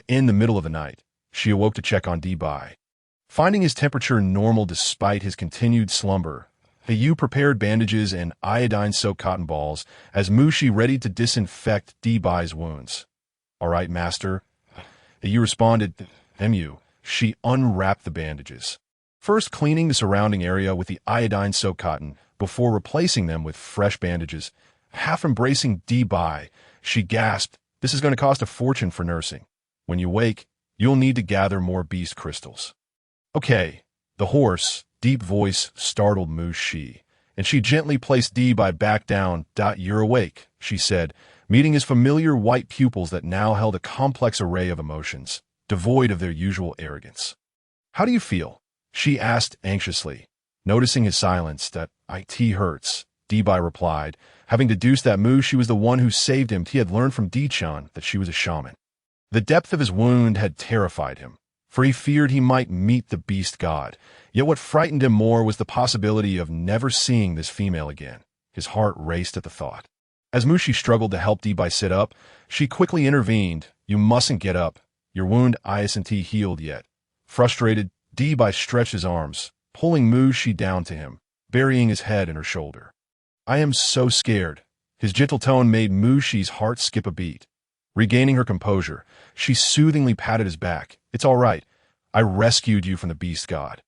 In the middle of the night, she awoke to check on Di-bai. Finding his temperature normal despite his continued slumber, Yu prepared bandages and iodine-soaked cotton balls as Mushi readied to disinfect Di-bai's wounds. All right, master. Yu responded. She unwrapped the bandages, first cleaning the surrounding area with the iodine-soaked cotton before replacing them with fresh bandages. Half embracing Di-bai, she gasped, "This is going to cost a fortune for nursing. When you wake, you'll need to gather more beast crystals." Okay, the hoarse, deep voice startled Mushi, and she gently placed Di-bai back down. "You're awake," she said, meeting his familiar white pupils that now held a complex array of emotions, devoid of their usual arrogance. "How do you feel?" she asked anxiously. Noticing his silence, "That it hurts," Debai replied, having deduced that She was the one who saved him. He had learned from Di-chan that she was a shaman. The depth of his wound had terrified him, for he feared he might meet the beast god. Yet what frightened him more was the possibility of never seeing this female again. His heart raced at the thought. As Mushi struggled to help Debai sit up, she quickly intervened. "You mustn't get up. Your wound isn't healed yet." Frustrated, Debai stretched his arms, pulling Mushi down to him, burying his head in her shoulder. "I am so scared." His gentle tone made Mushi's heart skip a beat. Regaining her composure, she soothingly patted his back. "It's all right. I rescued you from the beast god."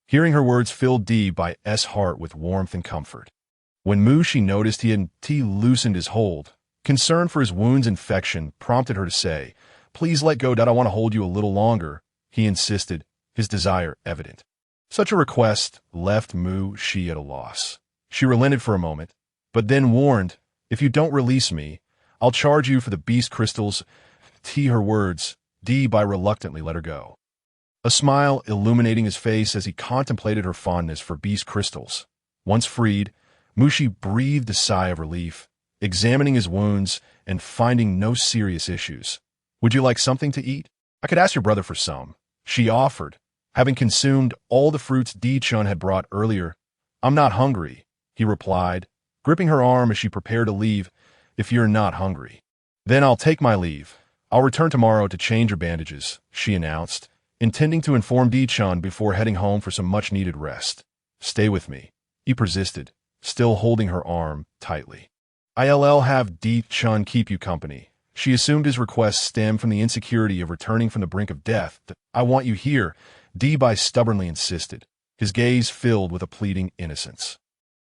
Hearing her words filled Debai's heart with warmth and comfort. When Mushi noticed he had loosened his hold, concern for his wound's infection prompted her to say, "Please let go, Dad. I want to hold you a little longer," he insisted, his desire evident. Such a request left Mushi at a loss. She relented for a moment, but then warned, "If you don't release me, I'll charge you for the beast crystals." Her words, Debai reluctantly let her go. A smile illuminating his face as he contemplated her fondness for beast crystals. Once freed, Mushi breathed a sigh of relief, examining his wounds and finding no serious issues. "Would you like something to eat? I could ask your brother for some," she offered, having consumed all the fruits Di-chan had brought earlier. "I'm not hungry," he replied, gripping her arm as she prepared to leave. "If you're not hungry, then I'll take my leave. I'll return tomorrow to change your bandages," she announced, intending to inform Di-chan before heading home for some much-needed rest. "Stay with me," he persisted, still holding her arm tightly. "I'll have Di-chan keep you company." She assumed his request stemmed from the insecurity of returning from the brink of death. "I want you here," Debai stubbornly insisted, his gaze filled with a pleading innocence.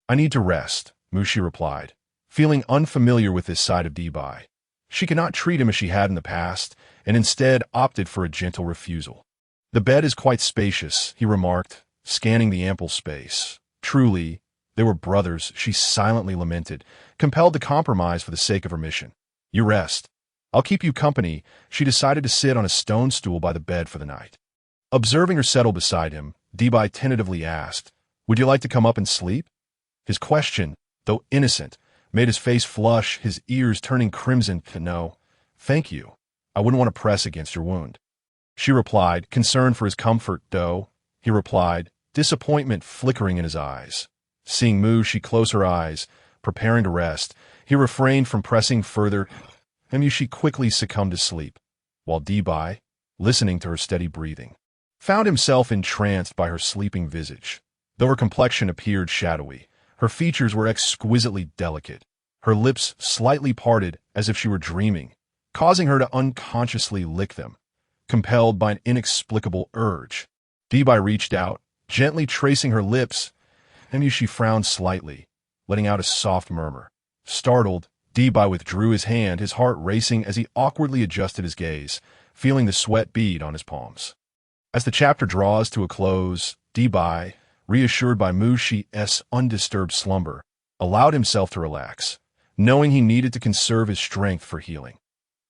"I need to rest," Mushi replied, feeling unfamiliar with this side of Debai. She could not treat him as she had in the past, and instead opted for a gentle refusal. "The bed is quite spacious," he remarked, scanning the ample space. Truly, they were brothers, she silently lamented, compelled to compromise for the sake of her mission. "You rest. I'll keep you company." She decided to sit on a stone stool by the bed for the night. Observing her settle beside him, Debai tentatively asked, "Would you like to come up and sleep?" His question, though innocent, made his face flush, his ears turning crimson. "No, thank you. I wouldn't want to press against your wound," she replied, concerned for his comfort. "Though," he replied, disappointment flickering in his eyes. Seeing Mushi close her eyes, preparing to rest, he refrained from pressing further, and Mushi quickly succumbed to sleep, while Debai, listening to her steady breathing, found himself entranced by her sleeping visage. Though her complexion appeared shadowy, her features were exquisitely delicate, her lips slightly parted as if she were dreaming, causing her to unconsciously lick them, compelled by an inexplicable urge. Debai reached out, gently tracing her lips, and she frowned slightly, letting out a soft murmur. Startled, Debai withdrew his hand, his heart racing as he awkwardly adjusted his gaze, feeling the sweat bead on his palms. As the chapter draws to a close, Debai, reassured by Mushi's undisturbed slumber, allowed himself to relax, knowing he needed to conserve his strength for healing.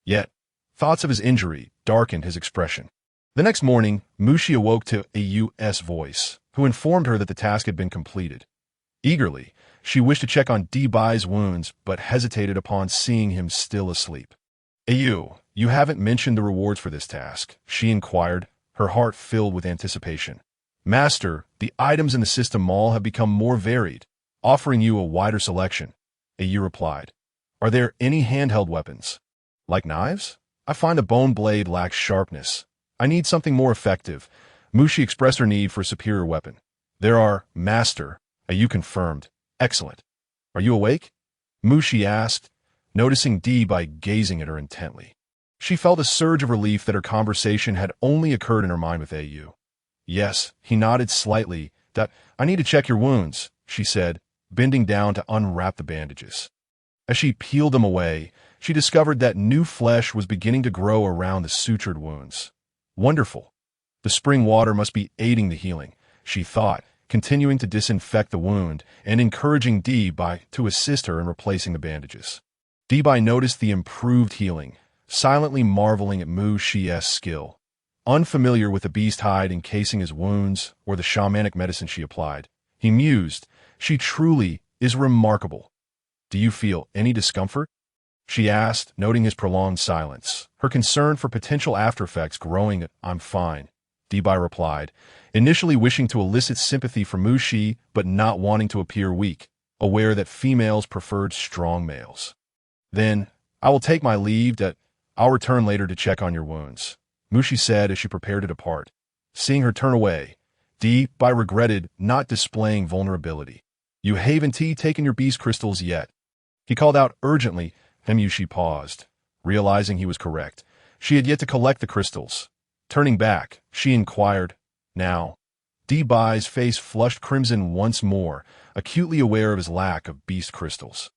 Yet, thoughts of his injury darkened his expression. The next morning, Mushi awoke to Au's voice, who informed her that the task had been completed. Eagerly, she wished to check on Debai's wounds, but hesitated upon seeing him still asleep. "Au, you haven't mentioned the rewards for this task," she inquired, her heart filled with anticipation. "Master, the items in the system mall have become more varied, offering you a wider selection," Au replied. "Are there any handheld weapons? Like knives? I find the bone blade lacks sharpness. I need something more effective." Mushi expressed her need for a superior weapon. "There are, Master," Au confirmed. "Excellent. Are you awake?" Mushi asked, noticing Debai gazing at her intently. She felt a surge of relief that her conversation had only occurred in her mind with Au. "Yes," he nodded slightly. "I need to check your wounds," she said, bending down to unwrap the bandages. As she peeled them away, she discovered that new flesh was beginning to grow around the sutured wounds. Wonderful. The spring water must be aiding the healing, she thought, continuing to disinfect the wound and encouraging Debai to assist her in replacing the bandages. Debai noticed the improved healing, silently marveling at Mu Shi's skill. Unfamiliar with the beast hide encasing his wounds or the shamanic medicine she applied, he mused, "She truly is remarkable." "Do you feel any discomfort?" she asked, noting his prolonged silence, her concern for potential aftereffects growing. "I'm fine," Debai replied, initially wishing to elicit sympathy from Mu Shi but not wanting to appear weak, aware that females preferred strong males. "Then, I will take my leave. I'll return later to check on your wounds," Mu Shi said as she prepared to depart. Seeing her turn away, Debai regretted not displaying vulnerability. "You haven't taken your beast crystals yet," he called out urgently. Mu Shi paused, realizing he was correct. She had yet to collect the crystals. Turning back, she inquired, "Now?" Debai's face flushed crimson once more, acutely aware of his lack of beast crystals.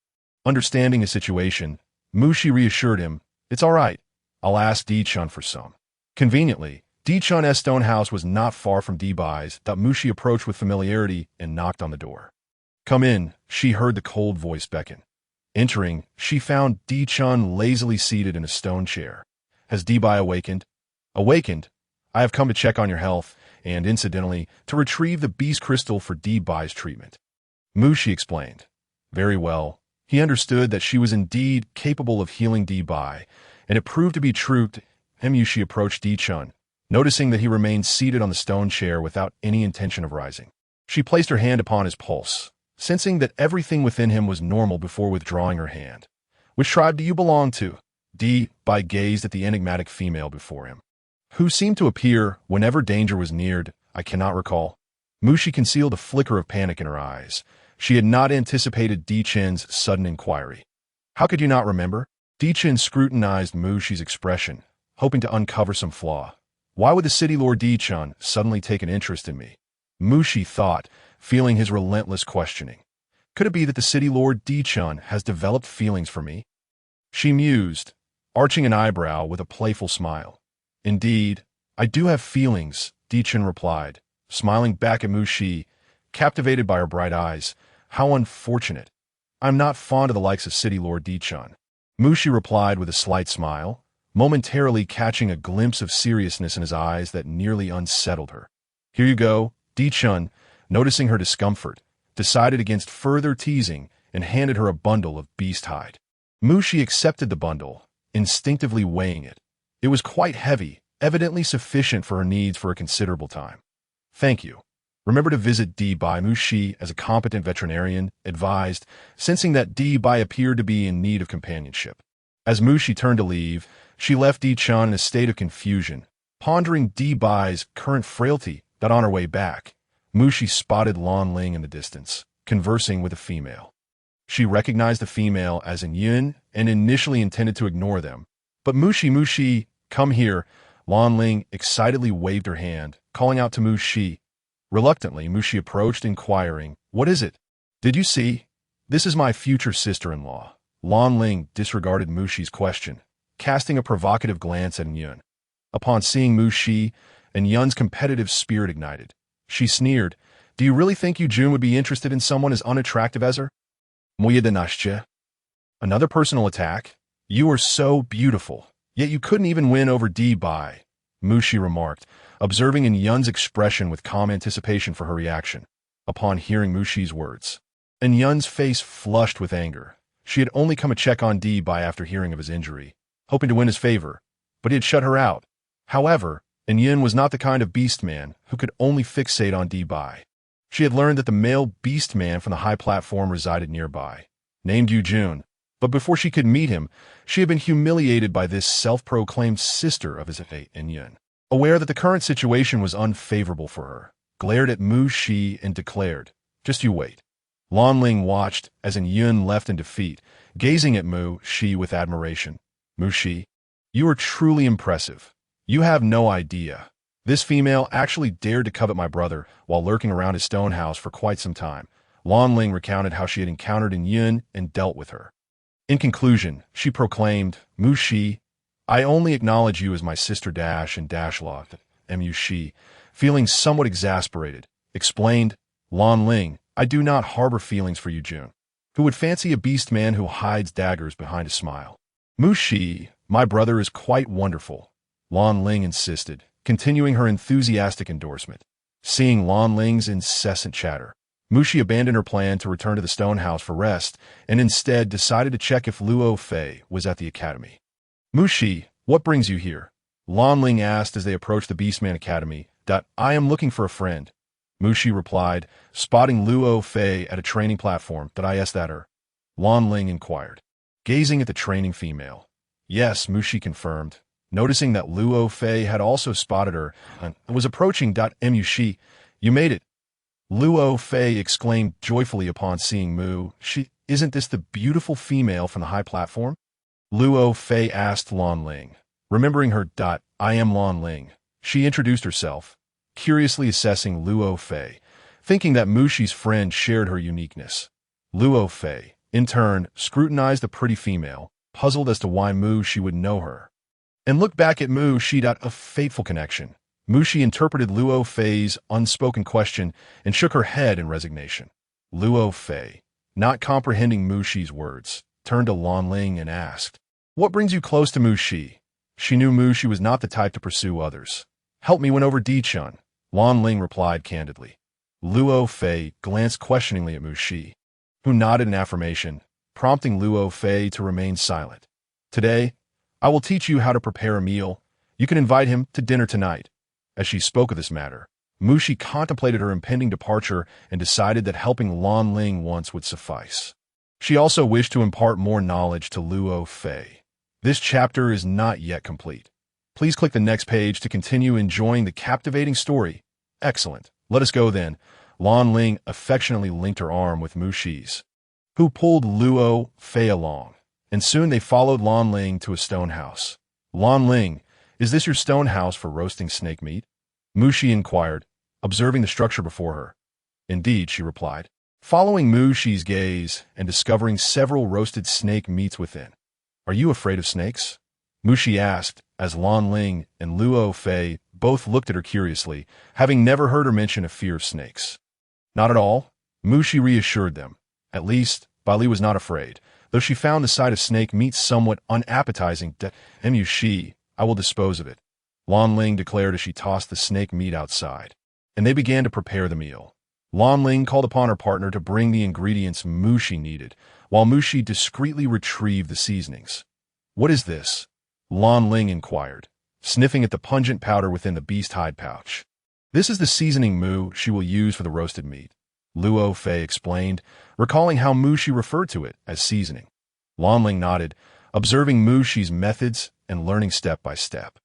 Understanding his situation, Mu Shi reassured him, "It's all right. I'll ask Di-chun for some." Conveniently, Di-chun's stone house was not far from Debai's. Mu Shi approached with familiarity and knocked on the door. "Come in," she heard the cold voice beckon. Entering, she found Di-chun lazily seated in a stone chair. "Has Debai awakened?" "Awakened? I have come to check on your health, and, incidentally, to retrieve the beast crystal for Debai's treatment," Mu Shi explained. Very well. He understood that she was indeed capable of healing Debai, and it proved to be true. Mu Shi approached Di-chun, noticing that he remained seated on the stone chair without any intention of rising. She placed her hand upon his pulse, sensing that everything within him was normal before withdrawing her hand. "Which tribe do you belong to?" Debai gazed at the enigmatic female before him, who seemed to appear whenever danger was neared. "I cannot recall." Mu Shi concealed a flicker of panic in her eyes. She had not anticipated Di-chun's sudden inquiry. "How could you not remember?" Di-chun scrutinized Mu Shi's expression, hoping to uncover some flaw. "Why would the city lord Di-chun suddenly take an interest in me?" Mu Shi thought, feeling his relentless questioning. "Could it be that the city lord Di-chun has developed feelings for me?" She mused, arching an eyebrow with a playful smile. "Indeed, I do have feelings," Di-chun replied, smiling back at Mu Shi, captivated by her bright eyes. "How unfortunate. I'm not fond of the likes of city lord Di-chun." Mu Shi replied with a slight smile, momentarily catching a glimpse of seriousness in his eyes that nearly unsettled her. "Here you go." Di-chun, noticing her discomfort, decided against further teasing and handed her a bundle of beast hide. Mu Shi accepted the bundle, instinctively weighing it. It was quite heavy, evidently sufficient for her needs for a considerable time. "Thank you. Remember to visit Debai," Mu Shi, as a competent veterinarian, advised, sensing that Debai appeared to be in need of companionship. As Mu Shi turned to leave, she left Di-chun in a state of confusion, pondering Debai's current frailty. That on her way back, Mu Shi spotted Lan Ling in the distance, conversing with a female. She recognized the female as Yun and initially intended to ignore them. But Mu Shi, come here." Lan Ling excitedly waved her hand, calling out to Mu Shi. Reluctantly, Mu Shi approached, inquiring, "What is it?" "Did you see? This is my future sister-in-law." Lan Ling disregarded Mu Shi's question, casting a provocative glance at Yun. Upon seeing Mu Shi, and Yun's competitive spirit ignited. She sneered, "Do you really think Jun would be interested in someone as unattractive as her?" Another personal attack? "You are so beautiful, yet you couldn't even win over Debai," Mu Shi remarked, observing in Yun's expression with calm anticipation for her reaction, upon hearing Mu Shi's words. And Yun's face flushed with anger. She had only come to check on Debai after hearing of his injury, hoping to win his favor, but he had shut her out. However, Yun was not the kind of beast man who could only fixate on Debai. She had learned that the male beast man from the high platform resided nearby, named Jun, but before she could meet him, she had been humiliated by this self-proclaimed sister of his Yun. Aware that the current situation was unfavorable for her, glared at Mu Shi and declared, "Just you wait." Lan Ling watched as Yun left in defeat, gazing at Mu Shi with admiration. "Mu Shi, you are truly impressive. You have no idea. This female actually dared to covet my brother while lurking around his stone house for quite some time." Lan Ling recounted how she had encountered Yun and dealt with her. In conclusion, she proclaimed, "Mu Shi, I only acknowledge you as my sister and Law." Mu Shi, feeling somewhat exasperated, explained, "Lan Ling, I do not harbor feelings for Jun." Who would fancy a beast man who hides daggers behind a smile? Mu Shi, my brother is quite wonderful, Lan Ling insisted, continuing her enthusiastic endorsement. Seeing Lan Ling's incessant chatter, Mu Shi abandoned her plan to return to the stone house for rest and instead decided to check if Luo Fei was at the academy. Mu Shi, what brings you here? Lan Ling asked as they approached the Beastman Academy. I am looking for a friend, Mu Shi replied, spotting Luo Fei at a training platform. I asked that her? Lan Ling inquired, gazing at the training female. Yes, Mu Shi confirmed, noticing that Luo Fei had also spotted her and was approaching. Mu Shi, you made it. Luo Fei exclaimed joyfully upon seeing Mu Shi. Isn't this the beautiful female from the high platform? Luo Fei asked Lan Ling. Remembering her. I am Lan Ling. She introduced herself, curiously assessing Luo Fei, thinking that Mu Shi's friend shared her uniqueness. Luo Fei, in turn, scrutinized the pretty female, puzzled as to why Mu Shi would know her. And looked back at Mu Shi. A fateful connection. Mu Shi interpreted Luo Fei's unspoken question and shook her head in resignation. Luo Fei, not comprehending Mu Shi's words, turned to Lan Ling and asked, what brings you close to Mu Shi? She knew Mu Shi was not the type to pursue others. Help me win over Di-chun, Lan Ling replied candidly. Luo Fei glanced questioningly at Mu Shi, who nodded in affirmation, prompting Luo Fei to remain silent. Today, I will teach you how to prepare a meal. You can invite him to dinner tonight. As she spoke of this matter, Mu Shi contemplated her impending departure and decided that helping Lan Ling once would suffice. She also wished to impart more knowledge to Luo Fei. This chapter is not yet complete. Please click the next page to continue enjoying the captivating story. Excellent. Let us go then. Lan Ling affectionately linked her arm with Mu Shi's, who pulled Luo Fei along, and soon they followed Lan Ling to a stone house. Lan Ling, is this your stone house for roasting snake meat? Mu Shi inquired, observing the structure before her. Indeed, she replied, following Mu Shi's gaze and discovering several roasted snake meats within. Are you afraid of snakes? Mu Shi asked, as Lan Ling and Luo Fei both looked at her curiously, having never heard her mention a fear of snakes. Not at all, Mu Shi reassured them. At least, Bali was not afraid, though she found the sight of snake meat somewhat unappetizing. Mu Shi, I will dispose of it, Lan Ling declared as she tossed the snake meat outside, and they began to prepare the meal. Lan Ling called upon her partner to bring the ingredients Mu Shi needed, while Mu Shi discreetly retrieved the seasonings. What is this? Lan Ling inquired, sniffing at the pungent powder within the beast hide pouch. This is the seasoning Mu Shi will use for the roasted meat, Luo Fei explained, recalling how Mu Shi referred to it as seasoning. Lan Ling nodded, observing Mu Shi's methods and learning step by step.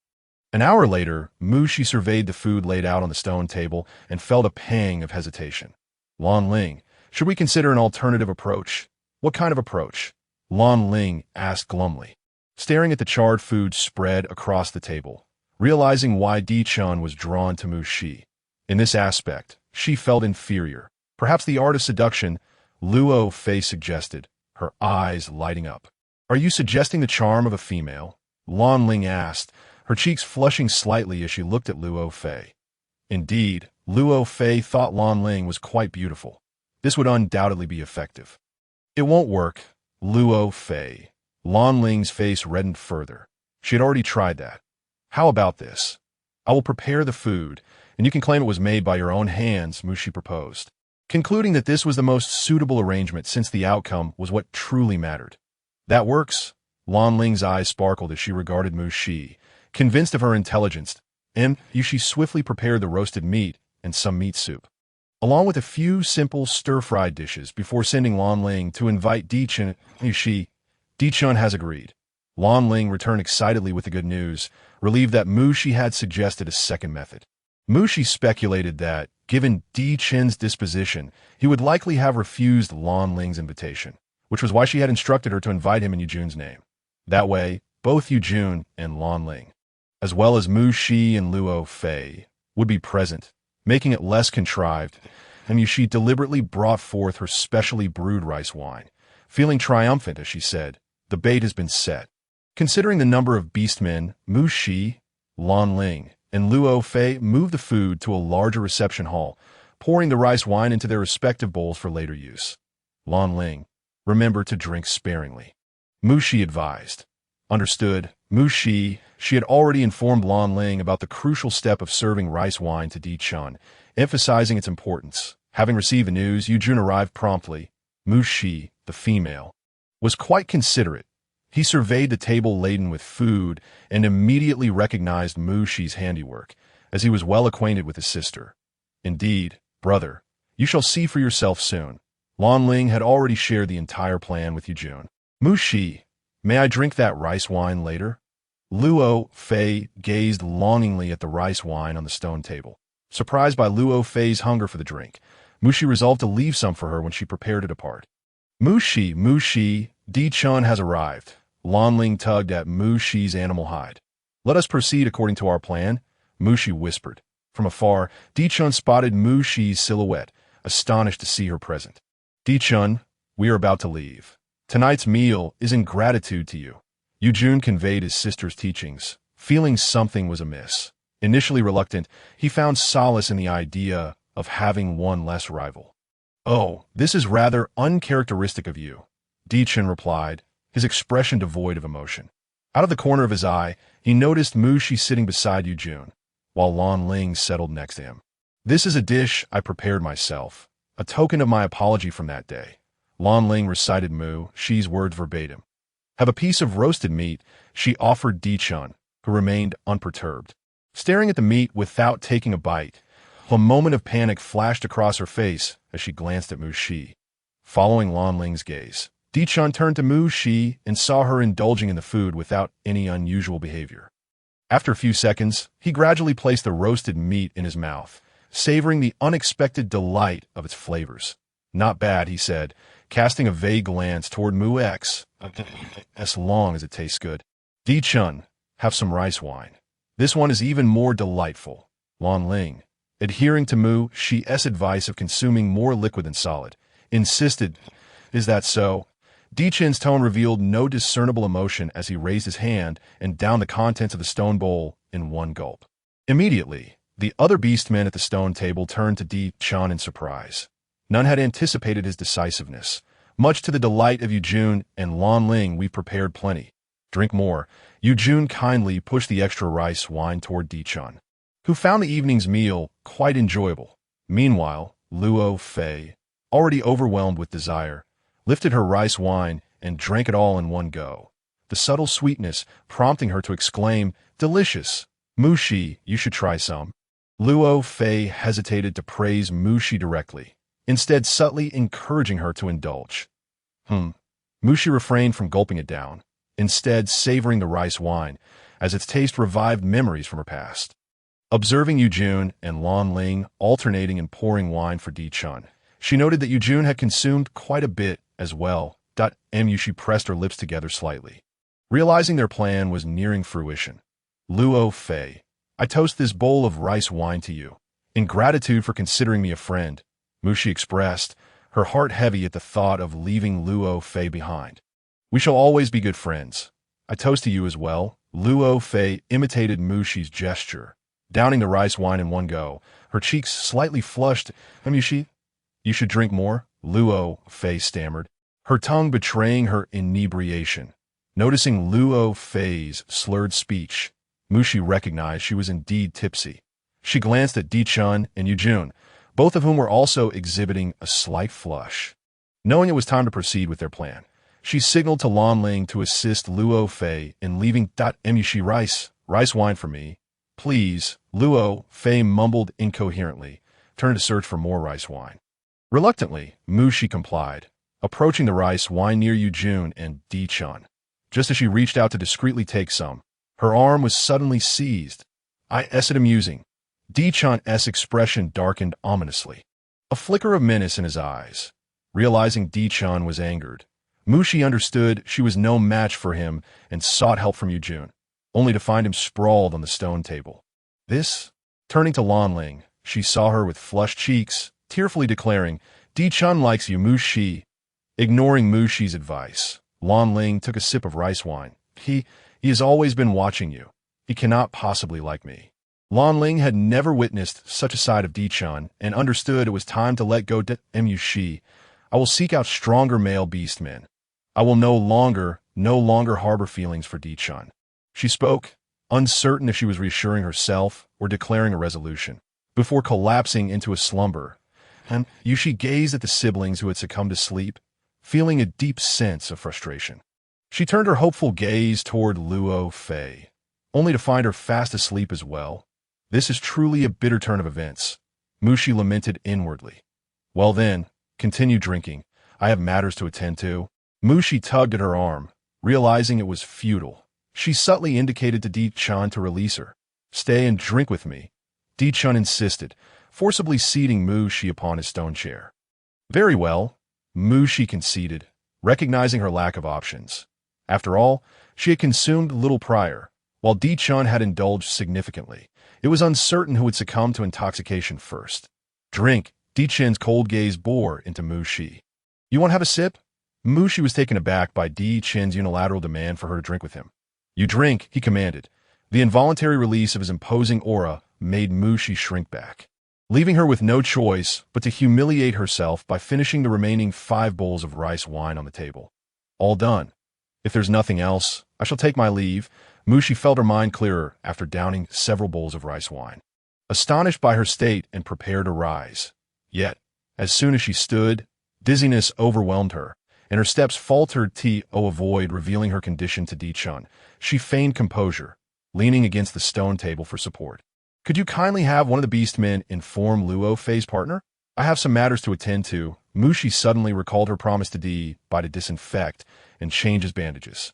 An hour later, Mu Shi surveyed the food laid out on the stone table and felt a pang of hesitation. Lan Ling, should we consider an alternative approach? What kind of approach? Lan Ling asked glumly, staring at the charred food spread across the table, realizing why Di-chun was drawn to Mu Shi. In this aspect, she felt inferior. Perhaps the art of seduction, Luo Fei suggested, her eyes lighting up. Are you suggesting the charm of a female? Lan Ling asked, her cheeks flushing slightly as she looked at Luo Fei. Indeed, Luo Fei thought Lan Ling was quite beautiful. This would undoubtedly be effective. It won't work, Luo Fei. Lan Ling's face reddened further. She had already tried that. How about this? I will prepare the food, and you can claim it was made by your own hands, Mu Shi proposed, concluding that this was the most suitable arrangement since the outcome was what truly mattered. That works. Lan Ling's eyes sparkled as she regarded Mu Shi, convinced of her intelligence, and she swiftly prepared the roasted meat and some meat soup, along with a few simple stir-fried dishes before sending Lan Ling to invite Di-chun. Di-chun has agreed. Lan Ling returned excitedly with the good news, relieved that Mu Shi had suggested a second method. Mu Shi speculated that, given Di-chun's disposition, he would likely have refused Lan Ling's invitation, which was why she had instructed her to invite him in Yujun's name. That way, both Yujun and Lan Ling, as well as Mu Shi and Luo Fei, would be present, making it less contrived, and Mu Shi deliberately brought forth her specially brewed rice wine, feeling triumphant as she said, the bait has been set. Considering the number of beastmen, Mu Shi, Lan Ling, and Luo Fei moved the food to a larger reception hall, pouring the rice wine into their respective bowls for later use. Lan Ling, Remember to drink sparingly. Mu Shi advised. Understood. Mu Shi, she had already informed Lan Ling about the crucial step of serving rice wine to Di Chun, emphasizing its importance. Having received the news, Yu Jun arrived promptly. Mu Shi, the female, was quite considerate. He surveyed the table laden with food and immediately recognized Mu Shi's handiwork, as he was well acquainted with his sister. Indeed, brother, you shall see for yourself soon. Lan Ling had already shared the entire plan with Yu Jun. Mu Shi, may I drink that rice wine later? Luo Fei gazed longingly at the rice wine on the stone table. Surprised by Luo Fei's hunger for the drink, Mu Shi resolved to leave some for her when she prepared to depart. Mu Shi, Di Chun has arrived. Lan Ling tugged at Mu Shi's animal hide. Let us proceed according to our plan, Mu Shi whispered. From afar, Di Chun spotted Mu Shi's silhouette, astonished to see her present. Di Chun, we are about to leave. Tonight's meal is in gratitude to you. Yu Jun conveyed his sister's teachings, feeling something was amiss. Initially reluctant, he found solace in the idea of having one less rival. Oh, this is rather uncharacteristic of you, Di Chun replied, his expression devoid of emotion. Out of the corner of his eye, he noticed Mu Shi sitting beside Yu Jun, while Lan Ling settled next to him. This is a dish I prepared myself, a token of my apology from that day. Lan Ling recited Mu Shi's words verbatim. Have a piece of roasted meat, she offered Di Chun, who remained unperturbed. Staring at the meat without taking a bite, a moment of panic flashed across her face as she glanced at Mu Shi. Following Lan Ling's gaze, Di Chun turned to Mu Shi and saw her indulging in the food without any unusual behavior. After a few seconds, he gradually placed the roasted meat in his mouth, savoring the unexpected delight of its flavors. Not bad, he said, casting a vague glance toward Mu X, as long as it tastes good. Di Chun, have some rice wine. This one is even more delightful. Lan Ling, adhering to Mu Shi's advice of consuming more liquid than solid, insisted, is that so? Di Chun's tone revealed no discernible emotion as he raised his hand and downed the contents of the stone bowl in one gulp. Immediately, the other beastmen at the stone table turned to Di Chun in surprise. None had anticipated his decisiveness. Much to the delight of Yu Jun and Lan Ling, we prepared plenty. Drink more. Yu Jun kindly pushed the extra rice wine toward Di Chun, who found the evening's meal quite enjoyable. Meanwhile, Luo Fei, already overwhelmed with desire, lifted her rice wine and drank it all in one go, the subtle sweetness prompting her to exclaim, delicious. Mu Shi, you should try some. Luo Fei hesitated to praise Mu Shi directly, instead subtly encouraging her to indulge. Mu Shi refrained from gulping it down, instead savoring the rice wine, as its taste revived memories from her past. Observing Yu Jun and Lan Ling alternating and pouring wine for Di Chun, she noted that Yu Jun had consumed quite a bit as well. She pressed her lips together slightly, realizing their plan was nearing fruition. Luo Fei, I toast this bowl of rice wine to you, in gratitude for considering me a friend, Mu Shi expressed, her heart heavy at the thought of leaving Luo Fei behind. We shall always be good friends. I toast to you as well. Luo Fei imitated Mu Shi's gesture, downing the rice wine in one go, her cheeks slightly flushed. Mu Shi, you should drink more, Luo Fei stammered, her tongue betraying her inebriation. Noticing Luo Fei's slurred speech, Mu Shi recognized she was indeed tipsy. She glanced at Di Chun and Yu Jun, both of whom were also exhibiting a slight flush. Knowing it was time to proceed with their plan, she signaled to Lan Ling to assist Luo Fei in leaving. Mu Shi, rice wine for me, please. Luo Fei mumbled incoherently, turned to search for more rice wine. Reluctantly, Mu Shi complied, approaching the rice wine near Yu Jun and Di Chun. Just as she reached out to discreetly take some, her arm was suddenly seized. Is it amusing? Di Chun's expression darkened ominously, a flicker of menace in his eyes. Realizing Di Chun was angered, Mu Shi understood she was no match for him and sought help from Yu Jun, only to find him sprawled on the stone table. Turning to Lan Ling, she saw her with flushed cheeks, tearfully declaring, Di Chun likes you, Mu Shi. Ignoring Mu Shi's advice, Lan Ling took a sip of rice wine. He has always been watching you. He cannot possibly like me. Lan Ling had never witnessed such a side of Di Chun and understood it was time to let go. Mu Shi, I will seek out stronger male beastmen. I will no longer harbor feelings for Di-chun. She spoke, uncertain if she was reassuring herself or declaring a resolution, before collapsing into a slumber. And Yushi gazed at the siblings who had succumbed to sleep, feeling a deep sense of frustration. She turned her hopeful gaze toward Luo Fei, only to find her fast asleep as well. This is truly a bitter turn of events, Mushi lamented inwardly. Well then, continue drinking. I have matters to attend to. Mushi tugged at her arm, realizing it was futile. She subtly indicated to Di-chun to release her. Stay and drink with me. Di-chun insisted, forcibly seating Mushi upon his stone chair. Very well, Mushi conceded, recognizing her lack of options. After all, she had consumed little prior, while Di-chun had indulged significantly. It was uncertain who would succumb to intoxication first. Drink, Di-chun's cold gaze bore into Mushi. You want to have a sip? Mushi was taken aback by Di-chun's unilateral demand for her to drink with him. You drink, he commanded. The involuntary release of his imposing aura made Mushi shrink back, leaving her with no choice but to humiliate herself by finishing the remaining 5 bowls of rice wine on the table. All done. If there's nothing else, I shall take my leave. Mushi felt her mind clearer after downing several bowls of rice wine, astonished by her state and prepared to rise. Yet, as soon as she stood, dizziness overwhelmed her, and her steps faltered to avoid revealing her condition to Di-chun. She feigned composure, leaning against the stone table for support. Could you kindly have one of the beastmen inform Luo Fei's partner? I have some matters to attend to. Mushi suddenly recalled her promise to Di by to disinfect and change his bandages.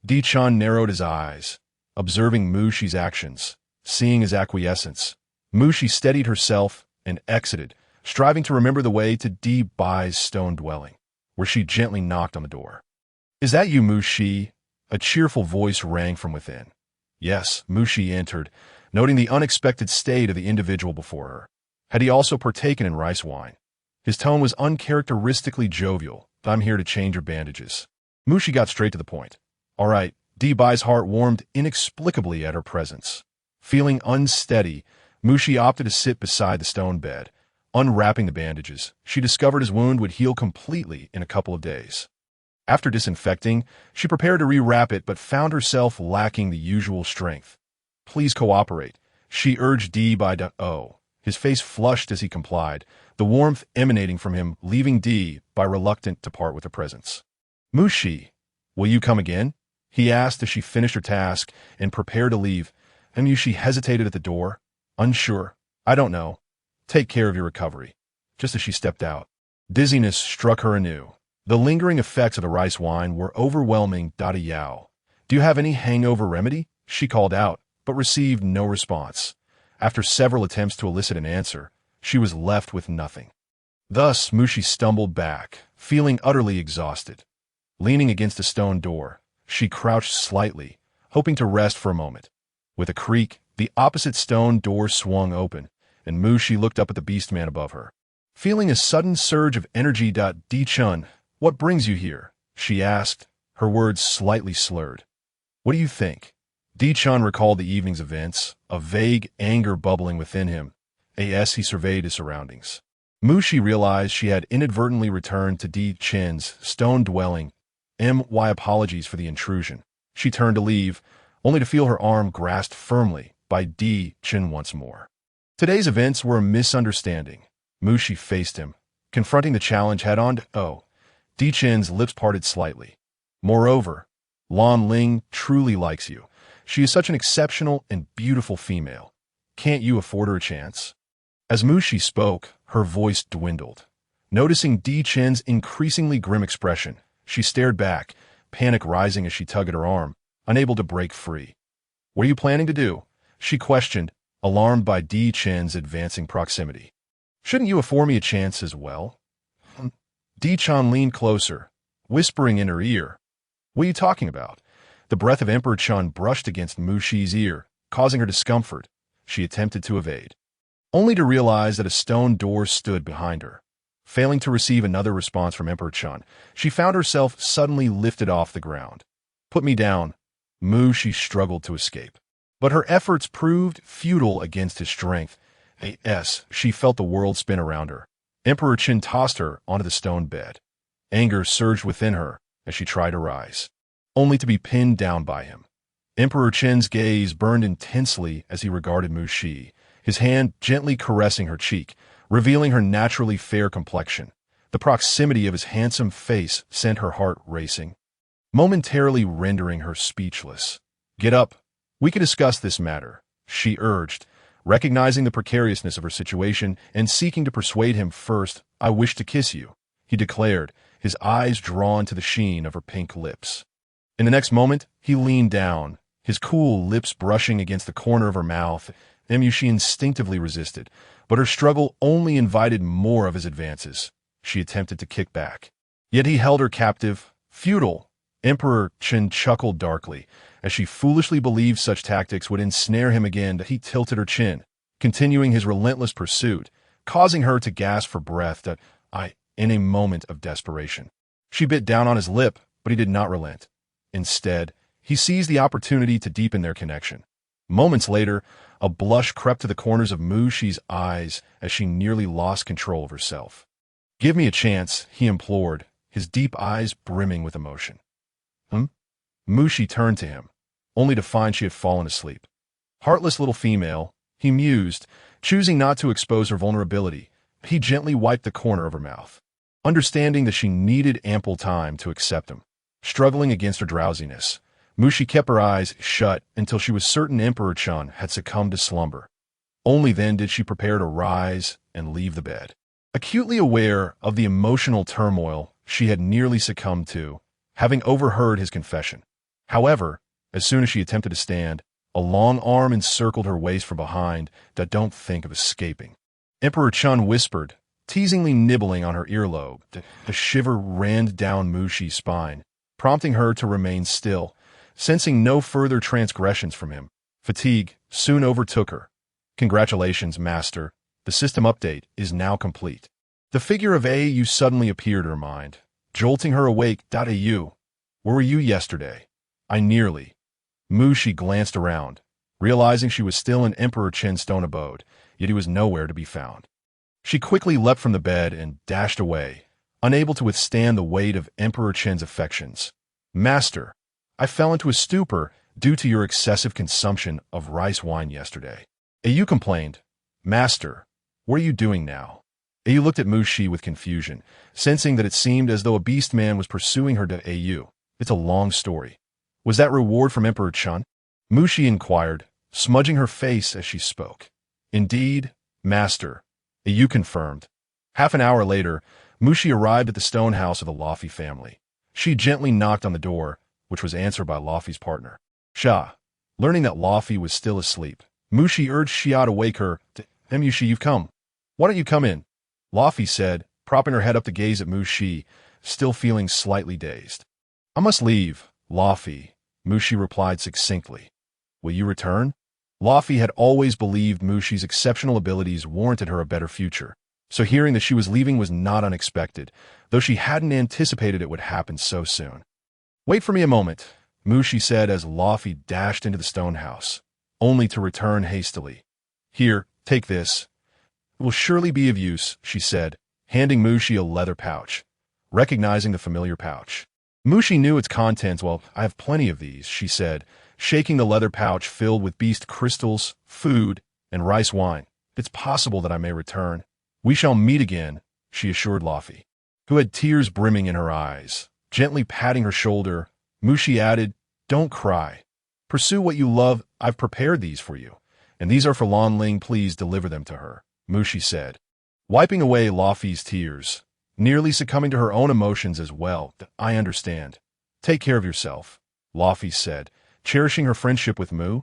Di-chun narrowed his eyes, observing Mushi's actions, seeing his acquiescence. Mushi steadied herself and exited, striving to remember the way to Di-bai's stone dwelling, where she gently knocked on the door. Is that you, Mushi? A cheerful voice rang from within. Yes, Mushi entered, noting the unexpected state of the individual before her. Had he also partaken in rice wine? His tone was uncharacteristically jovial. I'm here to change your bandages. Mushi got straight to the point. All right. Di-bai's heart warmed inexplicably at her presence. Feeling unsteady, Mushi opted to sit beside the stone bed. Unwrapping the bandages, she discovered his wound would heal completely in a couple of days. After disinfecting, she prepared to rewrap it but found herself lacking the usual strength. Please cooperate, she urged Di-bai. His face flushed as he complied, the warmth emanating from him leaving Di-bai reluctant to part with her presence. Mushi, will you come again? He asked as she finished her task and prepared to leave. Mushi hesitated at the door, unsure. I don't know. Take care of your recovery. Just as she stepped out, dizziness struck her anew. The lingering effects of the rice wine were overwhelming. Yao. Do you have any hangover remedy? She called out, but received no response. After several attempts to elicit an answer, she was left with nothing. Thus, Mushi stumbled back, feeling utterly exhausted. Leaning against a stone door, she crouched slightly, hoping to rest for a moment. With a creak, the opposite stone door swung open, and Mushi looked up at the beastman above her. Feeling a sudden surge of energy. Di-chun, what brings you here? She asked, her words slightly slurred. What do you think? Di-chun recalled the evening's events, a vague anger bubbling within him. As he surveyed his surroundings, Mushi realized she had inadvertently returned to Di-chun's stone dwelling. My apologies for the intrusion. She turned to leave, only to feel her arm grasped firmly by Di-chun once more. Today's events were a misunderstanding. Mushi faced him, confronting the challenge head-on. Di-chun's lips parted slightly. Moreover, Lan Ling truly likes you. She is such an exceptional and beautiful female. Can't you afford her a chance? As Mushi spoke, her voice dwindled. Noticing Di-chun's increasingly grim expression, she stared back, panic rising as she tugged at her arm, unable to break free. What are you planning to do? She questioned, alarmed by Di-chun's advancing proximity. Shouldn't you afford me a chance as well? Di-chun leaned closer, whispering in her ear. What are you talking about? The breath of Emperor Chun brushed against Mushi's ear, causing her discomfort. She attempted to evade, only to realize that a stone door stood behind her. Failing to receive another response from Emperor Chun, she found herself suddenly lifted off the ground. Put me down. Mushi struggled to escape, but her efforts proved futile against his strength. She felt the world spin around her. Emperor Qin tossed her onto the stone bed. Anger surged within her as she tried to rise, only to be pinned down by him. Emperor Qin's gaze burned intensely as he regarded Mu Shi, his hand gently caressing her cheek, revealing her naturally fair complexion. The proximity of his handsome face sent her heart racing, momentarily rendering her speechless. "Get up. We can discuss this matter," she urged, recognizing the precariousness of her situation and seeking to persuade him. "First, I wish to kiss you," he declared, his eyes drawn to the sheen of her pink lips. In the next moment, he leaned down, his cool lips brushing against the corner of her mouth. She instinctively resisted, but her struggle only invited more of his advances. She attempted to kick back. Yet he held her captive. Futile. Emperor Qin chuckled darkly. As she foolishly believed such tactics would ensnare him again, he tilted her chin, continuing his relentless pursuit, causing her to gasp for breath in a moment of desperation. She bit down on his lip, but he did not relent. Instead, he seized the opportunity to deepen their connection. Moments later, a blush crept to the corners of Mu Shi's eyes as she nearly lost control of herself. "Give me a chance," he implored, his deep eyes brimming with emotion. Mu Shi turned to him, only to find she had fallen asleep. Heartless little female, he mused, choosing not to expose her vulnerability. He gently wiped the corner of her mouth, understanding that she needed ample time to accept him. Struggling against her drowsiness, Mu Shi kept her eyes shut until she was certain Emperor Qin had succumbed to slumber. Only then did she prepare to rise and leave the bed. Acutely aware of the emotional turmoil she had nearly succumbed to, having overheard his confession. However, as soon as she attempted to stand, a long arm encircled her waist from behind. "Don't think of escaping," Emperor Qin whispered, teasingly nibbling on her earlobe. A shiver ran down Mu Shi's spine, prompting her to remain still, sensing no further transgressions from him. Fatigue soon overtook her. "Congratulations, Master. The system update is now complete." The figure of AU suddenly appeared in her mind, jolting her awake. "AU, where were you yesterday?" "I nearly." Mu Shi glanced around, realizing she was still in Emperor Qin's stone abode, yet he was nowhere to be found. She quickly leapt from the bed and dashed away, unable to withstand the weight of Emperor Qin's affections. "Master, I fell into a stupor due to your excessive consumption of rice wine yesterday." AU complained. "Master, what are you doing now?" AU looked at Mu Shi with confusion, sensing that it seemed as though a beast man was pursuing her. "AU, it's a long story. Was that reward from Emperor Qin?" Mu Shi inquired, smudging her face as she spoke. "Indeed, Master," AU confirmed. Half an hour later, Mu Shi arrived at the stone house of the Laffy family. She gently knocked on the door, which was answered by Laffy's partner, Sha. Learning that Laffy was still asleep, Mu Shi urged Xia to wake her. "Mu Shi, you've come. Why don't you come in?" Laffy said, propping her head up to gaze at Mu Shi, still feeling slightly dazed. "I must leave, Laffy," Mu Shi replied succinctly. "Will you return?" Laffy had always believed Mu Shi's exceptional abilities warranted her a better future, so hearing that she was leaving was not unexpected, though she hadn't anticipated it would happen so soon. "Wait for me a moment," Mu Shi said as Laffy dashed into the stone house, only to return hastily. "Here, take this. It will surely be of use," she said, handing Mu Shi a leather pouch. Recognizing the familiar pouch, Mu Shi knew its contents. "Well, I have plenty of these," she said, shaking the leather pouch filled with beast crystals, food, and rice wine. "It's possible that I may return." "We shall meet again," she assured Laffy, who had tears brimming in her eyes. Gently patting her shoulder, Mu Shi added, "Don't cry. Pursue what you love. I've prepared these for you, and these are for Lan Ling. Please deliver them to her," Mu Shi said, wiping away Laffy's tears, nearly succumbing to her own emotions as well. "I understand. Take care of yourself," Laffy said, cherishing her friendship with Mu.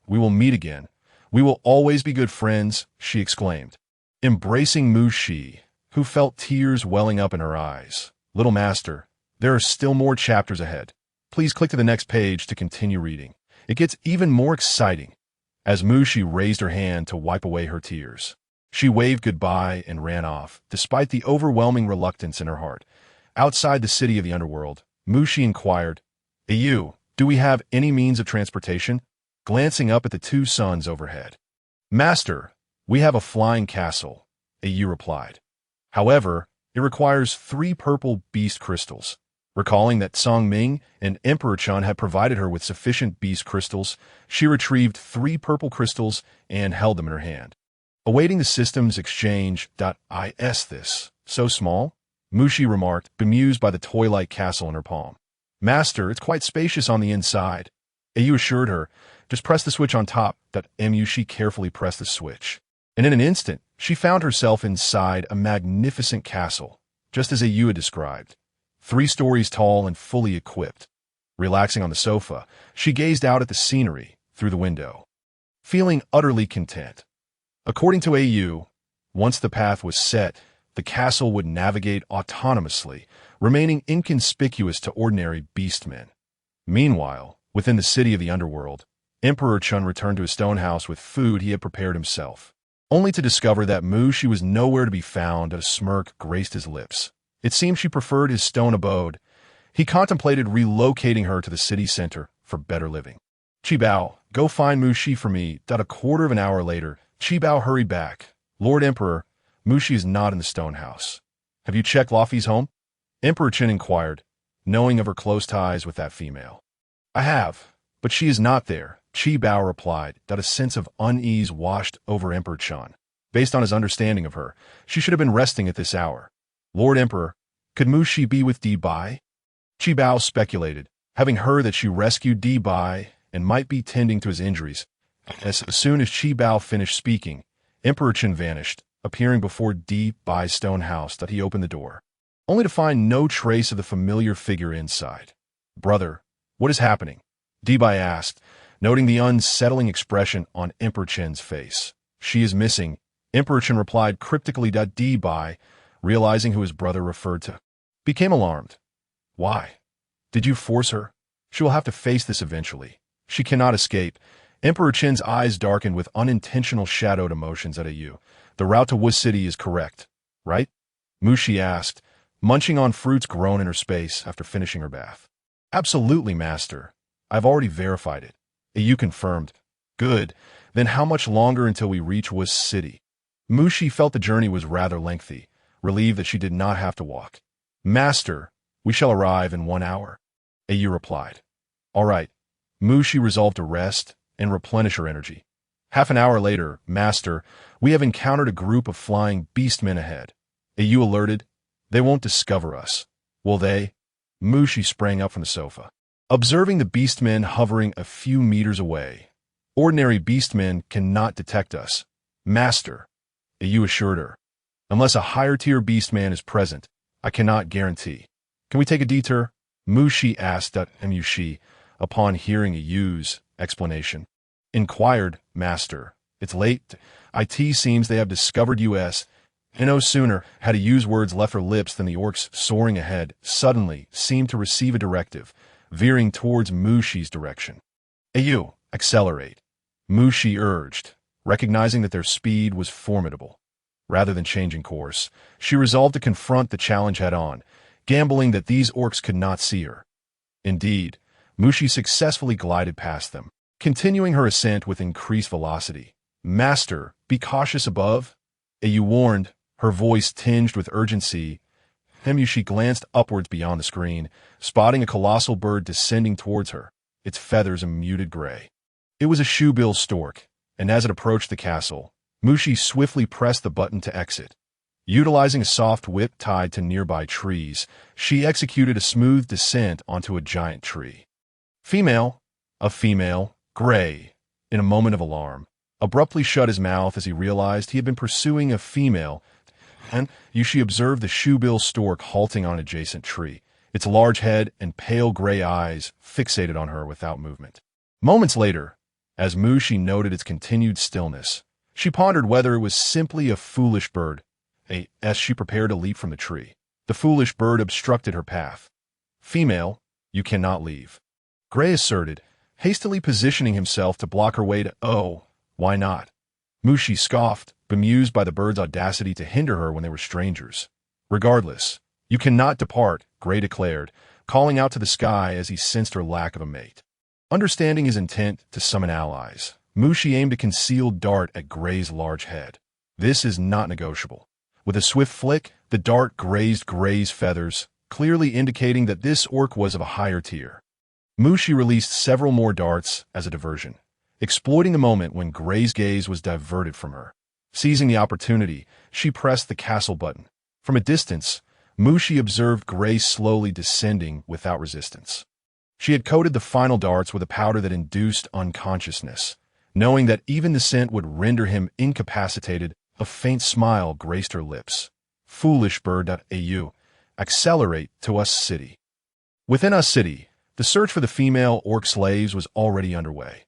"We will meet again. We will always be good friends," she exclaimed, embracing Mu Shi, who felt tears welling up in her eyes. "Little Master, there are still more chapters ahead. Please click to the next page to continue reading. It gets even more exciting." As Mu Shi raised her hand to wipe away her tears, she waved goodbye and ran off, despite the overwhelming reluctance in her heart. Outside the city of the underworld, Mu Shi inquired, "AU, do we have any means of transportation?" glancing up at the two suns overhead. "Master, we have a flying castle," AU replied. However, it requires 3 purple beast crystals. Recalling that Song Ming and Emperor Chun had provided her with sufficient beast crystals, she retrieved 3 purple crystals and held them in her hand. Awaiting the system's exchange. Is this so small? Mushi remarked, bemused by the toy-like castle in her palm. Master, it's quite spacious on the inside. Ayu assured her, just press the switch on top. Mushi carefully pressed the switch. And in an instant, she found herself inside a magnificent castle, just as Ayu had described. 3 stories tall and fully equipped. Relaxing on the sofa, she gazed out at the scenery through the window, feeling utterly content. According to Ayu, once the path was set, the castle would navigate autonomously, remaining inconspicuous to ordinary beastmen. Meanwhile, within the city of the underworld, Emperor Chun returned to his stone house with food he had prepared himself, only to discover that Mushi was nowhere to be found. A smirk graced his lips. It seemed she preferred his stone abode. He contemplated relocating her to the city center for better living. Qibao, go find Mushi for me. A quarter of an hour later, Qibao hurried back. Lord Emperor, Mushi is not in the stone house. Have you checked Lafi's home? Emperor Chen inquired, knowing of her close ties with that female. I have, but she is not there, Qibao replied. A sense of unease washed over Emperor Chen. Based on his understanding of her, she should have been resting at this hour. Lord Emperor, could Mushi be with Di Bai? Qibao speculated, having heard that she rescued Di Bai and might be tending to his injuries. As soon as Qibao finished speaking, Emperor Chen vanished, appearing before Di Bai's stone house. He opened the door, only to find no trace of the familiar figure inside. Brother, what is happening? Di Bai asked, noting the unsettling expression on Emperor Chen's face. She is missing, Emperor Chen replied cryptically. Di Bai, realizing who his brother referred to, became alarmed. Why? Did you force her? She will have to face this eventually. She cannot escape. Emperor Chen's eyes darkened with unintentional shadowed emotions at Ayu. The route to Wu City is correct, right? Mushi asked, munching on fruits grown in her space after finishing her bath. Absolutely, Master. I've already verified it. Ayu confirmed. Good. Then how much longer until we reach Wu City? Mushi felt the journey was rather lengthy, relieved that she did not have to walk. Master, we shall arrive in 1 hour, Ayu replied. All right. Mushi resolved to rest and replenish her energy. Half an hour later, Master, we have encountered a group of flying beastmen ahead. Ayu alerted. They won't discover us, will they? Mushi sprang up from the sofa, observing the beastmen hovering a few meters away. Ordinary beastmen cannot detect us, Master, Ayu assured her. Unless a higher-tier beastman is present, I cannot guarantee. Can we take a detour? Mushi asked Mushi, upon hearing Ayu's explanation. Inquired, Master. It's late. It seems they have discovered us. And no sooner had Ayu's words left her lips than the orcs soaring ahead suddenly seemed to receive a directive, veering towards Mushi's direction. Ayu, accelerate, Mushi urged, recognizing that their speed was formidable. Rather than changing course, she resolved to confront the challenge head-on, gambling that these orcs could not see her. Indeed, Mushi successfully glided past them, continuing her ascent with increased velocity. Master, be cautious above, Ayu warned, her voice tinged with urgency. Mushi glanced upwards beyond the screen, spotting a colossal bird descending towards her, its feathers a muted gray. It was a shoebill stork, and as it approached the castle, Mushi swiftly pressed the button to exit. Utilizing a soft whip tied to nearby trees, she executed a smooth descent onto a giant tree. Female, gray, in a moment of alarm, abruptly shut his mouth as he realized he had been pursuing a female, and she observed the shoebill stork halting on an adjacent tree, its large head and pale gray eyes fixated on her without movement. Moments later, as Mushi noted its continued stillness, she pondered whether it was simply a foolish bird. As she prepared to leap from the tree, the foolish bird obstructed her path. Female, you cannot leave, Gray asserted, hastily positioning himself to block her way to, oh, why not? Mushi scoffed, bemused by the bird's audacity to hinder her when they were strangers. Regardless, you cannot depart, Gray declared, calling out to the sky as he sensed her lack of a mate. Understanding his intent to summon allies, Mushi aimed a concealed dart at Gray's large head. This is not negotiable. With a swift flick, The dart grazed Gray's feathers, clearly indicating that this orc was of a higher tier. Mushi released several more darts as a diversion, exploiting the moment when Gray's gaze was diverted from her. Seizing the opportunity, she pressed the castle button. From a distance, Mushi observed Gray slowly descending without resistance. She had coated the final darts with a powder that induced unconsciousness. Knowing that even the scent would render him incapacitated, a faint smile graced her lips. Foolish bird.au. Accelerate to Us City. Within Us City, the search for the female orc slaves was already underway.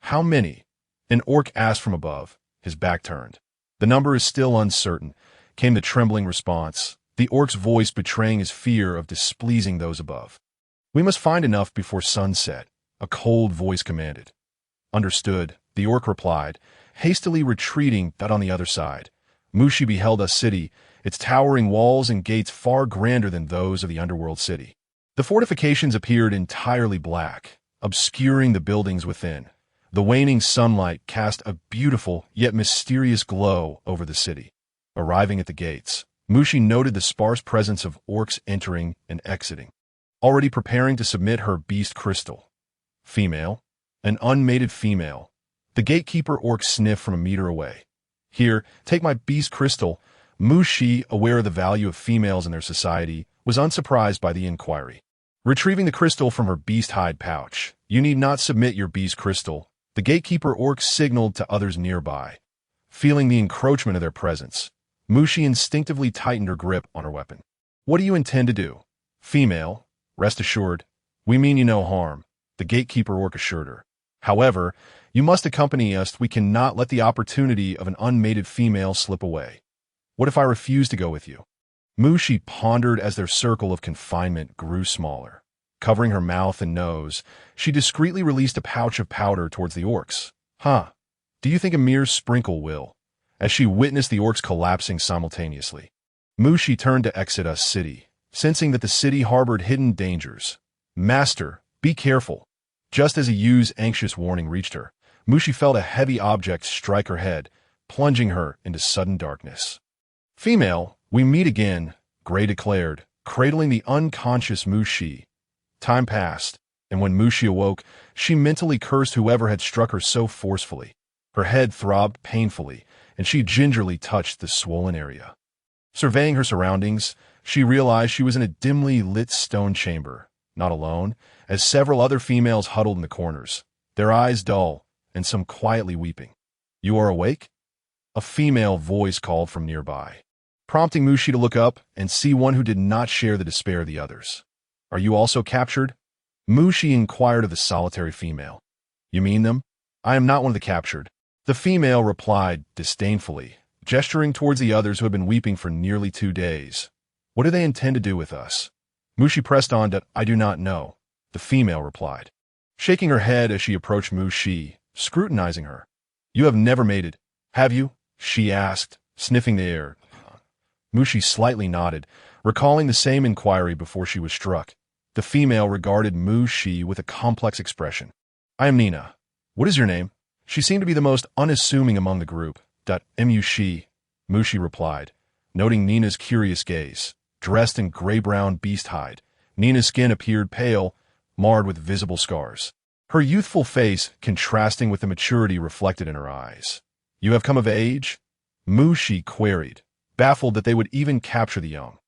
How many? An orc asked from above, his back turned. The number is still uncertain, came the trembling response, the orc's voice betraying his fear of displeasing those above. We must find enough before sunset, a cold voice commanded. Understood, the orc replied, hastily retreating that on the other side. Mushi beheld Us City, its towering walls and gates far grander than those of the underworld city. The fortifications appeared entirely black, obscuring the buildings within. The waning sunlight cast a beautiful yet mysterious glow over the city. Arriving at the gates, Mushi noted the sparse presence of orcs entering and exiting, already preparing to submit her beast crystal. Female, an unmated female. The gatekeeper orc sniffed from a meter away. Here, take my beast crystal. Mushi, aware of the value of females in their society, was unsurprised by the inquiry. Retrieving the crystal from her beast hide pouch, you need not submit your beast crystal. The gatekeeper orc signaled to others nearby. Feeling the encroachment of their presence, Mushi instinctively tightened her grip on her weapon. What do you intend to do? Female, rest assured, we mean you no harm, the gatekeeper orc assured her. However, you must accompany us. We cannot let the opportunity of an unmated female slip away. What if I refuse to go with you? Mushi pondered as their circle of confinement grew smaller. Covering her mouth and nose, she discreetly released a pouch of powder towards the orcs. Do you think a mere sprinkle will? As she witnessed the orcs collapsing simultaneously. Mushi turned to exit Us City, sensing that the city harbored hidden dangers. Master, be careful. Just as a Yu's anxious warning reached her, Mushi felt a heavy object strike her head, plunging her into sudden darkness. Female, we meet again, Gray declared, cradling the unconscious Mushi. Time passed, and when Mushi awoke, she mentally cursed whoever had struck her so forcefully. Her head throbbed painfully, and she gingerly touched the swollen area. Surveying her surroundings, she realized she was in a dimly lit stone chamber, not alone, as several other females huddled in the corners, their eyes dull, and some quietly weeping. You are awake? A female voice called from nearby, prompting Mushi to look up and see one who did not share the despair of the others. Are you also captured? Mushi inquired of the solitary female. You mean them? I am not one of the captured. The female replied disdainfully, gesturing towards the others who had been weeping for nearly 2 days. What do they intend to do with us? Mushi pressed on to, I do not know, the female replied, shaking her head as she approached Mushi, scrutinizing her. You have never mated, have you? She asked, sniffing the air. Mushi slightly nodded, recalling the same inquiry before she was struck. The female regarded Mushi with a complex expression. I am Nina. What is your name? She seemed to be the most unassuming among the group. Mushi, Mushi replied, noting Nina's curious gaze. Dressed in gray-brown beast hide, Nina's skin appeared pale, marred with visible scars. Her youthful face contrasting with the maturity reflected in her eyes. You have come of age? Mushi queried, baffled that they would even capture the young.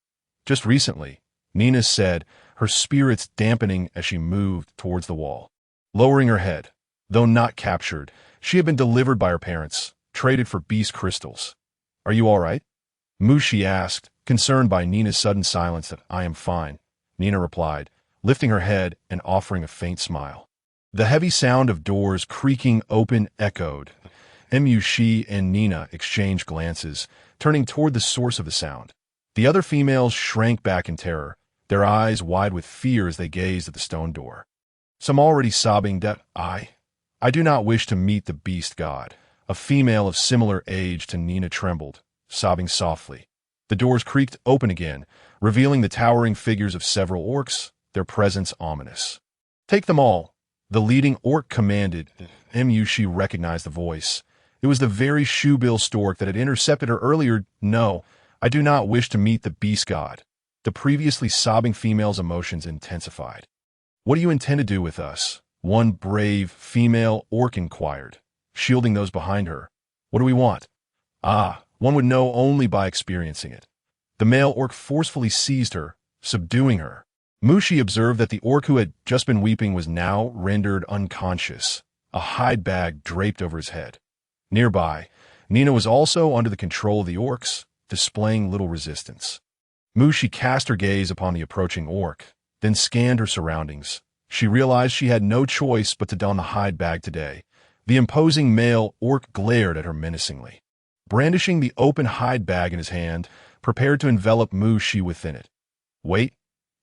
Just recently, Nina said, her spirits dampening as she moved towards the wall. Lowering her head, though not captured, she had been delivered by her parents, traded for beast crystals. Are you all right? Mushi asked, concerned by Nina's sudden silence. That I am fine, Nina replied, lifting her head and offering a faint smile. The heavy sound of doors creaking open echoed. Mushi and Nina exchanged glances, turning toward the source of the sound. The other females shrank back in terror, their eyes wide with fear as they gazed at the stone door. Some already sobbing that I do not wish to meet the beast god. A female of similar age to Nina trembled, sobbing softly. The doors creaked open again, revealing the towering figures of several orcs, their presence ominous. Take them all, the leading orc commanded. Mushi recognized the voice. It was the very shoebill stork that had intercepted her earlier. No, I do not wish to meet the beast god. The previously sobbing female's emotions intensified. What do you intend to do with us? One brave female orc inquired, shielding those behind her. What do we want? Ah, one would know only by experiencing it. The male orc forcefully seized her, subduing her. Mushi observed that the orc who had just been weeping was now rendered unconscious, a hide bag draped over his head. Nearby, Nina was also under the control of the orcs, displaying little resistance. Mushi cast her gaze upon the approaching orc, then scanned her surroundings. She realized she had no choice but to don the hide bag today. The imposing male orc glared at her menacingly, brandishing the open hide bag in his hand, prepared to envelop Mushi within it. Wait,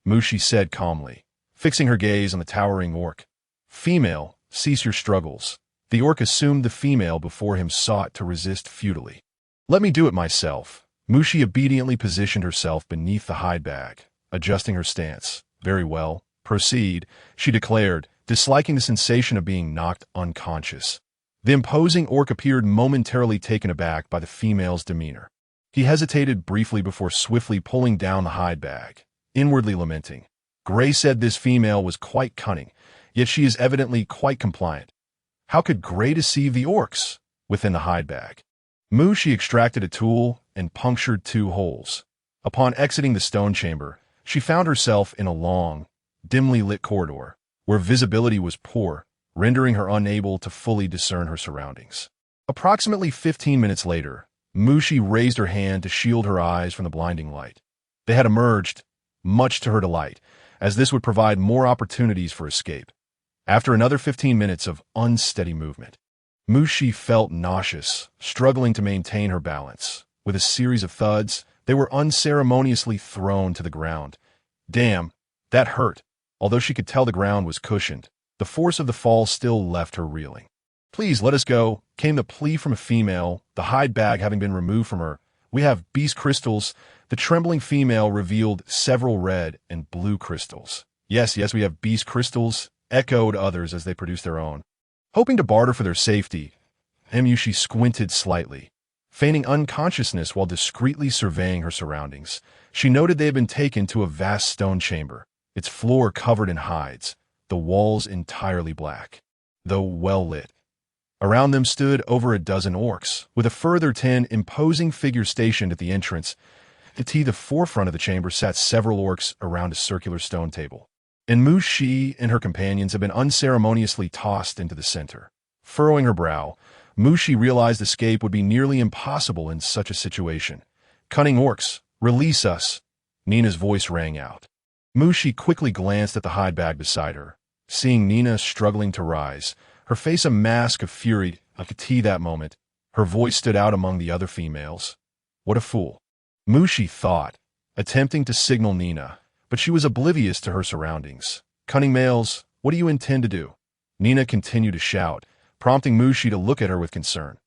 Mushi said calmly, fixing her gaze on the towering orc. Female, cease your struggles. The orc assumed the female before him sought to resist futilely. Let me do it myself. Mushi obediently positioned herself beneath the hide bag, adjusting her stance. Very well. Proceed, she declared, disliking the sensation of being knocked unconscious. The imposing orc appeared momentarily taken aback by the female's demeanor. He hesitated briefly before swiftly pulling down the hide bag, inwardly lamenting. Gray said this female was quite cunning, yet she is evidently quite compliant. How could Gray deceive the orcs within the hide bag? Mushi extracted a tool and punctured 2 holes. Upon exiting the stone chamber, she found herself in a long, dimly lit corridor, where visibility was poor, rendering her unable to fully discern her surroundings. Approximately 15 minutes later, Mushi raised her hand to shield her eyes from the blinding light. They had emerged, much to her delight, as this would provide more opportunities for escape. After another 15 minutes of unsteady movement, Mushi felt nauseous, struggling to maintain her balance. With a series of thuds, they were unceremoniously thrown to the ground. Damn, that hurt. Although she could tell the ground was cushioned, the force of the fall still left her reeling. Please let us go, came the plea from a female, the hide bag having been removed from her. We have beast crystals. The trembling female revealed several red and blue crystals. Yes, we have beast crystals, echoed others as they produced their own. Hoping to barter for their safety, Mushi squinted slightly, feigning unconsciousness while discreetly surveying her surroundings. She noted they had been taken to a vast stone chamber, its floor covered in hides, the walls entirely black, though well lit. Around them stood over a dozen orcs, with a further 10 imposing figures stationed at the entrance. At the forefront of the chamber sat several orcs around a circular stone table, and Mushi and her companions had been unceremoniously tossed into the center. Furrowing her brow, Mushi realized escape would be nearly impossible in such a situation. Cunning orcs, release us! Nina's voice rang out. Mushi quickly glanced at the hide bag beside her, seeing Nina struggling to rise, her face a mask of fury. I could see that moment. Her voice stood out among the other females. What a fool, Mushi thought, attempting to signal Nina, but she was oblivious to her surroundings. Cunning males, what do you intend to do? Nina continued to shout, prompting Mushi to look at her with concern.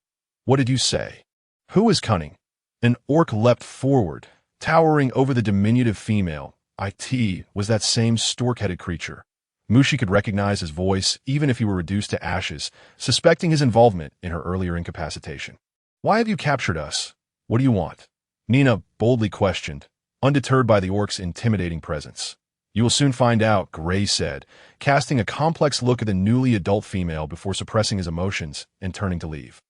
What did you say? Who is cunning? An orc leapt forward, towering over the diminutive female. It was that same stork-headed creature. Mushi could recognize his voice even if he were reduced to ashes, suspecting his involvement in her earlier incapacitation. Why have you captured us? What do you want? Nina boldly questioned, undeterred by the orc's intimidating presence. You will soon find out, Gray said, casting a complex look at the newly adult female before suppressing his emotions and turning to leave.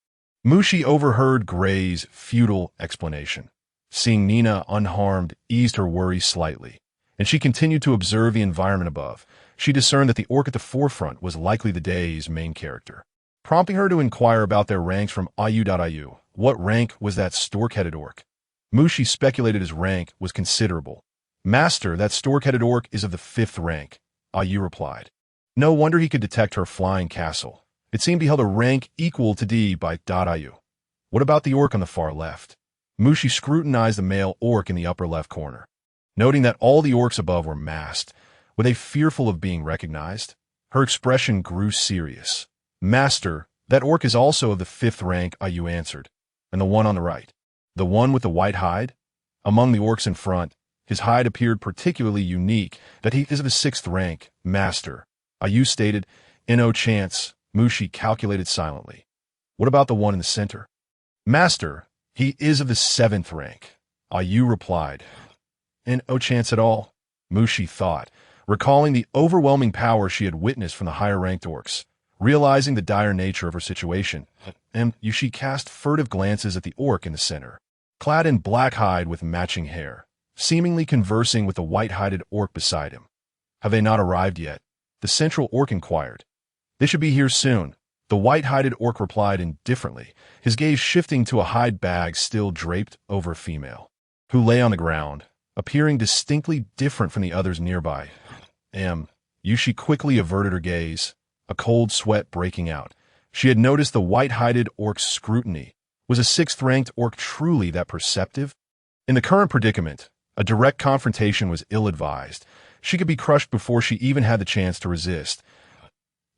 Mushi overheard Gray's futile explanation. Seeing Nina unharmed eased her worry slightly, and she continued to observe the environment above. She discerned that the orc at the forefront was likely the day's main character, prompting her to inquire about their ranks from IU. What rank was that stork-headed orc? Mushi speculated his rank was considerable. Master, that stork-headed orc is of the 5th rank, Ayu replied. No wonder he could detect her flying castle. It seemed he held a rank equal to D by Ayu. What about the orc on the far left? Mushi scrutinized the male orc in the upper left corner. Noting that all the orcs above were masked, were they fearful of being recognized? Her expression grew serious. Master, that orc is also of the 5th rank, Ayu answered. And the one on the right? The one with the white hide? Among the orcs in front, his hide appeared particularly unique, that he is of the 6th rank, Master. Ayu stated, no chance. Mushi calculated silently. What about the one in the center? Master, he is of the 7th rank. Ayu replied. And no chance at all, Mushi thought, recalling the overwhelming power she had witnessed from the higher-ranked orcs. Realizing the dire nature of her situation, she cast furtive glances at the orc in the center, clad in black hide with matching hair, seemingly conversing with the white-hided orc beside him. Have they not arrived yet? The central orc inquired. They should be here soon, the white-hided orc replied indifferently, his gaze shifting to a hide bag still draped over a female, who lay on the ground, appearing distinctly different from the others nearby. Yushi quickly averted her gaze, a cold sweat breaking out. She had noticed the white-hided orc's scrutiny. Was a sixth-ranked orc truly that perceptive? In the current predicament, a direct confrontation was ill-advised. She could be crushed before she even had the chance to resist.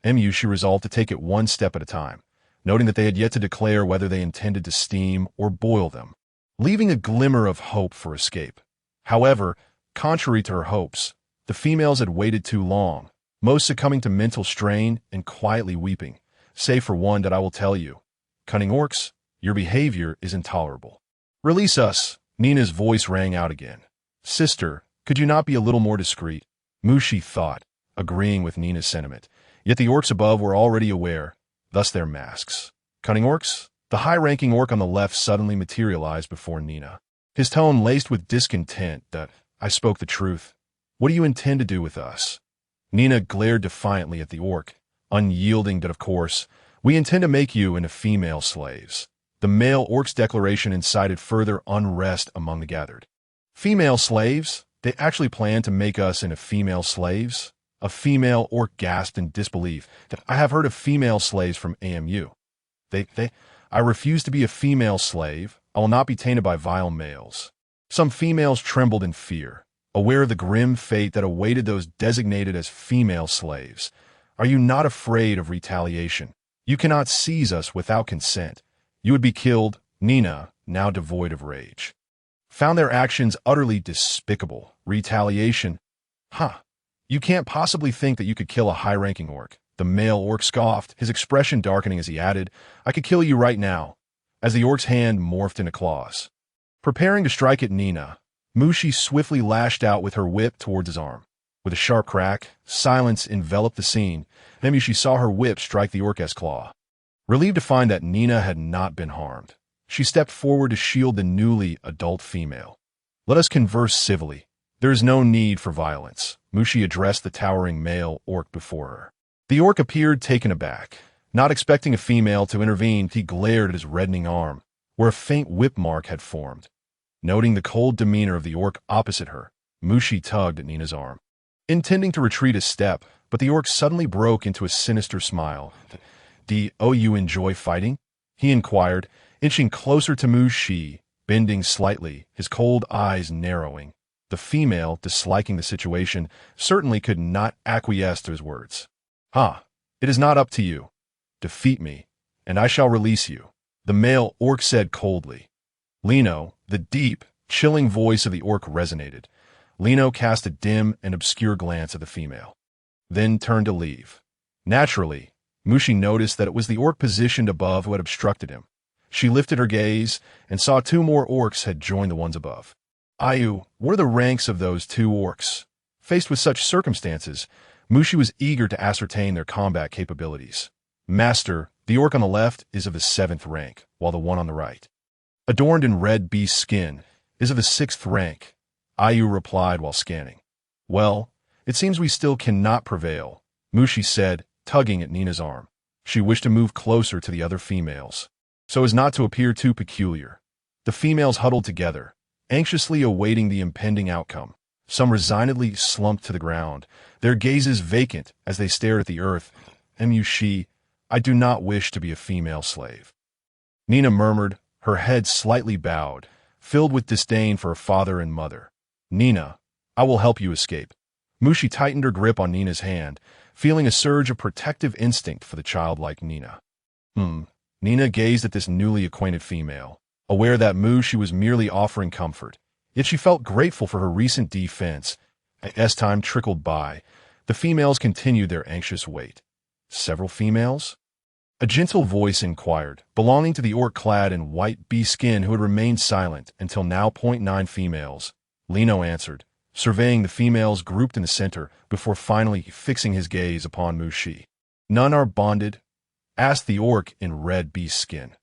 Yushi resolved to take it one step at a time, noting that they had yet to declare whether they intended to steam or boil them, leaving a glimmer of hope for escape. However, contrary to her hopes, the females had waited too long, most succumbing to mental strain and quietly weeping, save for one that I will tell you. Cunning orcs, your behavior is intolerable. Release us, Nina's voice rang out again. Sister, could you not be a little more discreet? Mushi thought, agreeing with Nina's sentiment. Yet the orcs above were already aware, thus their masks. Cunning orcs? The high-ranking orc on the left suddenly materialized before Nina, his tone laced with discontent that, I spoke the truth. What do you intend to do with us? Nina glared defiantly at the orc, unyielding that of course, we intend to make you into female slaves. The male orc's declaration incited further unrest among the gathered. Female slaves? They actually plan to make us into female slaves? A female orc gasped in disbelief. I have heard of female slaves from AMU. I refuse to be a female slave. I will not be tainted by vile males. Some females trembled in fear, aware of the grim fate that awaited those designated as female slaves. Are you not afraid of retaliation? You cannot seize us without consent. You would be killed. Nina, now devoid of rage, found their actions utterly despicable. Retaliation? You can't possibly think that you could kill a high-ranking orc. The male orc scoffed, his expression darkening as he added, I could kill you right now, as the orc's hand morphed into claws. Preparing to strike at Nina, Mushi swiftly lashed out with her whip towards his arm. With a sharp crack, silence enveloped the scene. Then Mushi saw her whip strike the orc's claw. Relieved to find that Nina had not been harmed, she stepped forward to shield the newly adult female. Let us converse civilly. There is no need for violence, Mushi addressed the towering male orc before her. The orc appeared taken aback. Not expecting a female to intervene, he glared at his reddening arm, where a faint whip mark had formed. Noting the cold demeanor of the orc opposite her, Mushi tugged at Nina's arm, intending to retreat a step, but the orc suddenly broke into a sinister smile. Do you enjoy fighting? He inquired, inching closer to Mushi, bending slightly, his cold eyes narrowing. The female, disliking the situation, certainly could not acquiesce to his words. It is not up to you. Defeat me, and I shall release you, the male orc said coldly. Lino, the deep, chilling voice of the orc resonated. Lino cast a dim and obscure glance at the female, then turned to leave. Naturally, Mushi noticed that it was the orc positioned above who had obstructed him. She lifted her gaze and saw two more orcs had joined the ones above. Ayu, what are the ranks of those two orcs? Faced with such circumstances, Mushi was eager to ascertain their combat capabilities. Master, the orc on the left is of the 7th rank, while the one on the right, adorned in red beast skin, is of the 6th rank, Ayu replied while scanning. Well, it seems we still cannot prevail, Mushi said, tugging at Nina's arm. She wished to move closer to the other females, so as not to appear too peculiar. The females huddled together, anxiously awaiting the impending outcome. Some resignedly slumped to the ground, their gazes vacant as they stared at the earth. Mushi, I do not wish to be a female slave. Nina murmured, her head slightly bowed, filled with disdain for her father and mother. Nina, I will help you escape. Mushi tightened her grip on Nina's hand, feeling a surge of protective instinct for the childlike Nina. Nina gazed at this newly acquainted female, aware that Mushi was merely offering comfort. Yet she felt grateful for her recent defense. As time trickled by, the females continued their anxious wait. Several females? A gentle voice inquired, belonging to the orc clad in white bee skin who had remained silent until now. .9 females. Lino answered, surveying the females grouped in the center before finally fixing his gaze upon Mushi. None are bonded? Asked the orc in red bee skin.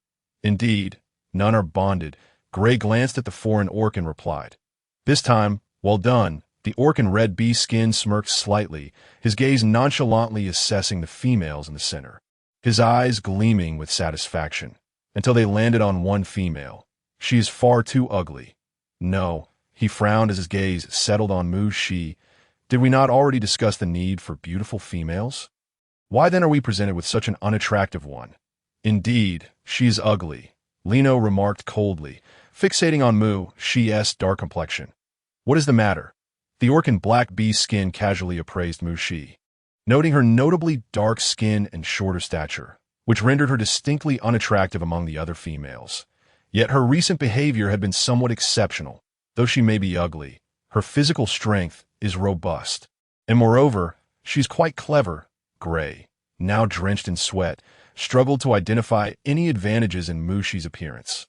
Indeed, none are bonded. Gray glanced at the foreign orc and replied. This time, well done. The orc in red bee skin smirked slightly, his gaze nonchalantly assessing the females in the center, his eyes gleaming with satisfaction, until they landed on one female. She is far too ugly. No, he frowned as his gaze settled on Mushi. Did we not already discuss the need for beautiful females? Why then are we presented with such an unattractive one? Indeed, she is ugly, Lino remarked coldly, fixating on Mushi's dark complexion. What is the matter? The orc in black bee skin casually appraised Mushi, noting her notably dark skin and shorter stature, which rendered her distinctly unattractive among the other females. Yet her recent behavior had been somewhat exceptional. Though she may be ugly, her physical strength is robust. And moreover, she's quite clever. Gray, now drenched in sweat, struggled to identify any advantages in Mushi's appearance.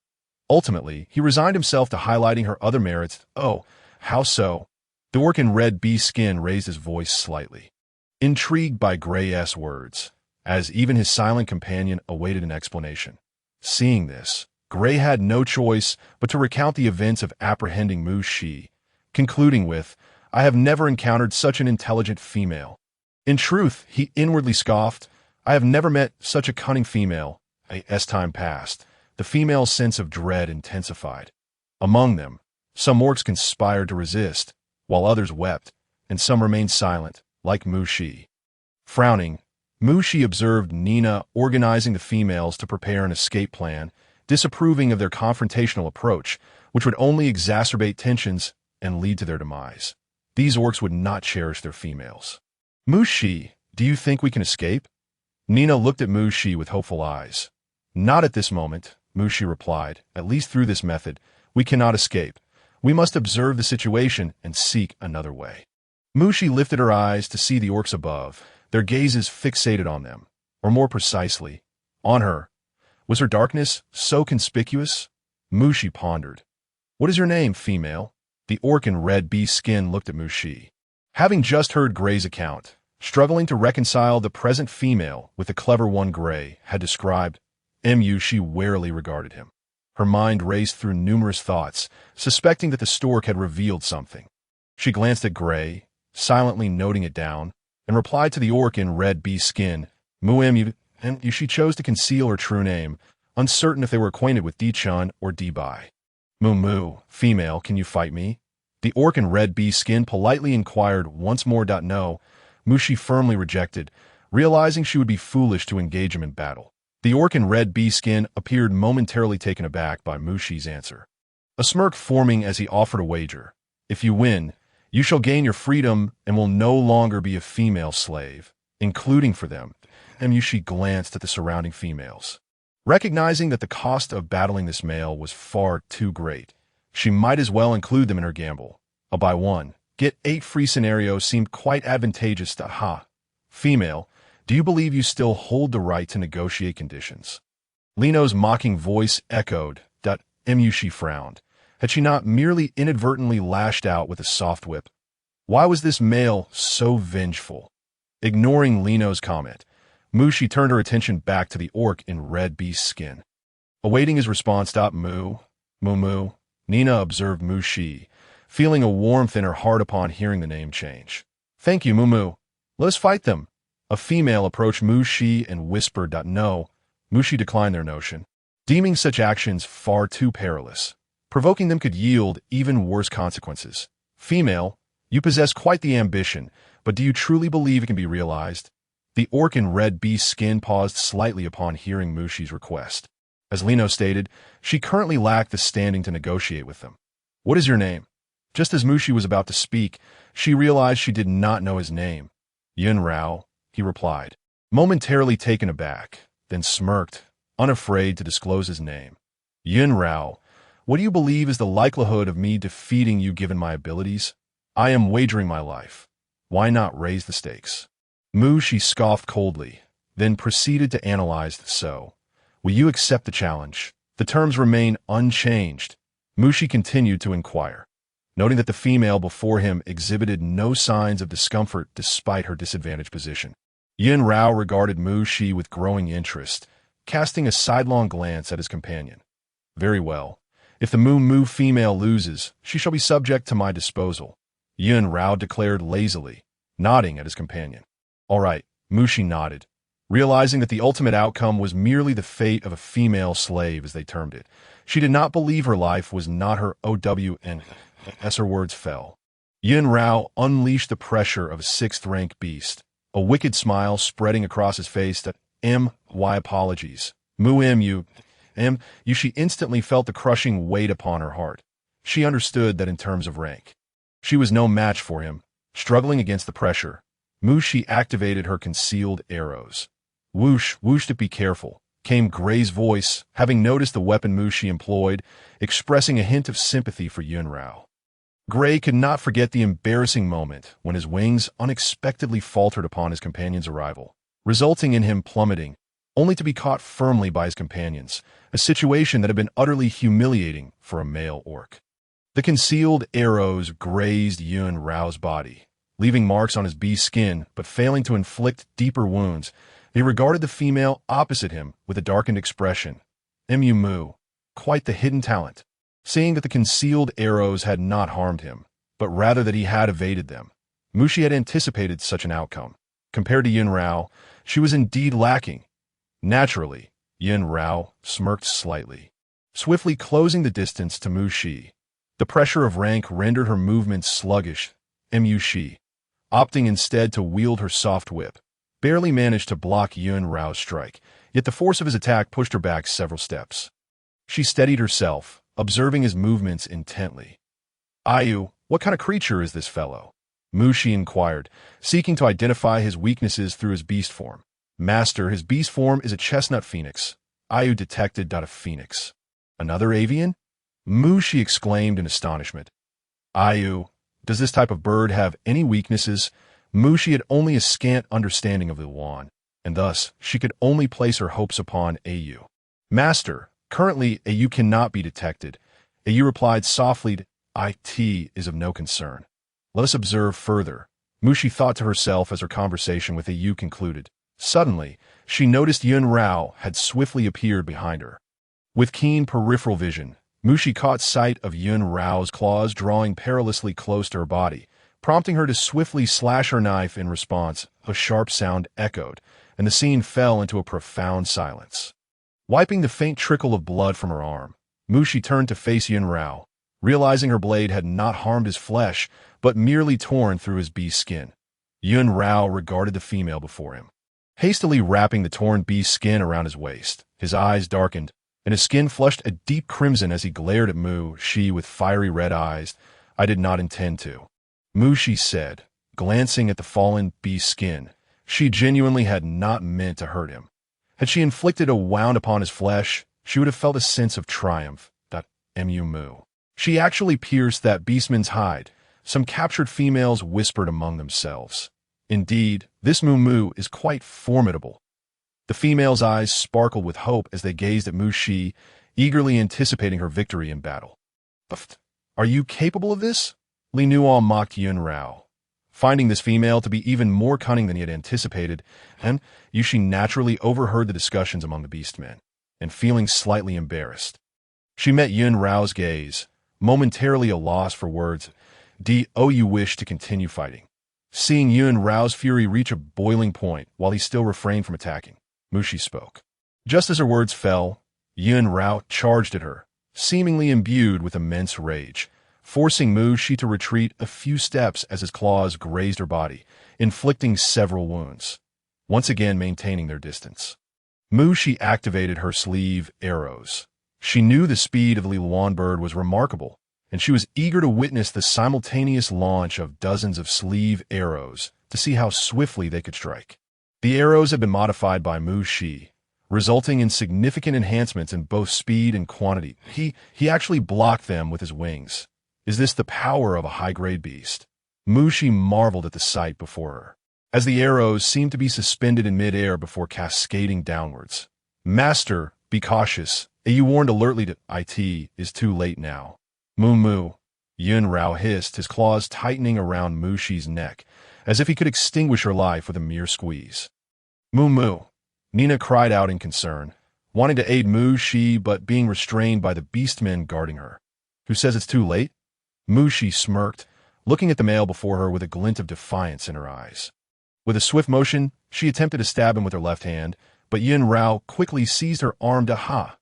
Ultimately, he resigned himself to highlighting her other merits. Oh, how so? The orc in red bee skin raised his voice slightly, intrigued by Gray's words, as even his silent companion awaited an explanation. Seeing this, Gray had no choice but to recount the events of apprehending Mushi, concluding with, I have never encountered such an intelligent female. In truth, he inwardly scoffed, I have never met such a cunning female. As time passed, the female's sense of dread intensified. Among them, some orcs conspired to resist, while others wept, and some remained silent, like Mushi. Frowning, Mushi observed Nina organizing the females to prepare an escape plan, disapproving of their confrontational approach, which would only exacerbate tensions and lead to their demise. These orcs would not cherish their females. Mushi, do you think we can escape? Nina looked at Mushi with hopeful eyes. Not at this moment, Mushi replied. At least through this method, we cannot escape. We must observe the situation and seek another way. Mushi lifted her eyes to see the orcs above, their gazes fixated on them, or more precisely, on her. Was her darkness so conspicuous? Mushi pondered. What is your name, female? The orc in red bee skin looked at Mushi. Having just heard Gray's account, struggling to reconcile the present female with the clever one Gray had described, Mushi warily regarded him. Her mind raced through numerous thoughts, suspecting that the stork had revealed something. She glanced at Gray, silently noting it down, and replied to the orc in red bee skin, and she chose to conceal her true name, uncertain if they were acquainted with Di-chun or Di-bai. Moo, female, can you fight me? The orc in red bee skin politely inquired once more. No, Mushi firmly rejected, realizing she would be foolish to engage him in battle. The orc in red bee skin appeared momentarily taken aback by Mushi's answer, a smirk forming as he offered a wager. If you win, you shall gain your freedom and will no longer be a female slave, including for them. Mushi glanced at the surrounding females. Recognizing that the cost of battling this male was far too great, she might as well include them in her gamble. A buy one, get 8 free scenario seemed quite advantageous to Ha. Female, do you believe you still hold the right to negotiate conditions? Lino's mocking voice echoed. Mushi frowned. Had she not merely inadvertently lashed out with a soft whip? Why was this male so vengeful? Ignoring Lino's comment, Mushi turned her attention back to the orc in red bee skin. Awaiting his response. Moo. Nina observed Mushi, feeling a warmth in her heart upon hearing the name change. Thank you, Moo. Let us fight them. A female approached Mushi and whispered. No. Mushi declined their notion, deeming such actions far too perilous. Provoking them could yield even worse consequences. Female, you possess quite the ambition, but do you truly believe it can be realized? The orc in red bee skin paused slightly upon hearing Mushi's request. As Lino stated, she currently lacked the standing to negotiate with them. What is your name? Just as Mushi was about to speak, she realized she did not know his name. Yun Rao, he replied, momentarily taken aback, then smirked, unafraid to disclose his name. Yun Rao, what do you believe is the likelihood of me defeating you given my abilities? I am wagering my life. Why not raise the stakes? Mushi scoffed coldly. then proceeded to analyze the so. Will you accept the challenge? The terms remain unchanged. Mushi continued to inquire, noting that the female before him exhibited no signs of discomfort despite her disadvantaged position. Yun Rao regarded Mushi with growing interest, casting a sidelong glance at his companion. Very well. If the Moo female loses, she shall be subject to my disposal, Yun Rao declared lazily, nodding at his companion. All right, Mushi nodded, realizing that the ultimate outcome was merely the fate of a female slave, as they termed it. She did not believe her life was not her OWN, as her words fell. Yun Rao unleashed the pressure of a sixth-rank beast, a wicked smile spreading across his face that, why apologies? You she instantly felt the crushing weight upon her heart. She understood that in terms of rank, she was no match for him. Struggling against the pressure, Mushi activated her concealed arrows. Whoosh, whoosh, to be careful, came Gray's voice, having noticed the weapon Mushi employed, expressing a hint of sympathy for Yun Rao. Gray could not forget the embarrassing moment when his wings unexpectedly faltered upon his companion's arrival, resulting in him plummeting, only to be caught firmly by his companions, a situation that had been utterly humiliating for a male orc. The concealed arrows grazed Yun Rao's body, leaving marks on his beast's skin but failing to inflict deeper wounds. They regarded the female opposite him with a darkened expression. Moo, quite the hidden talent. Seeing that the concealed arrows had not harmed him, but rather that he had evaded them, Mushi had anticipated such an outcome. Compared to Yun Rao, she was indeed lacking. Naturally, Yun Rao smirked slightly, swiftly closing the distance to Mushi. The pressure of rank rendered her movements sluggish. She, opting instead to wield her soft whip, barely managed to block Yun Rao's strike, yet the force of his attack pushed her back several steps. She steadied herself, observing his movements intently. What kind of creature is this fellow? Mushi inquired, seeking to identify his weaknesses through his beast form. Master, his beast form is a chestnut phoenix. Detected. A phoenix. Another avian? Mushi exclaimed in astonishment. Does this type of bird have any weaknesses? Mushi had only a scant understanding of the Yuan, and thus she could only place her hopes upon Au. Master, currently Au cannot be detected. Au replied softly, It is of no concern. Let us observe further. Mushi thought to herself as her conversation with Au concluded. Suddenly, she noticed Yun Rao had swiftly appeared behind her. With keen peripheral vision, Mushi caught sight of Yun Rao's claws drawing perilously close to her body, prompting her to swiftly slash her knife in response. A sharp sound echoed, and the scene fell into a profound silence. Wiping the faint trickle of blood from her arm, Mushi turned to face Yun Rao, realizing her blade had not harmed his flesh, but merely torn through his beast's skin. Yun Rao regarded the female before him, hastily wrapping the torn beast's skin around his waist. His eyes darkened, and his skin flushed a deep crimson as he glared at Mushi with fiery red eyes. I did not intend to, Mushi said, glancing at the fallen beast's skin. She genuinely had not meant to hurt him. Had she inflicted a wound upon his flesh, she would have felt a sense of triumph. Moo. She actually pierced that beastman's hide, some captured females whispered among themselves. Indeed, this Moo is quite formidable. The female's eyes sparkled with hope as they gazed at Mushi, eagerly anticipating her victory in battle. Are you capable of this? Li Nuo mocked Yun Rao, finding this female to be even more cunning than he had anticipated, and Yushi naturally overheard the discussions among the beastmen, and feeling slightly embarrassed. She met Yun Rao's gaze, momentarily a loss for words. You wish to continue fighting? Seeing Yun Rao's fury reach a boiling point while he still refrained from attacking, Mushi spoke. Just as her words fell, Yun Rao charged at her, seemingly imbued with immense rage, forcing Mushi to retreat a few steps as his claws grazed her body, inflicting several wounds, once again maintaining their distance. Mushi activated her sleeve arrows. She knew the speed of the Li Luan bird was remarkable, and she was eager to witness the simultaneous launch of dozens of sleeve arrows to see how swiftly they could strike. The arrows had been modified by Mushi, resulting in significant enhancements in both speed and quantity. He actually blocked them with his wings. Is this the power of a high-grade beast? Mushi marveled at the sight before her. as the arrows seemed to be suspended in midair before cascading downwards. "Master, be cautious. You warned alertly to it is too late now." "Moo moo," Yun Rao hissed, his claws tightening around Mu Shi's neck, as if he could extinguish her life with a mere squeeze. "Moo moo," Nina cried out in concern, wanting to aid Mu Shi but being restrained by the beastmen guarding her. "Who says it's too late?" Mu Shi smirked, looking at the male before her with a glint of defiance in her eyes. With a swift motion, she attempted to stab him with her left hand, but Yun Rao quickly seized her arm to ha.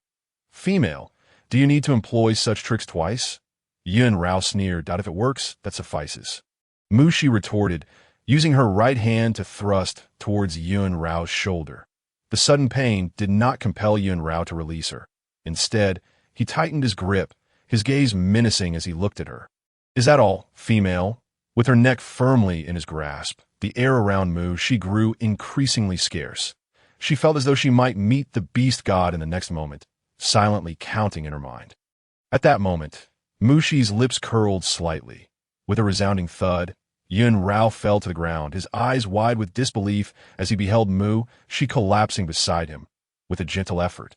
"Female, do you need to employ such tricks twice?" Yun Rao sneered. "If it works, that suffices." Mu Shi retorted, using her right hand to thrust towards Yun Rao's shoulder. The sudden pain did not compel Yun Rao to release her. Instead, he tightened his grip, his gaze menacing as he looked at her. "Is that all, female?" With her neck firmly in his grasp, the air around Mu Shi grew increasingly scarce. She felt as though she might meet the beast god in the next moment, silently counting in her mind. At that moment, Mu Shi's lips curled slightly. With a resounding thud, Yun Rao fell to the ground, his eyes wide with disbelief as he beheld Mu Shi collapsing beside him. With a gentle effort,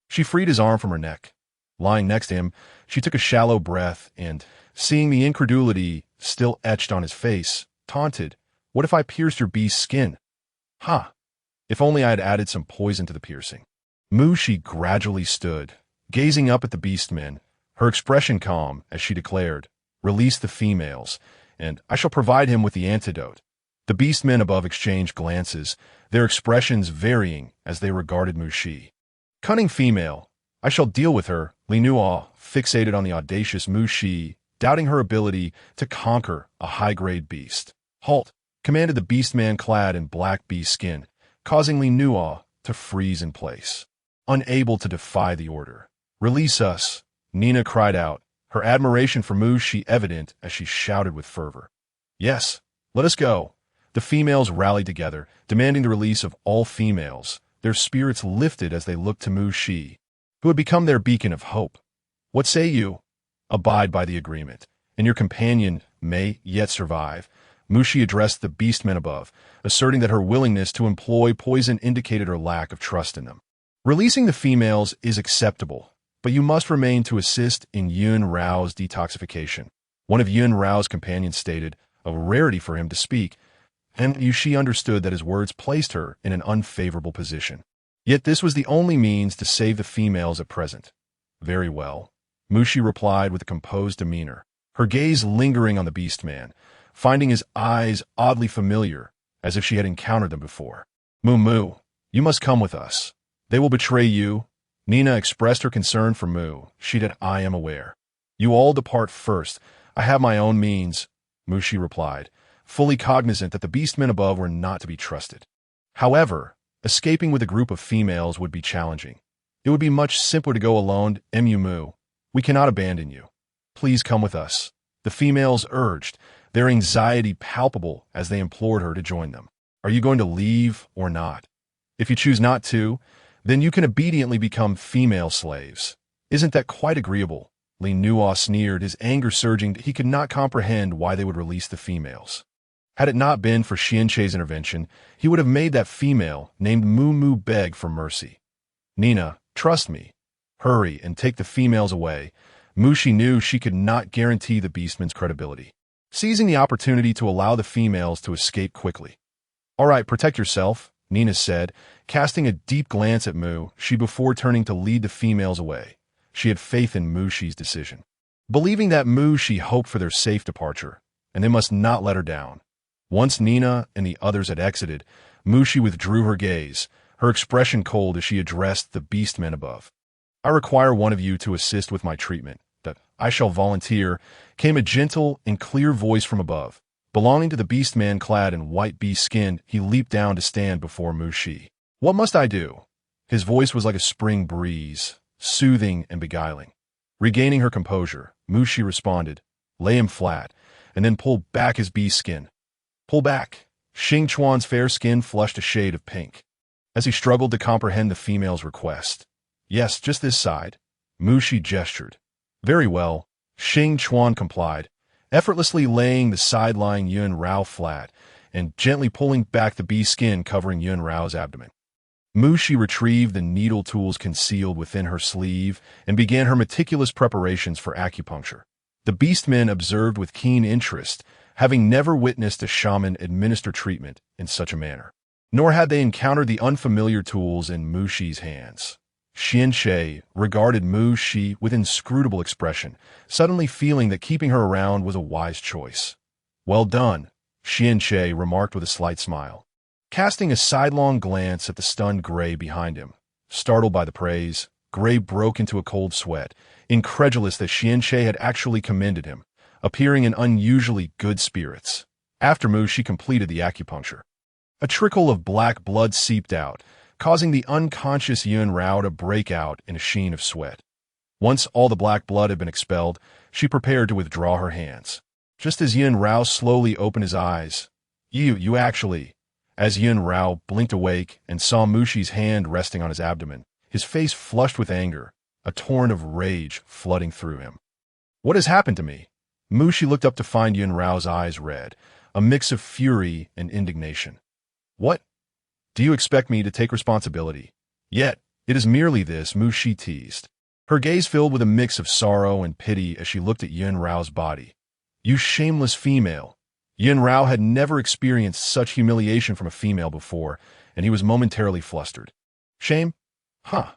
she freed his arm from her neck. Lying next to him, she took a shallow breath and, seeing the incredulity still etched on his face, taunted, "What if I pierced your beast's skin?" "Ha! If only I had added some poison to the piercing." Mu Shi gradually stood, gazing up at the beastmen, her expression calm as she declared, "Release the females, and I shall provide him with the antidote." The beastmen above exchanged glances, their expressions varying as they regarded Mu Shi. "Cunning female, I shall deal with her." Li Nuo fixated on the audacious Mu Shi, doubting her ability to conquer a high-grade beast. "Halt!" commanded the beastman clad in black beast skin, causing Li Nuo to freeze in place, unable to defy the order. "Release us," Nina cried out, her admiration for Mu Shi evident as she shouted with fervor. "Yes, let us go." The females rallied together, demanding the release of all females, their spirits lifted as they looked to Mu Shi, who had become their beacon of hope. "What say you?" "Abide by the agreement, and your companion may yet survive." Mu Shi addressed the beastmen above, asserting that her willingness to employ poison indicated her lack of trust in them. "Releasing the females is acceptable, but you must remain to assist in Yun Rao's detoxification." One of Yun Rao's companions stated, a rarity for him to speak, and Mu Shi understood that his words placed her in an unfavorable position. Yet this was the only means to save the females at present. "Very well," Mu Shi replied with a composed demeanor, her gaze lingering on the beastman, finding his eyes oddly familiar, as if she had encountered them before. "Moo moo, you must come with us. They will betray you." Nina expressed her concern for Mu. She did. "I am aware. You all depart first. I have my own means," Mu Shi replied, fully cognizant that the beastmen above were not to be trusted. However, escaping with a group of females would be challenging. It would be much simpler to go alone. Mu, we cannot abandon you. Please come with us," the females urged, their anxiety palpable as they implored her to join them. "Are you going to leave or not? If you choose not to, then you can obediently become female slaves. Isn't that quite agreeable?" Li Nuo sneered, his anger surging. He could not comprehend why they would release the females. Had it not been for Xianche's intervention, he would have made that female, named Mu Mu, beg for mercy. "Nina, trust me. Hurry and take the females away." Mu Shi knew she could not guarantee the beastman's credibility, seizing the opportunity to allow the females to escape quickly. "All right, protect yourself," Nina said, casting a deep glance at Mu Shi before turning to lead the females away. She had faith in Mu Shi's decision, believing that Mu Shi hoped for their safe departure, and they must not let her down. Once Nina and the others had exited, Mu Shi withdrew her gaze, her expression cold as she addressed the beastmen above. "I require one of you to assist with my treatment. That I shall volunteer," came a gentle and clear voice from above. Belonging to the beastman clad in white beast skin, he leaped down to stand before Mu Shi. "What must I do?" His voice was like a spring breeze, soothing and beguiling. Regaining her composure, Mu Shi responded, "Lay him flat, and then pull back his beast skin." "Pull back." Xing Chuan's fair skin flushed a shade of pink, as he struggled to comprehend the female's request. "Yes, just this side." Mu Shi gestured. "Very well." Xing Chuan complied, effortlessly laying the side-lying Yun Rao flat, and gently pulling back the bee skin covering Yun Rao's abdomen. Mushi retrieved the needle tools concealed within her sleeve and began her meticulous preparations for acupuncture. The beastmen observed with keen interest, having never witnessed a shaman administer treatment in such a manner. Nor had they encountered the unfamiliar tools in Mushi's hands. Xianxie regarded Mushi with inscrutable expression, suddenly feeling that keeping her around was a wise choice. "Well done," Xianxie remarked with a slight smile. Casting a sidelong glance at the stunned Gray behind him, startled by the praise, Gray broke into a cold sweat, incredulous that Xianxie had actually commended him, appearing in unusually good spirits. After Mushi completed the acupuncture, a trickle of black blood seeped out, causing the unconscious Yun Rao to break out in a sheen of sweat. Once all the black blood had been expelled, she prepared to withdraw her hands. Just as Yun Rao slowly opened his eyes, You actually... As Yun Rao blinked awake and saw Mushi's hand resting on his abdomen, his face flushed with anger, a torrent of rage flooding through him. "What has happened to me?" Mushi looked up to find Yun Rao's eyes red, a mix of fury and indignation. "What? Do you expect me to take responsibility?" "Yet, it is merely this," Mushi teased. Her gaze filled with a mix of sorrow and pity as she looked at Yun Rao's body. "You shameless female." Yun Rao had never experienced such humiliation from a female before, and he was momentarily flustered. "Shame? Huh.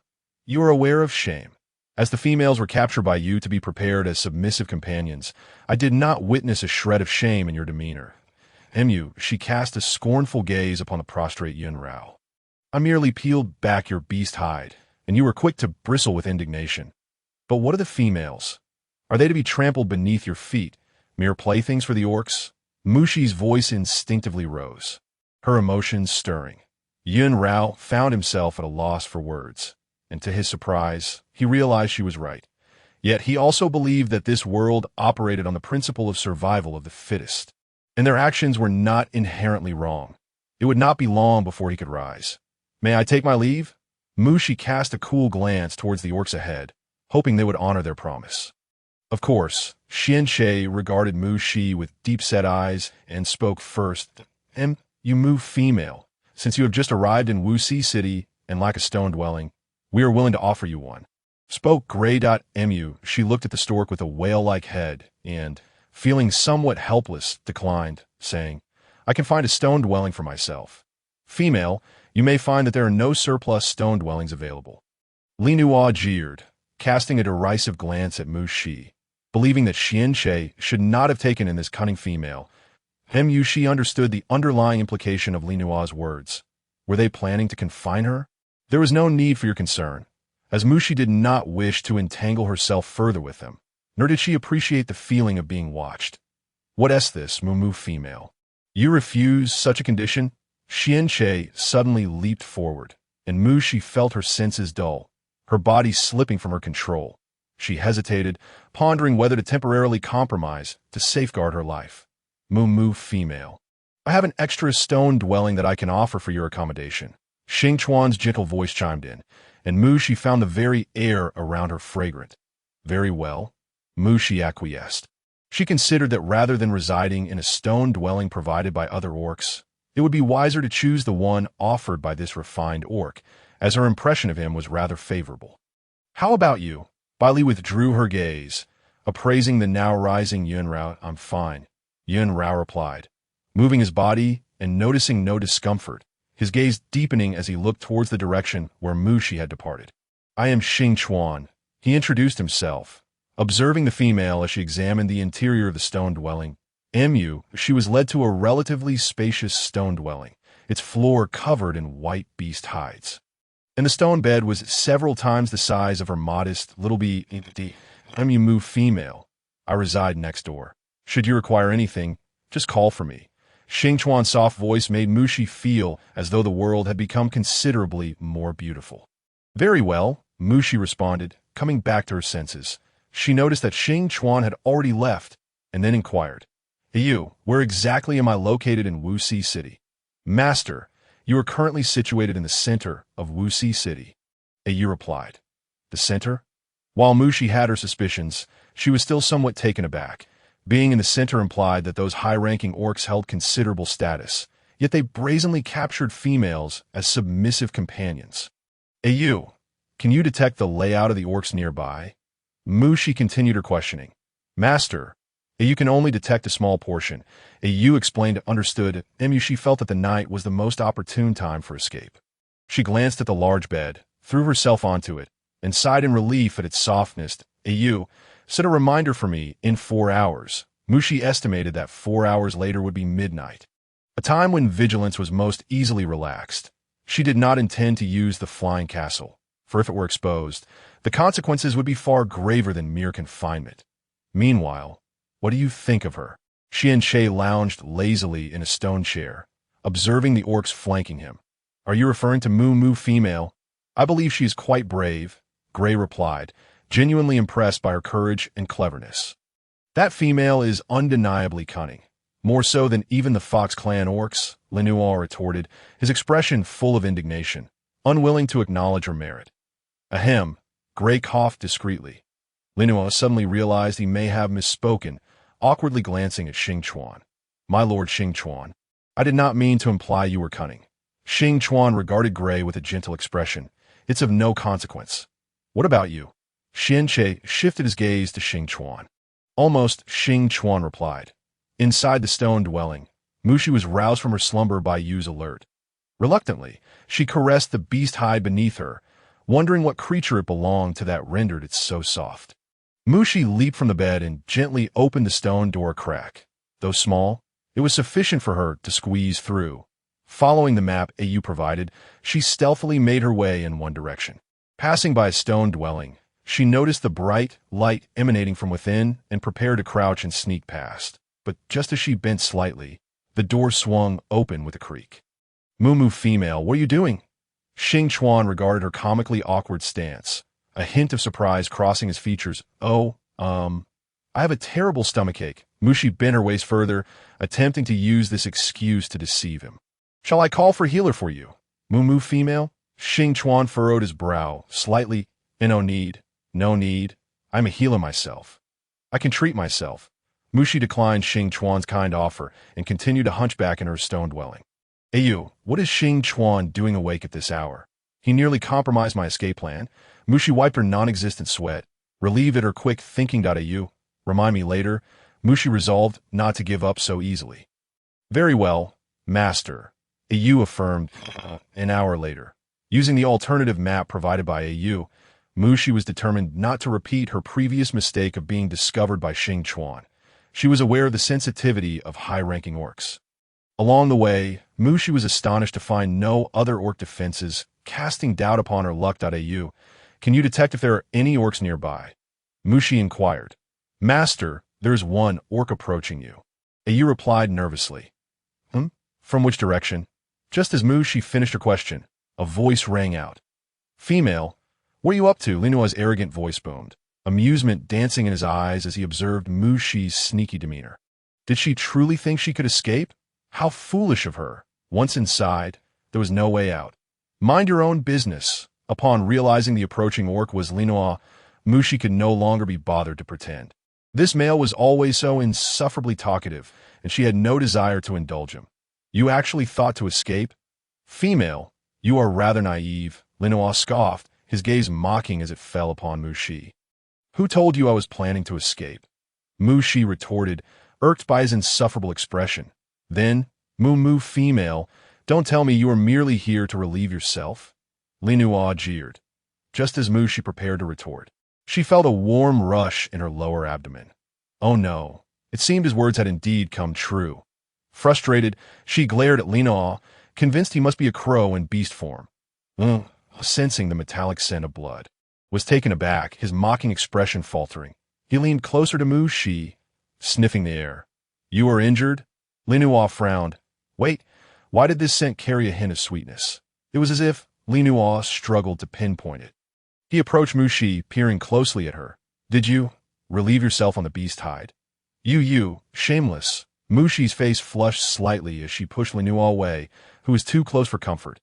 You are aware of shame. As the females were captured by you to be prepared as submissive companions, I did not witness a shred of shame in your demeanor." She cast a scornful gaze upon the prostrate Yun Rao. "I merely peeled back your beast hide, and you were quick to bristle with indignation. But what are the females? Are they to be trampled beneath your feet, mere playthings for the orcs?" Mushi's voice instinctively rose, her emotions stirring. Yun Rao found himself at a loss for words, and to his surprise, he realized she was right. Yet he also believed that this world operated on the principle of survival of the fittest, and their actions were not inherently wrong. It would not be long before he could rise. "May I take my leave?" Mushi cast a cool glance towards the orcs ahead, hoping they would honor their promise. Of course, Xianxie regarded Mushi with deep-set eyes and spoke first. You move female. Since you have just arrived in Wuxi City and lack a stone dwelling, we are willing to offer you one." Spoke Gray.mu. She looked at the stork with a whale-like head and, feeling somewhat helpless, declined, saying, "I can find a stone dwelling for myself. Female, you may find that there are no surplus stone dwellings available." Li Nuo jeered, casting a derisive glance at Mushi. Believing that Xianxie should not have taken in this cunning female, She understood the underlying implication of Li Nuo's words. Were they planning to confine her? There was no need for your concern, as Mushi did not wish to entangle herself further with them, nor did she appreciate the feeling of being watched. "What is this, Mumu female? You refuse such a condition?" Xianxie suddenly leaped forward, and Mushi felt her senses dull, her body slipping from her control. She hesitated, pondering whether to temporarily compromise to safeguard her life. "Mumu female. I have an extra stone dwelling that I can offer for your accommodation." Xing Chuan's gentle voice chimed in, and Mushi found the very air around her fragrant. "Very well," Mushi acquiesced. She considered that rather than residing in a stone dwelling provided by other orcs, it would be wiser to choose the one offered by this refined orc, as her impression of him was rather favorable. "How about you?" Baili withdrew her gaze, appraising the now rising Yun Rao. "I'm fine," Yun Rao replied, moving his body and noticing no discomfort, his gaze deepening as he looked towards the direction where Mushi had departed. "I am Xing Chuan," he introduced himself, observing the female as she examined the interior of the stone dwelling. She was led to a relatively spacious stone dwelling, its floor covered in white beast hides. And the stone bed was several times the size of her modest little move female. "I reside next door. Should you require anything, just call for me." Xing Chuan's soft voice made Mushi feel as though the world had become considerably more beautiful. "Very well," Mushi responded, coming back to her senses. She noticed that Xing Chuan had already left, and then inquired, "Hey, where exactly am I located in Wuxi City?" "Master, you are currently situated in the center of Wuxi City," Yu replied. "The center?" While Mushi had her suspicions, she was still somewhat taken aback. Being in the center implied that those high-ranking orcs held considerable status, yet they brazenly captured females as submissive companions. "You, can you detect the layout of the orcs nearby?" Mushi continued her questioning. "Master, you can only detect a small portion." You explained understood. She felt that the night was the most opportune time for escape. She glanced at the large bed, threw herself onto it, and sighed in relief at its softness. "You, set a reminder for me in 4 hours." Mushi estimated that 4 hours later would be midnight, a time when vigilance was most easily relaxed. She did not intend to use the flying castle, for if it were exposed, the consequences would be far graver than mere confinement. Meanwhile, what do you think of her? Xian lounged lazily in a stone chair, observing the orcs flanking him. "Are you referring to Moo female?" "I believe she is quite brave," Gray replied, genuinely impressed by her courage and cleverness. "That female is undeniably cunning, more so than even the Fox Clan orcs," Linua retorted, his expression full of indignation, unwilling to acknowledge her merit. "Ahem," Gray coughed discreetly. Linua suddenly realized he may have misspoken, awkwardly glancing at Xingchuan. "My lord Xingchuan, I did not mean to imply you were cunning." Xingchuan regarded Gray with a gentle expression. "It's of no consequence." "What about you?" Xianche shifted his gaze to Xingchuan. "Almost," Xingchuan replied. Inside the stone dwelling, Mushi was roused from her slumber by Yu's alert. Reluctantly, she caressed the beast hide beneath her, wondering what creature it belonged to that rendered it so soft. Mushi leaped from the bed and gently opened the stone door crack. Though small, it was sufficient for her to squeeze through. Following the map Yu provided, she stealthily made her way in one direction. Passing by a stone dwelling, she noticed the bright light emanating from within and prepared to crouch and sneak past. But just as she bent slightly, the door swung open with a creak. "Moo female, what are you doing?" Xingchuan regarded her comically awkward stance, a hint of surprise crossing his features. "Oh, I have a terrible stomachache." Mushi bent her waist further, attempting to use this excuse to deceive him. "Shall I call for a healer for you?" "Moo female?" Xingchuan furrowed his brow slightly. No need. No need. I'm a healer myself. I can treat myself." Mushi declined Xingchuan's kind offer and continued to hunch back in her stone dwelling. "Yu, what is Xingchuan doing awake at this hour? He nearly compromised my escape plan." Mushi wiped her non-existent sweat, relieved at her quick thinking. "Yu, remind me later." Mushi resolved not to give up so easily. "Very well, master," Yu affirmed. An hour later, using the alternative map provided by Yu, Mushi was determined not to repeat her previous mistake of being discovered by Xingchuan. She was aware of the sensitivity of high-ranking orcs. Along the way, Mushi was astonished to find no other orc defenses, casting doubt upon her luck. "Yu, can you detect if there are any orcs nearby?" Mushi inquired. "Master, there is one orc approaching you." Yu replied nervously. From which direction?" Just as Mushi finished her question, a voice rang out. "Female, what are you up to?" Linua's arrogant voice boomed, amusement dancing in his eyes as he observed Mushi's sneaky demeanor. Did she truly think she could escape? How foolish of her. Once inside, there was no way out. "Mind your own business." Upon realizing the approaching orc was Linua, Mushi could no longer be bothered to pretend. This male was always so insufferably talkative, and she had no desire to indulge him. "You actually thought to escape?" "Female, you are rather naive," Linua scoffed, his gaze mocking as it fell upon Mushi. "Who told you I was planning to escape?" Mushi retorted, irked by his insufferable expression. Then, Moo female, don't tell me you are merely here to relieve yourself?" Linua jeered. Just as Mushi prepared to retort, she felt a warm rush in her lower abdomen. Oh no, it seemed his words had indeed come true. Frustrated, she glared at Linua, convinced he must be a crow in beast form. Sensing the metallic scent of blood, was taken aback, his mocking expression faltering. He leaned closer to Mushi, sniffing the air. "You are injured?" Linua frowned. Wait, why did this scent carry a hint of sweetness? It was as if Linua struggled to pinpoint it. He approached Mushi, peering closely at her. "Did you relieve yourself on the beast hide?" You, shameless." Mushi's face flushed slightly as she pushed Linua away, who was too close for comfort.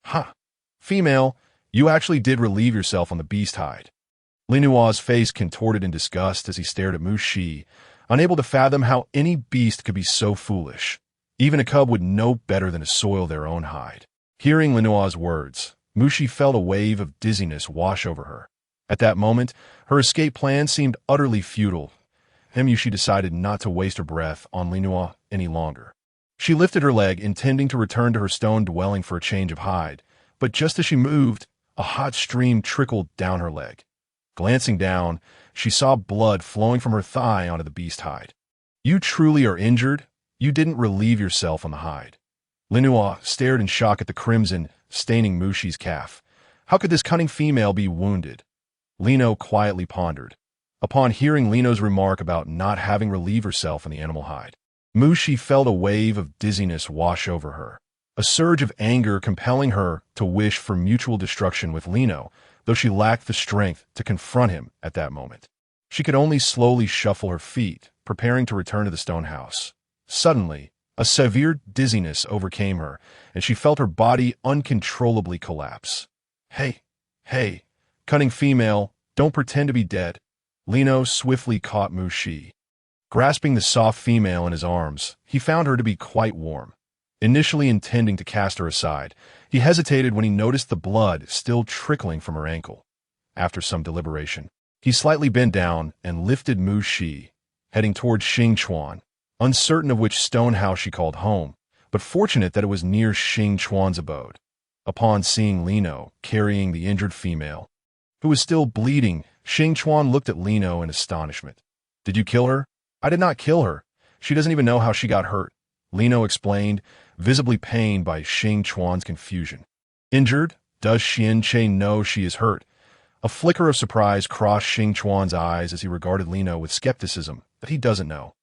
"Ha! Female, you actually did relieve yourself on the beast hide." Linua's face contorted in disgust as he stared at Mushi, unable to fathom how any beast could be so foolish. Even a cub would know better than to soil their own hide. Hearing Linois's words, Mushi felt a wave of dizziness wash over her. At that moment, her escape plan seemed utterly futile, and Mushi decided not to waste her breath on Linois any longer. She lifted her leg, intending to return to her stone dwelling for a change of hide, but just as she moved, a hot stream trickled down her leg. Glancing down, she saw blood flowing from her thigh onto the beast hide. "You truly are injured? You didn't relieve yourself on the hide." Linois stared in shock at the crimson staining Mushi's calf. How could this cunning female be wounded? Lino quietly pondered. Upon hearing Lino's remark about not having relieved herself in the animal hide, Mushi felt a wave of dizziness wash over her, a surge of anger compelling her to wish for mutual destruction with Lino, though she lacked the strength to confront him at that moment. She could only slowly shuffle her feet, preparing to return to the stone house. Suddenly, a severe dizziness overcame her, and she felt her body uncontrollably collapse. Hey, cunning female, don't pretend to be dead." Lino swiftly caught Mushi. Grasping the soft female in his arms, he found her to be quite warm. Initially intending to cast her aside, he hesitated when he noticed the blood still trickling from her ankle. After some deliberation, he slightly bent down and lifted Mushi, heading towards Xingchuan, uncertain of which stone house she called home, but fortunate that it was near Xingchuan's abode. Upon seeing Lino carrying the injured female, who was still bleeding, Xingchuan looked at Lino in astonishment. "Did you kill her?" "I did not kill her. She doesn't even know how she got hurt," Lino explained, visibly pained by Xingchuan's confusion. "Injured? Does Xianche know she is hurt?" A flicker of surprise crossed Xingchuan's eyes as he regarded Lino with skepticism. "That he doesn't know.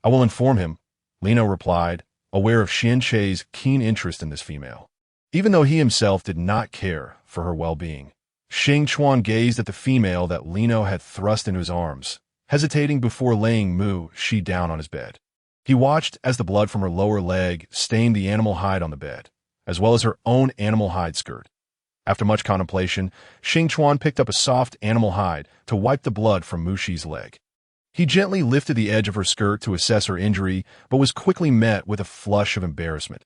I will inform him," Lino replied, aware of Xianche's keen interest in this female. Even though he himself did not care for her well-being, Xingchuan gazed at the female that Lino had thrust into his arms, hesitating before laying Mushi down on his bed. He watched as the blood from her lower leg stained the animal hide on the bed, as well as her own animal hide skirt. After much contemplation, Xingchuan picked up a soft animal hide to wipe the blood from Mushi's leg. He gently lifted the edge of her skirt to assess her injury, but was quickly met with a flush of embarrassment.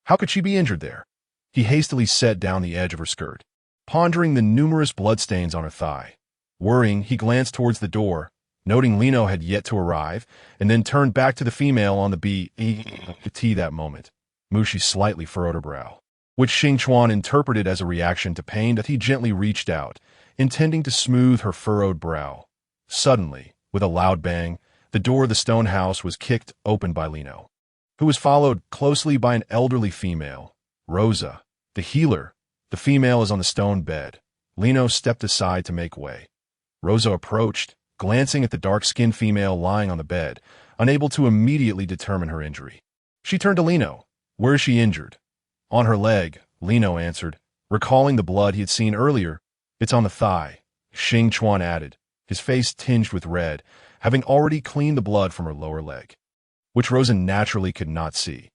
How could she be injured there? He hastily set down the edge of her skirt, pondering the numerous bloodstains on her thigh. Worrying, he glanced towards the door, noting Lino had yet to arrive, and then turned back to the female on the BET that moment. Mushi slightly furrowed her brow, which Xingchuan interpreted as a reaction to pain that he gently reached out, intending to smooth her furrowed brow. Suddenly, with a loud bang, the door of the stone house was kicked open by Lino, who was followed closely by an elderly female, Rosa, the healer. The female is on the stone bed. Lino stepped aside to make way. Rosa approached, glancing at the dark-skinned female lying on the bed, unable to immediately determine her injury. She turned to Lino. "Where is she injured?" "On her leg," Lino answered, recalling the blood he had seen earlier. "It's on the thigh," Xingchuan added, his face tinged with red, having already cleaned the blood from her lower leg, which Rosa naturally could not see.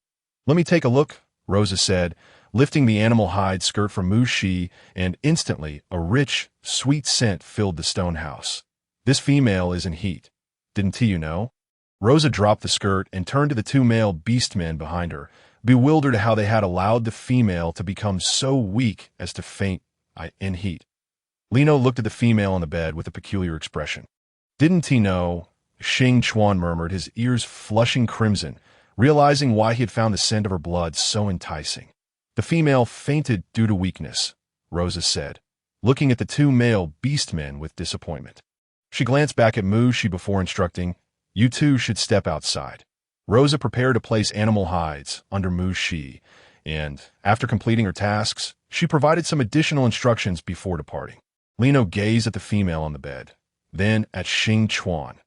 "Let me take a look," Rosa said, lifting the animal hide skirt from Mushi, and instantly a rich, sweet scent filled the stone house. "This female is in heat. Didn't you know?" Rosa dropped the skirt and turned to the two male beastmen behind her, bewildered at how they had allowed the female to become so weak as to faint in heat. Lino looked at the female on the bed with a peculiar expression. "Didn't he know?" Xingchuan murmured, his ears flushing crimson, realizing why he had found the scent of her blood so enticing. "The female fainted due to weakness," Rosa said, looking at the two male beastmen with disappointment. She glanced back at Mushi before instructing, "You two should step outside." Rosa prepared to place animal hides under Mushi, and, after completing her tasks, she provided some additional instructions before departing. Lino gazed at the female on the bed, then at Xingchuan.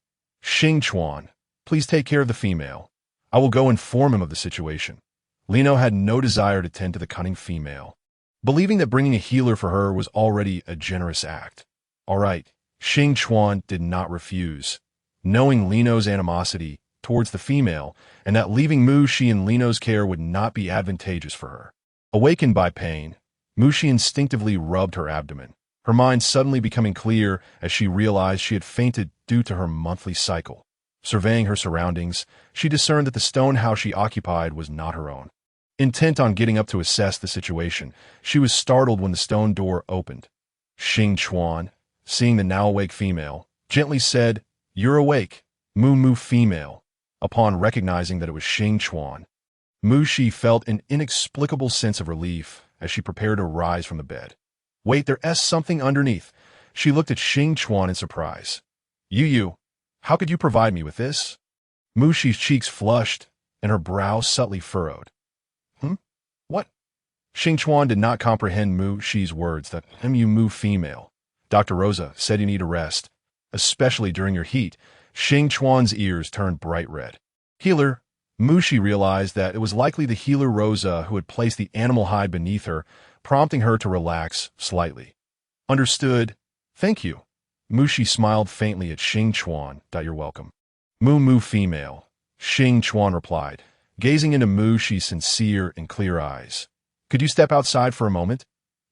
"Xingchuan, please take care of the female. I will go inform him of the situation." Lino had no desire to tend to the cunning female, believing that bringing a healer for her was already a generous act. "All right," Xingchuan did not refuse, knowing Lino's animosity towards the female and that leaving Mushi in Lino's care would not be advantageous for her. Awakened by pain, Mushi instinctively rubbed her abdomen, her mind suddenly becoming clear as she realized she had fainted due to her monthly cycle. Surveying her surroundings, she discerned that the stone house she occupied was not her own. Intent on getting up to assess the situation, she was startled when the stone door opened. Xing Chuan, seeing the now-awake female, gently said, "You're awake, Moo Moo female." Upon recognizing that it was Xing Chuan, Mu Shi felt an inexplicable sense of relief as she prepared to rise from the bed. "Wait, there's something underneath." She looked at Xing Chuan in surprise. You, how could you provide me with this?" Mu Shi's cheeks flushed and her brow subtly furrowed. What? Xing Chuan did not comprehend Mu Shi's words. "That Mu female. Dr. Rosa said you need a rest, especially during your heat." Xing Chuan's ears turned bright red. "Healer." Mu Shi realized that it was likely the healer Rosa who had placed the animal hide beneath her, prompting her to relax slightly. "Understood. Thank you." Mu Shi smiled faintly at Xing Chuan. "You're welcome." Moo female," Xing Chuan replied, gazing into Mu Shi's sincere and clear eyes. "Could you step outside for a moment?"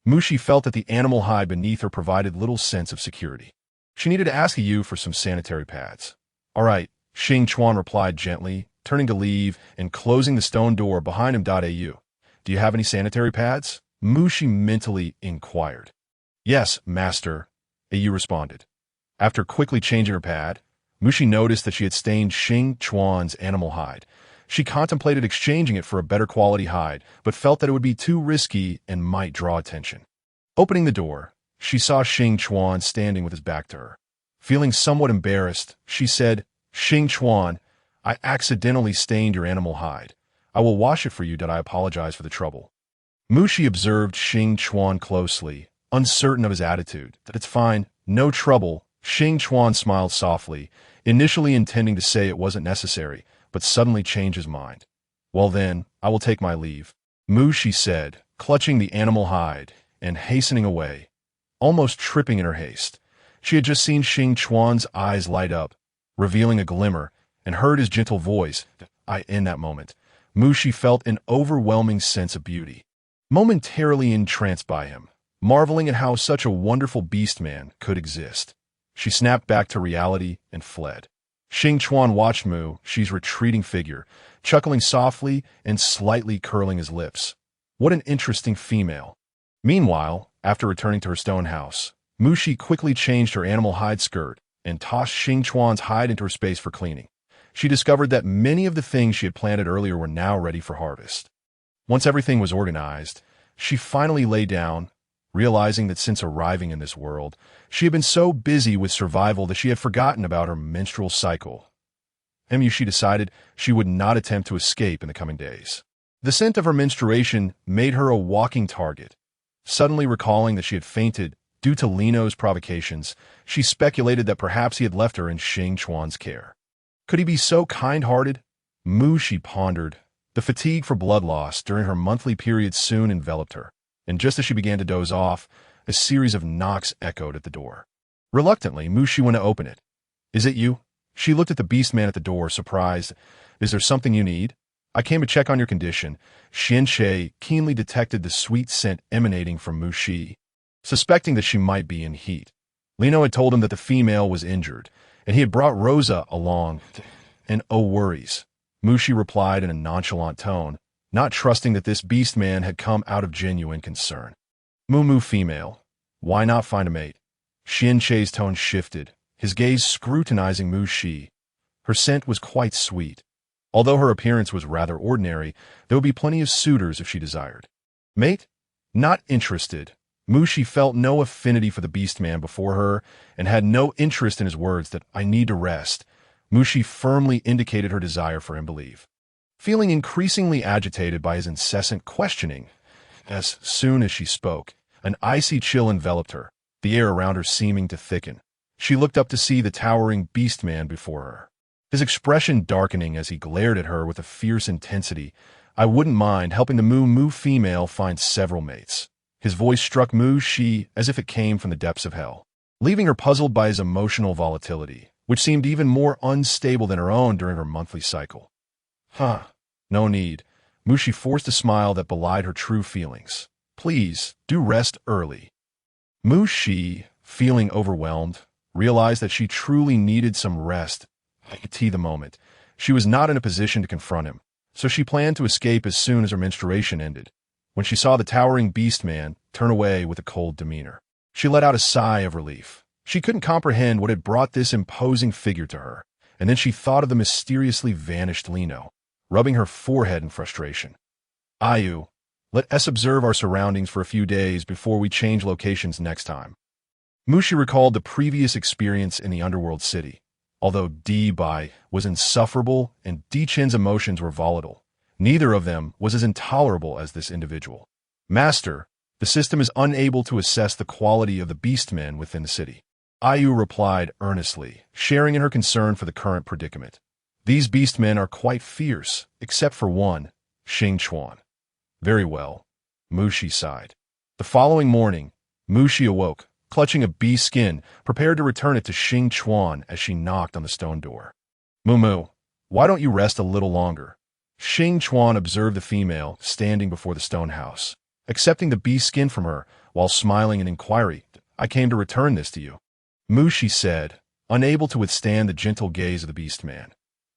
Mu Shi felt that the animal hide beneath her provided little sense of security. She needed to ask you for some sanitary pads. "All right," Xing Chuan replied gently, turning to leave and closing the stone door behind him. "Au. Do you have any sanitary pads?" Mu Shi mentally inquired. "Yes, master," Au responded. After quickly changing her pad, Mu Shi noticed that she had stained Xing Chuan's animal hide. She contemplated exchanging it for a better quality hide, but felt that it would be too risky and might draw attention. Opening the door, she saw Xing Chuan standing with his back to her. Feeling somewhat embarrassed, she said, "Xing Chuan, I accidentally stained your animal hide. I will wash it for you. I apologize for the trouble." Mu Shi observed Xing Chuan closely, uncertain of his attitude. "That it's fine, no trouble." Xing Chuan smiled softly, initially intending to say it wasn't necessary, but suddenly changed his mind. "Well then, I will take my leave," Mu Shi said, clutching the animal hide and hastening away, almost tripping in her haste. She had just seen Xing Chuan's eyes light up, revealing a glimmer, and heard his gentle voice. In that moment, Mu Shi felt an overwhelming sense of beauty, momentarily entranced by him, marveling at how such a wonderful beast man could exist. She snapped back to reality and fled. Xing Chuan watched Mu Shi's retreating figure, chuckling softly and slightly curling his lips. What an interesting female. Meanwhile, after returning to her stone house, Mu Shi quickly changed her animal hide skirt and tossed Xing Chuan's hide into her space for cleaning. She discovered that many of the things she had planted earlier were now ready for harvest. Once everything was organized, she finally lay down, realizing that since arriving in this world, she had been so busy with survival that she had forgotten about her menstrual cycle. She decided she would not attempt to escape in the coming days. The scent of her menstruation made her a walking target. Suddenly recalling that she had fainted due to Lino's provocations, she speculated that perhaps he had left her in Xing Chuan's care. Could he be so kind-hearted? Mu Shi pondered. The fatigue for blood loss during her monthly period soon enveloped her, and just as she began to doze off, a series of knocks echoed at the door. Reluctantly, Mu Shi went to open it. "Is it you?" She looked at the beast man at the door, surprised. "Is there something you need?" "I came to check on your condition." Xian Shay keenly detected the sweet scent emanating from Mu Shi, suspecting that she might be in heat. Lino had told him that the female was injured, and he had brought Rosa along. "And oh worries," Mu Shi replied in a nonchalant tone, not trusting that this beast man had come out of genuine concern. Moo female. Why not find a mate?" Xian Shay's tone shifted, his gaze scrutinizing Mu Shi. Her scent was quite sweet. Although her appearance was rather ordinary, there would be plenty of suitors if she desired. "Mate? Not interested." Mu Shi felt no affinity for the beast man before her and had no interest in his words that "I need to rest." Mu Shi firmly indicated her desire for him to leave. Feeling increasingly agitated by his incessant questioning, as soon as she spoke, an icy chill enveloped her, the air around her seeming to thicken. She looked up to see the towering beast man before her, his expression darkening as he glared at her with a fierce intensity. "I wouldn't mind helping the Moo female find several mates." His voice struck Mu Shi as if it came from the depths of hell, leaving her puzzled by his emotional volatility, which seemed even more unstable than her own during her monthly cycle. No need." Mu Shi forced a smile that belied her true feelings. "Please, do rest early." Mu Shi, feeling overwhelmed, realized that she truly needed some rest. the moment. She was not in a position to confront him, so she planned to escape as soon as her menstruation ended. When she saw the towering beast man turn away with a cold demeanor, she let out a sigh of relief. She couldn't comprehend what had brought this imposing figure to her, and then she thought of the mysteriously vanished Lino, rubbing her forehead in frustration. Ayu, let us observe our surroundings for a few days before we change locations next time. Mushi recalled the previous experience in the underworld city. Although Bai was insufferable and Chen's emotions were volatile, neither of them was as intolerable as this individual. Master, the system is unable to assess the quality of the beastmen within the city. Ayu replied earnestly, sharing in her concern for the current predicament. These beastmen are quite fierce, except for one, Xing Chuan. Very well, Mushi sighed. The following morning, Mushi awoke, clutching a beast skin, prepared to return it to Xing Chuan as she knocked on the stone door. Mumu, why don't you rest a little longer? Xing Chuan observed the female standing before the stone house, accepting the beast skin from her while smiling in inquiry. I came to return this to you. Mushi said, unable to withstand the gentle gaze of the beast man.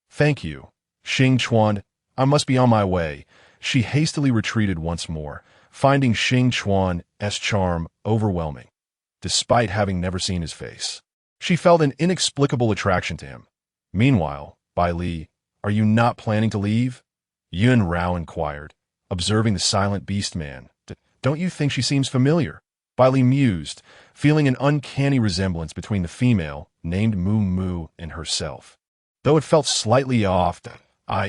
Thank you, Xing Chuan. I must be on my way. She hastily retreated once more, finding Xing Chuan's charm overwhelming. Despite having never seen his face, she felt an inexplicable attraction to him. Meanwhile, Bai Li, are you not planning to leave? Yun Rao inquired, observing the silent beast man. Don't you think she seems familiar? Bai Li mused, feeling an uncanny resemblance between the female, named Mu Mu, and herself. Though it felt slightly off,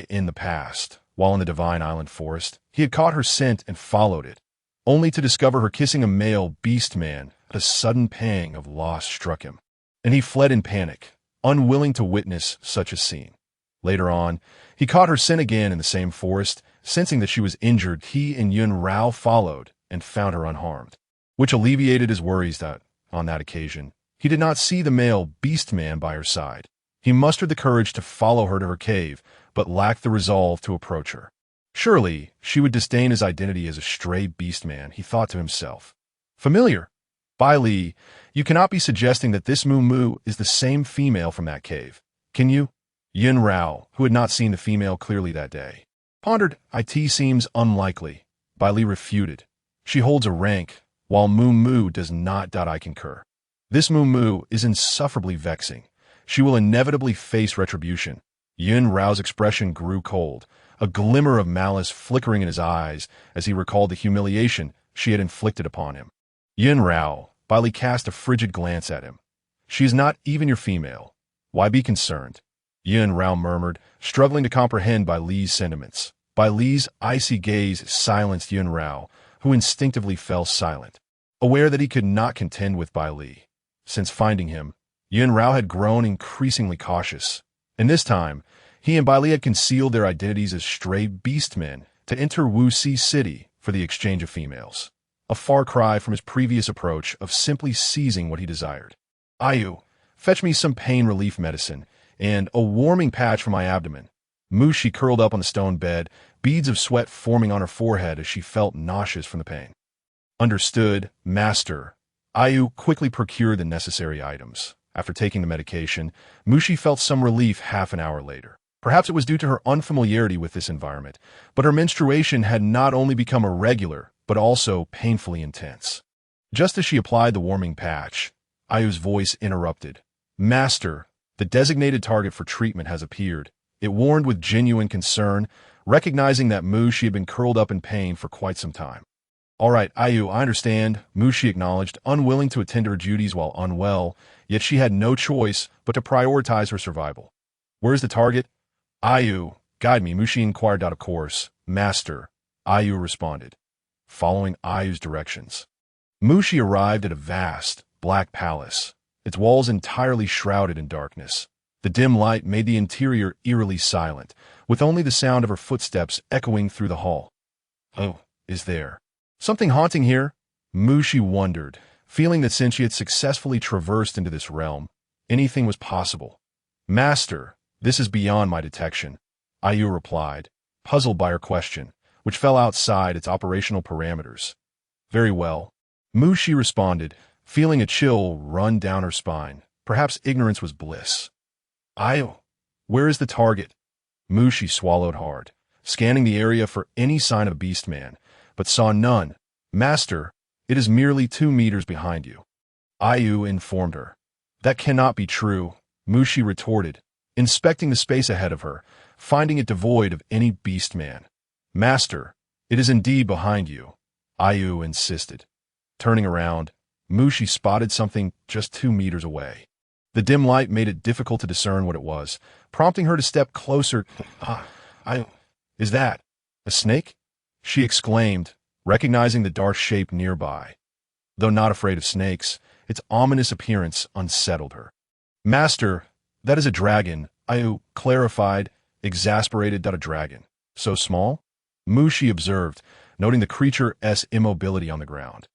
in the past, while in the Divine Island forest, he had caught her scent and followed it, only to discover her kissing a male beast man. A sudden pang of loss struck him, and he fled in panic, unwilling to witness such a scene. Later on, he caught her scent again in the same forest. Sensing that she was injured, he and Yun Rao followed and found her unharmed, which alleviated his worries that, on that occasion, he did not see the male beast man by her side. He mustered the courage to follow her to her cave, but lacked the resolve to approach her. Surely, she would disdain his identity as a stray beast man, he thought to himself. Familiar. Bai Li, you cannot be suggesting that this Mu Mu is the same female from that cave, can you? Yun Rao, who had not seen the female clearly that day, pondered. It seems unlikely. Bai Li refuted. She holds a rank, while Mu Mu does not. I concur. This Mu Mu is insufferably vexing. She will inevitably face retribution. Yun Rao's expression grew cold, a glimmer of malice flickering in his eyes as he recalled the humiliation she had inflicted upon him. Yun Rao, Bai Li cast a frigid glance at him. She is not even your female. Why be concerned? Yun Rao murmured, struggling to comprehend Bai Li's sentiments. Bai Li's icy gaze silenced Yun Rao, who instinctively fell silent, aware that he could not contend with Bai Li. Since finding him, Yun Rao had grown increasingly cautious, and this time, he and Bai Li had concealed their identities as stray beastmen to enter Wuxi City for the exchange of females. A far cry from his previous approach of simply seizing what he desired. Ayu, fetch me some pain relief medicine and a warming patch for my abdomen. Mushi curled up on the stone bed, beads of sweat forming on her forehead as she felt nauseous from the pain. Understood, Master. Ayu quickly procured the necessary items. After taking the medication, Mushi felt some relief half an hour later. Perhaps it was due to her unfamiliarity with this environment, but her menstruation had not only become irregular, but also painfully intense. Just as she applied the warming patch, Ayu's voice interrupted. Master, the designated target for treatment has appeared. It warned with genuine concern, recognizing that Mushi had been curled up in pain for quite some time. All right, Ayu, I understand, Mushi acknowledged, unwilling to attend to her duties while unwell, yet she had no choice but to prioritize her survival. Where's the target? Ayu, guide me, Mushi inquired out of course. Master, Ayu responded, following Ayu's directions. Mushi arrived at a vast, black palace, its walls entirely shrouded in darkness. The dim light made the interior eerily silent, with only the sound of her footsteps echoing through the hall. Oh, is there something haunting here? Mushi wondered, feeling that since she had successfully traversed into this realm, anything was possible. Master, this is beyond my detection, Ayu replied, puzzled by her question, which fell outside its operational parameters. Very well, Mushi responded, feeling a chill run down her spine. Perhaps ignorance was bliss. Ayu, Where is the target? Mushi swallowed hard, scanning the area for any sign of Beastman, but saw none. Master, it is merely 2 meters behind you. Ayu informed her. That cannot be true, Mushi retorted, inspecting the space ahead of her, finding it devoid of any Beastman. Master, it is indeed behind you, Ayu insisted. Turning around, Mushi spotted something just 2 meters away. The dim light made it difficult to discern what it was, prompting her to step closer. Is that a snake? She exclaimed, recognizing the dark shape nearby. Though not afraid of snakes, its ominous appearance unsettled her. Master, that is a dragon, Ayu clarified, exasperated. A dragon. So small? Mushi observed, noting the creature's immobility on the ground.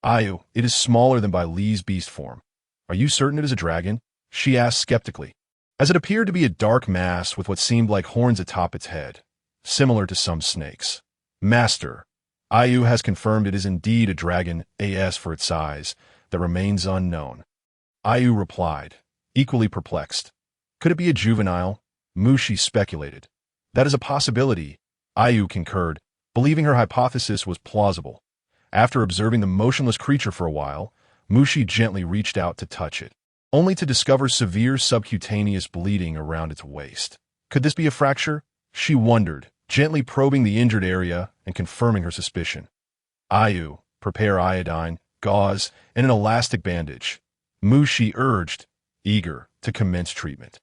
Ayu, it is smaller than by Li's beast form. Are you certain it is a dragon? She asked skeptically, as it appeared to be a dark mass with what seemed like horns atop its head, similar to some snakes. Master, Ayu has confirmed it is indeed a dragon, as for its size, that remains unknown. Ayu replied, equally perplexed. Could it be a juvenile? Mushi speculated. That is a possibility, Ayu concurred, believing her hypothesis was plausible. After observing the motionless creature for a while, Mushi gently reached out to touch it, only to discover severe subcutaneous bleeding around its waist. Could this be a fracture? She wondered, gently probing the injured area and confirming her suspicion. Ayu, prepare iodine, gauze, and an elastic bandage, Mushi urged, eager to commence treatment.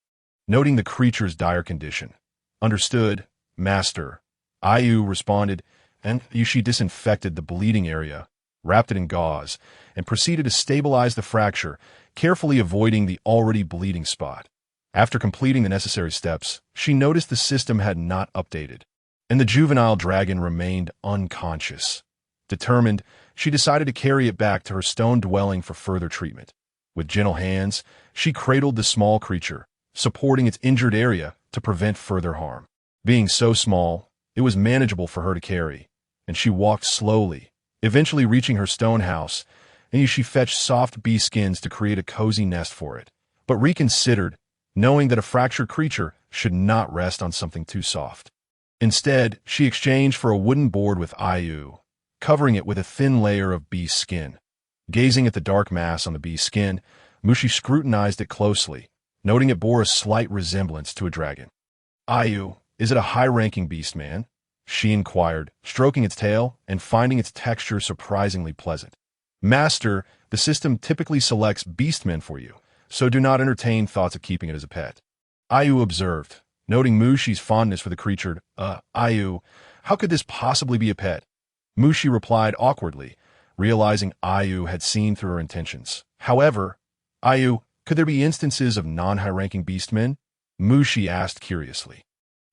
Noting the creature's dire condition. Understood, Master, Ayu responded, and she disinfected the bleeding area, wrapped it in gauze, and proceeded to stabilize the fracture, carefully avoiding the already bleeding spot. After completing the necessary steps, she noticed the system had not updated, and the juvenile dragon remained unconscious. Determined, she decided to carry it back to her stone dwelling for further treatment. With gentle hands, she cradled the small creature, supporting its injured area to prevent further harm. Being so small, it was manageable for her to carry, and she walked slowly, eventually reaching her stone house, and she fetched soft bee skins to create a cozy nest for it, but reconsidered, knowing that a fractured creature should not rest on something too soft. Instead, she exchanged for a wooden board with Ayu, covering it with a thin layer of bee skin. Gazing at the dark mass on the bee skin, Mushi scrutinized it closely, noting it bore a slight resemblance to a dragon. Ayu, is it a high-ranking beast man? She inquired, stroking its tail and finding its texture surprisingly pleasant. Master, the system typically selects beastmen for you, so do not entertain thoughts of keeping it as a pet. Ayu observed, noting Mushi's fondness for the creature. Ayu, how could this possibly be a pet? Mushi replied awkwardly, realizing Ayu had seen through her intentions. However, Ayu, could there be instances of non-high-ranking beastmen? Mushi asked curiously.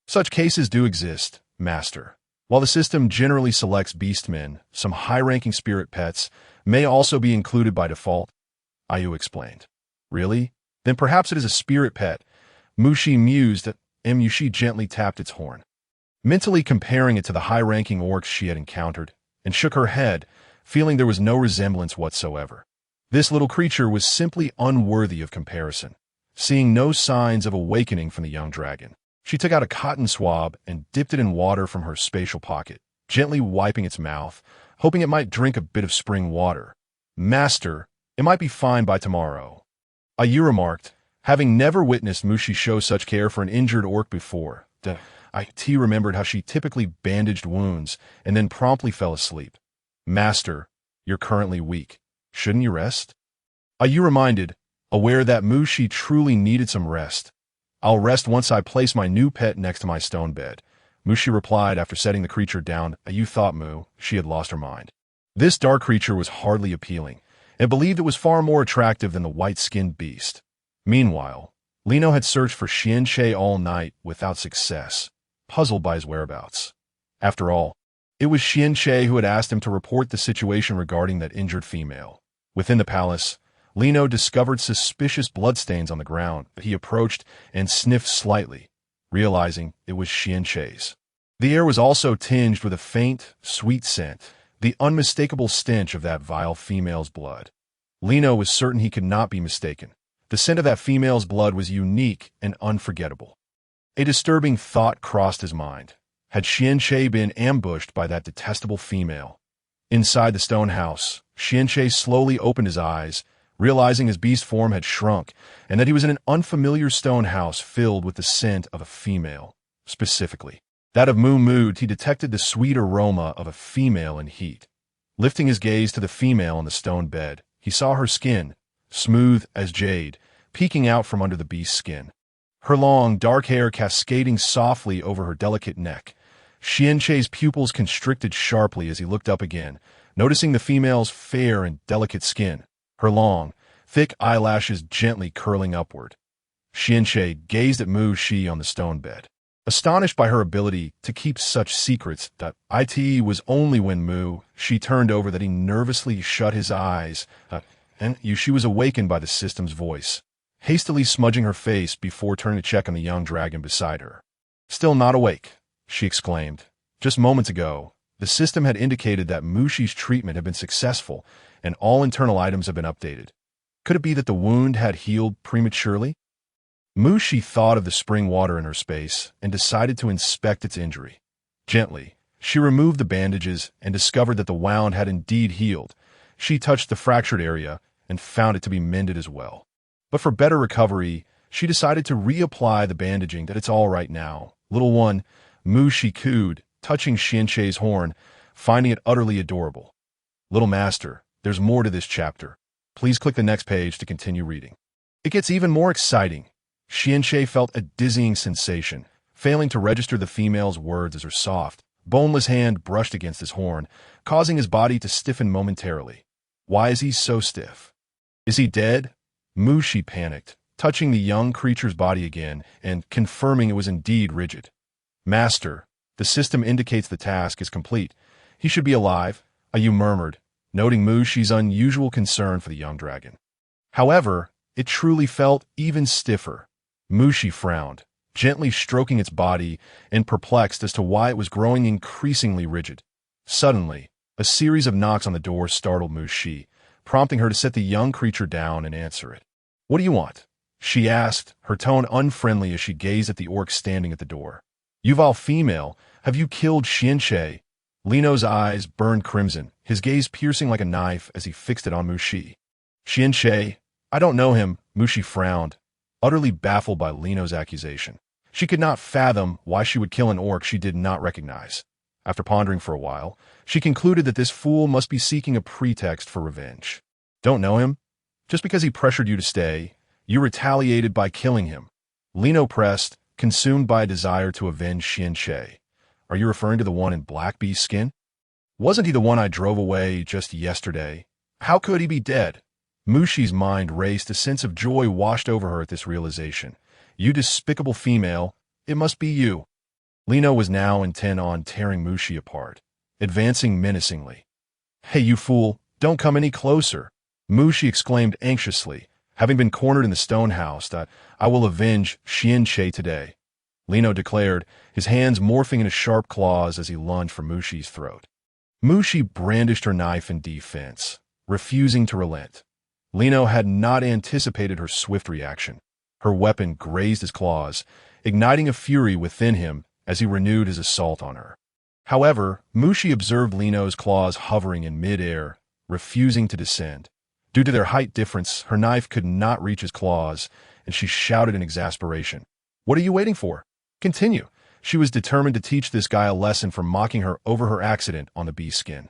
Such cases do exist, Master. While the system generally selects beastmen, some high-ranking spirit pets may also be included by default, Ayu explained. Really? Then perhaps it is a spirit pet. Mushi mused that Mushi gently tapped its horn, mentally comparing it to the high-ranking orcs she had encountered, and shook her head, feeling there was no resemblance whatsoever. This little creature was simply unworthy of comparison. Seeing no signs of awakening from the young dragon, she took out a cotton swab and dipped it in water from her spatial pocket, gently wiping its mouth, hoping it might drink a bit of spring water. Master, it might be fine by tomorrow, Ayu remarked, having never witnessed Mushi show such care for an injured orc before. It remembered how she typically bandaged wounds and then promptly fell asleep. Master, you're currently weak. Shouldn't you rest? Ayu reminded, aware that Mushi truly needed some rest. I'll rest once I place my new pet next to my stone bed, Mushi replied after setting the creature down. Ayu thought she had lost her mind. This dark creature was hardly appealing, and believed it was far more attractive than the white-skinned beast. Meanwhile, Lino had searched for Xianche all night without success, puzzled by his whereabouts. After all, it was Xianche who had asked him to report the situation regarding that injured female. Within the palace, Lino discovered suspicious bloodstains on the ground. He approached and sniffed slightly, realizing it was Xianche's. The air was also tinged with a faint, sweet scent, the unmistakable stench of that vile female's blood. Lino was certain he could not be mistaken. The scent of that female's blood was unique and unforgettable. A disturbing thought crossed his mind. Had Xianche been ambushed by that detestable female? Inside the stone house, Xianche slowly opened his eyes, realizing his beast form had shrunk, and that he was in an unfamiliar stone house filled with the scent of a female. Specifically, that of Mu. He detected the sweet aroma of a female in heat. Lifting his gaze to the female on the stone bed, he saw her skin, smooth as jade, peeking out from under the beast's skin. Her long, dark hair cascading softly over her delicate neck. Xianche's pupils constricted sharply as he looked up again, noticing the female's fair and delicate skin, her long, thick eyelashes gently curling upward. Xianche gazed at Mu Shi on the stone bed, astonished by her ability to keep such secrets. It was only when Mu Shi turned over that he nervously shut his eyes, and she was awakened by the system's voice, hastily smudging her face before turning to check on the young dragon beside her. "Still not awake," she exclaimed. Just moments ago, the system had indicated that Mushi's treatment had been successful and all internal items had been updated. Could it be that the wound had healed prematurely? Mushi thought of the spring water in her space and decided to inspect its injury. Gently, she removed the bandages and discovered that the wound had indeed healed. She touched the fractured area and found it to be mended as well. But for better recovery, she decided to reapply the bandaging. "That it's all right now, little one," Mushi cooed, touching Xianche's horn, finding it utterly adorable. "Little master, there's more to this chapter. Please click the next page to continue reading." It gets even more exciting. Xianche felt a dizzying sensation, failing to register the female's words as her soft, boneless hand brushed against his horn, causing his body to stiffen momentarily. Why is he so stiff? Is he dead? Mushi panicked, touching the young creature's body again and confirming it was indeed rigid. "Master, the system indicates the task is complete. He should be alive," Ayu murmured, noting Mushi's unusual concern for the young dragon. However, it truly felt even stiffer. Mushi frowned, gently stroking its body and perplexed as to why it was growing increasingly rigid. Suddenly, a series of knocks on the door startled Mushi, prompting her to set the young creature down and answer it. "What do you want?" she asked, her tone unfriendly as she gazed at the orc standing at the door. "Yuval female, have you killed Xianche?" Lino's eyes burned crimson, his gaze piercing like a knife as he fixed it on Mushi. "Xianche? I don't know him," Mushi frowned, utterly baffled by Lino's accusation. She could not fathom why she would kill an orc she did not recognize. After pondering for a while, she concluded that this fool must be seeking a pretext for revenge. "Don't know him? Just because he pressured you to stay, you retaliated by killing him." Lino pressed, consumed by a desire to avenge Xianche. "Are you referring to the one in black beast skin? Wasn't he the one I drove away just yesterday? How could he be dead?" Mushi's mind raced, a sense of joy washed over her at this realization. "You despicable female, it must be you." Lino was now intent on tearing Mushi apart, advancing menacingly. "Hey, you fool, don't come any closer," Mushi exclaimed anxiously. "Having been cornered in the stone house, that I will avenge Xianche today," Lino declared, his hands morphing into sharp claws as he lunged for Mushi's throat. Mushi brandished her knife in defense, refusing to relent. Lino had not anticipated her swift reaction. Her weapon grazed his claws, igniting a fury within him as he renewed his assault on her. However, Mushi observed Lino's claws hovering in mid-air, refusing to descend. Due to their height difference, her knife could not reach his claws, and she shouted in exasperation. "What are you waiting for? Continue." She was determined to teach this guy a lesson for mocking her over her accident on the bee skin.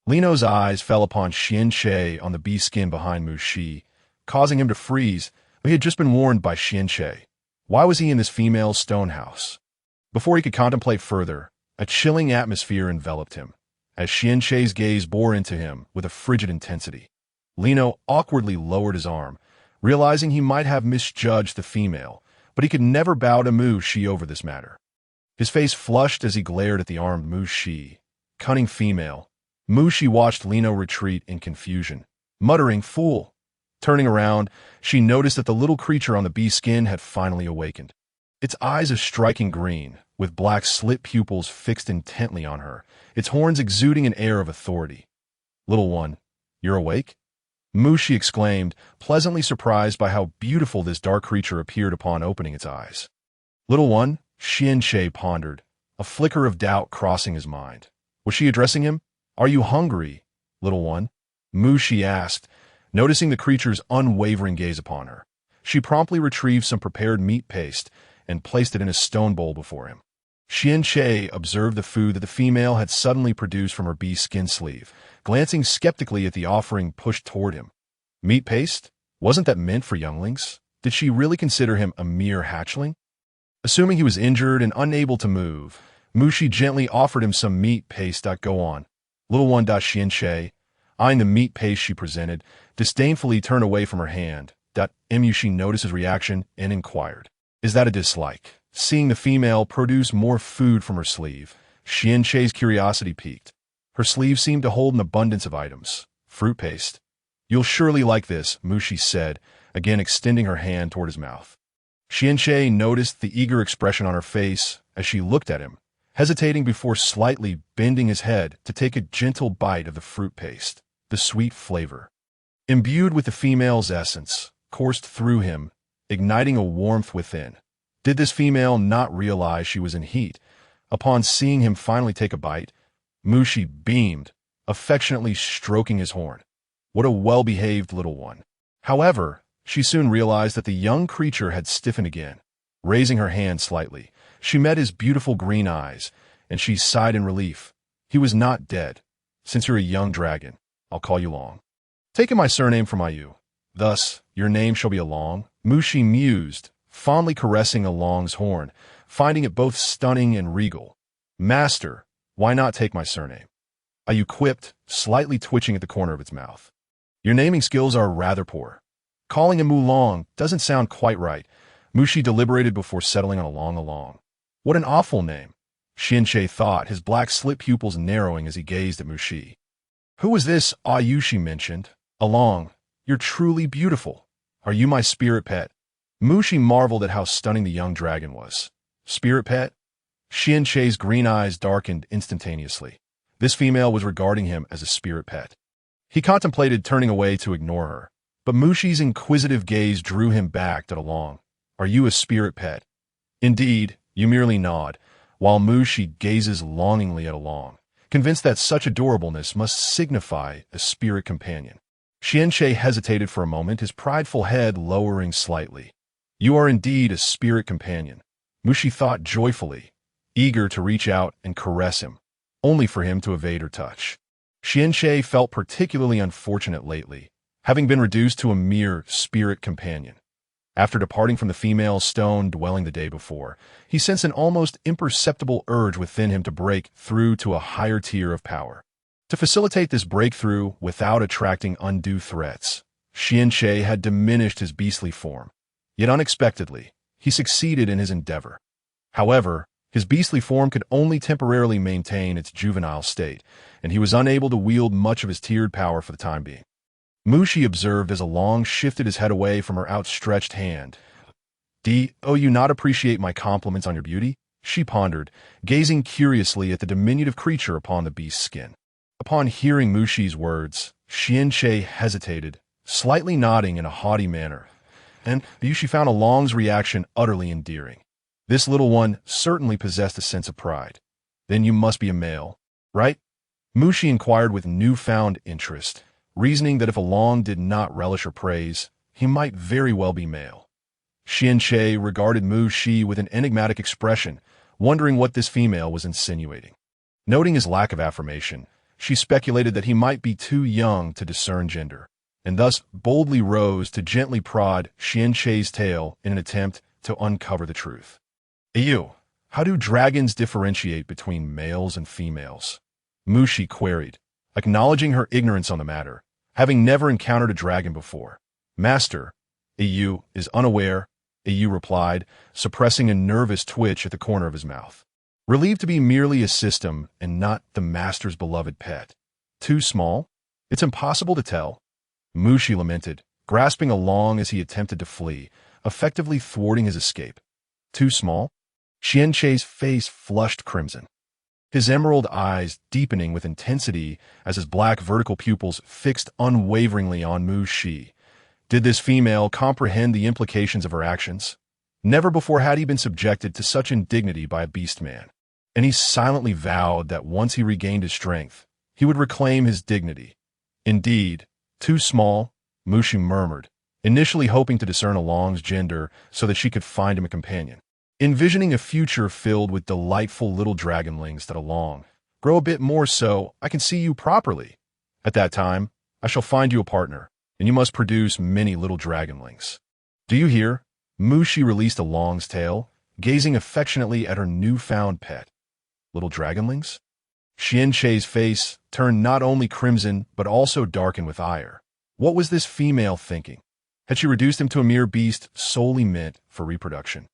Lino's eyes fell upon Xianche on the bee skin behind Mushi, causing him to freeze. He had just been warned by Xianche. Why was he in this female's stone house? Before he could contemplate further, a chilling atmosphere enveloped him, as Xianche's gaze bore into him with a frigid intensity. Lino awkwardly lowered his arm, realizing he might have misjudged the female, but he could never bow to Mushi over this matter. His face flushed as he glared at the armed Mushi. Cunning female. Mushi watched Lino retreat in confusion, muttering, "Fool." Turning around, she noticed that the little creature on the bee skin had finally awakened. Its eyes a striking green, with black slit pupils fixed intently on her, its horns exuding an air of authority. "Little one, you're awake?" Mushi exclaimed, pleasantly surprised by how beautiful this dark creature appeared upon opening its eyes. Little one, Xian pondered, a flicker of doubt crossing his mind. Was she addressing him? Are you hungry, little one? Mushi asked, noticing the creature's unwavering gaze upon her. She promptly retrieved some prepared meat paste and placed it in a stone bowl before him. Xian observed the food that the female had suddenly produced from her bee skin sleeve, glancing skeptically at the offering pushed toward him. Meat paste? Wasn't that meant for younglings? Did she really consider him a mere hatchling? Assuming he was injured and unable to move, Mushi gently offered him some meat paste. Go on. Little one. Xian, eyeing the meat paste she presented, disdainfully turned away from her hand. Mushi noticed his reaction and inquired, "Is that a dislike?" Seeing the female produce more food from her sleeve, Xian's curiosity piqued. Her sleeve seemed to hold an abundance of items. Fruit paste. "You'll surely like this," Mushi said, again extending her hand toward his mouth. Xian noticed the eager expression on her face as she looked at him, hesitating before slightly bending his head to take a gentle bite of the fruit paste. The sweet flavor, imbued with the female's essence, coursed through him, igniting a warmth within. Did this female not realize she was in heat? Upon seeing him finally take a bite, Mushi beamed, affectionately stroking his horn. What a well-behaved little one. However, she soon realized that the young creature had stiffened again. Raising her hand slightly, she met his beautiful green eyes, and she sighed in relief. He was not dead. "Since you're a young dragon, I'll call you Long. Taking my surname from you. Thus, your name shall be Along," Mushi mused, fondly caressing Along's horn, finding it both stunning and regal. "Master, why not take my surname?" Ayu quipped, slightly twitching at the corner of its mouth. "Your naming skills are rather poor. Calling him Long doesn't sound quite right." Mushi deliberated before settling on Along. What an awful name, Xian thought, his black slit pupils narrowing as he gazed at Mushi. "Who is this Ayu?" mentioned. "Along, you're truly beautiful. Are you my spirit pet?" Mushi marveled at how stunning the young dragon was. Spirit pet? Xian's green eyes darkened instantaneously. This female was regarding him as a spirit pet. He contemplated turning away to ignore her, but Mushi's inquisitive gaze drew him back to Along. "Are you a spirit pet?" "Indeed," you merely nod, while Mushi gazes longingly at Along, convinced that such adorableness must signify a spirit companion. Xian hesitated for a moment, his prideful head lowering slightly. "You are indeed a spirit companion," Mushi thought joyfully, eager to reach out and caress him, only for him to evade her touch. Xian felt particularly unfortunate lately, having been reduced to a mere spirit companion. After departing from the female stone dwelling the day before, he sensed an almost imperceptible urge within him to break through to a higher tier of power. To facilitate this breakthrough without attracting undue threats, Xian had diminished his beastly form. Yet unexpectedly, he succeeded in his endeavor. However, his beastly form could only temporarily maintain its juvenile state, and he was unable to wield much of his tiered power for the time being. Mushi observed as Along shifted his head away from her outstretched hand. "Do you not appreciate my compliments on your beauty?" she pondered, gazing curiously at the diminutive creature upon the beast's skin. Upon hearing Mushi's words, Xian hesitated, slightly nodding in a haughty manner, and she found Along's reaction utterly endearing. This little one certainly possessed a sense of pride. "Then you must be a male, right?" Mushi inquired with newfound interest, reasoning that if Along did not relish her praise, he might very well be male. Xian regarded Mushi with an enigmatic expression, wondering what this female was insinuating. Noting his lack of affirmation, she speculated that he might be too young to discern gender, and thus boldly rose to gently prod Xian's tail in an attempt to uncover the truth. "Ew, how do dragons differentiate between males and females?" Mushi queried, acknowledging her ignorance on the matter, having never encountered a dragon before. "Master, Eyu is unaware," Eyu replied, suppressing a nervous twitch at the corner of his mouth. Relieved to be merely a system and not the master's beloved pet. "Too small? It's impossible to tell," Mushi lamented, grasping Along as he attempted to flee, effectively thwarting his escape. "Too small?" Xian's face flushed crimson, his emerald eyes deepening with intensity as his black vertical pupils fixed unwaveringly on Mushi. Did this female comprehend the implications of her actions? Never before had he been subjected to such indignity by a beast-man, and he silently vowed that once he regained his strength, he would reclaim his dignity. Indeed, too small, Mushi murmured, initially hoping to discern Along's gender so that she could find him a companion. Envisioning a future filled with delightful little dragonlings that Along, grow a bit more so I can see you properly. At that time, I shall find you a partner, and you must produce many little dragonlings. Do you hear? Mushi released Along's tail, gazing affectionately at her newfound pet. Little dragonlings? Xianche's face turned not only crimson but also darkened with ire. What was this female thinking? Had she reduced him to a mere beast solely meant for reproduction?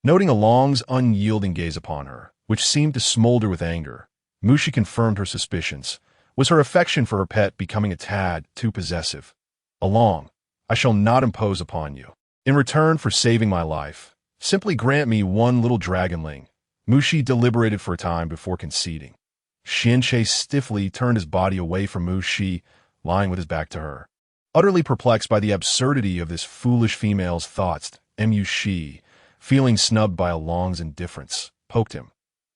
Noting Along's unyielding gaze upon her, which seemed to smolder with anger, Mushi confirmed her suspicions. Was her affection for her pet becoming a tad too possessive? Along, I shall not impose upon you. In return for saving my life, simply grant me one little dragonling. Mushi deliberated for a time before conceding. Xianche stiffly turned his body away from Mushi, lying with his back to her. Utterly perplexed by the absurdity of this foolish female's thoughts, Mushi, feeling snubbed by Along's indifference, poked him.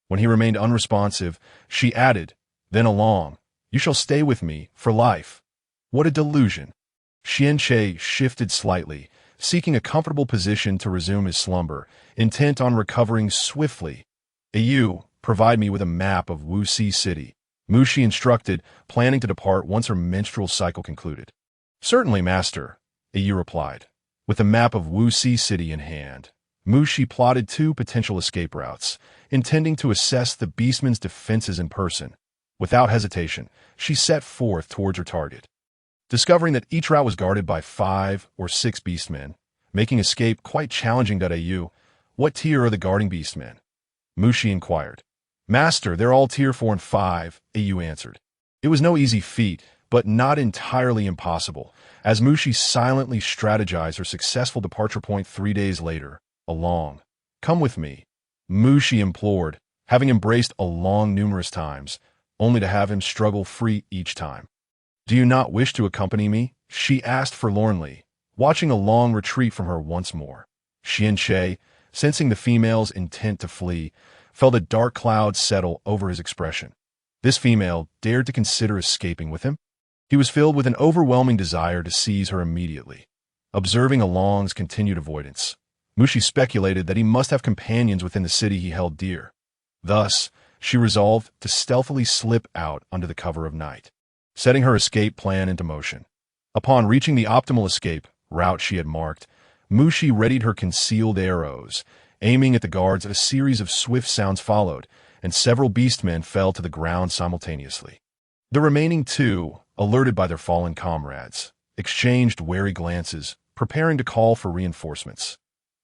When he remained unresponsive, she added, "Then Along, you shall stay with me for life." What a delusion! Xianche shifted slightly, seeking a comfortable position to resume his slumber, intent on recovering swiftly. "You, provide me with a map of Wuxi City," Mushi instructed, planning to depart once her menstrual cycle concluded. "Certainly, master," Yu replied. With a map of Wuxi City in hand, Mushi plotted 2 potential escape routes, intending to assess the beastman's defenses in person. Without hesitation, she set forth towards her target. Discovering that each route was guarded by 5 or 6 beastmen, making escape quite challenging. Yu, what tier are the guarding beastmen? Mushi inquired. "Master, they're all tier 4 and 5, Yu answered. It was no easy feat, but not entirely impossible, as Mushi silently strategized her successful departure point 3 days later. Along. Come with me, Mushi implored, having embraced Along numerous times, only to have him struggle free each time. "Do you not wish to accompany me?" she asked forlornly, watching Along retreat from her once more. Xianche, sensing the female's intent to flee, felt a dark cloud settle over his expression. This female dared to consider escaping with him? He was filled with an overwhelming desire to seize her immediately. Observing Along's continued avoidance, Mushi speculated that he must have companions within the city he held dear. Thus, she resolved to stealthily slip out under the cover of night, setting her escape plan into motion. Upon reaching the optimal escape route she had marked, Mushi readied her concealed arrows, aiming at the guards. A series of swift sounds followed, and several beastmen fell to the ground simultaneously. The remaining 2, alerted by their fallen comrades, exchanged wary glances, preparing to call for reinforcements.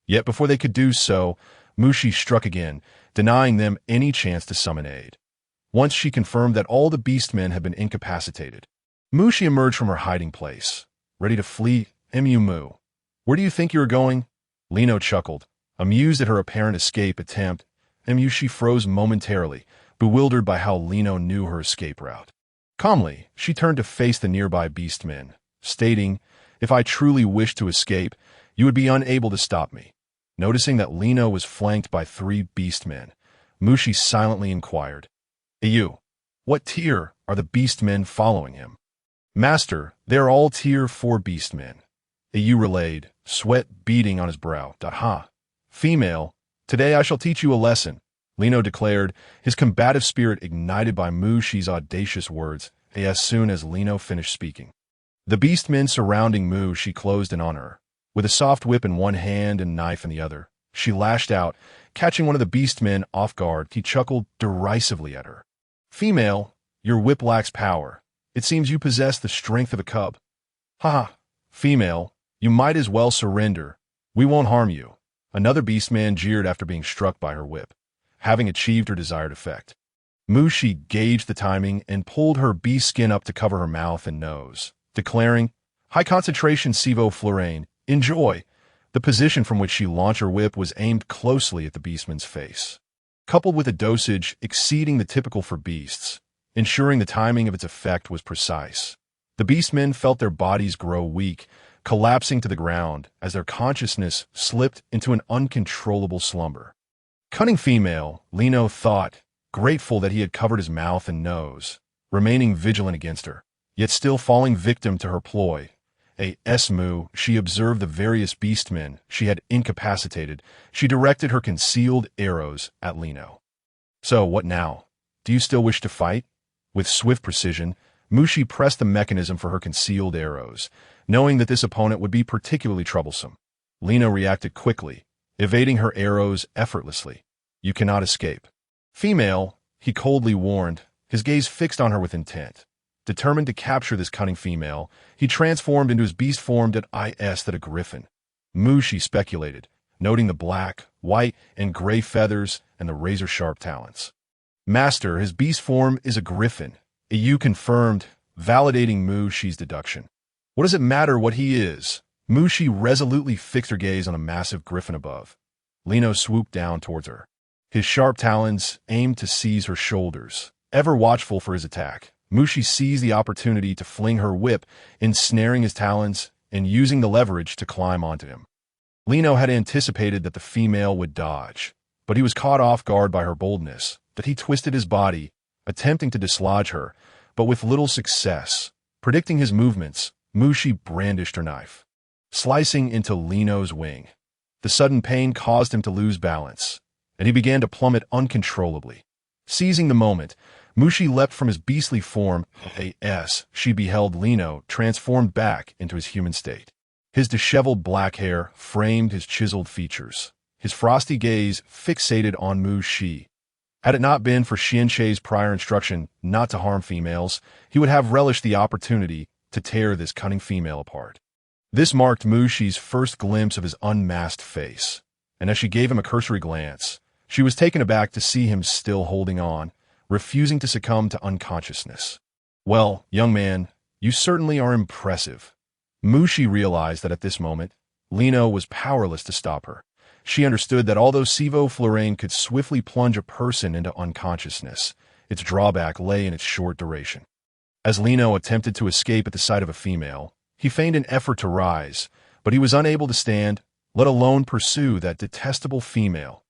Yet before they could do so, Mushi struck again, denying them any chance to summon aid. Once she confirmed that all the beastmen had been incapacitated, Mushi emerged from her hiding place, ready to flee. Mu. Where do you think you are going? Lino chuckled, amused at her apparent escape attempt. Mushi froze momentarily, bewildered by how Lino knew her escape route. Calmly, she turned to face the nearby beastmen, stating, "If I truly wished to escape, you would be unable to stop me." Noticing that Lino was flanked by 3 beastmen, Mushi silently inquired, "Yu, what tier are the beastmen following him?" "Master, they are all tier 4 beastmen," Yu relayed, sweat beading on his brow. "Ha! Female, today I shall teach you a lesson," Lino declared, his combative spirit ignited by Mushi's audacious words. As soon as Lino finished speaking, the beastmen surrounding Mushi closed in on her. With a soft whip in one hand and knife in the other, she lashed out, catching one of the beastmen off guard. He chuckled derisively at her. "Female, your whip lacks power. It seems you possess the strength of a cub." "Ha! Female, you might as well surrender. We won't harm you." Another beastman jeered after being struck by her whip, having achieved her desired effect. Mushi gauged the timing and pulled her beast skin up to cover her mouth and nose, declaring, "High concentration Sivo Florane. Enjoy." The position from which she launched her whip was aimed closely at the beastman's face, coupled with a dosage exceeding the typical for beasts, ensuring the timing of its effect was precise. The beastmen felt their bodies grow weak, collapsing to the ground as their consciousness slipped into an uncontrollable slumber. Cunning female, Lino thought, grateful that he had covered his mouth and nose, remaining vigilant against her, yet still falling victim to her ploy. She observed the various beastmen she had incapacitated. She directed her concealed arrows at Lino. So, what now? Do you still wish to fight? With swift precision, Mushi pressed the mechanism for her concealed arrows, knowing that this opponent would be particularly troublesome. Lino reacted quickly, evading her arrows effortlessly. You cannot escape. Female, he coldly warned, his gaze fixed on her with intent. Determined to capture this cunning female, he transformed into his beast form that a griffin. Mushi speculated, noting the black, white, and gray feathers and the razor-sharp talons. Master, his beast form is a griffin. Ayu confirmed, validating Mushi's deduction. What does it matter what he is? Mushi resolutely fixed her gaze on a massive griffin above. Lino swooped down towards her. His sharp talons aimed to seize her shoulders, ever watchful for his attack. Mushi seized the opportunity to fling her whip, ensnaring his talons and using the leverage to climb onto him. Lino had anticipated that the female would dodge, but he was caught off guard by her boldness, that he twisted his body, attempting to dislodge her, but with little success. Predicting his movements, Mushi brandished her knife, slicing into Lino's wing. The sudden pain caused him to lose balance, and he began to plummet uncontrollably. Seizing the moment, Mushi leapt from his beastly form. She beheld Lino transformed back into his human state. His disheveled black hair framed his chiseled features, his frosty gaze fixated on Mushi. Had it not been for Xianche's prior instruction not to harm females, he would have relished the opportunity to tear this cunning female apart. This marked Mushi's first glimpse of his unmasked face, and as she gave him a cursory glance, she was taken aback to see him still holding on, refusing to succumb to unconsciousness. Well, young man, you certainly are impressive. Mushi realized that at this moment, Lino was powerless to stop her. She understood that although Sivo Florane could swiftly plunge a person into unconsciousness, its drawback lay in its short duration. As Lino attempted to escape at the sight of a female, he feigned an effort to rise, but he was unable to stand, let alone pursue that detestable female.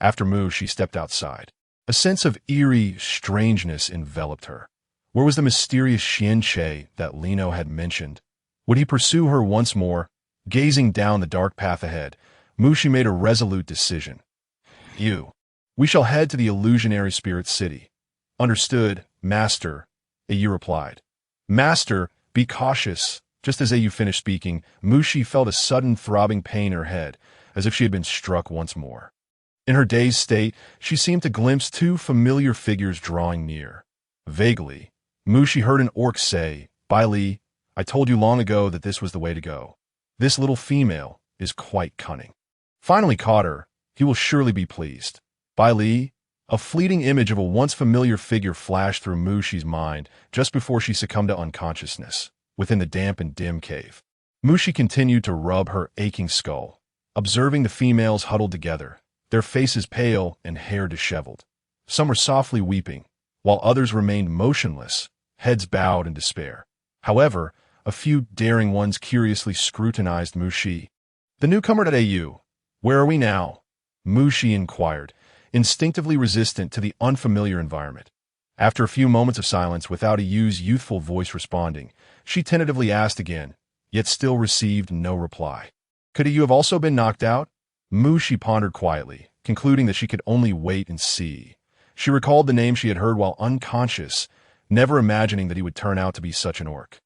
After Mushi stepped outside, a sense of eerie strangeness enveloped her. Where was the mysterious Xianche that Lino had mentioned? Would he pursue her once more? Gazing down the dark path ahead, Mushi made a resolute decision. We shall head to the illusionary spirit city. Understood, Master, Ayu replied. Master, be cautious. Just as Ayu finished speaking, Mushi felt a sudden throbbing pain in her head, as if she had been struck once more. In her dazed state, she seemed to glimpse two familiar figures drawing near. Vaguely, Mushi heard an orc say, "Bai Li, I told you long ago that this was the way to go. This little female is quite cunning. Finally caught her, he will surely be pleased." Bai Li, a fleeting image of a once familiar figure flashed through Mushi's mind just before she succumbed to unconsciousness, within the damp and dim cave. Mushi continued to rub her aching skull, observing the females huddled together, their faces pale and hair disheveled. Some were softly weeping, while others remained motionless, heads bowed in despair. However, a few daring ones curiously scrutinized Mushi. The newcomer at Ayu, where are we now? Mushi inquired, instinctively resistant to the unfamiliar environment. After a few moments of silence without Ayu's youthful voice responding, she tentatively asked again, yet still received no reply. Could Ayu have also been knocked out? Mushi pondered quietly, concluding that she could only wait and see. She recalled the name she had heard while unconscious, never imagining that he would turn out to be such an orc.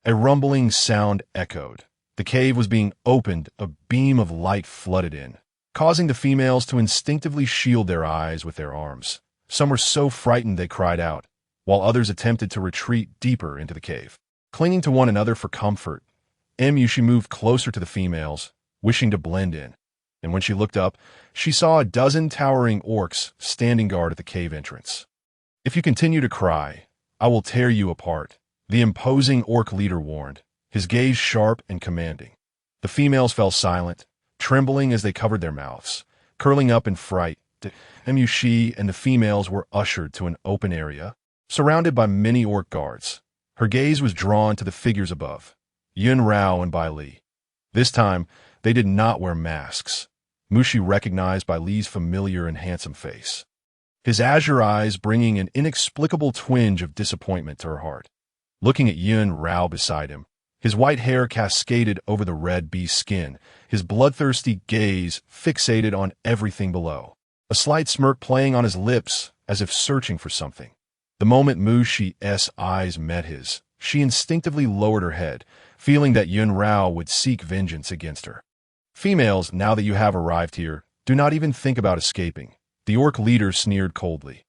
A rumbling sound echoed. The cave was being opened, a beam of light flooded in, causing the females to instinctively shield their eyes with their arms. Some were so frightened they cried out, while others attempted to retreat deeper into the cave. Clinging to one another for comfort, Mushi moved closer to the females, wishing to blend in. And when she looked up, she saw a dozen towering orcs standing guard at the cave entrance. "If you continue to cry, I will tear you apart," the imposing orc leader warned, his gaze sharp and commanding. The females fell silent, trembling as they covered their mouths, curling up in fright. Mushi and the females were ushered to an open area, surrounded by many orc guards. Her gaze was drawn to the figures above, Yun Rao and Bai Li. This time, they did not wear masks. Mushi recognized Bai Li's familiar and handsome face, his azure eyes bringing an inexplicable twinge of disappointment to her heart. Looking at Yun Rao beside him, his white hair cascaded over the red beast skin, his bloodthirsty gaze fixated on everything below, a slight smirk playing on his lips as if searching for something. The moment Mushi's eyes met his, she instinctively lowered her head, feeling that Yun Rao would seek vengeance against her. Females, now that you have arrived here, do not even think about escaping. The orc leader sneered coldly.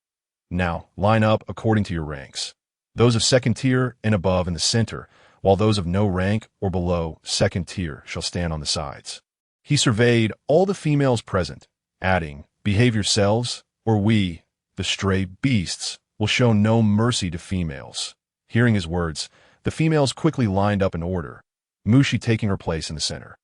Now, line up according to your ranks. Those of second tier and above in the center, while those of no rank or below second tier shall stand on the sides. He surveyed all the females present, adding, behave yourselves, or we, the stray beasts, will show no mercy to females. Hearing his words, the females quickly lined up in order, Mushi taking her place in the center.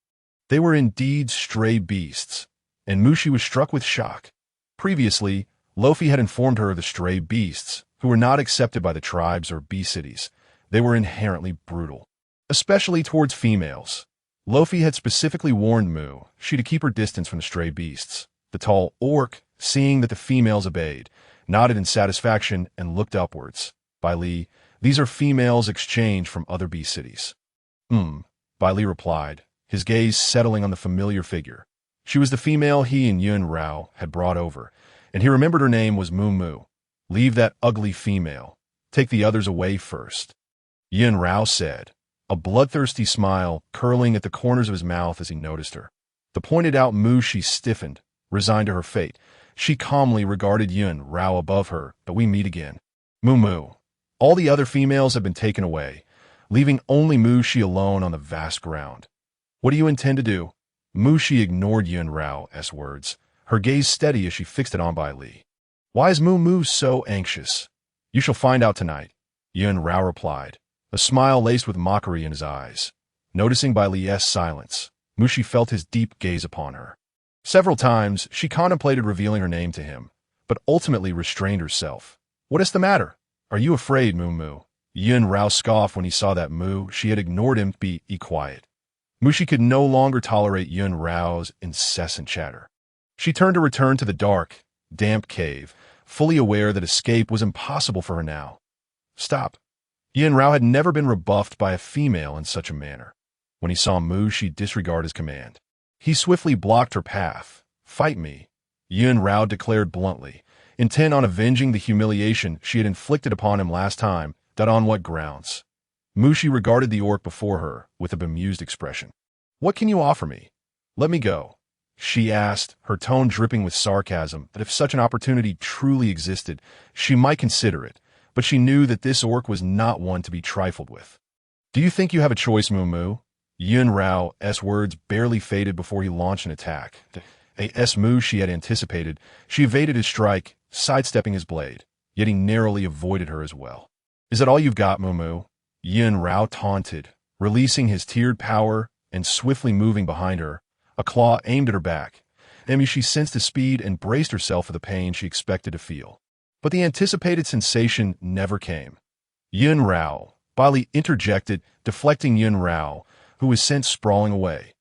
They were indeed stray beasts, and Mushi was struck with shock. Previously, Lofi had informed her of the stray beasts, who were not accepted by the tribes or bee cities. They were inherently brutal, especially towards females. Lofi had specifically warned Mu she to keep her distance from the stray beasts. The tall orc, seeing that the females obeyed, nodded in satisfaction and looked upwards. Bai Li, these are females exchanged from other bee cities. Bai Li replied, his gaze settling on the familiar figure. She was the female he and Yun Rao had brought over, and he remembered her name was Mu Mu. Leave that ugly female. Take the others away first. Yun Rao said, a bloodthirsty smile curling at the corners of his mouth as he noticed her. The pointed out Mushi stiffened, resigned to her fate. She calmly regarded Yun Rao above her, but we meet again. Mu Mu. All the other females have been taken away, leaving only Mushi alone on the vast ground. What do you intend to do? Mushi ignored Yun Rao's words, her gaze steady as she fixed it on Bai Li. Why is Mu Mu so anxious? You shall find out tonight, Yun Rao replied, a smile laced with mockery in his eyes. Noticing Bai Li's silence, Mushi felt his deep gaze upon her. Several times, she contemplated revealing her name to him, but ultimately restrained herself. What is the matter? Are you afraid, Mu Mu? Yun Rao scoffed when he saw that she had ignored him. Be quiet. Mushi could no longer tolerate Yun Rao's incessant chatter. She turned to return to the dark, damp cave, fully aware that escape was impossible for her now. Stop. Yun Rao had never been rebuffed by a female in such a manner. When he saw Mushi disregard his command, he swiftly blocked her path. Fight me, Yun Rao declared bluntly, intent on avenging the humiliation she had inflicted upon him last time. That on what grounds? Mushi regarded the orc before her with a bemused expression. What can you offer me? Let me go, she asked, her tone dripping with sarcasm that if such an opportunity truly existed, she might consider it, but she knew that this orc was not one to be trifled with. Do you think you have a choice, Mu Mu? Yun Rao's words barely faded before he launched an attack. As Mushi had anticipated, she evaded his strike, sidestepping his blade, yet he narrowly avoided her as well. Is that all you've got, Mu Mu? Yun Rao taunted, releasing his tiered power and swiftly moving behind her, a claw aimed at her back. She sensed his speed and braced herself for the pain she expected to feel. But the anticipated sensation never came. Yun Rao, Bai Li interjected, deflecting Yun Rao, who was sent sprawling away.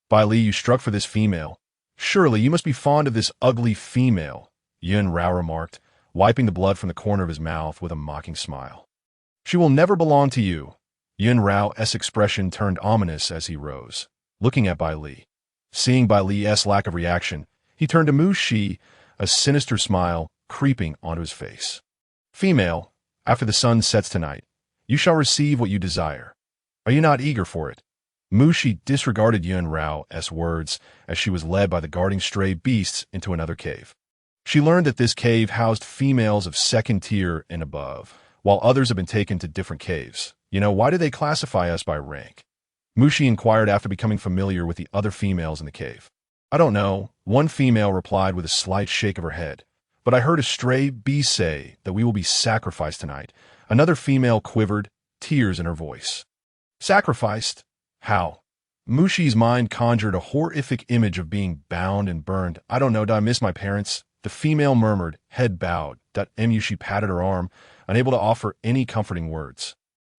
Bai Li, you struck for this female. Surely you must be fond of this ugly female, Yun Rao remarked, wiping the blood from the corner of his mouth with a mocking smile. She will never belong to you. Yun Rao's expression turned ominous as he rose, looking at Bai Li. Seeing Bai Li's lack of reaction, he turned to Mushi, a sinister smile creeping onto his face. Female, after the sun sets tonight, you shall receive what you desire. Are you not eager for it? Mushi disregarded Yun Rao's words as she was led by the guarding stray beasts into another cave. She learned that this cave housed females of second tier and above, while others have been taken to different caves. Why do they classify us by rank? Mushi inquired after becoming familiar with the other females in the cave. I don't know, one female replied with a slight shake of her head, but I heard a stray bee say that we will be sacrificed tonight. Another female quivered, tears in her voice. Sacrificed? How? Mushi's mind conjured a horrific image of being bound and burned. I don't know, did I miss my parents? The female murmured, head bowed. She patted her arm, unable to offer any comforting words.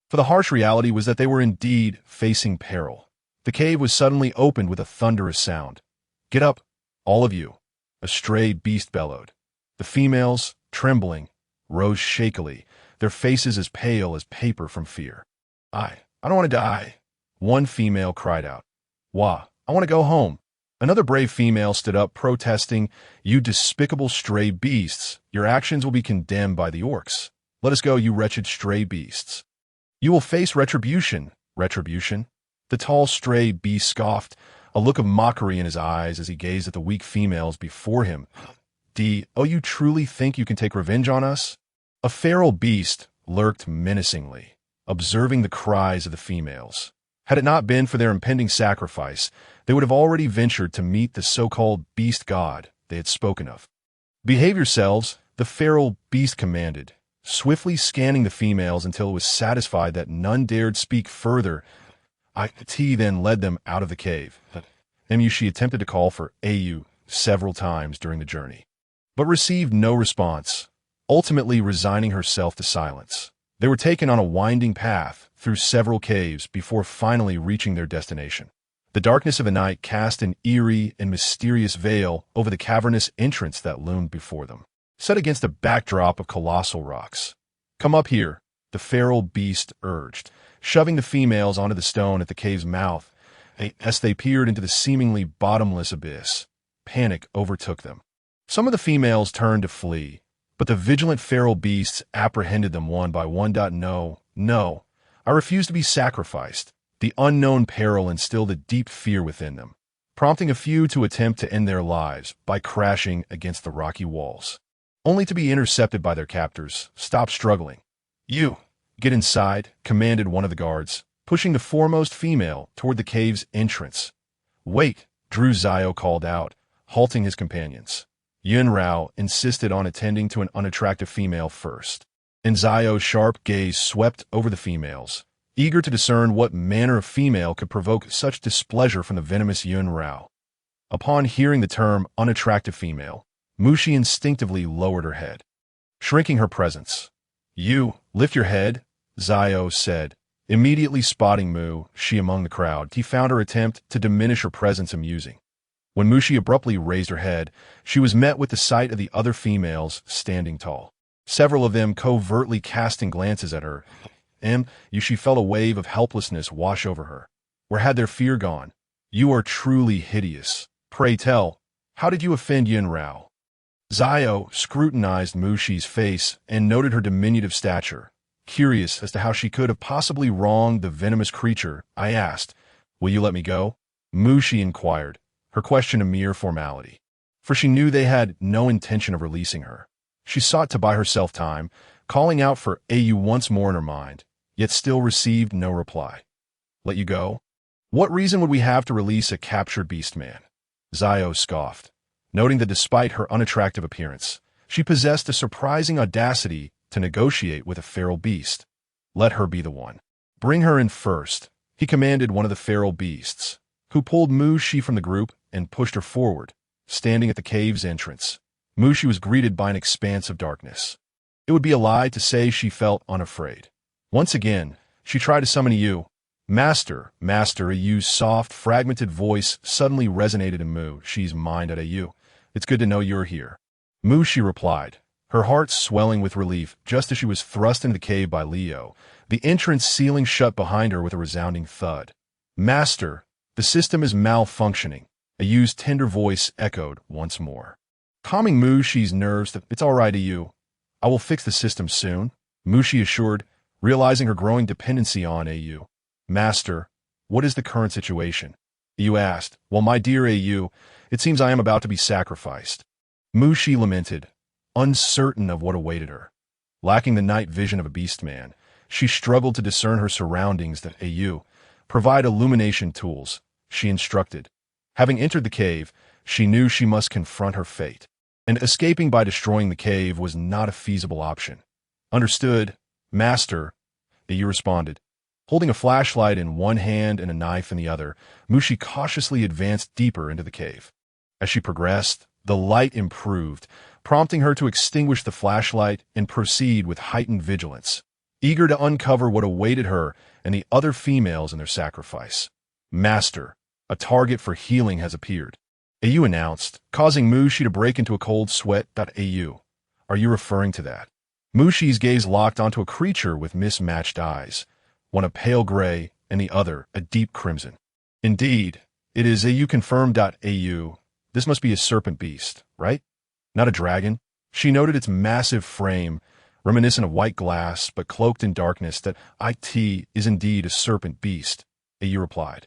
For the harsh reality was that they were indeed facing peril. The cave was suddenly opened with a thunderous sound. "Get up, all of you," a stray beast bellowed. The females, trembling, rose shakily, their faces as pale as paper from fear. I don't want to die," one female cried out. "Wah, I want to go home." Another brave female stood up, protesting, "You despicable stray beasts, your actions will be condemned by the orcs. Let us go, you wretched stray beasts. You will face retribution." "Retribution?" The tall stray beast scoffed, a look of mockery in his eyes as he gazed at the weak females before him. "Oh, you truly think you can take revenge on us?" A feral beast lurked menacingly, observing the cries of the females. Had it not been for their impending sacrifice, they would have already ventured to meet the so-called beast god they had spoken of. "Behave yourselves," the feral beast commanded, swiftly scanning the females until it was satisfied that none dared speak further. It then led them out of the cave. She attempted to call for Au several times during the journey, but received no response, ultimately resigning herself to silence. They were taken on a winding path through several caves before finally reaching their destination. The darkness of the night cast an eerie and mysterious veil over the cavernous entrance that loomed before them, set against a backdrop of colossal rocks. "Come up here," the feral beast urged, shoving the females onto the stone at the cave's mouth. As they peered into the seemingly bottomless abyss, panic overtook them. Some of the females turned to flee, but the vigilant feral beasts apprehended them one by one. No, I refuse to be sacrificed." The unknown peril instilled a deep fear within them, prompting a few to attempt to end their lives by crashing against the rocky walls, only to be intercepted by their captors. "Stop struggling. You, get inside," commanded one of the guards, pushing the foremost female toward the cave's entrance. "Wait," Drew Zio called out, halting his companions. Yun Rao insisted on attending to an unattractive female first, and Zio's sharp gaze swept over the females, eager to discern what manner of female could provoke such displeasure from the venomous Yun Rao. Upon hearing the term unattractive female, Mushi instinctively lowered her head, shrinking her presence. "You, lift your head," Zio said, immediately spotting Mushi among the crowd. He found her attempt to diminish her presence amusing. When Mushi abruptly raised her head, she was met with the sight of the other females standing tall, several of them covertly casting glances at her. She felt a wave of helplessness wash over her. Where had their fear gone? "You are truly hideous. Pray tell, how did you offend Yun Rao?" Zio scrutinized Mushi's face and noted her diminutive stature. Curious as to how she could have possibly wronged the venomous creature, I asked, "Will you let me go?" Mushi inquired, her question a mere formality, for she knew they had no intention of releasing her. She sought to buy herself time, calling out for Au once more in her mind, yet still received no reply. "Let you go? What reason would we have to release a captured beastman?" Zio scoffed, noting that despite her unattractive appearance, she possessed a surprising audacity to negotiate with a feral beast. "Let her be the one. Bring her in first," he commanded one of the feral beasts, who pulled Mushi from the group and pushed her forward, standing at the cave's entrance. Mushi was greeted by an expanse of darkness. It would be a lie to say she felt unafraid. Once again, she tried to summon Au. Master, Au's soft, fragmented voice suddenly resonated in Mushi's mind at Au. "It's good to know you're here." Mushi replied, her heart swelling with relief just as she was thrust into the cave by Leo, the entrance ceiling shut behind her with a resounding thud. "Master, the system is malfunctioning," Au's tender voice echoed once more, calming Mushi's nerves. "It's all right, Au. I will fix the system soon," Mushi assured, realizing her growing dependency on Au. "Master, what is the current situation?" Au asked. "Well, my dear Au, it seems I am about to be sacrificed," Mushi lamented, uncertain of what awaited her. Lacking the night vision of a beastman, she struggled to discern her surroundings. That Au, provide illumination tools, she instructed. Having entered the cave, she knew she must confront her fate, and escaping by destroying the cave was not a feasible option. "Understood, Master," Au responded. Holding a flashlight in one hand and a knife in the other, Mushi cautiously advanced deeper into the cave. As she progressed, the light improved, prompting her to extinguish the flashlight and proceed with heightened vigilance, eager to uncover what awaited her and the other females in their sacrifice. Master, a target for healing has appeared. AU announced, causing Mushi to break into a cold sweat. AU, are you referring to that? Mushi's gaze locked onto a creature with mismatched eyes, one a pale gray and the other a deep crimson. Indeed, it is AU confirmed. AU, this must be a serpent beast, right? Not a dragon? She noted its massive frame, reminiscent of white glass but cloaked in darkness. That it is indeed a serpent beast, AU replied.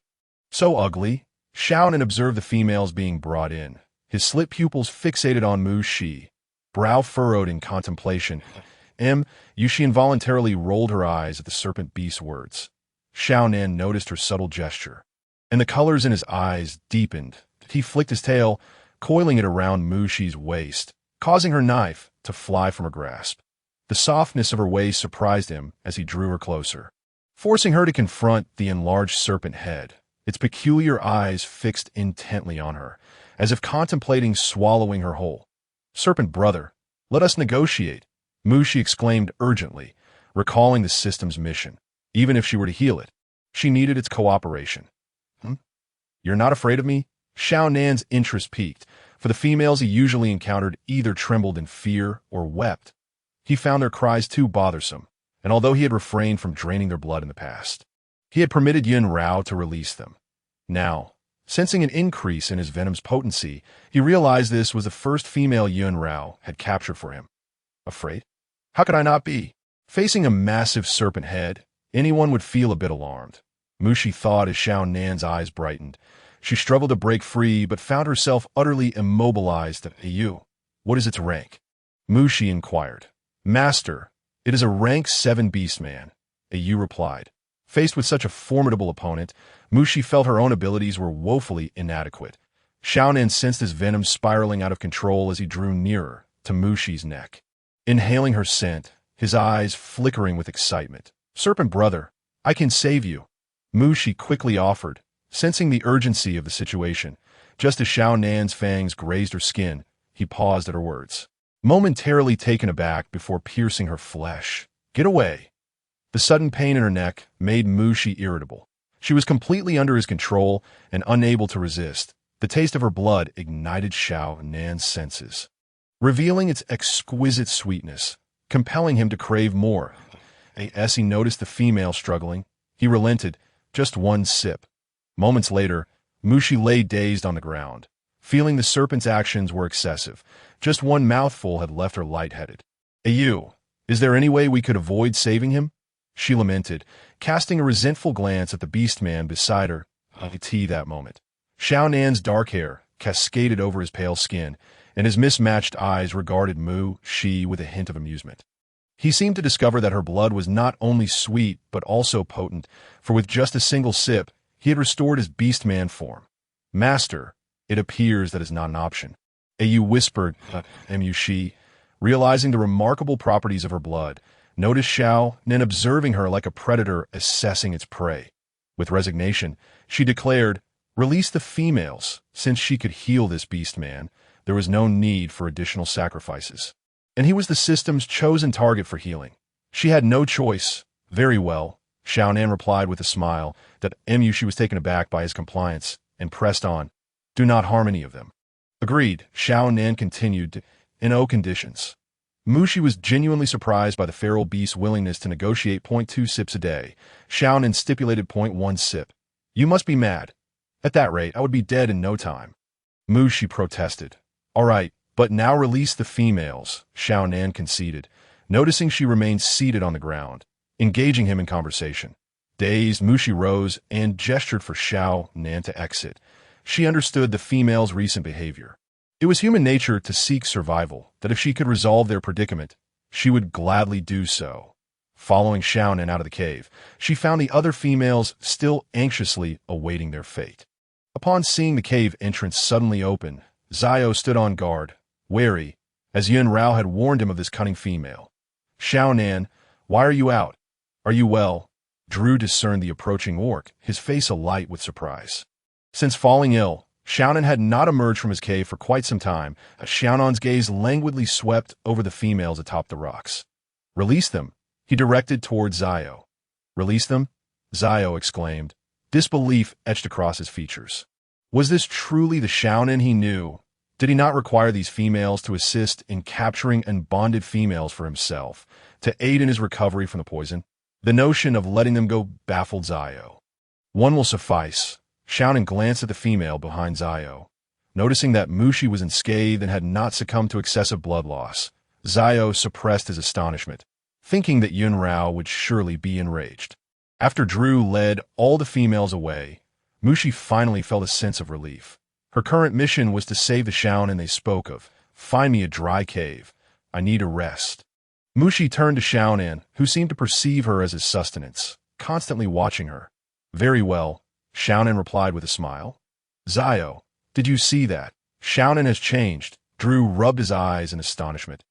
So ugly. Xiaonan observed the females being brought in, his slit pupils fixated on Mushi, brow furrowed in contemplation. Yushi involuntarily rolled her eyes at the serpent beast's words. Xiaonan noticed her subtle gesture, and the colors in his eyes deepened. He flicked his tail, coiling it around Mushi's waist, causing her knife to fly from her grasp. The softness of her waist surprised him as he drew her closer, forcing her to confront the enlarged serpent head, its peculiar eyes fixed intently on her, as if contemplating swallowing her whole. Serpent brother, let us negotiate, Mushi exclaimed urgently, recalling the system's mission. Even if she were to heal it, she needed its cooperation. You're not afraid of me? Xiaonan's interest peaked, for the females he usually encountered either trembled in fear or wept. He found their cries too bothersome, and although he had refrained from draining their blood in the past, he had permitted Yun Rao to release them. Now, sensing an increase in his venom's potency, he realized this was the first female Yun Rao had captured for him. Afraid? How could I not be? Facing a massive serpent head, anyone would feel a bit alarmed. Mushi thought as Xiaonan's eyes brightened. She struggled to break free, but found herself utterly immobilized. AU, what is its rank? Mushi inquired. Master, it is a rank 7 beastman, AU replied. Faced with such a formidable opponent, Mushi felt her own abilities were woefully inadequate. Xiaonan sensed his venom spiraling out of control as he drew nearer to Mushi's neck. Inhaling her scent, his eyes flickering with excitement. Serpent brother, I can save you, Mushi quickly offered, sensing the urgency of the situation. Just as Xiaonan's fangs grazed her skin, he paused at her words, momentarily taken aback before piercing her flesh. Get away. The sudden pain in her neck made Mushi irritable. She was completely under his control and unable to resist. The taste of her blood ignited Xiaonan's senses, revealing its exquisite sweetness, compelling him to crave more. As he noticed the female struggling, he relented, just one sip. Moments later, Mushi lay dazed on the ground, feeling the serpent's actions were excessive. Just one mouthful had left her lightheaded. AU, is there any way we could avoid saving him? She lamented, casting a resentful glance at the beastman beside her. That moment, Xiaonan's dark hair cascaded over his pale skin, and his mismatched eyes regarded Mushi with a hint of amusement. He seemed to discover that her blood was not only sweet but also potent, for with just a single sip, he had restored his beastman form. Master, it appears that is not an option, AU whispered. Mushi, realizing the remarkable properties of her blood, noticed Xiaonan observing her like a predator assessing its prey. With resignation, she declared, release the females. Since she could heal this beastman, there was no need for additional sacrifices, and he was the system's chosen target for healing. She had no choice. Very well, Xiaonan replied with a smile. She was taken aback by his compliance and pressed on. Do not harm any of them. Agreed, Xiaonan continued, in no conditions. Mushi was genuinely surprised by the feral beast's willingness to negotiate 0.2 sips a day. Xiaonan stipulated 0.1 sip. You must be mad. At that rate, I would be dead in no time. Mushi protested. All right, but now release the females, Xiaonan conceded, noticing she remained seated on the ground, engaging him in conversation. Dazed, Mushi rose and gestured for Xiaonan to exit. She understood the female's recent behavior. It was human nature to seek survival, that if she could resolve their predicament, she would gladly do so. Following Xiaonan out of the cave, she found the other females still anxiously awaiting their fate. Upon seeing the cave entrance suddenly open, Zio stood on guard, wary, as Yun Rao had warned him of this cunning female. Xiaonan, why are you out? Are you well? Drew discerned the approaching orc, his face alight with surprise. Since falling ill, Xiaonan had not emerged from his cave for quite some time. Xiaonan's gaze languidly swept over the females atop the rocks. Release them, he directed towards Zio. Release them? Zio exclaimed. Disbelief etched across his features. Was this truly the Xiaonan he knew? Did he not require these females to assist in capturing unbonded females for himself, to aid in his recovery from the poison? The notion of letting them go baffled Zio. One will suffice. Xiaonan glanced at the female behind Zio. Noticing that Mushi was unscathed and had not succumbed to excessive blood loss, Zio suppressed his astonishment, thinking that Yunrao would surely be enraged. After Drew led all the females away, Mushi finally felt a sense of relief. Her current mission was to save the Xiaonan they spoke of. Find me a dry cave. I need a rest. Mushi turned to Xiaonan, who seemed to perceive her as his sustenance, constantly watching her. Very well, Xiaonan replied with a smile. Zio, did you see that? Xiaonan has changed. Drew rubbed his eyes in astonishment.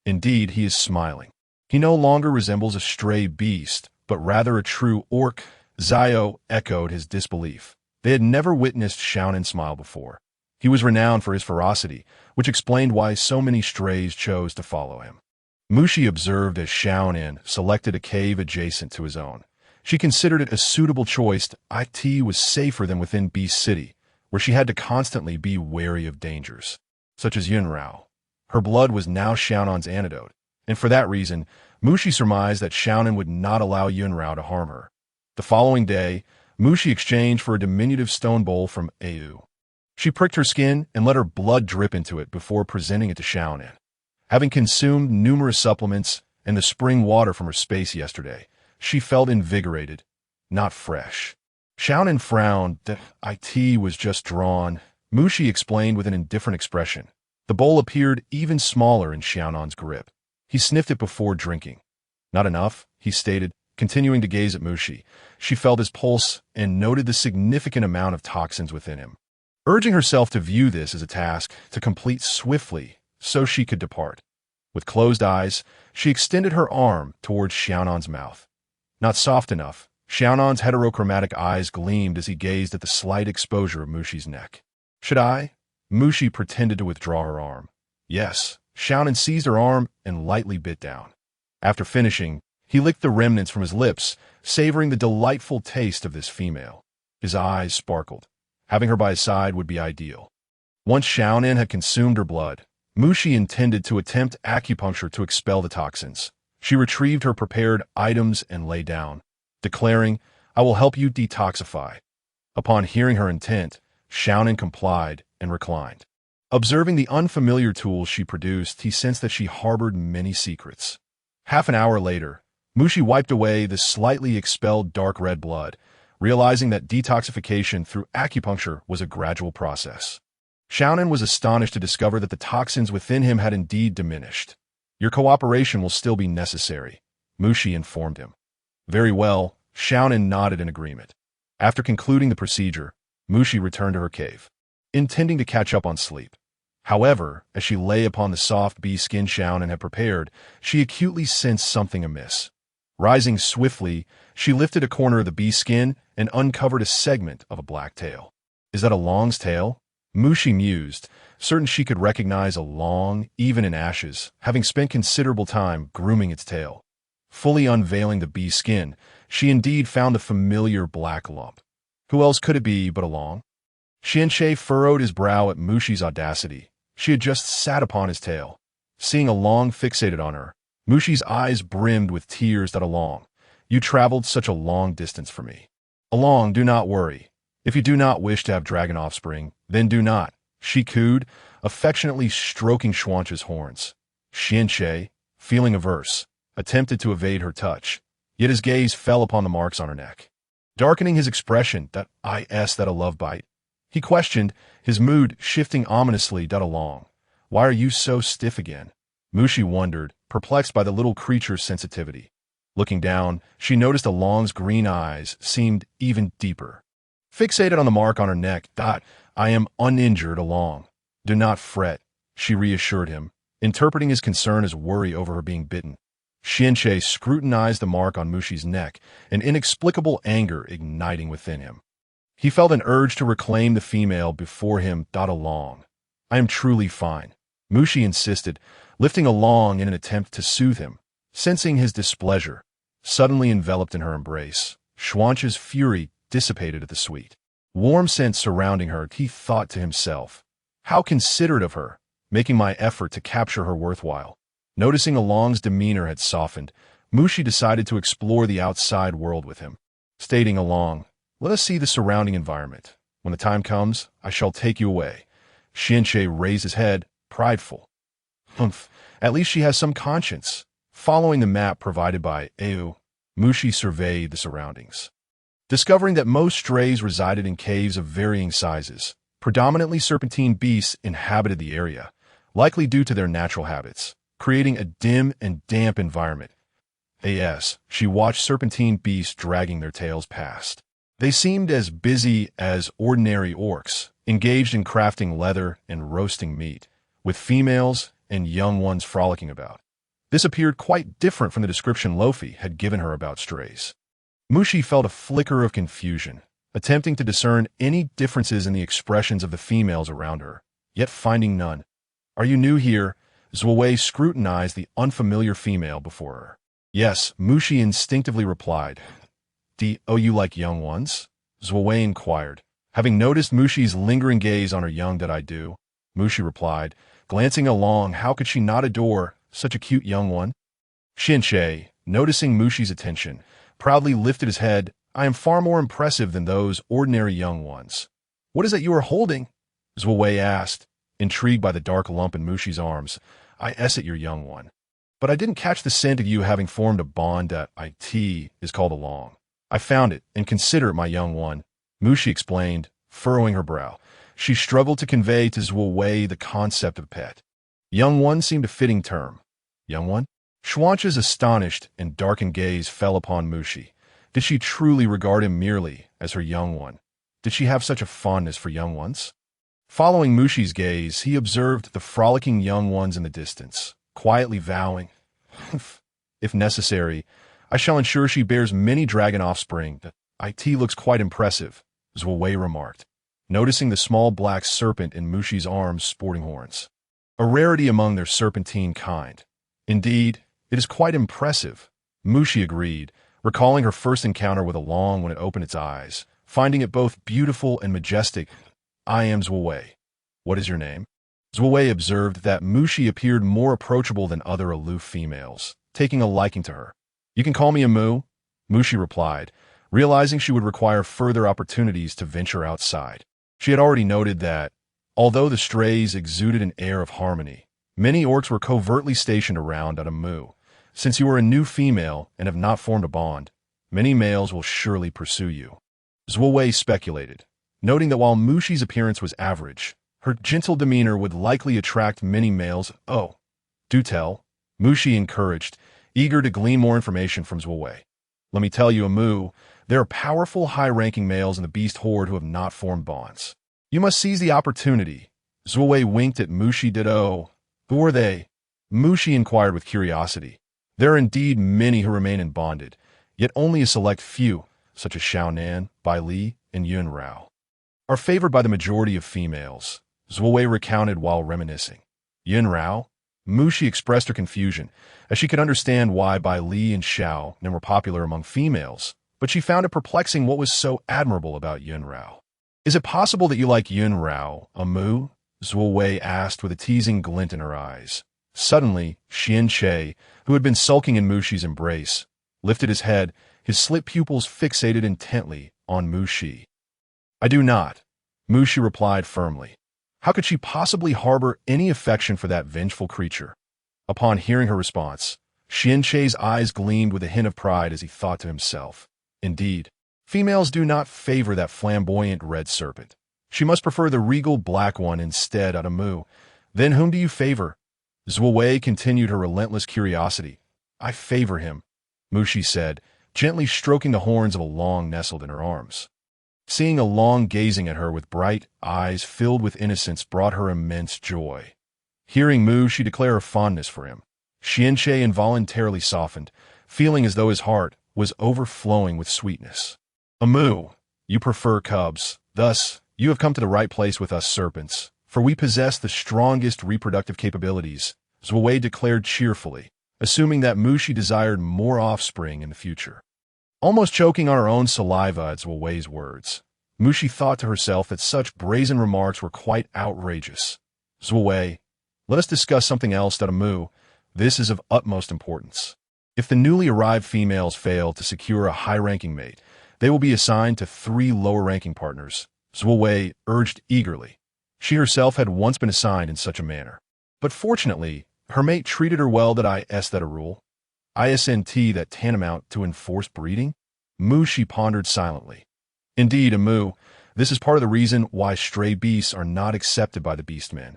Indeed, he is smiling. He no longer resembles a stray beast, but rather a true orc. Zio echoed his disbelief. They had never witnessed Xiaonan smile before. He was renowned for his ferocity, which explained why so many strays chose to follow him. Mushi observed as Xiaonan selected a cave adjacent to his own. She considered it a suitable choice. It was safer than within Beast City, where she had to constantly be wary of dangers, such as Yunrao. Her blood was now Xiaonan's antidote, and for that reason, Mushi surmised that Xiaonan would not allow Yunrao to harm her. The following day, Mushi exchanged for a diminutive stone bowl from Au. She pricked her skin and let her blood drip into it before presenting it to Xiaonan. Having consumed numerous supplements and the spring water from her space yesterday, she felt invigorated, not fresh. Xiaonan frowned. The IT was just drawn. Mushi explained with an indifferent expression. The bowl appeared even smaller in Xiaonan's grip. He sniffed it before drinking. Not enough, he stated, continuing to gaze at Mushi. She felt his pulse and noted the significant amount of toxins within him. Urging herself to view this as a task to complete swiftly so she could depart. With closed eyes, she extended her arm towards Xiaonan's mouth. Not soft enough, Xiaonan's heterochromatic eyes gleamed as he gazed at the slight exposure of Mushi's neck. Should I? Mushi pretended to withdraw her arm. Yes. Xiaonan seized her arm and lightly bit down. After finishing, he licked the remnants from his lips, savoring the delightful taste of this female. His eyes sparkled. Having her by his side would be ideal. Once Xiaonan had consumed her blood, Mushi intended to attempt acupuncture to expel the toxins. She retrieved her prepared items and lay down, declaring, I will help you detoxify. Upon hearing her intent, Xiaonan complied and reclined. Observing the unfamiliar tools she produced, he sensed that she harbored many secrets. Half an hour later, Mushi wiped away the slightly expelled dark red blood, realizing that detoxification through acupuncture was a gradual process. Xiaonan was astonished to discover that the toxins within him had indeed diminished. Your cooperation will still be necessary, Mushi informed him. Very well, Xiaonan nodded in agreement. After concluding the procedure, Mushi returned to her cave, intending to catch up on sleep. However, as she lay upon the soft bee skin Xiaonan had prepared, she acutely sensed something amiss. Rising swiftly, she lifted a corner of the bee skin and uncovered a segment of a black tail. Is that a long's tail? Mushi mused, certain she could recognize a long, even in ashes, having spent considerable time grooming its tail. Fully unveiling the bee skin, she indeed found the familiar black lump. Who else could it be but a long? Xianxie furrowed his brow at Mushi's audacity. She had just sat upon his tail. Seeing a long fixated on her, Mushi's eyes brimmed with tears. That Along, you traveled such a long distance for me. Along, do not worry. If you do not wish to have dragon offspring, then do not, she cooed, affectionately stroking Xuanche's horns. Xianxie, feeling averse, attempted to evade her touch, yet his gaze fell upon the marks on her neck. Darkening his expression, that a love bite? He questioned, his mood shifting ominously. Along, why are you so stiff again? Mushi wondered, perplexed by the little creature's sensitivity. Looking down, she noticed Along's green eyes seemed even deeper. Fixated on the mark on her neck, I am uninjured, Along. Do not fret, she reassured him, interpreting his concern as worry over her being bitten. Xianxie scrutinized the mark on Mushi's neck, an inexplicable anger igniting within him. He felt an urge to reclaim the female before him. Along, I am truly fine, Mushi insisted, lifting Along in an attempt to soothe him. Sensing his displeasure, suddenly enveloped in her embrace, Xuanche's fury dissipated at the sweet, warm scent surrounding her. He thought to himself, how considerate of her, making my effort to capture her worthwhile. Noticing Along's demeanor had softened, Mushi decided to explore the outside world with him, stating Along, let us see the surrounding environment. When the time comes, I shall take you away. Xianxie raised his head, prideful. Humph, at least she has some conscience. Following the map provided by Au, Mushi surveyed the surroundings, discovering that most strays resided in caves of varying sizes. Predominantly serpentine beasts inhabited the area, likely due to their natural habits, creating a dim and damp environment. As she watched serpentine beasts dragging their tails past, they seemed as busy as ordinary orcs, engaged in crafting leather and roasting meat, with females and young ones frolicking about. This appeared quite different from the description Lofi had given her about strays. Mushi felt a flicker of confusion, attempting to discern any differences in the expressions of the females around her, yet finding none. Are you new here? Zhuowei scrutinized the unfamiliar female before her. Yes, Mushi instinctively replied. Do you like young ones? Zhuowei inquired. Having noticed Mushi's lingering gaze on her young, did I do? Mushi replied, glancing Along. How could she not adore such a cute young one? Xianxie, noticing Mushi's attention, proudly lifted his head. I am far more impressive than those ordinary young ones. What is that you are holding? Zhuowei asked, intrigued by the dark lump in Mushi's arms. I essayed your young one, but I didn't catch the scent of you having formed a bond that is called Along. I found it and consider it my young one, Mushi explained, furrowing her brow. She struggled to convey to Zhuowei the concept of pet. Young one seemed a fitting term. Young one? Xuanche's astonished and darkened gaze fell upon Mushi. Did she truly regard him merely as her young one? Did she have such a fondness for young ones? Following Mushi's gaze, he observed the frolicking young ones in the distance, quietly vowing, if necessary, I shall ensure she bears many dragon offspring. The IT looks quite impressive, Zhuowei remarked, noticing the small black serpent in Mushi's arms sporting horns, a rarity among their serpentine kind. Indeed, it is quite impressive, Mushi agreed, recalling her first encounter with Along when it opened its eyes, finding it both beautiful and majestic. I am Zhuowei. What is your name? Zhuowei observed that Mushi appeared more approachable than other aloof females, taking a liking to her. You can call me Amu, Mushi replied, realizing she would require further opportunities to venture outside. She had already noted that, although the strays exuded an air of harmony, many orcs were covertly stationed around at Amu. Since you are a new female and have not formed a bond, many males will surely pursue you. Zhuowei speculated, noting that while Mushi's appearance was average, her gentle demeanor would likely attract many males. Oh, do tell, Mushi encouraged, eager to glean more information from Zhuowei. Let me tell you, Amu, there are powerful, high-ranking males in the beast horde who have not formed bonds. You must seize the opportunity. Zhuowei winked at Mushi. Ditto. Who are they? Mushi inquired with curiosity. There are indeed many who remain in bonded, yet only a select few, such as Xiaonan, Bai Li, and Yun Rao, are favored by the majority of females, Zhuowei recounted while reminiscing. Yun Rao? Mushi expressed her confusion, as she could understand why Bai Li and Xiao were popular among females, but she found it perplexing what was so admirable about Yun Rao. Is it possible that you like Yun Rao, Amu? Zhuowei asked with a teasing glint in her eyes. Suddenly, Xianxie, who had been sulking in Mushi's embrace, lifted his head, his slit pupils fixated intently on Mushi. I do not, Mushi replied firmly. How could she possibly harbor any affection for that vengeful creature? Upon hearing her response, Xianxie's eyes gleamed with a hint of pride as he thought to himself. Indeed, females do not favor that flamboyant red serpent. She must prefer the regal black one instead, Adamu. Then whom do you favor? Zhuowei continued her relentless curiosity. I favor him, Mushi said, gently stroking the horns of Along nestled in her arms. Seeing Along gazing at her with bright eyes filled with innocence brought her immense joy. Hearing Mushi declare her fondness for him, Xianxie involuntarily softened, feeling as though his heart was overflowing with sweetness. Amu, you prefer cubs. Thus, you have come to the right place with us serpents, for we possess the strongest reproductive capabilities, Zhuowei declared cheerfully, assuming that Mushi desired more offspring in the future. Almost choking on her own saliva at Zhou Wei's words, Mushi thought to herself that such brazen remarks were quite outrageous. Zhou Wei, let us discuss something else, Mu. This is of utmost importance. If the newly arrived females fail to secure a high-ranking mate, they will be assigned to 3 lower-ranking partners, Zhou Wei urged eagerly. She herself had once been assigned in such a manner. But fortunately, her mate treated her well. Is that a rule? Isn't that tantamount to enforced breeding? Mushi pondered silently. Indeed, Mu, this is part of the reason why stray beasts are not accepted by the beastmen.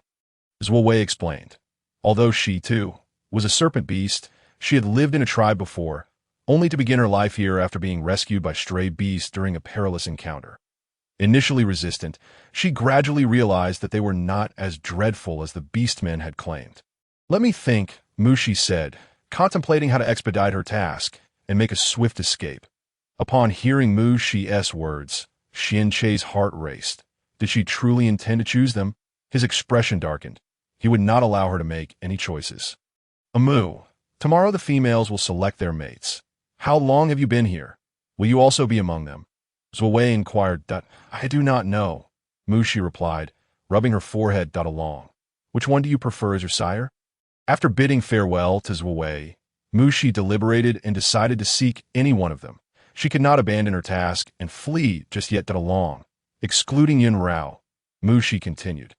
Zhou Wei explained. Although she, too, was a serpent beast, she had lived in a tribe before, only to begin her life here after being rescued by stray beasts during a perilous encounter. Initially resistant, she gradually realized that they were not as dreadful as the beastmen had claimed. Let me think, Mushi said, contemplating how to expedite her task and make a swift escape. Upon hearing Mushi's words, Xianche's heart raced. Did she truly intend to choose them? His expression darkened. He would not allow her to make any choices. Mu, tomorrow the females will select their mates. How long have you been here? Will you also be among them? Zhou Wei inquired. I do not know, Mushi replied, rubbing her forehead. Along. Which one do you prefer as your sire? After bidding farewell to Zhou Wei, Mushi deliberated and decided to seek any one of them. She could not abandon her task and flee just yet. Along. Excluding Yun Rao, Mushi continued,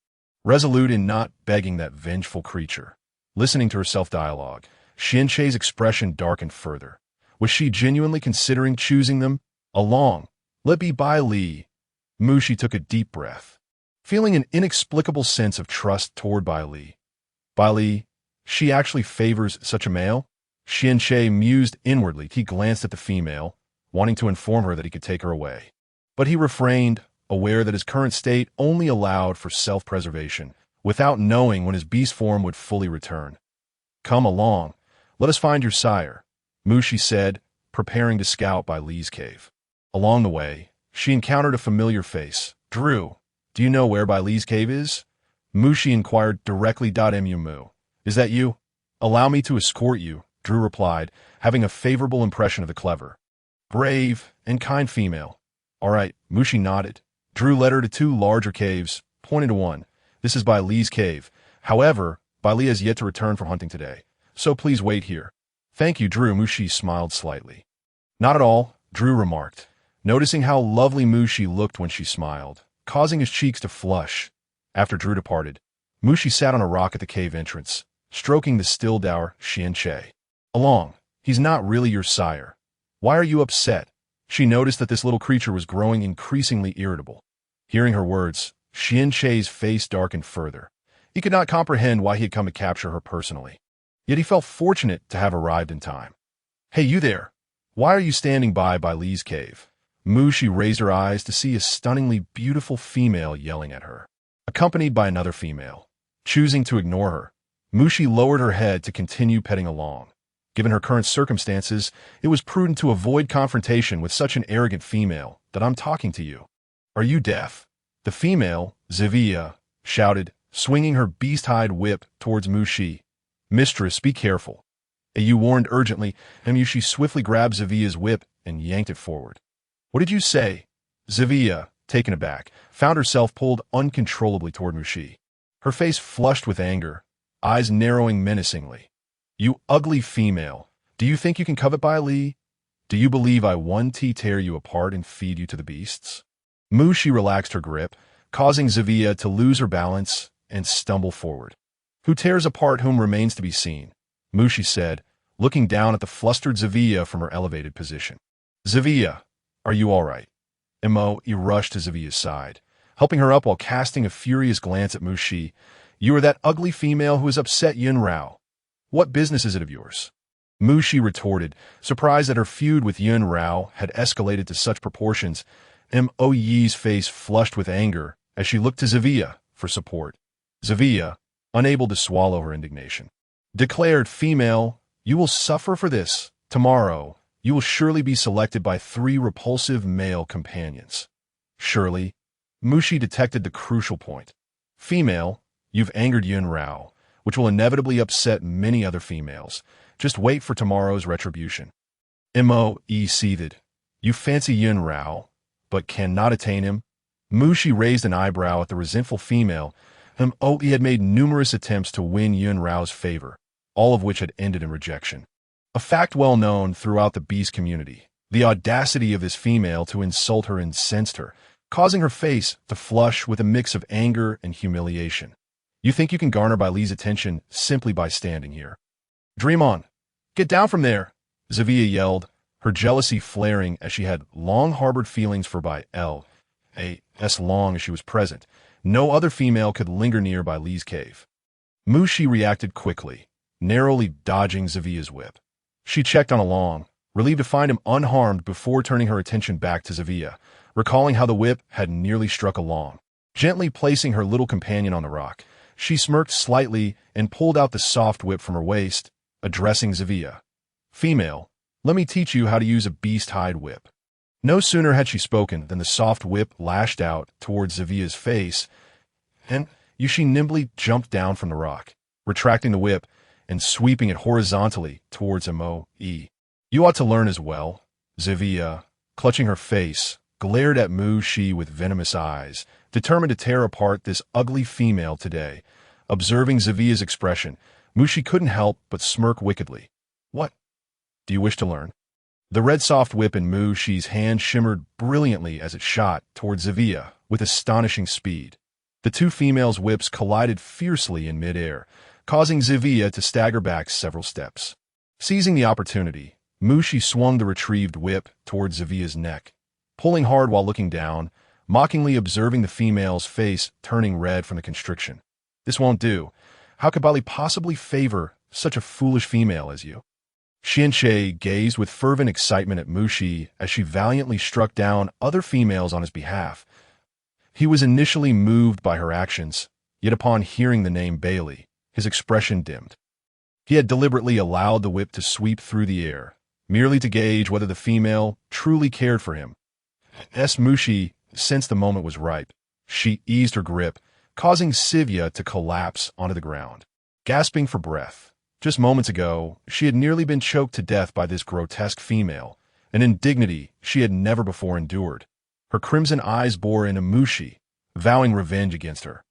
resolute in not begging that vengeful creature. Listening to her self-dialogue, Xianche's expression darkened further. Was she genuinely considering choosing them? Along. Let be Bai Li. Mushi took a deep breath, feeling an inexplicable sense of trust toward Bai Li. Bai Li, she actually favors such a male? Xianche mused inwardly. He glanced at the female, wanting to inform her that he could take her away. But he refrained, aware that his current state only allowed for self-preservation, without knowing when his beast form would fully return. Come along, let us find your sire, Mushi said, preparing to scout Bai Li's cave. Along the way, she encountered a familiar face. Drew, do you know where Bai Li's cave is? Mushi inquired directly. Mu, is that you? Allow me to escort you, Drew replied, having a favorable impression of the clever, brave, and kind female. All right, Mushi nodded. Drew led her to 2 larger caves, pointing to one. This is Bai Li's cave. However, Bai Li has yet to return from hunting today, so please wait here. Thank you, Drew. Mushi smiled slightly. Not at all, Drew remarked, noticing how lovely Mushi looked when she smiled, causing his cheeks to flush. After Drew departed, Mushi sat on a rock at the cave entrance, stroking the still dour Xianche. Along, he's not really your sire. Why are you upset? She noticed that this little creature was growing increasingly irritable. Hearing her words, Xianche's face darkened further. He could not comprehend why he had come to capture her personally. Yet he felt fortunate to have arrived in time. Hey, you there! Why are you standing by Li's cave? Mushi raised her eyes to see a stunningly beautiful female yelling at her, accompanied by another female. Choosing to ignore her, Mushi lowered her head to continue petting along. Given her current circumstances, it was prudent to avoid confrontation with such an arrogant female. I'm talking to you. Are you deaf? The female, Zivia, shouted, swinging her beast-hide whip towards Mushi. Mistress, be careful. You warned urgently, and Mushi swiftly grabbed Zivia's whip and yanked it forward. What did you say? Zivia, taken aback, found herself pulled uncontrollably toward Mushi. Her face flushed with anger, eyes narrowing menacingly. You ugly female, do you think you can covet Bai Li? Do you believe I want to tear you apart and feed you to the beasts? Mushi relaxed her grip, causing Zivia to lose her balance and stumble forward. Who tears apart whom remains to be seen, Mushi said, looking down at the flustered Zivia from her elevated position. Zivia, are you all right? He rushed to Zivia's side, helping her up while casting a furious glance at Mushi. You are that ugly female who has upset Yun Rao. What business is it of yours? Mushi retorted, surprised that her feud with Yun Rao had escalated to such proportions. Mo's face flushed with anger as she looked to Zivia for support. Zivia, unable to swallow her indignation, declared, Female, you will suffer for this. Tomorrow, you will surely be selected by 3 repulsive male companions. Surely, Mushi detected the crucial point. Female, you've angered Yun Rao, which will inevitably upset many other females. Just wait for tomorrow's retribution. Mo seethed, You fancy Yun Rao, but cannot attain him? Mushi raised an eyebrow at the resentful female, whom he had made numerous attempts to win Yun Rao's favor, all of which had ended in rejection. A fact well known throughout the beast community. The audacity of this female to insult her incensed her, causing her face to flush with a mix of anger and humiliation. You think you can garner Baile's attention simply by standing here? Dream on. Get down from there, Zavia yelled, her jealousy flaring as she had long harbored feelings for Baile, as long as she was present. No other female could linger near Baile's cave. Mushi reacted quickly, narrowly dodging Zavia's whip. She checked on Along, relieved to find him unharmed before turning her attention back to Zavia, recalling how the whip had nearly struck Along. Gently placing her little companion on the rock, she smirked slightly and pulled out the soft whip from her waist, addressing Zavia. Female, let me teach you how to use a beast-hide whip. No sooner had she spoken than the soft whip lashed out towards Zavia's face, and she nimbly jumped down from the rock, retracting the whip and sweeping it horizontally towards Mo-e. You ought to learn as well. Zavia, clutching her face, glared at Mu-shi with venomous eyes, determined to tear apart this ugly female today. Observing Zavia's expression, Mushi couldn't help but smirk wickedly. What? Do you wish to learn? The red soft whip in Mu-shi's hand shimmered brilliantly as it shot towards Zavia with astonishing speed. The two females' whips collided fiercely in midair, causing Zavia to stagger back several steps. Seizing the opportunity, Mushi swung the retrieved whip towards Zavia's neck, pulling hard while looking down, mockingly observing the female's face turning red from the constriction. This won't do. How could Bali possibly favor such a foolish female as you? Xianxie gazed with fervent excitement at Mushi as she valiantly struck down other females on his behalf. He was initially moved by her actions, yet upon hearing the name Bailey, his expression dimmed. He had deliberately allowed the whip to sweep through the air, merely to gauge whether the female truly cared for him. Mushi sensed the moment was ripe. She eased her grip, causing Sivya to collapse onto the ground. Gasping for breath, just moments ago, she had nearly been choked to death by this grotesque female, an indignity she had never before endured. Her crimson eyes bore into Mushi, vowing revenge against her.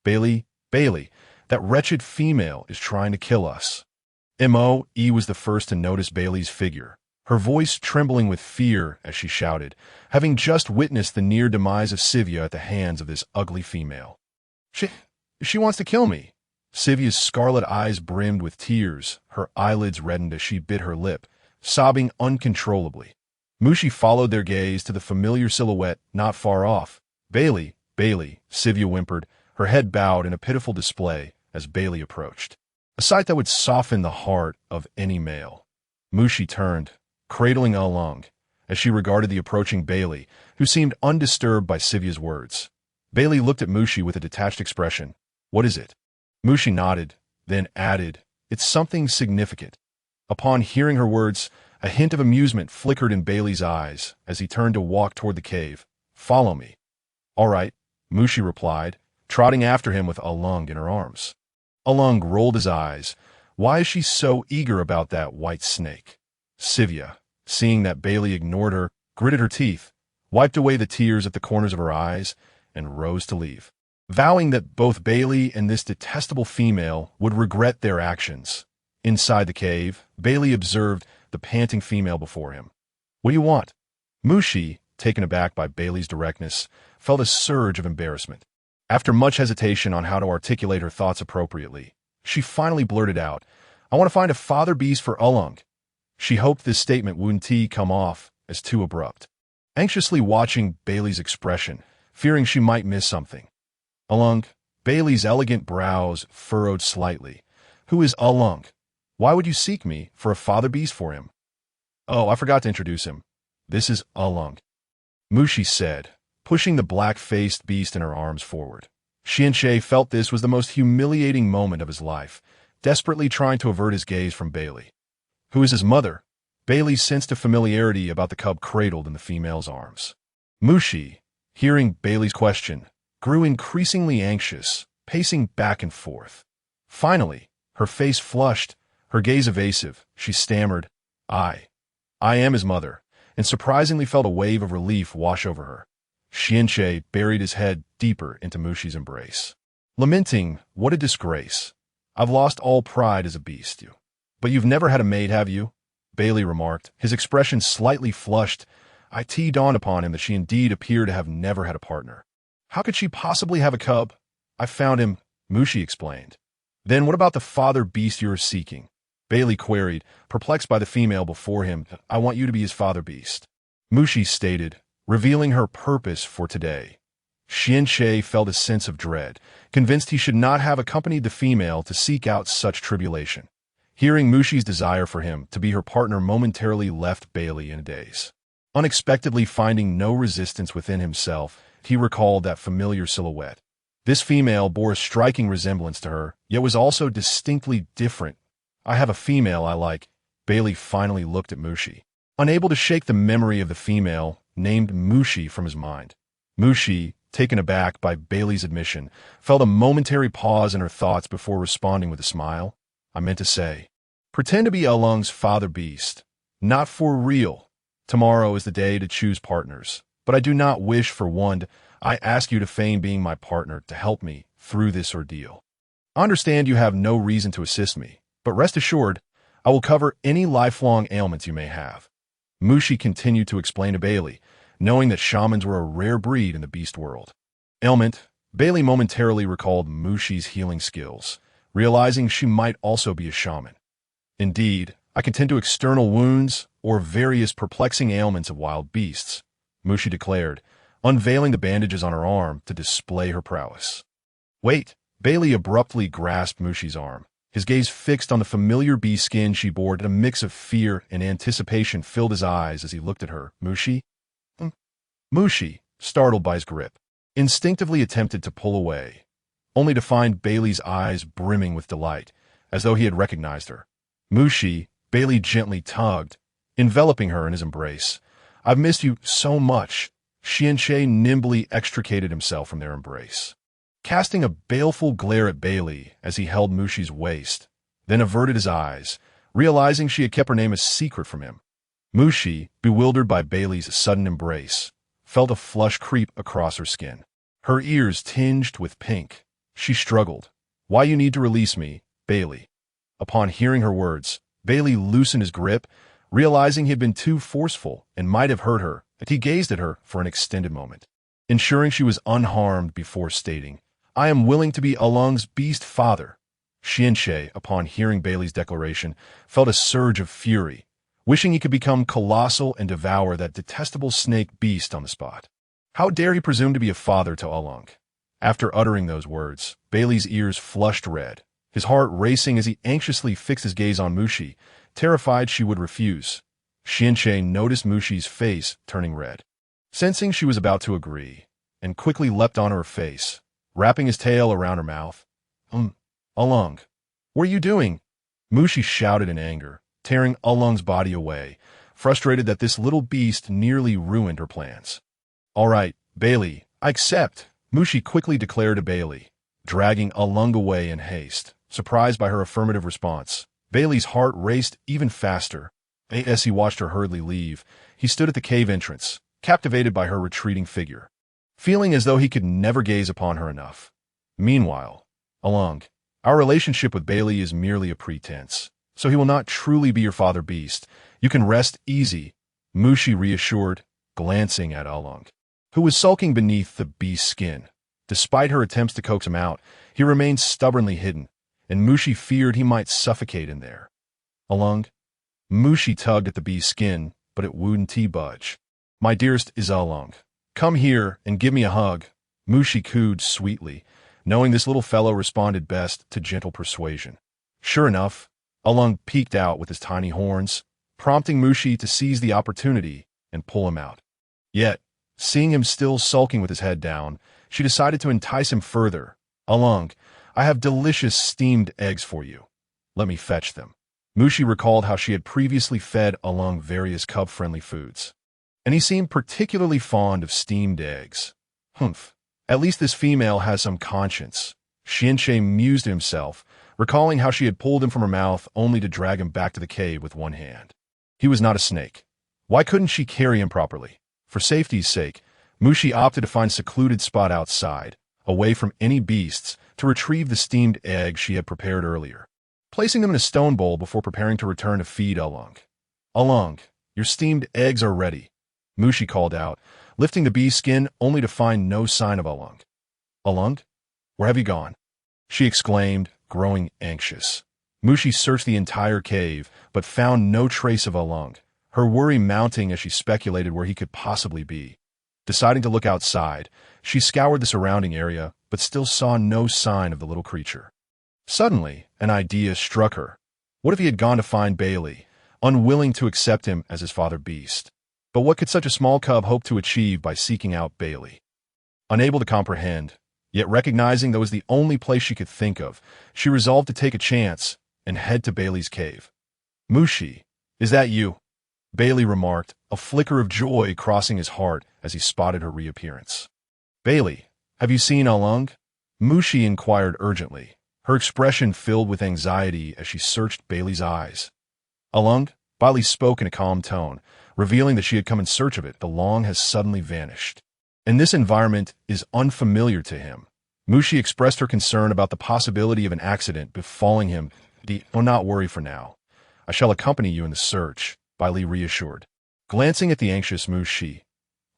Bailey, that wretched female is trying to kill us. Mo-e was the first to notice Bailey's figure, her voice trembling with fear as she shouted, having just witnessed the near demise of Sivya at the hands of this ugly female. She wants to kill me. Sivya's scarlet eyes brimmed with tears, her eyelids reddened as she bit her lip, sobbing uncontrollably. Mushi followed their gaze to the familiar silhouette not far off. Bailey, Sivya whimpered, her head bowed in a pitiful display as Bailey approached. A sight that would soften the heart of any male. Mushi turned, cradling Along, as she regarded the approaching Bailey, who seemed undisturbed by Sivya's words. Bailey looked at Mushi with a detached expression. What is it? Mushi nodded, then added, It's something significant. Upon hearing her words, a hint of amusement flickered in Bailey's eyes as he turned to walk toward the cave. Follow me. All right, Mushi replied, trotting after him with Alung in her arms. Alung rolled his eyes. Why is she so eager about that white snake? Sivya, seeing that Bailey ignored her, gritted her teeth, wiped away the tears at the corners of her eyes, and rose to leave, vowing that both Bailey and this detestable female would regret their actions. Inside the cave, Bailey observed the panting female before him. What do you want? Mushi, taken aback by Bailey's directness, felt a surge of embarrassment. After much hesitation on how to articulate her thoughts appropriately, she finally blurted out, I want to find a father beast for Alung. She hoped this statement wouldn't come off as too abrupt. Anxiously watching Bailey's expression, fearing she might miss something. Alung, Bailey's elegant brows furrowed slightly. Who is Alung? Why would you seek me for a father beast for him? Oh, I forgot to introduce him. This is Alung, Mushi said, pushing the black-faced beast in her arms forward. Xianxie felt this was the most humiliating moment of his life, desperately trying to avert his gaze from Bailey. Who is his mother? Bailey sensed a familiarity about the cub cradled in the female's arms. Mushi, hearing Bailey's question, grew increasingly anxious, pacing back and forth. Finally, her face flushed, her gaze evasive, she stammered, I am his mother, and surprisingly felt a wave of relief wash over her. Xianxie buried his head deeper into Mushi's embrace. Lamenting, "What a disgrace. I've lost all pride as a beast, you. But you've never had a maid, have you?" Bailey remarked, his expression slightly flushed. It dawned upon him that she indeed appeared to have never had a partner. "How could she possibly have a cub?" "I found him," Mushi explained. "Then what about the father beast you're seeking?" Bailey queried, perplexed by the female before him. "I want you to be his father beast," Mushi stated, revealing her purpose for today. Xianxie felt a sense of dread, convinced he should not have accompanied the female to seek out such tribulation. Hearing Mushi's desire for him to be her partner momentarily left Bailey in a daze. Unexpectedly finding no resistance within himself, he recalled that familiar silhouette. This female bore a striking resemblance to her, yet was also distinctly different. "I have a female I like." Bailey finally looked at Mushi, unable to shake the memory of the female named Mushi from his mind. Mushi, taken aback by Bailey's admission, felt a momentary pause in her thoughts before responding with a smile. "I meant to say, pretend to be Elung's father beast. Not for real. Tomorrow is the day to choose partners, but I do not wish for one. I ask you to feign being my partner to help me through this ordeal. I understand you have no reason to assist me, but rest assured, I will cover any lifelong ailments you may have." Mushi continued to explain to Bailey, knowing that shamans were a rare breed in the beast world. Ailment, Bailey momentarily recalled Mushi's healing skills, realizing she might also be a shaman. "Indeed, I can tend to external wounds or various perplexing ailments of wild beasts," Mushi declared, unveiling the bandages on her arm to display her prowess. "Wait!" Bailey abruptly grasped Mushi's arm. His gaze fixed on the familiar bee skin she bore, and a mix of fear and anticipation filled his eyes as he looked at her. "Mushi?" Mushi, startled by his grip, instinctively attempted to pull away, only to find Bailey's eyes brimming with delight, as though he had recognized her. "Mushi," Bailey gently tugged, enveloping her in his embrace. "I've missed you so much." Xianxie nimbly extricated himself from their embrace, casting a baleful glare at Bailey as he held Mushi's waist, then averted his eyes, realizing she had kept her name a secret from him. Mushi, bewildered by Bailey's sudden embrace, felt a flush creep across her skin. Her ears tinged with pink. She struggled. "Why you need to release me, Bailey?" Upon hearing her words, Bailey loosened his grip, realizing he had been too forceful and might have hurt her, and he gazed at her for an extended moment, ensuring she was unharmed before stating, "I am willing to be Elung's beast father." Xianxie, upon hearing Bailey's declaration, felt a surge of fury, wishing he could become colossal and devour that detestable snake beast on the spot. How dare he presume to be a father to Elung? After uttering those words, Bailey's ears flushed red, his heart racing as he anxiously fixed his gaze on Mushi, terrified she would refuse. Xianxie noticed Mushi's face turning red, sensing she was about to agree, and quickly leapt onto her face, wrapping his tail around her mouth. Elung, what are you doing?" Mushi shouted in anger, tearing Elung's body away, frustrated that this little beast nearly ruined her plans. "All right, Bailey, I accept," Mushi quickly declared to Bailey, dragging Elung away in haste. Surprised by her affirmative response, Bailey's heart raced even faster. As he watched her hurriedly leave, he stood at the cave entrance, captivated by her retreating figure, feeling as though he could never gaze upon her enough. "Meanwhile, Elung, our relationship with Bailey is merely a pretense, so he will not truly be your father beast. You can rest easy," Mushi reassured, glancing at Elung, who was sulking beneath the beast's skin. Despite her attempts to coax him out, he remained stubbornly hidden, and Mushi feared he might suffocate in there. "Elung?" Mushi tugged at the beast's skin, but it wouldn't budge. "My dearest Elung, come here and give me a hug," Mushi cooed sweetly, knowing this little fellow responded best to gentle persuasion. Sure enough, Elung peeked out with his tiny horns, prompting Mushi to seize the opportunity and pull him out. Yet, seeing him still sulking with his head down, she decided to entice him further. "Elung, I have delicious steamed eggs for you. Let me fetch them." Mushi recalled how she had previously fed Elung various cub-friendly foods, and he seemed particularly fond of steamed eggs. "Humph, at least this female has some conscience," Xianxie mused to himself, recalling how she had pulled him from her mouth only to drag him back to the cave with one hand. He was not a snake, Why couldn't she carry him properly? For safety's sake, Mushi opted to find a secluded spot outside, away from any beasts, to retrieve the steamed eggs she had prepared earlier, placing them in a stone bowl before preparing to return to feed Alung. Alung, your steamed eggs are ready, Mushi called out, lifting the bee's skin only to find no sign of Alung. Alung? Where have you gone? She exclaimed, growing anxious. Mushi searched the entire cave, but found no trace of Alung, her worry mounting as she speculated where he could possibly be. Deciding to look outside, she scoured the surrounding area, but still saw no sign of the little creature. Suddenly, an idea struck her. What if he had gone to find Bailey, unwilling to accept him as his father beast? But what could such a small cub hope to achieve by seeking out Bailey? Unable to comprehend, yet recognizing that was the only place she could think of, she resolved to take a chance and head to Bailey's cave. Mushi, is that you? Bailey remarked, a flicker of joy crossing his heart as he spotted her reappearance. Bailey, have you seen Alung? Mushi inquired urgently, her expression filled with anxiety as she searched Bailey's eyes. Alung? Bailey spoke in a calm tone, revealing that she had come in search of it. Alung has suddenly vanished. And this environment is unfamiliar to him. Mushi expressed her concern about the possibility of an accident befalling him. Do not worry for now. I shall accompany you in the search, Bailey reassured. Glancing at the anxious Mushi.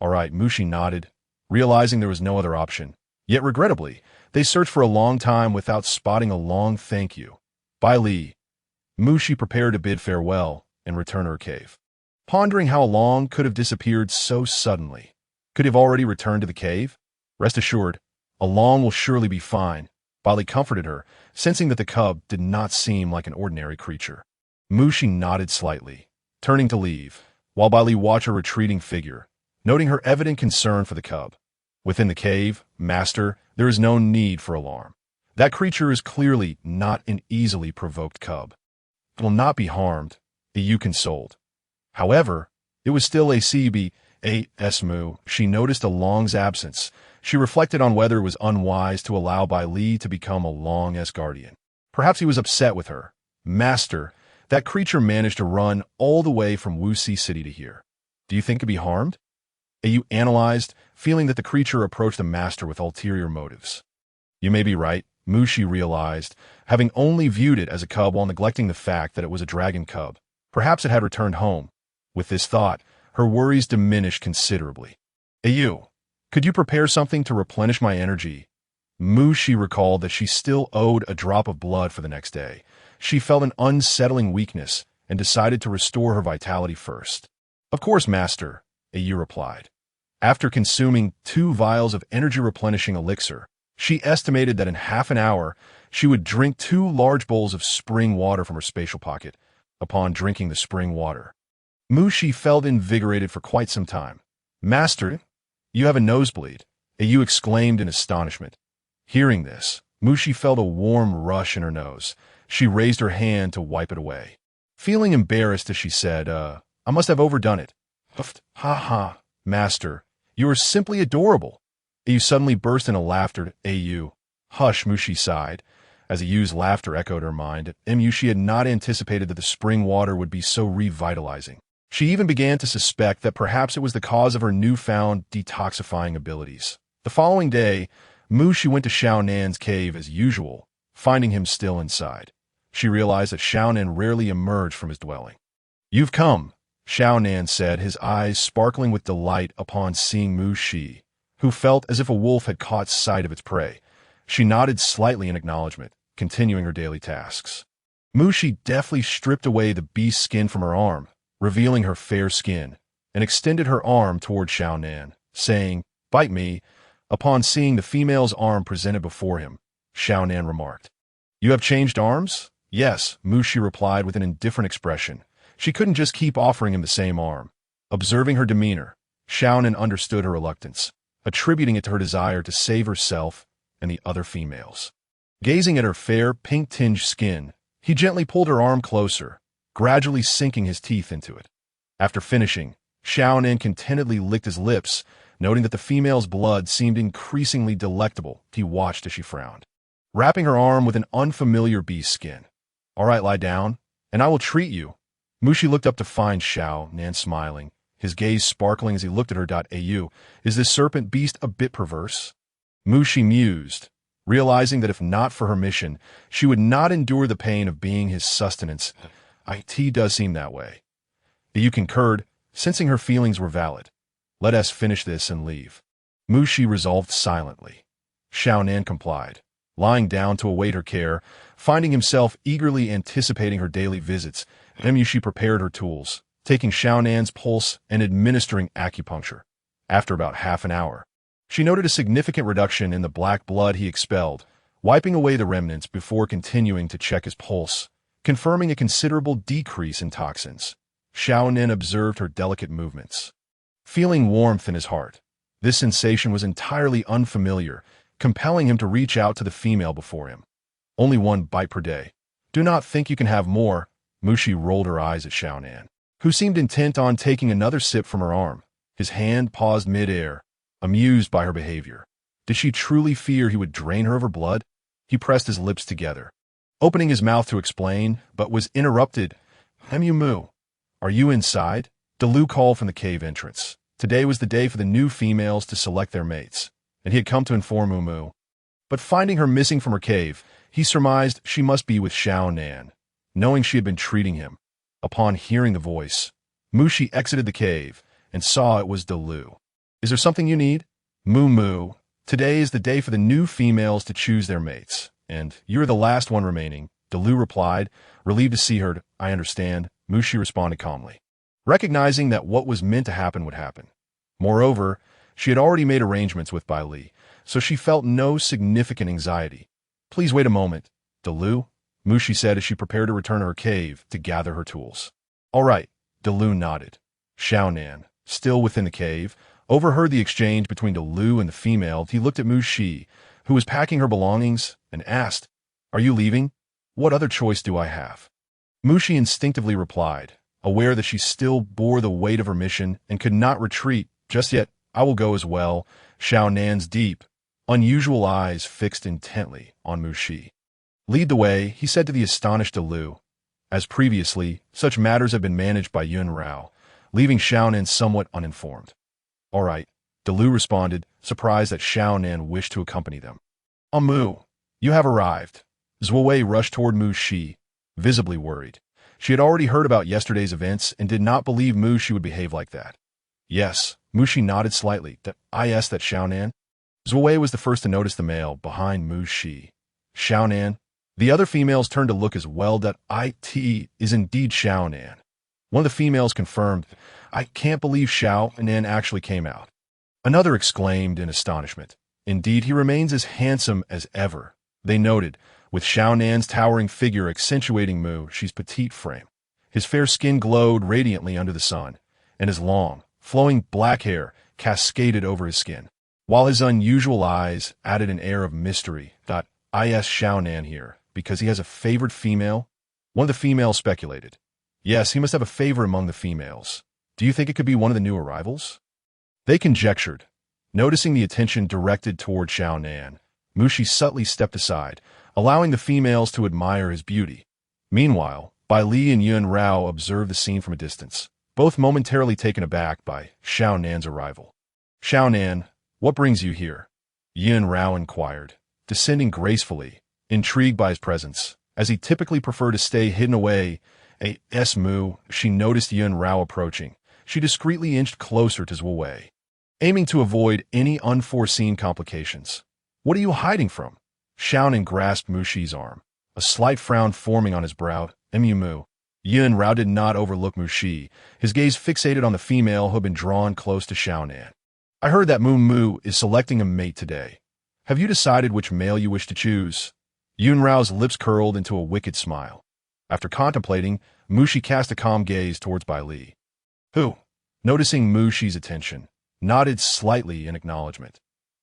All right, Mushi nodded, realizing there was no other option. Yet regrettably, they searched for a long time without spotting a long thank you. Bailey. Mushi prepared to bid farewell and return to her cave. Pondering how Alung could have disappeared so suddenly. Could he have already returned to the cave? Rest assured, Alung will surely be fine. Bailey comforted her, sensing that the cub did not seem like an ordinary creature. Mushi nodded slightly, turning to leave, while Bailey watched her retreating figure, noting her evident concern for the cub. Within the cave, Master, there is no need for alarm. That creature is clearly not an easily provoked cub. It will not be harmed, you consoled. However, it was still a CB-A-S-mu. She noticed Alung's absence. She reflected on whether it was unwise to allow Bailey to become Alung's guardian. Perhaps he was upset with her. Master, that creature managed to run all the way from Wuxi City to here. Do you think it could be harmed? You analyzed, feeling that the creature approached the master with ulterior motives. You may be right, Mushi realized, having only viewed it as a cub while neglecting the fact that it was a dragon cub. Perhaps it had returned home. With this thought, her worries diminished considerably. You, could you prepare something to replenish my energy? Mushi recalled that she still owed a drop of blood for the next day. She felt an unsettling weakness and decided to restore her vitality first. Of course, Master, Yu replied. After consuming 2 vials of energy-replenishing elixir, she estimated that in half an hour, she would drink 2 large bowls of spring water from her spatial pocket. Upon drinking the spring water, Mushi felt invigorated for quite some time. Master, you have a nosebleed, Yu exclaimed in astonishment. Hearing this, Mushi felt a warm rush in her nose. She raised her hand to wipe it away. Feeling embarrassed as she said, I must have overdone it. Ha ha, Master, you are simply adorable. Yu suddenly burst into laughter. Yu. Hush, Mushi sighed, as Yu's laughter echoed her mind. She had not anticipated that the spring water would be so revitalizing. She even began to suspect that perhaps it was the cause of her newfound detoxifying abilities. The following day, Mushi went to Xiaonan's cave as usual, finding him still inside. She realized that Xiaonan rarely emerged from his dwelling. You've come, Xiaonan said, his eyes sparkling with delight upon seeing Mushi, who felt as if a wolf had caught sight of its prey. She nodded slightly in acknowledgement, continuing her daily tasks. Mushi deftly stripped away the beast's skin from her arm, revealing her fair skin, and extended her arm toward Xiaonan, saying, "Bite me." Upon seeing the female's arm presented before him, Xiaonan remarked, "You have changed arms?" "Yes," Mushi replied with an indifferent expression. She couldn't just keep offering him the same arm. Observing her demeanor, Xiaonan understood her reluctance, attributing it to her desire to save herself and the other females. Gazing at her fair, pink-tinged skin, he gently pulled her arm closer, gradually sinking his teeth into it. After finishing, Xiaonan contentedly licked his lips, noting that the female's blood seemed increasingly delectable. He watched as she frowned, wrapping her arm with an unfamiliar beast skin. "All right, lie down, and I will treat you." Mushi looked up to find Xiaonan smiling, his gaze sparkling as he looked at her. Au, is this serpent beast a bit perverse? Mushi mused, realizing that if not for her mission, she would not endure the pain of being his sustenance. It does seem that way. Yu concurred, sensing her feelings were valid. Let us finish this and leave. Mushi resolved silently. Xiaonan complied, lying down to await her care, finding himself eagerly anticipating her daily visits. Mushi prepared her tools, taking Xiaonan's pulse and administering acupuncture. After about half an hour, she noted a significant reduction in the black blood he expelled, wiping away the remnants before continuing to check his pulse, confirming a considerable decrease in toxins. Xiaonan observed her delicate movements, feeling warmth in his heart. This sensation was entirely unfamiliar, compelling him to reach out to the female before him. Only one bite per day. Do not think you can have more. Mushi rolled her eyes at Xiaonan, who seemed intent on taking another sip from her arm. His hand paused mid-air, amused by her behavior. Did she truly fear he would drain her of her blood? He pressed his lips together, opening his mouth to explain, but was interrupted. Mu, are you inside? Dalu called from the cave entrance. Today was the day for the new females to select their mates, and he had come to inform Mu. But finding her missing from her cave, he surmised she must be with Xiaonan, knowing she had been treating him. Upon hearing the voice, Mushi exited the cave and saw it was Dalu. Is there something you need? Mu, today is the day for the new females to choose their mates, and you're the last one remaining, Dalu replied, relieved to see her. I understand, Mushi responded calmly, recognizing that what was meant to happen would happen. Moreover, she had already made arrangements with Bai Li, so she felt no significant anxiety. Please wait a moment, Dalu, Mushi said as she prepared to return to her cave to gather her tools. All right, Dalu nodded. Xiaonan, still within the cave, overheard the exchange between Dalu and the female. He looked at Mushi, who was packing her belongings, and asked, Are you leaving? What other choice do I have? Mushi instinctively replied, aware that she still bore the weight of her mission and could not retreat just yet. I will go as well. Xiaonan's deep, unusual eyes fixed intently on Mushi. Lead the way, he said to the astonished Dalu. As previously, such matters had been managed by Yun Rao, leaving Xiaonan somewhat uninformed. All right, Dalu responded, surprised that Xiaonan wished to accompany them. Mu, you have arrived. Zhuowei rushed toward Mushi, visibly worried. She had already heard about yesterday's events and did not believe Mushi would behave like that. Yes, Mushi nodded slightly. That Xiaonan? Zhuowei was the first to notice the male behind Mushi. Xiaonan? The other females turned to look as well. It is indeed Xiaonan. One of the females confirmed, I can't believe Xiaonan actually came out. Another exclaimed in astonishment. Indeed, he remains as handsome as ever, they noted, with Xiaonan's towering figure accentuating Mushi's petite frame. His fair skin glowed radiantly under the sun, and his long, flowing black hair cascaded over his skin, while his unusual eyes added an air of mystery. Is Xiaonan here because he has a favored female? One of the females speculated. Yes, he must have a favor among the females. Do you think it could be one of the new arrivals? They conjectured. Noticing the attention directed toward Xiaonan, Mushi subtly stepped aside, allowing the females to admire his beauty. Meanwhile, Bai Li and Yun Rao observed the scene from a distance, both momentarily taken aback by Xiaonan's arrival. Xiaonan, what brings you here? Yun Rao inquired, descending gracefully, intrigued by his presence, as he typically preferred to stay hidden away. Mu, she noticed Yun Rao approaching. She discreetly inched closer to Zhuowei, aiming to avoid any unforeseen complications. What are you hiding from? Xiaonan grasped Mushi's arm, a slight frown forming on his brow. Mu. Yun Rao did not overlook Mushi, his gaze fixated on the female who had been drawn close to Xiaonan. I heard that Mu is selecting a mate today. Have you decided which male you wish to choose? Yun Rao's lips curled into a wicked smile. After contemplating, Mushi cast a calm gaze towards Bai Li, who, noticing Mushi's attention, nodded slightly in acknowledgement.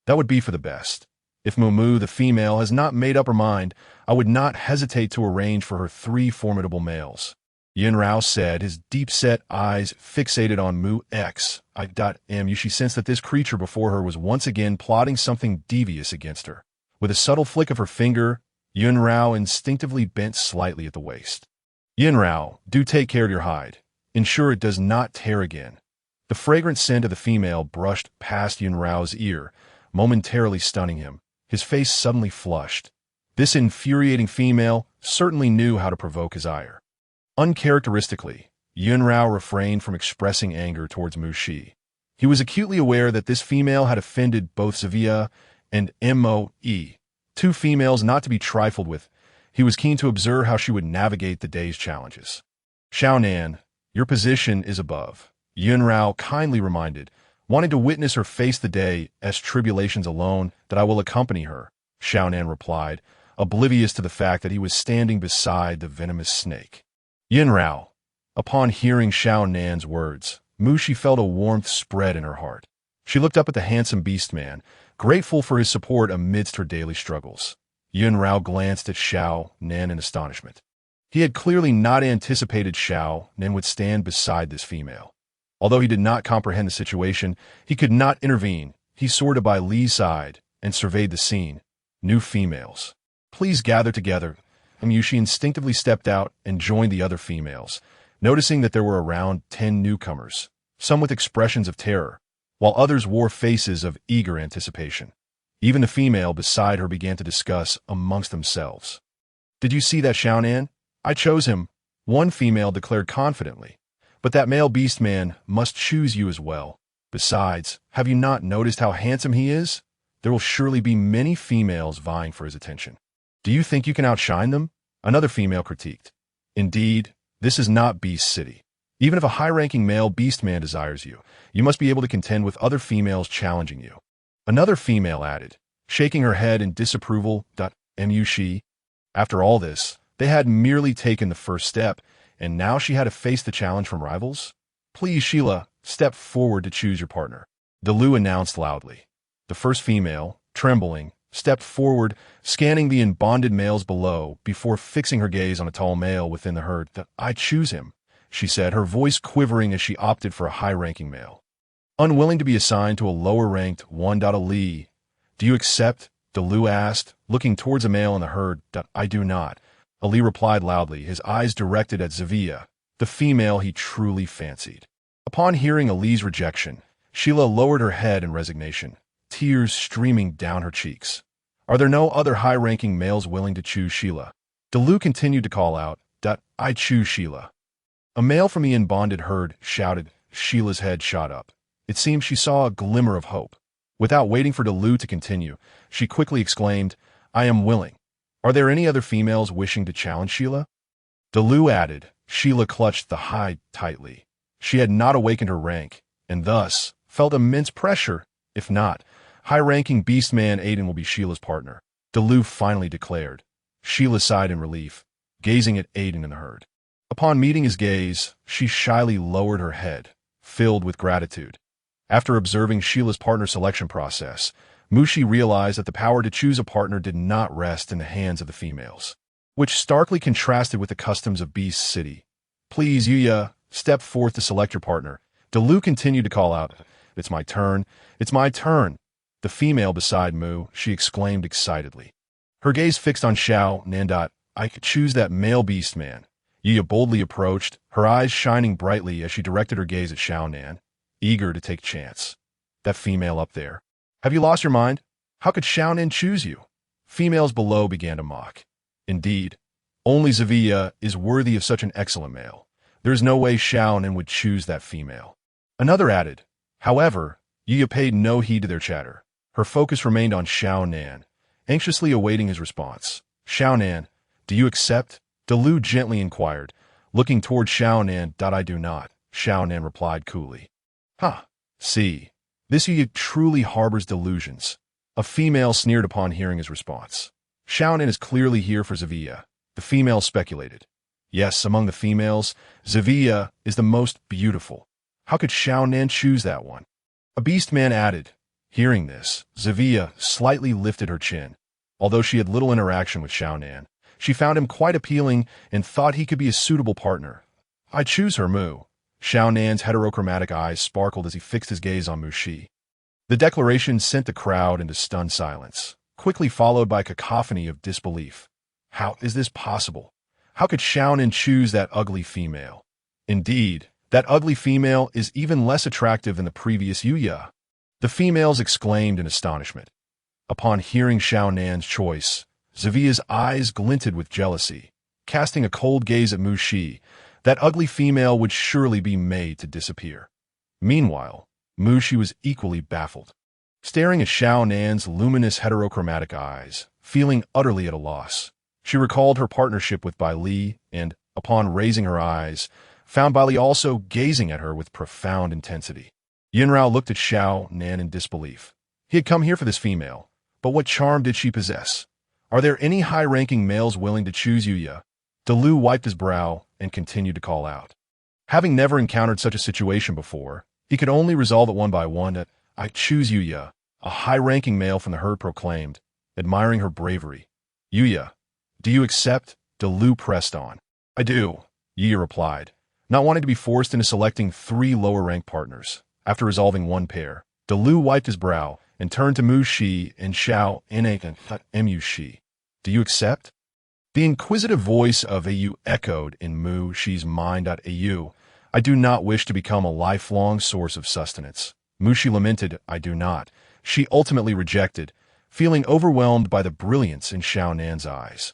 That would be for the best. If Mu, the female, has not made up her mind, I would not hesitate to arrange for her 3 formidable males. Yun Rao said, his deep-set eyes fixated on Mu X. She sensed that this creature before her was once again plotting something devious against her. With a subtle flick of her finger, Yun Rao instinctively bent slightly at the waist. Yun Rao, do take care of your hide. Ensure it does not tear again. The fragrant scent of the female brushed past Yun Rao's ear, momentarily stunning him. His face suddenly flushed. This infuriating female certainly knew how to provoke his ire. Uncharacteristically, Yun Rao refrained from expressing anger towards Mu Shi. He was acutely aware that this female had offended both Zavia and Moe, two females not to be trifled with. He was keen to observe how she would navigate the day's challenges. Xiaonan, your position is above, Yun Rao kindly reminded, wanting to witness her face the day as tribulations alone that I will accompany her, Xiaonan replied, oblivious to the fact that he was standing beside the venomous snake. Yun Rao. Upon hearing Xiaonan's words, Mu Shi felt a warmth spread in her heart. She looked up at the handsome beast man, grateful for his support amidst her daily struggles. Yun Rao glanced at Xiaonan in astonishment. He had clearly not anticipated Xiaonan would stand beside this female. Although he did not comprehend the situation, he could not intervene. He soared by Li's side and surveyed the scene. New females. Please gather together. Mu Shi instinctively stepped out and joined the other females, noticing that there were around 10 newcomers, some with expressions of terror, while others wore faces of eager anticipation. Even the female beside her began to discuss amongst themselves. Did you see that Xiaonan? I chose him, one female declared confidently. But that male beast man must choose you as well. Besides, have you not noticed how handsome he is? There will surely be many females vying for his attention. Do you think you can outshine them? Another female critiqued. Indeed, this is not Beast City. Even if a high-ranking male beast man desires you, you must be able to contend with other females challenging you. Another female added, shaking her head in disapproval. Mu Shi. After all this, they had merely taken the first step, and now she had to face the challenge from rivals? Please, Sheila, step forward to choose your partner, Dalu announced loudly. The first female, trembling, stepped forward, scanning the unbonded males below before fixing her gaze on a tall male within the herd. I choose him, she said, her voice quivering as she opted for a high-ranking male. Unwilling to be assigned to a lower-ranked Li, do you accept? Dalu asked, looking towards a male in the herd. I do not, Ali replied loudly, his eyes directed at Zavia, the female he truly fancied. Upon hearing Ali's rejection, Sheila lowered her head in resignation, tears streaming down her cheeks. Are there no other high-ranking males willing to choose Sheila? Dalu continued to call out, I choose Sheila. A male from the unbonded herd shouted. Sheila's head shot up. It seemed she saw a glimmer of hope. Without waiting for Dalu to continue, she quickly exclaimed, I am willing. Are there any other females wishing to challenge Sheila? Dalu added. Sheila clutched the hide tightly. She had not awakened her rank, and thus felt immense pressure. If not, high-ranking beastman Aiden will be Sheila's partner, Dalu finally declared. Sheila sighed in relief, gazing at Aiden in the herd. Upon meeting his gaze, she shyly lowered her head, filled with gratitude. After observing Sheila's partner selection process, Mu Shi realized that the power to choose a partner did not rest in the hands of the females, which starkly contrasted with the customs of Beast City. Please, Yuya, step forth to select your partner. Dalu continued to call out, It's my turn. It's my turn. The female beside Mu, she exclaimed excitedly. Her gaze fixed on Xiaonan. I could choose that male beast man. Yuya boldly approached, her eyes shining brightly as she directed her gaze at Xiaonan, eager to take chance. That female up there. Have you lost your mind? How could Xiaonan choose you? Females below began to mock. Indeed, only Zavia is worthy of such an excellent male. There is no way Xiaonan would choose that female. Another added. However, Yuya paid no heed to their chatter. Her focus remained on Xiaonan, anxiously awaiting his response. Xiaonan, do you accept? Dalu gently inquired, looking toward Xiaonan. I do not, Xiaonan replied coolly. See, this Yuya truly harbors delusions. A female sneered upon hearing his response. Xiaonan is clearly here for Zavia, the female speculated. Yes, among the females, Zavia is the most beautiful. How could Xiaonan choose that one? A beast man added. Hearing this, Zavia slightly lifted her chin. Although she had little interaction with Xiaonan, she found him quite appealing and thought he could be a suitable partner. I choose her, Mu. Xiaonan's heterochromatic eyes sparkled as he fixed his gaze on Mu Shi. The declaration sent the crowd into stunned silence, quickly followed by a cacophony of disbelief. How is this possible? How could Xiaonan choose that ugly female? Indeed, That ugly female is even less attractive than the previous Yuya. The females exclaimed in astonishment. Upon hearing Xiao Nan's choice, Zivia's eyes glinted with jealousy. Casting a cold gaze at Mu Shi, that ugly female would surely be made to disappear. Meanwhile, Mu Shi was equally baffled, staring at Xiao Nan's luminous heterochromatic eyes, feeling utterly at a loss. She recalled her partnership with Bai Li and, upon raising her eyes, found Bai Li also gazing at her with profound intensity. Yunrao looked at Xiao Nan in disbelief. He had come here for this female, but what charm did she possess? Are there any high-ranking males willing to choose Yuya? Delu wiped his brow and continued to call out. Having never encountered such a situation before, he could only resolve it one by one. I choose Yuya, a high-ranking male from the herd proclaimed, admiring her bravery. Yuya, do you accept? Delu pressed on. I do, Yi replied, not wanting to be forced into selecting 3 lower-ranked partners. After resolving one pair, Delu wiped his brow and turned to Mu Shi and Xiao Mu Shi. Do you accept? The inquisitive voice of Au echoed in Mu Shi's mind. Au, I do not wish to become a lifelong source of sustenance. Mu Shi lamented, I do not. She ultimately rejected, feeling overwhelmed by the brilliance in Xiao Nan's eyes.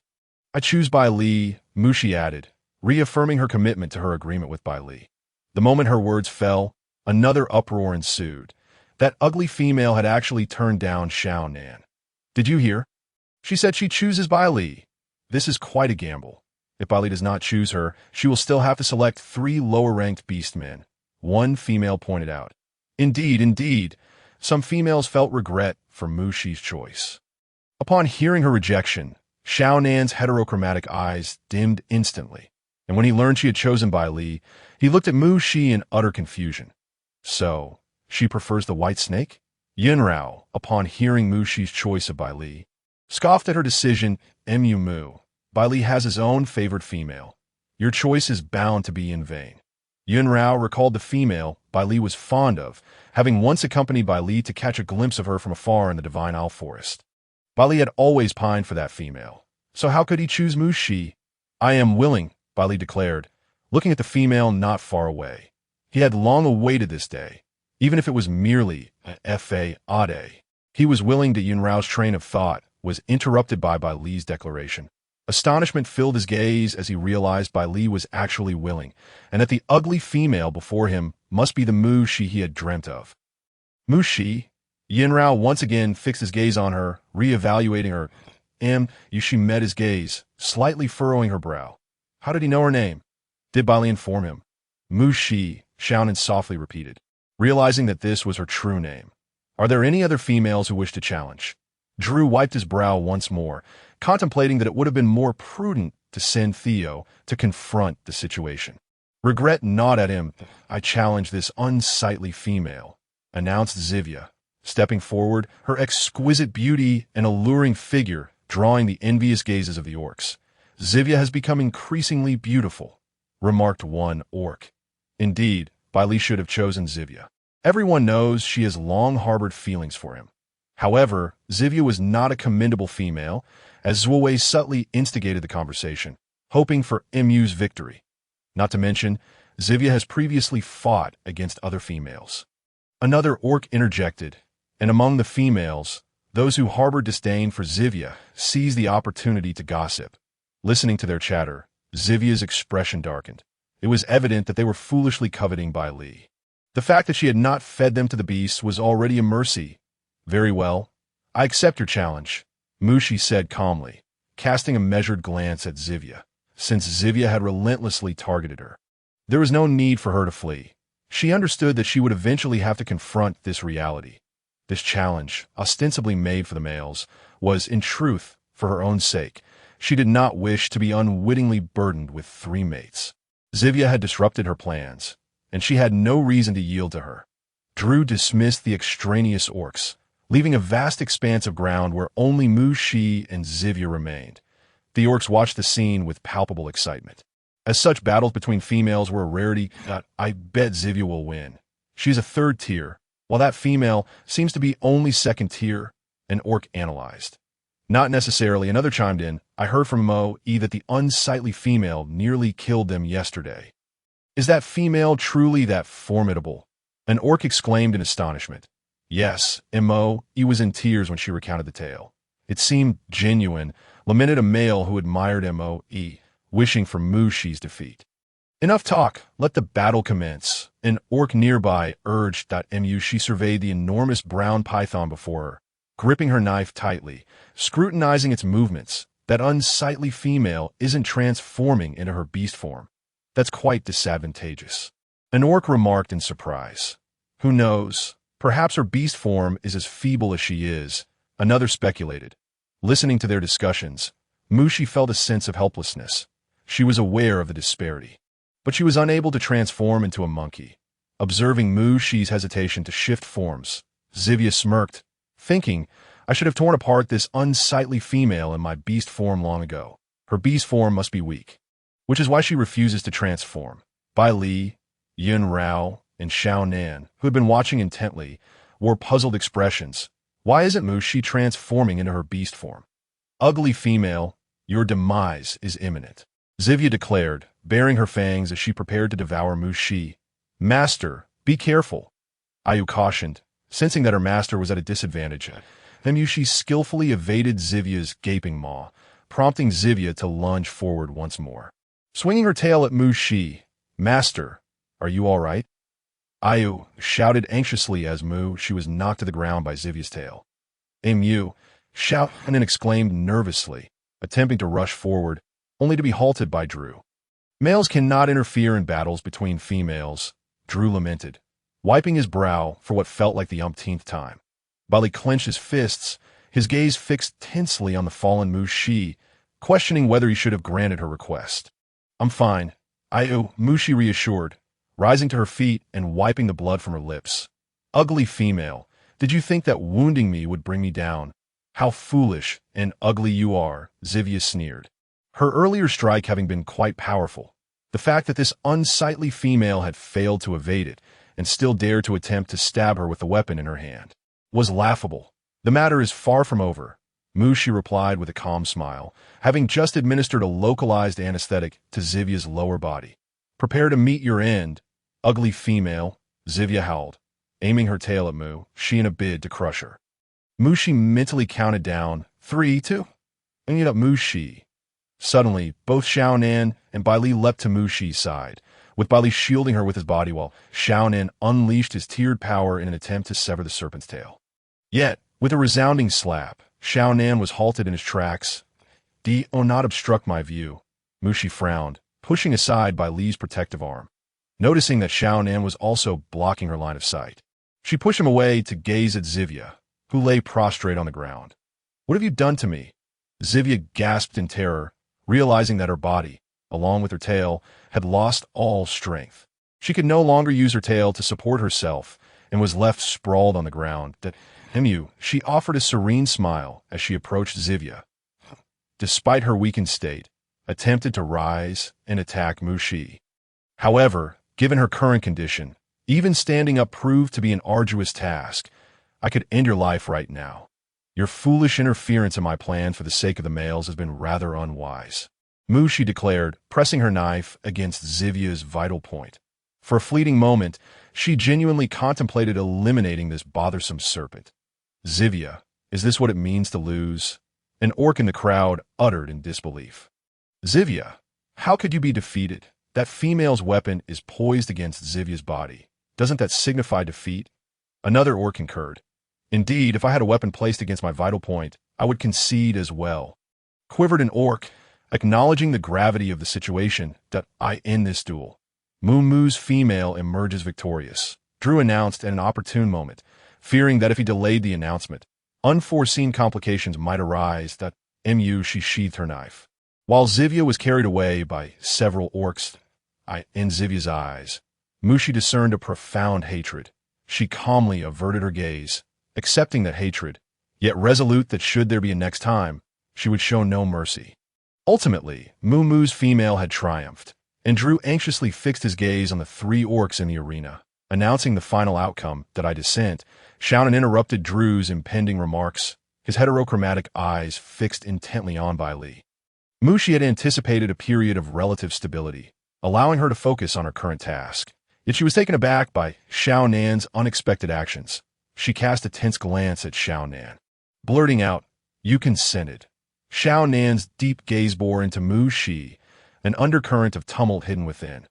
I choose Bai Li, Mu Shi added, reaffirming her commitment to her agreement with Bai Li. The moment her words fell, another uproar ensued. That ugly female had actually turned down Xiao Nan. Did you hear? She said she chooses Bai Li. This is quite a gamble. If Bai Li does not choose her, she will still have to select 3 lower-ranked beastmen, one female pointed out. Indeed, some females felt regret for Mu Shi's choice. Upon hearing her rejection, Xiao Nan's heterochromatic eyes dimmed instantly, and when he learned she had chosen Bai Li, he looked at Mu Shi in utter confusion. So, she prefers the white snake? Yunrao, upon hearing Mu Shi's choice of Bai Li, scoffed at her decision. Mu, Bai Li has his own favored female. Your choice is bound to be in vain. Yunrao recalled the female Bai Li was fond of, having once accompanied Bai Li to catch a glimpse of her from afar in the Divine Owl Forest. Bai Li had always pined for that female, so how could he choose Mu Shi? I am willing, Bai Li declared, looking at the female not far away. He had long awaited this day, even if it was merely a fa-ade. He was willing to. Yunrao's train of thought was interrupted by Bai Li's declaration. Astonishment filled his gaze as he realized Bai Li was actually willing, and that the ugly female before him must be the Mu Shi he had dreamt of. Mu Shi? Yunrao once again fixed his gaze on her, re-evaluating her. She met his gaze, slightly furrowing her brow. How did he know her name? Did Bai Li inform him? Mu Shi, Xiaonan softly repeated, realizing that this was her true name. Are there any other females who wish to challenge? Drew wiped his brow once more, contemplating that it would have been more prudent to send Theo to confront the situation. Regret gnawed at him. I challenge this unsightly female, announced Zivia, stepping forward, her exquisite beauty and alluring figure drawing the envious gazes of the orcs. Zivia has become increasingly beautiful, remarked one orc. Indeed, Bai Li should have chosen Zivia. Everyone knows she has long harbored feelings for him. However, Zivia was not a commendable female, as Zhuowei subtly instigated the conversation, hoping for Mu's victory. Not to mention, Zivia has previously fought against other females. Another orc interjected, and among the females, those who harbored disdain for Zivia seized the opportunity to gossip. Listening to their chatter, Zivia's expression darkened. It was evident that they were foolishly coveting Bai Li. The fact that she had not fed them to the beasts was already a mercy. Very well. I accept your challenge, Mu Shi said calmly, casting a measured glance at Zivia, since Zivia had relentlessly targeted her. There was no need for her to flee. She understood that she would eventually have to confront this reality. This challenge, ostensibly made for the males, was, in truth, for her own sake. She did not wish to be unwittingly burdened with 3 mates. Zivia had disrupted her plans, and she had no reason to yield to her. Drew dismissed the extraneous orcs, leaving a vast expanse of ground where only Mu Shi and Zivia remained. The orcs watched the scene with palpable excitement. As such battles between females were a rarity, I bet Zivia will win. She's a 3rd tier, while that female seems to be only 2nd tier, an orc analyzed. Not necessarily, another chimed in. I heard from Mo E that the unsightly female nearly killed them yesterday. Is that female truly that formidable? An orc exclaimed in astonishment. Yes, Mo. E was in tears when she recounted the tale. It seemed genuine, lamented a male who admired Mo. E, wishing for Mushi's defeat. Enough talk, let the battle commence. An orc nearby urged. Mu. She surveyed the enormous brown python before her, gripping her knife tightly, scrutinizing its movements. That unsightly female isn't transforming into her beast form. That's quite disadvantageous. An orc remarked in surprise. Who knows? Perhaps her beast form is as feeble as she is, another speculated. Listening to their discussions, Mushi felt a sense of helplessness. She was aware of the disparity, but she was unable to transform into a monkey. Observing Mushi's hesitation to shift forms, Zivia smirked, thinking, I should have torn apart this unsightly female in my beast form long ago. Her beast form must be weak, which is why she refuses to transform. Bai Li, Yun Rao, and Xiao Nan, who had been watching intently, wore puzzled expressions. Why isn't Mushi transforming into her beast form? Ugly female, your demise is imminent, Zivia declared, baring her fangs as she prepared to devour Mushi. Master, be careful, Ayu cautioned, sensing that her master was at a disadvantage. Mushi skillfully evaded Zivia's gaping maw, prompting Zivia to lunge forward once more. Swinging her tail at Mushi, Master, are you all right? Ayu shouted anxiously as she was knocked to the ground by Zivia's tail. Mu shouted and exclaimed nervously, attempting to rush forward, only to be halted by Drew. Males cannot interfere in battles between females, Drew lamented, wiping his brow for what felt like the umpteenth time. While he clenched his fists, his gaze fixed tensely on the fallen Mushi, questioning whether he should have granted her request. I'm fine, Ayu, Mushi reassured, rising to her feet and wiping the blood from her lips. Ugly female, did you think that wounding me would bring me down? How foolish and ugly you are, Zivia sneered. Her earlier strike having been quite powerful, the fact that this unsightly female had failed to evade it and still dared to attempt to stab her with the weapon in her hand was laughable. The matter is far from over, Mushi replied with a calm smile, having just administered a localized anesthetic to Zivia's lower body. Prepare to meet your end, ugly female, Zivia howled, aiming her tail at Mushi in a bid to crush her. Mushi mentally counted down, 3, 2, and yet up Mushi. Suddenly, both Xiao Nan and Bai Li leapt to Mushi's side, with Bai Li shielding her with his body while Xiao Nan unleashed his tiered power in an attempt to sever the serpent's tail. Yet, with a resounding slap, Xiao Nan was halted in his tracks. Do not obstruct my view, Mushi frowned, pushing aside Bai Li's protective arm. Noticing that Xiao Nan was also blocking her line of sight, she pushed him away to gaze at Zivia, who lay prostrate on the ground. What have you done to me? Zivia gasped in terror, realizing that her body, along with her tail, had lost all strength. She could no longer use her tail to support herself and was left sprawled on the ground. She offered a serene smile as she approached Zivia. Despite her weakened state, attempted to rise and attack Mushi. However, given her current condition, even standing up proved to be an arduous task. I could end your life right now. Your foolish interference in my plan for the sake of the males has been rather unwise, Mushi declared, pressing her knife against Zivia's vital point. For a fleeting moment, she genuinely contemplated eliminating this bothersome serpent. Zivia, is this what it means to lose? An orc in the crowd uttered in disbelief. Zivia, how could you be defeated? That female's weapon is poised against Zivia's body. Doesn't that signify defeat? Another orc concurred. Indeed, if I had a weapon placed against my vital point, I would concede as well. Quivered an orc, acknowledging the gravity of the situation. That I end this duel. Muumuu's female emerges victorious, Drew announced at an opportune moment, fearing that if he delayed the announcement, unforeseen complications might arise. That she sheathed her knife. While Zivia was carried away by several orcs, in Zivia's eyes, Mushi discerned a profound hatred. She calmly averted her gaze, accepting that hatred, yet resolute that should there be a next time, she would show no mercy. Ultimately, Muumuu's female had triumphed, and Drew anxiously fixed his gaze on the 3 orcs in the arena. Announcing the final outcome, that I dissent, Xiaonan interrupted Drew's impending remarks, his heterochromatic eyes fixed intently on Bai Li. Mushi had anticipated a period of relative stability, allowing her to focus on her current task. Yet she was taken aback by Xiao Nan's unexpected actions. She cast a tense glance at Xiao Nan, blurting out, "You consented." Xiao Nan's deep gaze bore into Mu Shi, an undercurrent of tumult hidden within.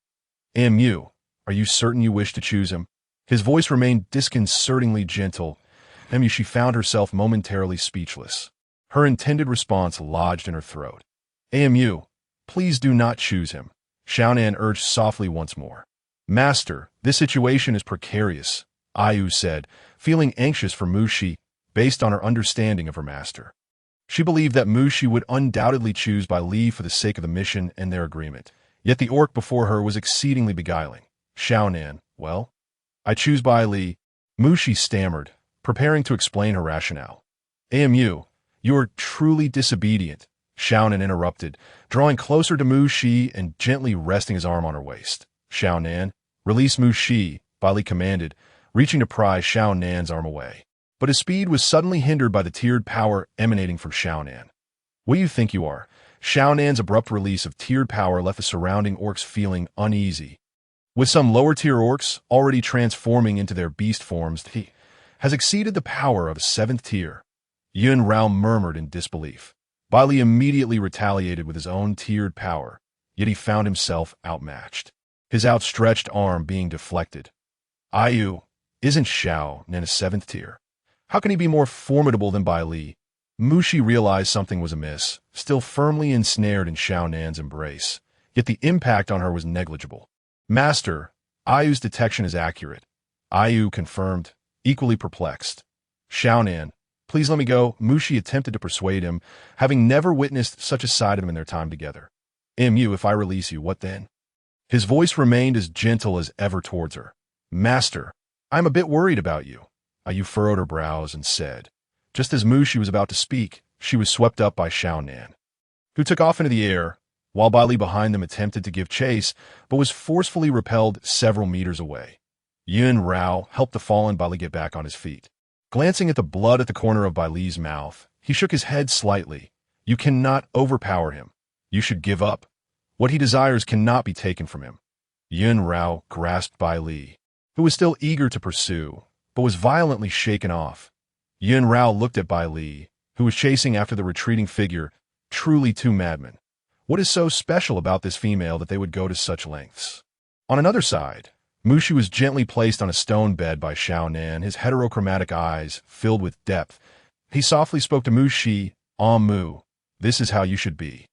"Mu, are you certain you wish to choose him?" His voice remained disconcertingly gentle. She found herself momentarily speechless. Her intended response lodged in her throat. "Mu, please do not choose him," Xiao Nan urged softly once more. "Master, this situation is precarious," Ayu said, feeling anxious for Mu Shi, based on her understanding of her master. She believed that Mu Shi would undoubtedly choose Bai Li for the sake of the mission and their agreement. Yet the orc before her was exceedingly beguiling. "Xiao Nan, well, I choose Bai Li," Mu Shi stammered, preparing to explain her rationale. "Mu, you are truly disobedient," Xiao Nan interrupted, drawing closer to Mu Shi and gently resting his arm on her waist. "Xiao Nan, release Mu Shi," Bai Li commanded, reaching to pry Xiao Nan's arm away. But his speed was suddenly hindered by the tiered power emanating from Xiao Nan. "What do you think you are?" Xiao Nan's abrupt release of tiered power left the surrounding orcs feeling uneasy. With some lower-tier orcs already transforming into their beast forms, he has exceeded the power of a 7th tier. Yun Rao murmured in disbelief. Bai Li immediately retaliated with his own tiered power, yet he found himself outmatched, his outstretched arm being deflected. "Ayu, isn't Xiao Nan a 7th tier? How can he be more formidable than Bai Li?" Mu Shi realized something was amiss, still firmly ensnared in Xiao Nan's embrace, yet the impact on her was negligible. "Master, Ayu's detection is accurate," Ayu confirmed, equally perplexed. "Xiao Nan, please let me go," Mu Shi attempted to persuade him, having never witnessed such a side of him in their time together. "Mu, if I release you, what then?" His voice remained as gentle as ever towards her. "Master, I'm a bit worried about you." Ayu furrowed her brows and said. Just as Mu Shi was about to speak, she was swept up by Xiao Nan, who took off into the air, while Bai Li behind them attempted to give chase, but was forcefully repelled several meters away. Yun Rao helped the fallen Bai Li get back on his feet. Glancing at the blood at the corner of Bai Li's mouth, he shook his head slightly. "You cannot overpower him. You should give up. What he desires cannot be taken from him." Yun Rao grasped Bai Li, who was still eager to pursue, but was violently shaken off. Yun Rao looked at Bai Li, who was chasing after the retreating figure, truly two madmen. What is so special about this female that they would go to such lengths? On another side, Mu Shi was gently placed on a stone bed by Xiao Nan, his heterochromatic eyes filled with depth. He softly spoke to Mu Shi, "Mu, this is how you should be."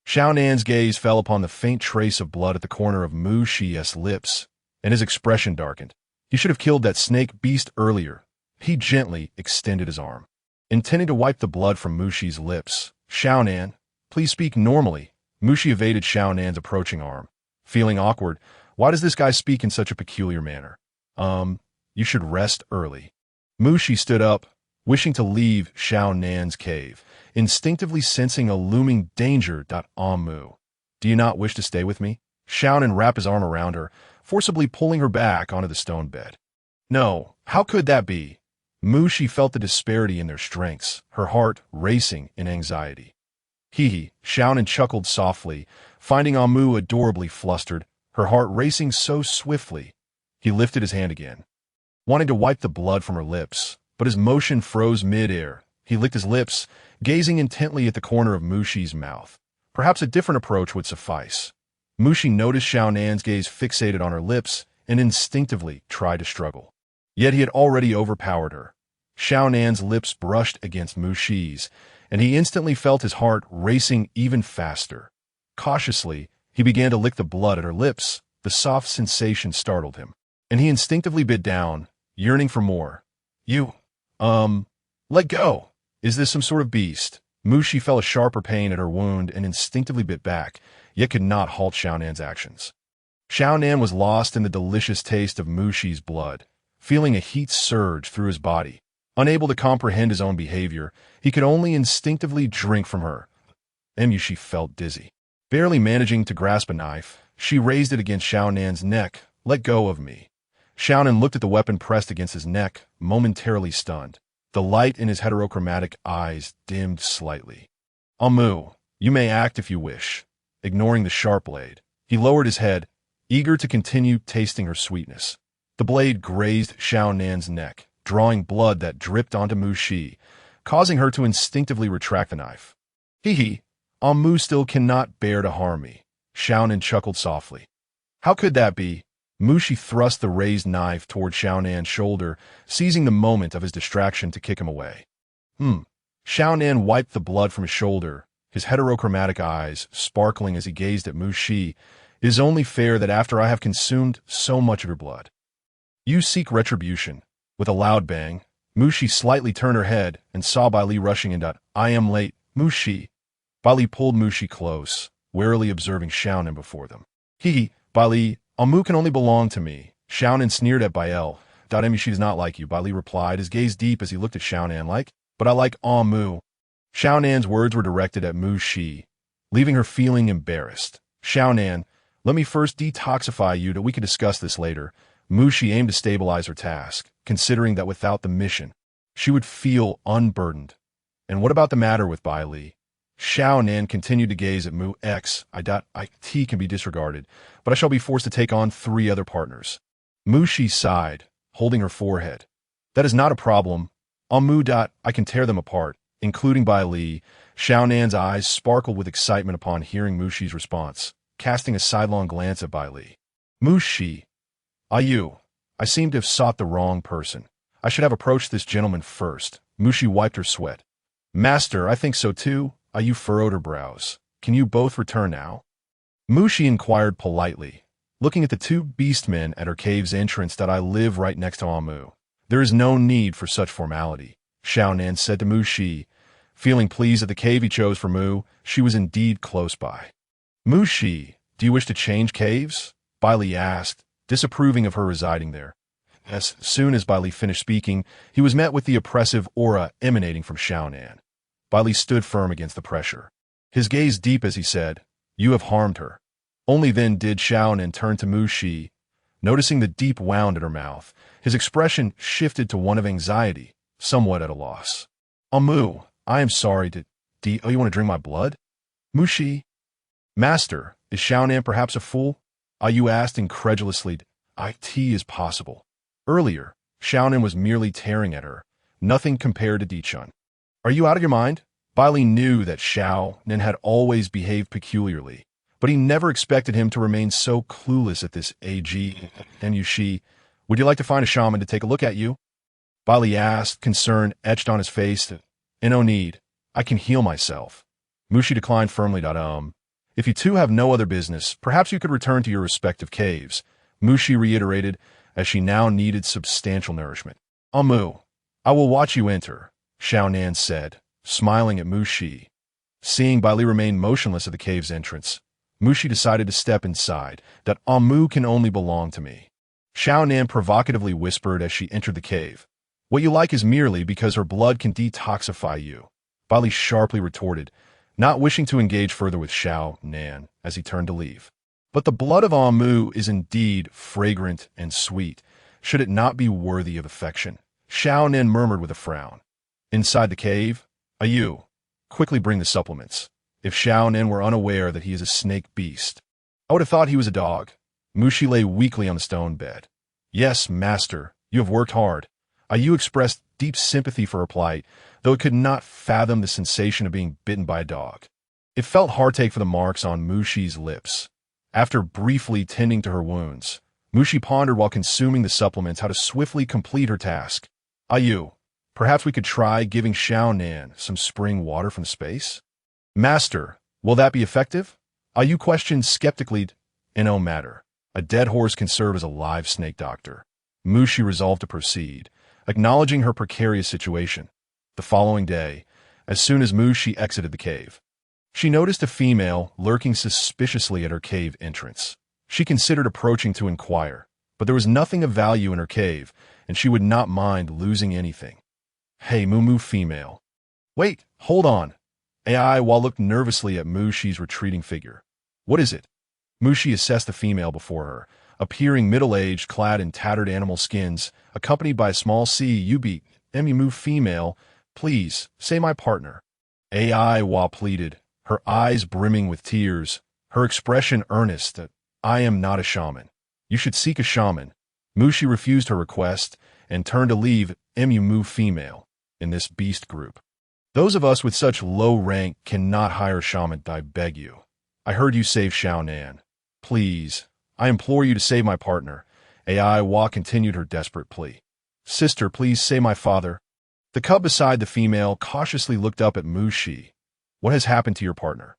Xiao Nan's gaze fell upon the faint trace of blood at the corner of Mu Shi's lips, and his expression darkened. He should have killed that snake beast earlier. He gently extended his arm, intending to wipe the blood from Mu Shi's lips. "Xiao Nan, please speak normally." Mu Shi evaded Xiao Nan's approaching arm. Feeling awkward, why does this guy speak in such a peculiar manner? You should rest early. Mu Shi stood up, wishing to leave Xiao Nan's cave, instinctively sensing a looming danger. Mu, do you not wish to stay with me? Xiao Nan wrapped his arm around her, forcibly pulling her back onto the stone bed. "No, how could that be?" Mu Shi felt the disparity in their strengths, her heart racing in anxiety. "Hee," Xiao Nan chuckled softly, finding Mu adorably flustered, her heart racing so swiftly. He lifted his hand again, wanting to wipe the blood from her lips, but his motion froze mid-air. He licked his lips, gazing intently at the corner of Mu Shi's mouth. Perhaps a different approach would suffice. Mu Shi noticed Xiao Nan's gaze fixated on her lips and instinctively tried to struggle. Yet he had already overpowered her. Xiao Nan's lips brushed against Mu Shi's, and he instantly felt his heart racing even faster. Cautiously, he began to lick the blood at her lips. The soft sensation startled him, and he instinctively bit down, yearning for more. "You, let go. Is this some sort of beast?" Mu Shi felt a sharper pain at her wound and instinctively bit back, yet could not halt Xiao Nan's actions. Xiao Nan was lost in the delicious taste of Mu Shi's blood, feeling a heat surge through his body. Unable to comprehend his own behavior, he could only instinctively drink from her. Mu Shi felt dizzy. Barely managing to grasp a knife, she raised it against Xiao Nan's neck. "Let go of me." Xiao Nan looked at the weapon pressed against his neck, momentarily stunned. The light in his heterochromatic eyes dimmed slightly. "Mu, you may act if you wish." Ignoring the sharp blade, He lowered his head, eager to continue tasting her sweetness. The blade grazed Xiao Nan's neck, drawing blood that dripped onto Mu Shi, causing her to instinctively retract the knife. Hee, Mu still cannot bear to harm me. Xiao Nan chuckled softly. How could that be? Mu Shi thrust the raised knife toward Xiao Nan's shoulder, seizing the moment of his distraction to kick him away. Xiao Nan wiped the blood from his shoulder, his heterochromatic eyes sparkling as he gazed at Mu Shi. It is only fair that after I have consumed so much of your blood, you seek retribution. With a loud bang, Mu Shi slightly turned her head and saw Bai Li rushing in. I am late, Mu Shi. Bai Li pulled Mu Shi close, warily observing Xiao Nan before them. Bai Li, Mu can only belong to me. Xiao Nan sneered at Bai L. She does not like you, Bai Li replied, his gaze deep as he looked at Xiao Nan but I like Mu. Xiao Nan's words were directed at Mu Shi, leaving her feeling embarrassed. Xiao Nan, let me first detoxify you that we can discuss this later. Mu Shi aimed to stabilize her task, considering that without the mission, she would feel unburdened. And what about the matter with Bai Li? Xiao Nan continued to gaze at Mu X. It can be disregarded, but I shall be forced to take on 3 other partners. Mu Shi sighed, holding her forehead. That is not a problem. Mu. I can tear them apart, including Bai Li. Xiao Nan's eyes sparkled with excitement upon hearing Mu Shi's response, casting a sidelong glance at Bai Li. Mu Shi. I seem to have sought the wrong person. I should have approached this gentleman first. Mu Shi wiped her sweat. Master, I think so too. You furrowed her brows. Can you both return now? Mu Shi inquired politely, looking at the 2 beastmen at her cave's entrance. I live right next to Mu. There is no need for such formality, Xiao Nan said to Mu Shi. Feeling pleased at the cave he chose for Mu, she was indeed close by. Mu Shi, do you wish to change caves? Bai Li asked, disapproving of her residing there. As soon as Bai Li finished speaking, he was met with the oppressive aura emanating from Xiao Nan. Bai Li stood firm against the pressure, his gaze deep as he said, You have harmed her. Only then did Xiao Nan turn to Mu Shi. Noticing the deep wound at her mouth, his expression shifted to one of anxiety, somewhat at a loss. Mu, I am sorry to... you want to drink my blood? Mu Shi. Master, is Xiao Nan perhaps a fool? You asked incredulously. It is possible. Earlier, Xiao Nan was merely tearing at her, nothing compared to Dichun. Are you out of your mind? Bai Li knew that Xiao Nan had always behaved peculiarly, but he never expected him to remain so clueless at this age. And Shi, would you like to find a shaman to take a look at you? Bai Li asked, concern etched on his face. No need. I can heal myself. Mu Shi declined firmly. If you 2 have no other business, perhaps you could return to your respective caves, Mu Shi reiterated, as she now needed substantial nourishment. Mu, I will watch you enter, Xiao Nan said, smiling at Mu Shi. Seeing Bai Li remain motionless at the cave's entrance, Mu Shi decided to step inside. Mu can only belong to me. Xiao Nan provocatively whispered as she entered the cave. What you like is merely because her blood can detoxify you, Bai Li sharply retorted, not wishing to engage further with Xiao Nan as he turned to leave. But the blood of Mu is indeed fragrant and sweet. Should it not be worthy of affection? Xiao Nan murmured with a frown. Inside the cave, quickly bring the supplements. If Xiao Nan were unaware that he is a snake beast, I would have thought he was a dog. Mu Shi lay weakly on the stone bed. Yes, master, you have worked hard. Yu expressed deep sympathy for her plight, though it could not fathom the sensation of being bitten by a dog. It felt heartache for the marks on Mu Shi's lips. After briefly tending to her wounds, Mu Shi pondered while consuming the supplements how to swiftly complete her task. Perhaps we could try giving Xiao Nan some spring water from space? Master, will that be effective? Yu questioned skeptically. No matter. A dead horse can serve as a live snake doctor. Mu Shi resolved to proceed, acknowledging her precarious situation. The following day, as soon as Mu Shi exited the cave, she noticed a female lurking suspiciously at her cave entrance. She considered approaching to inquire, but there was nothing of value in her cave, and she would not mind losing anything. Hey, Moo female. Wait, hold on. Ai Wa looked nervously at Mu Shi's retreating figure. What is it? Mu Shi assessed the female before her, appearing middle-aged, clad in tattered animal skins, accompanied by a small Mu female. Please, say my partner. Ai Wa pleaded, her eyes brimming with tears, her expression earnest. I am not a shaman. You should seek a shaman. Mushi refused her request and turned to leave Mu female in this beast group. Those of us with such low rank cannot hire a shaman, I beg you. I heard you save Xiao Nan. Please, I implore you to save my partner. Ai Hua continued her desperate plea. Sister, please save my father. The cub beside the female cautiously looked up at Mushi. What has happened to your partner?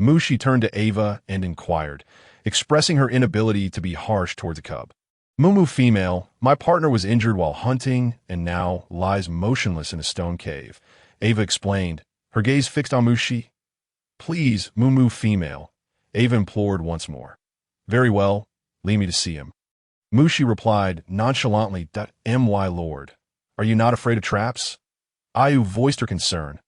Mushi turned to Ava and inquired, expressing her inability to be harsh toward the cub. Mumu female, my partner was injured while hunting and now lies motionless in a stone cave. Ava explained, her gaze fixed on Mushi. Please, Mumu female, Ava implored once more. Very well, lead me to see him. Mushi replied nonchalantly, My lord, are you not afraid of traps? Ayu voiced her concern.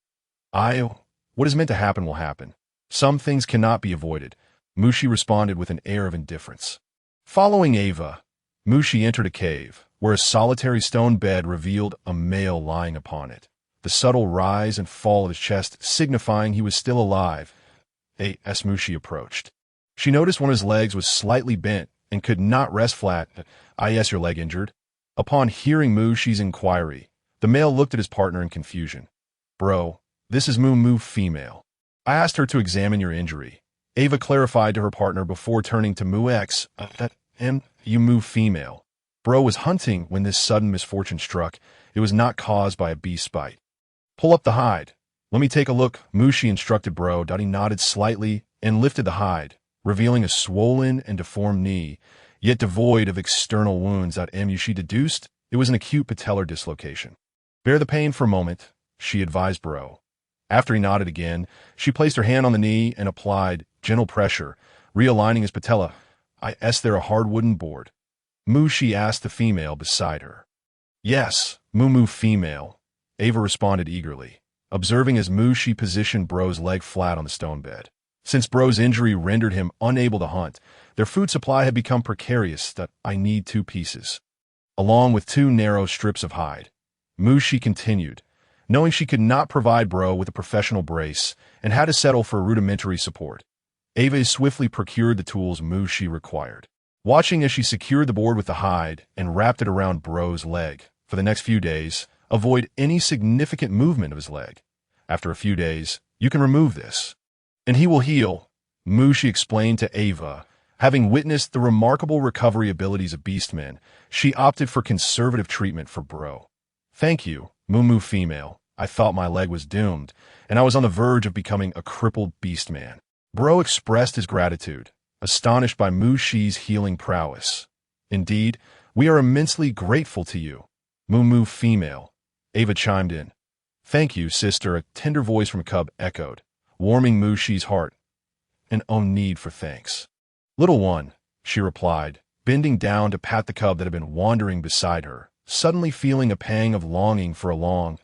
Ayu, what is meant to happen will happen. Some things cannot be avoided, Mushi responded with an air of indifference. Following Ava, Mushi entered a cave, where a solitary stone bed revealed a male lying upon it. The subtle rise and fall of his chest signifying he was still alive. As Mushi approached, she noticed one of his legs was slightly bent and could not rest flat. Yes, your leg injured? Upon hearing Mushi's inquiry, the male looked at his partner in confusion. Bro, this is Mumu female. I asked her to examine your injury. Ava clarified to her partner before turning to Mu-X. You Mu female. Bro was hunting when this sudden misfortune struck. It was not caused by a beast bite. Pull up the hide. Let me take a look, Mushi instructed Bro. He nodded slightly and lifted the hide, revealing a swollen and deformed knee, yet devoid of external wounds. She deduced it was an acute patellar dislocation. Bear the pain for a moment, she advised Bro. After he nodded again, she placed her hand on the knee and applied gentle pressure, realigning his patella. Is there a hard wooden board? Mushi asked the female beside her. Yes, Mumu female, Ava responded eagerly, observing as Mushi positioned Bro's leg flat on the stone bed. Since Bro's injury rendered him unable to hunt, their food supply had become precarious. I need 2 pieces. Along with 2 narrow strips of hide. Mushi continued, knowing she could not provide Bro with a professional brace and had to settle for rudimentary support. Ava swiftly procured the tools Mushi required. Watching as she secured the board with the hide and wrapped it around Bro's leg. For the next few days, avoid any significant movement of his leg. After a few days, you can remove this. And he will heal, Mushi explained to Ava. Having witnessed the remarkable recovery abilities of beastmen, she opted for conservative treatment for Bro. Thank you, Mumu female. I thought my leg was doomed, and I was on the verge of becoming a crippled beastman. Bro expressed his gratitude, astonished by Mushi's healing prowess. Indeed, we are immensely grateful to you, Mumu female. Ava chimed in. Thank you, sister, a tender voice from a cub echoed, warming Mushi's heart. And no need for thanks. Little one, she replied, bending down to pat the cub that had been wandering beside her, suddenly feeling a pang of longing for a long,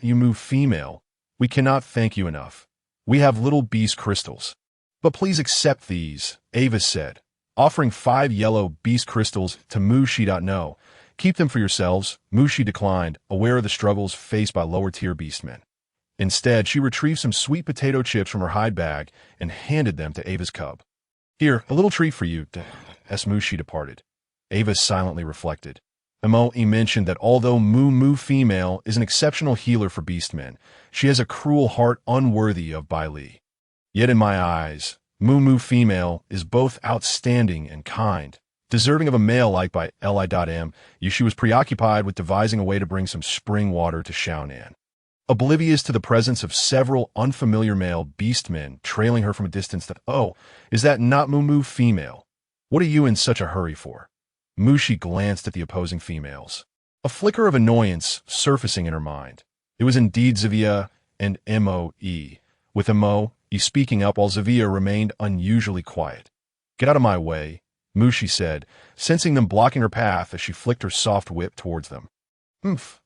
You move female. We cannot thank you enough. We have little beast crystals. But please accept these, Ava said, offering 5 yellow beast crystals to Mushi. No, keep them for yourselves, Mushi declined, aware of the struggles faced by lower-tier beastmen. Instead, she retrieved some sweet potato chips from her hide bag and handed them to Ava's cub. Here, a little treat for you, as Mushi departed. Ava silently reflected. He mentioned that although Mu female is an exceptional healer for beastmen, she has a cruel heart unworthy of Bai Li. Yet in my eyes, Mu female is both outstanding and kind, deserving of a male like by Li.M. She was preoccupied with devising a way to bring some spring water to Xiaonan. Oblivious to the presence of several unfamiliar male beastmen trailing her from a distance is that not Mu female? What are you in such a hurry for? Mushi glanced at the opposing females. A flicker of annoyance surfacing in her mind. It was indeed Zavia and Moe, with Moe speaking up while Zavia remained unusually quiet. Get out of my way, Mushi said, sensing them blocking her path as she flicked her soft whip towards them.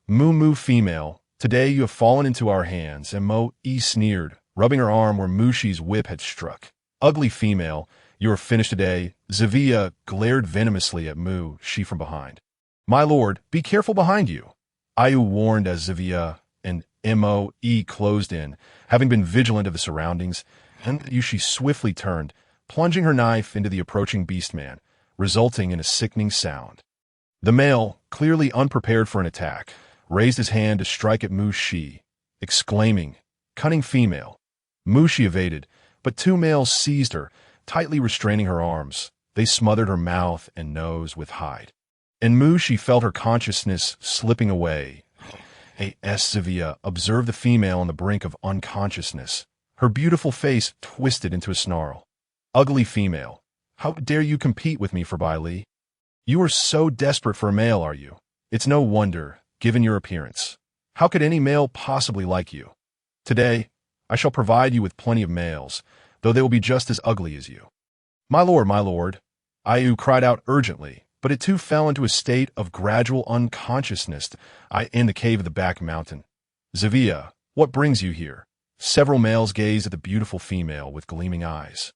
Mu female. Today you have fallen into our hands, and Moe sneered, rubbing her arm where Mushi's whip had struck. Ugly female, you are finished today. Zavia glared venomously at Mushi from behind. My lord, be careful behind you, Ayu warned as Zavia and Moe closed in, having been vigilant of the surroundings, and she swiftly turned, plunging her knife into the approaching beastman, resulting in a sickening sound. The male, clearly unprepared for an attack, raised his hand to strike at Mu-Shi, exclaiming, "Cunning female." Mu-Shi evaded, but two males seized her, tightly restraining her arms. They smothered her mouth and nose with hide. And Mu-Shi felt her consciousness slipping away. Sevilla observed the female on the brink of unconsciousness, her beautiful face twisted into a snarl. "Ugly female, how dare you compete with me for Bai Li? You are so desperate for a male, are you? It's no wonder, given your appearance. How could any male possibly like you? Today, I shall provide you with plenty of males, though they will be just as ugly as you." My lord, Ayu cried out urgently, but it too fell into a state of gradual unconsciousness in the cave of the back mountain. "Sevilla, what brings you here?" Several males gazed at the beautiful female with gleaming eyes.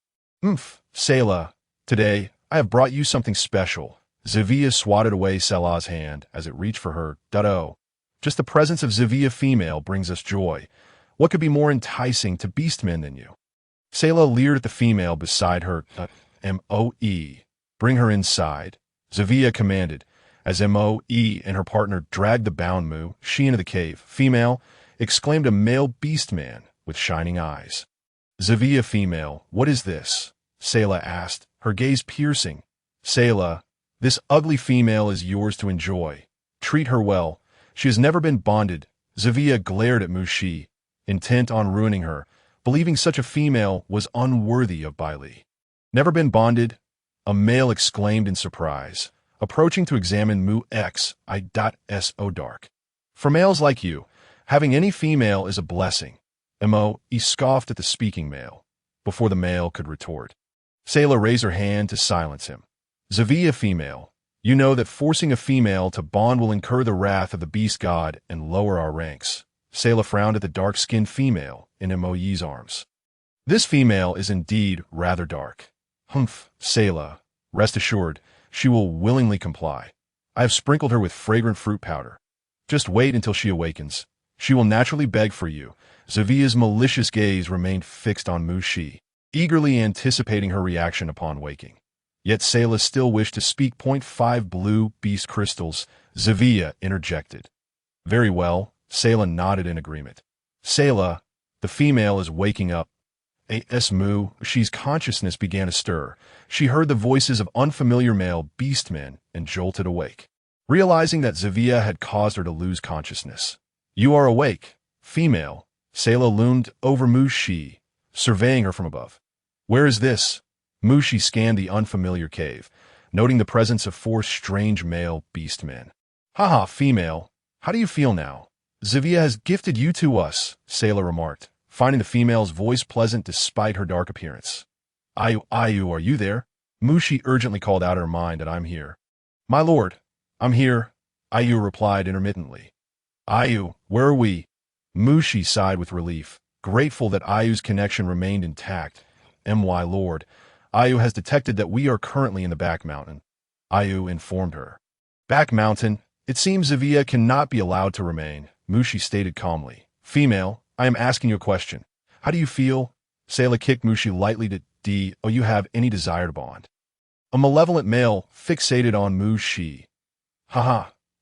Selah, today, I have brought you something special." Sevilla swatted away Selah's hand as it reached for her. Just the presence of Sevilla female brings us joy. What could be more enticing to beastmen than you?" Selah leered at the female beside her. "Moe, bring her inside," Sevilla commanded, as Moe and her partner dragged the bound Mu-Shi into the cave. "Female," exclaimed a male beastman with shining eyes. "Sevilla female, what is this?" Selah asked, her gaze piercing. "Selah, this ugly female is yours to enjoy. Treat her well. She has never been bonded." Sevilla glared at Mu-Shi, intent on ruining her, believing such a female was unworthy of Bai Li. "Never been bonded?" a male exclaimed in surprise, approaching to examine Mu-X-I.S.O. dark. "For males like you, having any female is a blessing." Mo scoffed at the speaking male, before the male could retort. Selah raised her hand to silence him. "Sevilla female, you know that forcing a female to bond will incur the wrath of the beast god and lower our ranks." Selah frowned at the dark-skinned female in Mo's arms. "This female is indeed rather dark." Selah, rest assured, she will willingly comply. I have sprinkled her with fragrant fruit powder. Just wait until she awakens. She will naturally beg for you." Sevilla's malicious gaze remained fixed on Mu-Shi, eagerly anticipating her reaction upon waking. Yet Selah still wished to speak. 0.5 blue beast crystals, Sevilla interjected. "Very well," Selah nodded in agreement. "Selah, the female is waking up." Mu-Shi's consciousness began to stir. She heard the voices of unfamiliar male beastmen and jolted awake, realizing that Sevilla had caused her to lose consciousness. "You are awake, female." Selah loomed over Mu-Shi, surveying her from above. "Where is this?" Mu-Shi scanned the unfamiliar cave, noting the presence of 4 strange male beastmen. Female, how do you feel now?" "Sevilla has gifted you to us," Selah remarked, finding the female's voice pleasant despite her dark appearance. Ayu, are you there?" Mu-Shi urgently called out of her mind that "I'm here." "My lord, I'm here," Ayu replied intermittently. "Ayu, where are we?" Mu-Shi sighed with relief, grateful that Ayu's connection remained intact. "My lord, Ayu has detected that we are currently in the back mountain," Ayu informed her. "Back mountain? It seems Sevilla cannot be allowed to remain," Mu-Shi stated calmly. "Female, I am asking you a question. How do you feel?" Selah kicked Mu-Shi lightly to you have any desire to bond. A malevolent male fixated on Mu-Shi.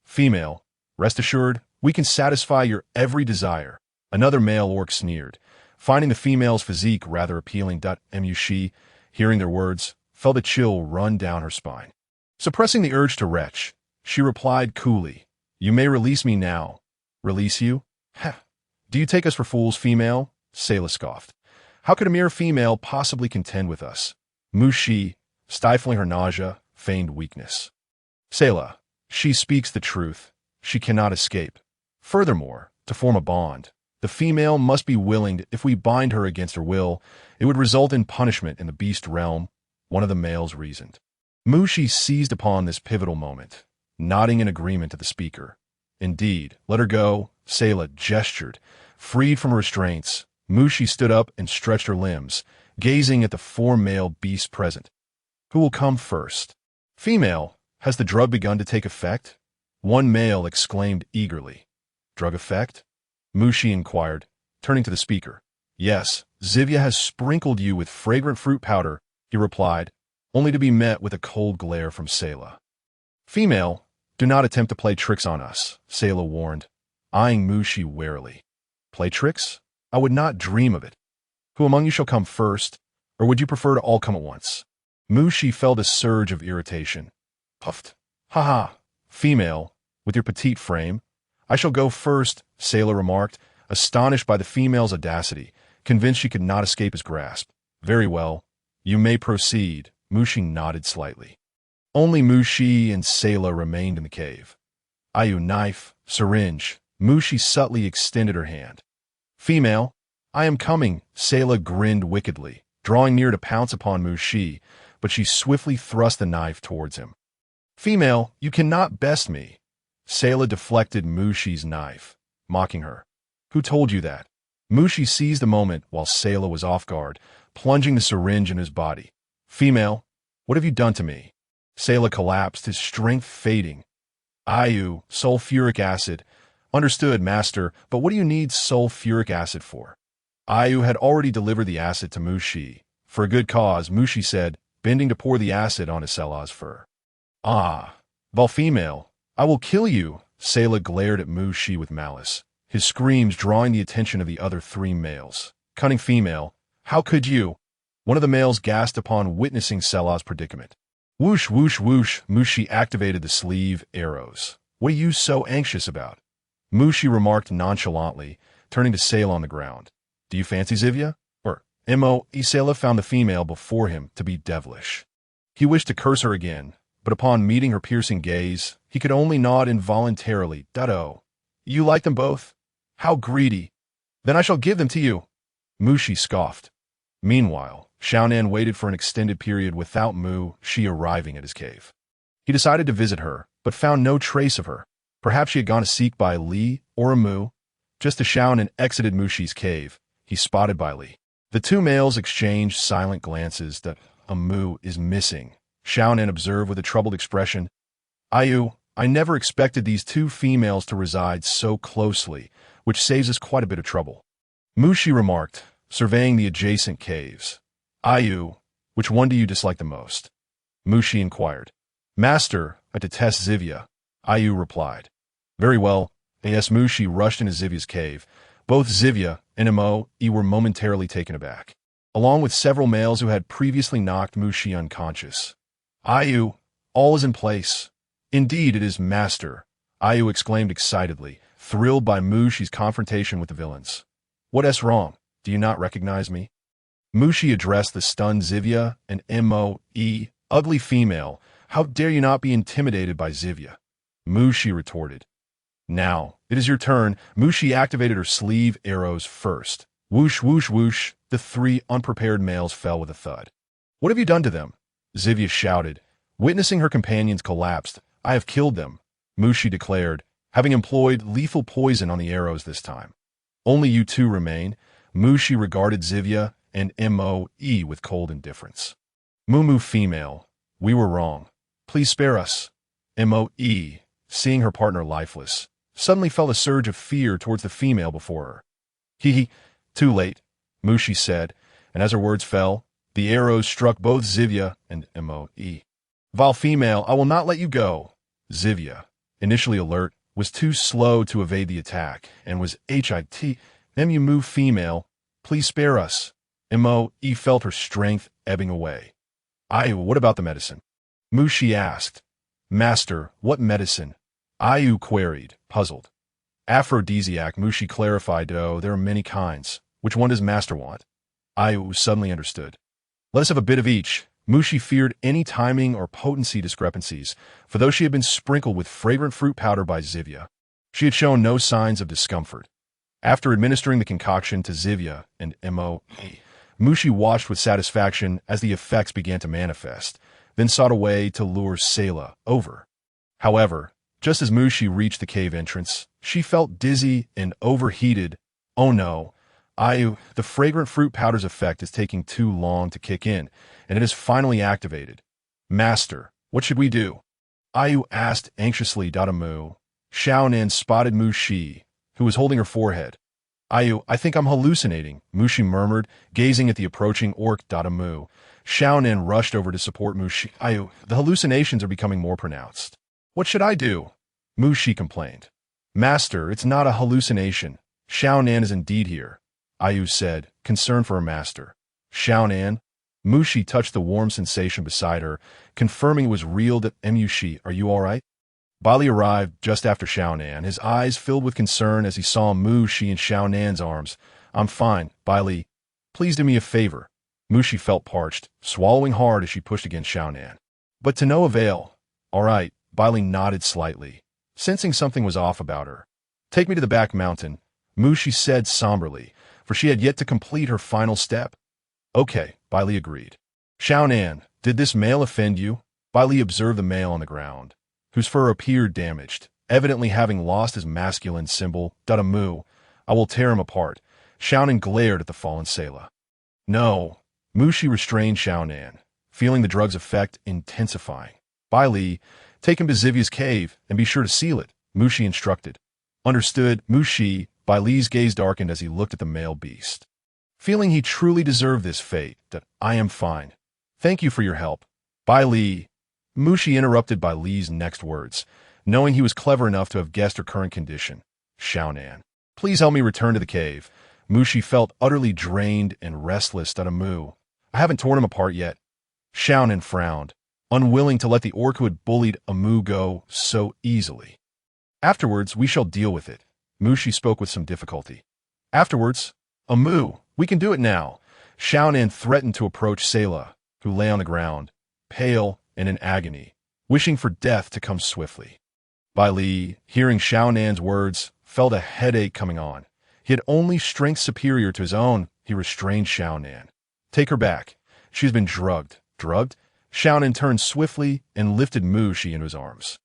Female, rest assured, we can satisfy your every desire." Another male orc sneered, finding the female's physique rather appealing. Mu-Shi, hearing their words, felt a chill run down her spine. Suppressing the urge to retch, she replied coolly, "You may release me now." "Release you? Do you take us for fools, female?" Selah scoffed. "How could a mere female possibly contend with us?" Mu-Shi, stifling her nausea, feigned weakness. "Selah, she speaks the truth. She cannot escape. Furthermore, to form a bond, the female must be willing. If we bind her against her will, it would result in punishment in the beast realm," one of the males reasoned. Mu-Shi seized upon this pivotal moment, nodding in agreement to the speaker. "Indeed, let her go," Selah gestured. Freed from restraints, Mu-Shi stood up and stretched her limbs, gazing at the 4 male beasts present. "Who will come first?" "Female, has the drug begun to take effect?" one male exclaimed eagerly. "Drug effect?" Mu-Shi inquired, turning to the speaker. "Yes, Zivya has sprinkled you with fragrant fruit powder he replied, only to be met with a cold glare from Selah. Female, do not attempt to play tricks on us, Selah warned, eyeing Mushi warily. Play tricks? I would not dream of it. Who among you shall come first, or would you prefer to all come at once? Mushi felt a surge of irritation. Puffed. Ha ha, female, with your petite frame. I shall go first, Selah remarked, astonished by the female's audacity, convinced she could not escape his grasp. Very well, you may proceed, Mushi nodded slightly. Only Mushi and Selah remained in the cave. Ayu, knife, syringe. Mushi subtly extended her hand. Female, I am coming, Selah grinned wickedly, drawing near to pounce upon Mushi, but she swiftly thrust the knife towards him. Female, you cannot best me. Selah deflected Mushi's knife, mocking her. Who told you that? Mushi seized the moment while Selah was off guard, plunging the syringe in his body. Female, what have you done to me? Selah collapsed, his strength fading. Ayu, sulfuric acid. Understood, master, but what do you need sulfuric acid for? Ayu had already delivered the acid to Mushi. For a good cause, Mushi said, bending to pour the acid onto Selah's fur. Ah, female, I will kill you, Selah glared at Mushi with malice, his screams drawing the attention of the other three males. Cunning female, how could you? One of the males gasped upon witnessing Selah's predicament. Whoosh, whoosh, whoosh, Mushi activated the sleeve arrows. What are you so anxious about? Mushi remarked nonchalantly, turning to Selah on the ground. Do you fancy Zivia? Or, Selah found the female before him to be devilish. He wished to curse her again, but upon meeting her piercing gaze, he could only nod involuntarily. Duddo. You like them both? How greedy. Then I shall give them to you. Mushi scoffed. Meanwhile, Xiaonan waited for an extended period without Mushi arriving at his cave. He decided to visit her, but found no trace of her. Perhaps she had gone to seek Bai Li or Amu. Just as Xiaonan exited Mushi's cave, he spotted Bai Li. The two males exchanged silent glances. That Amu is missing, Xiaonan observed with a troubled expression. Ayu, I never expected these two females to reside so closely, which saves us quite a bit of trouble. Mushi remarked, surveying the adjacent caves. Ayu, which one do you dislike the most? Mushi inquired. Master, I detest Zivia, Ayu replied. Very well, as Mushi rushed into Zivia's cave. Both Zivia and Mo were momentarily taken aback, along with several males who had previously knocked Mushi unconscious. Ayu, all is in place. Indeed it is, master, Ayu exclaimed excitedly, thrilled by Mushi's confrontation with the villains. What wrong? Do you not recognize me? Mushi addressed the stunned Zivia and Mo, ugly female. How dare you not be intimidated by Zivia? Mushi retorted. Now, it is your turn. Mushi activated her sleeve arrows first. Whoosh, whoosh, whoosh. The three unprepared males fell with a thud. What have you done to them? Zivia shouted. Witnessing her companions collapsed. I have killed them, Mushi declared, having employed lethal poison on the arrows this time. Only you two remain. Mushi regarded Zivia and Mo with cold indifference. Mumu female, we were wrong. Please spare us. Mo, seeing her partner lifeless, suddenly felt a surge of fear towards the female before her. Hee, too late, Mushi said, and as her words fell, the arrows struck both Zivia and Mo. Vile female, I will not let you go. Zivia, initially alert, was too slow to evade the attack, and was hit. Mu female, please spare us. Mo felt her strength ebbing away. Ayu, what about the medicine? Mushi asked. Master, what medicine? Ayu queried, puzzled. Aphrodisiac, Mushi clarified. Oh, there are many kinds. Which one does master want? Ayu suddenly understood. Let us have a bit of each. Mushi feared any timing or potency discrepancies, for though she had been sprinkled with fragrant fruit powder by Zivia, she had shown no signs of discomfort. After administering the concoction to Zivia and Mo, Mushi watched with satisfaction as the effects began to manifest, then sought a way to lure Selah over. However, just as Mushi reached the cave entrance, she felt dizzy and overheated. Oh no, Ayu, the fragrant fruit powder's effect is taking too long to kick in, and it is finally activated. Master, what should we do? Ayu asked anxiously. Mu. Xiaonan spotted Mushi, who was holding her forehead. I think I'm hallucinating, Mushi murmured, gazing at the approaching orc. Moo. Xiaonan rushed over to support Mushi. The hallucinations are becoming more pronounced. What should I do? Mushi complained. Master, it's not a hallucination. Xiaonan is indeed here, Ayu said, concerned for her master. Xiaonan? Mushi touched the warm sensation beside her, confirming it was real. Mushi, are you all right? Bali arrived just after Xiaonan, his eyes filled with concern as he saw Mushi in Xiaonan's arms. I'm fine, Bali. Please do me a favor. Mushi felt parched, swallowing hard as she pushed against Xiaonan. But to no avail. All right, Bali nodded slightly, sensing something was off about her. Take me to the back mountain, Mushi said somberly, for she had yet to complete her final step. Okay, Bali agreed. Xiaonan, did this male offend you? Bali observed the male on the ground, whose fur appeared damaged, evidently having lost his masculine symbol. Moo. I will tear him apart. Xiaonan glared at the fallen Selah. No. Mushi restrained Xiaonan, feeling the drug's effect intensifying. Bali, take him to Zivia's cave and be sure to seal it, Mushi instructed. Understood, Mushi. Bali's gaze darkened as he looked at the male beast. Feeling he truly deserved this fate, I am fine. Thank you for your help. Bali. Mushi interrupted Bali's next words, knowing he was clever enough to have guessed her current condition. Xiaonan. Please help me return to the cave. Mushi felt utterly drained and restless. Moo. I haven't torn him apart yet. Xiaonan frowned, unwilling to let the orc who had bullied Moo go so easily. Afterwards, we shall deal with it. Mushi spoke with some difficulty. Afterwards? Moo, we can do it now. Xiaonan threatened to approach Selah, who lay on the ground, pale and in agony, wishing for death to come swiftly. Bali, hearing Xiaonan's words, felt a headache coming on. He had only strength superior to his own. He restrained Xiaonan. Take her back. She's been drugged. Drugged? Xiaonan turned swiftly and lifted Mushi into his arms.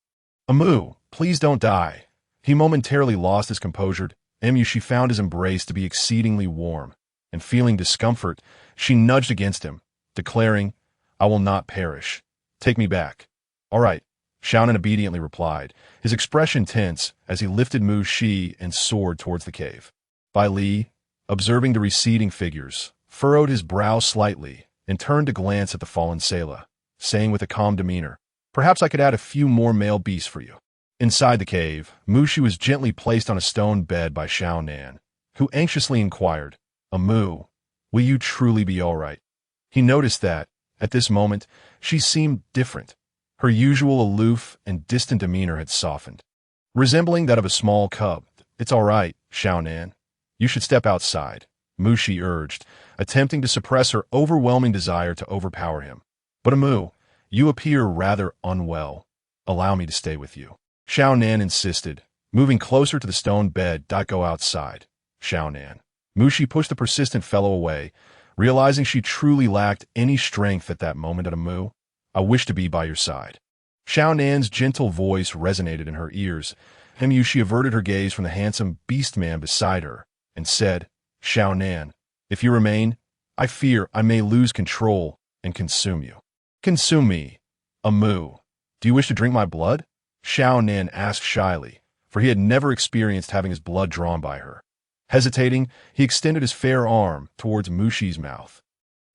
Moo, please don't die. He momentarily lost his composure. Mushi found his embrace to be exceedingly warm, and feeling discomfort, she nudged against him, declaring, I will not perish. Take me back. All right, Xiaonan obediently replied, his expression tense as he lifted Mushi and soared towards the cave. Bali, observing the receding figures, furrowed his brow slightly and turned to glance at the fallen Selah, saying with a calm demeanor, Perhaps I could add a few more male beasts for you. Inside the cave, Mushi was gently placed on a stone bed by Xiaonan, who anxiously inquired, Moo, will you truly be all right? He noticed that, at this moment, she seemed different. Her usual aloof and distant demeanor had softened, resembling that of a small cub. It's all right, Xiaonan. You should step outside, Mushi urged, attempting to suppress her overwhelming desire to overpower him. But Moo, you appear rather unwell. Allow me to stay with you. Xiaonan insisted, moving closer to the stone bed. Go outside, Xiaonan. Mushi pushed the persistent fellow away, realizing she truly lacked any strength at that moment. Moo, I wish to be by your side. Xiaonan's gentle voice resonated in her ears, and Mushi averted her gaze from the handsome beast man beside her and said, Xiaonan, if you remain, I fear I may lose control and consume you. Consume me. Moo, do you wish to drink my blood? Xiaonan asked shyly, for he had never experienced having his blood drawn by her. Hesitating, he extended his fair arm towards Mushi's mouth.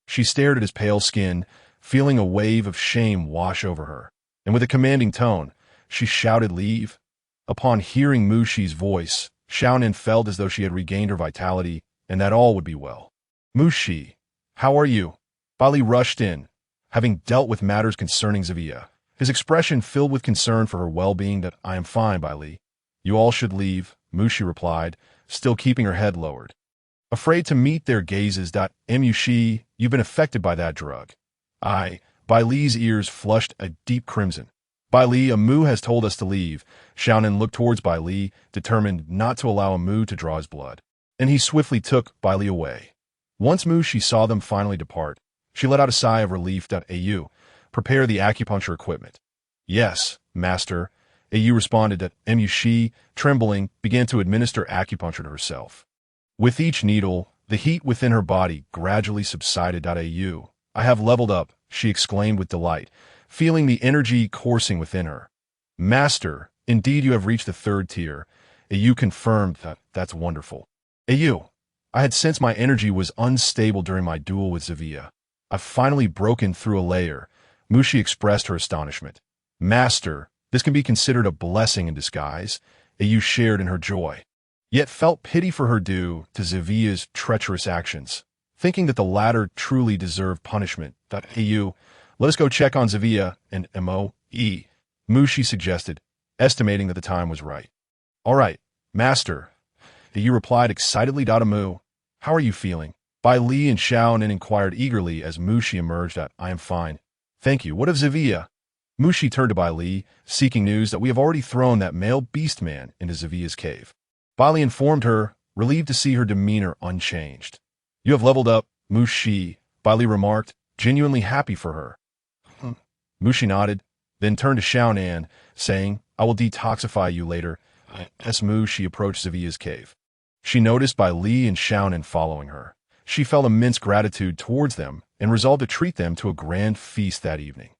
She stared at his pale skin, feeling a wave of shame wash over her, and with a commanding tone, she shouted, Leave. Upon hearing Mushi's voice, Xiaonan felt as though she had regained her vitality and that all would be well. Mushi, how are you? Bali rushed in, having dealt with matters concerning Zivia, his expression filled with concern for her well-being. I am fine, Bali. You all should leave, Mushi replied, still keeping her head lowered. Afraid to meet their gazes. Mushi, you've been affected by that drug. Bali's ears flushed a deep crimson. Bali, Moo has told us to leave. Xiaonan looked towards Bali, determined not to allow Moo to draw his blood, and he swiftly took Bali away. Once Mushi saw them finally depart, she let out a sigh of relief. Au, prepare the acupuncture equipment. Yes, master. Au responded. Mushi, trembling, began to administer acupuncture to herself. With each needle, the heat within her body gradually subsided. Au, I have leveled up, she exclaimed with delight, feeling the energy coursing within her. Master, indeed you have reached the 3rd tier. Au confirmed. That's wonderful. Hey you, I had sensed my energy was unstable during my duel with Zavia. I've finally broken through a layer. Mushi expressed her astonishment. Master, this can be considered a blessing in disguise, Ayu shared in her joy, yet felt pity for her due to Zavia's treacherous actions. Thinking that the latter truly deserved punishment, Ayu, let us go check on Zavia and Moe, Mushi suggested, estimating that the time was right. All right, Master, Ayu replied excitedly. Mu, how are you feeling? Bai Li and Xiao Nin inquired eagerly as Mushi emerged. I am fine. Thank you. What of Zavia? Mushi turned to Bai Li, seeking news that we have already thrown that male beast man into Zavia's cave. Bai Li informed her, relieved to see her demeanor unchanged. You have leveled up, Mushi, Bai Li remarked, genuinely happy for her. Mushi nodded, then turned to Xiao Nan, saying, I will detoxify you later. As Mushi approached Zavia's cave. She noticed Bai Li and Xiao Nan following her. She felt immense gratitude towards them and resolved to treat them to a grand feast that evening.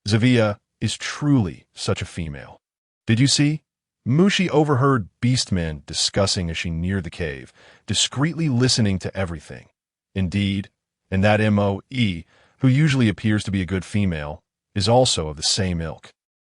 Zavia is truly such a female. Did you see? Mushi overheard beastmen discussing as she neared the cave, discreetly listening to everything. Indeed, and that Moe, who usually appears to be a good female, is also of the same ilk.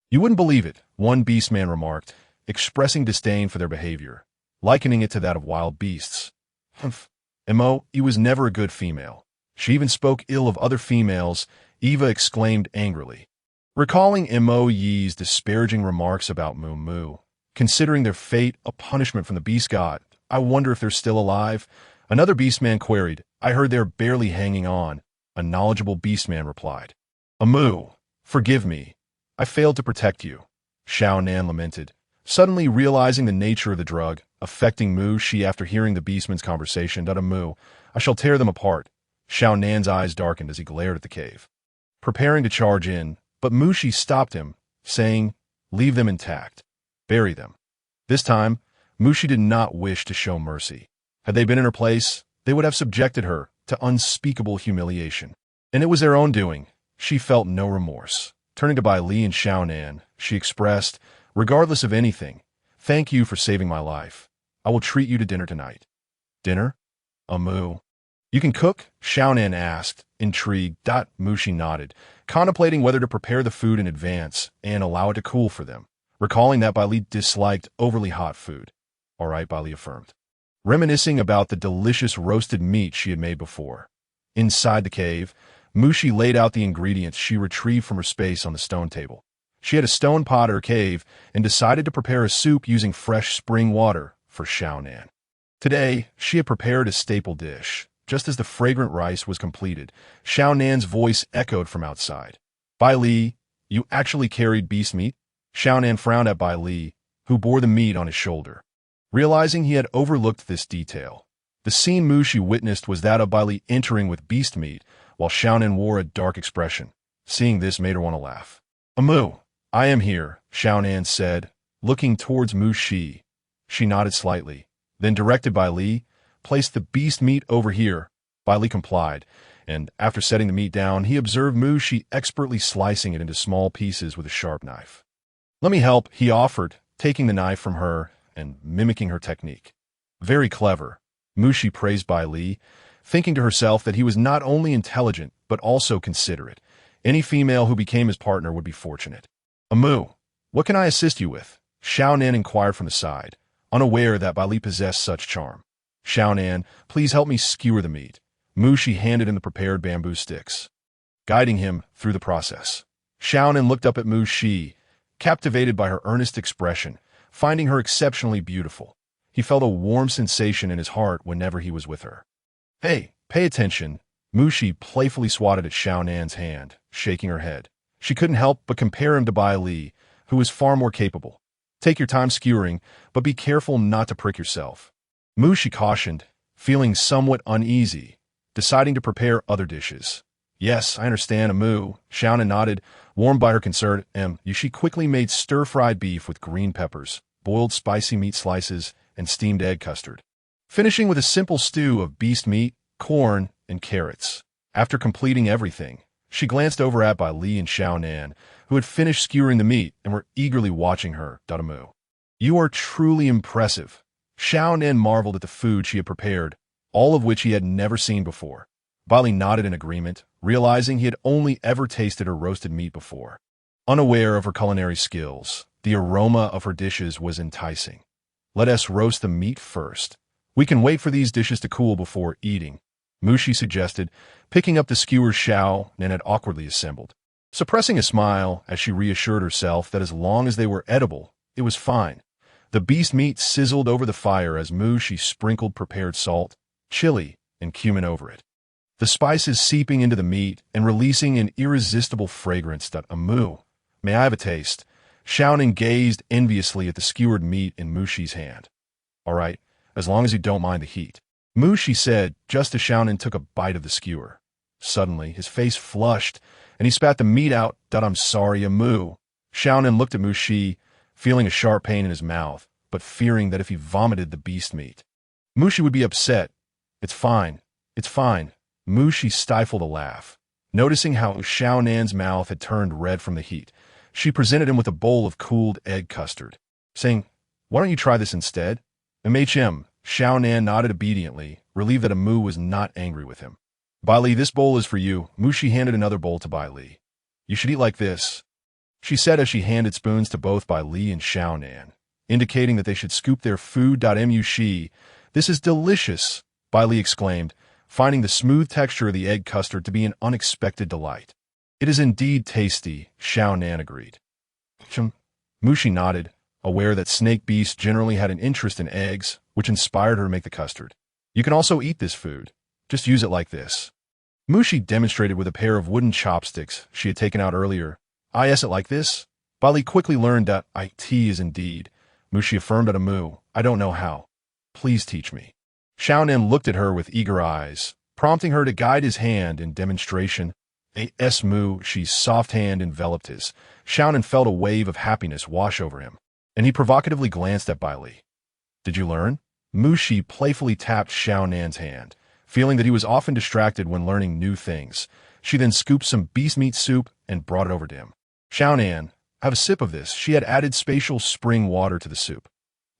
You wouldn't believe it, one beastman remarked, expressing disdain for their behavior, likening it to that of wild beasts. Humph. Moe was never a good female. She even spoke ill of other females, Eva exclaimed angrily. Recalling Moe's disparaging remarks about Moo, considering their fate a punishment from the beast god, I wonder if they're still alive. Another beastman queried, I heard they're barely hanging on. A knowledgeable beastman replied. Moo, forgive me. I failed to protect you. Xiao Nan lamented, suddenly realizing the nature of the drug affecting Mushi after hearing the beastman's conversation. Moo, I shall tear them apart. Xiao Nan's eyes darkened as he glared at the cave, preparing to charge in, but Mushi stopped him, saying, leave them intact. Bury them. This time, Mushi did not wish to show mercy. Had they been in her place, they would have subjected her to unspeakable humiliation. And it was their own doing. She felt no remorse. Turning to Bai Li and Xiao Nan, she expressed, regardless of anything, thank you for saving my life. I will treat you to dinner tonight. Dinner? Moo. You can cook? Xiao Nan asked, intrigued. Mushi nodded, contemplating whether to prepare the food in advance and allow it to cool for them, recalling that Bai Li disliked overly hot food. All right, Bai Li affirmed, reminiscing about the delicious roasted meat she had made before. Inside the cave, Mushi laid out the ingredients she retrieved from her space on the stone table. She had a stone pot at her cave and decided to prepare a soup using fresh spring water for Xiao Nan. Today, she had prepared a staple dish. Just as the fragrant rice was completed, Xiao Nan's voice echoed from outside. Bai Li, you actually carried beast meat? Xiao Nan frowned at Bai Li, who bore the meat on his shoulder. Realizing he had overlooked this detail, the scene Mushi witnessed was that of Bai Li entering with beast meat, while Xiao Nan wore a dark expression. Seeing this made her want to laugh. Moo, I am here, Xiao Nan said, looking towards Mushi. She nodded slightly, then directed Bai Li, place the beast meat over here. Bai Li complied, and after setting the meat down, he observed Mushi expertly slicing it into small pieces with a sharp knife. Let me help, he offered, taking the knife from her and mimicking her technique. Very clever, Mushi praised Bai Li, thinking to herself that he was not only intelligent, but also considerate. Any female who became his partner would be fortunate. Moo, what can I assist you with? Xiao Nan inquired from the side, unaware that Bai Li possessed such charm. Xiao Nan, please help me skewer the meat. Mushi handed him the prepared bamboo sticks, guiding him through the process. Xiao Nan looked up at Mushi, captivated by her earnest expression, finding her exceptionally beautiful. He felt a warm sensation in his heart whenever he was with her. Hey, pay attention. Mushi playfully swatted at Xiao Nan's hand, shaking her head. She couldn't help but compare him to Bai Li, who was far more capable. Take your time skewering, but be careful not to prick yourself. Mushi cautioned, feeling somewhat uneasy, deciding to prepare other dishes. Yes, I understand, Moo. Xiao Nan nodded, warmed by her concern. She quickly made stir-fried beef with green peppers, boiled spicy meat slices, and steamed egg custard, finishing with a simple stew of beast meat, corn, and carrots. After completing everything, she glanced over at Bai Li and Xiao Nan, who had finished skewering the meat and were eagerly watching her. Moo, you are truly impressive. Xiao Nan marveled at the food she had prepared, all of which he had never seen before. Bali nodded in agreement, realizing he had only ever tasted her roasted meat before. Unaware of her culinary skills, the aroma of her dishes was enticing. Let us roast the meat first. We can wait for these dishes to cool before eating, Mushi suggested, picking up the skewers Xiao Nan had awkwardly assembled. Suppressing a smile as she reassured herself that as long as they were edible, it was fine. The beast meat sizzled over the fire as Mushi sprinkled prepared salt, chili, and cumin over it. The spices seeping into the meat and releasing an irresistible fragrance that may I have a taste? Xiao Nan gazed enviously at the skewered meat in Mushi's hand. All right, as long as you don't mind the heat, Mushi said, just as Xiao Nan took a bite of the skewer. Suddenly, his face flushed, and he spat the meat out. I'm sorry, Xiao Nan looked at Mushi, feeling a sharp pain in his mouth, but fearing that if he vomited the beast meat, Mushi would be upset. It's fine. Mushi stifled a laugh. Noticing how Xiao Nan's mouth had turned red from the heat, she presented him with a bowl of cooled egg custard, saying, why don't you try this instead? Xiao Nan nodded obediently, relieved that Amu was not angry with him. Bai Li, this bowl is for you. Mushi handed another bowl to Bai Li. You should eat like this, she said as she handed spoons to both Bai Li and Xiao Nan, indicating that they should scoop their food. Mushi, this is delicious, Bai Li exclaimed, finding the smooth texture of the egg custard to be an unexpected delight. It is indeed tasty, Xiao Nan agreed. Mushi nodded, aware that snake beasts generally had an interest in eggs, which inspired her to make the custard. You can also eat this food. Just use it like this. Mushi demonstrated with a pair of wooden chopsticks she had taken out earlier. I ate it like this? Bali quickly learned that it is indeed. Mushi affirmed at Amu, I don't know how. Please teach me. Xiao Nan looked at her with eager eyes, prompting her to guide his hand in demonstration. Mu's soft hand enveloped his. Xiao Nan felt a wave of happiness wash over him, and he provocatively glanced at Bai Li. Did you learn? Mushi playfully tapped Xiao Nan's hand, feeling that he was often distracted when learning new things. She then scooped some beast meat soup and brought it over to him. Xiao Nan, have a sip of this. She had added spatial spring water to the soup.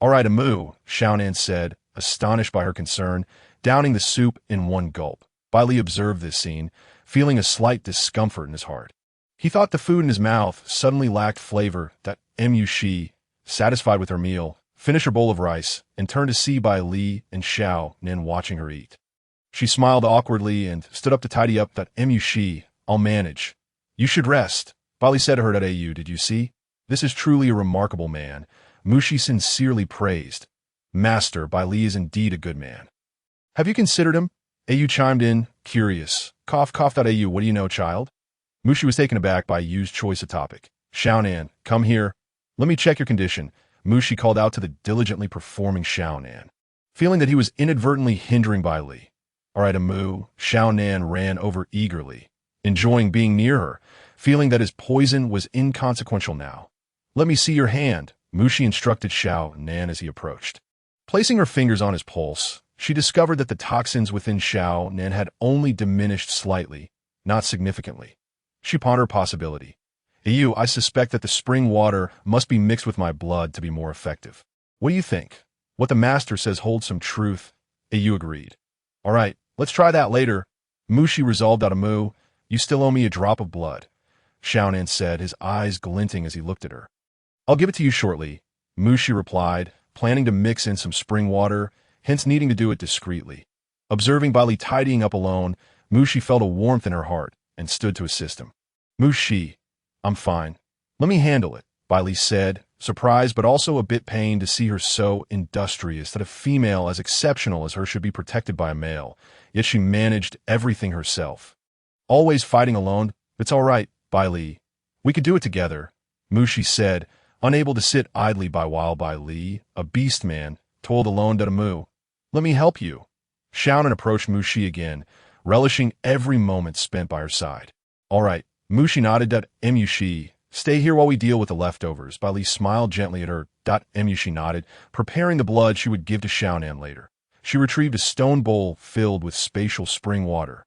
All right, Amu, Xiao Nan said, astonished by her concern, downing the soup in one gulp. Bai Li observed this scene, feeling a slight discomfort in his heart. He thought the food in his mouth suddenly lacked flavor. Mushi, satisfied with her meal, finished her bowl of rice and turned to see Bai Li and Xiao Nan watching her eat. She smiled awkwardly and stood up to tidy up. Mushi, I'll manage. You should rest. Bai Li said to her. Did you see? This is truly a remarkable man, Mushi sincerely praised. Master, Bai Li is indeed a good man. Have you considered him? Au chimed in, curious. Cough. What do you know, child? Mushi was taken aback by Yu's choice of topic. Xiao Nan, come here. Let me check your condition, Mushi called out to the diligently performing Xiao Nan, feeling that he was inadvertently hindering Bai Li. All right, Amu, Xiao Nan ran over eagerly, enjoying being near her, feeling that his poison was inconsequential now. Let me see your hand, Mushi instructed Xiao Nan as he approached. Placing her fingers on his pulse, she discovered that the toxins within Xiao Nan had only diminished slightly, not significantly. She pondered possibility. I suspect that the spring water must be mixed with my blood to be more effective. What do you think? What the master says holds some truth. Au agreed. All right, let's try that later. Mushi resolved. Amu, you still owe me a drop of blood, Xiao Nan said, his eyes glinting as he looked at her. I'll give it to you shortly, Mushi replied, planning to mix in some spring water, hence needing to do it discreetly. Observing Bai Li tidying up alone, Mushi felt a warmth in her heart and stood to assist him. Mushi, I'm fine. Let me handle it, Bai Li said, surprised but also a bit pained to see her so industrious that a female as exceptional as her should be protected by a male, yet she managed everything herself. Always fighting alone? It's all right, Bai Li. We could do it together, Mushi said, unable to sit idly by while Bai Li, a beast man, toiled alone. Amu, let me help you. Xiao Nan approached Mushi again, relishing every moment spent by her side. All right, Mushi nodded. Mushi, stay here while we deal with the leftovers. Bai Li smiled gently at her. Mushi nodded, preparing the blood she would give to Xiao Nan later. She retrieved a stone bowl filled with spatial spring water,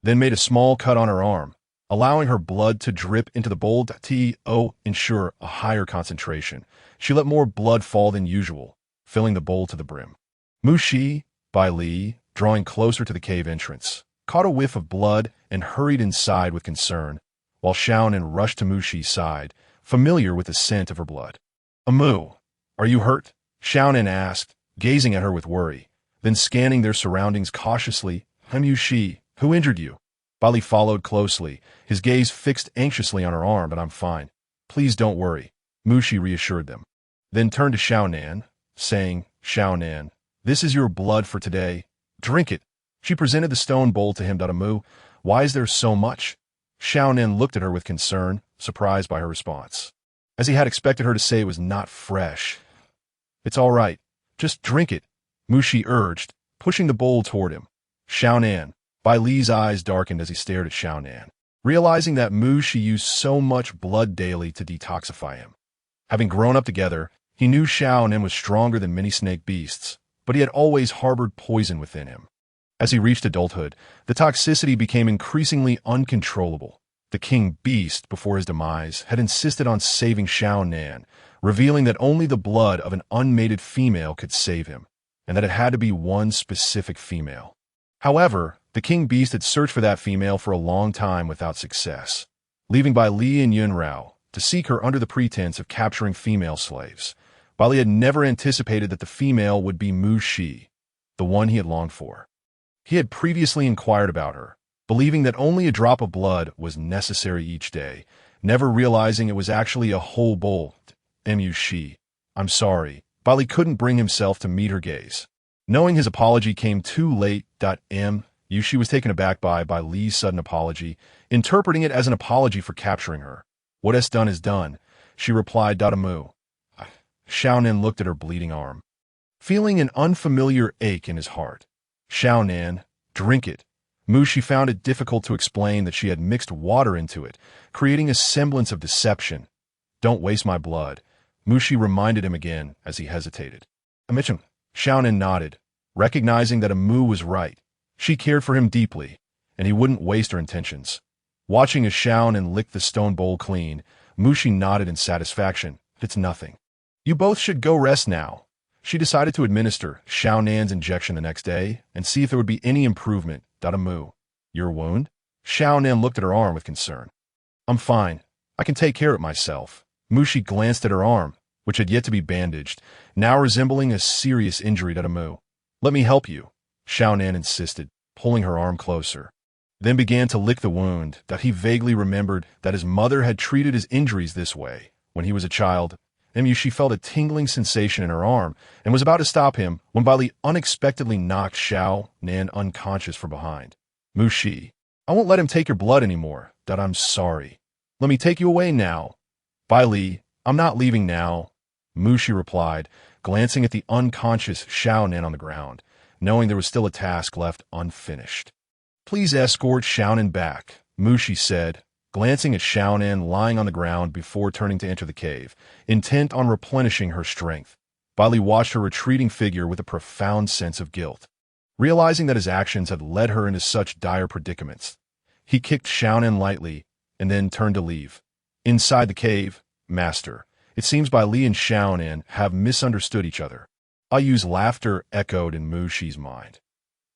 then made a small cut on her arm, allowing her blood to drip into the bowl to ensure a higher concentration. She let more blood fall than usual, filling the bowl to the brim. Mu Shi, Bai Li, drawing closer to the cave entrance, caught a whiff of blood and hurried inside with concern, while Xiaonan rushed to Mu Shi's side, familiar with the scent of her blood. Amu, are you hurt? Xiaonan asked, gazing at her with worry, then scanning their surroundings cautiously. Mu Shi, who injured you? Bai Li followed closely, his gaze fixed anxiously on her arm. But I'm fine. Please don't worry, Mu Shi reassured them. Then turned to Xiaonan, saying, Xiaonan, this is your blood for today. Drink it. She presented the stone bowl to him. Amu, why is there so much? Xiaonan looked at her with concern, surprised by her response. As he had expected her to say it was not fresh. It's all right. Just drink it, Mu Shi urged, pushing the bowl toward him. Xiaonan. Bai Li's eyes darkened as he stared at Xiaonan, realizing that Mu Shi used so much blood daily to detoxify him. Having grown up together, he knew Xiaonan was stronger than many snake beasts, but he had always harbored poison within him. As he reached adulthood, the toxicity became increasingly uncontrollable. The king beast, before his demise, had insisted on saving Xiaonan, revealing that only the blood of an unmated female could save him, and that it had to be one specific female. However, the king beast had searched for that female for a long time without success, leaving Bai Li and Yunrao to seek her under the pretense of capturing female slaves. Bai Li had never anticipated that the female would be Mu Shi, the one he had longed for. He had previously inquired about her, believing that only a drop of blood was necessary each day, never realizing it was actually a whole bowl. Mu Shi, I'm sorry. Bai Li couldn't bring himself to meet her gaze. Knowing his apology came too late. Mu Shi was taken aback by Bai Li's sudden apology, interpreting it as an apology for capturing her. What is done is done, she replied. Amu. Xiaonan looked at her bleeding arm, feeling an unfamiliar ache in his heart. Xiaonan, drink it. Mu Shi found it difficult to explain that she had mixed water into it, creating a semblance of deception. Don't waste my blood, Mu Shi reminded him again as he hesitated. Amichum. Xiaonan nodded, recognizing that Amu was right. She cared for him deeply, and he wouldn't waste her intentions. Watching as Xiaonan licked the stone bowl clean, Mu Shi nodded in satisfaction. It's nothing. You both should go rest now. She decided to administer Xiaonan's injection the next day and see if there would be any improvement. Amu. Your wound? Xiaonan looked at her arm with concern. I'm fine. I can take care of it myself. Mu Shi glanced at her arm, which had yet to be bandaged, now resembling a serious injury. Amu. Let me help you, Xiaonan insisted, pulling her arm closer. Then began to lick the wound. He vaguely remembered that his mother had treated his injuries this way when he was a child. Mu Shi felt a tingling sensation in her arm and was about to stop him when Bai Li unexpectedly knocked Xiaonan unconscious from behind. Mu Shi, I won't let him take your blood anymore. I'm sorry. Let me take you away now. Bai Li, I'm not leaving now, Mu Shi replied, glancing at the unconscious Xiaonan on the ground, knowing there was still a task left unfinished. Please escort Xiaonan back, Mu Shi said, glancing at Xiaonan lying on the ground before turning to enter the cave, intent on replenishing her strength. Bai Li watched her retreating figure with a profound sense of guilt. Realizing that his actions had led her into such dire predicaments, he kicked Xiaonan lightly and then turned to leave. Inside the cave, Master, it seems Bai Li and Xiaonan have misunderstood each other. Ayu's laughter echoed in Mu Shi's mind.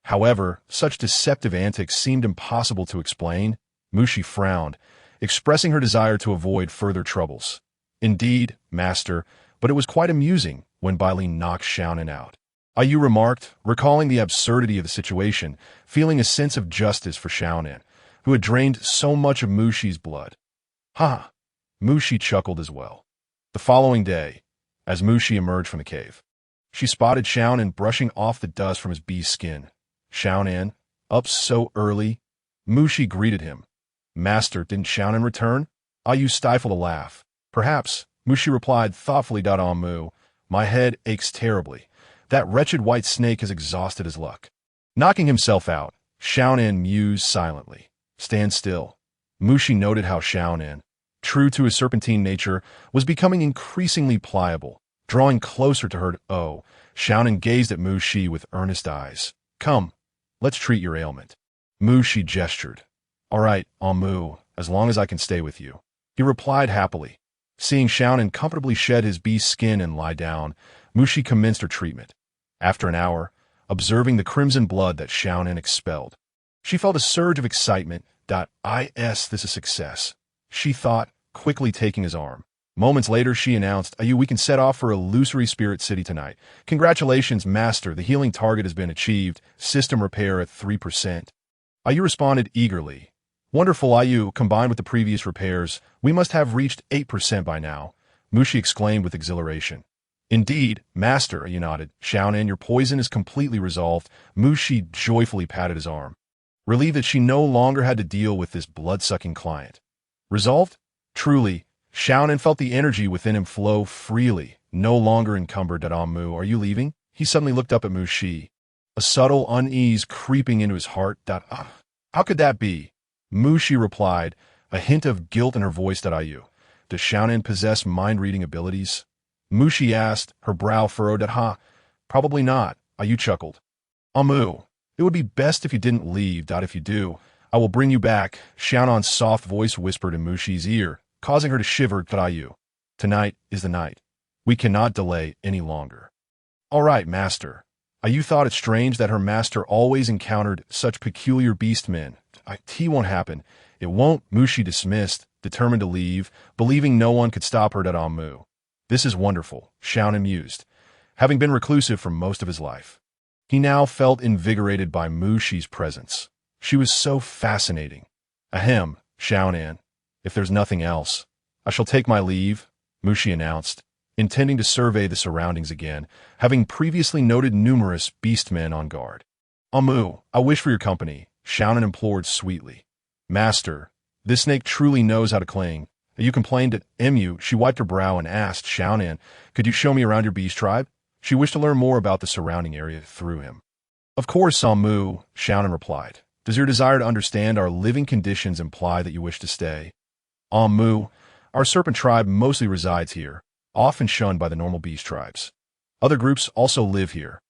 However, such deceptive antics seemed impossible to explain. Mu Shi frowned, expressing her desire to avoid further troubles. Indeed, Master, but it was quite amusing when Bai Li knocked Xiaonan out. Ayu remarked, recalling the absurdity of the situation, feeling a sense of justice for Xiaonan, who had drained so much of Mu Shi's blood. Ha! Mu Shi chuckled as well. The following day, as Mu Shi emerged from the cave, she spotted Xiaonan brushing off the dust from his bee's skin. Xiaonan, up so early? Mu Shi greeted him. Master, didn't Xiaonan return? Ayu stifled a laugh. Perhaps, Mu Shi replied thoughtfully. Mu, my head aches terribly. That wretched white snake has exhausted his luck. Knocking himself out, Xiaonan mused silently. Stand still. Mu Shi noted how Xiaonan, true to his serpentine nature, was becoming increasingly pliable, drawing closer to her. Oh, Xiaonan gazed at Mu Shi with earnest eyes. Come, let's treat your ailment. Mu Shi gestured. All right, Amu, as long as I can stay with you. He replied happily. Seeing Xiaonan comfortably shed his beast's skin and lie down, Mushi commenced her treatment. After an hour, observing the crimson blood that Xiaonan expelled, she felt a surge of excitement. This is success, she thought, quickly taking his arm. Moments later, she announced, we can set off for Illusory Spirit City tonight. Congratulations, Master, the healing target has been achieved. System repair at 3%. Ayu responded eagerly. Wonderful, Ayu, combined with the previous repairs, we must have reached 8% by now, Mushi exclaimed with exhilaration. Indeed, Master, Ayu nodded. Xiaonan, your poison is completely resolved. Mushi joyfully patted his arm, relieved that she no longer had to deal with this blood-sucking client. Resolved? Truly, Xiaonan felt the energy within him flow freely, no longer encumbered. Mu, are you leaving? He suddenly looked up at Mushi, a subtle unease creeping into his heart. How could that be? Mushi replied, a hint of guilt in her voice. Does Xiaonan possess mind-reading abilities? Mushi asked, her brow furrowed. Probably not, Ayu chuckled. Mu, it would be best if you didn't leave. If you do, I will bring you back, Xiaonan's soft voice whispered in Mushi's ear, causing her to shiver. Ayu, tonight is the night. We cannot delay any longer. All right, Master. Ayu thought it strange that her master always encountered such peculiar beastmen. Tea won't happen. It won't, Mushi dismissed, determined to leave, believing no one could stop her. Mu. This is wonderful, Xiaonan mused, having been reclusive for most of his life. He now felt invigorated by Mushi's presence. She was so fascinating. Ahem, Xiaonan. If there's nothing else, I shall take my leave, Mushi announced, intending to survey the surroundings again, having previously noted numerous beastmen on guard. Mu, I wish for your company, Xiaonan implored sweetly. Master, this snake truly knows how to cling. You complained at Mu. She wiped her brow and asked, Xiaonan, could you show me around your beast tribe? She wished to learn more about the surrounding area through him. Of course, Mu, Xiaonan replied. Does your desire to understand our living conditions imply that you wish to stay? Mu, our serpent tribe mostly resides here, often shunned by the normal beast tribes. Other groups also live here.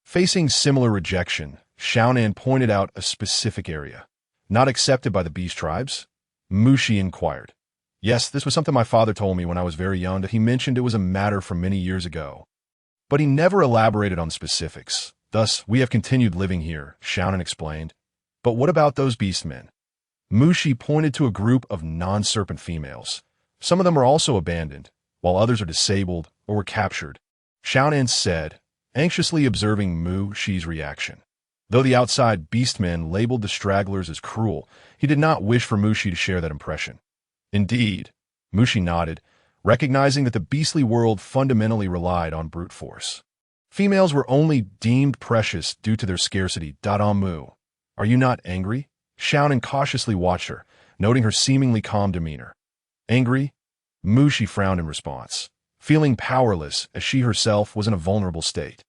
Facing similar rejection, Xiaonan pointed out a specific area. Not accepted by the beast tribes? Mushi inquired. Yes, this was something my father told me when I was very young. He mentioned it was a matter from many years ago. But he never elaborated on specifics. Thus, we have continued living here, Xiaonan explained. But what about those beastmen? Mushi pointed to a group of non-serpent females. Some of them are also abandoned, while others are disabled or were captured, Xiaonan said, anxiously observing Mushi's reaction. Though the outside beastmen labeled the stragglers as cruel, he did not wish for Mushi to share that impression. Indeed, Mushi nodded, recognizing that the beastly world fundamentally relied on brute force. Females were only deemed precious due to their scarcity. Mu, are you not angry? Xiaonan cautiously watched her, noting her seemingly calm demeanor. Angry? Mushi frowned in response, feeling powerless as she herself was in a vulnerable state.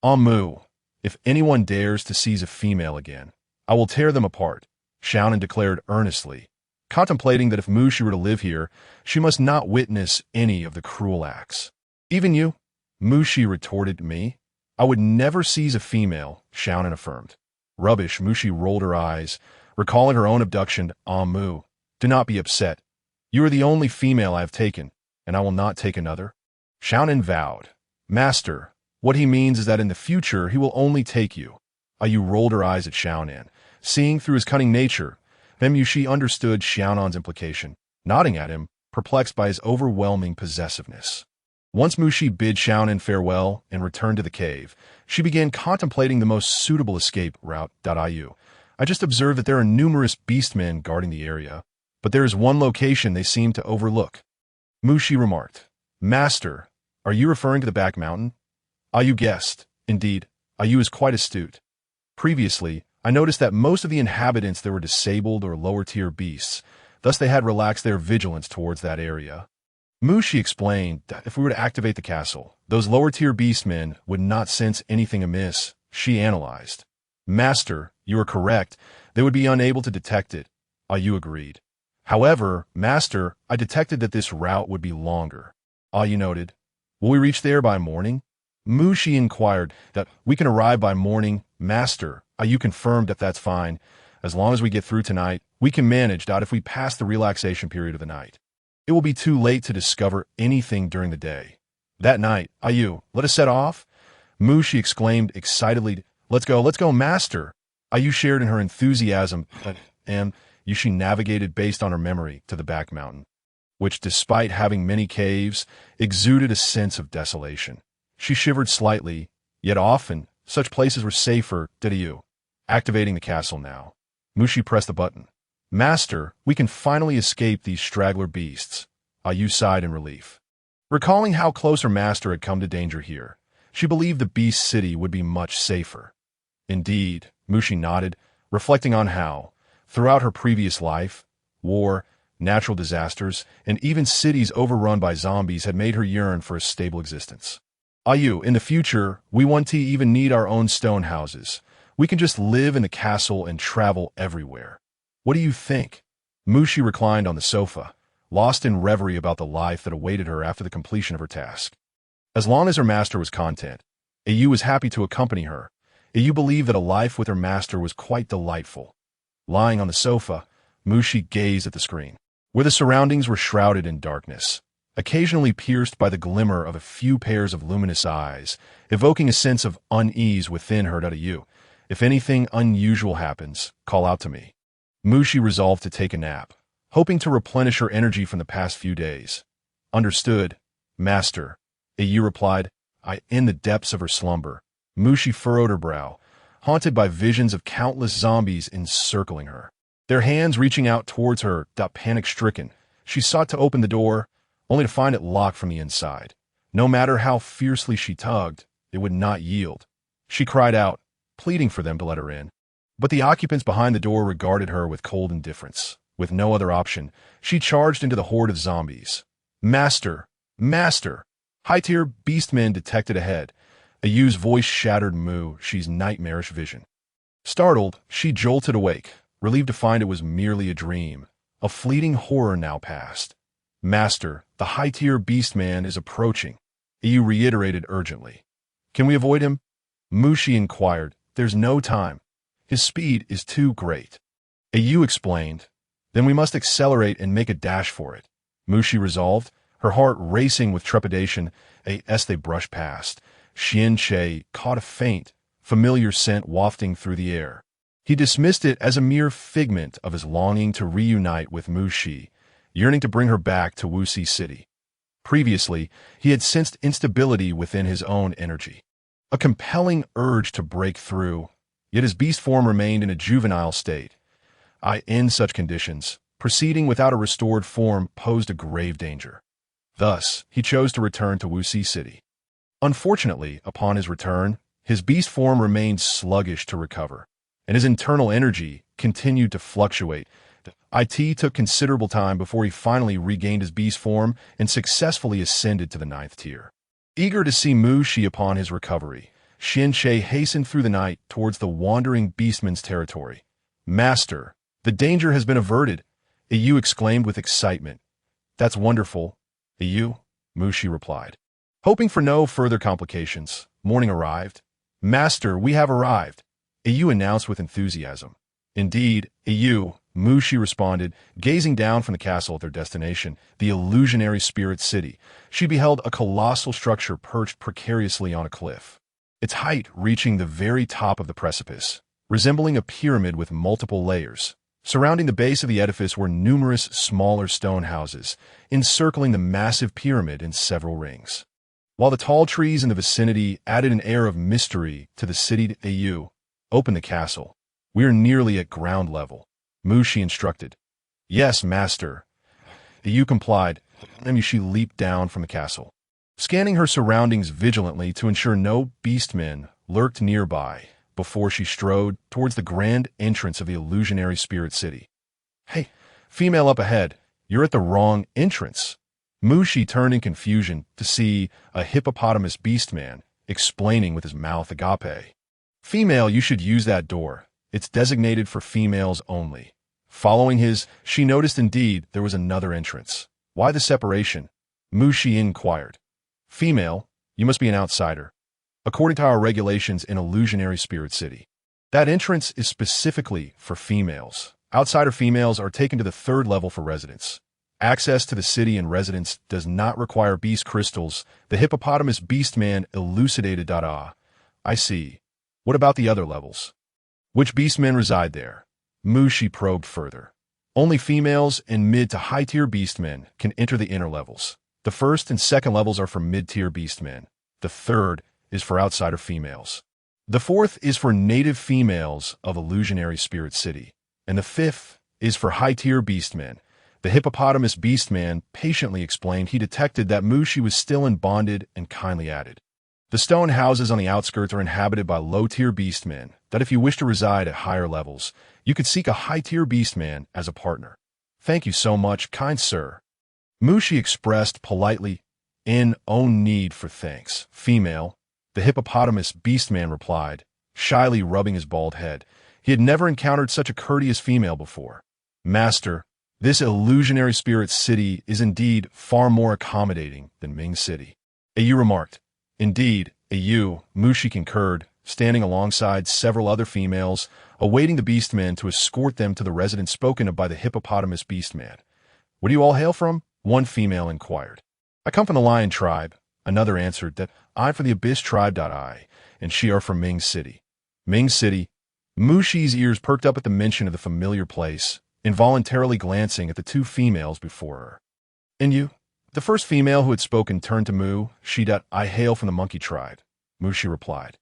Mu, if anyone dares to seize a female again, I will tear them apart, Xiaonan declared earnestly, contemplating that if Mushi were to live here, she must not witness any of the cruel acts. Even you? Mushi retorted. Me? I would never seize a female, Xiaonan affirmed. Rubbish, Mushi rolled her eyes, recalling her own abduction. Mu, do not be upset. You are the only female I have taken, and I will not take another. Xiaonan vowed. Master, what he means is that in the future he will only take you. Ayu rolled her eyes at Xiaonan, seeing through his cunning nature. Then Mushi understood Xiaonan's implication, nodding at him, perplexed by his overwhelming possessiveness. Once Mushi bid Xiaonan farewell and returned to the cave, she began contemplating the most suitable escape route. Ayu, I just observed that there are numerous beastmen guarding the area, but there is one location they seem to overlook. Mushi remarked. Master, are you referring to the back mountain? Ayu guessed. Indeed, Ayu is quite astute. Previously, I noticed that most of the inhabitants there were disabled or lower-tier beasts, thus they had relaxed their vigilance towards that area. Mushi explained that if we were to activate the castle, those lower-tier beastmen would not sense anything amiss, she analyzed. Master, you are correct, they would be unable to detect it, Ayu agreed. However, Master, I detected that this route would be longer. Ayu noted. Will we reach there by morning? Mushi inquired. That we can arrive by morning, Master. Ayu confirmed that that's fine. As long as we get through tonight, we can manage. If we pass the relaxation period of the night, it will be too late to discover anything during the day. That night, Ayu, let us set off? Mushi exclaimed excitedly, let's go, master. Ayu shared in her enthusiasm, and Yushi navigated based on her memory to the back mountain, which, despite having many caves, exuded a sense of desolation. She shivered slightly, yet often such places were safer, did you? Activating the castle now. Mushi pressed the button. Master, we can finally escape these straggler beasts. Ayu sighed in relief. Recalling how close her master had come to danger here, she believed the beast city would be much safer. Indeed, Mushi nodded, reflecting on how, throughout her previous life, war, natural disasters, and even cities overrun by zombies had made her yearn for a stable existence. Ayu, in the future, we won't even need our own stone houses. We can just live in the castle and travel everywhere. What do you think? Mushi reclined on the sofa, lost in reverie about the life that awaited her after the completion of her task. As long as her master was content, Ayu was happy to accompany her. Ayu believed that a life with her master was quite delightful. Lying on the sofa, Mushi gazed at the screen, where the surroundings were shrouded in darkness, occasionally pierced by the glimmer of a few pairs of luminous eyes, evoking a sense of unease within her. Ayu, if anything unusual happens, call out to me. Mushi resolved to take a nap, hoping to replenish her energy from the past few days. Understood, master, Ayu replied. In the depths of her slumber, Mushi furrowed her brow, haunted by visions of countless zombies encircling her, their hands reaching out towards her. Panic-stricken, she sought to open the door, only to find it locked from the inside. No matter how fiercely she tugged, it would not yield. She cried out, pleading for them to let her in. But the occupants behind the door regarded her with cold indifference. With no other option, she charged into the horde of zombies. Master! Master! High-tier beastmen detected ahead. Ayu's voice shattered Mushi's nightmarish vision. Startled, she jolted awake, relieved to find it was merely a dream. A fleeting horror now passed. Master, the high-tier beastman is approaching, Ayu reiterated urgently. Can we avoid him? Mushi inquired. There's no time. His speed is too great. Ayu explained. Then we must accelerate and make a dash for it. Mushi resolved, her heart racing with trepidation. As they brushed past, Xian-Che caught a faint, familiar scent wafting through the air. He dismissed it as a mere figment of his longing to reunite with Mushi, yearning to bring her back to Wuxi City. Previously, he had sensed instability within his own energy, a compelling urge to break through, yet his beast form remained in a juvenile state. In such conditions, proceeding without a restored form posed a grave danger. Thus, he chose to return to Wuxi City. Unfortunately, upon his return, his beast form remained sluggish to recover, and his internal energy continued to fluctuate. It took considerable time before he finally regained his beast form and successfully ascended to the 9th tier. Eager to see Mushi upon his recovery, Xian-Che hastened through the night towards the wandering beastman's territory. Master, the danger has been averted, Ayu exclaimed with excitement. That's wonderful, Ayu, Mushi replied. Hoping for no further complications, morning arrived. Master, we have arrived, Ayu announced with enthusiasm. Indeed, Ayu, Mushi responded, gazing down from the castle at their destination, the illusionary spirit city. She beheld a colossal structure perched precariously on a cliff, its height reaching the very top of the precipice, resembling a pyramid with multiple layers. Surrounding the base of the edifice were numerous smaller stone houses, encircling the massive pyramid in several rings. While the tall trees in the vicinity added an air of mystery to the city, Ayu, open the castle. We are nearly at ground level, Mushi instructed. Yes, master. Ayu complied, and she leaped down from the castle, scanning her surroundings vigilantly to ensure no beastmen lurked nearby before she strode towards the grand entrance of the illusionary spirit city. Hey, female up ahead, you're at the wrong entrance. Mushi turned in confusion to see a hippopotamus beastman explaining with his mouth agape. Female, you should use that door. It's designated for females only. Following she noticed indeed there was another entrance. Why the separation? Mushi inquired. Female, you must be an outsider. According to our regulations in Illusionary Spirit City, that entrance is specifically for females. Outsider females are taken to the 3rd level for residence. Access to the city and residence does not require beast crystals. The hippopotamus beastman elucidated. I see. What about the other levels? Which beastmen reside there? Mushi probed further. Only females and mid to high-tier beastmen can enter the inner levels. The first and second levels are for mid-tier beastmen. The third is for outsider females. The fourth is for native females of Illusionary Spirit City. And the fifth is for high-tier beastmen. The hippopotamus beastman patiently explained. He detected that Mushi was still in bonded and kindly added. The stone houses on the outskirts are inhabited by low-tier beastmen, that if you wish to reside at higher levels, you could seek a high-tier beastman as a partner. Thank you so much, kind sir. Mushi expressed politely, in own need for thanks. Female, the hippopotamus beastman replied, shyly rubbing his bald head. He had never encountered such a courteous female before. Master, this Illusionary Spirit City is indeed far more accommodating than Ming City. Ayu remarked. Indeed, Ayu, Mushi concurred, standing alongside several other females, awaiting the beastmen to escort them to the residence spoken of by the hippopotamus beastman. Where do you all hail from? One female inquired. I come from the lion tribe. Another answered that I'm from the abyss tribe. And she are from Ming City. Ming City. Mushi's ears perked up at the mention of the familiar place, involuntarily glancing at the two females before her. And you? The first female who had spoken turned to Mu. I hail from the monkey tribe. Mushi replied.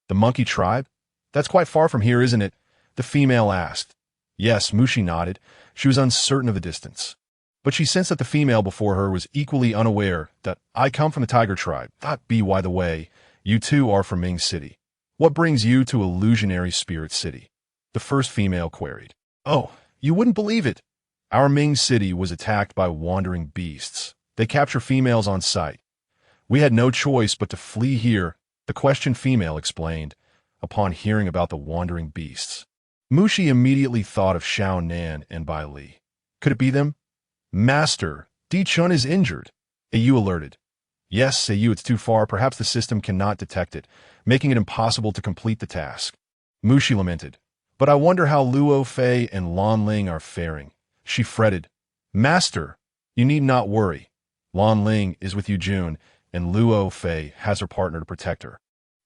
The monkey tribe? That's quite far from here, isn't it? The female asked. Yes, Mushi nodded. She was uncertain of the distance. But she sensed that the female before her was equally unaware that I come from the tiger tribe. By the way, you two are from Ming City. What brings you to Illusionary Spirit City? The first female queried. Oh, you wouldn't believe it. Our Ming City was attacked by wandering beasts. They capture females on sight. We had no choice but to flee here, the questioned female explained, upon hearing about the wandering beasts. Mushi immediately thought of Xiao Nan and Bai Li. Could it be them? Master, Di Chun is injured. Ayu alerted. Yes, Ayu, it's too far. Perhaps the system cannot detect it, making it impossible to complete the task. Mushi lamented. But I wonder how Luo Fei and Lan Ling are faring. She fretted. Master, you need not worry. Lan Ling is with Yu Jun, and Luo Fei has her partner to protect her.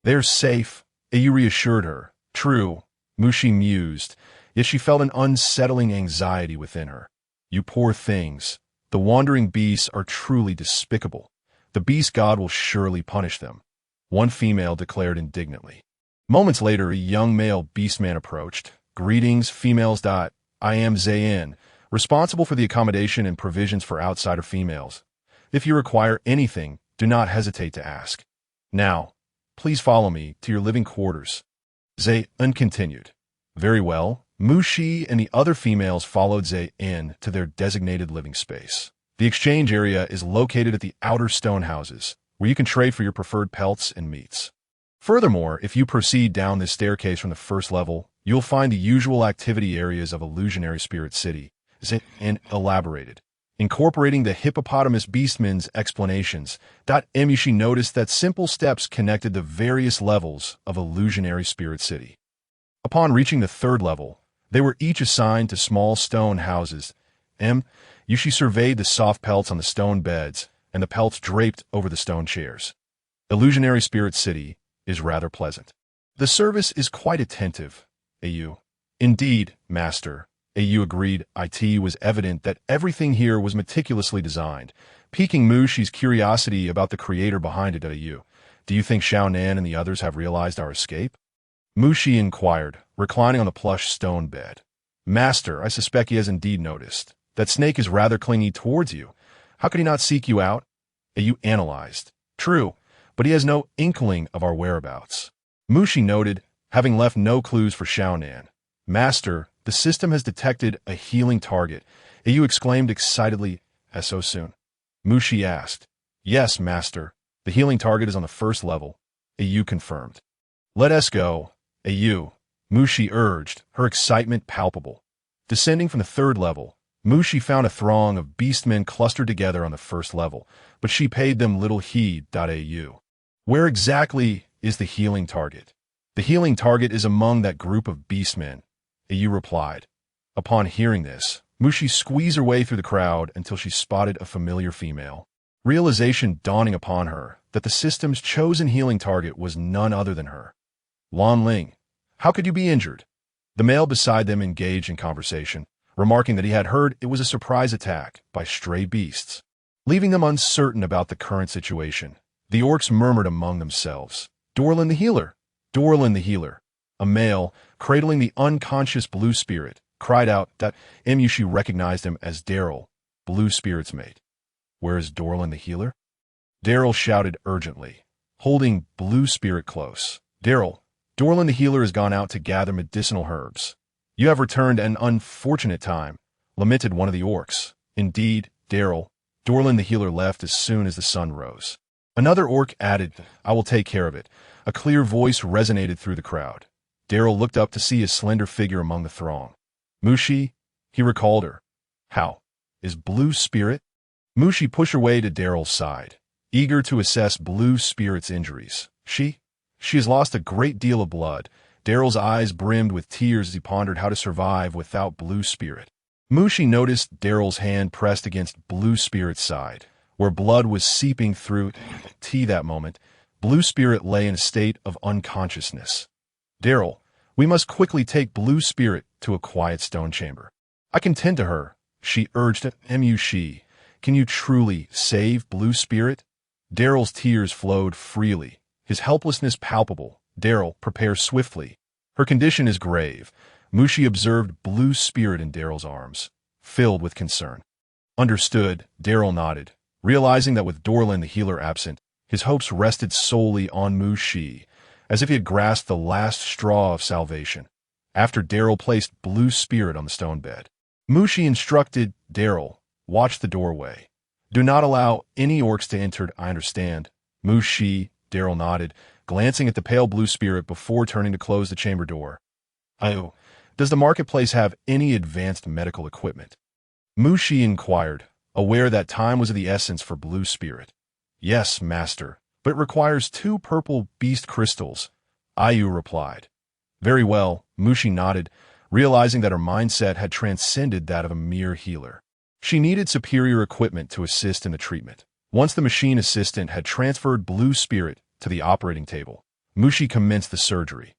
They're safe, Ayu reassured her. True, Mushi mused, yet she felt an unsettling anxiety within her. You poor things. The wandering beasts are truly despicable. The beast god will surely punish them. One female declared indignantly. Moments later, a young male beastman approached. Greetings, females. I am Zayin, responsible for the accommodation and provisions for outsider females. If you require anything, do not hesitate to ask. Now, please follow me to your living quarters. Zayin continued. Very well. Mushi and the other females followed Zayin to their designated living space. The exchange area is located at the outer stone houses, where you can trade for your preferred pelts and meats. Furthermore, if you proceed down this staircase from the first level, you'll find the usual activity areas of Illusionary Spirit City, and elaborated. Incorporating the hippopotamus beastman's explanations, Mushi noticed that simple steps connected the various levels of Illusionary Spirit City. Upon reaching the third level, they were each assigned to small stone houses. Yushi surveyed the soft pelts on the stone beds and the pelts draped over the stone chairs. Illusionary Spirit City is rather pleasant. The service is quite attentive, Ayu. Indeed, Master, Ayu agreed. It was evident that everything here was meticulously designed, piquing Mushi's curiosity about the creator behind it. Ayu, do you think Xiao Nan and the others have realized our escape? Mushi inquired, reclining on the plush stone bed. Master, I suspect he has indeed noticed. That snake is rather clingy towards you. How could he not seek you out? Ayu analyzed. True, but he has no inkling of our whereabouts. Mushi noted, having left no clues for Xiao Nan. Master, the system has detected a healing target. Ayu exclaimed excitedly, as so soon. Mushi asked. Yes, Master. The healing target is on the first level. Ayu confirmed. Let us go. Ayu, Mushi urged, her excitement palpable. Descending from the third level, Mushi found a throng of beastmen clustered together on the first level, but she paid them little heed. Ayu. Where exactly is the healing target? The healing target is among that group of beastmen, Ayu replied. Upon hearing this, Mushi squeezed her way through the crowd until she spotted a familiar female. Realization dawning upon her that the system's chosen healing target was none other than her. Lan Ling, how could you be injured? The male beside them engaged in conversation, remarking that he had heard it was a surprise attack by stray beasts. Leaving them uncertain about the current situation, the orcs murmured among themselves, Dorlin the healer! Dorlin the healer! A male, cradling the unconscious Blue Spirit, cried out that Mushi recognized him as Daryl, Blue Spirit's mate. Where is Dorlin the healer? Daryl shouted urgently, holding Blue Spirit close. Daryl, Dorlin the healer has gone out to gather medicinal herbs. You have returned an unfortunate time, lamented one of the orcs. Indeed, Daryl, Dorlin the healer left as soon as the sun rose. Another orc added, I will take care of it. A clear voice resonated through the crowd. Daryl looked up to see a slender figure among the throng. Mushi, he recalled her. How? Is Blue Spirit? Mushi pushed her way to Daryl's side, eager to assess Blue Spirit's injuries. She has lost a great deal of blood. Daryl's eyes brimmed with tears as he pondered how to survive without Blue Spirit. Mushi noticed Daryl's hand pressed against Blue Spirit's side, where blood was seeping through that moment. Blue Spirit lay in a state of unconsciousness. Daryl, we must quickly take Blue Spirit to a quiet stone chamber. I can tend to her, she urged. Mushi, can you truly save Blue Spirit? Daryl's tears flowed freely, his helplessness palpable. Daryl, prepare swiftly. Her condition is grave. Mushi observed Blue Spirit in Daryl's arms, filled with concern. Understood, Daryl nodded, realizing that with Dorlin the healer absent, his hopes rested solely on Mushi, as if he had grasped the last straw of salvation. After Daryl placed Blue Spirit on the stone bed, Mushi instructed Daryl, watch the doorway. Do not allow any orcs to enter, I understand. Mushi, Daryl nodded, glancing at the pale Blue Spirit before turning to close the chamber door. Does the marketplace have any advanced medical equipment? Mushi inquired, aware that time was of the essence for Blue Spirit. Yes, master, but it requires 2 purple beast crystals, Ayu replied. Very well, Mushi nodded, realizing that her mindset had transcended that of a mere healer. She needed superior equipment to assist in the treatment. Once the machine assistant had transferred Blue Spirit to the operating table, Mushi commenced the surgery.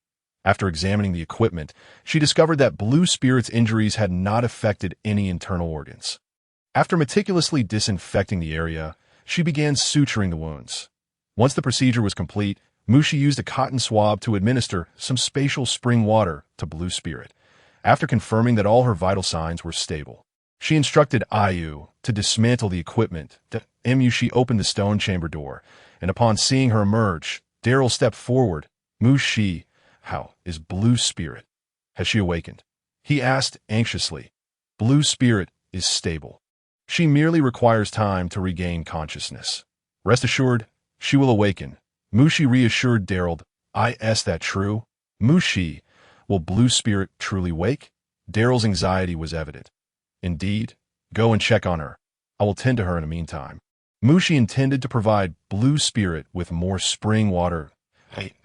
After examining the equipment, she discovered that Blue Spirit's injuries had not affected any internal organs. After meticulously disinfecting the area, she began suturing the wounds. Once the procedure was complete, Mushi used a cotton swab to administer some spatial spring water to Blue Spirit. After confirming that all her vital signs were stable, she instructed Ayu to dismantle the equipment. Mushi opened the stone chamber door, and upon seeing her emerge, Daryl stepped forward. Mushi, how is Blue Spirit? Has she awakened? He asked anxiously. Blue Spirit is stable. She merely requires time to regain consciousness. Rest assured, she will awaken. Mushi reassured Daryl. Is that true? Mushi, will Blue Spirit truly wake? Daryl's anxiety was evident. Indeed, go and check on her. I will tend to her in the meantime. Mushi intended to provide Blue Spirit with more spring water.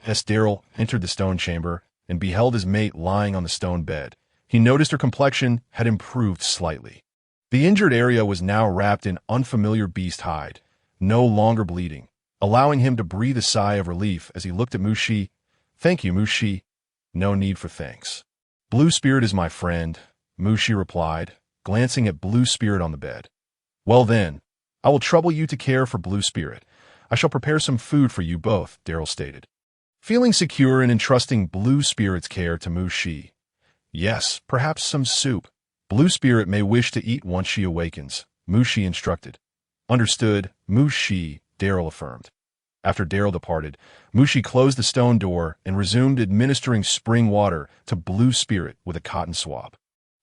As Daryl entered the stone chamber and beheld his mate lying on the stone bed, he noticed her complexion had improved slightly. The injured area was now wrapped in unfamiliar beast hide, no longer bleeding, allowing him to breathe a sigh of relief as he looked at Mushi. Thank you, Mushi. No need for thanks. Blue Spirit is my friend, Mushi replied, glancing at Blue Spirit on the bed. Well then, I will trouble you to care for Blue Spirit. I shall prepare some food for you both, Daryl stated. Feeling secure in entrusting Blue Spirit's care to Mushi. Yes, perhaps some soup. Blue Spirit may wish to eat once she awakens, Mushi instructed. Understood, Mushi, Daryl affirmed. After Daryl departed, Mushi closed the stone door and resumed administering spring water to Blue Spirit with a cotton swab.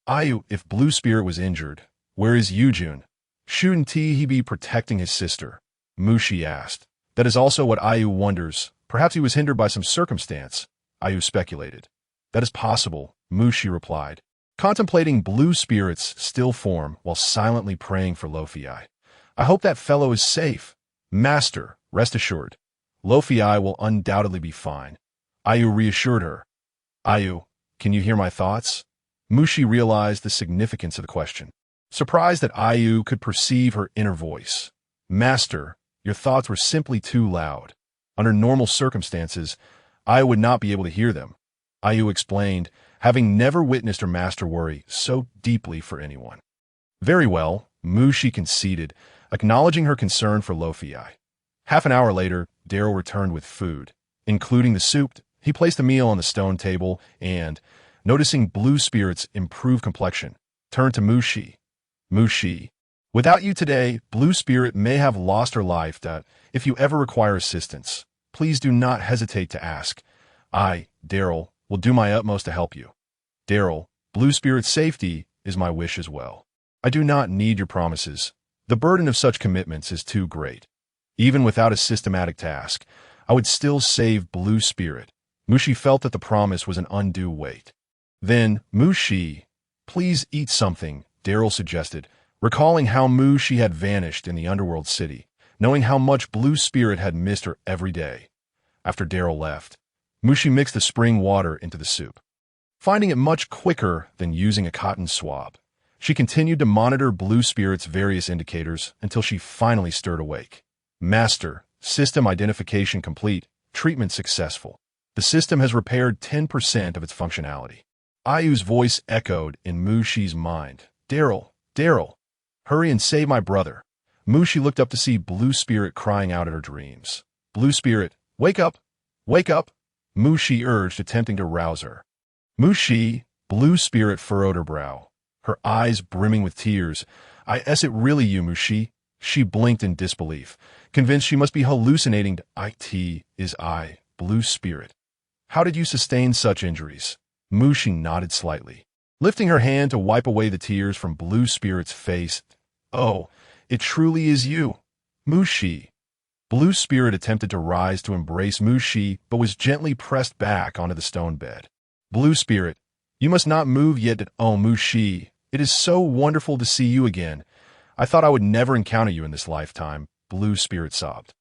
Ayu, if Blue Spirit was injured, where is Yujun? Shouldn't he be protecting his sister? Mushi asked. That is also what Ayu wonders. Perhaps he was hindered by some circumstance, Ayu speculated. That is possible, Mushi replied, contemplating Blue Spirit's still form while silently praying for Lofi. I hope that fellow is safe. Master, rest assured. Lofi will undoubtedly be fine. Ayu reassured her. Ayu, can you hear my thoughts? Mushi realized the significance of the question, surprised that Ayu could perceive her inner voice. Master, your thoughts were simply too loud. Under normal circumstances, I would not be able to hear them. Ayu explained, having never witnessed her master worry so deeply for anyone. Very well, Mushi conceded, acknowledging her concern for Lofi. Half an hour later, Daryl returned with food. Including the soup, he placed the meal on the stone table and, noticing Blue Spirit's improved complexion, turned to Mushi. Mushi, without you today, Blue Spirit may have lost her life. If you ever require assistance, please do not hesitate to ask. I, Daryl, will do my utmost to help you. Daryl, Blue Spirit's safety is my wish as well. I do not need your promises. The burden of such commitments is too great. Even without a systematic task, I would still save Blue Spirit. Mushi felt that the promise was an undue weight. Then, Mushi, please eat something, Daryl suggested, recalling how Mushi had vanished in the underworld city, knowing how much Blue Spirit had missed her every day. After Daryl left, Mushi mixed the spring water into the soup. Finding it much quicker than using a cotton swab, she continued to monitor Blue Spirit's various indicators until she finally stirred awake. Master, system identification complete, treatment successful. The system has repaired 10% of its functionality. Ayu's voice echoed in Mushi's mind. Daryl, Daryl, hurry and save my brother. Mushi looked up to see Blue Spirit crying out at her dreams. Blue Spirit, wake up, wake up, Mushi urged, attempting to rouse her. Mushi, Blue Spirit furrowed her brow, her eyes brimming with tears. Is it really you, Mushi? She blinked in disbelief, convinced she must be hallucinating. It is I, Blue Spirit. How did you sustain such injuries? Mushi nodded slightly, lifting her hand to wipe away the tears from Blue Spirit's face. Oh, it truly is you, Mushi. Blue Spirit attempted to rise to embrace Mushi, but was gently pressed back onto the stone bed. Blue Spirit, you must not move yet. Oh, Mushi, it is so wonderful to see you again. I thought I would never encounter you in this lifetime, Blue Spirit sobbed.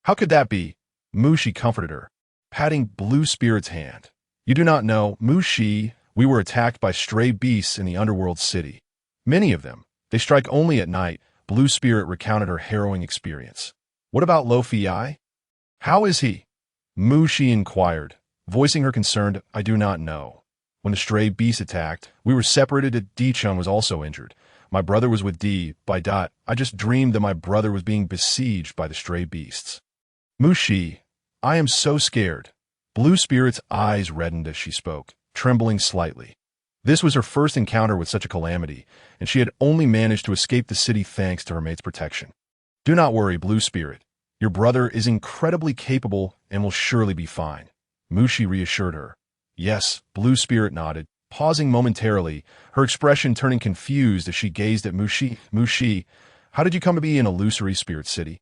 How could that be? Mushi comforted her, patting Blue Spirit's hand. You do not know, Mushi, we were attacked by stray beasts in the underworld city. Many of them. They strike only at night. Blue Spirit recounted her harrowing experience. What about Lofi? How is he? Mushi inquired, voicing her concern. I do not know. When the stray beast attacked, we were separated. D-Chun was also injured. My brother was with D. I just dreamed that my brother was being besieged by the stray beasts. Mushi, I am so scared. Blue Spirit's eyes reddened as she spoke, trembling slightly. This was her first encounter with such a calamity, and she had only managed to escape the city thanks to her mate's protection. Do not worry, Blue Spirit. Your brother is incredibly capable and will surely be fine. Mushi reassured her. Yes, Blue Spirit nodded, pausing momentarily, her expression turning confused as she gazed at Mushi. Mushi, how did you come to be in Illusory Spirit City?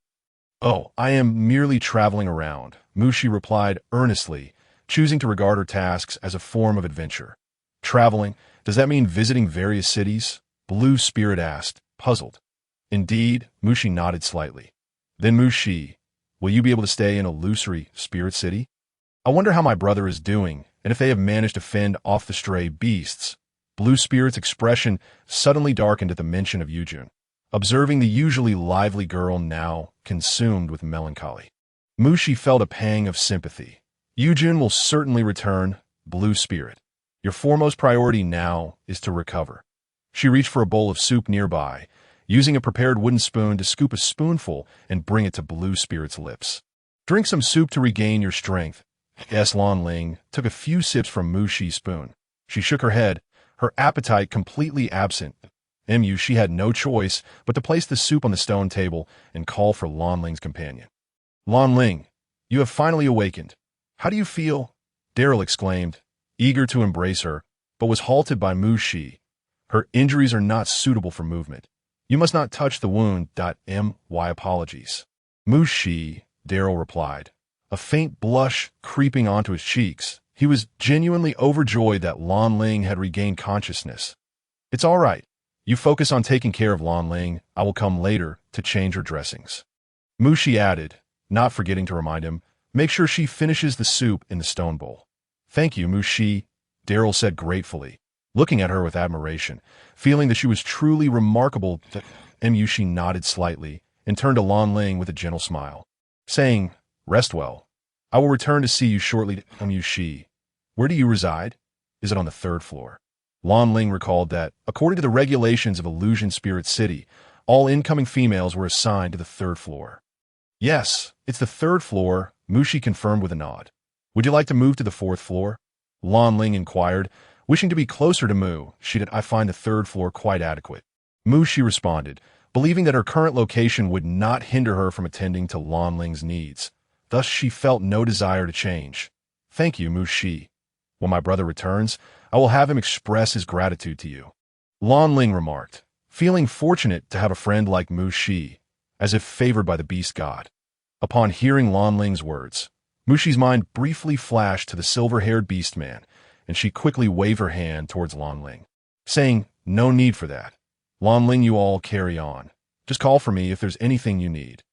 Oh, I am merely traveling around, Mushi replied earnestly, choosing to regard her tasks as a form of adventure. Traveling, does that mean visiting various cities? Blue Spirit asked, puzzled. Indeed, Mushi nodded slightly. Then Mushi, will you be able to stay in Illusory Spirit City? I wonder how my brother is doing, and if they have managed to fend off the stray beasts. Blue Spirit's expression suddenly darkened at the mention of Yujun, observing the usually lively girl now consumed with melancholy. Mushi felt a pang of sympathy. Yujun will certainly return, Blue Spirit. Your foremost priority now is to recover. She reached for a bowl of soup nearby, using a prepared wooden spoon to scoop a spoonful and bring it to Blue Spirit's lips. Drink some soup to regain your strength. Lan Ling took a few sips from Mushi's spoon. She shook her head, her appetite completely absent. She had no choice but to place the soup on the stone table and call for Lan Ling's companion. Lan Ling, you have finally awakened. How do you feel? Daryl exclaimed, eager to embrace her, but was halted by Mushi. Her injuries are not suitable for movement. You must not touch the wound. My apologies. Mushi, Daryl replied, a faint blush creeping onto his cheeks. He was genuinely overjoyed that Lan Ling had regained consciousness. It's all right. You focus on taking care of Lan Ling. I will come later to change her dressings. Mushi added, not forgetting to remind him, make sure she finishes the soup in the stone bowl. Thank you, Mushi, Daryl said gratefully. looking at her with admiration, feeling that she was truly remarkable. That Mushi nodded slightly and turned to Lan Ling with a gentle smile, saying, "Rest well. I will return to see you shortly." Mushi, where do you reside? Is it on the 3rd floor? Lan Ling recalled that, according to the regulations of Illusion Spirit City, all incoming females were assigned to the 3rd floor. Yes, it's the 3rd floor, Mushi confirmed with a nod. Would you like to move to the 4th floor? Lan Ling inquired, wishing to be closer to Mu. I find the 3rd floor quite adequate. Mushi responded, believing that her current location would not hinder her from attending to Lan Ling's needs. Thus, she felt no desire to change. Thank you, Mushi. When my brother returns, I will have him express his gratitude to you. Lan Ling remarked, feeling fortunate to have a friend like Mushi, as if favored by the beast god. Upon hearing Lan Ling's words, Mushi's mind briefly flashed to the silver-haired beast man, and she quickly waved her hand towards Lan Ling, saying, "No need for that. Lan Ling, you all carry on. Just call for me if there's anything you need."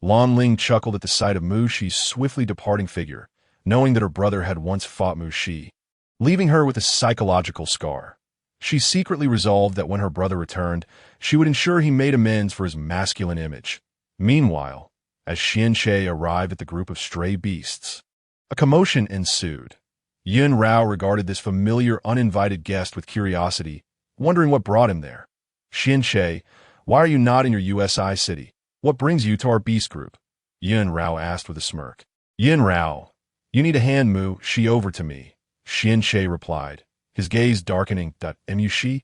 Lan Ling chuckled at the sight of Mushi's swiftly departing figure, knowing that her brother had once fought Mushi, leaving her with a psychological scar. She secretly resolved that when her brother returned, she would ensure he made amends for his masculine image. Meanwhile, as Xianxie arrived at the group of stray beasts, a commotion ensued. Yun Rao regarded this familiar, uninvited guest with curiosity, wondering what brought him there. "Xianxie, why are you not in your USI city? What brings you to our beast group?" Yun Rao asked with a smirk. "Yun Rao, you need to hand Mushi over to me," Xianxie replied, his gaze darkening. "Mushi?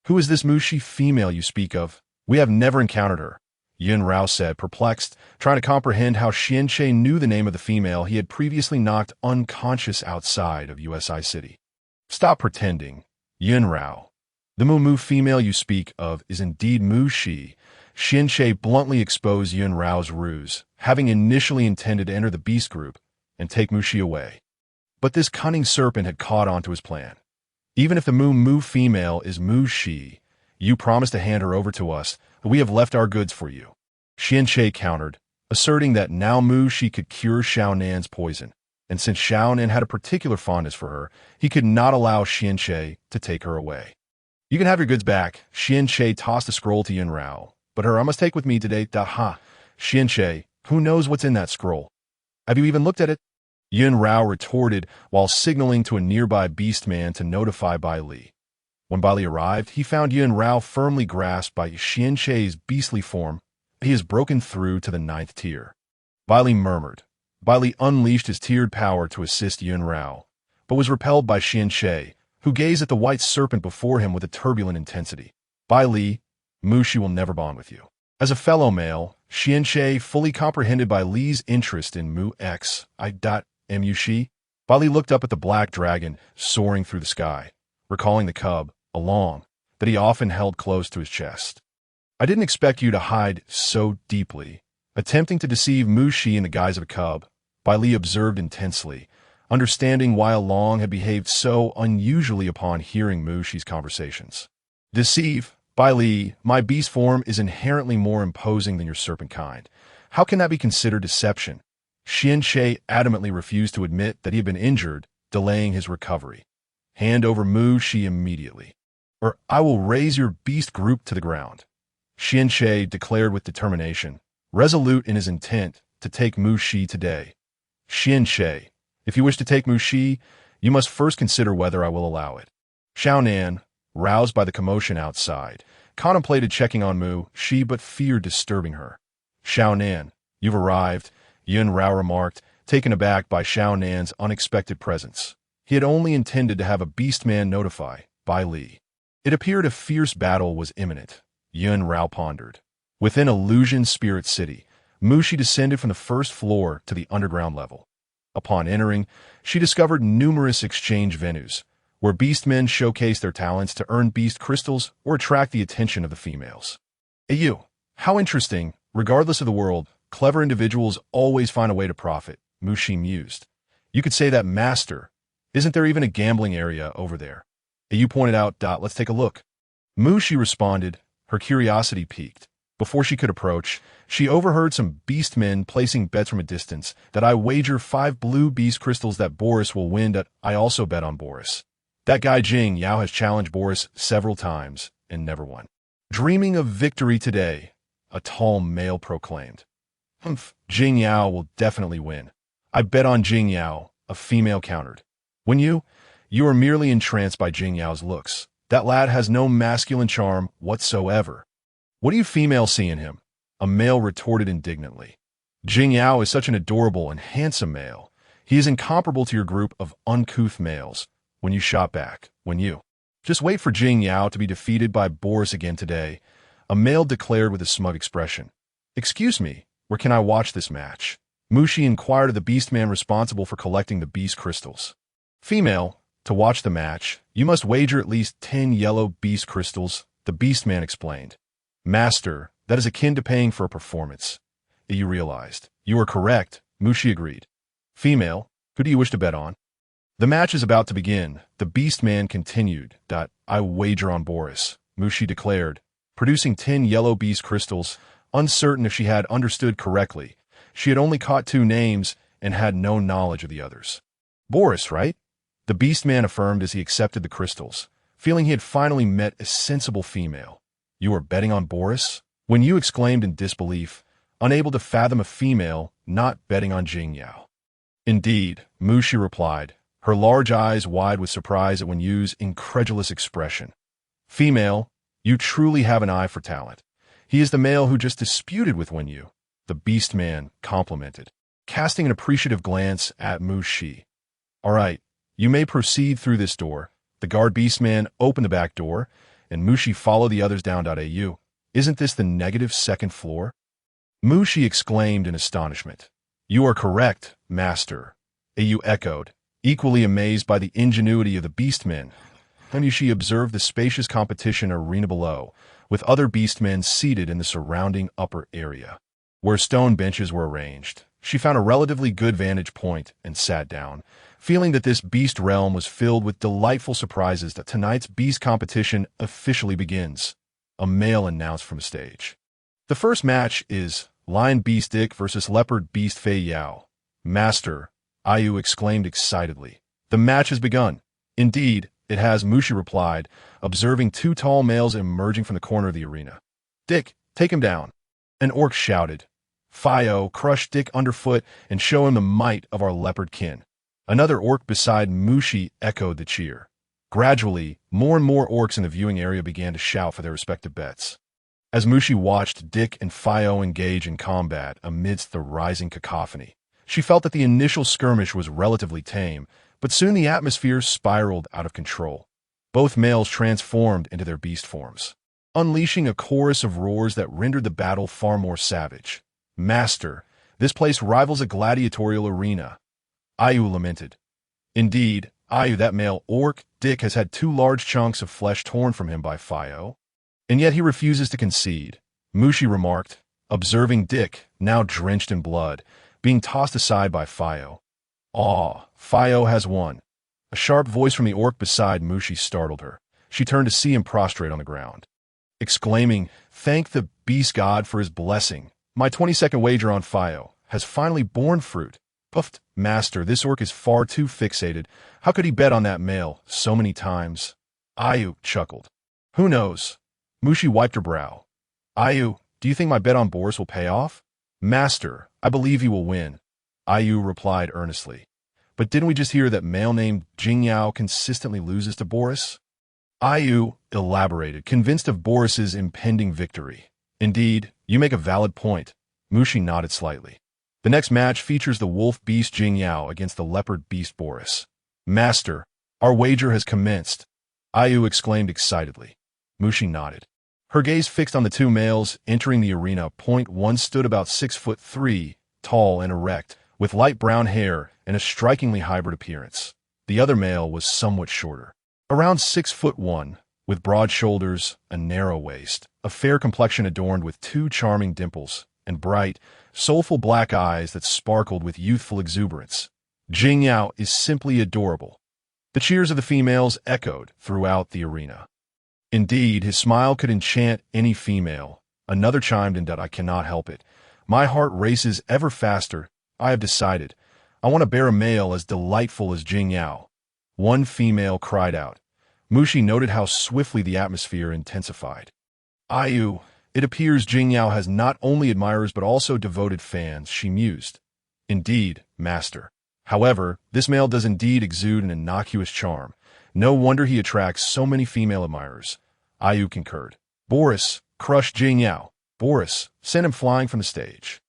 Who is this Mushi female you speak of? We have never encountered her," Yun Rao said, perplexed, trying to comprehend how Xianxie knew the name of the female he had previously knocked unconscious outside of USI City. "Stop pretending, Yun Rao. The Mu female you speak of is indeed Mushi." Xianxie bluntly exposed Yun Rao's ruse, having initially intended to enter the beast group and take Mushi away. But this cunning serpent had caught on to his plan. "Even if the Mu female is Mushi, you promised to hand her over to us, but we have left our goods for you," Xianxie countered, asserting that now Mushi could cure Xiaonan's poison, and since Xiaonan had a particular fondness for her, he could not allow Xianxie to take her away. "You can have your goods back." Xianxie tossed a scroll to Yun Rao, "but her I must take with me today." "Ha! Xianxie, who knows what's in that scroll? Have you even looked at it?" Yun Rao retorted while signaling to a nearby beast man to notify Bai Li. When Bai Li arrived, he found Yun Rao firmly grasped by Xianxie's beastly form. "He has broken through to the 9th tier." Bai Li murmured. Bai Li unleashed his tiered power to assist Yun Rao, but was repelled by Xianxie, who gazed at the white serpent before him with a turbulent intensity. "Bai Li, Mushi will never bond with you." As a fellow male, Xianxie fully comprehended Bai Li's interest in Mu X. Mushi. Bai Li looked up at the black dragon soaring through the sky, recalling the cub, along, that he often held close to his chest. "I didn't expect you to hide so deeply." Attempting to deceive Mushi in the guise of a cub, Bai Li observed intensely, understanding why Along had behaved so unusually upon hearing Mushi's conversations. "Deceive? Bai Li, my beast form is inherently more imposing than your serpent kind. How can that be considered deception?" Xianxie adamantly refused to admit that he had been injured, delaying his recovery. "Hand over Mushi immediately, or I will raze your beast group to the ground," Xianxie declared with determination, resolute in his intent to take Mushi today. "Xianxie, if you wish to take Mushi, you must first consider whether I will allow it." Xiaonan, roused by the commotion outside, contemplated checking on Mushi but feared disturbing her. "Xiaonan, you've arrived," Yun Rao remarked, taken aback by Xiaonan's unexpected presence. He had only intended to have a beast man notify Bai Li. It appeared a fierce battle was imminent, Yun Rao pondered. Within Illusion Spirit City, Mushi descended from the 1st floor to the underground level. Upon entering, she discovered numerous exchange venues, where beastmen showcased their talents to earn beast crystals or attract the attention of the females. "You, how interesting. Regardless of the world, clever individuals always find a way to profit," Mushi mused. "You could say that, master. Isn't there even a gambling area over there?" You pointed out. "Let's take a look." Mushi responded, her curiosity piqued. Before she could approach, she overheard some beastmen placing bets from a distance. "That I wager 5 blue beast crystals that Boris will win. That I also bet on Boris." That guy Jing Yao has challenged Boris several times and never won. Dreaming of victory today, a tall male proclaimed. Humph, Jing Yao will definitely win. I bet on Jing Yao, a female countered. When you are merely entranced by Jing Yao's looks. That lad has no masculine charm whatsoever. What do you females see in him? A male retorted indignantly. Jing Yao is such an adorable and handsome male. He is incomparable to your group of uncouth males. When you shot back, just wait for Jing Yao to be defeated by Boris again today, a male declared with a smug expression. Excuse me, where can I watch this match? Mushi inquired of the beastman responsible for collecting the beast crystals. Female, to watch the match, you must wager at least 10 yellow beast crystals, the beastman explained. Master, that is akin to paying for a performance. You realized. You are correct, Mushi agreed. Female, who do you wish to bet on? The match is about to begin, the beastman continued. I wager on Boris, Mushi declared, producing 10 yellow beast crystals, uncertain if she had understood correctly. She had only caught 2 names and had no knowledge of the others. Boris, right? The beastman affirmed as he accepted the crystals, feeling he had finally met a sensible female. You are betting on Boris? When you exclaimed in disbelief, unable to fathom a female not betting on Jing Yao. Indeed, Mushi replied, her large eyes wide with surprise at Wen Yu's incredulous expression. Female, you truly have an eye for talent. He is the male who just disputed with Wen Yu, the beastman complimented, casting an appreciative glance at Mushi. All right, you may proceed through this door. The guard beastman opened the back door, and Mushi followed the others down. Au. Isn't this the negative second floor? Mushi exclaimed in astonishment. You are correct, master. Au echoed, equally amazed by the ingenuity of the beastmen. Mushi observed the spacious competition arena below, with other beastmen seated in the surrounding upper area, where stone benches were arranged. She found a relatively good vantage point and sat down, feeling that this beast realm was filled with delightful surprises. That tonight's beast competition officially begins. A male announced from stage. The first match is Lion Beast Dick versus Leopard Beast Fei Yao. Master, Ayu exclaimed excitedly. The match has begun. Indeed, it has, Mushi replied, observing 2 tall males emerging from the corner of the arena. Dick, take him down. An orc shouted. Fio, crush Dick underfoot and show him the might of our leopard kin. Another orc beside Mushi echoed the cheer. Gradually, more and more orcs in the viewing area began to shout for their respective bets. As Mushi watched Dick and Fio engage in combat amidst the rising cacophony, she felt that the initial skirmish was relatively tame, but soon the atmosphere spiraled out of control. Both males transformed into their beast forms, unleashing a chorus of roars that rendered the battle far more savage. Master, this place rivals a gladiatorial arena, Ayu lamented. Indeed, Ayu, that male orc, Dick, has had 2 large chunks of flesh torn from him by Fio, and yet he refuses to concede, Mushi remarked, observing Dick, now drenched in blood, being tossed aside by Fio. Fio has won. A sharp voice from the orc beside Mushi startled her. She turned to see him prostrate on the ground, exclaiming, thank the beast god for his blessing. My 20-second wager on Fio has finally borne fruit. Puffed, master, this orc is far too fixated. How could he bet on that male so many times? Ayu chuckled. Who knows? Mushi wiped her brow. Ayu, do you think my bet on Boris will pay off? Master, I believe he will win, Ayu replied earnestly. But didn't we just hear that male named Jing Yao consistently loses to Boris? Ayu elaborated, convinced of Boris's impending victory. Indeed, you make a valid point. Mushi nodded slightly. The next match features the wolf beast Jing Yao against the leopard beast Boris. Master, our wager has commenced, Ayu exclaimed excitedly. Mushi nodded. Her gaze fixed on the 2 males entering the arena. One stood about 6'3", tall and erect, with light brown hair and a strikingly hybrid appearance. The other male was somewhat shorter, around 6'1", with broad shoulders, a narrow waist, a fair complexion adorned with 2 charming dimples, and bright, soulful black eyes that sparkled with youthful exuberance. Jing Yao is simply adorable. The cheers of the females echoed throughout the arena. Indeed, his smile could enchant any female. Another chimed in. I cannot help it. My heart races ever faster. I have decided. I want to bear a male as delightful as Jing Yao. one female cried out. Mushi noted how swiftly the atmosphere intensified. Ayu, it appears Jingyao has not only admirers but also devoted fans, she mused. Indeed, master. However, this male does indeed exude an innocuous charm. No wonder he attracts so many female admirers. Ayu concurred. Boris, crush Jingyao. Boris, send him flying from the stage.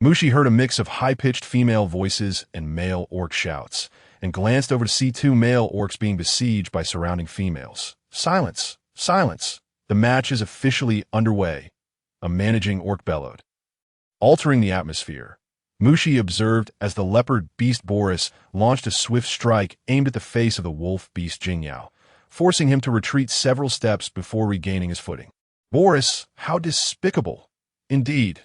Mushi heard a mix of high-pitched female voices and male orc shouts, and glanced over to see two male orcs being besieged by surrounding females. Silence! Silence! The match is officially underway, a managing orc bellowed. Altering the atmosphere, Mushi observed as the leopard beast Boris launched a swift strike aimed at the face of the wolf beast Jingyao, forcing him to retreat several steps before regaining his footing. Boris, how despicable! Indeed,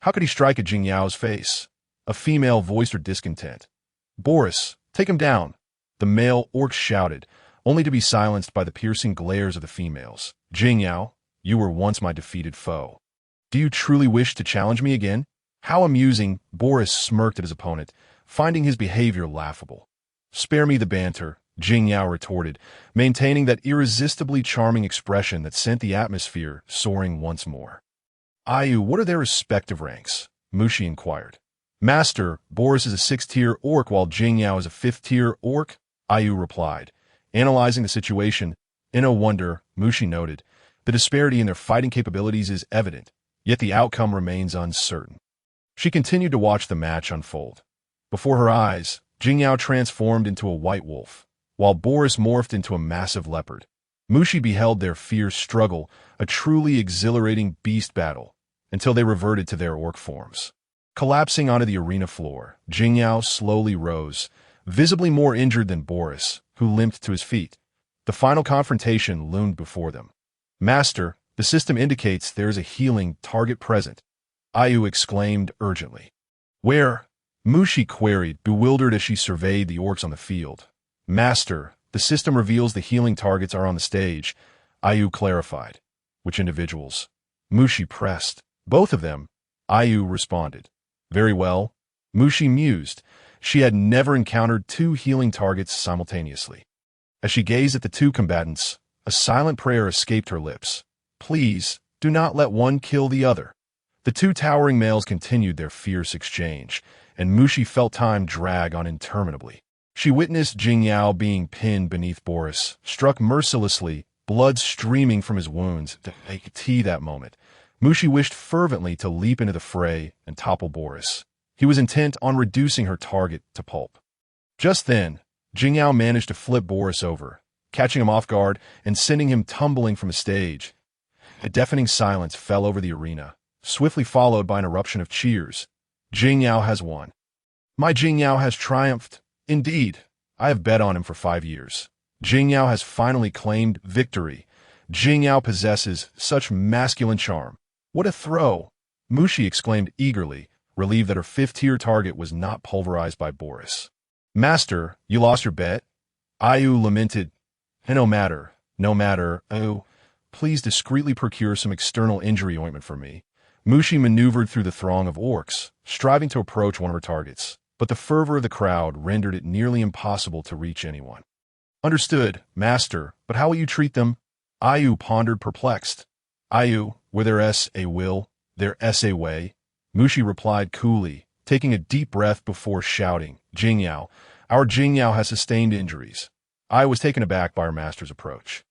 how could he strike at Jingyao's face? A female voiced her discontent. Boris, take him down! The male orcs shouted, only to be silenced by the piercing glares of the females. Jingyao, you were once my defeated foe. Do you truly wish to challenge me again? How amusing, Boris smirked at his opponent, finding his behavior laughable. Spare me the banter, Jingyao retorted, maintaining that irresistibly charming expression that sent the atmosphere soaring once more. Ayu, what are their respective ranks? Mushi inquired. Master, Boris is a 6th-tier orc while Jingyao is a 5th-tier orc, Ayu replied. Analyzing the situation, in no wonder, Mushi noted, the disparity in their fighting capabilities is evident, yet the outcome remains uncertain. She continued to watch the match unfold. Before her eyes, Jingyao transformed into a white wolf, while Boris morphed into a massive leopard. Mushi beheld their fierce struggle, a truly exhilarating beast battle, until they reverted to their orc forms. Collapsing onto the arena floor, Jingyao slowly rose, visibly more injured than Boris, who limped to his feet. The final confrontation loomed before them. Master, the system indicates there is a healing target present, Ayu exclaimed urgently. Where? Mushi queried, bewildered as she surveyed the orcs on the field. Master, the system reveals the healing targets are on the stage, Ayu clarified. Which individuals? Mushi pressed. Both of them, Ayu responded. Very well. Mushi mused. She had never encountered two healing targets simultaneously. As she gazed at the two combatants, a silent prayer escaped her lips. Please, do not let one kill the other. The two towering males continued their fierce exchange, and Mushi felt time drag on interminably. She witnessed Jingyao being pinned beneath Boris, struck mercilessly, blood streaming from his wounds. They could see that moment. Mushi wished fervently to leap into the fray and topple Boris. He was intent on reducing her target to pulp. Just then, Jingyao managed to flip Boris over, catching him off guard and sending him tumbling from the stage. A deafening silence fell over the arena, swiftly followed by an eruption of cheers. Jingyao has won. My Jingyao has triumphed. Indeed, I have bet on him for 5 years. Jingyao has finally claimed victory. Jingyao possesses such masculine charm. What a throw! Mushi exclaimed eagerly, relieved that her 5th-tier target was not pulverized by Boris. Master, you lost your bet? Ayu lamented. No matter. Oh, please discreetly procure some external injury ointment for me. Mushi maneuvered through the throng of orcs, striving to approach one of her targets, but the fervor of the crowd rendered it nearly impossible to reach anyone. Understood, master, but how will you treat them? Ayu pondered, perplexed. Ayu, where there's a will, there's a way, Mushi replied coolly, taking a deep breath before shouting, Jingyao, our Jingyao has sustained injuries. I was taken aback by our master's approach.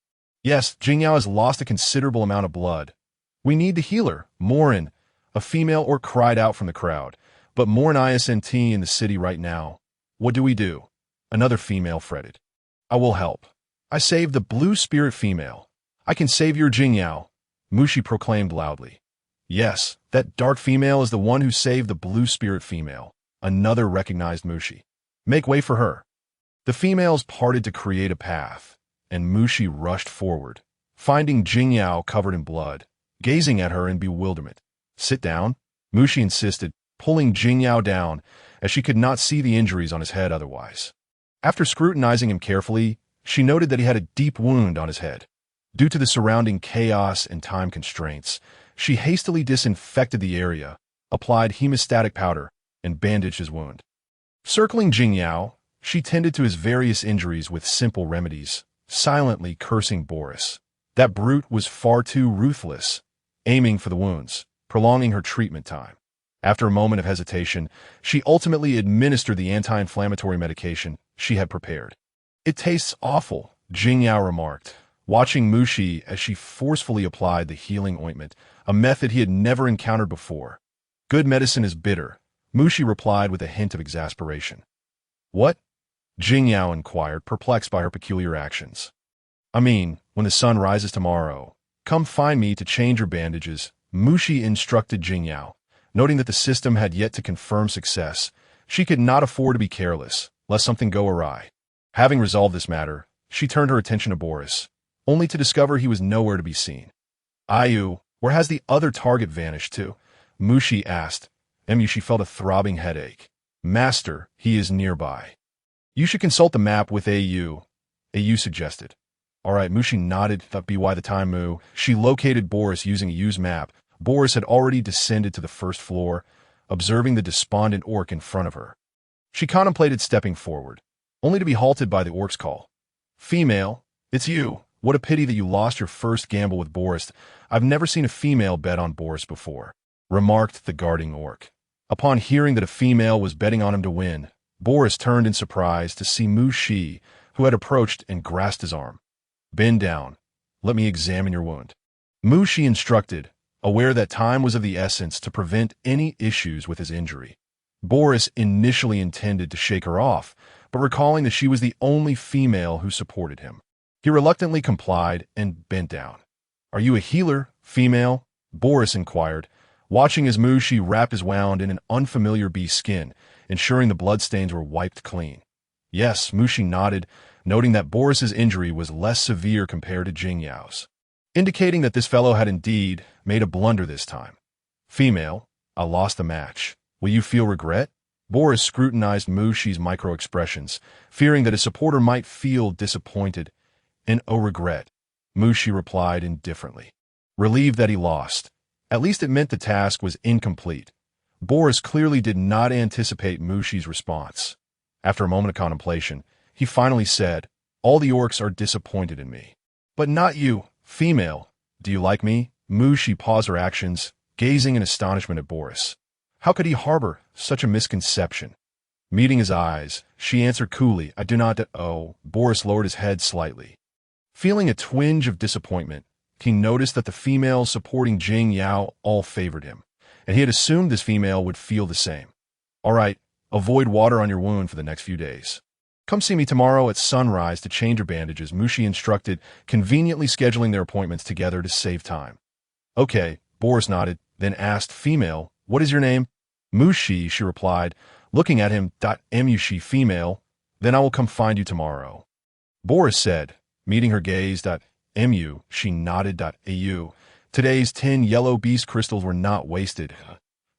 Yes, Jingyao has lost a considerable amount of blood. We need to heal her, Morin, a female orc cried out from the crowd. But Morin isn't in the city right now. What do we do? Another female fretted. I will help. I saved the blue spirit female. I can save your Jingyao, Mushi proclaimed loudly. Yes, that dark female is the one who saved the blue spirit female. Another recognized Mushi. Make way for her. The females parted to create a path, and Mushi rushed forward, finding Jingyao covered in blood, gazing at her in bewilderment. Sit down, Mushi insisted, pulling Jingyao down, as she could not see the injuries on his head otherwise. After scrutinizing him carefully, she noted that he had a deep wound on his head. Due to the surrounding chaos and time constraints, she hastily disinfected the area, applied hemostatic powder, and bandaged his wound. Circling Jingyao, She tended to his various injuries with simple remedies, silently cursing Boris. That brute was far too ruthless, aiming for the wounds, prolonging her treatment time. After a moment of hesitation, she ultimately administered the anti-inflammatory medication she had prepared. "It tastes awful," Jingyao remarked, watching Mushi as she forcefully applied the healing ointment, a method he had never encountered before. "Good medicine is bitter," Mushi replied with a hint of exasperation. "What?" Jingyao inquired, perplexed by her peculiar actions. "I mean, when the sun rises tomorrow, come find me to change your bandages," Mushi instructed Jingyao. Noting that the system had yet to confirm success, she could not afford to be careless, lest something go awry. Having resolved this matter, she turned her attention to Boris, only to discover he was nowhere to be seen. "Ayu, where has the other target vanished to?" Mushi asked. She felt a throbbing headache. "Master, he is nearby." "You should consult the map with Ayu," Ayu suggested. "All right," Mushi nodded. By the time she located Boris using Ayu's map, Boris had already descended to the first floor, observing the despondent orc in front of her. She contemplated stepping forward, only to be halted by the orc's call. "Female, it's you. What a pity that you lost your first gamble with Boris. I've never seen a female bet on Boris before," remarked the guarding orc. Upon hearing that a female was betting on him to win, Boris turned in surprise to see Mushi, who had approached and grasped his arm. "Bend down. Let me examine your wound," Mushi instructed, aware that time was of the essence to prevent any issues with his injury. Boris initially intended to shake her off, but recalling that she was the only female who supported him, he reluctantly complied and bent down. "Are you a healer, female?" Boris inquired, watching as Mushi wrapped his wound in an unfamiliar beast skin, ensuring the bloodstains were wiped clean. "Yes," Mushi nodded, noting that Boris's injury was less severe compared to Jingyao's, indicating that this fellow had indeed made a blunder this time. "Female, I lost the match. Will you feel regret?" Boris scrutinized Mushi's micro-expressions, fearing that his supporter might feel disappointed. "And regret," Mushi replied indifferently. Relieved that he lost. At least it meant the task was incomplete. Boris clearly did not anticipate Mushi's response. After a moment of contemplation, he finally said, "All the orcs are disappointed in me. But not you, female. Do you like me?" Mushi paused her actions, gazing in astonishment at Boris. How could he harbor such a misconception? Meeting his eyes, she answered coolly, "I do not." Boris lowered his head slightly. Feeling a twinge of disappointment, he noticed that the females supporting Jingyao all favored him, and he had assumed this female would feel the same. "All right, avoid water on your wound for the next few days. Come see me tomorrow at sunrise to change your bandages," Mushi instructed, conveniently scheduling their appointments together to save time. "Okay," Boris nodded, then asked, "Female, what is your name?" "Mushi," she replied, looking at him. "Mushi, female, then I will come find you tomorrow," Boris said, meeting her gaze. "Mu," she nodded. "Au. Today's 10 yellow beast crystals were not wasted.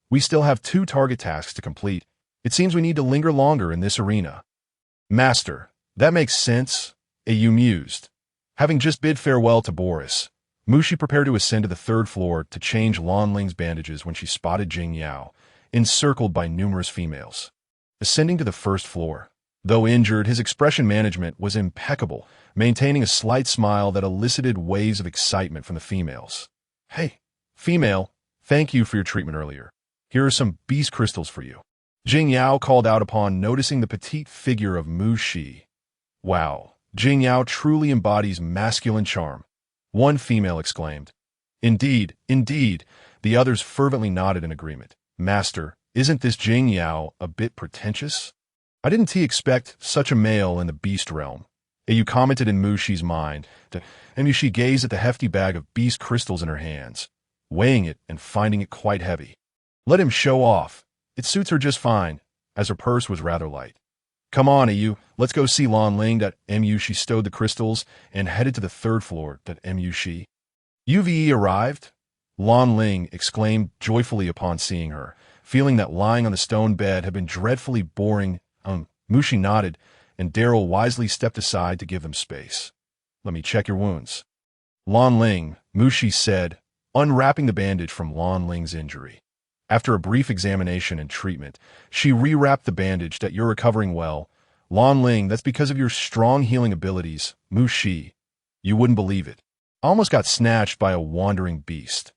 We still have 2 target tasks to complete. It seems we need to linger longer in this arena." "Master, that makes sense," Au mused. Having just bid farewell to Boris, Mushi prepared to ascend to the 3rd floor to change Lan Ling's bandages when she spotted Jingyao, encircled by numerous females. Ascending to the 1st floor, though injured, his expression management was impeccable, maintaining a slight smile that elicited waves of excitement from the females. "Hey, female, thank you for your treatment earlier. Here are some beast crystals for you," Jingyao called out upon noticing the petite figure of Mushi. "Wow, Jingyao truly embodies masculine charm," one female exclaimed. "Indeed, indeed," the others fervently nodded in agreement. "Master, isn't this Jingyao a bit pretentious? I didn't expect such a male in the beast realm." You commented in Mushi's mind, and she gazed at the hefty bag of beast crystals in her hands, weighing it and finding it quite heavy. Let him show off. It suits her just fine, as her purse was rather light. "Come on, Ayu, let's go see Lan Ling." She stowed the crystals and headed to the 3rd floor. She. "Uve arrived?" Lan Ling exclaimed joyfully upon seeing her, feeling that lying on the stone bed had been dreadfully boring. Mushi nodded, and Daryl wisely stepped aside to give them space. "Let me check your wounds." "Lan Ling," Mushi said, unwrapping the bandage from Lan Ling's injury. After a brief examination and treatment, she rewrapped the bandage. "You're recovering well. Lan Ling, that's because of your strong healing abilities, Mu Shi. You wouldn't believe it. I almost got snatched by a wandering beast.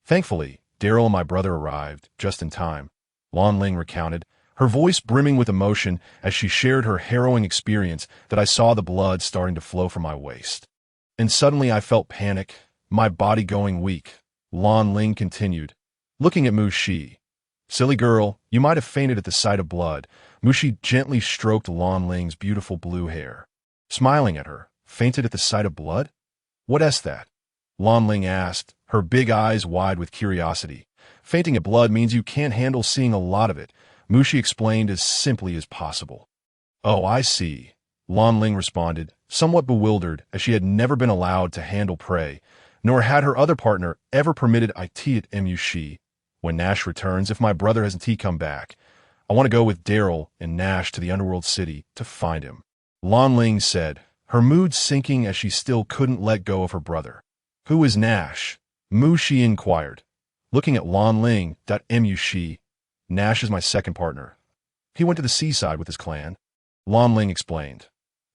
Thankfully, Daryl and my brother arrived, just in time. Lan Ling recounted, her voice brimming with emotion as she shared her harrowing experience that I saw the blood starting to flow from my waist. And suddenly I felt panic, my body going weak. Lan Ling continued, looking at Mu Shi. Silly girl, you might have fainted at the sight of blood. Mu Shi gently stroked Lan Ling's beautiful blue hair. Smiling at her, fainted at the sight of blood? What that? Lan Ling asked, her big eyes wide with curiosity. Fainting at blood means you can't handle seeing a lot of it, Mu Shi explained as simply as possible. Oh, I see, Lan Ling responded, somewhat bewildered as she had never been allowed to handle prey, nor had her other partner ever permitted it at Mu Shi. When Nash returns, if my brother hasn't come back, I want to go with Daryl and Nash to the underworld city to find him. Lan Ling said, her mood sinking as she still couldn't let go of her brother. Who is Nash? Mu Shi inquired. Looking at Lan Ling, Mu Shi. Nash is my second partner. He went to the seaside with his clan. Lan Ling explained.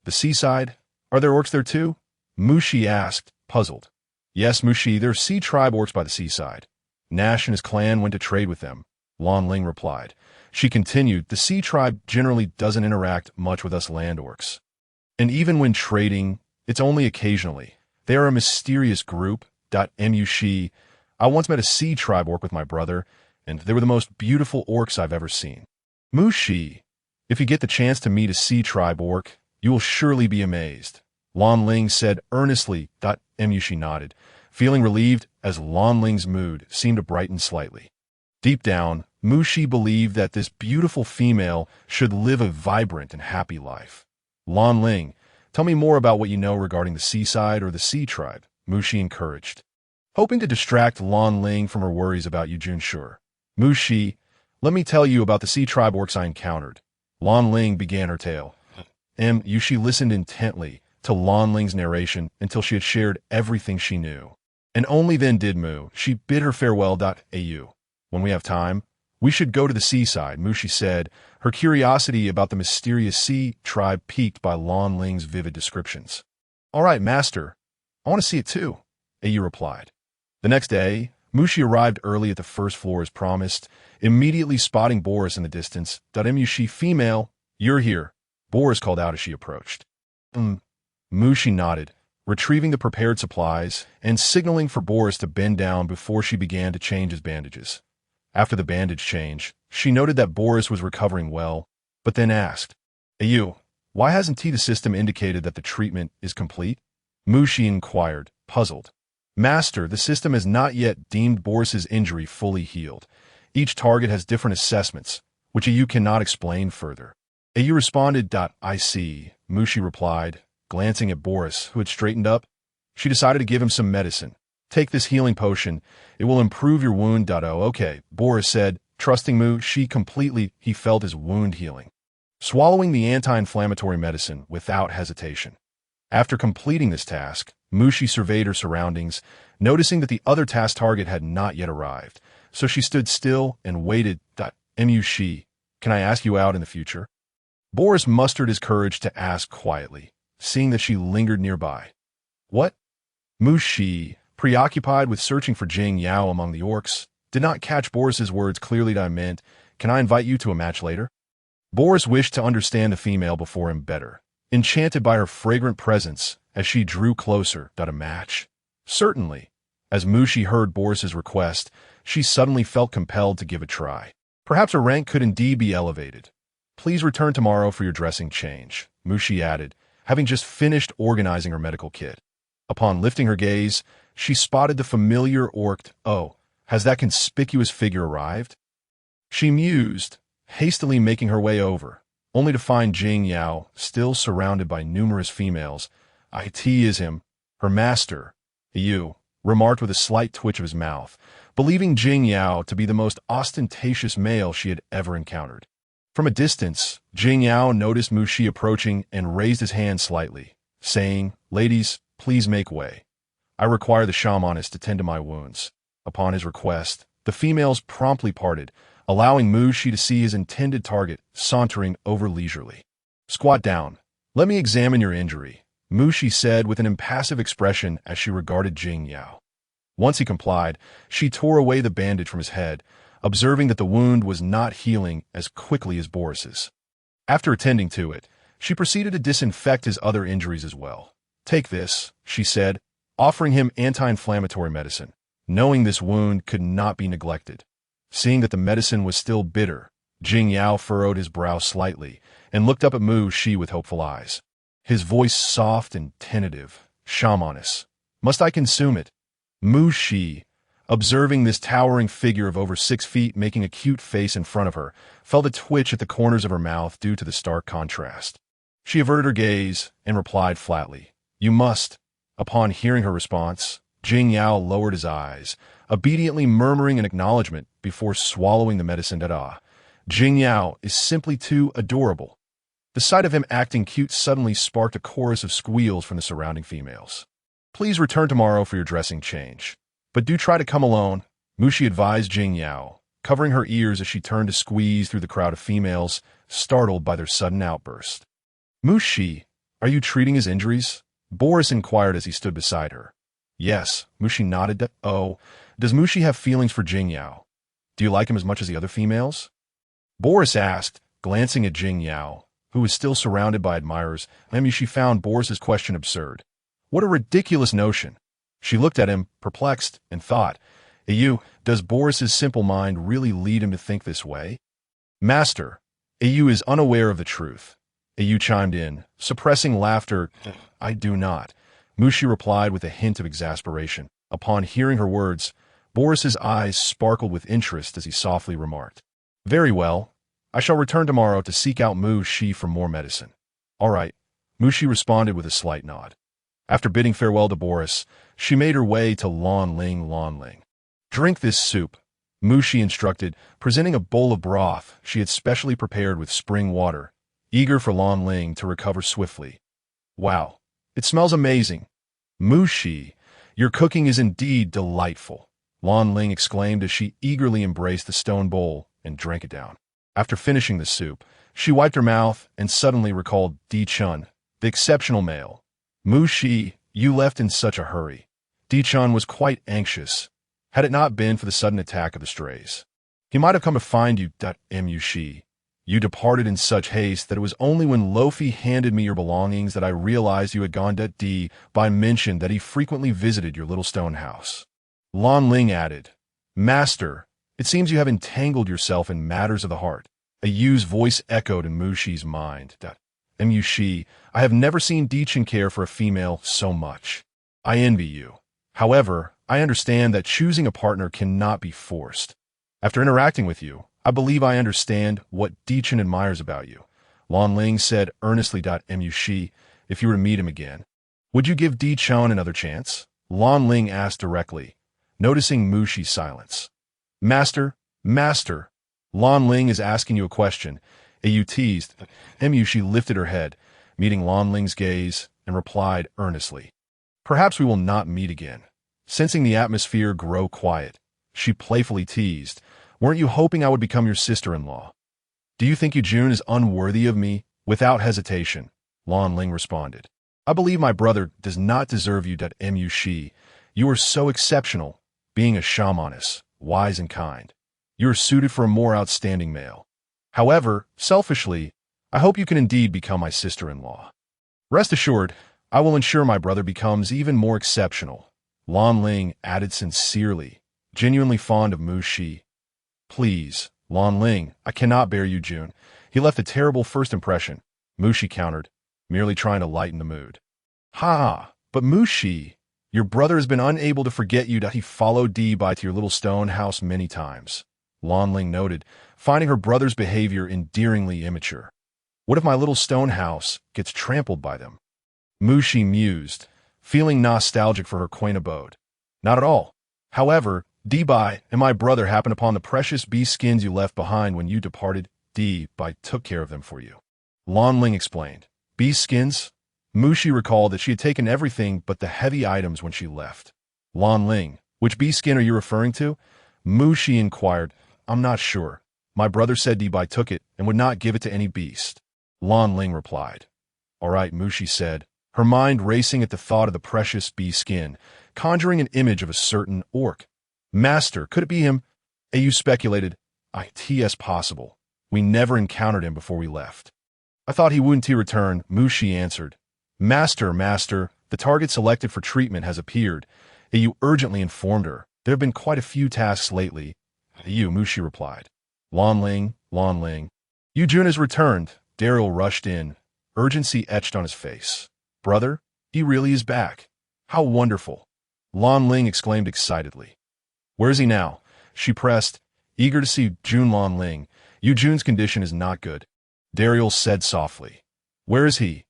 The seaside? Are there orcs there too? Mu Shi asked, puzzled. Yes, Mu Shi, there are sea tribe orcs by the seaside. Nash and his clan went to trade with them, Lan Ling replied. She continued, the sea tribe generally doesn't interact much with us land orcs. And even when trading, it's only occasionally. They are a mysterious group, Mu Shi. I once met a sea tribe orc with my brother, and they were the most beautiful orcs I've ever seen. Mu Shi, if you get the chance to meet a sea tribe orc, you will surely be amazed, Lan Ling said earnestly. Mu Shi nodded, feeling relieved as Lan Ling's mood seemed to brighten slightly. Deep down, Mu Shi believed that this beautiful female should live a vibrant and happy life. Lan Ling, tell me more about what you know regarding the seaside or the sea tribe, Mu Shi encouraged. Hoping to distract Lan Ling from her worries about Yu Junshur. Mu Shi, let me tell you about the sea tribe orcs I encountered. Lan Ling began her tale. Mu Shi listened intently to Lan Ling's narration until she had shared everything she knew. And only then did Mu Shi bid her farewell. Au. When we have time, we should go to the seaside, Mu Shi said, her curiosity about the mysterious sea tribe piqued by Lan Ling's vivid descriptions. All right, master. I want to see it too, Au replied. The next day, Mu Shi arrived early at the first floor as promised, immediately spotting Boris in the distance. Mu Shi, female, you're here, Boris called out as she approached. Mu Shi nodded, retrieving the prepared supplies and signaling for Boris to bend down before she began to change his bandages. After the bandage change, she noted that Boris was recovering well, but then asked, Au, why hasn't the system indicated that the treatment is complete? Mu Shi inquired, puzzled. Master, the system has not yet deemed Boris's injury fully healed. Each target has different assessments, which Au cannot explain further. Au responded. I see, Mu Shi replied, glancing at Boris, who had straightened up. She decided to give him some medicine. Take this healing potion. It will improve your wound. Oh, okay, Boris said, trusting Mu Shi completely. He felt his wound healing, swallowing the anti-inflammatory medicine without hesitation. After completing this task, Mu Shi surveyed her surroundings, noticing that the other task target had not yet arrived, so she stood still and waited. Mu Shi, can I ask you out in the future? Boris mustered his courage to ask quietly, seeing that she lingered nearby. What? Mu Shi, preoccupied with searching for Jing Yao among the orcs, did not catch Boris's words clearly. I meant, can I invite you to a match later? Boris wished to understand the female before him better, enchanted by her fragrant presence as she drew closer. A match? Certainly. As Mu Shi heard Boris's request, she suddenly felt compelled to give a try. Perhaps her rank could indeed be elevated. Please return tomorrow for your dressing change, Mu Shi added, having just finished organizing her medical kit. Upon lifting her gaze, she spotted the familiar orc. Oh, has that conspicuous figure arrived? She mused, hastily making her way over, only to find Jing Yao still surrounded by numerous females. It is him, her master, Au remarked with a slight twitch of his mouth, believing Jing Yao to be the most ostentatious male she had ever encountered. From a distance, Jing Yao noticed Mu Shi approaching and raised his hand slightly, saying, Ladies, please make way. I require the shamanist to tend to my wounds. Upon his request, the females promptly parted, allowing Mu Shi to see his intended target sauntering over leisurely. Squat down. Let me examine your injury, Mushi said with an impassive expression as she regarded Jing Yao. Once he complied, she tore away the bandage from his head, observing that the wound was not healing as quickly as Boris's. After attending to it, she proceeded to disinfect his other injuries as well. Take this, she said, offering him anti-inflammatory medicine, knowing this wound could not be neglected. Seeing that the medicine was still bitter, Jing Yao furrowed his brow slightly and looked up at Mu Shi with hopeful eyes. His voice soft and tentative. Shamaness. Must I consume it? Mu Shi, observing this towering figure of over 6 feet making a cute face in front of her, felt a twitch at the corners of her mouth due to the stark contrast. She averted her gaze and replied flatly, You must. Upon hearing her response, Jing Yao lowered his eyes, obediently murmuring an acknowledgement before swallowing the medicine. Jing Yao is simply too adorable. The sight of him acting cute suddenly sparked a chorus of squeals from the surrounding females. Please return tomorrow for your dressing change. But do try to come alone, Mushi advised Jing Yao, covering her ears as she turned to squeeze through the crowd of females, startled by their sudden outburst. Mushi, are you treating his injuries? Boris inquired as he stood beside her. Yes, Mushi nodded. Oh, does Mushi have feelings for Jing Yao? Do you like him as much as the other females? Boris asked, glancing at Jing Yao, who was still surrounded by admirers. Mushi found Boris's question absurd. What a ridiculous notion. She looked at him, perplexed, and thought, does Boris's simple mind really lead him to think this way? Master, Ayu is unaware of the truth. Ayu chimed in, suppressing laughter. I do not. Mushi replied with a hint of exasperation. Upon hearing her words, Boris's eyes sparkled with interest as he softly remarked, Very well. I shall return tomorrow to seek out Mu Shi for more medicine. All right. Mushi responded with a slight nod. After bidding farewell to Boris, she made her way to Lan Ling. Drink this soup, Mushi instructed, presenting a bowl of broth she had specially prepared with spring water, eager for Lan Ling to recover swiftly. Wow, it smells amazing. Mushi, your cooking is indeed delightful, Lan Ling exclaimed as she eagerly embraced the stone bowl and drank it down. After finishing the soup, she wiped her mouth and suddenly recalled Di Chun, the exceptional male. Mushi, you left in such a hurry. Di Chun was quite anxious, had it not been for the sudden attack of the strays. He might have come to find you. Mushi. You departed in such haste that it was only when Lofi handed me your belongings that I realized you had gone. D. By mention that he frequently visited your little stone house. Lan Ling added, Master, it seems you have entangled yourself in matters of the heart. Ayu's voice echoed in Mushi's mind. Mushi, I have never seen Di-Chun care for a female so much. I envy you. However, I understand that choosing a partner cannot be forced. After interacting with you, I believe I understand what Di-Chun admires about you. Lan Ling said earnestly. Mushi, if you were to meet him again, would you give Di-Chun another chance? Lan Ling asked directly, noticing Mushi's silence. Master, Lan Ling is asking you a question. Ayu teased. Mushi lifted her head, meeting Lan Ling's gaze, and replied earnestly. Perhaps we will not meet again. Sensing the atmosphere grow quiet, she playfully teased, Weren't you hoping I would become your sister-in-law? Do you think Yujun is unworthy of me? Without hesitation, Lan Ling responded. I believe my brother does not deserve you. Mushi, you are so exceptional, being a shamaness, wise and kind. You are suited for a more outstanding male. However, selfishly, I hope you can indeed become my sister-in-law. Rest assured, I will ensure my brother becomes even more exceptional, Lan Ling added sincerely, genuinely fond of Mushi. Please, Lan Ling, I cannot bear Yujun. He left a terrible first impression, Mushi countered, merely trying to lighten the mood. Ha, but Mushi, your brother has been unable to forget you. He followed Di-Bai to your little stone house many times, Lan Ling noted, finding her brother's behavior endearingly immature. What if my little stone house gets trampled by them? Mushi mused, feeling nostalgic for her quaint abode. Not at all. However, Di-Bai and my brother happened upon the precious bee skins you left behind when you departed. Di-Bai took care of them for you. Lan Ling explained. Bee skins? Mushi recalled that she had taken everything but the heavy items when she left. Lan Ling, which bee skin are you referring to? Mushi inquired. I'm not sure. My brother said Di-Bai took it and would not give it to any beast. Lan Ling replied. All right, Mushi said, her mind racing at the thought of the precious bee skin, conjuring an image of a certain orc. Master, could it be him? Au speculated. It's possible. We never encountered him before we left. I thought he wouldn't return, Mushi answered. Master, the target selected for treatment has appeared. Au urgently informed her. There have been quite a few tasks lately. Mushi replied. Lan Ling. Yujun has returned. Daryl rushed in, urgency etched on his face. Brother, he really is back. How wonderful. Lan Ling exclaimed excitedly. Where is he now? She pressed, eager to see Lan Ling. Yujun's condition is not good. Daryl said softly. Where is he?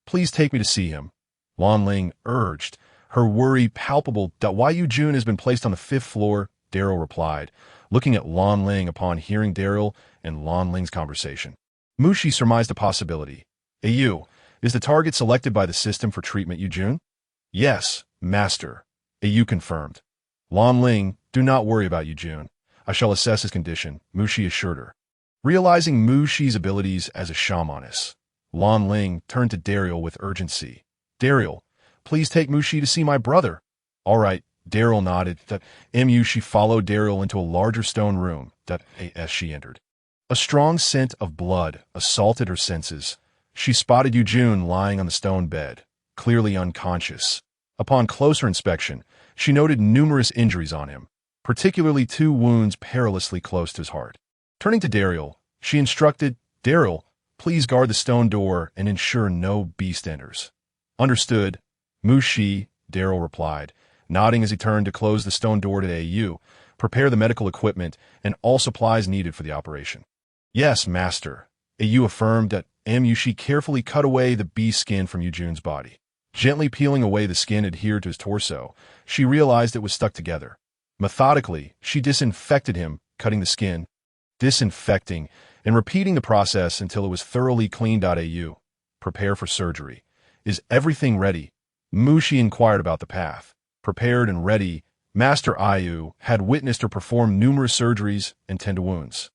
Please take me to see him. Lan Ling urged, her worry palpable. Why Yujun has been placed on the 5th floor, Daryl replied, looking at Lan Ling upon hearing Daryl and Lan Ling's conversation. Mushi surmised a possibility. Au, is the target selected by the system for treatment Yujun? Yes, Master. Au confirmed. Lan Ling, do not worry about Yujun. I shall assess his condition, Mushi assured her. Realizing Mushi's abilities as a shamaness, Lan Ling turned to Daryl with urgency. Daryl, please take Mushi to see my brother. All right, Daryl nodded. Mushi followed Daryl into a larger stone room. As she entered, a strong scent of blood assaulted her senses. She spotted Yujun lying on the stone bed, clearly unconscious. Upon closer inspection, she noted numerous injuries on him, particularly 2 wounds perilously close to his heart. Turning to Daryl, she instructed, Daryl, please guard the stone door and ensure no beast enters. Understood. Mushi, Daryl replied, nodding as he turned to close the stone door to Au, prepare the medical equipment and all supplies needed for the operation. Yes, Master. Au affirmed that Mushi carefully cut away the bee skin from Yujun's body. Gently peeling away the skin adhered to his torso, she realized it was stuck together. Methodically, she disinfected him, cutting the skin, disinfecting, and repeating the process until it was thoroughly cleaned. Au, prepare for surgery. Is everything ready? Mushi inquired about the path. Prepared and ready, Master Au had witnessed her perform numerous surgeries and tend to wounds.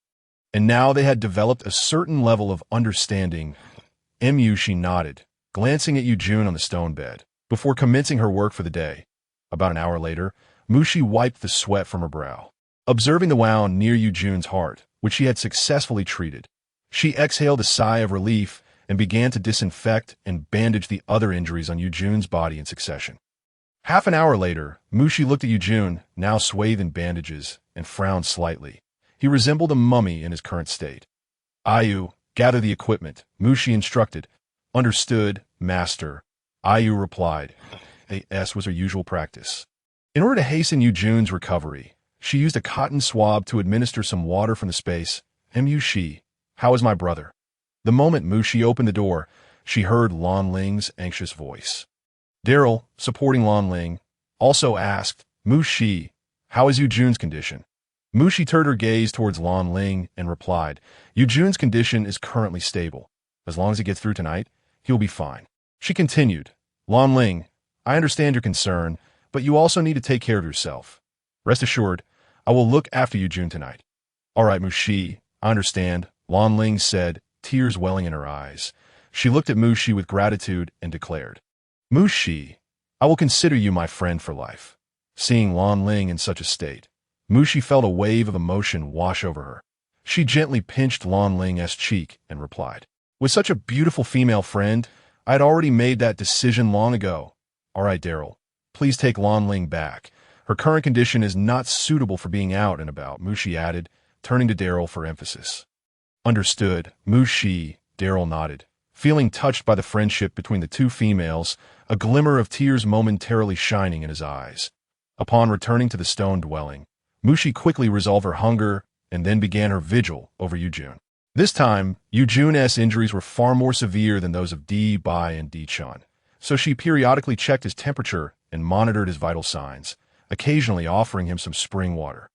And now they had developed a certain level of understanding. Mushi nodded, glancing at Yujun on the stone bed, before commencing her work for the day. About an hour later, Mushi wiped the sweat from her brow. Observing the wound near Yujun's heart, which she had successfully treated, she exhaled a sigh of relief and began to disinfect and bandage the other injuries on Yujun's body in succession. Half an hour later, Mushi looked at Yujun, now swathed in bandages, and frowned slightly. He resembled a mummy in his current state. Au, gather the equipment, Mushi instructed. Understood, Master. Au replied. As was her usual practice. In order to hasten Yujun's recovery, she used a cotton swab to administer some water from the space. Mushi, how is my brother? The moment Mushi opened the door, she heard Lan Ling's anxious voice. Daryl, supporting Lan Ling, also asked, Mushi, how is Yujun's condition? Mushi turned her gaze towards Lan Ling and replied, Yujun's condition is currently stable. As long as he gets through tonight, he'll be fine. She continued, Lan Ling, I understand your concern, but you also need to take care of yourself. Rest assured, I will look after Yujun tonight. All right, Mushi, I understand, Lan Ling said, tears welling in her eyes. She looked at Mushi with gratitude and declared, Mushi, I will consider you my friend for life. Seeing Lan Ling in such a state, Mushi felt a wave of emotion wash over her. She gently pinched Lan Ling's cheek and replied, with such a beautiful female friend, I had already made that decision long ago. All right, Daryl, please take Lan Ling back. Her current condition is not suitable for being out and about, Mushi added, turning to Daryl for emphasis. Understood, Mushi, Daryl nodded. Feeling touched by the friendship between the 2 females, a glimmer of tears momentarily shining in his eyes. Upon returning to the stone dwelling, Mushi quickly resolved her hunger and then began her vigil over Yujun. This time, Yujun's injuries were far more severe than those of Bai and Chan, so she periodically checked his temperature and monitored his vital signs, occasionally offering him some spring water.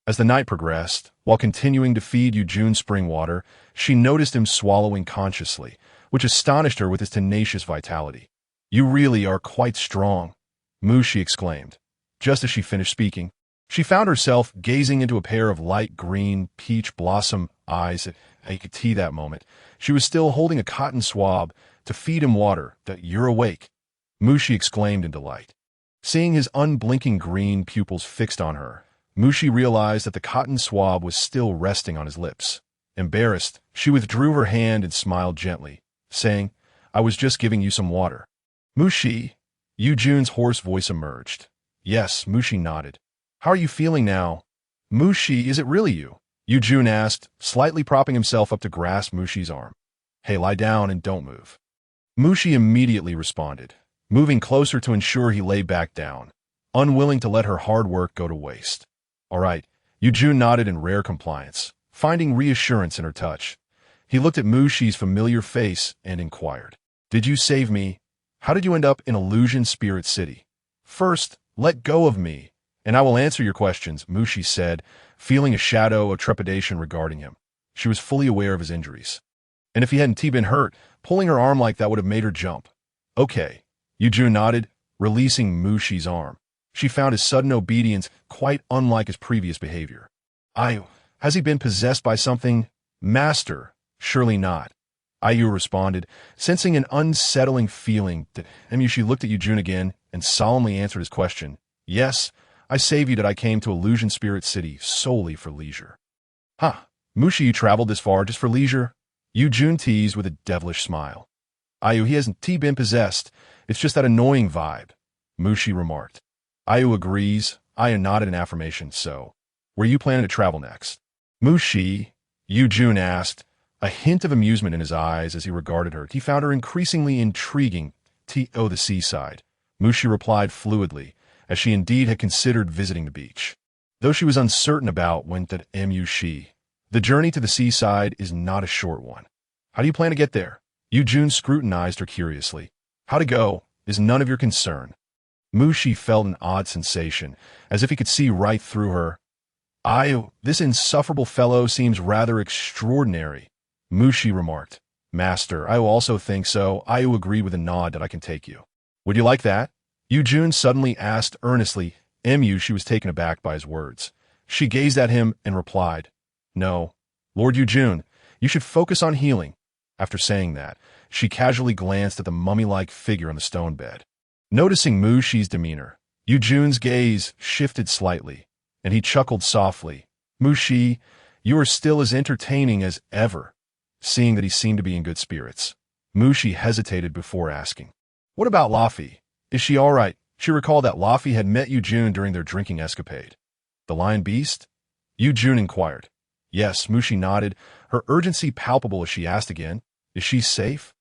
As the night progressed, while continuing to feed Yujun spring water, she noticed him swallowing consciously, which astonished her with his tenacious vitality. You really are quite strong, Mushi exclaimed. Just as she finished speaking, She found herself gazing into a pair of light green peach blossom eyes. You could see that moment. She was still holding a cotton swab to feed him water. That "You're awake," Mushi exclaimed in delight. Seeing his unblinking green pupils fixed on her, Mushi realized that the cotton swab was still resting on his lips. Embarrassed, she withdrew her hand and smiled gently, saying, "I was just giving you some water." "Mushi," Jun's hoarse voice emerged. "Yes," Mushi nodded. "How are you feeling now?" "Mushi, is it really you?" Jun asked, slightly propping himself up to grasp Mushi's arm. "Hey, lie down and don't move." Mushi immediately responded, moving closer to ensure he lay back down, unwilling to let her hard work go to waste. "All right," Jun nodded in rare compliance, finding reassurance in her touch. He looked at Mushi's familiar face and inquired, "Did you save me? How did you end up in Illusion Spirit City?" "First, let go of me, and I will answer your questions," Mushi said, feeling a shadow of trepidation regarding him. She was fully aware of his injuries. And if he hadn't been hurt, pulling her arm like that would have made her jump. "Okay," Jun nodded, releasing Mushi's arm. She found his sudden obedience quite unlike his previous behavior. Has he been possessed by something?" "Master, surely not," Ayu responded, sensing an unsettling feeling. Mushi looked at Jun again and solemnly answered his question. "Yes, I saved you that I came to Illusion Spirit City solely for leisure." "Huh, Mushi, you traveled this far just for leisure?" Jun teased with a devilish smile. "Ayu, he hasn't been possessed. It's just that annoying vibe," Mushi remarked. Ayu agrees. Ayu nodded in affirmation. "So, where are you planning to travel next?" "Mushi," Jun asked, a hint of amusement in his eyes as he regarded her. He found her increasingly intriguing. "The seaside," Mushi replied fluidly, as she indeed had considered visiting the beach. Though she was uncertain about when that Mushi. The journey to the seaside is not a short one. "How do you plan to get there?" Jun scrutinized her curiously. "How to go is none of your concern." Mushi felt an odd sensation, as if he could see right through her. "Ayu, this insufferable fellow seems rather extraordinary," Mushi remarked. "Master, I also think so." Ayu agreed with a nod. "That I can take you." "Would you like that?" Jun suddenly asked earnestly. She was taken aback by his words. She gazed at him and replied, "No, Lord Jun, you should focus on healing." After saying that, she casually glanced at the mummy-like figure on the stone bed. Noticing Mushi's demeanor, Jun's gaze shifted slightly, and he chuckled softly. "Mushi, you are still as entertaining as ever." Seeing that he seemed to be in good spirits, Mushi hesitated before asking, "What about Laffy? Is she all right?" She recalled that Laffy had met Jun during their drinking escapade. "The lion beast?" Jun inquired. "Yes," Mushi nodded, her urgency palpable as she asked again, "Is she safe?"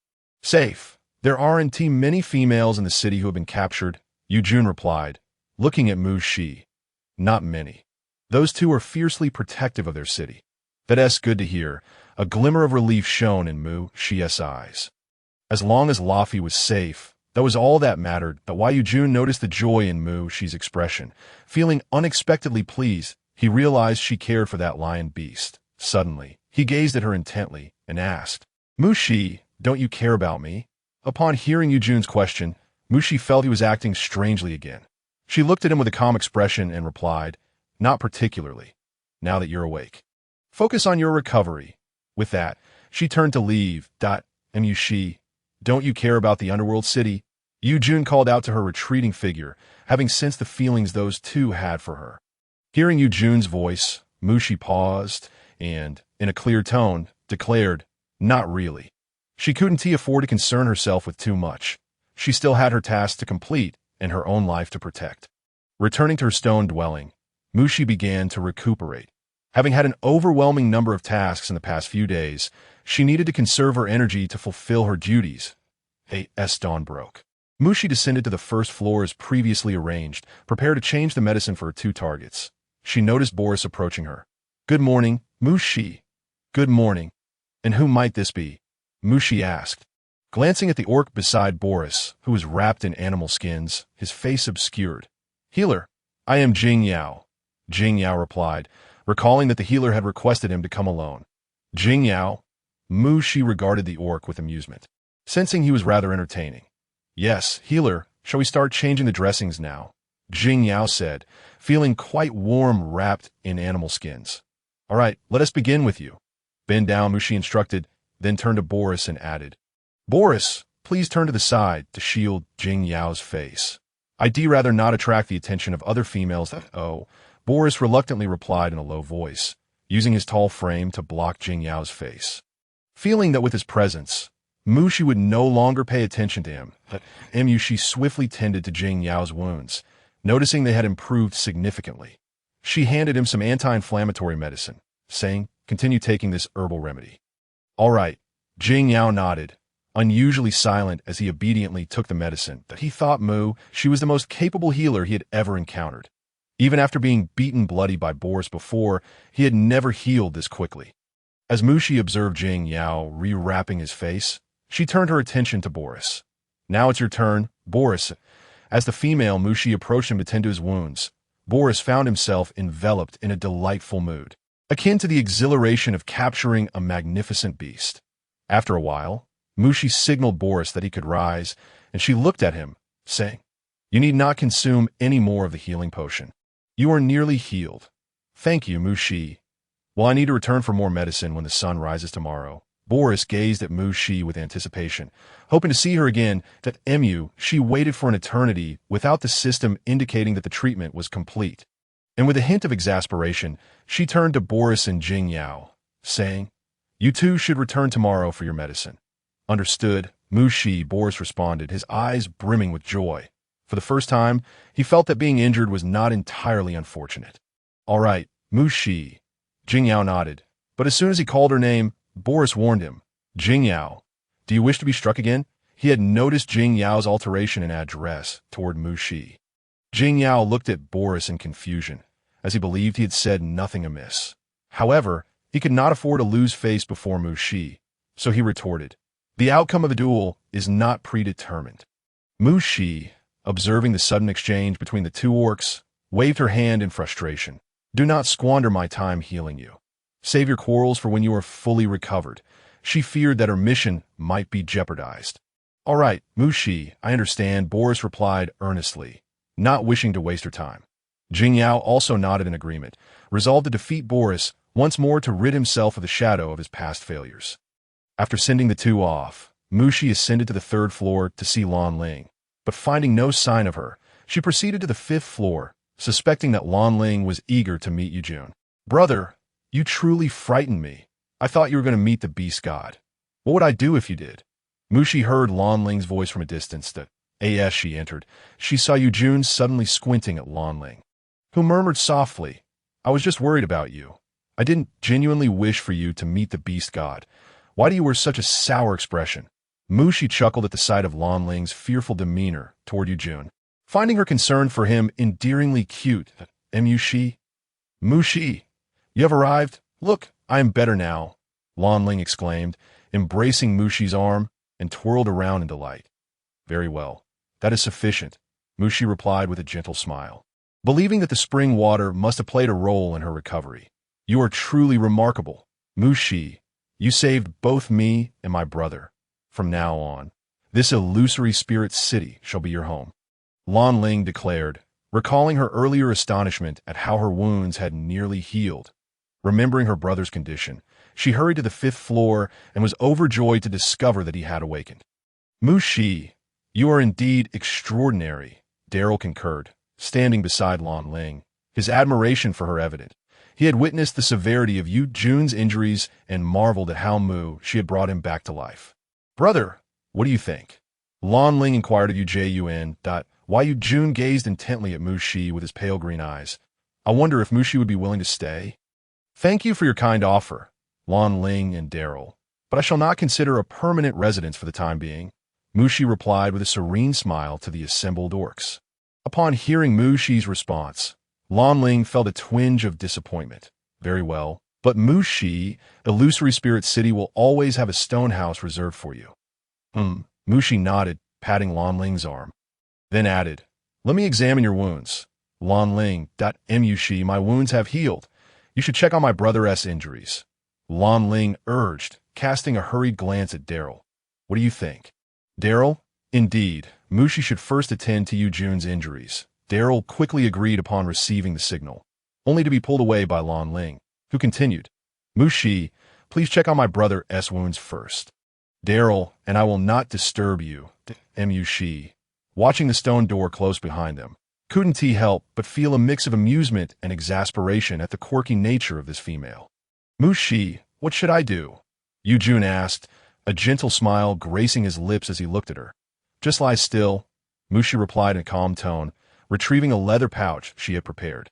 "Safe. There aren't many females in the city who have been captured," Jun replied, looking at Mushi. "Not many. Those two are fiercely protective of their city." "That's good to hear." A glimmer of relief shone in Mushi's eyes. As long as Laffy was safe, that was all that mattered. But while Jun noticed the joy in Mushi's expression, feeling unexpectedly pleased, he realized she cared for that lion beast. Suddenly, he gazed at her intently and asked, "Mushi, don't you care about me?" Upon hearing Jun's question, Mushi felt he was acting strangely again. She looked at him with a calm expression and replied, "Not particularly, now that you're awake. Focus on your recovery." With that, she turned to leave. Mushi, don't you care about the underworld city?" Jun called out to her retreating figure, having sensed the feelings those two had for her. Hearing Jun's voice, Mushi paused and, in a clear tone, declared, "Not really." She couldn't afford to concern herself with too much. She still had her tasks to complete and her own life to protect. Returning to her stone dwelling, Mushi began to recuperate. Having had an overwhelming number of tasks in the past few days, she needed to conserve her energy to fulfill her duties. As dawn broke, Mushi descended to the first floor as previously arranged, prepared to change the medicine for her two targets. She noticed Boris approaching her. "Good morning, Mushi." "Good morning. And who might this be?" Mushi asked, glancing at the orc beside Boris, who was wrapped in animal skins, his face obscured. "Healer, I am Jing Yao," Jing Yao replied, recalling that the healer had requested him to come alone. "Jing Yao?" Mushi regarded the orc with amusement, sensing he was rather entertaining. "Yes, healer, shall we start changing the dressings now?" Jing Yao said, feeling quite warm wrapped in animal skins. All right, let us begin with you. Bend down, Mushi instructed, then turned to Boris and added, Boris, please turn to the side to shield Jing Yao's face. I'd rather not attract the attention of other females that, oh, Boris reluctantly replied in a low voice, using his tall frame to block Jing Yao's face. Feeling that with his presence, Mushi would no longer pay attention to him, Mushi swiftly tended to Jing Yao's wounds, noticing they had improved significantly. She handed him some anti-inflammatory medicine, saying, continue taking this herbal remedy. All right, Jing Yao nodded, unusually silent as he obediently took the medicine that he thought she was the most capable healer he had ever encountered. Even after being beaten bloody by Boris before, he had never healed this quickly. As Mushi observed Jing Yao rewrapping his face, she turned her attention to Boris. Now it's your turn, Boris. As the female Mushi approached him to tend to his wounds, Boris found himself enveloped in a delightful mood, akin to the exhilaration of capturing a magnificent beast. After a while, Mushi signaled Boris that he could rise, and she looked at him, saying, You need not consume any more of the healing potion. You are nearly healed. Thank you, Mushi. Well, I need to return for more medicine when the sun rises tomorrow. Boris gazed at Mushi with anticipation, hoping to see her again. That she waited for an eternity without the system indicating that the treatment was complete. And with a hint of exasperation, she turned to Boris and Jing Yao, saying, You two should return tomorrow for your medicine. Understood, Mushi, Boris responded, his eyes brimming with joy. For the first time, he felt that being injured was not entirely unfortunate. All right, Mushi. Jing Yao nodded, but as soon as he called her name, Boris warned him, Jing Yao, do you wish to be struck again? He had noticed Jing Yao's alteration in address toward Mushi. Jing Yao looked at Boris in confusion, as he believed he had said nothing amiss. However, he could not afford to lose face before Mushi, so he retorted, The outcome of a duel is not predetermined. Mushi, observing the sudden exchange between the two orcs, waved her hand in frustration. Do not squander my time healing you. Save your quarrels for when you are fully recovered. She feared that her mission might be jeopardized. All right, Mushi, I understand, Boris replied earnestly, not wishing to waste her time. Jing Yao also nodded in agreement, resolved to defeat Boris once more to rid himself of the shadow of his past failures. After sending the two off, Mushi ascended to the 3rd floor to see Lan Ling, but finding no sign of her, she proceeded to the 5th floor, suspecting that Lan Ling was eager to meet Yujun. Brother, you truly frightened me. I thought you were going to meet the beast god. What would I do if you did? Mushi heard Lan Ling's voice from a distance that, as she entered, she saw Yujun suddenly squinting at Lan Ling, who murmured softly, I was just worried about you. I didn't genuinely wish for you to meet the beast god. Why do you wear such a sour expression? Mushi chuckled at the sight of Lan Ling's fearful demeanor toward Yujun, finding her concern for him endearingly cute. Mushi, you have arrived? Look, I am better now, Lan Ling exclaimed, embracing Mushi's arm, and twirled around in delight. Very well. That is sufficient, Mushi replied with a gentle smile, believing that the spring water must have played a role in her recovery. You are truly remarkable. Mushi, you saved both me and my brother. From now on, this illusory spirit city shall be your home. Lan Ling declared, recalling her earlier astonishment at how her wounds had nearly healed. Remembering her brother's condition, she hurried to the 5th floor and was overjoyed to discover that he had awakened. Mushi, you are indeed extraordinary, Daryl concurred, standing beside Lan Ling, his admiration for her evident. He had witnessed the severity of Yujun's injuries and marveled at how she had brought him back to life. Brother, what do you think? Lan Ling inquired of Yujun. Why Yujun gazed intently at Mushi with his pale green eyes. I wonder if Mushi would be willing to stay. Thank you for your kind offer, Lan Ling and Daryl, but I shall not consider a permanent residence for the time being, Mushi replied with a serene smile to the assembled orcs. Upon hearing Mushi's response, Lan Ling felt a twinge of disappointment. Very well, but Mushi, Illusory Spirit City will always have a stone house reserved for you. Mushi nodded, patting Lan Ling's arm. Then added, Let me examine your wounds. Lan Ling, Mushi, my wounds have healed. You should check on my brother's injuries. Lan Ling urged, casting a hurried glance at Daryl. What do you think? Daryl, indeed, Mushi should first attend to Yujun's injuries. Daryl quickly agreed upon receiving the signal, only to be pulled away by Lan Ling, who continued, Mushi, please check on my brother's wounds first. Daryl, and I will not disturb you, Mushi, watching the stone door close behind them, couldn't he help but feel a mix of amusement and exasperation at the quirky nature of this female. Mushi, what should I do? Yujun asked, a gentle smile gracing his lips as he looked at her. Just lie still, Mushi replied in a calm tone, retrieving a leather pouch she had prepared.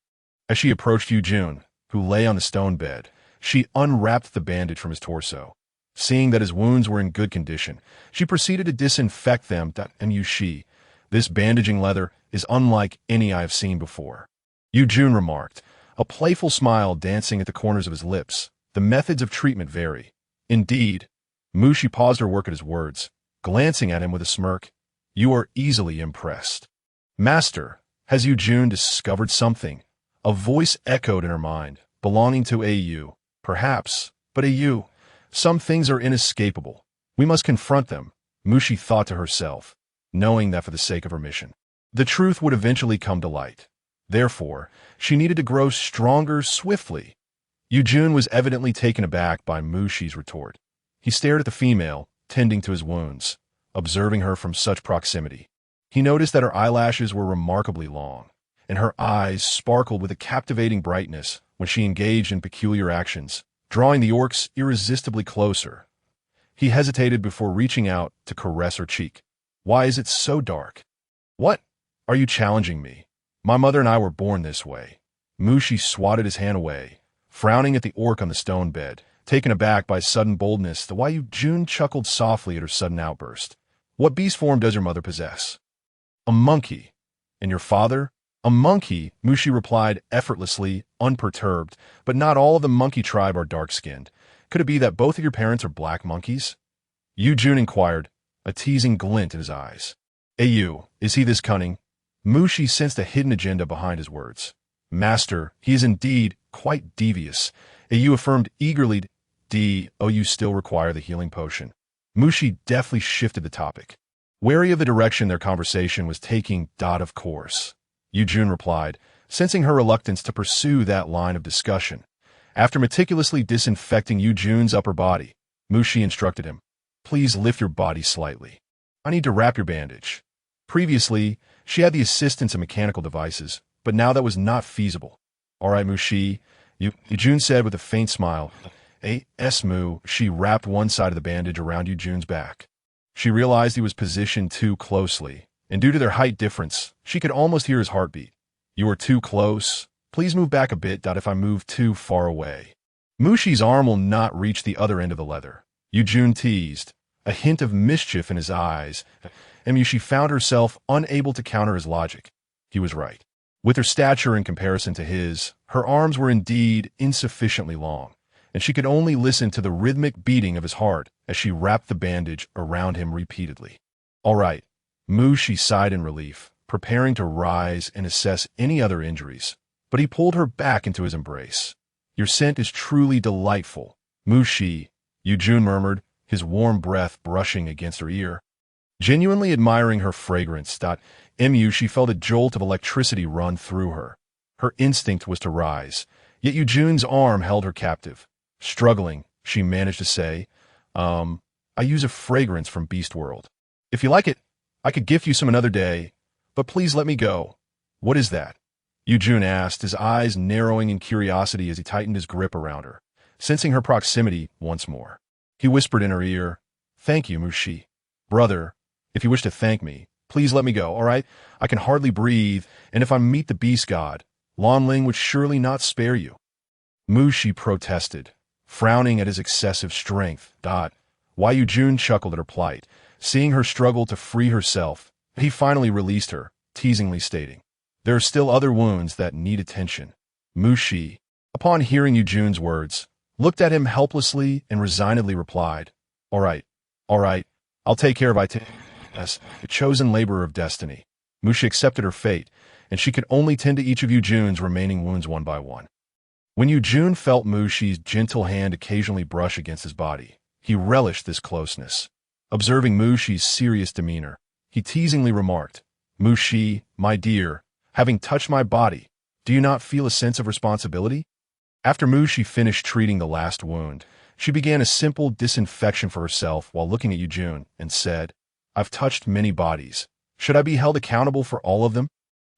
As she approached Yujun, who lay on the stone bed, she unwrapped the bandage from his torso. Seeing that his wounds were in good condition, she proceeded to disinfect them. Mushi, this bandaging leather is unlike any I have seen before. Yujun remarked, a playful smile dancing at the corners of his lips. The methods of treatment vary. Indeed, Mushi paused her work at his words, glancing at him with a smirk. You are easily impressed. Master, has Yujun discovered something? A voice echoed in her mind, belonging to AU. Perhaps, but AU, some things are inescapable. We must confront them, Mushi thought to herself, knowing that for the sake of her mission, the truth would eventually come to light. Therefore, she needed to grow stronger swiftly. Yujun was evidently taken aback by Mushi's retort. He stared at the female, tending to his wounds, observing her from such proximity. He noticed that her eyelashes were remarkably long, and her eyes sparkled with a captivating brightness when she engaged in peculiar actions, drawing the orcs irresistibly closer. He hesitated before reaching out to caress her cheek. Why is it so dark? What? Are you challenging me? My mother and I were born this way. Mushi swatted his hand away, frowning at the orc on the stone bed, taken aback by sudden boldness. The Yujun chuckled softly at her sudden outburst. What beast form does your mother possess? A monkey. And your father? A monkey, Mushi replied effortlessly, unperturbed, but not all of the monkey tribe are dark-skinned. Could it be that both of your parents are black monkeys? Yujun inquired, a teasing glint in his eyes. AU, is he this cunning? Mushi sensed a hidden agenda behind his words. Master, he is indeed quite devious. AU affirmed eagerly. You still require the healing potion. Mushi deftly shifted the topic. Wary of the direction their conversation was taking. Of course. Yujun replied, sensing her reluctance to pursue that line of discussion. After meticulously disinfecting Yujun's upper body, Mushi instructed him, please lift your body slightly. I need to wrap your bandage. Previously, she had the assistance of mechanical devices, but now that was not feasible. All right, Mushi, Yujun said with a faint smile. She wrapped one side of the bandage around Yujun's back. She realized he was positioned too closely, and due to their height difference, she could almost hear his heartbeat. You are too close. Please move back a bit. If I move too far away. Mushi's arm will not reach the other end of the leather. Yujun teased, a hint of mischief in his eyes, and Mushi found herself unable to counter his logic. He was right. With her stature in comparison to his, her arms were indeed insufficiently long, and she could only listen to the rhythmic beating of his heart as she wrapped the bandage around him repeatedly. All right, Mushi sighed in relief, preparing to rise and assess any other injuries, but he pulled her back into his embrace. Your scent is truly delightful, Mushi, Yujun murmured, his warm breath brushing against her ear. Genuinely admiring her fragrance, she felt a jolt of electricity run through her. Her instinct was to rise, yet Yujun's arm held her captive. Struggling, she managed to say, I use a fragrance from Beast World. If you like it, I could gift you some another day, but please let me go. What is that? Yujun asked, his eyes narrowing in curiosity as he tightened his grip around her, sensing her proximity once more. He whispered in her ear, Thank you, Mushi. Brother, if you wish to thank me, please let me go, all right? I can hardly breathe, and if I meet the beast god, Lan Ling would surely not spare you. Mushi protested, frowning at his excessive strength. Yujun chuckled at her plight, seeing her struggle to free herself. He finally released her, teasingly stating, There are still other wounds that need attention. Mushi, upon hearing Yujun's words, looked at him helplessly and resignedly replied, All right, I'll take care of as the chosen laborer of destiny. Mushi accepted her fate, and she could only tend to each of Yujun's remaining wounds one by one. When Yujun felt Mushi's gentle hand occasionally brush against his body, he relished this closeness. Observing Mushi's serious demeanor, he teasingly remarked, Mushi, my dear, Having touched my body, do you not feel a sense of responsibility? After Mushi finished treating the last wound, she began a simple disinfection for herself while looking at Yujun and said, I've touched many bodies. Should I be held accountable for all of them?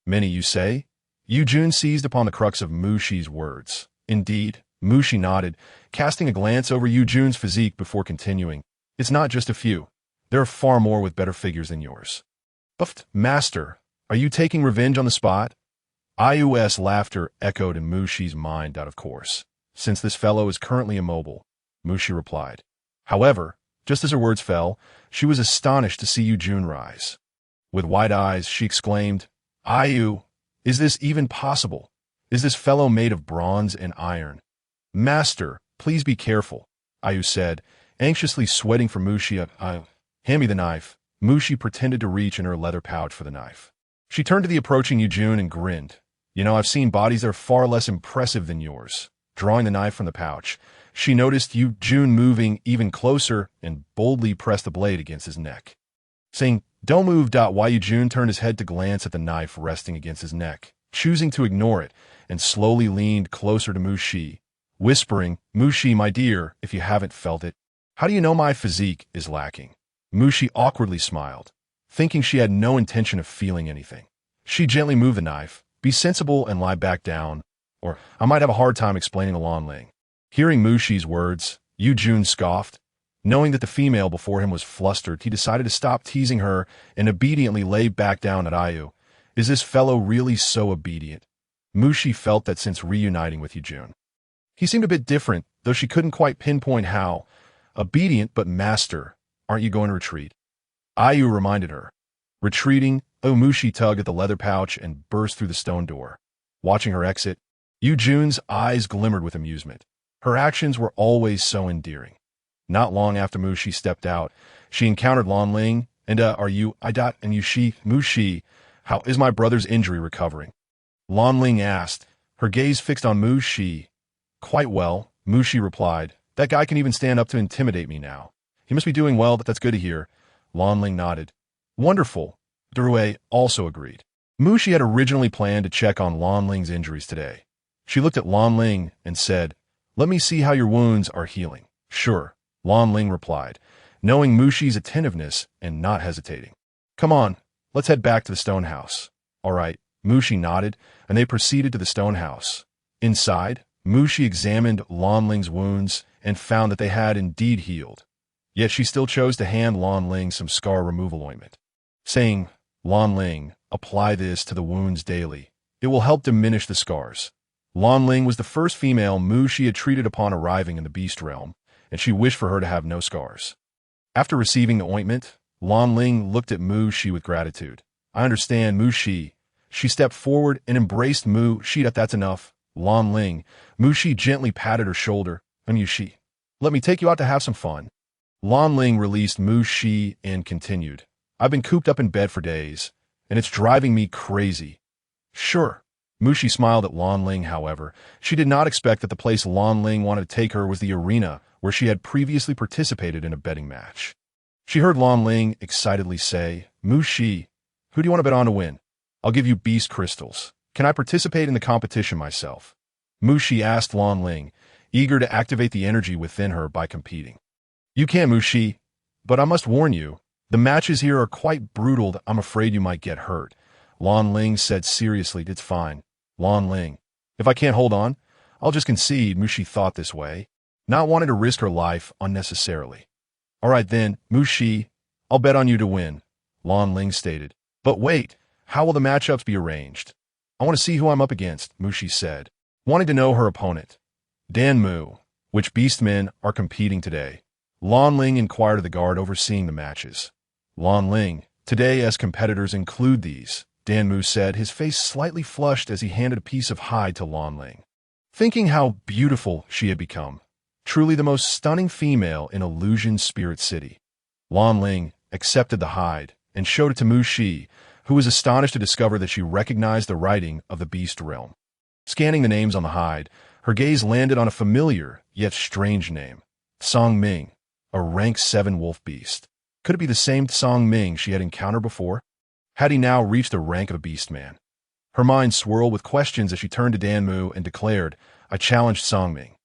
Many, you say? Yujun seized upon the crux of Mushi's words. Indeed, Mushi nodded, casting a glance over Yujun's physique before continuing. It's not just a few. There are far more with better figures than yours. Buffed, Master, are you taking revenge on the spot? Ayu's laughter echoed in Mushi's mind out of course. Since this fellow is currently immobile, Mushi replied. However, just as her words fell, she was astonished to see Yujun rise. With wide eyes, she exclaimed, Ayu, is this even possible? Is this fellow made of bronze and iron? Master, please be careful, Ayu said, anxiously sweating for Mushi. Hand me the knife. Mushi pretended to reach in her leather pouch for the knife. She turned to the approaching Yujun and grinned. You know, I've seen bodies that are far less impressive than yours. Drawing the knife from the pouch, she noticed Yujun moving even closer and boldly pressed the blade against his neck. Saying, Don't move. Why Yujun turned his head to glance at the knife resting against his neck, choosing to ignore it, and slowly leaned closer to Mushi, whispering, Mushi, my dear, if you haven't felt it, how do you know my physique is lacking? Mushi awkwardly smiled, thinking she had no intention of feeling anything. She gently moved the knife. Be sensible and lie back down, or I might have a hard time explaining to Lanling. Hearing Mushi's words, Yujun scoffed. Knowing that the female before him was flustered, he decided to stop teasing her and obediently lay back down at Ayu. Is this fellow really so obedient? Mushi felt that since reuniting with Yujun, he seemed a bit different, though she couldn't quite pinpoint how. Obedient, but master, aren't you going to retreat? Ayu reminded her. Retreating, Mushi tugged at the leather pouch and burst through the stone door. Watching her exit, Yujun's eyes glimmered with amusement. Her actions were always so endearing. Not long after Mushi stepped out, she encountered Lanling, and are you, and Mushi, how is my brother's injury recovering? Lanling asked, her gaze fixed on Mushi. Quite well, Mushi replied. That guy can even stand up to intimidate me now. He must be doing well, that's good to hear. Lanling nodded. Wonderful. Durue also agreed. Mushi had originally planned to check on Lanling's injuries today. She looked at Lanling and said, Let me see how your wounds are healing. Sure, Lanling replied, knowing Mushi's attentiveness and not hesitating. Come on, let's head back to the stone house. All right, Mushi nodded, and they proceeded to the stone house. Inside, Mushi examined Lanling's wounds and found that they had indeed healed. Yet she still chose to hand Lanling some scar removal ointment, saying, Lanling, apply this to the wounds daily. It will help diminish the scars. Lanling was the first female Mushi had treated upon arriving in the beast realm, and she wished for her to have no scars. After receiving the ointment, Lanling looked at Mushi with gratitude. I understand, Mushi. She stepped forward and embraced Mushi. That's enough. Lanling. Mushi gently patted her shoulder. Mushi, let me take you out to have some fun. Lanling released Mushi and continued. I've been cooped up in bed for days, and it's driving me crazy. Sure. Mushi smiled at Lanling, however. She did not expect that the place Lanling wanted to take her was the arena where she had previously participated in a betting match. She heard Lanling excitedly say, Mushi, who do you want to bet on to win? I'll give you beast crystals. Can I participate in the competition myself? Mushi asked Lanling, eager to activate the energy within her by competing. You can, Mushi, but I must warn you, the matches here are quite brutal. I'm afraid you might get hurt. Lanling said seriously, it's fine. Lanling, if I can't hold on, I'll just concede. Mushi thought this way, not wanting to risk her life unnecessarily. All right then, Mushi, I'll bet on you to win, Lanling stated. But wait, how will the matchups be arranged? I want to see who I'm up against, Mushi said, wanting to know her opponent. Danmu, which beastmen are competing today? Lanling inquired of the guard overseeing the matches. Lanling, today as competitors include these, Danmu said, his face slightly flushed as he handed a piece of hide to Lanling. Thinking how beautiful she had become, truly the most stunning female in Illusion Spirit City. Lanling accepted the hide and showed it to Mushi, who was astonished to discover that she recognized the writing of the beast realm. Scanning the names on the hide, her gaze landed on a familiar yet strange name, Song Ming, a rank 7 wolf beast. Could it be the same Song Ming she had encountered before? Had he now reached the rank of a beast man? Her mind swirled with questions as she turned to Danmu and declared, "I challenged Songming.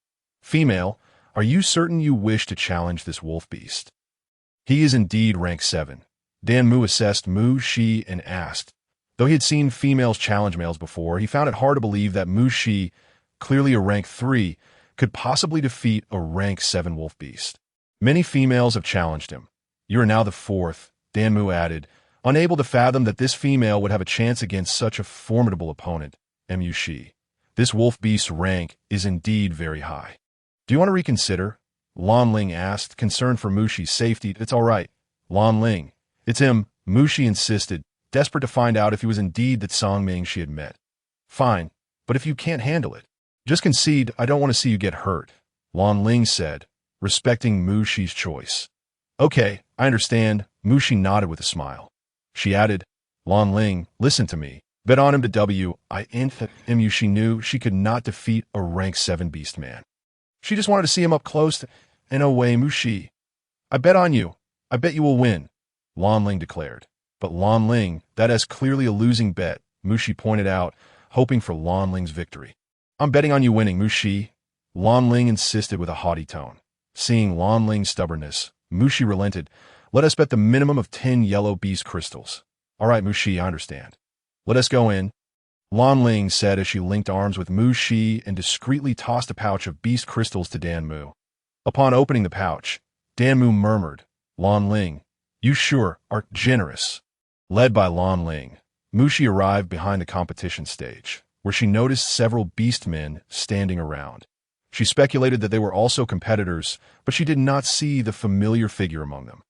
Female, are you certain you wish to challenge this wolf beast?" "He is indeed rank 7. Danmu assessed Mu Shi and asked. Though he had seen females challenge males before, he found it hard to believe that Mu Shi, clearly a rank 3, could possibly defeat a rank 7 wolf beast. "Many females have challenged him. You are now the 4th, Danmu added, unable to fathom that this female would have a chance against such a formidable opponent, Mu Shi. "This wolf beast's rank is indeed very high. Do you want to reconsider?" Lan Ling asked, concerned for Mu Shi's safety. "It's all right, Lan Ling. It's him," Mu Shi insisted, desperate to find out if he was indeed that Songming she had met. "Fine, but if you can't handle it, just concede. I don't want to see you get hurt," Lan Ling said, respecting Mu Shi's choice. "Okay, I understand," Mu Shi nodded with a smile. She added, "Lan Ling, listen to me. Bet on him to Mu Shi knew she could not defeat a rank 7 beast man. She just wanted to see him up close. "In a way, Mu Shi, I bet on you. I bet you will win," Lan Ling declared. "But Lan Ling, that is clearly a losing bet," Mu Shi pointed out, hoping for Lan Ling's victory. "I'm betting on you winning, Mu Shi," Lan Ling insisted with a haughty tone. Seeing Lan Ling's stubbornness, Mu Shi relented. "Let us bet the minimum of 10 yellow beast crystals." "All right, Mu Shi, I understand. Let us go in," Lan Ling said as she linked arms with Mu Shi and discreetly tossed a pouch of beast crystals to Danmu. Upon opening the pouch, Danmu murmured, "Lan Ling, you sure are generous." Led by Lan Ling, Mu Shi arrived behind the competition stage, where she noticed several beast men standing around. She speculated that they were also competitors, but she did not see the familiar figure among them.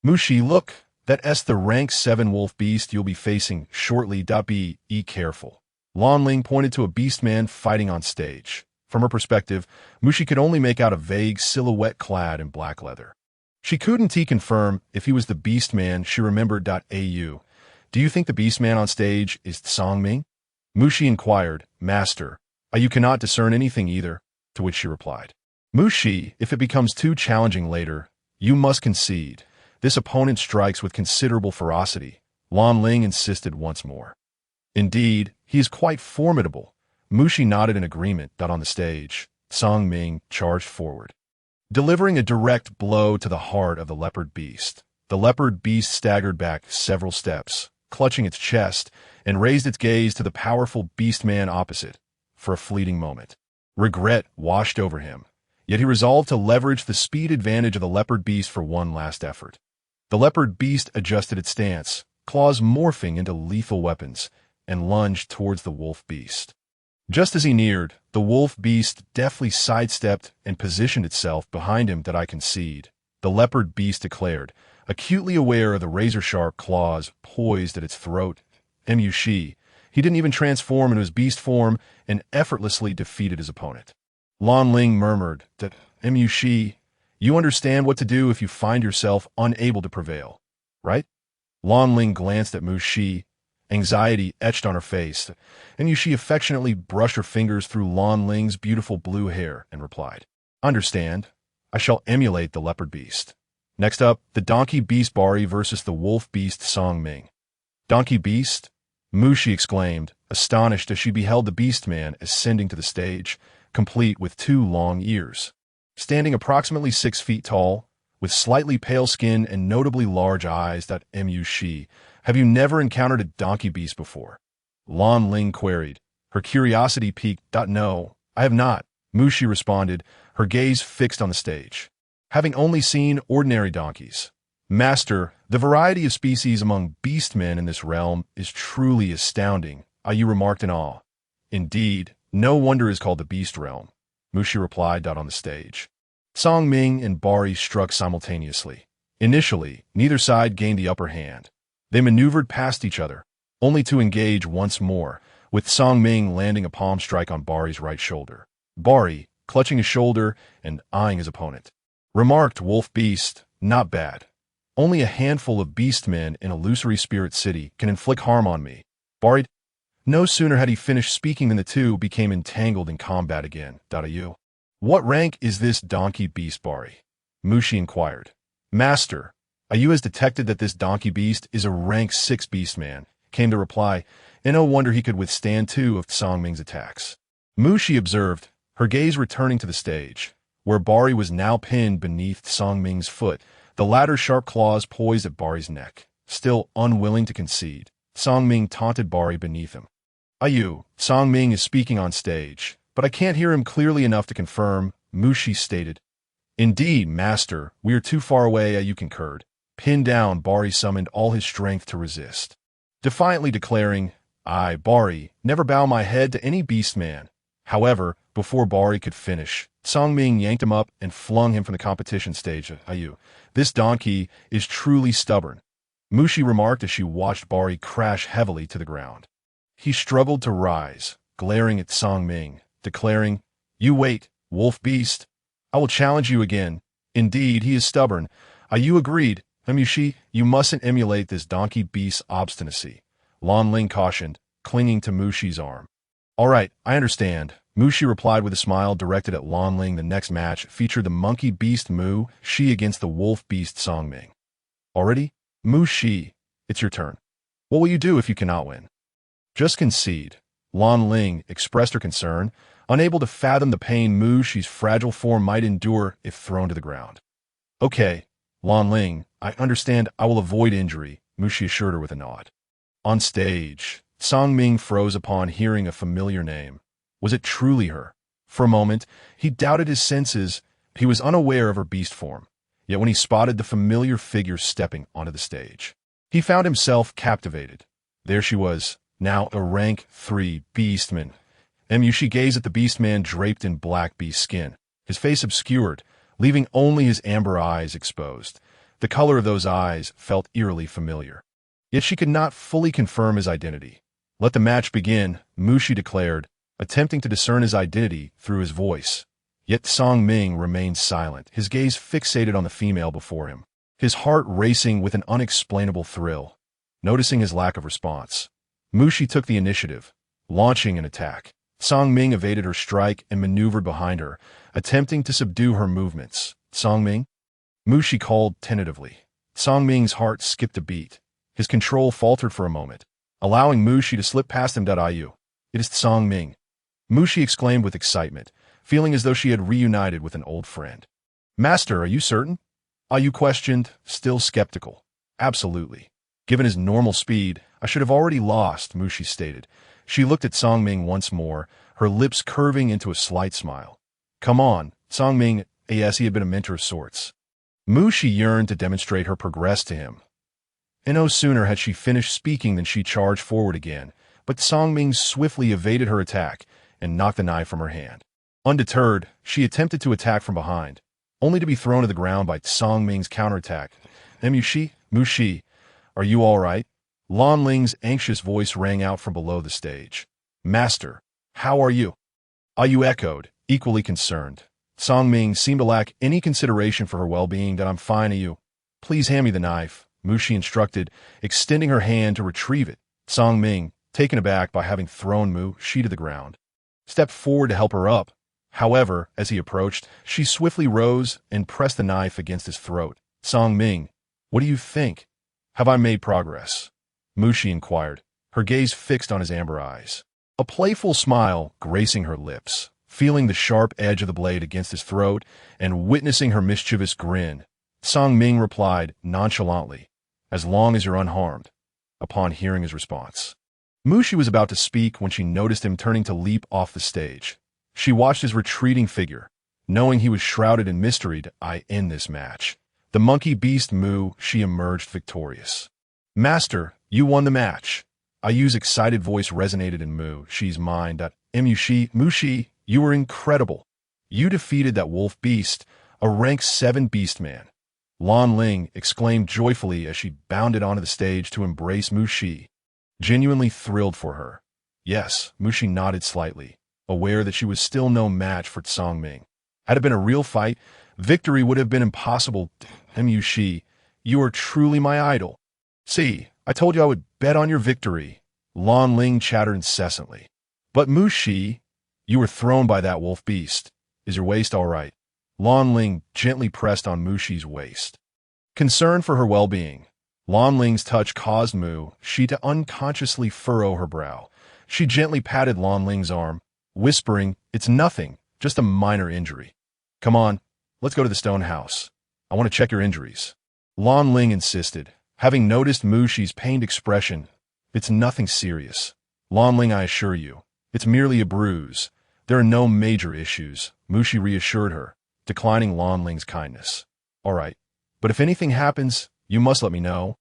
"Mu Shi, look, that's the rank 7 wolf beast you'll be facing shortly. Be careful." Lan Ling pointed to a beast man fighting on stage. From her perspective, Mu Shi could only make out a vague silhouette clad in black leather. She couldn't confirm if he was the beast man she remembered. "Au. Do you think the beast man on stage is Songming?" Mu Shi inquired. "Master, you cannot discern anything either," to which she replied. "Mu Shi, if it becomes too challenging later, you must concede. This opponent strikes with considerable ferocity," Lan Ling insisted once more. "Indeed, he is quite formidable." Mu Shi nodded in agreement. On the stage, Songming charged forward, delivering a direct blow to the heart of the leopard beast. The leopard beast staggered back several steps, clutching its chest, and raised its gaze to the powerful beast man opposite. For a fleeting moment, regret washed over him, yet he resolved to leverage the speed advantage of the leopard beast for one last effort. The leopard beast adjusted its stance, claws morphing into lethal weapons, and lunged towards the wolf beast. Just as he neared, the wolf beast deftly sidestepped and positioned itself behind him. "I concede," the leopard beast declared, acutely aware of the razor-sharp claws poised at its throat. Mu Shi, he didn't even transform into his beast form and effortlessly defeated his opponent. Lan Ling murmured that, "Mu Shi, you understand what to do if you find yourself unable to prevail, right?" Lan Ling glanced at Mu Shi, anxiety etched on her face, and Mu Shi affectionately brushed her fingers through Lan Ling's beautiful blue hair and replied, "Understand. I shall emulate the leopard beast." Next up, the donkey beast Bari versus the wolf beast Songming. "Donkey beast?" Mu Shi exclaimed, astonished as she beheld the beast man ascending to the stage, complete with 2 long ears. Standing approximately 6 feet tall, with slightly pale skin and notably large eyes. "Mu Shi, have you never encountered a donkey beast before?" Lan Ling queried, her curiosity piqued. "No, I have not," Mu Shi responded, her gaze fixed on the stage. "Having only seen ordinary donkeys." "Master, the variety of species among beastmen in this realm is truly astounding," you remarked in awe. "Indeed, no wonder it is called the beast realm," Mu Shi replied. On the stage, Songming and Bari struck simultaneously. Initially, neither side gained the upper hand. They maneuvered past each other, only to engage once more, with Songming landing a palm strike on Bari's right shoulder. Bari, clutching his shoulder and eyeing his opponent, remarked, "Wolf beast, not bad. Only a handful of beastmen in Illusory Spirit City can inflict harm on me." Bari. No sooner had he finished speaking than the two became entangled in combat again. "You. What rank is this donkey beast, Bari?" Mu Shi inquired. "Master, you has detected that this donkey beast is a rank 6 beastman," came the reply, and no wonder he could withstand two of Song Ming's attacks. Mushi observed, her gaze returning to the stage, where Bari was now pinned beneath Song Ming's foot, the latter's sharp claws poised at Bari's neck. Still unwilling to concede, Song Ming taunted Bari beneath him. "Ayu, Song Ming is speaking on stage, but I can't hear him clearly enough to confirm," Mushi stated. "Indeed, master, we are too far away," Ayu concurred. Pinned down, Bari summoned all his strength to resist, defiantly declaring, "I, Bari, never bow my head to any beast man." However, before Bari could finish, Song Ming yanked him up and flung him from the competition stage. "Ayu, this donkey is truly stubborn," Mushi remarked as she watched Bari crash heavily to the ground. He struggled to rise, glaring at Song Ming, declaring, "You wait, wolf beast. I will challenge you again." "Indeed, he is stubborn." Ayu agreed. "Mushi, you mustn't emulate this donkey beast's obstinacy," Lan Ling cautioned, clinging to Mushi's arm. "All right, I understand," Mushi replied with a smile directed at Lan Ling. The next match featured the monkey beast Mu Shi against the wolf beast Song Ming. "Already? Mu Shi, it's your turn. What will you do if you cannot win?" "Just concede," Lan Ling expressed her concern, unable to fathom the pain Mu Shi's fragile form might endure if thrown to the ground. "Okay, Lan Ling, I understand. I will avoid injury," Mu Shi assured her with a nod. On stage, Song Ming froze upon hearing a familiar name. Was it truly her? For a moment, he doubted his senses. He was unaware of her beast form. Yet when he spotted the familiar figure stepping onto the stage, he found himself captivated. There she was, now a rank 3 beastman. She gazed at the beastman draped in black beast skin, his face obscured, leaving only his amber eyes exposed. The color of those eyes felt eerily familiar. Yet she could not fully confirm his identity. "Let the match begin," Mushi declared, attempting to discern his identity through his voice. Yet Song Ming remained silent, his gaze fixated on the female before him, his heart racing with an unexplainable thrill. Noticing his lack of response, Mushi took the initiative, launching an attack. Song Ming evaded her strike and maneuvered behind her, attempting to subdue her movements. "Song Ming?" Mushi called tentatively. Song Ming's heart skipped a beat. His control faltered for a moment, allowing Mushi to slip past him. "Ayu, it is Song Ming," Mushi exclaimed with excitement, feeling as though she had reunited with an old friend. "Master, are you certain?" Ayu questioned, still skeptical. "Absolutely. Given his normal speed, I should have already lost," Mushi stated. She looked at Song Ming once more, her lips curving into a slight smile. "Come on, Song Ming." Yes, he had been a mentor of sorts. Mushi yearned to demonstrate her progress to him. And no sooner had she finished speaking than she charged forward again, but Song Ming swiftly evaded her attack and knocked the knife from her hand. Undeterred, she attempted to attack from behind, only to be thrown to the ground by Song Ming's counterattack. Mushi, are you all right?" Lan Ling's anxious voice rang out from below the stage. "Master, how are you?" Ayu echoed, equally concerned. Song Ming seemed to lack any consideration for her well-being. "That I'm fine, Ayu. Please hand me the knife," Mushi instructed, extending her hand to retrieve it. Song Ming, taken aback by having thrown Mu Shi to the ground, stepped forward to help her up. However, as he approached, she swiftly rose and pressed the knife against his throat. "Song Ming, what do you think? Have I made progress?" Mushi inquired, her gaze fixed on his amber eyes, a playful smile gracing her lips. Feeling the sharp edge of the blade against his throat and witnessing her mischievous grin, Song Ming replied nonchalantly, "As long as you're unharmed," upon hearing his response. Mushi was about to speak when she noticed him turning to leap off the stage. She watched his retreating figure, knowing he was shrouded in mystery. "I end this match." The monkey beast Mu Shi emerged victorious. "Master, you won the match." Ayu's excited voice resonated in Mu Shi's mind. Mushi, you were incredible. You defeated that wolf beast, a rank 7 beastman." Lan Ling exclaimed joyfully as she bounded onto the stage to embrace Mu Shi, genuinely thrilled for her. "Yes," Mushi nodded slightly, aware that she was still no match for Song Ming. Had it been a real fight, victory would have been impossible. "Mushi, you are truly my idol." "See, I told you I would bet on your victory," Lan Ling chattered incessantly. "But Mushi, you were thrown by that wolf beast. Is your waist all right?" Lan Ling gently pressed on Mushi's waist. Concerned for her well-being, Lan Ling's touch caused Mu Shi to unconsciously furrow her brow. She gently patted Lan Ling's arm, whispering, "It's nothing, just a minor injury. Come on, let's go to the stone house. I want to check your injuries." Lan Ling insisted, having noticed Mu Shi's pained expression. "It's nothing serious. Lan Ling, I assure you. It's merely a bruise. There are no major issues," Mu Shi reassured her, declining Lan Ling's kindness. "All right, but if anything happens, you must let me know,"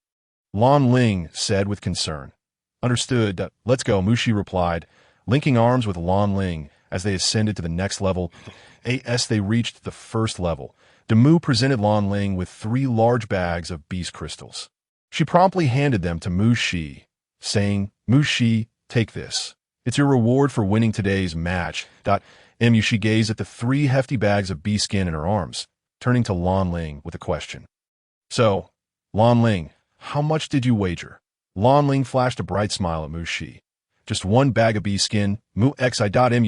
Lan Ling said with concern. "Understood. Let's go," Mu Shi replied, linking arms with Lan Ling as they ascended to the next level. As they reached the first level, Mu presented Lan Ling with 3 large bags of beast crystals. She promptly handed them to Mu Shi, saying, "Mu Shi, take this. It's your reward for winning today's match." Mu Shi gazed at the 3 hefty bags of beast skin in her arms, turning to Lan Ling with a question. "So, Lan Ling, how much did you wager?" Lan Ling flashed a bright smile at Mu Shi. "Just 1 bag of beast skin, Mu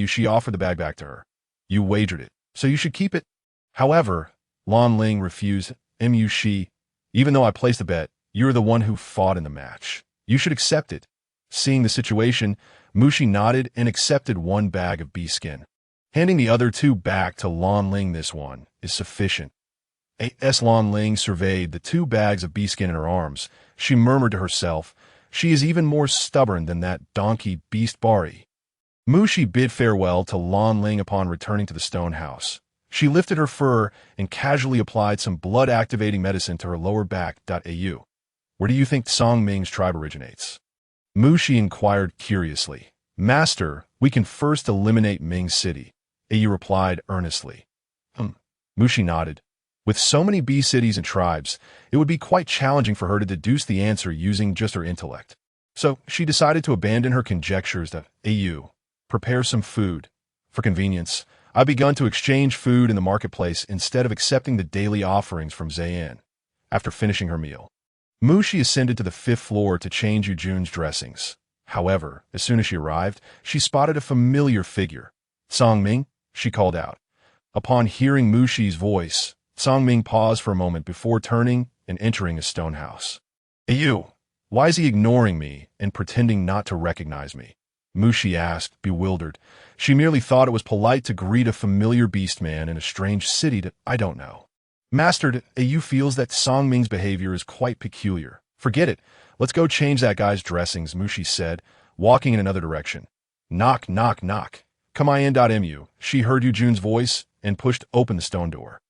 Shi offered the bag back to her. "You wagered it, so you should keep it." However, Lan Ling refused. "Mu Shi, even though I placed a bet, you're the one who fought in the match. You should accept it." Seeing the situation, Mu Shi nodded and accepted 1 bag of beast skin. Handing the other 2 back to Lan Ling, "This one is sufficient." As Lan Ling surveyed the 2 bags of beast skin in her arms, she murmured to herself, "She is even more stubborn than that donkey beast Bari." Mu Shi bid farewell to Lan Ling upon returning to the stone house. She lifted her fur and casually applied some blood-activating medicine to her lower back. "Where do you think Song Ming's tribe originates?" Mu Shi inquired curiously. "Master, we can first eliminate Ming City," Au replied earnestly. Mu Shi nodded. With so many bee cities and tribes, it would be quite challenging for her to deduce the answer using just her intellect. So she decided to abandon her conjectures. "Au, prepare some food. For convenience, I've begun to exchange food in the marketplace instead of accepting the daily offerings from Zayan." After finishing her meal, Mu Shi ascended to the 5th floor to change Yujun's dressings. However, as soon as she arrived, she spotted a familiar figure. "Song Ming," she called out. Upon hearing Mu Shi's voice, Song Ming paused for a moment before turning and entering a stone house. "Au, why is he ignoring me and pretending not to recognize me?" Mu Shi asked, bewildered. She merely thought it was polite to greet a familiar beast man in a strange city that I don't know. "Master, Au feels that Song Ming's behavior is quite peculiar. Forget it. Let's go change that guy's dressings," Mu Shi said, walking in another direction. Knock, knock, knock. "Come in. Mu." She heard Yujun's voice and pushed open the stone door,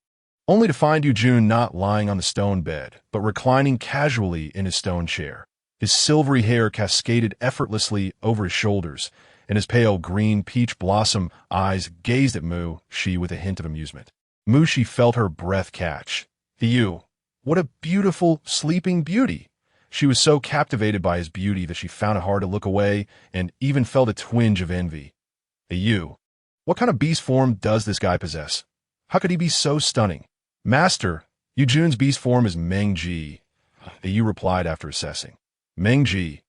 only to find Yujun not lying on the stone bed, but reclining casually in his stone chair. His silvery hair cascaded effortlessly over his shoulders, and his pale green peach blossom eyes gazed at Mu Shi with a hint of amusement. Mu Shi felt her breath catch. "Au, what a beautiful, sleeping beauty!" She was so captivated by his beauty that she found it hard to look away and even felt a twinge of envy. "Au, what kind of beast form does this guy possess? How could he be so stunning?" "Master, Yujun's beast form is Mengji," Au replied after assessing. "Mengji?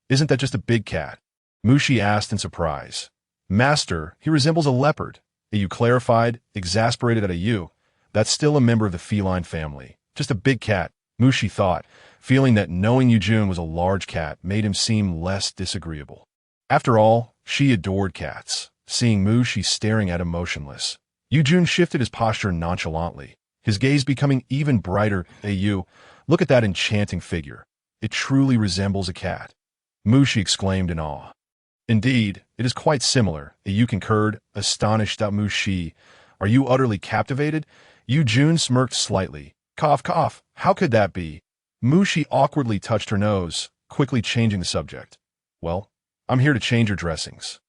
Isn't that just a big cat?" Mu Shi asked in surprise. "Master, he resembles a leopard," Au clarified, exasperated at Au. "That's still a member of the feline family. Just a big cat," Mu Shi thought, feeling that knowing Yujun was a large cat made him seem less disagreeable. After all, she adored cats. Seeing Mu Shi staring at him motionless, Yujun shifted his posture nonchalantly, his gaze becoming even brighter. "Au, look at that enchanting figure. It truly resembles a cat," Mu Shi exclaimed in awe. "Indeed, it is quite similar," Au concurred, astonished at Mu Shi. "Are you utterly captivated?" Yujun smirked slightly. "Cough, cough, how could that be?" Mu Shi awkwardly touched her nose, quickly changing the subject. "Well, I'm here to change your dressings."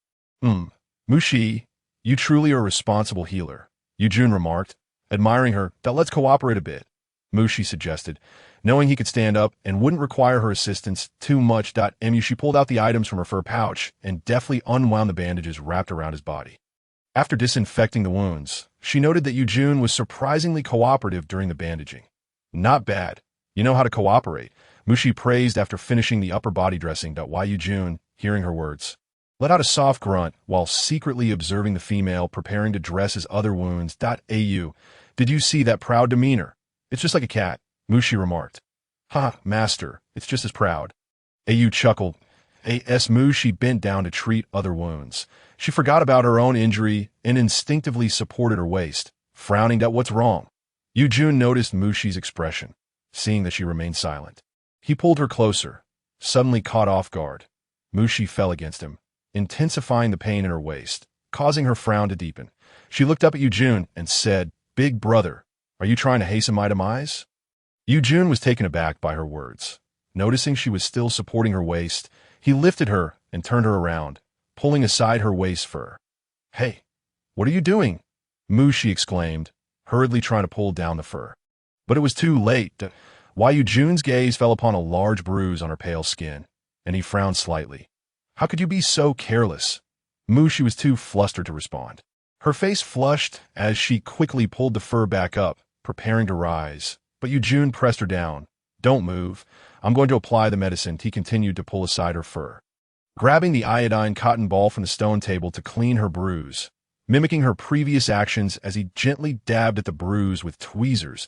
Mu Shi, you truly are a responsible healer," Yujun remarked, admiring her. "Let's cooperate a bit," Mu Shi suggested, knowing he could stand up and wouldn't require her assistance too much. She pulled out the items from her fur pouch and deftly unwound the bandages wrapped around his body. After disinfecting the wounds, she noted that Yujun was surprisingly cooperative during the bandaging. "Not bad. You know how to cooperate," Mu Shi praised after finishing the upper body dressing. Why Yujun, hearing her words, let out a soft grunt while secretly observing the female preparing to dress his other wounds. "Au, did you see that proud demeanor? It's just like a cat," Mu Shi remarked. "Ha, master, It's just as proud. Au chuckled. As Mu she bent down to treat other wounds. She forgot about her own injury and instinctively supported her waist, frowning at what's wrong. Jun noticed Mushi's expression, seeing that she remained silent. He pulled her closer, suddenly caught off guard. Mushi fell against him, intensifying the pain in her waist, causing her frown to deepen. She looked up at Jun and said, "Big brother, are you trying to hasten my demise?" Jun was taken aback by her words. Noticing she was still supporting her waist, he lifted her and turned her around, pulling aside her waist fur. "Hey, what are you doing?" Mushi exclaimed, hurriedly trying to pull down the fur. But it was too late. Jun's gaze fell upon a large bruise on her pale skin, and he frowned slightly. "How could you be so careless?" Mushi was too flustered to respond. Her face flushed as she quickly pulled the fur back up, preparing to rise. But Jun pressed her down. "Don't move. I'm going to apply the medicine." He continued to pull aside her fur, grabbing the iodine cotton ball from the stone table to clean her bruise, mimicking her previous actions as he gently dabbed at the bruise with tweezers.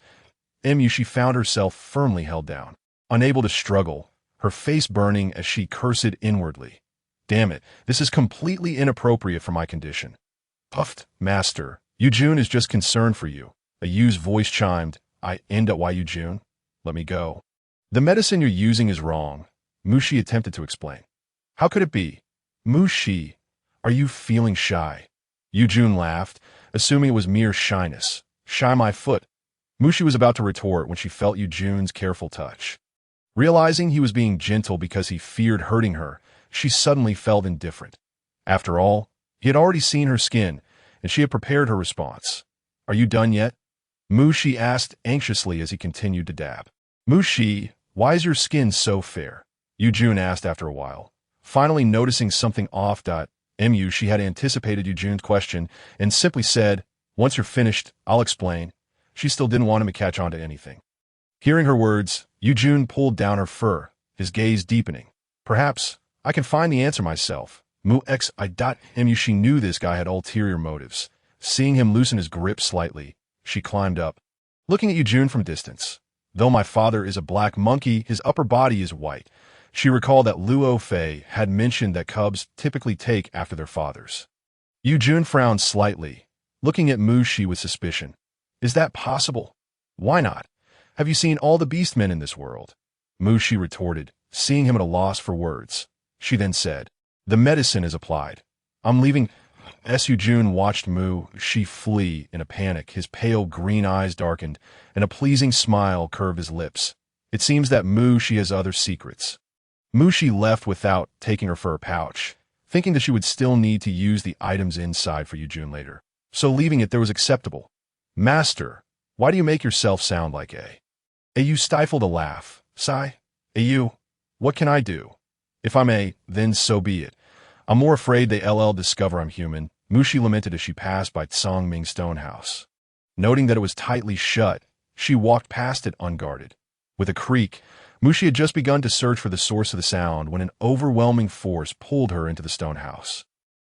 She found herself firmly held down, unable to struggle, her face burning as she cursed inwardly. "Damn it, this is completely inappropriate for my condition." "Puffed, master. Jun is just concerned for you." Ayu's voice chimed. "I end at Jun. Let me go." "The medicine you're using is wrong," Mushi attempted to explain. "How could it be?" "Mushi, are you feeling shy?" Jun laughed, assuming it was mere shyness. "Shy my foot." Mushi was about to retort when she felt Jun's careful touch. Realizing he was being gentle because he feared hurting her, she suddenly felt indifferent. After all, he had already seen her skin, and she had prepared her response. "Are you done yet?" Mushi asked anxiously as he continued to dab. "Mushi, why is your skin so fair?" Jun asked after a while, finally noticing something off. She had anticipated Jun's question and simply said, "Once you're finished, I'll explain." She still didn't want him to catch on to anything. Hearing her words, Jun pulled down her fur, his gaze deepening. "Perhaps I can find the answer myself." She knew this guy had ulterior motives. Seeing him loosen his grip slightly, she climbed up, looking at Jun from distance. "Though my father is a black monkey, his upper body is white." She recalled that Luo Fei had mentioned that cubs typically take after their fathers. Jun frowned slightly, looking at Mushi with suspicion. "Is that possible?" "Why not? Have you seen all the beastmen in this world?" Mushi retorted, seeing him at a loss for words. She then said, "The medicine is applied. I'm leaving." Jun watched Mushi flee in a panic. His pale green eyes darkened, and a pleasing smile curved his lips. It seems that Mushi has other secrets. Mushi left without taking her fur pouch, thinking that she would still need to use the items inside for Jun later. So leaving it there was acceptable. "Master, why do you make yourself sound like a?" Au stifled a laugh. "Sigh. Au, what can I do? If I'm a, then so be it. I'm more afraid they'll discover I'm human." Mushi lamented as she passed by Tsongming's stone house. Noting that it was tightly shut, she walked past it unguarded. With a creak, Mushi had just begun to search for the source of the sound when an overwhelming force pulled her into the stone house.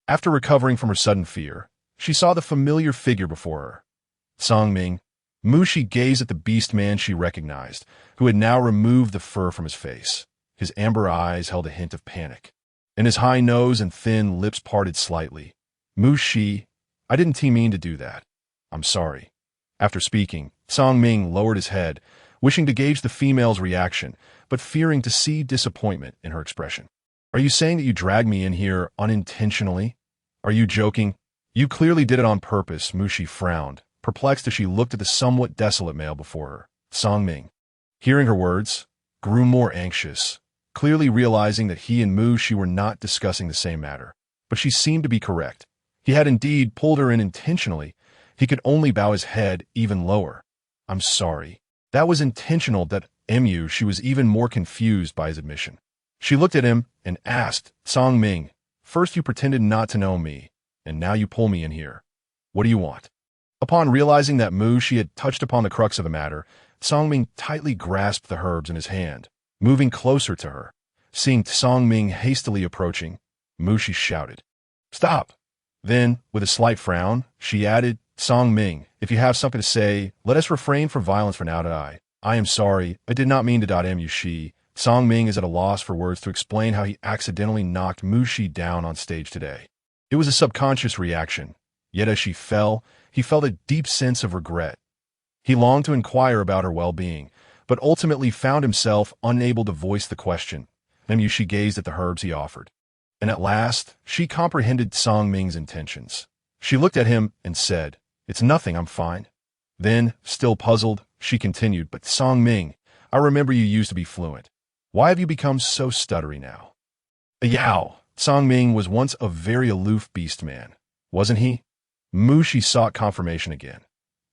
After recovering from her sudden fear, she saw the familiar figure before her. Tsongming. Mushi gazed at the beast man she recognized, who had now removed the fur from his face. His amber eyes held a hint of panic, and his high nose and thin lips parted slightly. "Mushi, I didn't mean to do that. I'm sorry." After speaking, Tsongming lowered his head, wishing to gauge the female's reaction, but fearing to see disappointment in her expression. "Are you saying that you dragged me in here unintentionally? Are you joking?" "You clearly did it on purpose." Mushi frowned, perplexed as she looked at the somewhat desolate male before her. Tsongming, hearing her words, grew more anxious, clearly realizing that he and Mushi were not discussing the same matter. But she seemed to be correct. He had indeed pulled her in intentionally. He could only bow his head even lower. "I'm sorry. That was intentional." She was even more confused by his admission. She looked at him and asked, "Tsongming, first you pretended not to know me, and now you pull me in here. What do you want?" Upon realizing that Mushi had touched upon the crux of the matter, Tsongming tightly grasped the herbs in his hand, moving closer to her. Seeing Tsongming hastily approaching, Mushi shouted, "Stop!" Then, with a slight frown, she added, "Tsongming, if you have something to say, let us refrain from violence for now. I am sorry, I did not mean to. Mushi, Song Ming is at a loss for words to explain how he accidentally knocked Mushi down on stage today. It was a subconscious reaction, yet as she fell, he felt a deep sense of regret. He longed to inquire about her well-being, but ultimately found himself unable to voice the question. She gazed at the herbs he offered. And at last, she comprehended Song Ming's intentions. She looked at him and said, "It's nothing, I'm fine." Then, still puzzled, she continued, "But Song Ming, I remember you used to be fluent. Why have you become so stuttery now?" Yow! Song Ming was once a very aloof beast man, wasn't he? Mushi sought confirmation again.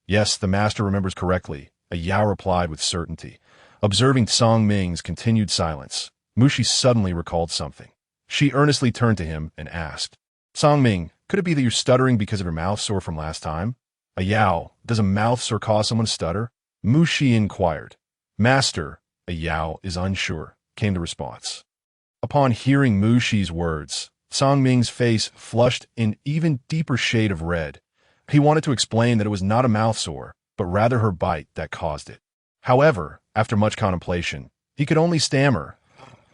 "Yes, the master remembers correctly," Yao replied with certainty. Observing Song Ming's continued silence, Mushi suddenly recalled something. She earnestly turned to him and asked, "Song Ming, could it be that you're stuttering because of your mouth sore from last time?" "Yao, does a mouth sore cause someone to stutter?" Mushi inquired. "Master," Yao is unsure, came the response. Upon hearing Mushi's words, Song Ming's face flushed an even deeper shade of red. He wanted to explain that it was not a mouth sore, but rather her bite that caused it. However, after much contemplation, he could only stammer,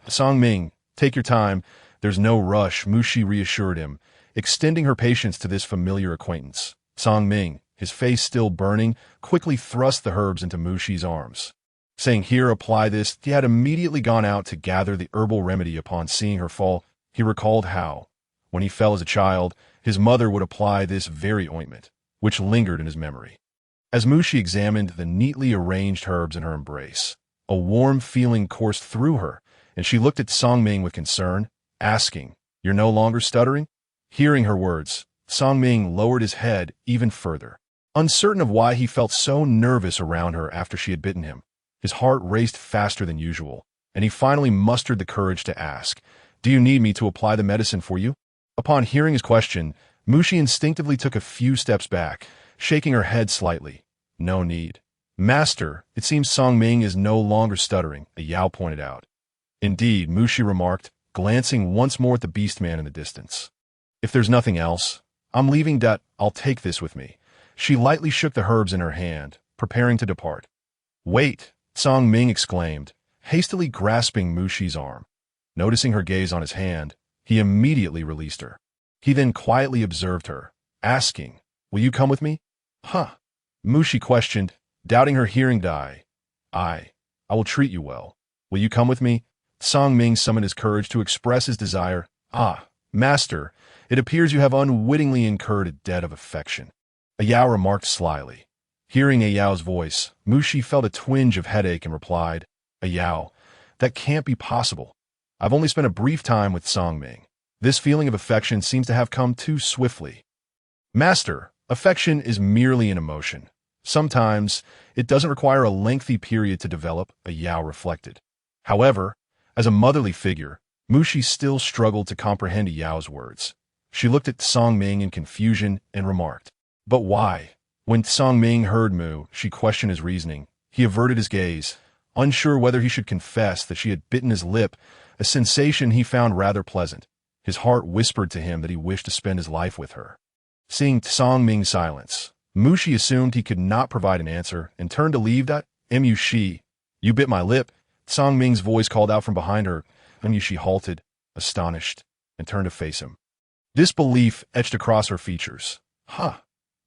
"Song Ming, take your time. There's no rush," Mushi reassured him, extending her patience to this familiar acquaintance. Song Ming, his face still burning, quickly thrust the herbs into Mushi's arms. Saying, "Here, apply this," he had immediately gone out to gather the herbal remedy. Upon seeing her fall, he recalled how, when he fell as a child, his mother would apply this very ointment, which lingered in his memory. As Mushi examined the neatly arranged herbs in her embrace, a warm feeling coursed through her, and she looked at Song Ming with concern, asking, "You're no longer stuttering?" Hearing her words, Song Ming lowered his head even further. Uncertain of why he felt so nervous around her after she had bitten him, his heart raced faster than usual, and he finally mustered the courage to ask, "Do you need me to apply the medicine for you?" Upon hearing his question, Mushi instinctively took a few steps back, shaking her head slightly. "No need." "Master, it seems Song Ming is no longer stuttering," Yao pointed out. "Indeed," Mushi remarked, glancing once more at the beast man in the distance. "If there's nothing else, I'm leaving that. I'll take this with me." She lightly shook the herbs in her hand, preparing to depart. "Wait!" Song Ming exclaimed, hastily grasping Mushi's arm. Noticing her gaze on his hand, he immediately released her. He then quietly observed her, asking, "Will you come with me?" "Huh?" Mushi questioned, doubting her hearing. I will treat you well. Will you come with me?" Song Ming summoned his courage to express his desire. Master, it appears you have unwittingly incurred a debt of affection," Yao remarked slyly. Hearing Yao's voice, Mushi felt a twinge of headache and replied, "Yao, that can't be possible. I've only spent a brief time with Song Ming. This feeling of affection seems to have come too swiftly." "Master, affection is merely an emotion. Sometimes, it doesn't require a lengthy period to develop," Yao reflected. However, as a motherly figure, Mushi still struggled to comprehend Yao's words. She looked at Song Ming in confusion and remarked, "But why?" When Song Ming heard Mu, she questioned his reasoning. He averted his gaze, unsure whether he should confess that she had bitten his lip, a sensation he found rather pleasant. His heart whispered to him that he wished to spend his life with her. Seeing Song Ming's silence, Mushi assumed he could not provide an answer and turned to leave. Mushi, you bit my lip." Song Ming's voice called out from behind her. Mushi halted, astonished, and turned to face him. Disbelief etched across her features.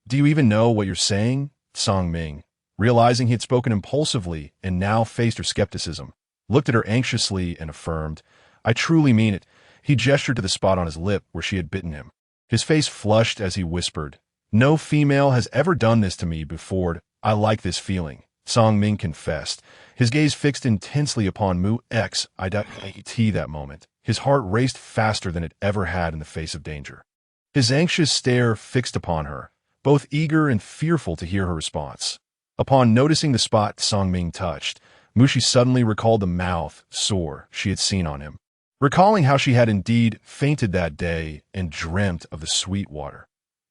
"Do you even know what you're saying?" Song Ming, realizing he had spoken impulsively and now faced her skepticism, looked at her anxiously and affirmed, "I truly mean it." He gestured to the spot on his lip where she had bitten him. His face flushed as he whispered, "No female has ever done this to me before. I like this feeling," Song Ming confessed, his gaze fixed intensely upon Mu X. That moment, his heart raced faster than it ever had in the face of danger. His anxious stare fixed upon her, both eager and fearful to hear her response. Upon noticing the spot Song Ming touched, Mushi suddenly recalled the mouth sore she had seen on him. Recalling how she had indeed fainted that day and dreamt of the sweet water,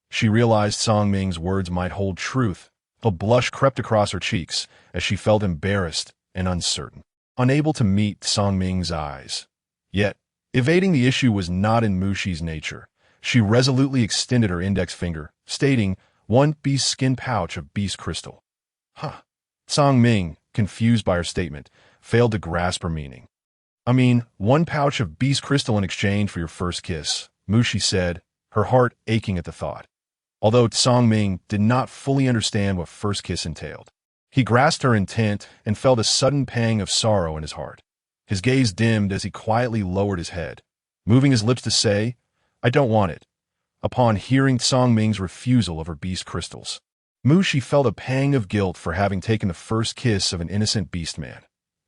she realized Song Ming's words might hold truth. A blush crept across her cheeks as she felt embarrassed and uncertain, unable to meet Song Ming's eyes. Yet, evading the issue was not in Mushi's nature. She resolutely extended her index finger, stating, "One beast skin pouch of beast crystal." Song Ming, confused by her statement, failed to grasp her meaning. I mean, one pouch of beast crystal in exchange for your first kiss, Mushi said, her heart aching at the thought. Although Songming did not fully understand what first kiss entailed. He grasped her intent and felt a sudden pang of sorrow in his heart. His gaze dimmed as he quietly lowered his head, moving his lips to say, "I don't want it." Upon hearing Songming's refusal of her beast crystals, Mushi felt a pang of guilt for having taken the first kiss of an innocent beast man.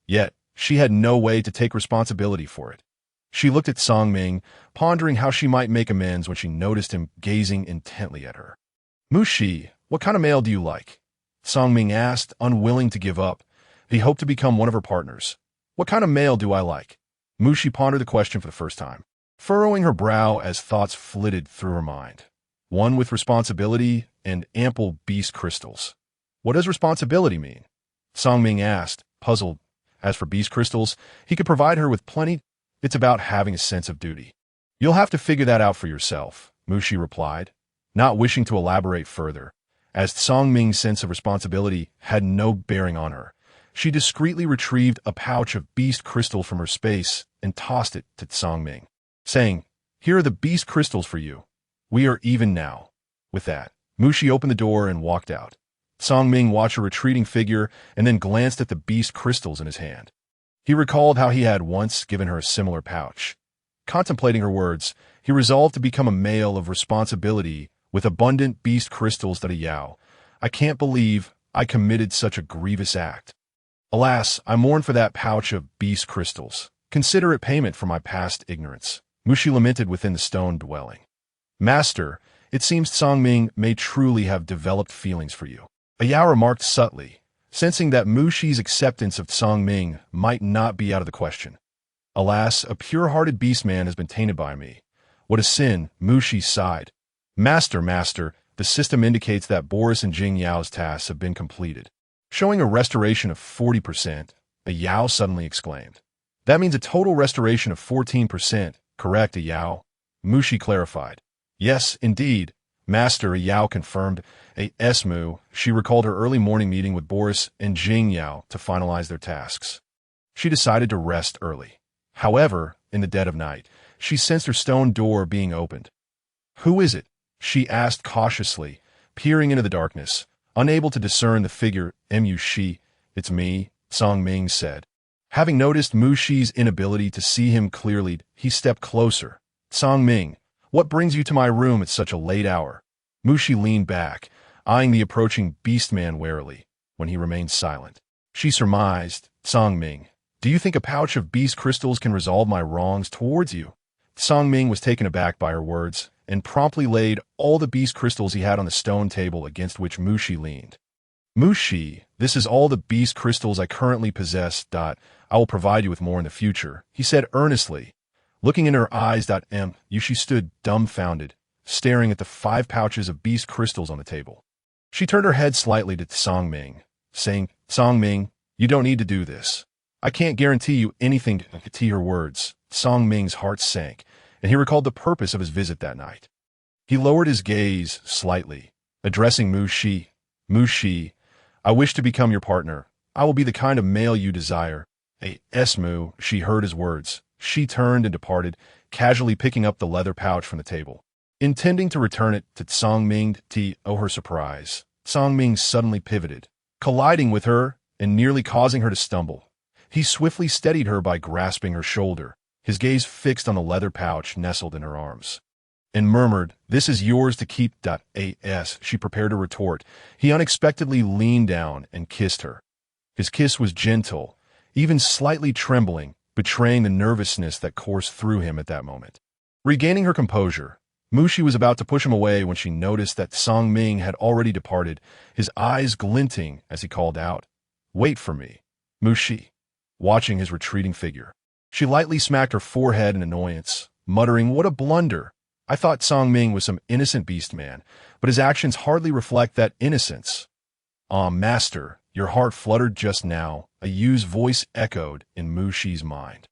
Yet, she had no way to take responsibility for it. She looked at Songming, pondering how she might make amends when she noticed him gazing intently at her. "Mushi, what kind of male do you like?" Songming asked, unwilling to give up. He hoped to become one of her partners. "What kind of male do I like?" Mushi pondered the question for the first time, furrowing her brow as thoughts flitted through her mind. One with responsibility and ample beast crystals. What does responsibility mean? Songming asked, puzzled. As for beast crystals, he could provide her with plenty. It's about having a sense of duty. "You'll have to figure that out for yourself," Mushi replied, not wishing to elaborate further. As Songming's sense of responsibility had no bearing on her, she discreetly retrieved a pouch of beast crystal from her space and tossed it to Songming, saying, "Here are the beast crystals for you. We are even now." With that, Mushi opened the door and walked out. Songming watched her retreating figure and then glanced at the beast crystals in his hand. He recalled how he had once given her a similar pouch. Contemplating her words, he resolved to become a male of responsibility with abundant beast crystals that Yao. "I can't believe I committed such a grievous act. Alas, I mourn for that pouch of beast crystals. Consider it payment for my past ignorance," Mushi lamented within the stone dwelling. "Master, it seems Songming may truly have developed feelings for you," Yao remarked subtly, sensing that Mushi's acceptance of Songming might not be out of the question. "Alas, a pure-hearted beast man has been tainted by me. What a sin," Mushi sighed. Master, the system indicates that Boris and Jing Yao's tasks have been completed, showing a restoration of 40%, Yao suddenly exclaimed. "That means a total restoration of 14%, correct, Yao?" Mushi clarified. "Yes, indeed, Master," Yao confirmed. Esmu, she recalled her early morning meeting with Boris and Jing Yao to finalize their tasks. She decided to rest early. However, in the dead of night, she sensed her stone door being opened. "Who is it?" she asked cautiously, peering into the darkness, unable to discern the figure. Mushi, "It's me," Songming said. Having noticed Mushi's inability to see him clearly, he stepped closer. "Songming, what brings you to my room at such a late hour?" Mushi leaned back, eyeing the approaching beastman warily. When he remained silent, she surmised, "Songming, do you think a pouch of beast crystals can resolve my wrongs towards you?" Songming was taken aback by her words and promptly laid all the beast crystals he had on the stone table against which Mushi leaned. "Mushi, this is all the beast crystals I currently possess. I will provide you with more in the future," he said earnestly. Looking in her eyes, Mushi stood dumbfounded, staring at the 5 pouches of beast crystals on the table. She turned her head slightly to Songming, saying, "Songming, you don't need to do this. I can't guarantee you anything." To her words, Songming's heart sank, and he recalled the purpose of his visit that night. He lowered his gaze slightly, addressing Mushi. "Mushi, I wish to become your partner. I will be the kind of male you desire." Esmu, she heard his words. She turned and departed, casually picking up the leather pouch from the table, intending to return it to Songming. To her surprise, Songming suddenly pivoted, colliding with her and nearly causing her to stumble. He swiftly steadied her by grasping her shoulder, his gaze fixed on the leather pouch nestled in her arms, and murmured, "This is yours to keep." As she prepared to retort, he unexpectedly leaned down and kissed her. His kiss was gentle, even slightly trembling, betraying the nervousness that coursed through him at that moment. Regaining her composure, Mushi was about to push him away when she noticed that Songming had already departed, his eyes glinting as he called out, "Wait for me, Mushi." Watching his retreating figure, she lightly smacked her forehead in annoyance, muttering, "What a blunder! I thought Songming was some innocent beast man, but his actions hardly reflect that innocence." Master, your heart fluttered just now," Ayu's voice echoed in Mushi's mind.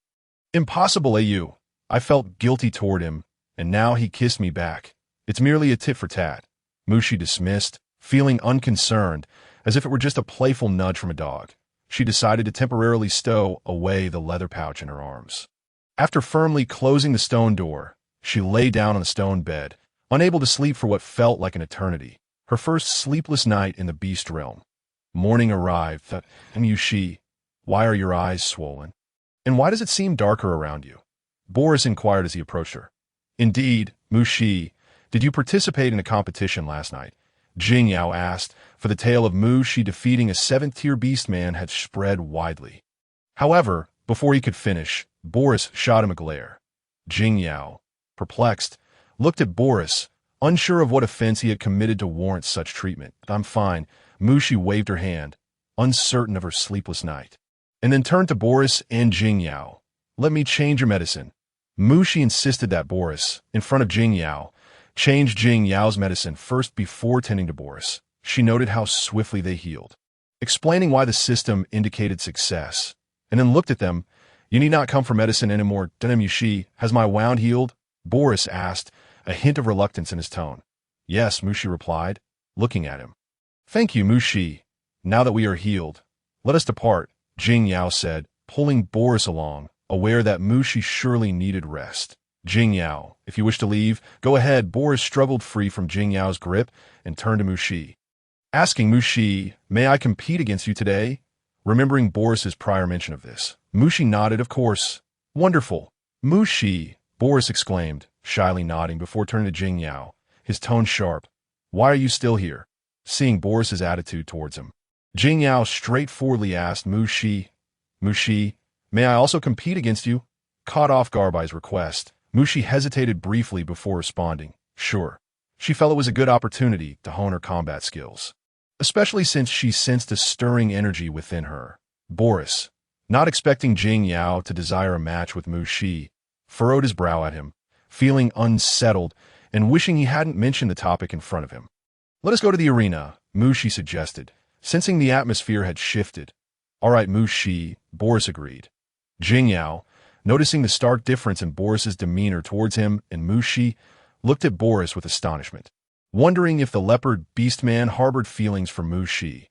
"Impossible, Ayu. I felt guilty toward him, and now he kissed me back. It's merely a tit for tat," Mushi dismissed, feeling unconcerned, as if it were just a playful nudge from a dog. she decided to temporarily stow away the leather pouch in her arms. After firmly closing the stone door, she lay down on the stone bed, unable to sleep for what felt like an eternity. Her first sleepless night in the beast realm. Morning arrived. Thought, She, why are your eyes swollen? And why does it seem darker around you? Boris inquired as he approached her. Indeed, Mushi, did you participate in a competition last night? Jingyao asked, for the tale of Mushi defeating a 7th-tier beastman had spread widely. However, before he could finish, Boris shot him a glare. Jingyao, perplexed, looked at Boris, unsure of what offense he had committed to warrant such treatment. I'm fine. Mushi waved her hand, uncertain of her sleepless night, and then turned to Boris and Jingyao. Let me change your medicine. Mushi insisted that Boris, in front of Jingyao, changed Jingyao's medicine first before tending to Boris. She noted how swiftly they healed, explaining why the system indicated success, and then looked at them. You need not come for medicine anymore. Mushi, has my wound healed? Boris asked, a hint of reluctance in his tone. Yes, Mushi replied, looking at him. Thank you, Mushi. Now that we are healed, let us depart, Jingyao said, pulling Boris along, aware that Mushi surely needed rest. Jingyao, if you wish to leave, go ahead. Boris struggled free from Jingyao's grip and turned to Mushi, asking Mushi, may I compete against you today? Remembering Boris's prior mention of this, Mushi nodded, of course. Wonderful. Mushi, Boris exclaimed, shyly nodding before turning to Jingyao, his tone sharp. Why are you still here? Seeing Boris's attitude towards him, Jingyao straightforwardly asked Mushi, may I also compete against you? Caught off guard by his request, Mushi hesitated briefly before responding, sure. She felt it was a good opportunity to hone her combat skills, especially since she sensed a stirring energy within her. Boris, not expecting Jingyao to desire a match with Mushi, furrowed his brow at him, feeling unsettled and wishing he hadn't mentioned the topic in front of him. Let us go to the arena, Mushi suggested, sensing the atmosphere had shifted. All right, Mushi, Boris agreed. Jingyao, noticing the stark difference in Boris's demeanor towards him and Mushi, looked at Boris with astonishment, wondering if the leopard beastman harbored feelings for Mushi.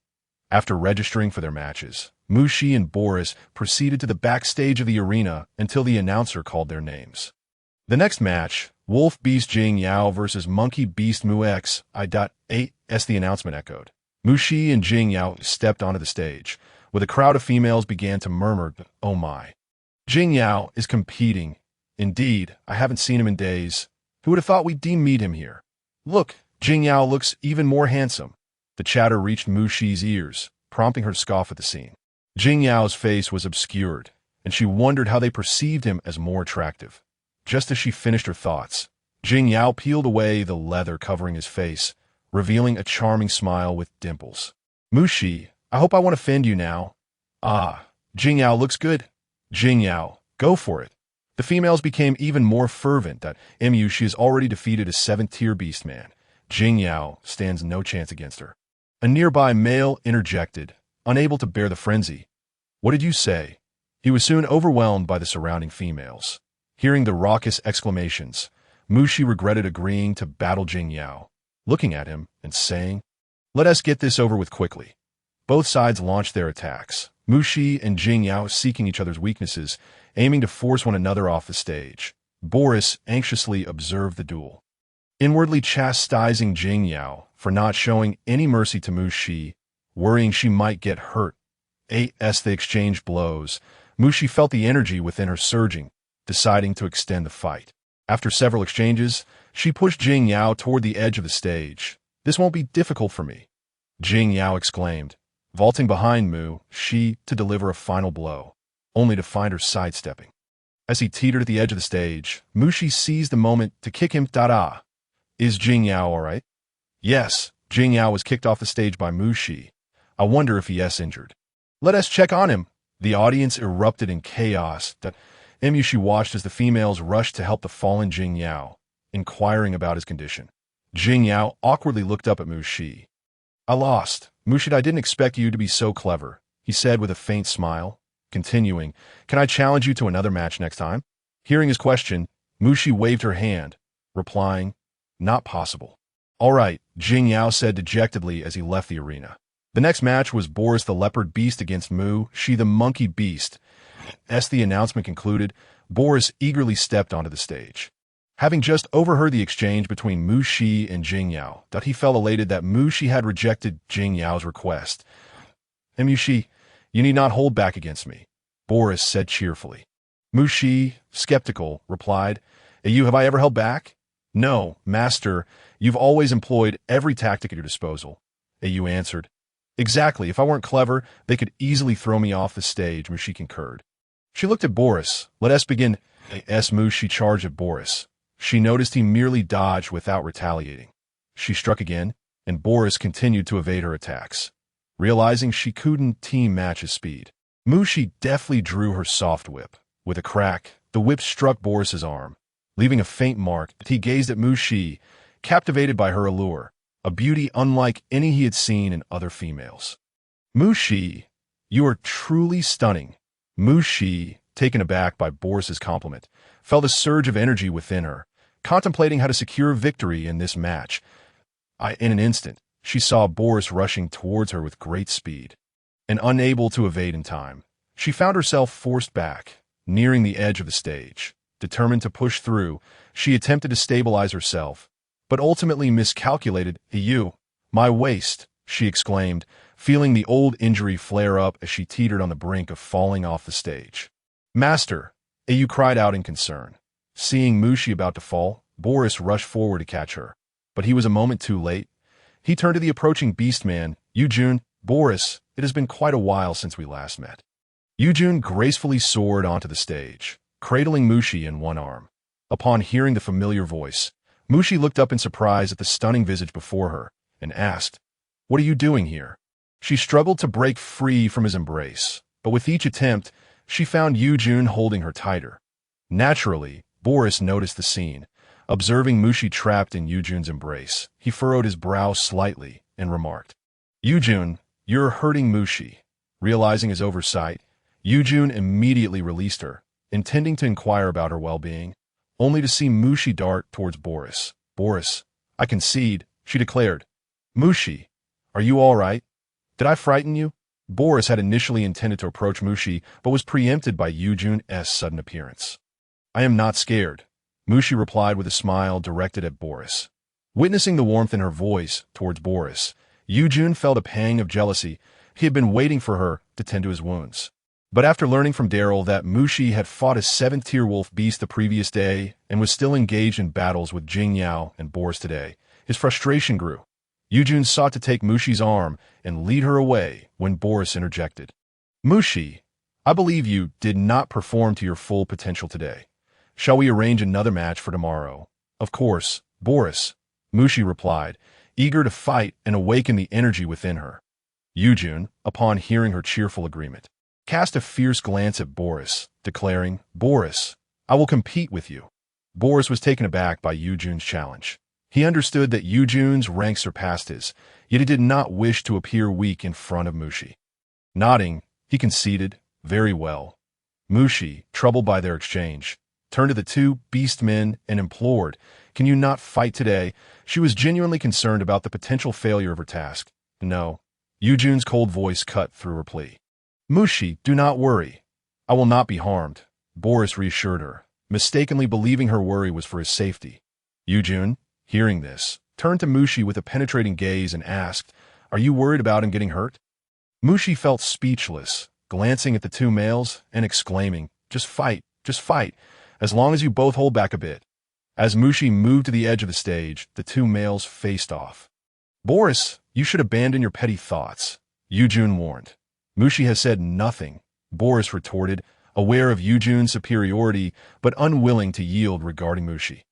After registering for their matches, Mushi and Boris proceeded to the backstage of the arena until the announcer called their names. The next match, Wolf Beast Jingyao versus Monkey Beast Mu X I.8 as the announcement echoed. Mushi and Jingyao stepped onto the stage, where the crowd of females began to murmur, oh my. Jingyao is competing. Indeed, I haven't seen him in days. Who would have thought we'd meet him here? Look, Jingyao looks even more handsome. The chatter reached Mushi's ears, prompting her to scoff at the scene. Jingyao's face was obscured, and she wondered how they perceived him as more attractive. Just as she finished her thoughts, Jingyao peeled away the leather covering his face, revealing a charming smile with dimples. Mushi, I hope I won't offend you now. Ah, Jingyao looks good. Jingyao, go for it. The females became even more fervent that She has already defeated a 7th-tier beastman. Jingyao stands no chance against her. A nearby male interjected, unable to bear the frenzy. What did you say? He was soon overwhelmed by the surrounding females. Hearing the raucous exclamations, Mushi regretted agreeing to battle Jingyao, looking at him and saying, let us get this over with quickly. Both sides launched their attacks, Mushi and Jingyao seeking each other's weaknesses, aiming to force one another off the stage. Boris anxiously observed the duel, inwardly chastising Jingyao for not showing any mercy to Mushi, worrying she might get hurt. As they exchanged blows, Mushi felt the energy within her surging, deciding to extend the fight. After several exchanges, she pushed Jingyao toward the edge of the stage. This won't be difficult for me, Jingyao exclaimed, vaulting behind Mushi to deliver a final blow, only to find her sidestepping. As he teetered at the edge of the stage, Mushi seized the moment to kick him. Ta-da! Is Jingyao all right? Yes, Jingyao was kicked off the stage by Mushi. I wonder if he is injured. Let us check on him. The audience erupted in chaos. Mushi watched as the females rushed to help the fallen Jingyao, inquiring about his condition. Jingyao awkwardly looked up at Mushi. I lost. Mushi, I didn't expect you to be so clever, he said with a faint smile. Continuing, can I challenge you to another match next time? Hearing his question, Mushi waved her hand, replying, not possible. All right, Jingyao said dejectedly as he left the arena. The next match was Boris the Leopard Beast against Mu Shi the Monkey Beast. As the announcement concluded, Boris eagerly stepped onto the stage. Having just overheard the exchange between Mu Shi and Jing Yao, he felt elated that Mu Shi had rejected Jing Yao's request. Mu Shi, you need not hold back against me, Boris said cheerfully. Mu Shi, skeptical, replied, You, have I ever held back? No, master, you've always employed every tactic at your disposal, Yu answered. Exactly, if I weren't clever, they could easily throw me off the stage, Mu Shi concurred. She looked at Boris. Let us begin. Mu Shi charged at Boris. She noticed he merely dodged without retaliating. She struck again, and Boris continued to evade her attacks. Realizing she couldn't team match his speed, Mu Shi deftly drew her soft whip. With a crack, the whip struck Boris's arm, leaving a faint mark. He gazed at Mu Shi, captivated by her allure, a beauty unlike any he had seen in other females. Mu Shi, you are truly stunning. Mu Shi, taken aback by Boris's compliment, felt a surge of energy within her, contemplating how to secure victory in this match. In an instant, she saw Boris rushing towards her with great speed. And unable to evade in time, she found herself forced back, nearing the edge of the stage. Determined to push through, she attempted to stabilize herself, but ultimately miscalculated. My waist, she exclaimed, feeling the old injury flare up as she teetered on the brink of falling off the stage. Master, Yu cried out in concern. Seeing Mu Shi about to fall, Boris rushed forward to catch her, but he was a moment too late. He turned to the approaching beastman. Yujun, Boris, it has been quite a while since we last met. Yujun gracefully soared onto the stage, cradling Mu Shi in one arm. Upon hearing the familiar voice, Mu Shi looked up in surprise at the stunning visage before her and asked, What are you doing here? She struggled to break free from his embrace, but with each attempt, she found Yujun holding her tighter. Naturally, Boris noticed the scene. Observing Mu Shi trapped in Yujun's embrace, he furrowed his brow slightly and remarked, Yujun, you're hurting Mu Shi. Realizing his oversight, Yujun immediately released her, intending to inquire about her well-being, only to see Mu Shi dart towards Boris. Boris, I concede, she declared. Mu Shi, are you all right? Did I frighten you? Boris had initially intended to approach Mu Shi, but was preempted by Yujun's sudden appearance. I am not scared, Mu Shi replied with a smile directed at Boris. Witnessing the warmth in her voice towards Boris, Yujun felt a pang of jealousy. He had been waiting for her to tend to his wounds. But after learning from Daryl that Mu Shi had fought a 7th-tier wolf beast the previous day and was still engaged in battles with Jing Yao and Boris today, his frustration grew. Yujun sought to take Mu Shi's arm and lead her away when Boris interjected. Mu Shi, I believe you did not perform to your full potential today. Shall we arrange another match for tomorrow? Of course, Boris, Mu Shi replied, eager to fight and awaken the energy within her. Yujun, upon hearing her cheerful agreement, cast a fierce glance at Boris, declaring, Boris, I will compete with you. Boris was taken aback by Yujun's challenge. He understood that Yujun's rank surpassed his, yet he did not wish to appear weak in front of Mu Shi. Nodding, he conceded, very well. Mu Shi, troubled by their exchange, turned to the two beastmen and implored, Can you not fight today? She was genuinely concerned about the potential failure of her task. No. Yujun's cold voice cut through her plea. Mu Shi, do not worry. I will not be harmed, Boris reassured her, mistakenly believing her worry was for his safety. Yujun, hearing this, turned to Mu Shi with a penetrating gaze and asked, Are you worried about him getting hurt? Mu Shi felt speechless, glancing at the two males and exclaiming, Just fight, as long as you both hold back a bit. As Mu Shi moved to the edge of the stage, the two males faced off. Boris, you should abandon your petty thoughts, Yujun warned. Mu Shi has said nothing, Boris retorted, aware of Yujun's superiority but unwilling to yield regarding Mu Shi.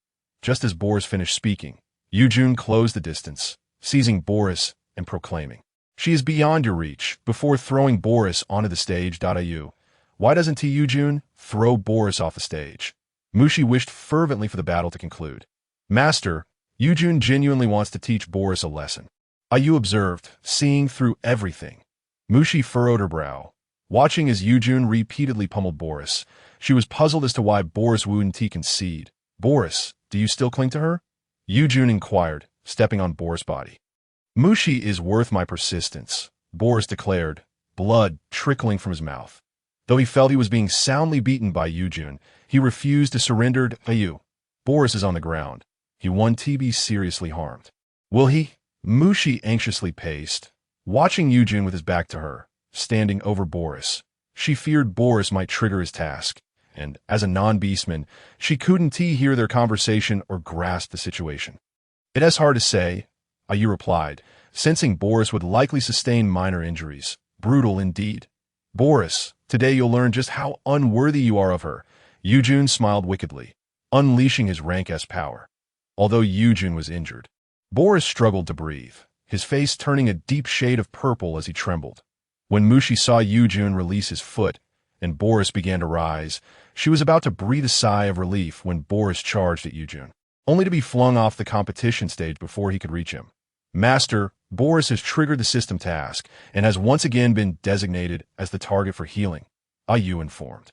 Just as Boris finished speaking, Yujun closed the distance, seizing Boris and proclaiming, She is beyond your reach, before throwing Boris onto the stage. Why doesn't Yujun throw Boris off the stage? Mu Shi wished fervently for the battle to conclude. Master, Yujun genuinely wants to teach Boris a lesson. Yu observed, seeing through everything. Mu Shi furrowed her brow. Watching as Yujun repeatedly pummeled Boris, she was puzzled as to why Boris wouldn't concede. Boris, do you still cling to her? Yujun inquired, stepping on Boris' body. Mu Shi is worth my persistence, Boris declared, blood trickling from his mouth. Though he felt he was being soundly beaten by Yujun, he refused to surrender. Ayu. Boris is on the ground. He won't be seriously harmed. Will he? Mushi anxiously paced, watching Yujun with his back to her, standing over Boris. She feared Boris might trigger his task, and as a non-beastman, she couldn't hear their conversation or grasp the situation. It is hard to say, Ayu replied, sensing Boris would likely sustain minor injuries. Brutal indeed. Boris, today you'll learn just how unworthy you are of her. Yujun smiled wickedly, unleashing his rank S power. Although Yujun was injured, Boris struggled to breathe, his face turning a deep shade of purple as he trembled. When Mushi saw Yujun release his foot, and Boris began to rise, she was about to breathe a sigh of relief when Boris charged at Yujun, only to be flung off the competition stage before he could reach him. Master, Boris has triggered the system task and has once again been designated as the target for healing, Ayu informed.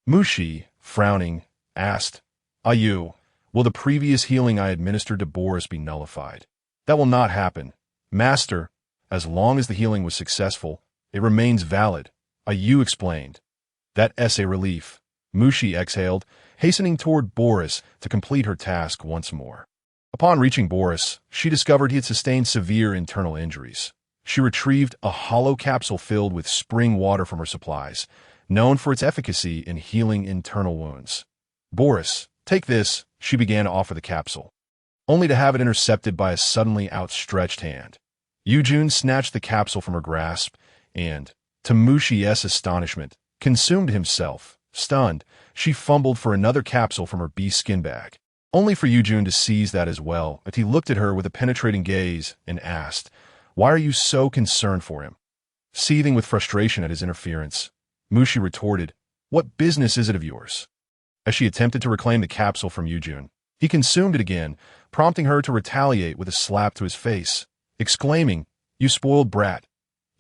Mushi, frowning, asked, Ayu, will the previous healing I administered to Boris be nullified? That will not happen. Master, as long as the healing was successful, it remains valid, Ayu explained. That's a relief. Mushi exhaled, hastening toward Boris to complete her task once more. Upon reaching Boris, she discovered he had sustained severe internal injuries. She retrieved a hollow capsule filled with spring water from her supplies, known for its efficacy in healing internal wounds. Boris, take this, she began to offer the capsule, only to have it intercepted by a suddenly outstretched hand. Yujun snatched the capsule from her grasp and, to Mushi's astonishment, consumed himself. Stunned, she fumbled for another capsule from her beast skin bag, only for Yujun to seize that as well, as he looked at her with a penetrating gaze and asked, Why are you so concerned for him? Seething with frustration at his interference, Mushi retorted, What business is it of yours? As she attempted to reclaim the capsule from Yujun, he consumed it again, prompting her to retaliate with a slap to his face, exclaiming, You spoiled brat.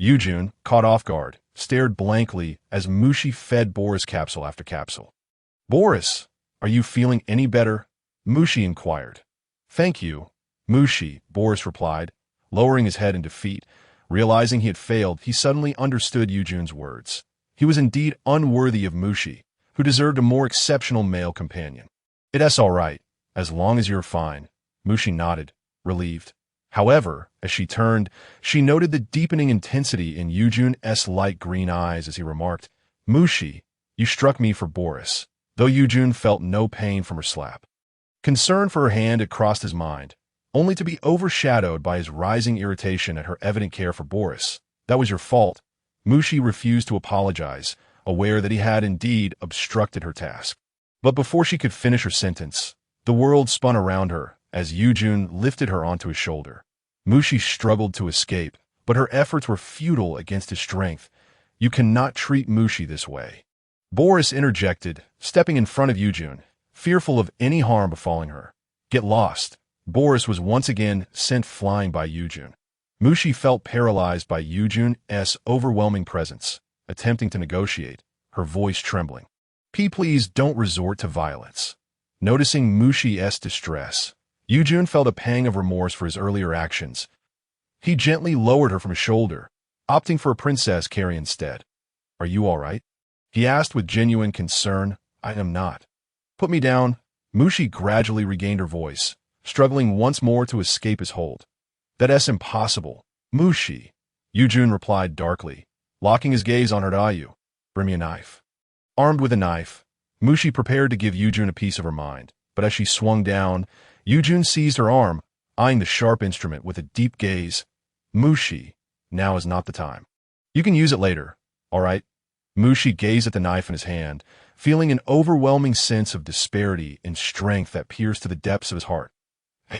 Yujun, caught off guard, stared blankly as Mushi fed Boris capsule after capsule. Boris, are you feeling any better? Mushi inquired. Thank you, Mushi, Boris replied, lowering his head in defeat. Realizing he had failed, he suddenly understood Yujun's words. He was indeed unworthy of Mushi, who deserved a more exceptional male companion. It's all right, as long as you're fine, Mushi nodded, relieved. However, as she turned, she noted the deepening intensity in Yujun's light green eyes as he remarked, Mushi, you struck me for Boris, though Yujun felt no pain from her slap. Concern for her hand had crossed his mind, only to be overshadowed by his rising irritation at her evident care for Boris. That was your fault. Mushi refused to apologize, aware that he had indeed obstructed her task. But before she could finish her sentence, the world spun around her as Yujun lifted her onto his shoulder. Mushi struggled to escape, but her efforts were futile against his strength. You cannot treat Mushi this way. Boris interjected, stepping in front of Yujun, fearful of any harm befalling her. Get lost. Boris was once again sent flying by Yujun. Mushi felt paralyzed by Yujun's overwhelming presence, attempting to negotiate, her voice trembling. Please don't resort to violence. Noticing Mushi's distress, Yujun felt a pang of remorse for his earlier actions. He gently lowered her from his shoulder, opting for a princess carry instead. Are you all right? He asked with genuine concern. I am not. Put me down. Mushi gradually regained her voice, struggling once more to escape his hold. That's impossible, Mushi, Yujun replied darkly, locking his gaze on her. Ayu, bring me a knife. Armed with a knife, Mushi prepared to give Yujun a piece of her mind, but as she swung down, Yujun seized her arm, eyeing the sharp instrument with a deep gaze. Mushi, now is not the time. You can use it later, all right? Mushi gazed at the knife in his hand, feeling an overwhelming sense of disparity in strength that pierced to the depths of his heart.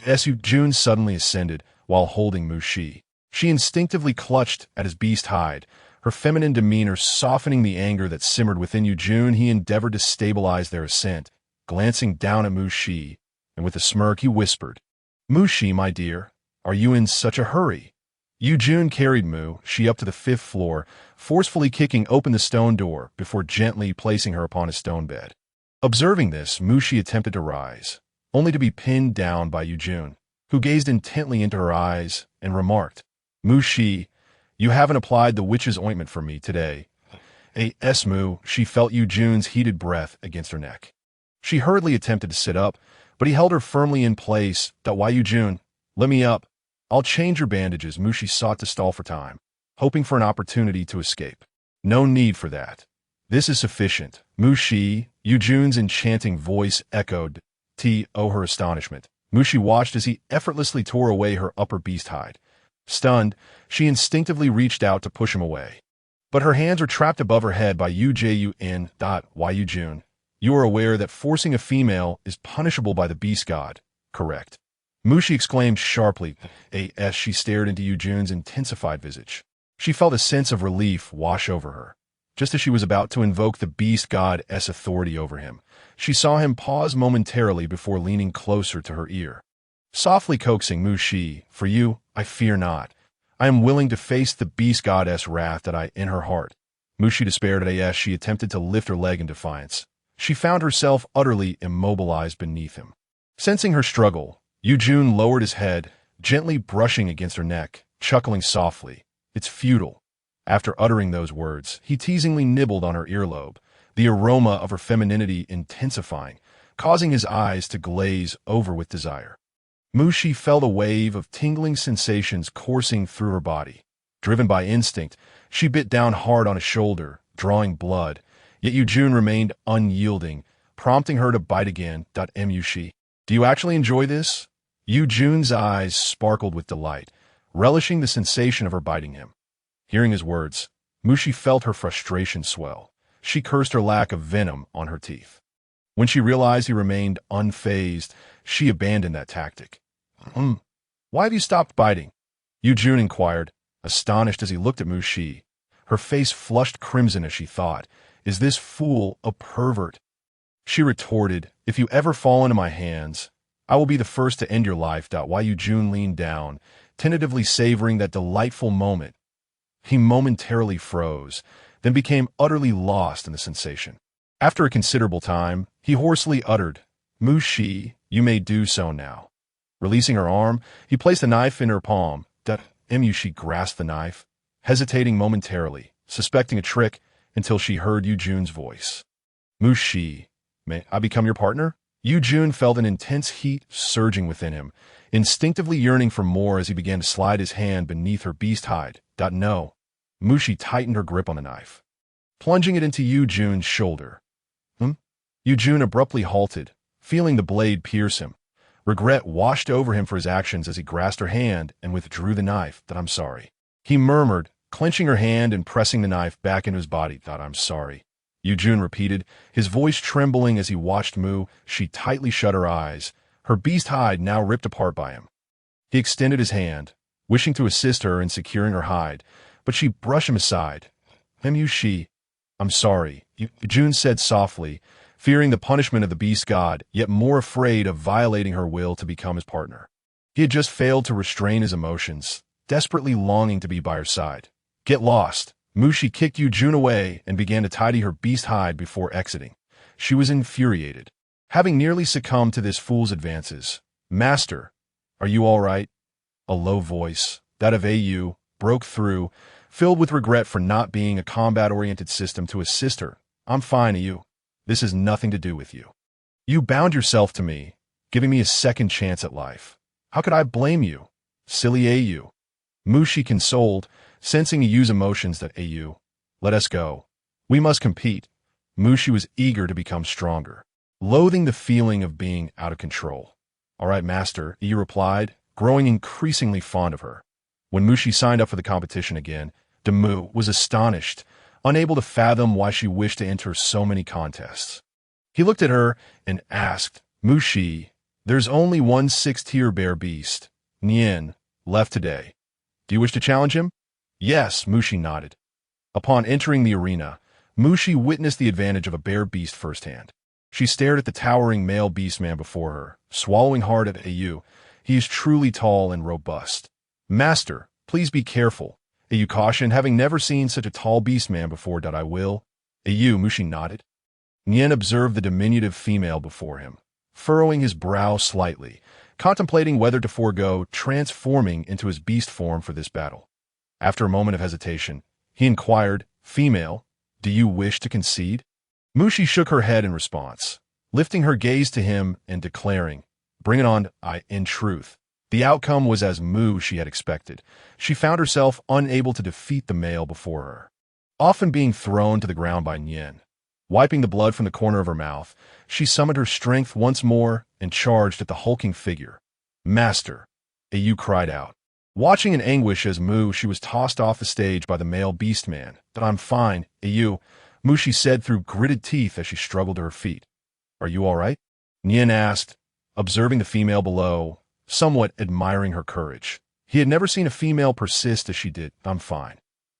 As Yujun suddenly ascended while holding Mushi, she instinctively clutched at his beast hide, her feminine demeanor softening the anger that simmered within Yujun. He endeavored to stabilize their ascent, glancing down at Mushi, and with a smirk he whispered, Mushi, my dear, are you in such a hurry? Yujun carried Mushi up to the 5th floor, forcefully kicking open the stone door before gently placing her upon his stone bed. Observing this, Mushi attempted to rise, only to be pinned down by Yujun, who gazed intently into her eyes and remarked, Mushi, You haven't applied the witch's ointment for me today. Moo, she felt June's heated breath against her neck. She hurriedly attempted to sit up, but he held her firmly in place. Why, June? Let me up. I'll change your bandages. She sought to stall for time, hoping for an opportunity to escape. No need for that. This is sufficient. June's enchanting voice echoed her astonishment. She watched as he effortlessly tore away her upper beast hide. Stunned, she instinctively reached out to push him away. But her hands were trapped above her head by June. Why, June? You are aware that forcing a female is punishable by the beast god, correct? Mushi exclaimed sharply, as she stared into June's intensified visage. She felt a sense of relief wash over her. Just as she was about to invoke the beast god's authority over him, she saw him pause momentarily before leaning closer to her ear. Softly coaxing Mushi, for you, I fear not. I am willing to face the beast goddess wrath that I in her heart. Mushi despaired as she attempted to lift her leg in defiance. She found herself utterly immobilized beneath him. Sensing her struggle, June lowered his head, gently brushing against her neck, chuckling softly. It's futile. After uttering those words, he teasingly nibbled on her earlobe, the aroma of her femininity intensifying, causing his eyes to glaze over with desire. Mushi felt a wave of tingling sensations coursing through her body. Driven by instinct, she bit down hard on his shoulder, drawing blood, yet June remained unyielding, prompting her to bite again. Mushi, do you actually enjoy this? June's eyes sparkled with delight, relishing the sensation of her biting him. Hearing his words, Mushi felt her frustration swell. She cursed her lack of venom on her teeth. When she realized he remained unfazed, she abandoned that tactic. Why have you stopped biting? June inquired, astonished as he looked at Mushi. Her face flushed crimson as she thought, is this fool a pervert? She retorted, if you ever fall into my hands, I will be the first to end your life. June leaned down, tentatively savoring that delightful moment. He momentarily froze, then became utterly lost in the sensation. After a considerable time, he hoarsely uttered, Mushi, you may do so now. Releasing her arm, he placed the knife in her palm. Mushi grasped the knife, hesitating momentarily, suspecting a trick, until she heard June's voice. Mushi, may I become your partner? June felt an intense heat surging within him, instinctively yearning for more as he began to slide his hand beneath her beast hide. No. Mushi tightened her grip on the knife, plunging it into June's shoulder. June abruptly halted, feeling the blade pierce him. Regret washed over him for his actions as he grasped her hand and withdrew the knife. I'm sorry. He murmured, clenching her hand and pressing the knife back into his body. I'm sorry. June repeated, his voice trembling as he watched Mu. She tightly shut her eyes, her beast hide now ripped apart by him. He extended his hand, wishing to assist her in securing her hide, but she brushed him aside. Mushi, I'm sorry, June said softly, fearing the punishment of the beast god, yet more afraid of violating her will to become his partner. He had just failed to restrain his emotions, desperately longing to be by her side. Get lost. Mushi kicked June away and began to tidy her beast hide before exiting. She was infuriated, having nearly succumbed to this fool's advances. Master, are you all right? A low voice, that of Au, broke through, filled with regret for not being a combat-oriented system to assist her. I'm fine, Au. This has nothing to do with you. You bound yourself to me, giving me a second chance at life. How could I blame you? Silly Au. Mushi consoled, sensing Au's emotions. Au, let us go. We must compete. Mushi was eager to become stronger, loathing the feeling of being out of control. All right, master, Au replied, growing increasingly fond of her. When Mushi signed up for the competition again, Demu was astonished, unable to fathom why she wished to enter so many contests. He looked at her and asked, Mushi, there's only one 6th-tier bear beast, Nien, left today. Do you wish to challenge him? Yes, Mushi nodded. Upon entering the arena, Mushi witnessed the advantage of a bear beast firsthand. She stared at the towering male beastman before her, swallowing hard at Au. He is truly tall and robust. Master, please be careful. Au cautioned, having never seen such a tall beastman before. I will. Au, Mushi nodded. Nien observed the diminutive female before him, furrowing his brow slightly, contemplating whether to forego transforming into his beast form for this battle. After a moment of hesitation, he inquired, "Female, do you wish to concede?" Mushi shook her head in response, lifting her gaze to him and declaring, "Bring it on." In truth, the outcome was as she had expected. She found herself unable to defeat the male before her, often being thrown to the ground by Nyen. Wiping the blood from the corner of her mouth, she summoned her strength once more and charged at the hulking figure. "Master!" Ayu cried out. Watching in anguish as she was tossed off the stage by the male beastman. "That I'm fine, Ayu," Mushi said through gritted teeth as she struggled to her feet. "Are you all right?" Nyen asked, observing the female below, somewhat admiring her courage. He had never seen a female persist as she did. "I'm fine."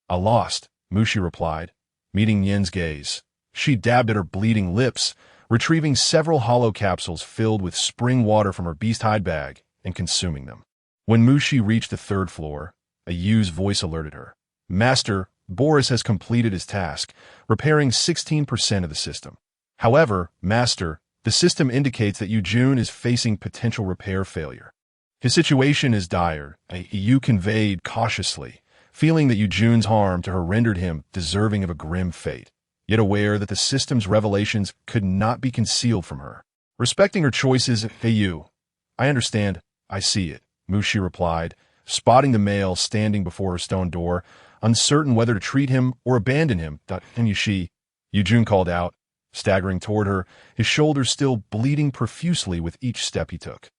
"I lost," Mushi replied, meeting Nyen's gaze. She dabbed at her bleeding lips, retrieving several hollow capsules filled with spring water from her beast hide bag and consuming them. When Mushi reached the third floor, Ayu's voice alerted her. "Master, Boris has completed his task, repairing 16% of the system. However, Master, the system indicates that Yujun is facing potential repair failure. His situation is dire," Ayu conveyed cautiously, feeling that Yujun's harm to her rendered him deserving of a grim fate, yet aware that the system's revelations could not be concealed from her. Respecting her choices, "Ayu, I understand, I see it," Mushi replied, spotting the male standing before her stone door, uncertain whether to treat him or abandon him. "And Yujun called out, staggering toward her, his shoulders still bleeding profusely with each step he took.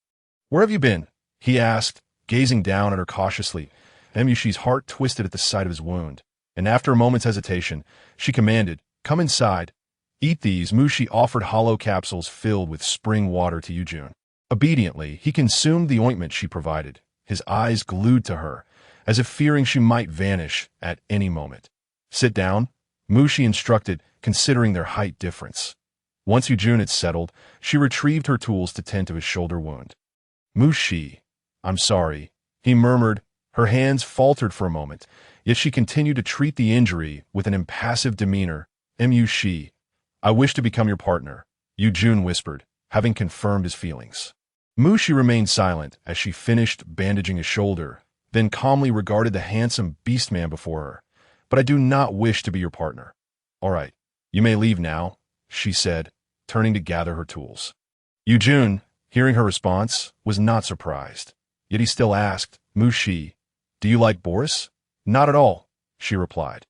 "Where have you been?" he asked, gazing down at her cautiously. Yushi's heart twisted at the sight of his wound, and after a moment's hesitation, she commanded, "Come inside. Eat these." Mushi offered hollow capsules filled with spring water to Yujun. Obediently, he consumed the ointment she provided, his eyes glued to her, as if fearing she might vanish at any moment. "Sit down," Mushi instructed, considering their height difference. Once Yujun had settled, she retrieved her tools to tend to his shoulder wound. "Mushi, I'm sorry," he murmured. Her hands faltered for a moment, yet she continued to treat the injury with an impassive demeanor. "Mushi, I wish to become your partner," Yujun whispered, having confirmed his feelings. Mushi remained silent as she finished bandaging his shoulder, then calmly regarded the handsome beastman before her. "But I do not wish to be your partner." "All right, you may leave now," she said, turning to gather her tools. Yujun, hearing her response, was not surprised, yet he still asked, "Mushi, do you like Boris?" "Not at all," she replied.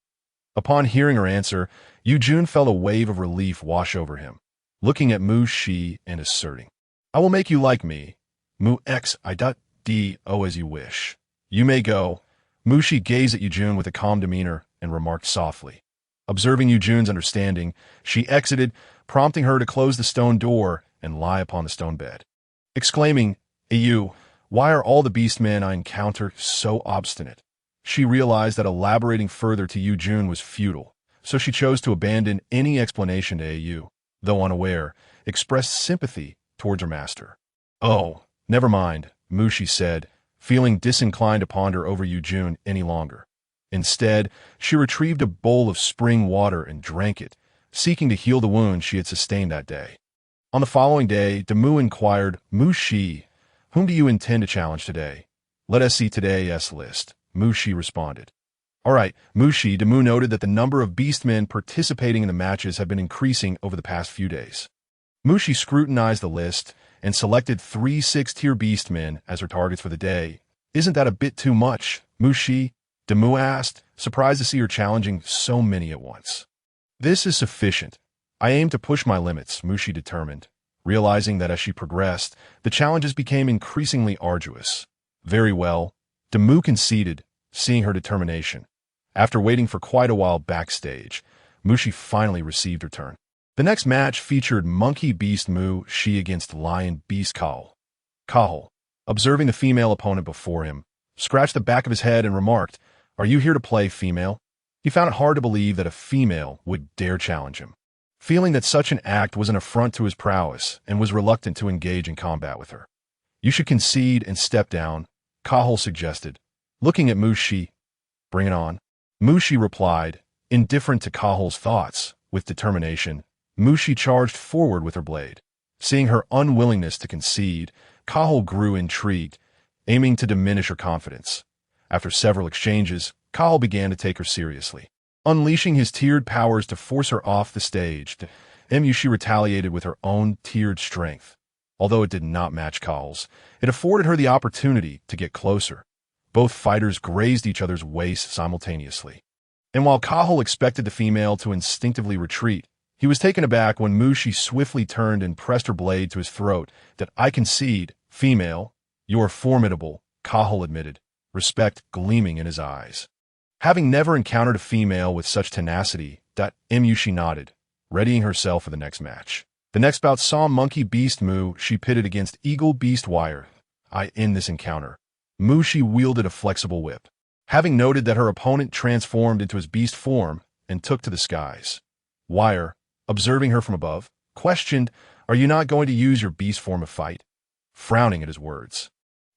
Upon hearing her answer, Yujun felt a wave of relief wash over him, looking at Mushi and asserting, "I will make you like me. Mu-X-I.D-O as you wish. You may go." Mushi gazed at Yujun with a calm demeanor and remarked softly. Observing Yujun's understanding, she exited, prompting her to close the stone door and lie upon the stone bed. Exclaiming, "Ayu, why are all the beastmen I encounter so obstinate?" She realized that elaborating further to Yujun was futile, so she chose to abandon any explanation to Ayu, though unaware, expressed sympathy towards her master. "Oh, never mind," Mushi said, feeling disinclined to ponder over Yujun any longer. Instead, she retrieved a bowl of spring water and drank it, seeking to heal the wound she had sustained that day. On the following day, Damu inquired, "Mushi, whom do you intend to challenge today?" "Let us see today's list," Mushi responded. "All right, Mushi." Damu noted that the number of beastmen participating in the matches had been increasing over the past few days. Mushi scrutinized the list and selected 3 6-tier beastmen as her targets for the day. "Isn't that a bit too much, Mushi?" Damu asked, surprised to see her challenging so many at once. "This is sufficient. I aim to push my limits," Mushi determined, realizing that as she progressed, the challenges became increasingly arduous. "Very well," Damu conceded, seeing her determination. After waiting for quite a while backstage, Mushi finally received her turn. The next match featured Monkey Beast Mushi against Lion Beast Kahl. Kahl, observing the female opponent before him, scratched the back of his head and remarked, "Are you here to play, female?" He found it hard to believe that a female would dare challenge him, feeling that such an act was an affront to his prowess and was reluctant to engage in combat with her. "You should concede and step down," Kahl suggested, looking at Mushi. "Bring it on," Mushi replied, indifferent to Kahl's thoughts. With determination, Mushi charged forward with her blade. Seeing her unwillingness to concede, Kahl grew intrigued, aiming to diminish her confidence. After several exchanges, Cahill began to take her seriously. Unleashing his tiered powers to force her off the stage, she retaliated with her own tiered strength. Although it did not match Cahill's, it afforded her the opportunity to get closer. Both fighters grazed each other's waists simultaneously. And while Cahill expected the female to instinctively retreat, he was taken aback when Mushi swiftly turned and pressed her blade to his throat. "That I concede, female. You are formidable," Cahill admitted, respect gleaming in his eyes. Having never encountered a female with such tenacity, Mushi nodded, readying herself for the next match. The next bout saw Monkey Beast Mu she pitted against Eagle Beast Wire. In this encounter, Mushi wielded a flexible whip. Having noted that her opponent transformed into his beast form and took to the skies, Wire, observing her from above, questioned, "Are you not going to use your beast form to fight?" Frowning at his words,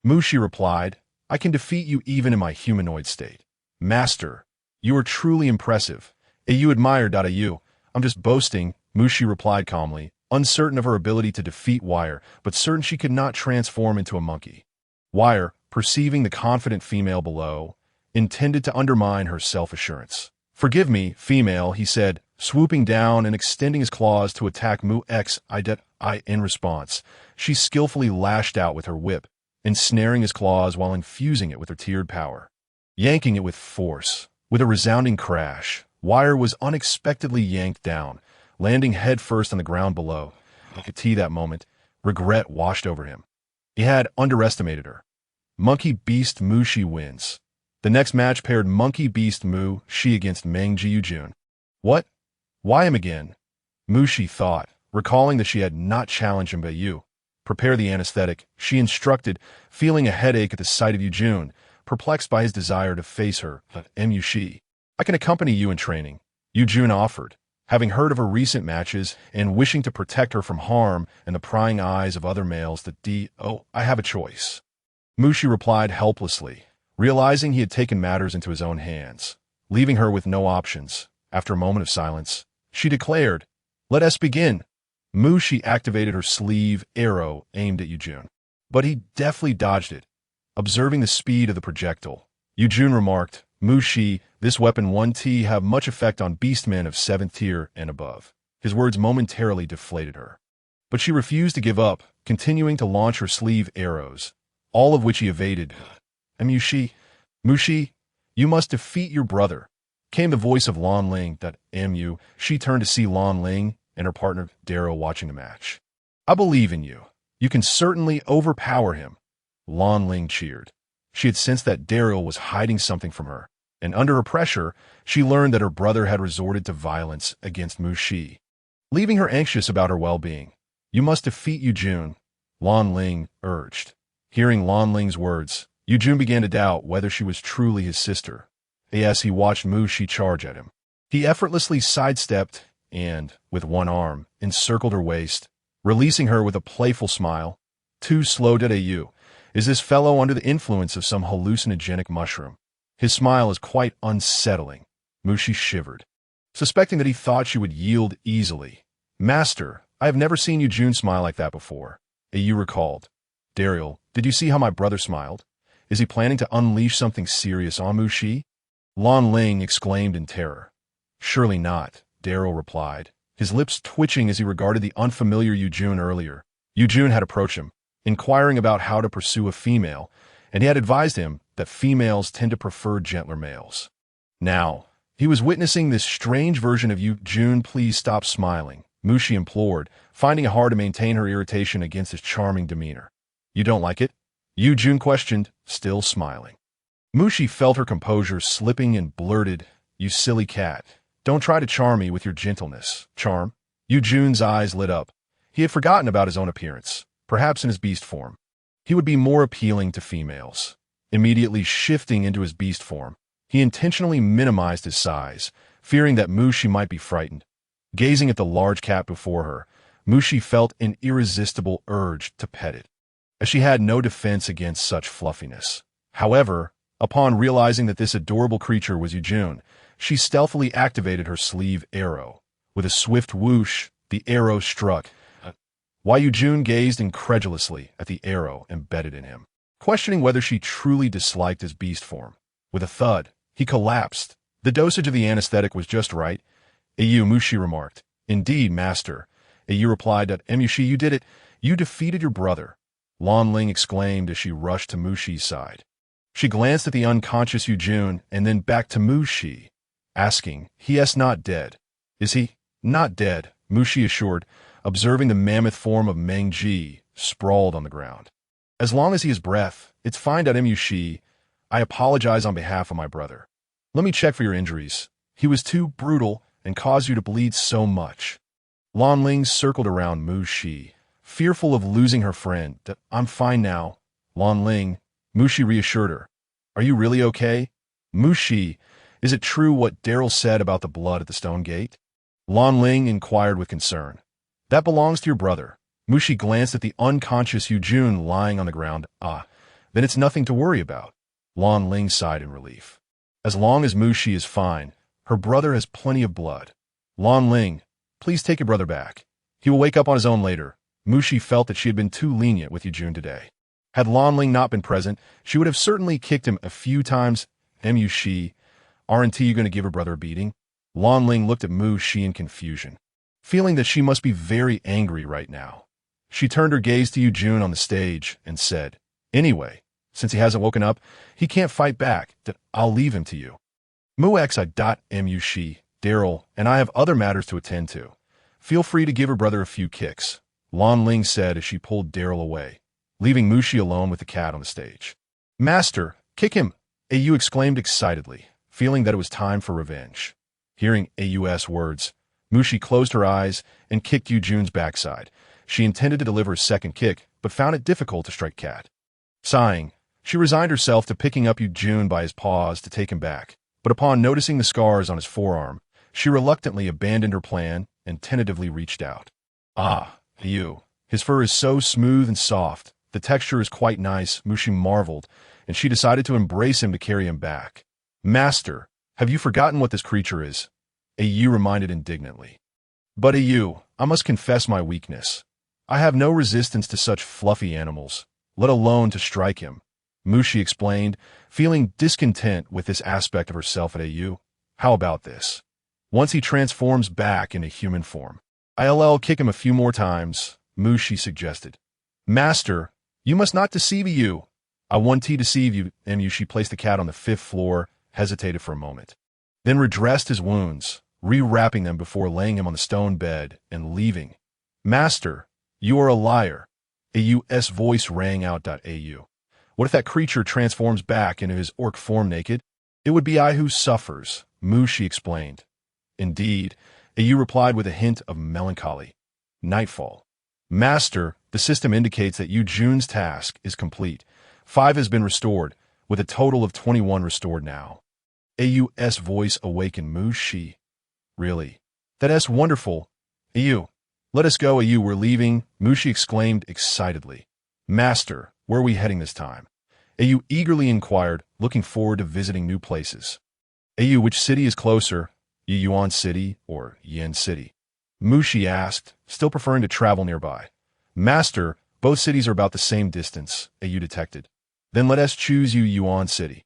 Mushi replied, "I can defeat you even in my humanoid state. Master, you are truly impressive. You admire you. I'm just boasting," Mushi replied calmly, uncertain of her ability to defeat Wire, but certain she could not transform into a monkey. Wire, perceiving the confident female below, intended to undermine her self-assurance. "Forgive me, female," he said, swooping down and extending his claws to attack Mu X. In response, she skillfully lashed out with her whip, ensnaring his claws while infusing it with her tiered power. Yanking it with force. With a resounding crash, Wire was unexpectedly yanked down, landing headfirst on the ground below. At that moment, regret washed over him. He had underestimated her. Monkey Beast Mushi wins. The next match paired Monkey Beast Mu Shi against Meng Jiyujun. What? Why him again? Mushi thought, recalling that she had not challenged him by you. Prepare the anesthetic, she instructed, feeling a headache at the sight of Yujun, perplexed by his desire to face her. Shi. "I can accompany you in training," Yujun offered, having heard of her recent matches and wishing to protect her from harm and the prying eyes of other males. I have a choice," Mushi replied helplessly, realizing he had taken matters into his own hands. Leaving her with no options, after a moment of silence, she declared, "Let us begin." Mushi activated her sleeve arrow aimed at Yujun, but he deftly dodged it. Observing the speed of the projectile, Yujun remarked, "Mushi, this weapon 1T have much effect on beastmen of 7th tier and above." His words momentarily deflated her. But she refused to give up, continuing to launch her sleeve arrows, all of which he evaded. Mushi, you must defeat your brother," came the voice of Lan Ling. She turned to see Lan Ling and her partner Daryl watching the match. "I believe in you. You can certainly overpower him," Lan Ling cheered. She had sensed that Daryl was hiding something from her, and under her pressure, she learned that her brother had resorted to violence against Mushi, leaving her anxious about her well-being. "You must defeat Yujun," Lan Ling urged. Hearing Lan Ling's words, Yujun began to doubt whether she was truly his sister. As he watched Mushi charge at him, he effortlessly sidestepped and, with one arm, encircled her waist, releasing her with a playful smile. "Too slow. Is this fellow under the influence of some hallucinogenic mushroom? His smile is quite unsettling." Mushi shivered, suspecting that he thought she would yield easily. "Master, I have never seen Yujun smile like that before," Yu recalled. "Daryl, did you see how my brother smiled? Is he planning to unleash something serious on Mushi?" Lan Ling exclaimed in terror. "Surely not," Daryl replied, his lips twitching as he regarded the unfamiliar Yujun earlier. Yujun had approached him, inquiring about how to pursue a female, and he had advised him that females tend to prefer gentler males. Now, he was witnessing this strange version of Yujun. "Please stop smiling," Mushi implored, finding it hard to maintain her irritation against his charming demeanor. "You don't like it?" Yujun questioned, still smiling. Mushi felt her composure slipping and blurted, "You silly cat. Don't try to charm me with your gentleness." Charm? Yujun's eyes lit up. He had forgotten about his own appearance. Perhaps in his beast form, he would be more appealing to females. Immediately shifting into his beast form, he intentionally minimized his size, fearing that Mushi might be frightened. Gazing at the large cat before her, Mushi felt an irresistible urge to pet it, as she had no defense against such fluffiness. However, upon realizing that this adorable creature was Yujun, she stealthily activated her sleeve arrow. With a swift whoosh, the arrow struck. While Yujun gazed incredulously at the arrow embedded in him, questioning whether she truly disliked his beast form. With a thud, he collapsed. The dosage of the anesthetic was just right. Ayu, Mushi remarked. Indeed, master. Ayu replied that, Mushi, you did it. You defeated your brother. Lan Ling exclaimed as she rushed to Mushi's side. She glanced at the unconscious Yujun and then back to Mushi, asking, he is not dead. Is he? Not dead, Mushi assured, observing the mammoth form of Meng Ji sprawled on the ground. As long as he has breath, it's fine. Mushi, I apologize on behalf of my brother. Let me check for your injuries. He was too brutal and caused you to bleed so much. Lan Ling circled around Mushi, fearful of losing her friend. I'm fine now. Lan Ling, Mushi reassured her. Are you really okay? Mushi, is it true what Daryl said about the blood at the stone gate? Lan Ling inquired with concern. That belongs to your brother. Mushi glanced at the unconscious Yujun lying on the ground. Then it's nothing to worry about. Lan Ling sighed in relief. As long as Mushi is fine, her brother has plenty of blood. Lan Ling, please take your brother back. He will wake up on his own later. Mushi felt that she had been too lenient with Yujun today. Had Lan Ling not been present, she would have certainly kicked him a few times. Mushi, aren't you going to give her brother a beating? Lan Ling looked at Mushi in confusion, feeling that she must be very angry right now. She turned her gaze to Yujun on the stage and said, Anyway, since he hasn't woken up, he can't fight back. I'll leave him to you. Mushi, Daryl, and I have other matters to attend to. Feel free to give her brother a few kicks, Lan Ling said as she pulled Daryl away, leaving Mushi alone with the cat on the stage. Master, kick him, Ayu exclaimed excitedly, feeling that it was time for revenge. Hearing Ayu's words, Mushi closed her eyes and kicked Yujun's backside. She intended to deliver a second kick, but found it difficult to strike Cat. Sighing, she resigned herself to picking up Yujun by his paws to take him back, but upon noticing the scars on his forearm, she reluctantly abandoned her plan and tentatively reached out. Ayu. His fur is so smooth and soft, the texture is quite nice, Mushi marveled, and she decided to embrace him to carry him back. Master, have you forgotten what this creature is? Ayu reminded indignantly. But Ayu, I must confess my weakness. I have no resistance to such fluffy animals, let alone to strike him, Mushi explained, feeling discontent with this aspect of herself at Ayu. How about this? Once he transforms back into human form, I'll kick him a few more times, Mushi suggested. Master, you must not deceive you. I want to deceive you, Mushi placed the cat on the 5th floor, hesitated for a moment, then redressed his wounds, rewrapping them before laying him on the stone bed and leaving. Master, you are a liar. Ayu's voice rang out. Ayu. What if that creature transforms back into his orc form naked? It would be I who suffers, Mushi explained. Indeed, Ayu replied with a hint of melancholy. Nightfall. Master, the system indicates that Yujun's task is complete. 5 has been restored, with a total of 21 restored now. Ayu's voice awakened Mushi. Really? That's wonderful. Ayu. Let us go, Ayu, we're leaving, Mushi exclaimed excitedly. Master, where are we heading this time? Ayu eagerly inquired, looking forward to visiting new places. Ayu, which city is closer, Yuan City or Yen City? Mushi asked, still preferring to travel nearby. Master, both cities are about the same distance, Ayu detected. Then let us choose Yuan City.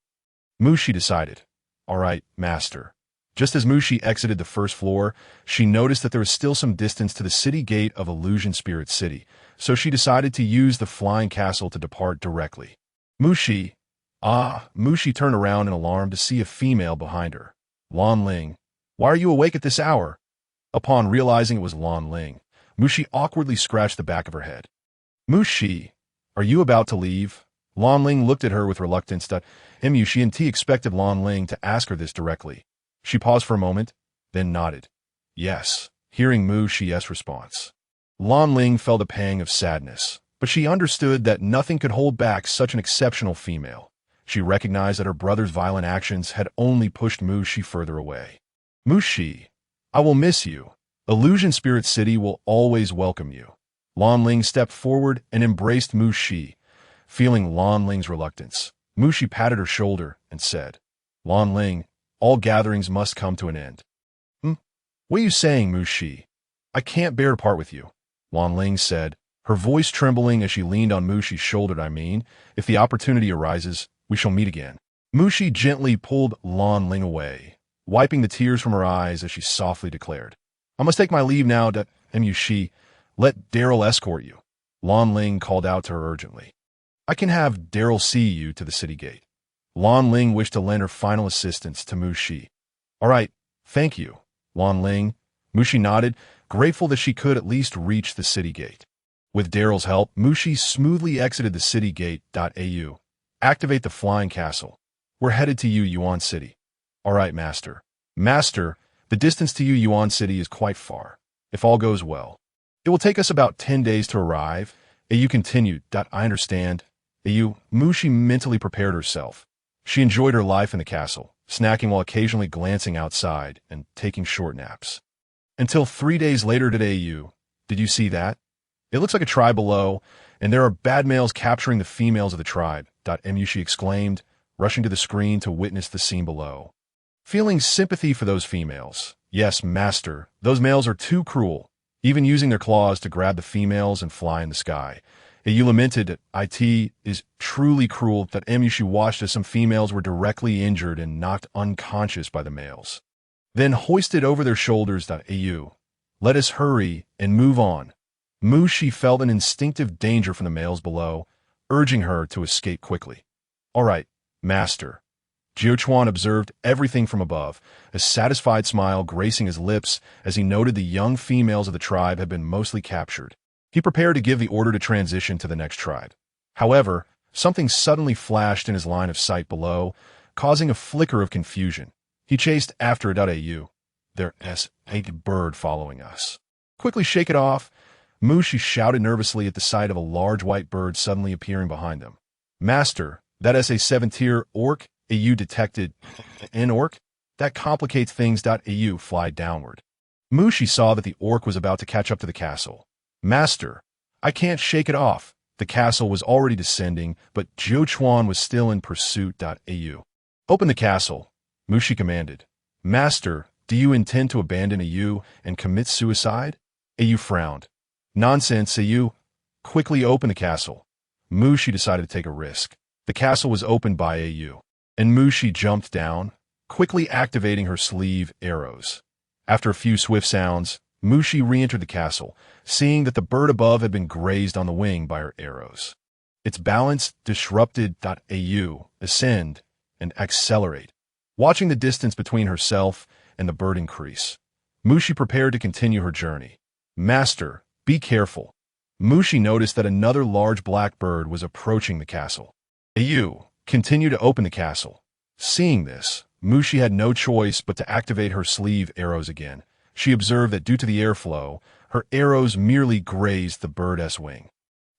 Mushi decided. All right, Master. Just as Mushi exited the 1st floor, she noticed that there was still some distance to the city gate of Illusion Spirit City, so she decided to use the flying castle to depart directly. Mushi. Mushi turned around in alarm to see a female behind her. Lan Ling. Why are you awake at this hour? Upon realizing it was Lan Ling, Mushi awkwardly scratched the back of her head. Mushi, are you about to leave? Lan Ling looked at her with reluctance. Mushi and T expected Lan Ling to ask her this directly. She paused for a moment, then nodded. Yes, hearing Mushi's response. Lan Ling felt a pang of sadness, but she understood that nothing could hold back such an exceptional female. She recognized that her brother's violent actions had only pushed Mushi further away. Mushi, I will miss you. Illusion Spirit City will always welcome you. Lan Ling stepped forward and embraced Mushi. Feeling Lan Ling's reluctance, Mushi patted her shoulder and said, Lan Ling, all gatherings must come to an end. What are you saying, Mushi? I can't bear to part with you, Lan Ling said, her voice trembling as she leaned on Mushi's shoulder. If the opportunity arises, we shall meet again. Mushi gently pulled Lan Ling away, wiping the tears from her eyes as she softly declared, "I must take my leave now, Mushi. Let Daryl escort you." Lan Ling called out to her urgently. "I can have Daryl see you to the city gate." Lan Ling wished to lend her final assistance to Mushi. "All right, thank you, Lan Ling." Mushi nodded, grateful that she could at least reach the city gate. With Daryl's help, Mushi smoothly exited the city gate. Au. Activate the flying castle. We're headed to Yuan City. All right, Master. Master, the distance to Yuan City is quite far. If all goes well, it will take us about 10 days to arrive. Au continued. I understand. Mushi mentally prepared herself. She enjoyed her life in the castle, snacking while occasionally glancing outside and taking short naps. Until 3 days later Au. Did you see that? It looks like a tribe below, and there are bad males capturing the females of the tribe. Mushi exclaimed, rushing to the screen to witness the scene below. Feeling sympathy for those females. Yes, Master, those males are too cruel, even using their claws to grab the females and fly in the sky. Au lamented, "It is truly cruel." Mushi watched as some females were directly injured and knocked unconscious by the males. Then hoisted over their shoulders. Au. Let us hurry and move on. Mushi felt an instinctive danger from the males below, urging her to escape quickly. All right, Master. Jiuchuan observed everything from above, a satisfied smile gracing his lips as he noted the young females of the tribe had been mostly captured. He prepared to give the order to transition to the next tribe. However, something suddenly flashed in his line of sight below, causing a flicker of confusion. He chased after it. Au. There's a bird following us. Quickly shake it off. Mushi shouted nervously at the sight of a large white bird suddenly appearing behind them. Master, that is a 7-tier orc. Au detected an orc? That complicates things. Au fly downward. Mushi saw that the orc was about to catch up to the castle. Master, I can't shake it off. The castle was already descending, but Jiuchuan was still in pursuit. Au. Open the castle, Mushi commanded. Master, do you intend to abandon Au and commit suicide? Au frowned. Nonsense, Au. Quickly open the castle. Mushi decided to take a risk. The castle was opened by Au, and Mushi jumped down, quickly activating her sleeve arrows. After a few swift sounds, Mushi re-entered the castle, seeing that the bird above had been grazed on the wing by her arrows. Its balance disrupted. Au ascend and accelerate, watching the distance between herself and the bird increase. Mushi prepared to continue her journey. Master, be careful. Mushi noticed that another large black bird was approaching the castle. Au, continue to open the castle. Seeing this, Mushi had no choice but to activate her sleeve arrows again. She observed that due to the airflow, her arrows merely grazed the bird's wing.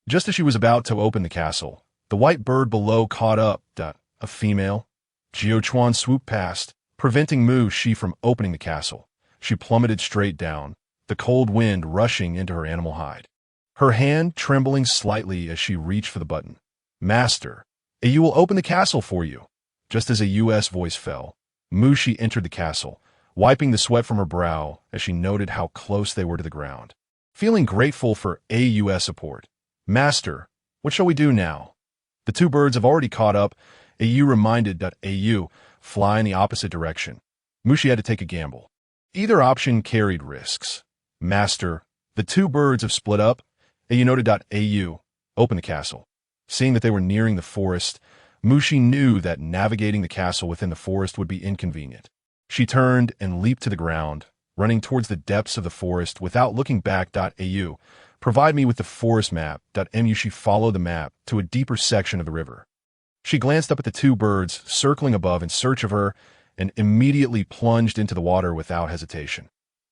Just as she was about to open the castle, the white bird below caught up. A female. Jiuchuan swooped past, preventing Mushi from opening the castle. She plummeted straight down, the cold wind rushing into her animal hide. Her hand trembling slightly as she reached for the button. Master, Au will open the castle for you. Just as a U.S. voice fell, Mushi entered the castle, wiping the sweat from her brow as she noted how close they were to the ground. Feeling grateful for AU's support. Master, what shall we do now? The two birds have already caught up. Au reminded. Au, fly in the opposite direction. Mushi had to take a gamble. Either option carried risks. Master, the two birds have split up. Au noted. Au, open the castle. Seeing that they were nearing the forest, Mushi knew that navigating the castle within the forest would be inconvenient. She turned and leaped to the ground, running towards the depths of the forest without looking back. Au, provide me with the forest map. Mushi followed the map to a deeper section of the river. She glanced up at the two birds circling above in search of her and immediately plunged into the water without hesitation.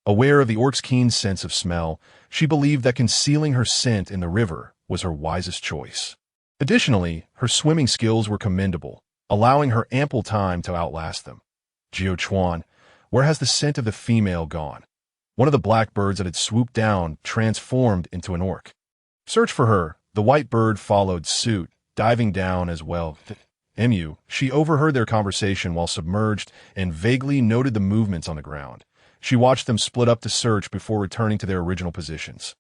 Aware of the orc's keen sense of smell, she believed that concealing her scent in the river was her wisest choice. Additionally, her swimming skills were commendable, allowing her ample time to outlast them. Jiuchuan, where has the scent of the female gone? One of the black birds that had swooped down transformed into an orc. Search for her. The white bird followed suit, diving down as well. She overheard their conversation while submerged and vaguely noted the movements on the ground. She watched them split up to search before returning to their original positions.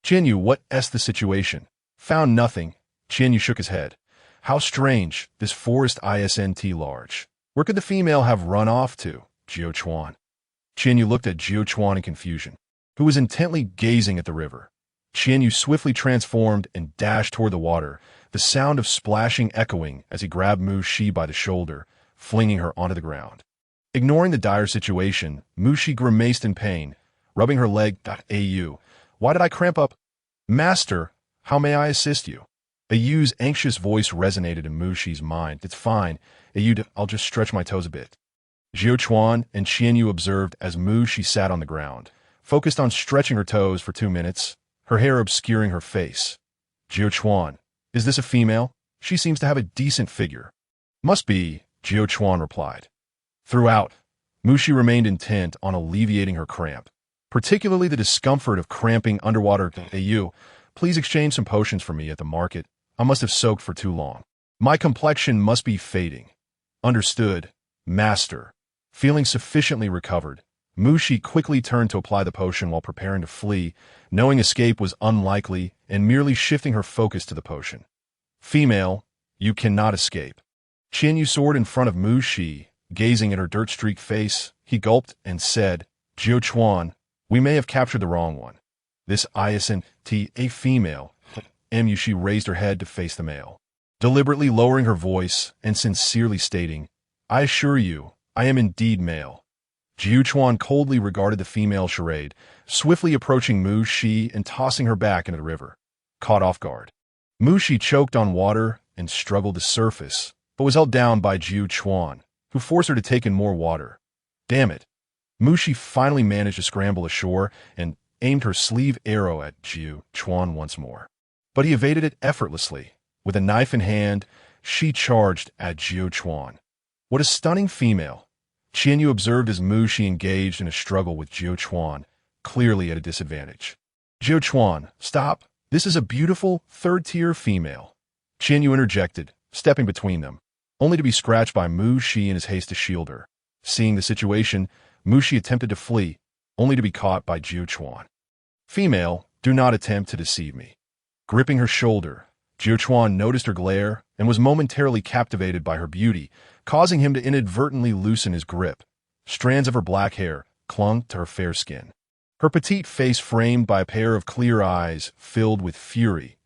Qianyu, what is the situation? Found nothing. Qianyu shook his head. How strange, this forest isn't large. Where could the female have run off to? Jiu Chuan. Qianyu looked at Jiu Chuan in confusion, who was intently gazing at the river. Qianyu swiftly transformed and dashed toward the water, the sound of splashing echoing as he grabbed Mu Shi by the shoulder, flinging her onto the ground. Ignoring the dire situation, Mu Shi grimaced in pain, rubbing her leg. Au. Why did I cramp up? Master, how may I assist you? Ayu's anxious voice resonated in Mu Shi's mind. It's fine. Ayu, I'll just stretch my toes a bit. Jiu Chuan and Qianyu observed as Mu Shi sat on the ground, focused on stretching her toes for 2 minutes, her hair obscuring her face. Jiu Chuan, is this a female? She seems to have a decent figure. Must be, Jiu Chuan replied. Throughout, Mu Shi remained intent on alleviating her cramp, particularly the discomfort of cramping underwater. Ayu, please exchange some potions for me at the market. I must have soaked for too long. My complexion must be fading. Understood, master. Feeling sufficiently recovered, Mu Shi quickly turned to apply the potion while preparing to flee, knowing escape was unlikely and merely shifting her focus to the potion. Female, you cannot escape. Qianyu soared in front of Mu Shi, gazing at her dirt-streaked face. He gulped and said, Jiu Chuan, we may have captured the wrong one. This isn't a female. Mu Shi raised her head to face the male, deliberately lowering her voice and sincerely stating, I assure you, I am indeed male. Jiu Chuan coldly regarded the female charade, swiftly approaching Mu Shi and tossing her back into the river. Caught off guard, Mu Shi choked on water and struggled to surface, but was held down by Jiu Chuan, who forced her to take in more water. Damn it. Mu Shi finally managed to scramble ashore and aimed her sleeve arrow at Jiu Chuan once more. But he evaded it effortlessly. With a knife in hand, she charged at Jiu Chuan. What a stunning female. Qianyu observed as Mu Shi engaged in a struggle with Jiu Chuan, clearly at a disadvantage. Jiu Chuan, stop. This is a beautiful, third-tier female. Qianyu interjected, stepping between them, only to be scratched by Mu Shi in his haste to shield her. Seeing the situation, Mu Shi attempted to flee, only to be caught by Jiu Chuan. Female, do not attempt to deceive me. Gripping her shoulder, Jiu Chuan noticed her glare and was momentarily captivated by her beauty, causing him to inadvertently loosen his grip. Strands of her black hair clung to her fair skin. Her petite face framed by a pair of clear eyes filled with fury.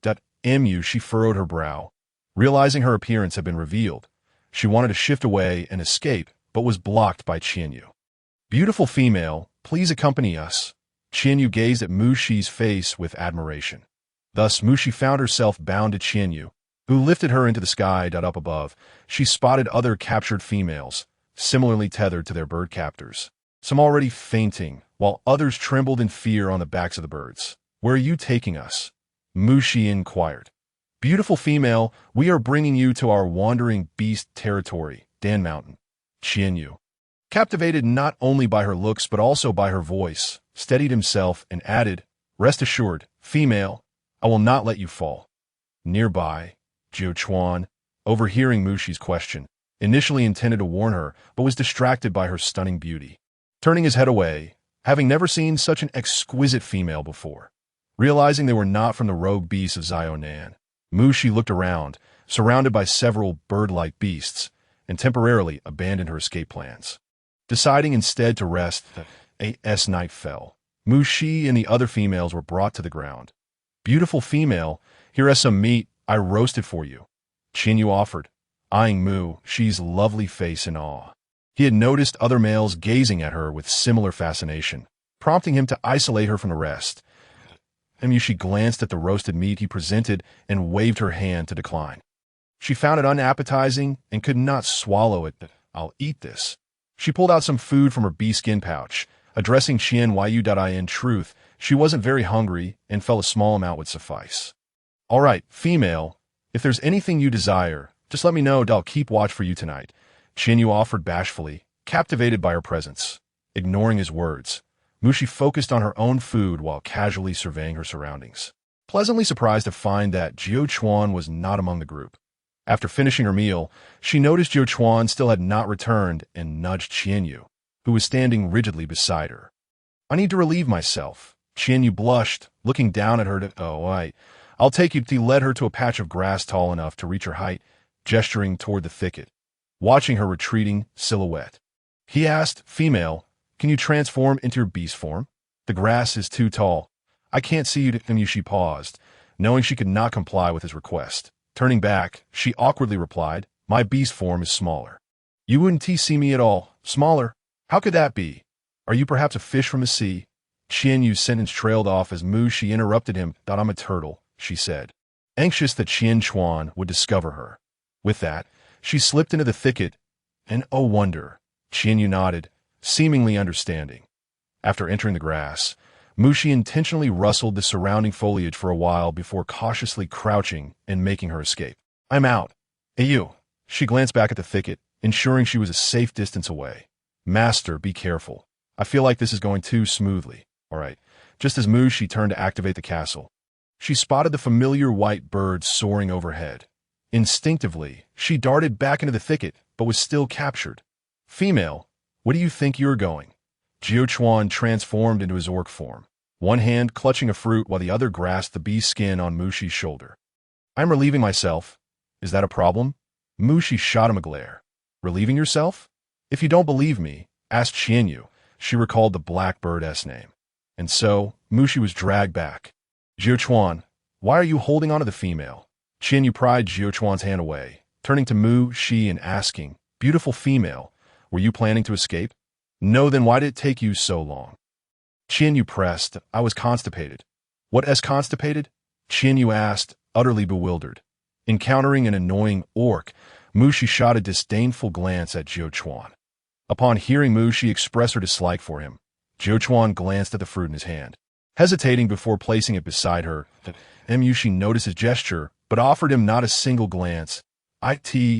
Mu Shi furrowed her brow. Realizing her appearance had been revealed, she wanted to shift away and escape, but was blocked by Qianyu. Beautiful female, please accompany us. Qianyu gazed at Mu Shi's face with admiration. Thus, Mu Shi found herself bound to Qianyu, who lifted her into the sky. Up above, she spotted other captured females, similarly tethered to their bird captors, some already fainting, while others trembled in fear on the backs of the birds. Where are you taking us? Mu Shi inquired. Beautiful female, we are bringing you to our wandering beast territory, Dan Mountain. Qianyu, captivated not only by her looks but also by her voice, steadied himself and added, rest assured, female, I will not let you fall. Nearby, Jiu Chuan, overhearing Mu Shi's question, initially intended to warn her, but was distracted by her stunning beauty. Turning his head away, having never seen such an exquisite female before. Realizing they were not from the rogue beasts of Zionan, Mu Shi looked around, surrounded by several bird-like beasts, and temporarily abandoned her escape plans. Deciding instead to rest, as night fell, Mu Shi and the other females were brought to the ground. Beautiful female, here is some meat I roasted for you. Qianyu offered, eyeing Mu Shi's lovely face in awe. He had noticed other males gazing at her with similar fascination, prompting him to isolate her from the rest. Mu Shi glanced at the roasted meat he presented and waved her hand to decline. She found it unappetizing and could not swallow it. I'll eat this. She pulled out some food from her bee skin pouch, addressing Qian Yu. In truth, she wasn't very hungry and felt a small amount would suffice. All right, female, if there's anything you desire, just let me know. I'll keep watch for you tonight. Qianyu offered bashfully, captivated by her presence. Ignoring his words, Mu Shi focused on her own food while casually surveying her surroundings. Pleasantly surprised to find that Jiu Chuan was not among the group. After finishing her meal, she noticed Jiu Chuan still had not returned and nudged Qianyu, who was standing rigidly beside her. I need to relieve myself. Qianyu blushed, looking down at her. Oh, right. I'll take you. He led her to a patch of grass tall enough to reach her height gesturing toward the thicket, watching her retreating silhouette. He asked, "Female, can you transform into your beast form? The grass is too tall. I can't see you to you." She paused, knowing she could not comply with his request. Turning back, she awkwardly replied, "My beast form is smaller." "You wouldn't see me at all. Smaller? How could that be? Are you perhaps a fish from the sea?" Qian Yu's sentence trailed off as Mu Shi interrupted him. "I'm a turtle," she said, anxious that Qian Chuan would discover her. With that, she slipped into the thicket, and oh wonder, Qian Yu nodded, seemingly understanding. After entering the grass, Mu Shi intentionally rustled the surrounding foliage for a while before cautiously crouching and making her escape. "I'm out. Hey you." She glanced back at the thicket, ensuring she was a safe distance away. "Master, be careful. I feel like this is going too smoothly." "All right." Just as Mu Shi turned to activate the castle, she spotted the familiar white bird soaring overhead. Instinctively, she darted back into the thicket, but was still captured. "Female, where do you think you're going?" Jiao Chuan transformed into his orc form, one hand clutching a fruit while the other grasped the bee's skin on Mu Shi's shoulder. "I'm relieving myself. Is that a problem?" Mu Shi shot him a glare. "Relieving yourself? If you don't believe me, ask Qian Yu." She recalled the blackbird's name. And so, Mu Shi was dragged back. "Jiao Chuan, why are you holding on to the female?" Qian Yu pried Jiao Chuan's hand away, turning to Mu Shi and asking, "Beautiful female, were you planning to escape?" "No, then why did it take you so long?" Qian Yu pressed, "I was constipated." "What is constipated?" Qian Yu asked, utterly bewildered. Encountering an annoying orc, Mu Shi shot a disdainful glance at Jiao Chuan. Upon hearing Mu Shi express her dislike for him, Jiao Chuan glanced at the fruit in his hand. Hesitating before placing it beside her, Mu Shi noticed his gesture, but offered him not a single glance.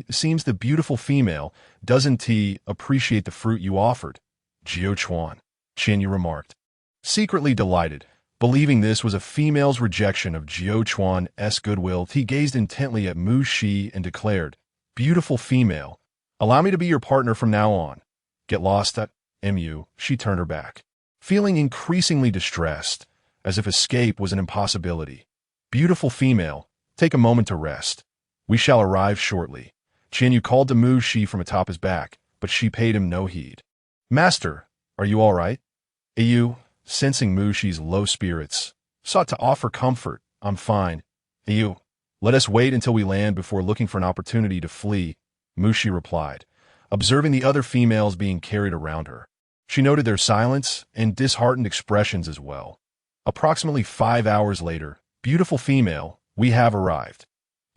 "Seems the beautiful female doesn't appreciate the fruit you offered." "Jiao Chuan," Qian Yu remarked, secretly delighted. Believing this was a female's rejection of Jiao Chuan's goodwill, he gazed intently at Mu Shi and declared, "Beautiful female, allow me to be your partner from now on." "Get lost at Mu." She turned her back, feeling increasingly distressed, as if escape was an impossibility. "Beautiful female, take a moment to rest. We shall arrive shortly." Qian Yu called to Mu Shi from atop his back, but she paid him no heed. "Master, are you all right?" Yu, sensing Mu Shi's low spirits, sought to offer comfort. "I'm fine." "Yu, let us wait until we land before looking for an opportunity to flee," Mu Shi replied, observing the other females being carried around her. She noted their silence and disheartened expressions as well. Approximately 5 hours later, "Beautiful female, we have arrived."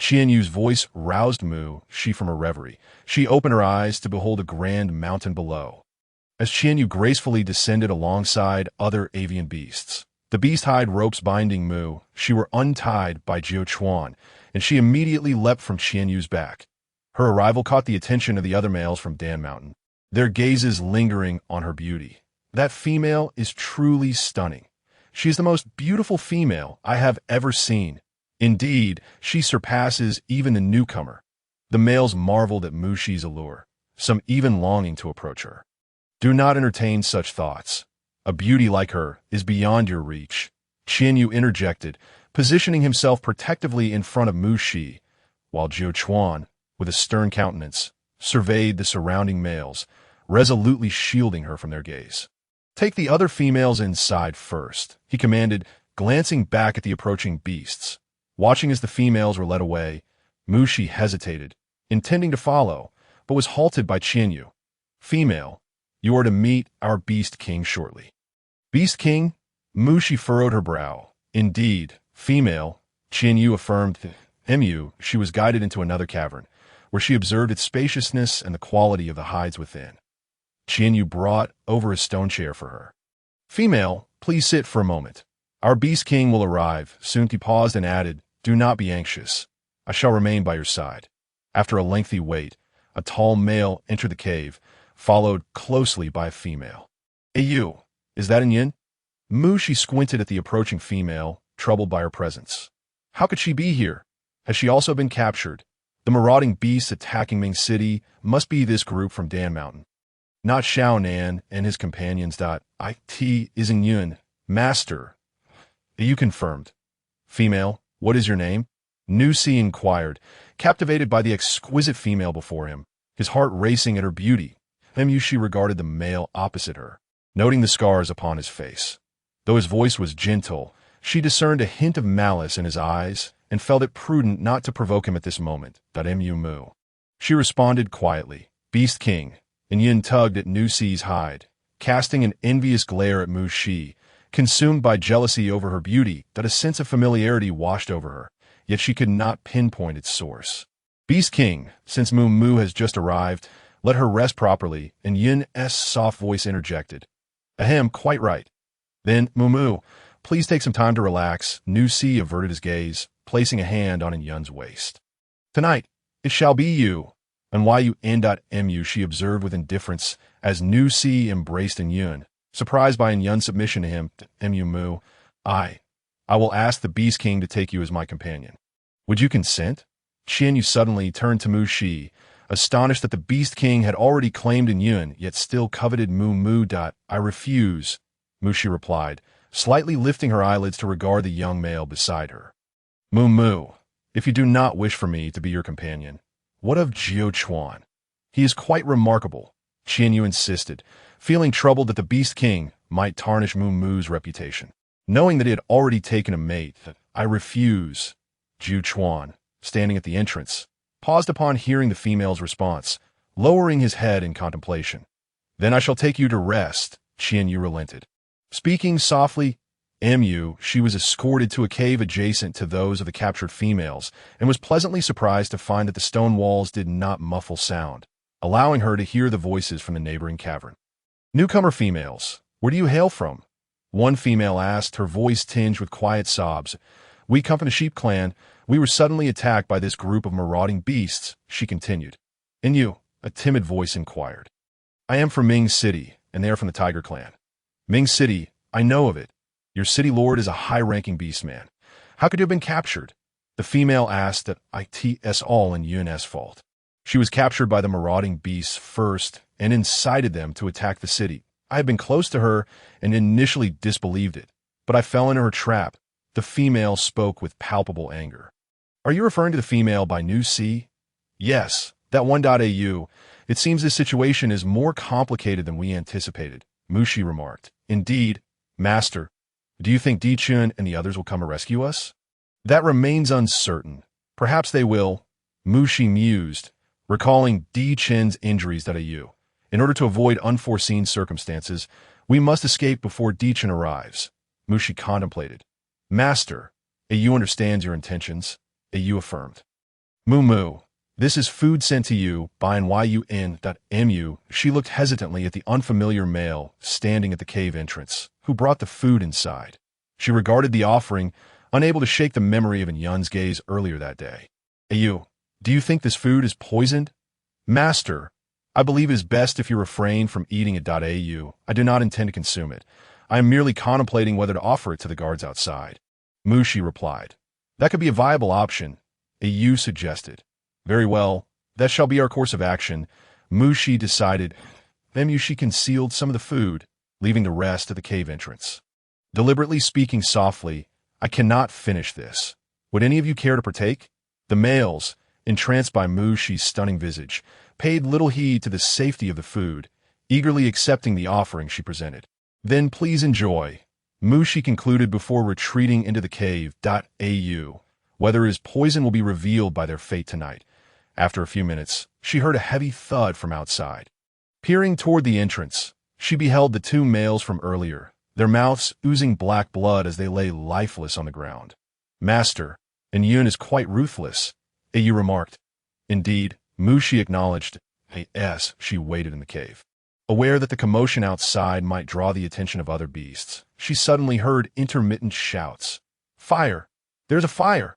Qian Yu's voice roused Mu Shi from her reverie. She opened her eyes to behold a grand mountain below. As Qian Yu gracefully descended alongside other avian beasts, the beast-hide ropes binding Mu Shi were untied by Jiao Chuan, and she immediately leapt from Qian Yu's back. Her arrival caught the attention of the other males from Dan Mountain, their gazes lingering on her beauty. "That female is truly stunning. She is the most beautiful female I have ever seen. Indeed, she surpasses even the newcomer." The males marveled at Mu Shi's allure, some even longing to approach her. "Do not entertain such thoughts. A beauty like her is beyond your reach," Qian Yu interjected, positioning himself protectively in front of Mu Shi, while Jiao Chuan, with a stern countenance, surveyed the surrounding males, resolutely shielding her from their gaze. "Take the other females inside first," he commanded, glancing back at the approaching beasts. Watching as the females were led away, Mu Shi hesitated, intending to follow, but was halted by Qian Yu. "Female, you are to meet our Beast King shortly." "Beast King?" Mu Shi furrowed her brow. "Indeed, female," Qian Yu affirmed. She was guided into another cavern, where she observed its spaciousness and the quality of the hides within. Qian Yu brought over a stone chair for her. "Female, please sit for a moment. Our Beast King will arrive soon." He paused and added, "Do not be anxious. I shall remain by your side." After a lengthy wait, a tall male entered the cave, followed closely by a female. "You, is that Yin?" Mu Shi squinted at the approaching female, troubled by her presence. How could she be here? Has she also been captured? The marauding beasts attacking Ming City must be this group from Dan Mountain. Not Xiao Nan and his companions. It isn't Yun. Master. You confirmed. Female, what is your name? Nusi inquired, captivated by the exquisite female before him, his heart racing at her beauty. She regarded the male opposite her, noting the scars upon his face. Though his voice was gentle, she discerned a hint of malice in his eyes and felt it prudent not to provoke him at this moment. Mu. She responded quietly, Beast King, and Yin tugged at Nusi's hide, casting an envious glare at Mu Shi, consumed by jealousy over her beauty. That a sense of familiarity washed over her, yet she could not pinpoint its source. Beast King, since Mu has just arrived, let her rest properly, and Yin's soft voice interjected. Ahem, quite right. Then, Mu, please take some time to relax. Nusi averted his gaze, placing a hand on Yun's waist. Tonight, it shall be you. And why you N.mu, she observed with indifference as Nusi embraced Yun, surprised by Yun's submission to him. Mu, I will ask the Beast King to take you as my companion. Would you consent? Yu suddenly turned to Mu Shi, astonished that the Beast King had already claimed Yun, yet still coveted Mu. I refuse, Mu Shi replied, slightly lifting her eyelids to regard the young male beside her. Mu, if you do not wish for me to be your companion, what of Jiu Chuan? He is quite remarkable, Yu insisted, feeling troubled that the Beast King might tarnish Mu's reputation. Knowing that he had already taken a mate, I refuse. Jiu Chuan, standing at the entrance, paused upon hearing the female's response, lowering his head in contemplation. Then I shall take you to rest, Yu relented. Speaking softly, she was escorted to a cave adjacent to those of the captured females and was pleasantly surprised to find that the stone walls did not muffle sound, allowing her to hear the voices from the neighboring cavern. Newcomer females, where do you hail from? One female asked, her voice tinged with quiet sobs. We come from the Sheep Clan. We were suddenly attacked by this group of marauding beasts, she continued. And you? A timid voice inquired. I am from Ming City, and they are from the Tiger Clan. Ming City, I know of it. Your city lord is a high-ranking beastman. How could you have been captured? The female asked that it's all in Yun's fault. She was captured by the marauding beasts first and incited them to attack the city. I had been close to her and initially disbelieved it, but I fell into her trap. The female spoke with palpable anger. Are you referring to the female by Nusi? Yes, that one. Au. It seems this situation is more complicated than we anticipated, Mu Shi remarked. Indeed, Master. Do you think Di Chun and the others will come to rescue us? That remains uncertain. Perhaps they will, Mu Shi mused, recalling Di Chun's injuries. Au. In order to avoid unforeseen circumstances, we must escape before Di Chun arrives. Mu Shi contemplated. Master, Au understands your intentions, Au affirmed. Mu, this is food sent to you by Yun.mu. She looked hesitantly at the unfamiliar male standing at the cave entrance, who brought the food inside. She regarded the offering, unable to shake the memory of Yun's gaze earlier that day. Au, do you think this food is poisoned? Master, I believe it is best if you refrain from eating it. Au, I do not intend to consume it. I am merely contemplating whether to offer it to the guards outside. Mu Shi replied. That could be a viable option, Au suggested. Very well, that shall be our course of action, Mu Shi decided. Then Mu Shi concealed some of the food, leaving the rest at the cave entrance. Deliberately speaking softly, I cannot finish this. Would any of you care to partake? The males, entranced by Mu Shi's stunning visage, paid little heed to the safety of the food, eagerly accepting the offering she presented. Then please enjoy, Mu Shi concluded before retreating into the cave. Au. Whether his poison will be revealed by their fate tonight. After a few minutes, she heard a heavy thud from outside. Peering toward the entrance, she beheld the two males from earlier, their mouths oozing black blood as they lay lifeless on the ground. Master, and Yun is quite ruthless, Au remarked. Indeed, Mu Shi acknowledged. As she waited in the cave. Aware that the commotion outside might draw the attention of other beasts, she suddenly heard intermittent shouts. Fire! There's a fire!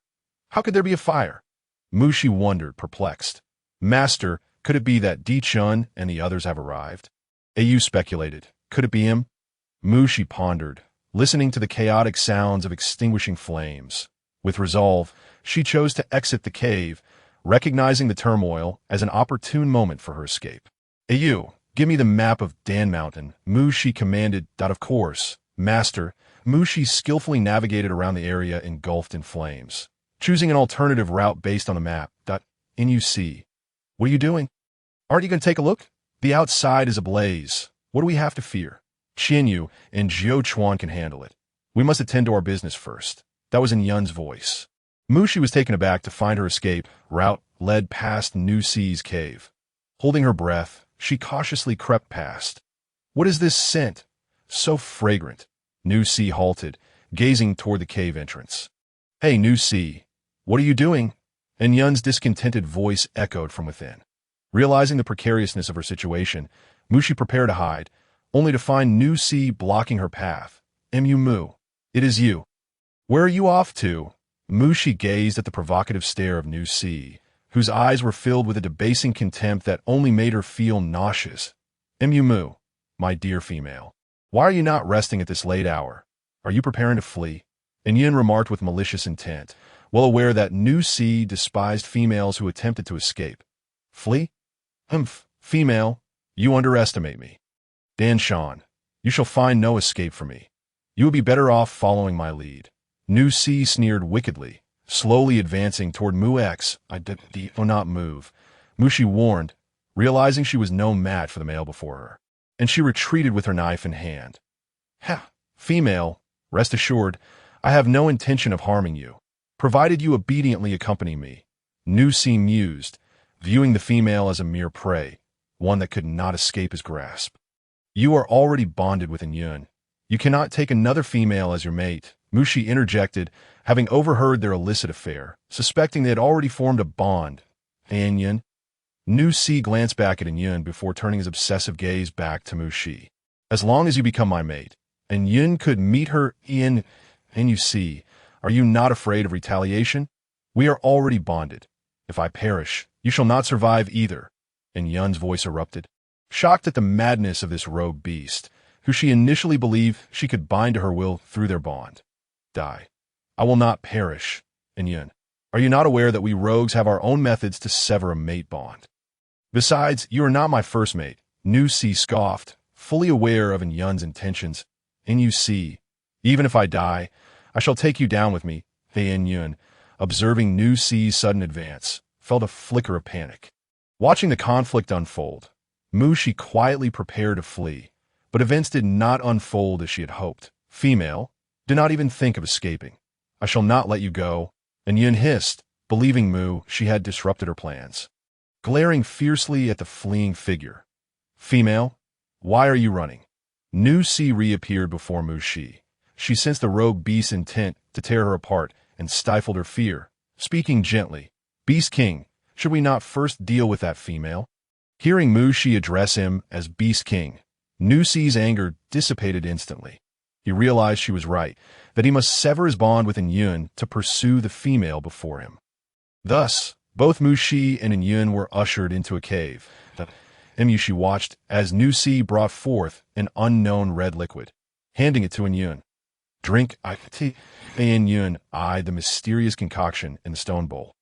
How could there be a fire? Mu Shi wondered, perplexed. Master, could it be that Di Chun and the others have arrived? Au speculated. Could it be him? Mu Shi pondered, listening to the chaotic sounds of extinguishing flames. With resolve, she chose to exit the cave, recognizing the turmoil as an opportune moment for her escape. Au, give me the map of Dan Mountain, Mu Shi commanded. Of course, Master. Mu Shi skillfully navigated around the area engulfed in flames. choosing an alternative route based on the map. NUC. What are you doing? Aren't you going to take a look? The outside is ablaze. What do we have to fear? Qianyu and Jiu Chuan can handle it. We must attend to our business first. That was in Yun's voice. Mushi was taken aback to find her escape route led past Nu Si's cave. Holding her breath, she cautiously crept past. What is this scent? So fragrant. Nu Si halted, gazing toward the cave entrance. Hey, Nu Si, what are you doing? And Yun's discontented voice echoed from within. Realizing the precariousness of her situation, Mushi prepared to hide, only to find Nu Si blocking her path. Mu, it is you. Where are you off to? Mushi gazed at the provocative stare of Nu Si, whose eyes were filled with a debasing contempt that only made her feel nauseous. Mu, my dear female, why are you not resting at this late hour? Are you preparing to flee? And Yun remarked with malicious intent, well aware that Nu Si despised females who attempted to escape. Flee? Female, you underestimate me. Dan Shan, you shall find no escape for me. You will be better off following my lead. Nu Si sneered wickedly, slowly advancing toward Mu X. Do not move. Mushi warned, realizing she was no match for the male before her, and she retreated with her knife in hand. Ha! Female, rest assured, I have no intention of harming you, provided you obediently accompany me. Nu Si mused, viewing the female as a mere prey, one that could not escape his grasp. You are already bonded with Yun. You cannot take another female as your mate, Mushi interjected, having overheard their illicit affair, suspecting they had already formed a bond. Yun? Nu Si glanced back at Yun before turning his obsessive gaze back to Mushi. As long as you become my mate, and Yun could meet her in NUC, are you not afraid of retaliation? We are already bonded. If I perish, you shall not survive either. And Yun's voice erupted, shocked at the madness of this rogue beast, who she initially believed she could bind to her will through their bond. Die. I will not perish. And Yun, are you not aware that we rogues have our own methods to sever a mate bond? Besides, you are not my first mate, Nu Si scoffed, fully aware of Yun's intentions. NUC, even if I die, I shall take you down with me. Yun, observing Nu Si's sudden advance, felt a flicker of panic. Watching the conflict unfold, Mushi quietly prepared to flee, but events did not unfold as she had hoped. Female, do not even think of escaping. I shall not let you go. And Yun hissed, believing Mu she had disrupted her plans. Glaring fiercely at the fleeing figure. Female, why are you running? Nu Si reappeared before Mushi. She sensed the rogue beast's intent to tear her apart and stifled her fear, speaking gently. Beast King, should we not first deal with that female? Hearing Mushi address him as Beast King, Nu Si's anger dissipated instantly. He realized she was right, that he must sever his bond with Yun to pursue the female before him. Thus, both Mushi and Yun were ushered into a cave. Mushi watched as Nu Si brought forth an unknown red liquid, handing it to Yun. Drink. Yun eyed the mysterious concoction in the stone bowl,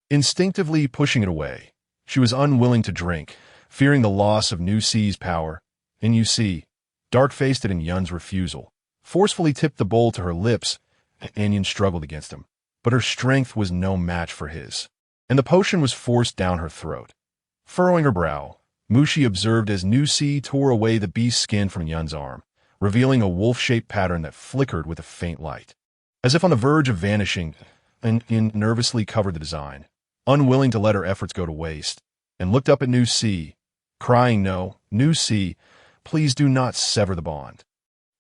instinctively pushing it away. She was unwilling to drink, fearing the loss of Nu Si's power. NUC, dark-faced at Yun's refusal, forcefully tipped the bowl to her lips. Yun struggled against him, but her strength was no match for his, and the potion was forced down her throat. Furrowing her brow, Mushi observed as Nu Si tore away the beast's skin from Yun's arm, revealing a wolf-shaped pattern that flickered with a faint light. As if on the verge of vanishing, Yun nervously covered the design, unwilling to let her efforts go to waste, and looked up at Nu Si, crying, No, Nu Si, please do not sever the bond.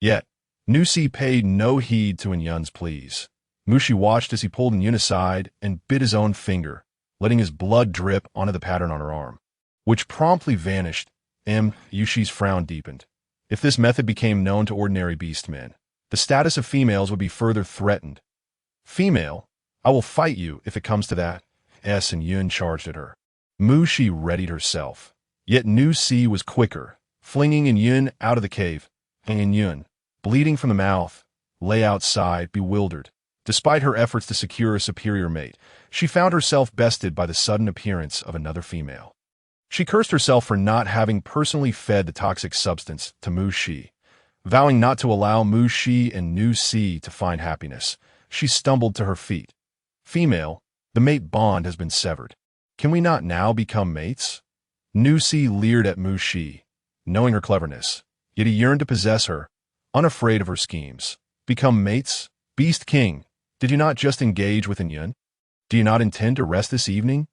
Yet, Nu Si paid no heed to Yun's pleas. Mushi watched as he pulled Yun aside and bit his own finger, letting his blood drip onto the pattern on her arm, which promptly vanished. Yushi's frown deepened. If this method became known to ordinary beastmen, the status of females would be further threatened. Female, I will fight you if it comes to that. And Yun charged at her. Mushi readied herself, yet Nu Si was quicker, flinging Yun out of the cave. Yun, bleeding from the mouth, lay outside, bewildered. Despite her efforts to secure a superior mate, she found herself bested by the sudden appearance of another female. She cursed herself for not having personally fed the toxic substance to Mushi. Vowing not to allow Mushi and Nu Si to find happiness, she stumbled to her feet. Female, the mate bond has been severed. Can we not now become mates? Nusi leered at Mu Shi, knowing her cleverness, yet he yearned to possess her, unafraid of her schemes. Become mates? Beast King, did you not just engage with Yun? Do you not intend to rest this evening?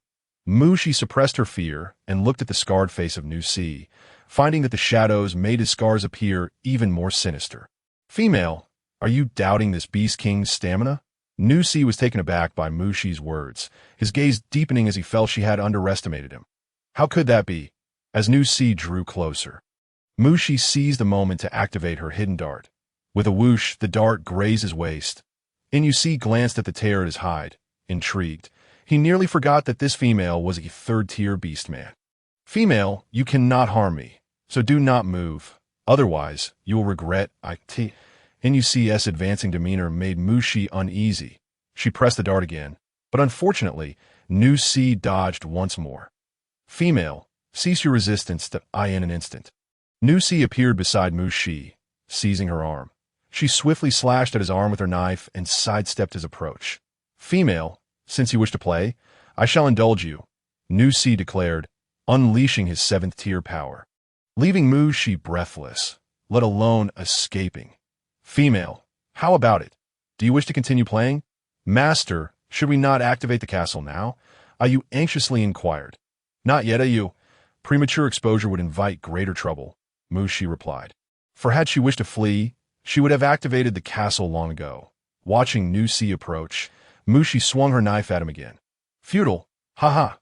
Mu Shi suppressed her fear and looked at the scarred face of Nusi, finding that the shadows made his scars appear even more sinister. Female, are you doubting this Beast King's stamina? Nusi was taken aback by Mu Shi's words, his gaze deepening as he felt she had underestimated him. How could that be? As Nusi drew closer, Mu Shi seized the moment to activate her hidden dart. With a whoosh, the dart grazed his waist. Nusi glanced at the tear at his hide, intrigued. He nearly forgot that this female was a third-tier beastman. Female, you cannot harm me, so do not move. Otherwise, you will regret it. Nusi's advancing demeanor made Mu Shi uneasy. She pressed the dart again, but unfortunately, Nusi dodged once more. Female, cease your resistance in an instant. Nusi appeared beside Mu Shi, seizing her arm. She swiftly slashed at his arm with her knife and sidestepped his approach. Female, since you wish to play, I shall indulge you, Nusi declared, unleashing his seventh-tier power, leaving Mu Shi breathless, let alone escaping. Female, how about it? Do you wish to continue playing? Master, should we not activate the castle now? Ayu anxiously inquired. Not yet, Ayu. Premature exposure would invite greater trouble, Mu Shi replied. For had she wished to flee, she would have activated the castle long ago. Watching Nusi approach, Mu Shi swung her knife at him again. Futile, haha.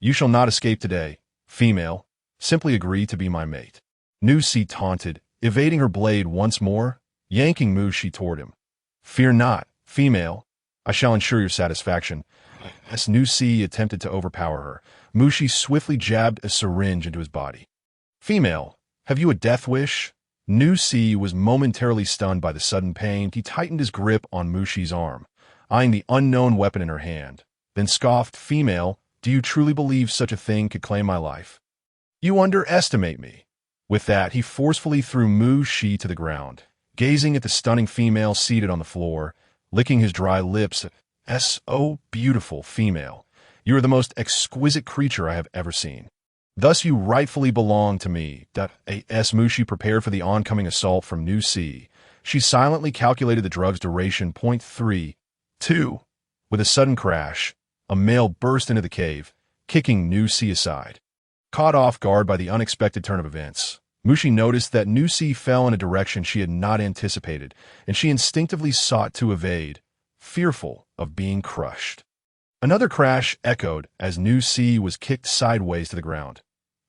You shall not escape today. Female, simply agree to be my mate. Nusi taunted, evading her blade once more, yanking Mu Shi toward him. Fear not, female. I shall ensure your satisfaction. As Nusi attempted to overpower her, Mu Shi swiftly jabbed a syringe into his body. Female, have you a death wish? Nusi was momentarily stunned by the sudden pain. He tightened his grip on Mu Shi's arm, eyeing the unknown weapon in her hand, then scoffed, Female, do you truly believe such a thing could claim my life? You underestimate me. With that, he forcefully threw Mu Shi to the ground, gazing at the stunning female seated on the floor, licking his dry lips. Oh, beautiful female. You are the most exquisite creature I have ever seen. Thus you rightfully belong to me. As Mu Shi prepared for the oncoming assault from Nusi, she silently calculated the drug's duration. 3.2. With a sudden crash, a male burst into the cave, kicking Nusi aside. Caught off guard by the unexpected turn of events, Mu Shi noticed that Nusi fell in a direction she had not anticipated, and she instinctively sought to evade, fearful of being crushed. Another crash echoed as Nusi was kicked sideways to the ground.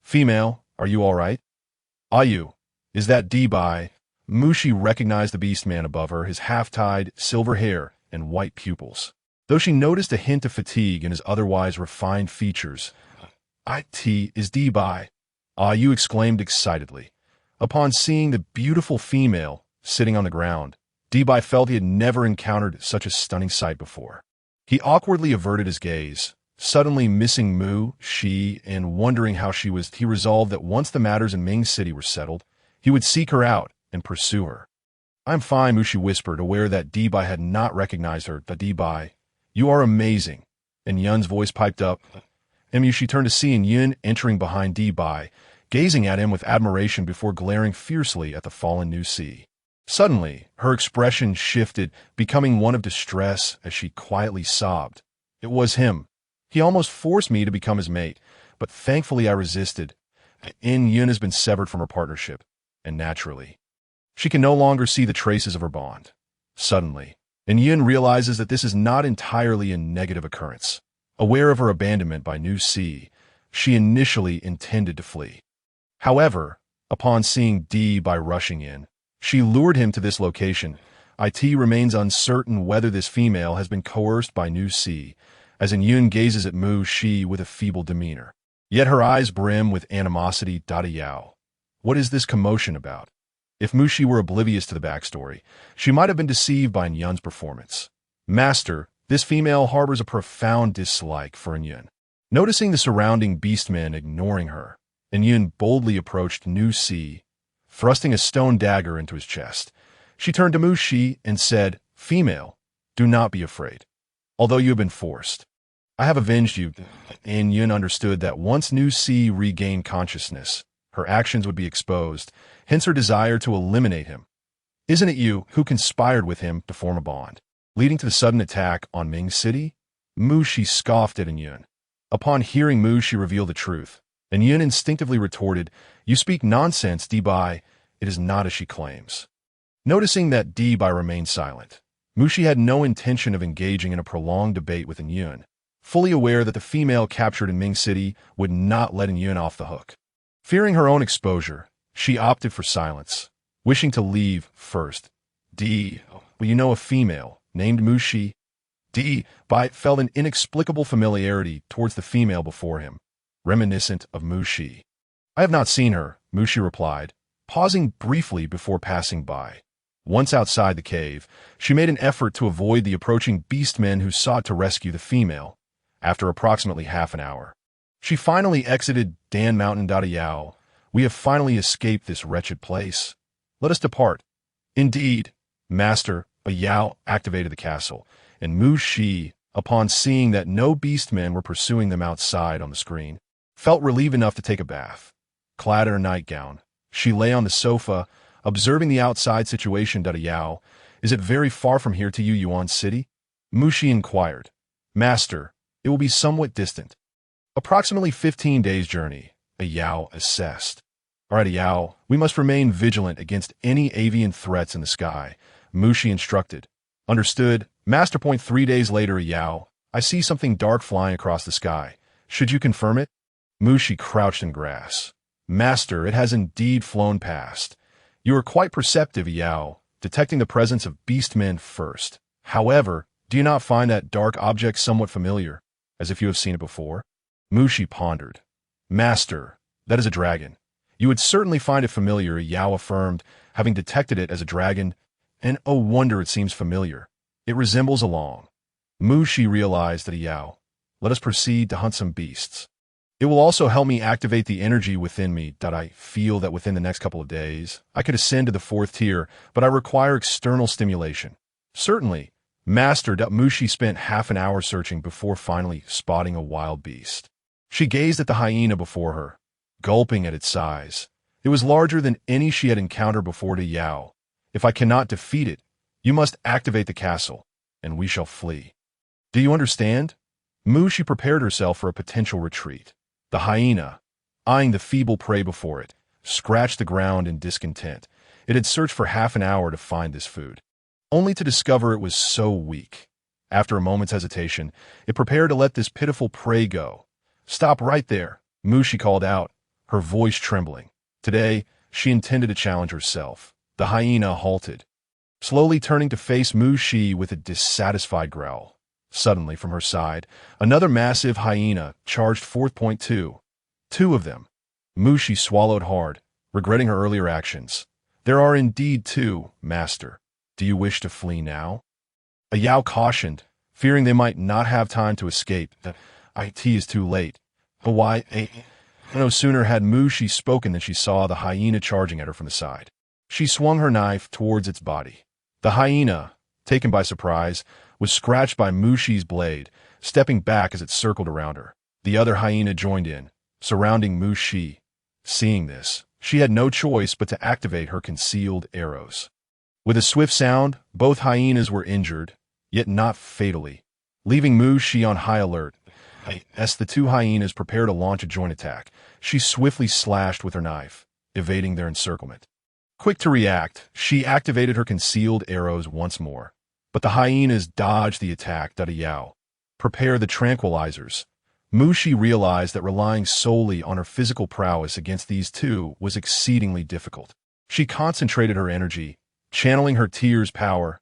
Female, are you all right? Ayu, is that Bai? Mu Shi recognized the beastman above her, his half-tied, silver hair and white pupils. Though she noticed a hint of fatigue in his otherwise refined features. It is Bai. Ayu exclaimed excitedly. Upon seeing the beautiful female sitting on the ground, Bai felt he had never encountered such a stunning sight before. He awkwardly averted his gaze, suddenly missing Mu Shi and wondering how she was. He resolved that once the matters in Ming City were settled, he would seek her out and pursue her. I'm fine, Mu Shi whispered, aware that Bai had not recognized her. Bai, you are amazing. And Yun's voice piped up. Mu Shi turned to see Yun entering behind Bai, gazing at him with admiration before glaring fiercely at the fallen Nusi. Suddenly, her expression shifted, becoming one of distress as she quietly sobbed. It was him. He almost forced me to become his mate, but thankfully I resisted. Yun has been severed from her partnership, and naturally, she can no longer see the traces of her bond. Suddenly, Yun realizes that this is not entirely a negative occurrence. Aware of her abandonment by Nusi, she initially intended to flee. However, upon seeing Bai rushing in, she lured him to this location. It remains uncertain whether this female has been coerced by Nusi, as Yun gazes at Mu Shi with a feeble demeanor. Yet her eyes brim with animosity. Yao. What is this commotion about? If Mu Shi were oblivious to the backstory, she might have been deceived by Yun's performance. Master, this female harbors a profound dislike for Yun. Noticing the surrounding beastmen ignoring her, Yun boldly approached Nusi, thrusting a stone dagger into his chest. She turned to Mu Shi and said, Female, do not be afraid. although you have been forced. I have avenged you. And Yun understood that once Nu Si regained consciousness, her actions would be exposed, hence her desire to eliminate him. Isn't it you who conspired with him to form a bond, leading to the sudden attack on Ming City? Mu Shi scoffed at Yun. Upon hearing Mu Shi reveal the truth, and Yun instinctively retorted, "You speak nonsense, Di Bai. It is not as she claims." Noticing that Di Bai remained silent, Mu Shi had no intention of engaging in a prolonged debate with Yun, fully aware that the female captured in Ming City would not let Yun off the hook. Fearing her own exposure, she opted for silence, wishing to leave first. Di, well, you know a female named Mu Shi? Di Bai felt an inexplicable familiarity towards the female before him, reminiscent of Mu Shi. "I have not seen her," Mu Shi replied, pausing briefly before passing by. Once outside the cave, she made an effort to avoid the approaching beastmen who sought to rescue the female. After approximately half an hour, she finally exited Dan Mountain. Yao, "We have finally escaped this wretched place. Let us depart." "Indeed, Master." Yao activated the castle, and Mu Shi, upon seeing that no beastmen were pursuing them outside on the screen, felt relieved enough to take a bath. Clad in her nightgown, she lay on the sofa, observing the outside situation. "Yao, is it very far from here to Yuan City?" Mu Shi inquired. "Master, it will be somewhat distant. Approximately 15 days' journey," Yao assessed. "All right, Yao, we must remain vigilant against any avian threats in the sky," Mu Shi instructed. "Understood, Master." 3 days later, Yao, "I see something dark flying across the sky. Should you confirm it?" Mu Shi crouched in grass. "Master, it has indeed flown past." "You are quite perceptive, Yao, detecting the presence of beastmen first. However, do you not find that dark object somewhat familiar, as if you have seen it before?" Mu Shi pondered. "Master, that is a dragon." "You would certainly find it familiar," Yao affirmed, having detected it as a dragon. "And oh wonder, it seems familiar. It resembles a long." Mu Shi realized that Yao, "Let us proceed to hunt some beasts. It will also help me activate the energy within me. I feel that within the next couple of days, I could ascend to the 4th tier, but I require external stimulation." "Certainly, Master." Mu Shi spent half an hour searching before finally spotting a wild beast. She gazed at the hyena before her, gulping at its size. It was larger than any she had encountered before. Yao, "If I cannot defeat it, you must activate the castle, and we shall flee. Do you understand?" Mu Shi prepared herself for a potential retreat. The hyena, eyeing the feeble prey before it, scratched the ground in discontent. It had searched for half an hour to find this food, only to discover it was so weak. After a moment's hesitation, it prepared to let this pitiful prey go. "Stop right there," Mu Shi called out, her voice trembling. Today, she intended to challenge herself. The hyena halted, slowly turning to face Mu Shi with a dissatisfied growl. Suddenly, from her side, another massive hyena charged forth. 2 of them. Mu Shi swallowed hard, regretting her earlier actions. "There are indeed 2, Master. Do you wish to flee now?" Yao cautioned, fearing they might not have time to escape. "It is too late." "But why?" No sooner had Mu Shi spoken than she saw the hyena charging at her from the side. She swung her knife towards its body. The hyena, taken by surprise, was scratched by Mu Shi's blade, stepping back as it circled around her. The other hyena joined in, surrounding Mu Shi. Seeing this, she had no choice but to activate her concealed arrows. With a swift sound, both hyenas were injured, yet not fatally, leaving Mu Shi on high alert. As the 2 hyenas prepared to launch a joint attack, she swiftly slashed with her knife, evading their encirclement. Quick to react, she activated her concealed arrows once more. But the hyenas dodged the attack. Yao, "Prepare the tranquilizers." Mu Shi realized that relying solely on her physical prowess against these 2 was exceedingly difficult. She concentrated her energy, channeling her tears' power.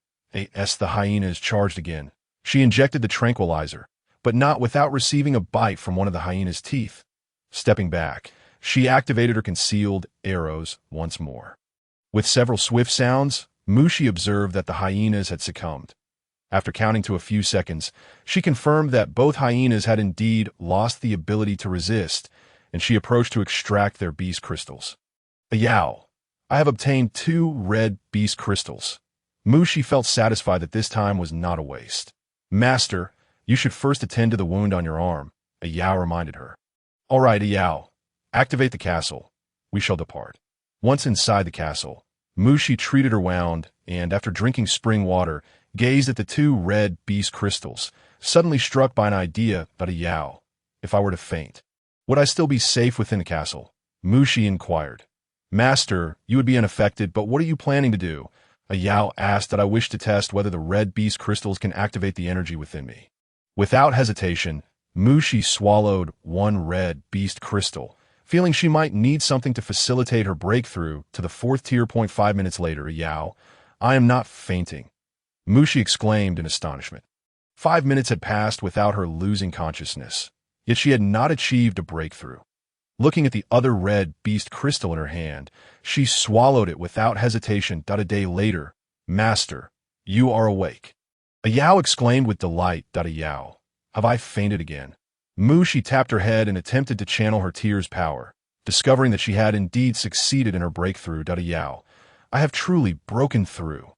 As the hyenas charged again, she injected the tranquilizer, but not without receiving a bite from one of the hyena's teeth. Stepping back, she activated her concealed arrows once more. With several swift sounds, Mu Shi observed that the hyenas had succumbed. After counting to a few seconds, she confirmed that both hyenas had indeed lost the ability to resist, and she approached to extract their beast crystals. "Yao, I have obtained 2 red beast crystals." Mu Shi felt satisfied that this time was not a waste. "Master, You should first attend to the wound on your arm, a Yao reminded her. All right, a Yao. Activate the castle. We shall depart. Once inside the castle, Mushi treated her wound and, after drinking spring water, gazed at the two red beast crystals, suddenly struck by an idea about a Yao. If I were to faint, would I still be safe within the castle? Mushi inquired. Master, you would be unaffected, but what are you planning to do? A Yao asked that I wish to test whether the red beast crystals can activate the energy within me. Without hesitation, Mushi swallowed one red beast crystal, feeling she might need something to facilitate her breakthrough to the fourth tier. 5 minutes later, a Yao, I am not fainting, Mushi exclaimed in astonishment. 5 minutes had passed without her losing consciousness, yet she had not achieved a breakthrough. Looking at the other red beast crystal in her hand, she swallowed it without hesitation. A day later, Master, you are awake. A Yao exclaimed with delight. A Yao, have I fainted again? Mushi tapped her head and attempted to channel her tears' power, discovering that she had indeed succeeded in her breakthrough. A Yao, I have truly broken through.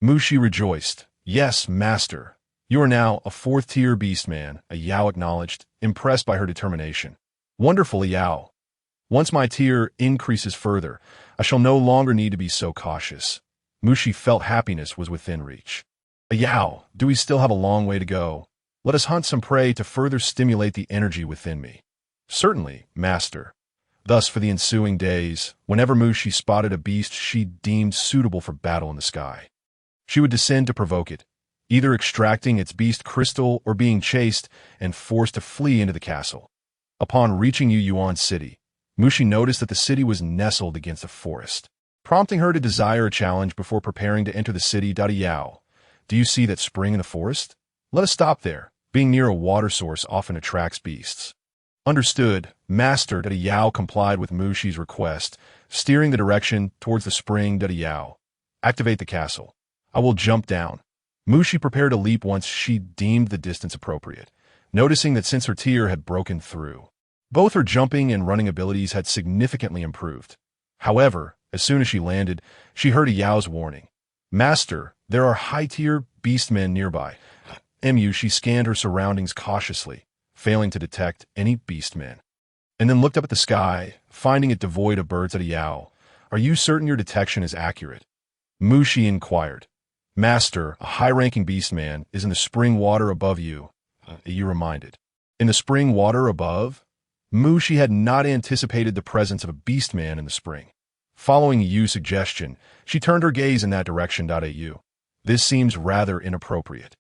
Mushi rejoiced. Yes, Master. You are now a fourth-tier beastman, a Yao acknowledged, impressed by her determination. Wonderful, a Yao. Once my tier increases further, I shall no longer need to be so cautious. Mushi felt happiness was within reach. A Yao, do we still have a long way to go? Let us hunt some prey to further stimulate the energy within me. Certainly, Master. Thus, for the ensuing days, whenever Mushi spotted a beast she deemed suitable for battle in the sky, she would descend to provoke it, either extracting its beast crystal or being chased and forced to flee into the castle. Upon reaching Yuan City, Mushi noticed that the city was nestled against a forest, prompting her to desire a challenge before preparing to enter the city. Yao, do you see that spring in the forest? Let us stop there. Being near a water source often attracts beasts. Understood, Master. Yao complied with Mushi's request, steering the direction towards the spring. Yao, activate the castle. I will jump down. Mushi prepared a leap once she deemed the distance appropriate, noticing that since her tier had broken through, both her jumping and running abilities had significantly improved. However, as soon as she landed, she heard a Yao's warning. Master, there are high-tier beastmen nearby. She scanned her surroundings cautiously, failing to detect any beastmen, and then looked up at the sky, finding it devoid of birds. Yao, are you certain your detection is accurate? Mushi inquired. Master, a high-ranking beastman is in the spring water above you, you reminded. In the spring water above? Mushi had not anticipated the presence of a beastman in the spring. Following Yu's suggestion, she turned her gaze in that direction. This seems rather inappropriate.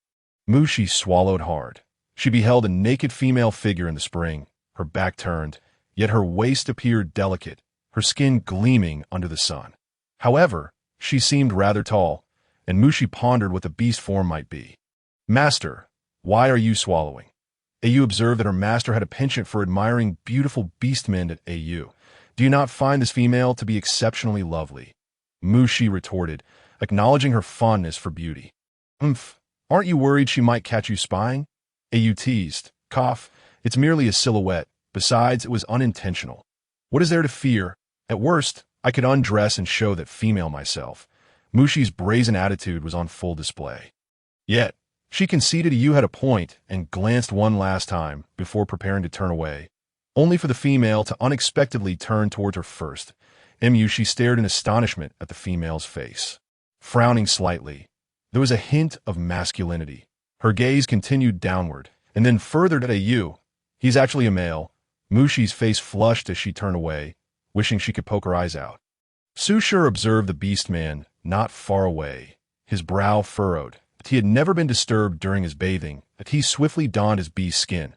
Mushi swallowed hard. She beheld a naked female figure in the spring, her back turned, yet her waist appeared delicate, her skin gleaming under the sun. However, she seemed rather tall, and Mushi pondered what the beast form might be. Master, why are you swallowing? Au observed that her master had a penchant for admiring beautiful beastmen. Au, do you not find this female to be exceptionally lovely? Mushi retorted, acknowledging her fondness for beauty. Aren't you worried she might catch you spying? Au teased. Cough, it's merely a silhouette. Besides, it was unintentional. What is there to fear? At worst, I could undress and show that female myself. Mushi's brazen attitude was on full display. Yet, she conceded Au had a point and glanced one last time before preparing to turn away, only for the female to unexpectedly turn towards her first. She stared in astonishment at the female's face. Frowning slightly, there was a hint of masculinity. Her gaze continued downward, and then further at Au. He's actually a male. Mushi's face flushed as she turned away, wishing she could poke her eyes out. Sushur observed the beastman not far away, his brow furrowed. He had never been disturbed during his bathing, but he swiftly donned his beast skin.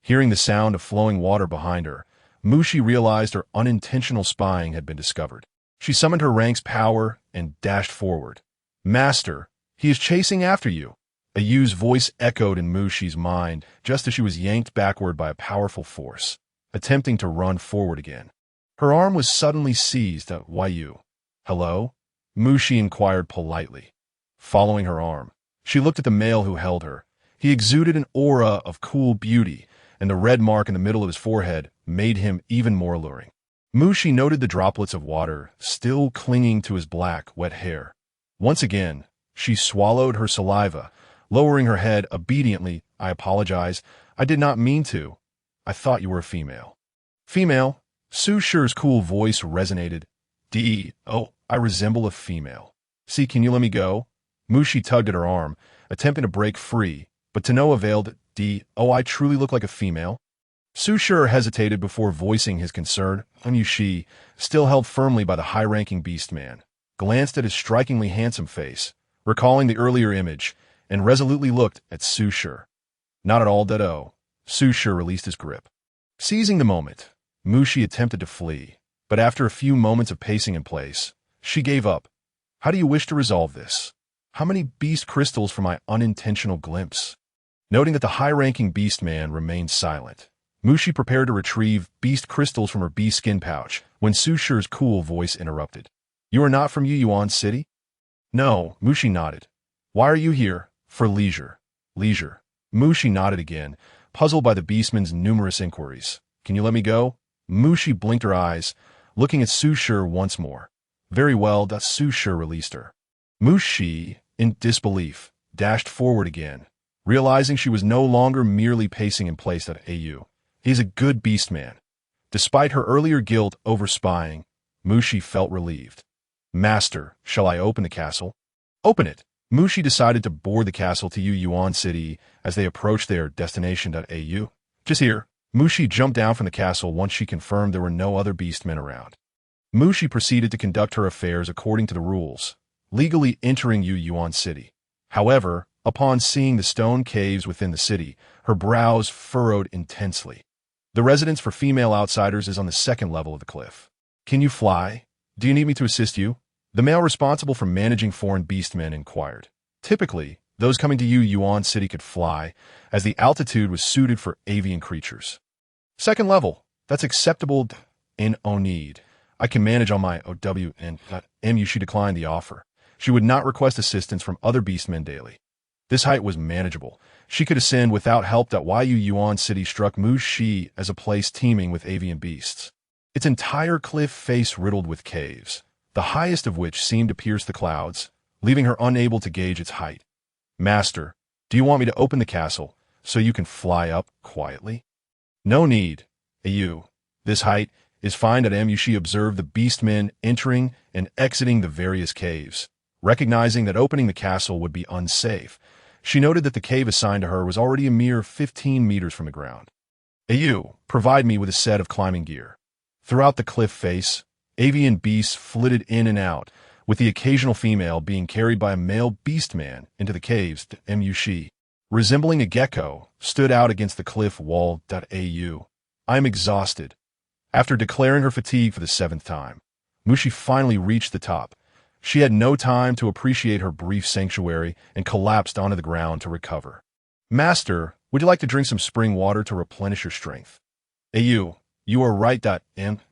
Hearing the sound of flowing water behind her, Mushi realized her unintentional spying had been discovered. She summoned her rank's power and dashed forward. Master, he is chasing after you. Au's voice echoed in Mushi's mind just as she was yanked backward by a powerful force, attempting to run forward again. Her arm was suddenly seized. Why you? Hello? Mushi inquired politely. Following her arm, she looked at the male who held her. He exuded an aura of cool beauty, and the red mark in the middle of his forehead made him even more alluring. Mushi noted the droplets of water still clinging to his black, wet hair. Once again, she swallowed her saliva, Lowering her head obediently, I apologize. I did not mean to. I thought you were a female. Female? Su Shi's cool voice resonated. Oh, I resemble a female. See, can you let me go? Mushi tugged at her arm, attempting to break free, but to no avail. Oh, I truly look like a female? Su Shi hesitated before voicing his concern. Shi, still held firmly by the high-ranking beastman, glanced at his strikingly handsome face, recalling the earlier image, and resolutely looked at Su Shi. Not at all, Su. Su Shi released his grip. Seizing the moment, Mushi attempted to flee, but after a few moments of pacing in place, she gave up. How do you wish to resolve this? How many beast crystals for my unintentional glimpse? Noting that the high-ranking beastman remained silent, Mushi prepared to retrieve beast crystals from her bee skin pouch when Su Shi's cool voice interrupted. You are not from Yuan City? No, Mushi nodded. Why are you here? For leisure. Leisure. Mushi nodded again, puzzled by the beastman's numerous inquiries. Can you let me go? Mushi blinked her eyes, looking at Su Shi once more. Very well, Su Shi released her. Mushi, in disbelief, dashed forward again, realizing she was no longer merely pacing in place. He's a good beastman. Despite her earlier guilt over spying, Mushi felt relieved. Master, shall I open the castle? Open it. Mushi decided to board the castle to Yuan City as they approached their destination. Just here. Mushi jumped down from the castle once she confirmed there were no other beastmen around. Mushi proceeded to conduct her affairs according to the rules, legally entering Yuan City. However, upon seeing the stone caves within the city, her brows furrowed intensely. The residence for female outsiders is on the second level of the cliff. Can you fly? Do you need me to assist you? The male responsible for managing foreign beastmen inquired. Typically, those coming to Yuan City could fly, as the altitude was suited for avian creatures. Second level, that's acceptable. No need. I can manage on my OW and She declined the offer. She would not request assistance from other beastmen daily. This height was manageable. She could ascend without help. Yuan City struck Mushi as a place teeming with avian beasts. Its entire cliff face riddled with caves, the highest of which seemed to pierce the clouds, leaving her unable to gauge its height. Master, do you want me to open the castle so you can fly up quietly? No need. This height is fine. She observed the beastmen entering and exiting the various caves. Recognizing that opening the castle would be unsafe, she noted that the cave assigned to her was already a mere 15 meters from the ground. Provide me with a set of climbing gear. Throughout the cliff face, avian beasts flitted in and out, with the occasional female being carried by a male beastman into the caves. She, resembling a gecko, stood out against the cliff wall. I am exhausted. After declaring her fatigue for the 7th time, Mushi finally reached the top. She had no time to appreciate her brief sanctuary and collapsed onto the ground to recover. Master, would you like to drink some spring water to replenish your strength? You are right.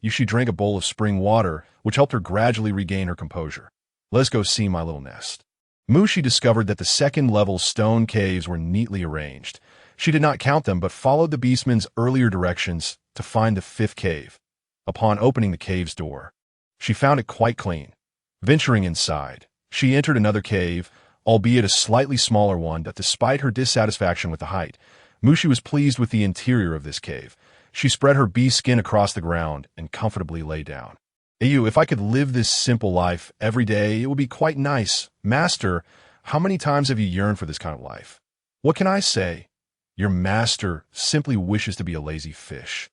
She drank a bowl of spring water, which helped her gradually regain her composure. Let's go see my little nest. Mushi discovered that the second-level stone caves were neatly arranged. She did not count them, but followed the beastman's earlier directions to find the 5th cave. Upon opening the cave's door, she found it quite clean. Venturing inside, she entered another cave, albeit a slightly smaller one. Despite her dissatisfaction with the height, Mushi was pleased with the interior of this cave. She spread her bee skin across the ground and comfortably lay down. If I could live this simple life every day, it would be quite nice. Master, how many times have you yearned for this kind of life? What can I say? Your master simply wishes to be a lazy fish.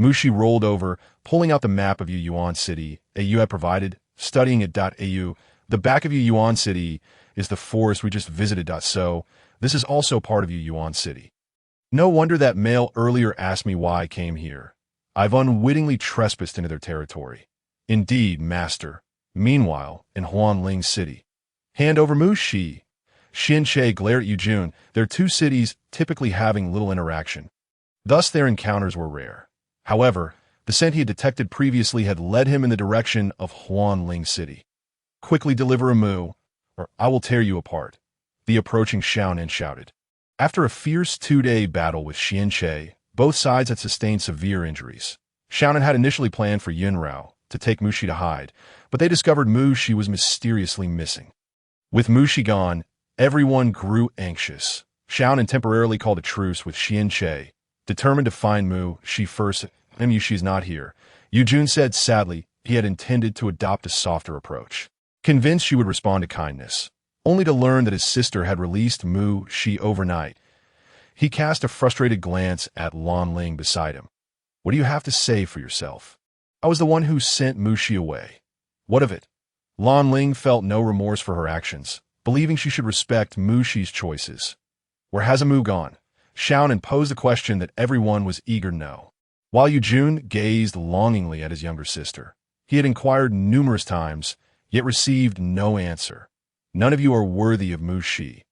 Mushi rolled over, pulling out the map of Yuan City you had provided, studying it. The back of Yuan City is the forest we just visited. So, this is also part of Yuan City. No wonder that male earlier asked me why I came here. I've unwittingly trespassed into their territory. Indeed, master. Meanwhile, in Huanling City. Hand over Mushi. Xianche glared at Yujun, their two cities typically having little interaction. Thus their encounters were rare. However, the scent he had detected previously had led him in the direction of Huanling City. Quickly deliver a moo, or I will tear you apart, the approaching Xiaonan shouted. After a fierce 2-day battle with Xianche, both sides had sustained severe injuries. Xiaonan had initially planned for Yunrao to take Mushi to hide, but they discovered Mushi was mysteriously missing. With Mushi gone, Everyone grew anxious. Xiaonan temporarily called a truce with Xian-che, determined to find Mu Shi first. Mu Shi's not here, Yu Jun said sadly. He had intended to adopt a softer approach, convinced she would respond to kindness, only to learn that his sister had released Mu Shi overnight. He cast a frustrated glance at Lan Ling beside him. What do you have to say for yourself? I was the one who sent Mu Shi away. What of it? Lan Ling felt no remorse for her actions, believing she should respect Mu Shi's choices. Where has Mu gone? Xiaonan posed a question that everyone was eager to know. While Yu Jun gazed longingly at his younger sister, he had inquired numerous times, yet received no answer. None of you are worthy of Mu Shi.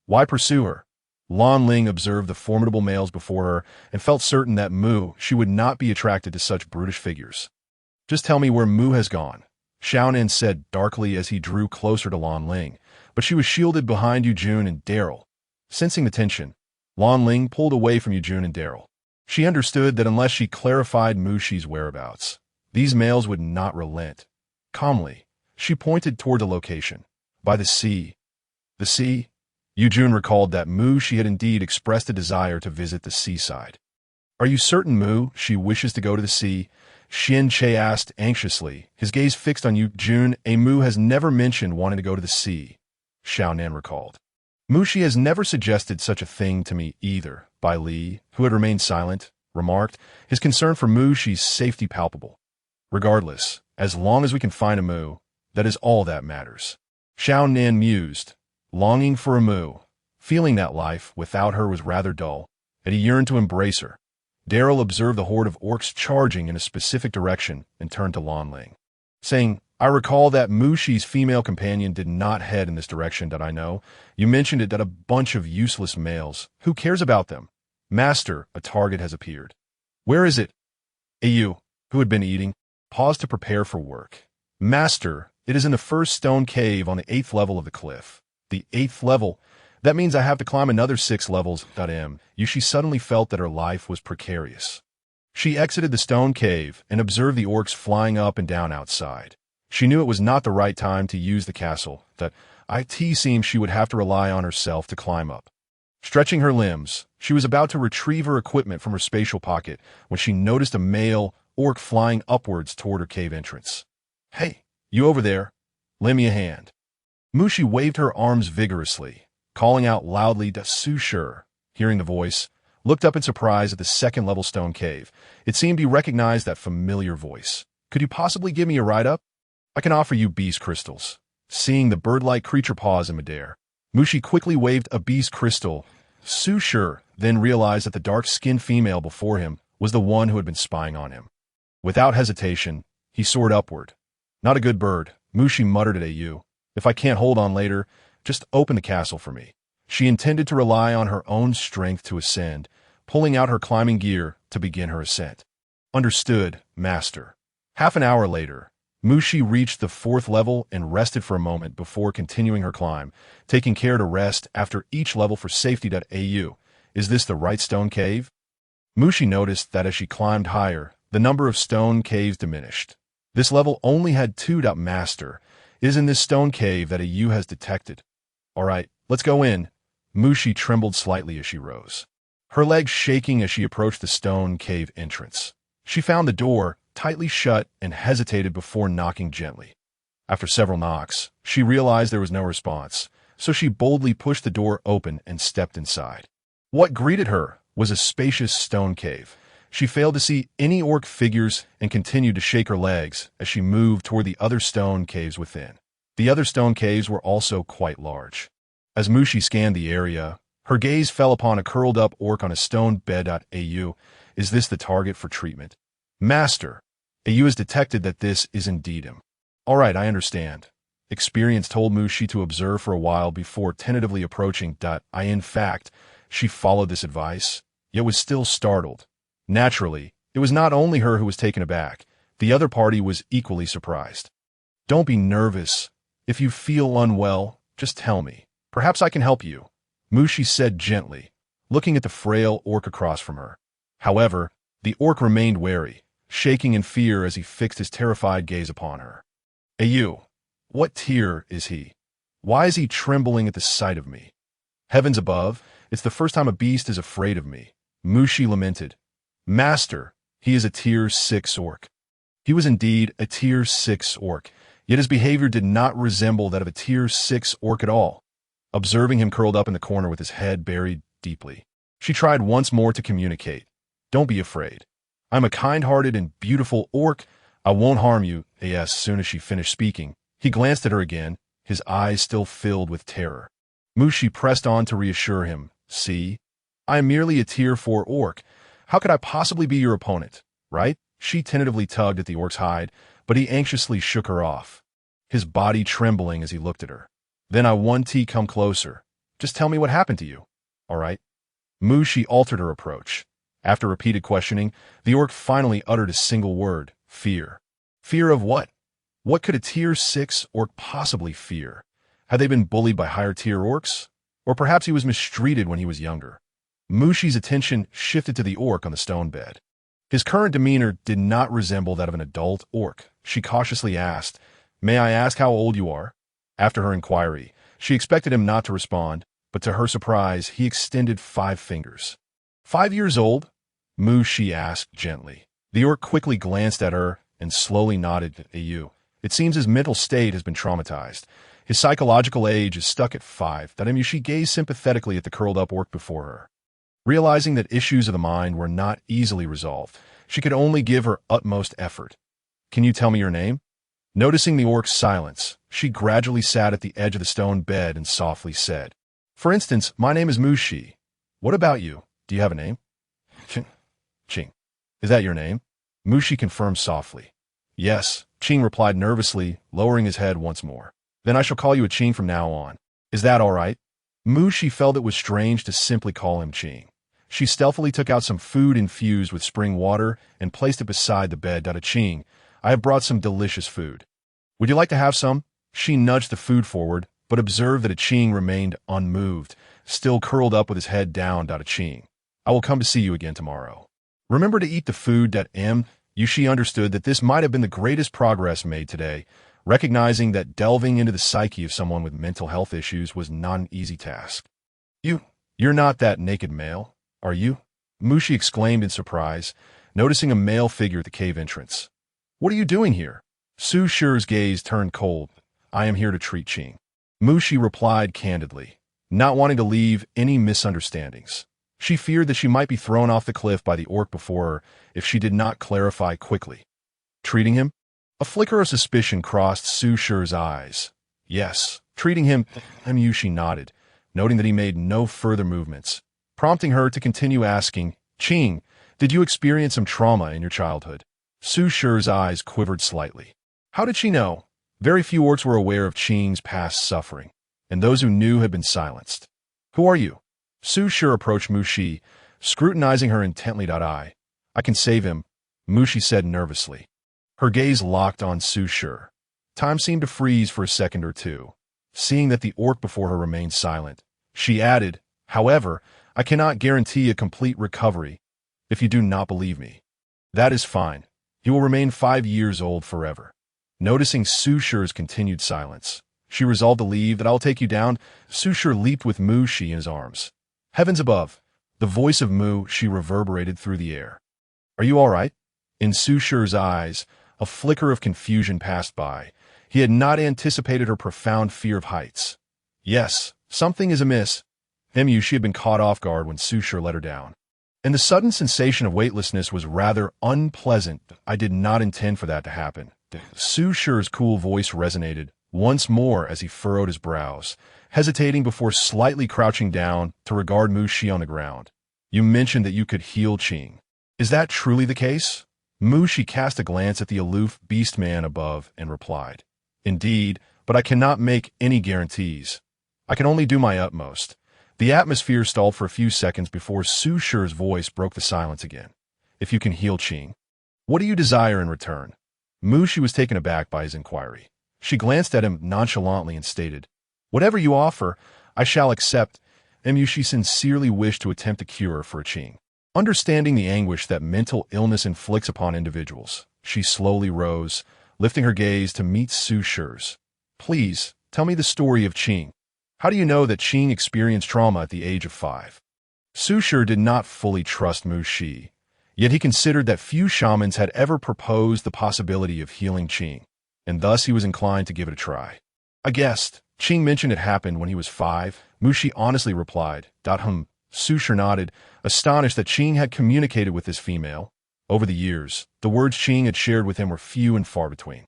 Why pursue her? Lan Ling observed the formidable males before her and felt certain that Mu Shi would not be attracted to such brutish figures. Just tell me where Mu has gone, Xiaonan said darkly as he drew closer to Lan Ling, but she was shielded behind Yu Jun and Daryl. Sensing the tension, Lan Ling pulled away from Yu Jun and Daryl. She understood that unless she clarified Mu Shi's whereabouts, these males would not relent. Calmly, she pointed toward the location. By the sea. The sea? Yu Jun recalled that Mu Shi had indeed expressed a desire to visit the seaside. Are you certain Mu Shi wishes to go to the sea? Xian-che asked anxiously, his gaze fixed on Yu Jun. Mu has never mentioned wanting to go to the sea, Xiaonan recalled. Mu Shi has never suggested such a thing to me either, Bai Li, who had remained silent, remarked, his concern for Mu Shi's safety palpable. Regardless, as long as we can find a Mu, that is all that matters. Xiaonan mused, longing for a Mu, feeling that life without her was rather dull, and he yearned to embrace her. Daryl observed the horde of orcs charging in a specific direction and turned to Lan Ling, saying, I recall that Mu Shi's female companion did not head in this direction that I know. You mentioned it that a bunch of useless males. Who cares about them? Master, a target has appeared. Where is it? Ayu, who had been eating, paused to prepare for work. Master, it is in the first stone cave on the 8th level of the cliff. The 8th level? That means I have to climb another 6 levels. Yushi suddenly felt that her life was precarious. She exited the stone cave and observed the orcs flying up and down outside. She knew it was not the right time to use the castle, that it seemed she would have to rely on herself to climb up. Stretching her limbs, she was about to retrieve her equipment from her spatial pocket when she noticed a male orc flying upwards toward her cave entrance. Hey, you over there, lend me a hand. Mu Shi waved her arms vigorously, calling out loudly to Su Shi. Hearing the voice, looked up in surprise at the 2nd level stone cave. It seemed he recognized that familiar voice. Could you possibly give me a ride up? I can offer you beast crystals. Seeing the bird-like creature pause in midair, Mu Shi quickly waved a beast crystal. Su Shi then realized that the dark-skinned female before him was the one who had been spying on him. Without hesitation, he soared upward. Not a good bird, Mu Shi muttered at Ayu. If I can't hold on later, just open the castle for me. She intended to rely on her own strength to ascend, pulling out her climbing gear to begin her ascent. Understood, Master. Half an hour later, Mu Shi reached the 4th level and rested for a moment before continuing her climb, taking care to rest after each level for safety. Au, is this the right stone cave? Mu Shi noticed that as she climbed higher, the number of stone caves diminished. This level only had 2. Master, it is in this stone cave that Au has detected. All right, let's go in. Mu Shi trembled slightly as she rose, her legs shaking as she approached the stone cave entrance. She found the door tightly shut and hesitated before knocking gently. After several knocks, she realized there was no response, so she boldly pushed the door open and stepped inside. What greeted her was a spacious stone cave. She failed to see any orc figures and continued to shake her legs as she moved toward the other stone caves within. The other stone caves were also quite large. As Mu Shi scanned the area, her gaze fell upon a curled-up orc on a stone bed. Au, is this the target for treatment? Master, Au has detected that this is indeed him. All right, I understand. Experience told Mu Shi to observe for a while before tentatively approaching. In fact, she followed this advice, yet was still startled. Naturally, it was not only her who was taken aback. The other party was equally surprised. Don't be nervous. If you feel unwell, just tell me. Perhaps I can help you, Mu Shi said gently, looking at the frail orc across from her. However, the orc remained wary, shaking in fear as he fixed his terrified gaze upon her. Au, what tier is he? Why is he trembling at the sight of me? Heavens above, it's the first time a beast is afraid of me. Mushi lamented. Master, he is a tier 6 orc. He was indeed a tier 6 orc, yet his behavior did not resemble that of a tier 6 orc at all. Observing him curled up in the corner with his head buried deeply, she tried once more to communicate. Don't be afraid. I'm a kind-hearted and beautiful orc. I won't harm you. As soon as she finished speaking, he glanced at her again, his eyes still filled with terror. Mushi pressed on to reassure him. See? I am merely a tier 4 orc. How could I possibly be your opponent, right? She tentatively tugged at the orc's hide, but he anxiously shook her off, his body trembling as he looked at her. Then I want to come closer. Just tell me what happened to you, all right? Mushi altered her approach. After repeated questioning, the orc finally uttered a single word, fear. Fear of what? What could a tier 6 orc possibly fear? Had they been bullied by higher tier orcs? Or perhaps he was mistreated when he was younger. Mushi's attention shifted to the orc on the stone bed. His current demeanor did not resemble that of an adult orc. She cautiously asked, May I ask how old you are? After her inquiry, she expected him not to respond, but to her surprise, he extended 5 fingers. 5 years old? Mushi asked gently. The orc quickly glanced at her and slowly nodded. You. It seems his mental state has been traumatized. His psychological age is stuck at 5. She gazed sympathetically at the curled-up orc before her. Realizing that issues of the mind were not easily resolved, she could only give her utmost effort. Can you tell me your name? Noticing the orc's silence, she gradually sat at the edge of the stone bed and softly said, For instance, my name is Mushi. What about you? Do you have a name? Ching. Is that your name? Mushi confirmed softly. Yes, Ching replied nervously, lowering his head once more. Then I shall call you a Ching from now on. Is that all right? Mushi felt it was strange to simply call him Ching. She stealthily took out some food infused with spring water and placed it beside the bed. Ching, I have brought some delicious food. Would you like to have some? She nudged the food forward, but observed that Ching remained unmoved, still curled up with his head down. Ching, I will come to see you again tomorrow. Remember to eat the food. Yushi understood that this might have been the greatest progress made today, recognizing that delving into the psyche of someone with mental health issues was not an easy task. You're not that naked male, are you? Mushi exclaimed in surprise, noticing a male figure at the cave entrance. What are you doing here? Su Shi's gaze turned cold. I am here to treat Ching. Mushi replied candidly, not wanting to leave any misunderstandings. She feared that she might be thrown off the cliff by the orc before her if she did not clarify quickly. Treating him? A flicker of suspicion crossed Su Shi's eyes. Yes, treating him. Yushi nodded, noting that he made no further movements, prompting her to continue asking, Ching, did you experience some trauma in your childhood? Su Shi's eyes quivered slightly. How did she know? Very few orcs were aware of Ching's past suffering, and those who knew had been silenced. Who are you? Su Shi approached Mushi, scrutinizing her intently. I can save him, Mushi said nervously. Her gaze locked on Su Shi. Time seemed to freeze for a second or two. Seeing that the orc before her remained silent, she added, However, I cannot guarantee a complete recovery if you do not believe me. That is fine. He will remain 5 years old forever. Noticing Su Shi's continued silence, she resolved to leave. That I'll take you down. Su Shi leaped with Mushi in his arms. Heavens above! The voice of Mushi reverberated through the air. Are you all right? In Su Shi's eyes, a flicker of confusion passed by. He had not anticipated her profound fear of heights. Yes, something is amiss. She had been caught off guard when Su Shi let her down. And the sudden sensation of weightlessness was rather unpleasant. I did not intend for that to happen. Su Shi's cool voice resonated once more as he furrowed his brows, hesitating before slightly crouching down to regard Mushi on the ground. You mentioned that you could heal Ching. Is that truly the case? Mushi cast a glance at the aloof beast man above and replied, Indeed, but I cannot make any guarantees. I can only do my utmost. The atmosphere stalled for a few seconds before Su Shi's voice broke the silence again. If you can heal Ching, what do you desire in return? Mushi was taken aback by his inquiry. She glanced at him nonchalantly and stated, Whatever you offer, I shall accept. Mushi sincerely wished to attempt a cure for Ching. Understanding the anguish that mental illness inflicts upon individuals, she slowly rose, lifting her gaze to meet Su Shi's. Please, Tell me the story of Qing. How do you know that Qing experienced trauma at the age of 5? Su Shi did not fully trust Mu Shi, yet he considered that few shamans had ever proposed the possibility of healing Qing, and thus he was inclined to give it a try. I guessed. Qing mentioned it happened when he was 5. Mu Shi honestly replied, Su Shi nodded, astonished that Qing had communicated with this female. Over the years, the words Qing had shared with him were few and far between.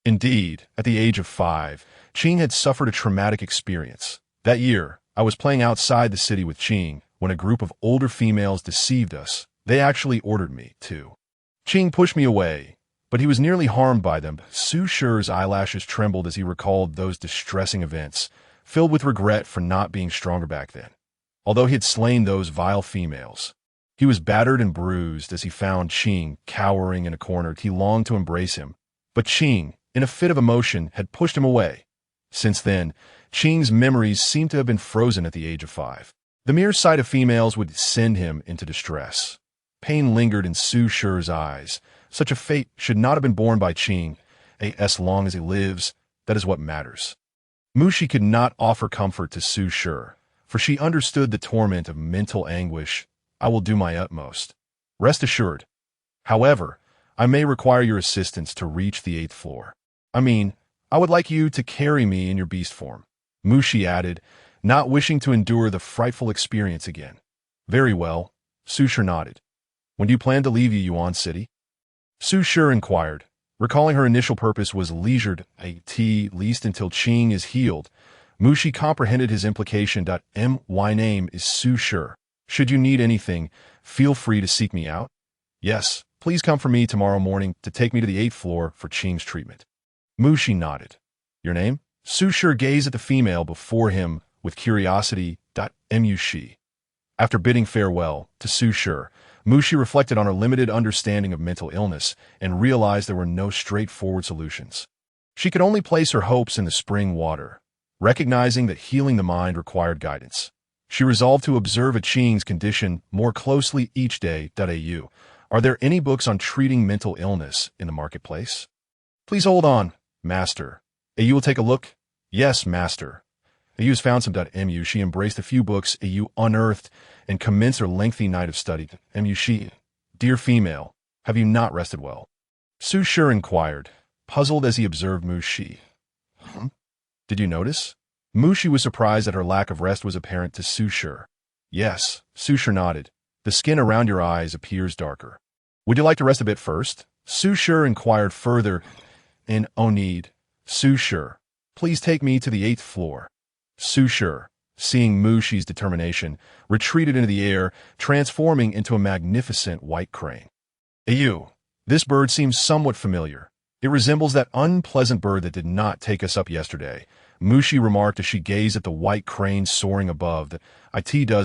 Indeed, at the age of 5, Qing had suffered a traumatic experience. That year, I was playing outside the city with Qing when a group of older females deceived us. They actually ordered me to. Qing pushed me away, but he was nearly harmed by them. Su Shi's eyelashes trembled as he recalled those distressing events, filled with regret for not being stronger back then. Although he had slain those vile females, he was battered and bruised as he found Qing cowering in a corner. He longed to embrace him, but Qing, in a fit of emotion, had pushed him away. Since then, Qing's memories seemed to have been frozen at the age of 5. The mere sight of females would send him into distress. Pain lingered in Su Shi's eyes. Such a fate should not have been borne by Qing. As long as he lives, that is what matters. Mu Shi could not offer comfort to Su Shi, for she understood the torment of mental anguish. I will do my utmost. Rest assured. However, I may require your assistance to reach the 8th floor. I would like you to carry me in your beast form. Mu Shi added, not wishing to endure the frightful experience again. Very well. Su Shi nodded. When do you plan to leave Yuan City? Su Shi inquired, recalling her initial purpose was leisured, at least until Qing is healed. Mu Shi comprehended his implication. My name is Su Shi. Should you need anything, feel free to seek me out. Yes, please come for me tomorrow morning to take me to the 8th floor for Qing's treatment. Mu Shi nodded. Your name? Su Shi gazed at the female before him with curiosity. Mu Shi. After bidding farewell to Su Shi, Mu Shi reflected on her limited understanding of mental illness and realized there were no straightforward solutions. She could only place her hopes in the spring water, recognizing that healing the mind required guidance. She resolved to observe Qing's condition more closely each day. Are there any books on treating mental illness in the marketplace? Please hold on, Master. You will take a look? Yes, Master. You has found some. Mu Shi embraced a few books unearthed and commenced her lengthy night of study. Mu Shi, dear female, have you not rested well? Su Shi inquired, puzzled as he observed Mu Shi. Did you notice? Mu Shi was surprised that her lack of rest was apparent to Su Shi. Yes, Su Shi nodded. The skin around your eyes appears darker. Would you like to rest a bit first? Su Shi inquired further. No need. Su Shi, please take me to the 8th floor. Su Shi, seeing Mu Shi's determination, retreated into the air, transforming into a magnificent white crane. This bird seems somewhat familiar. It resembles that unpleasant bird that did not take us up yesterday, Mu Shi remarked as she gazed at the white crane soaring above. It does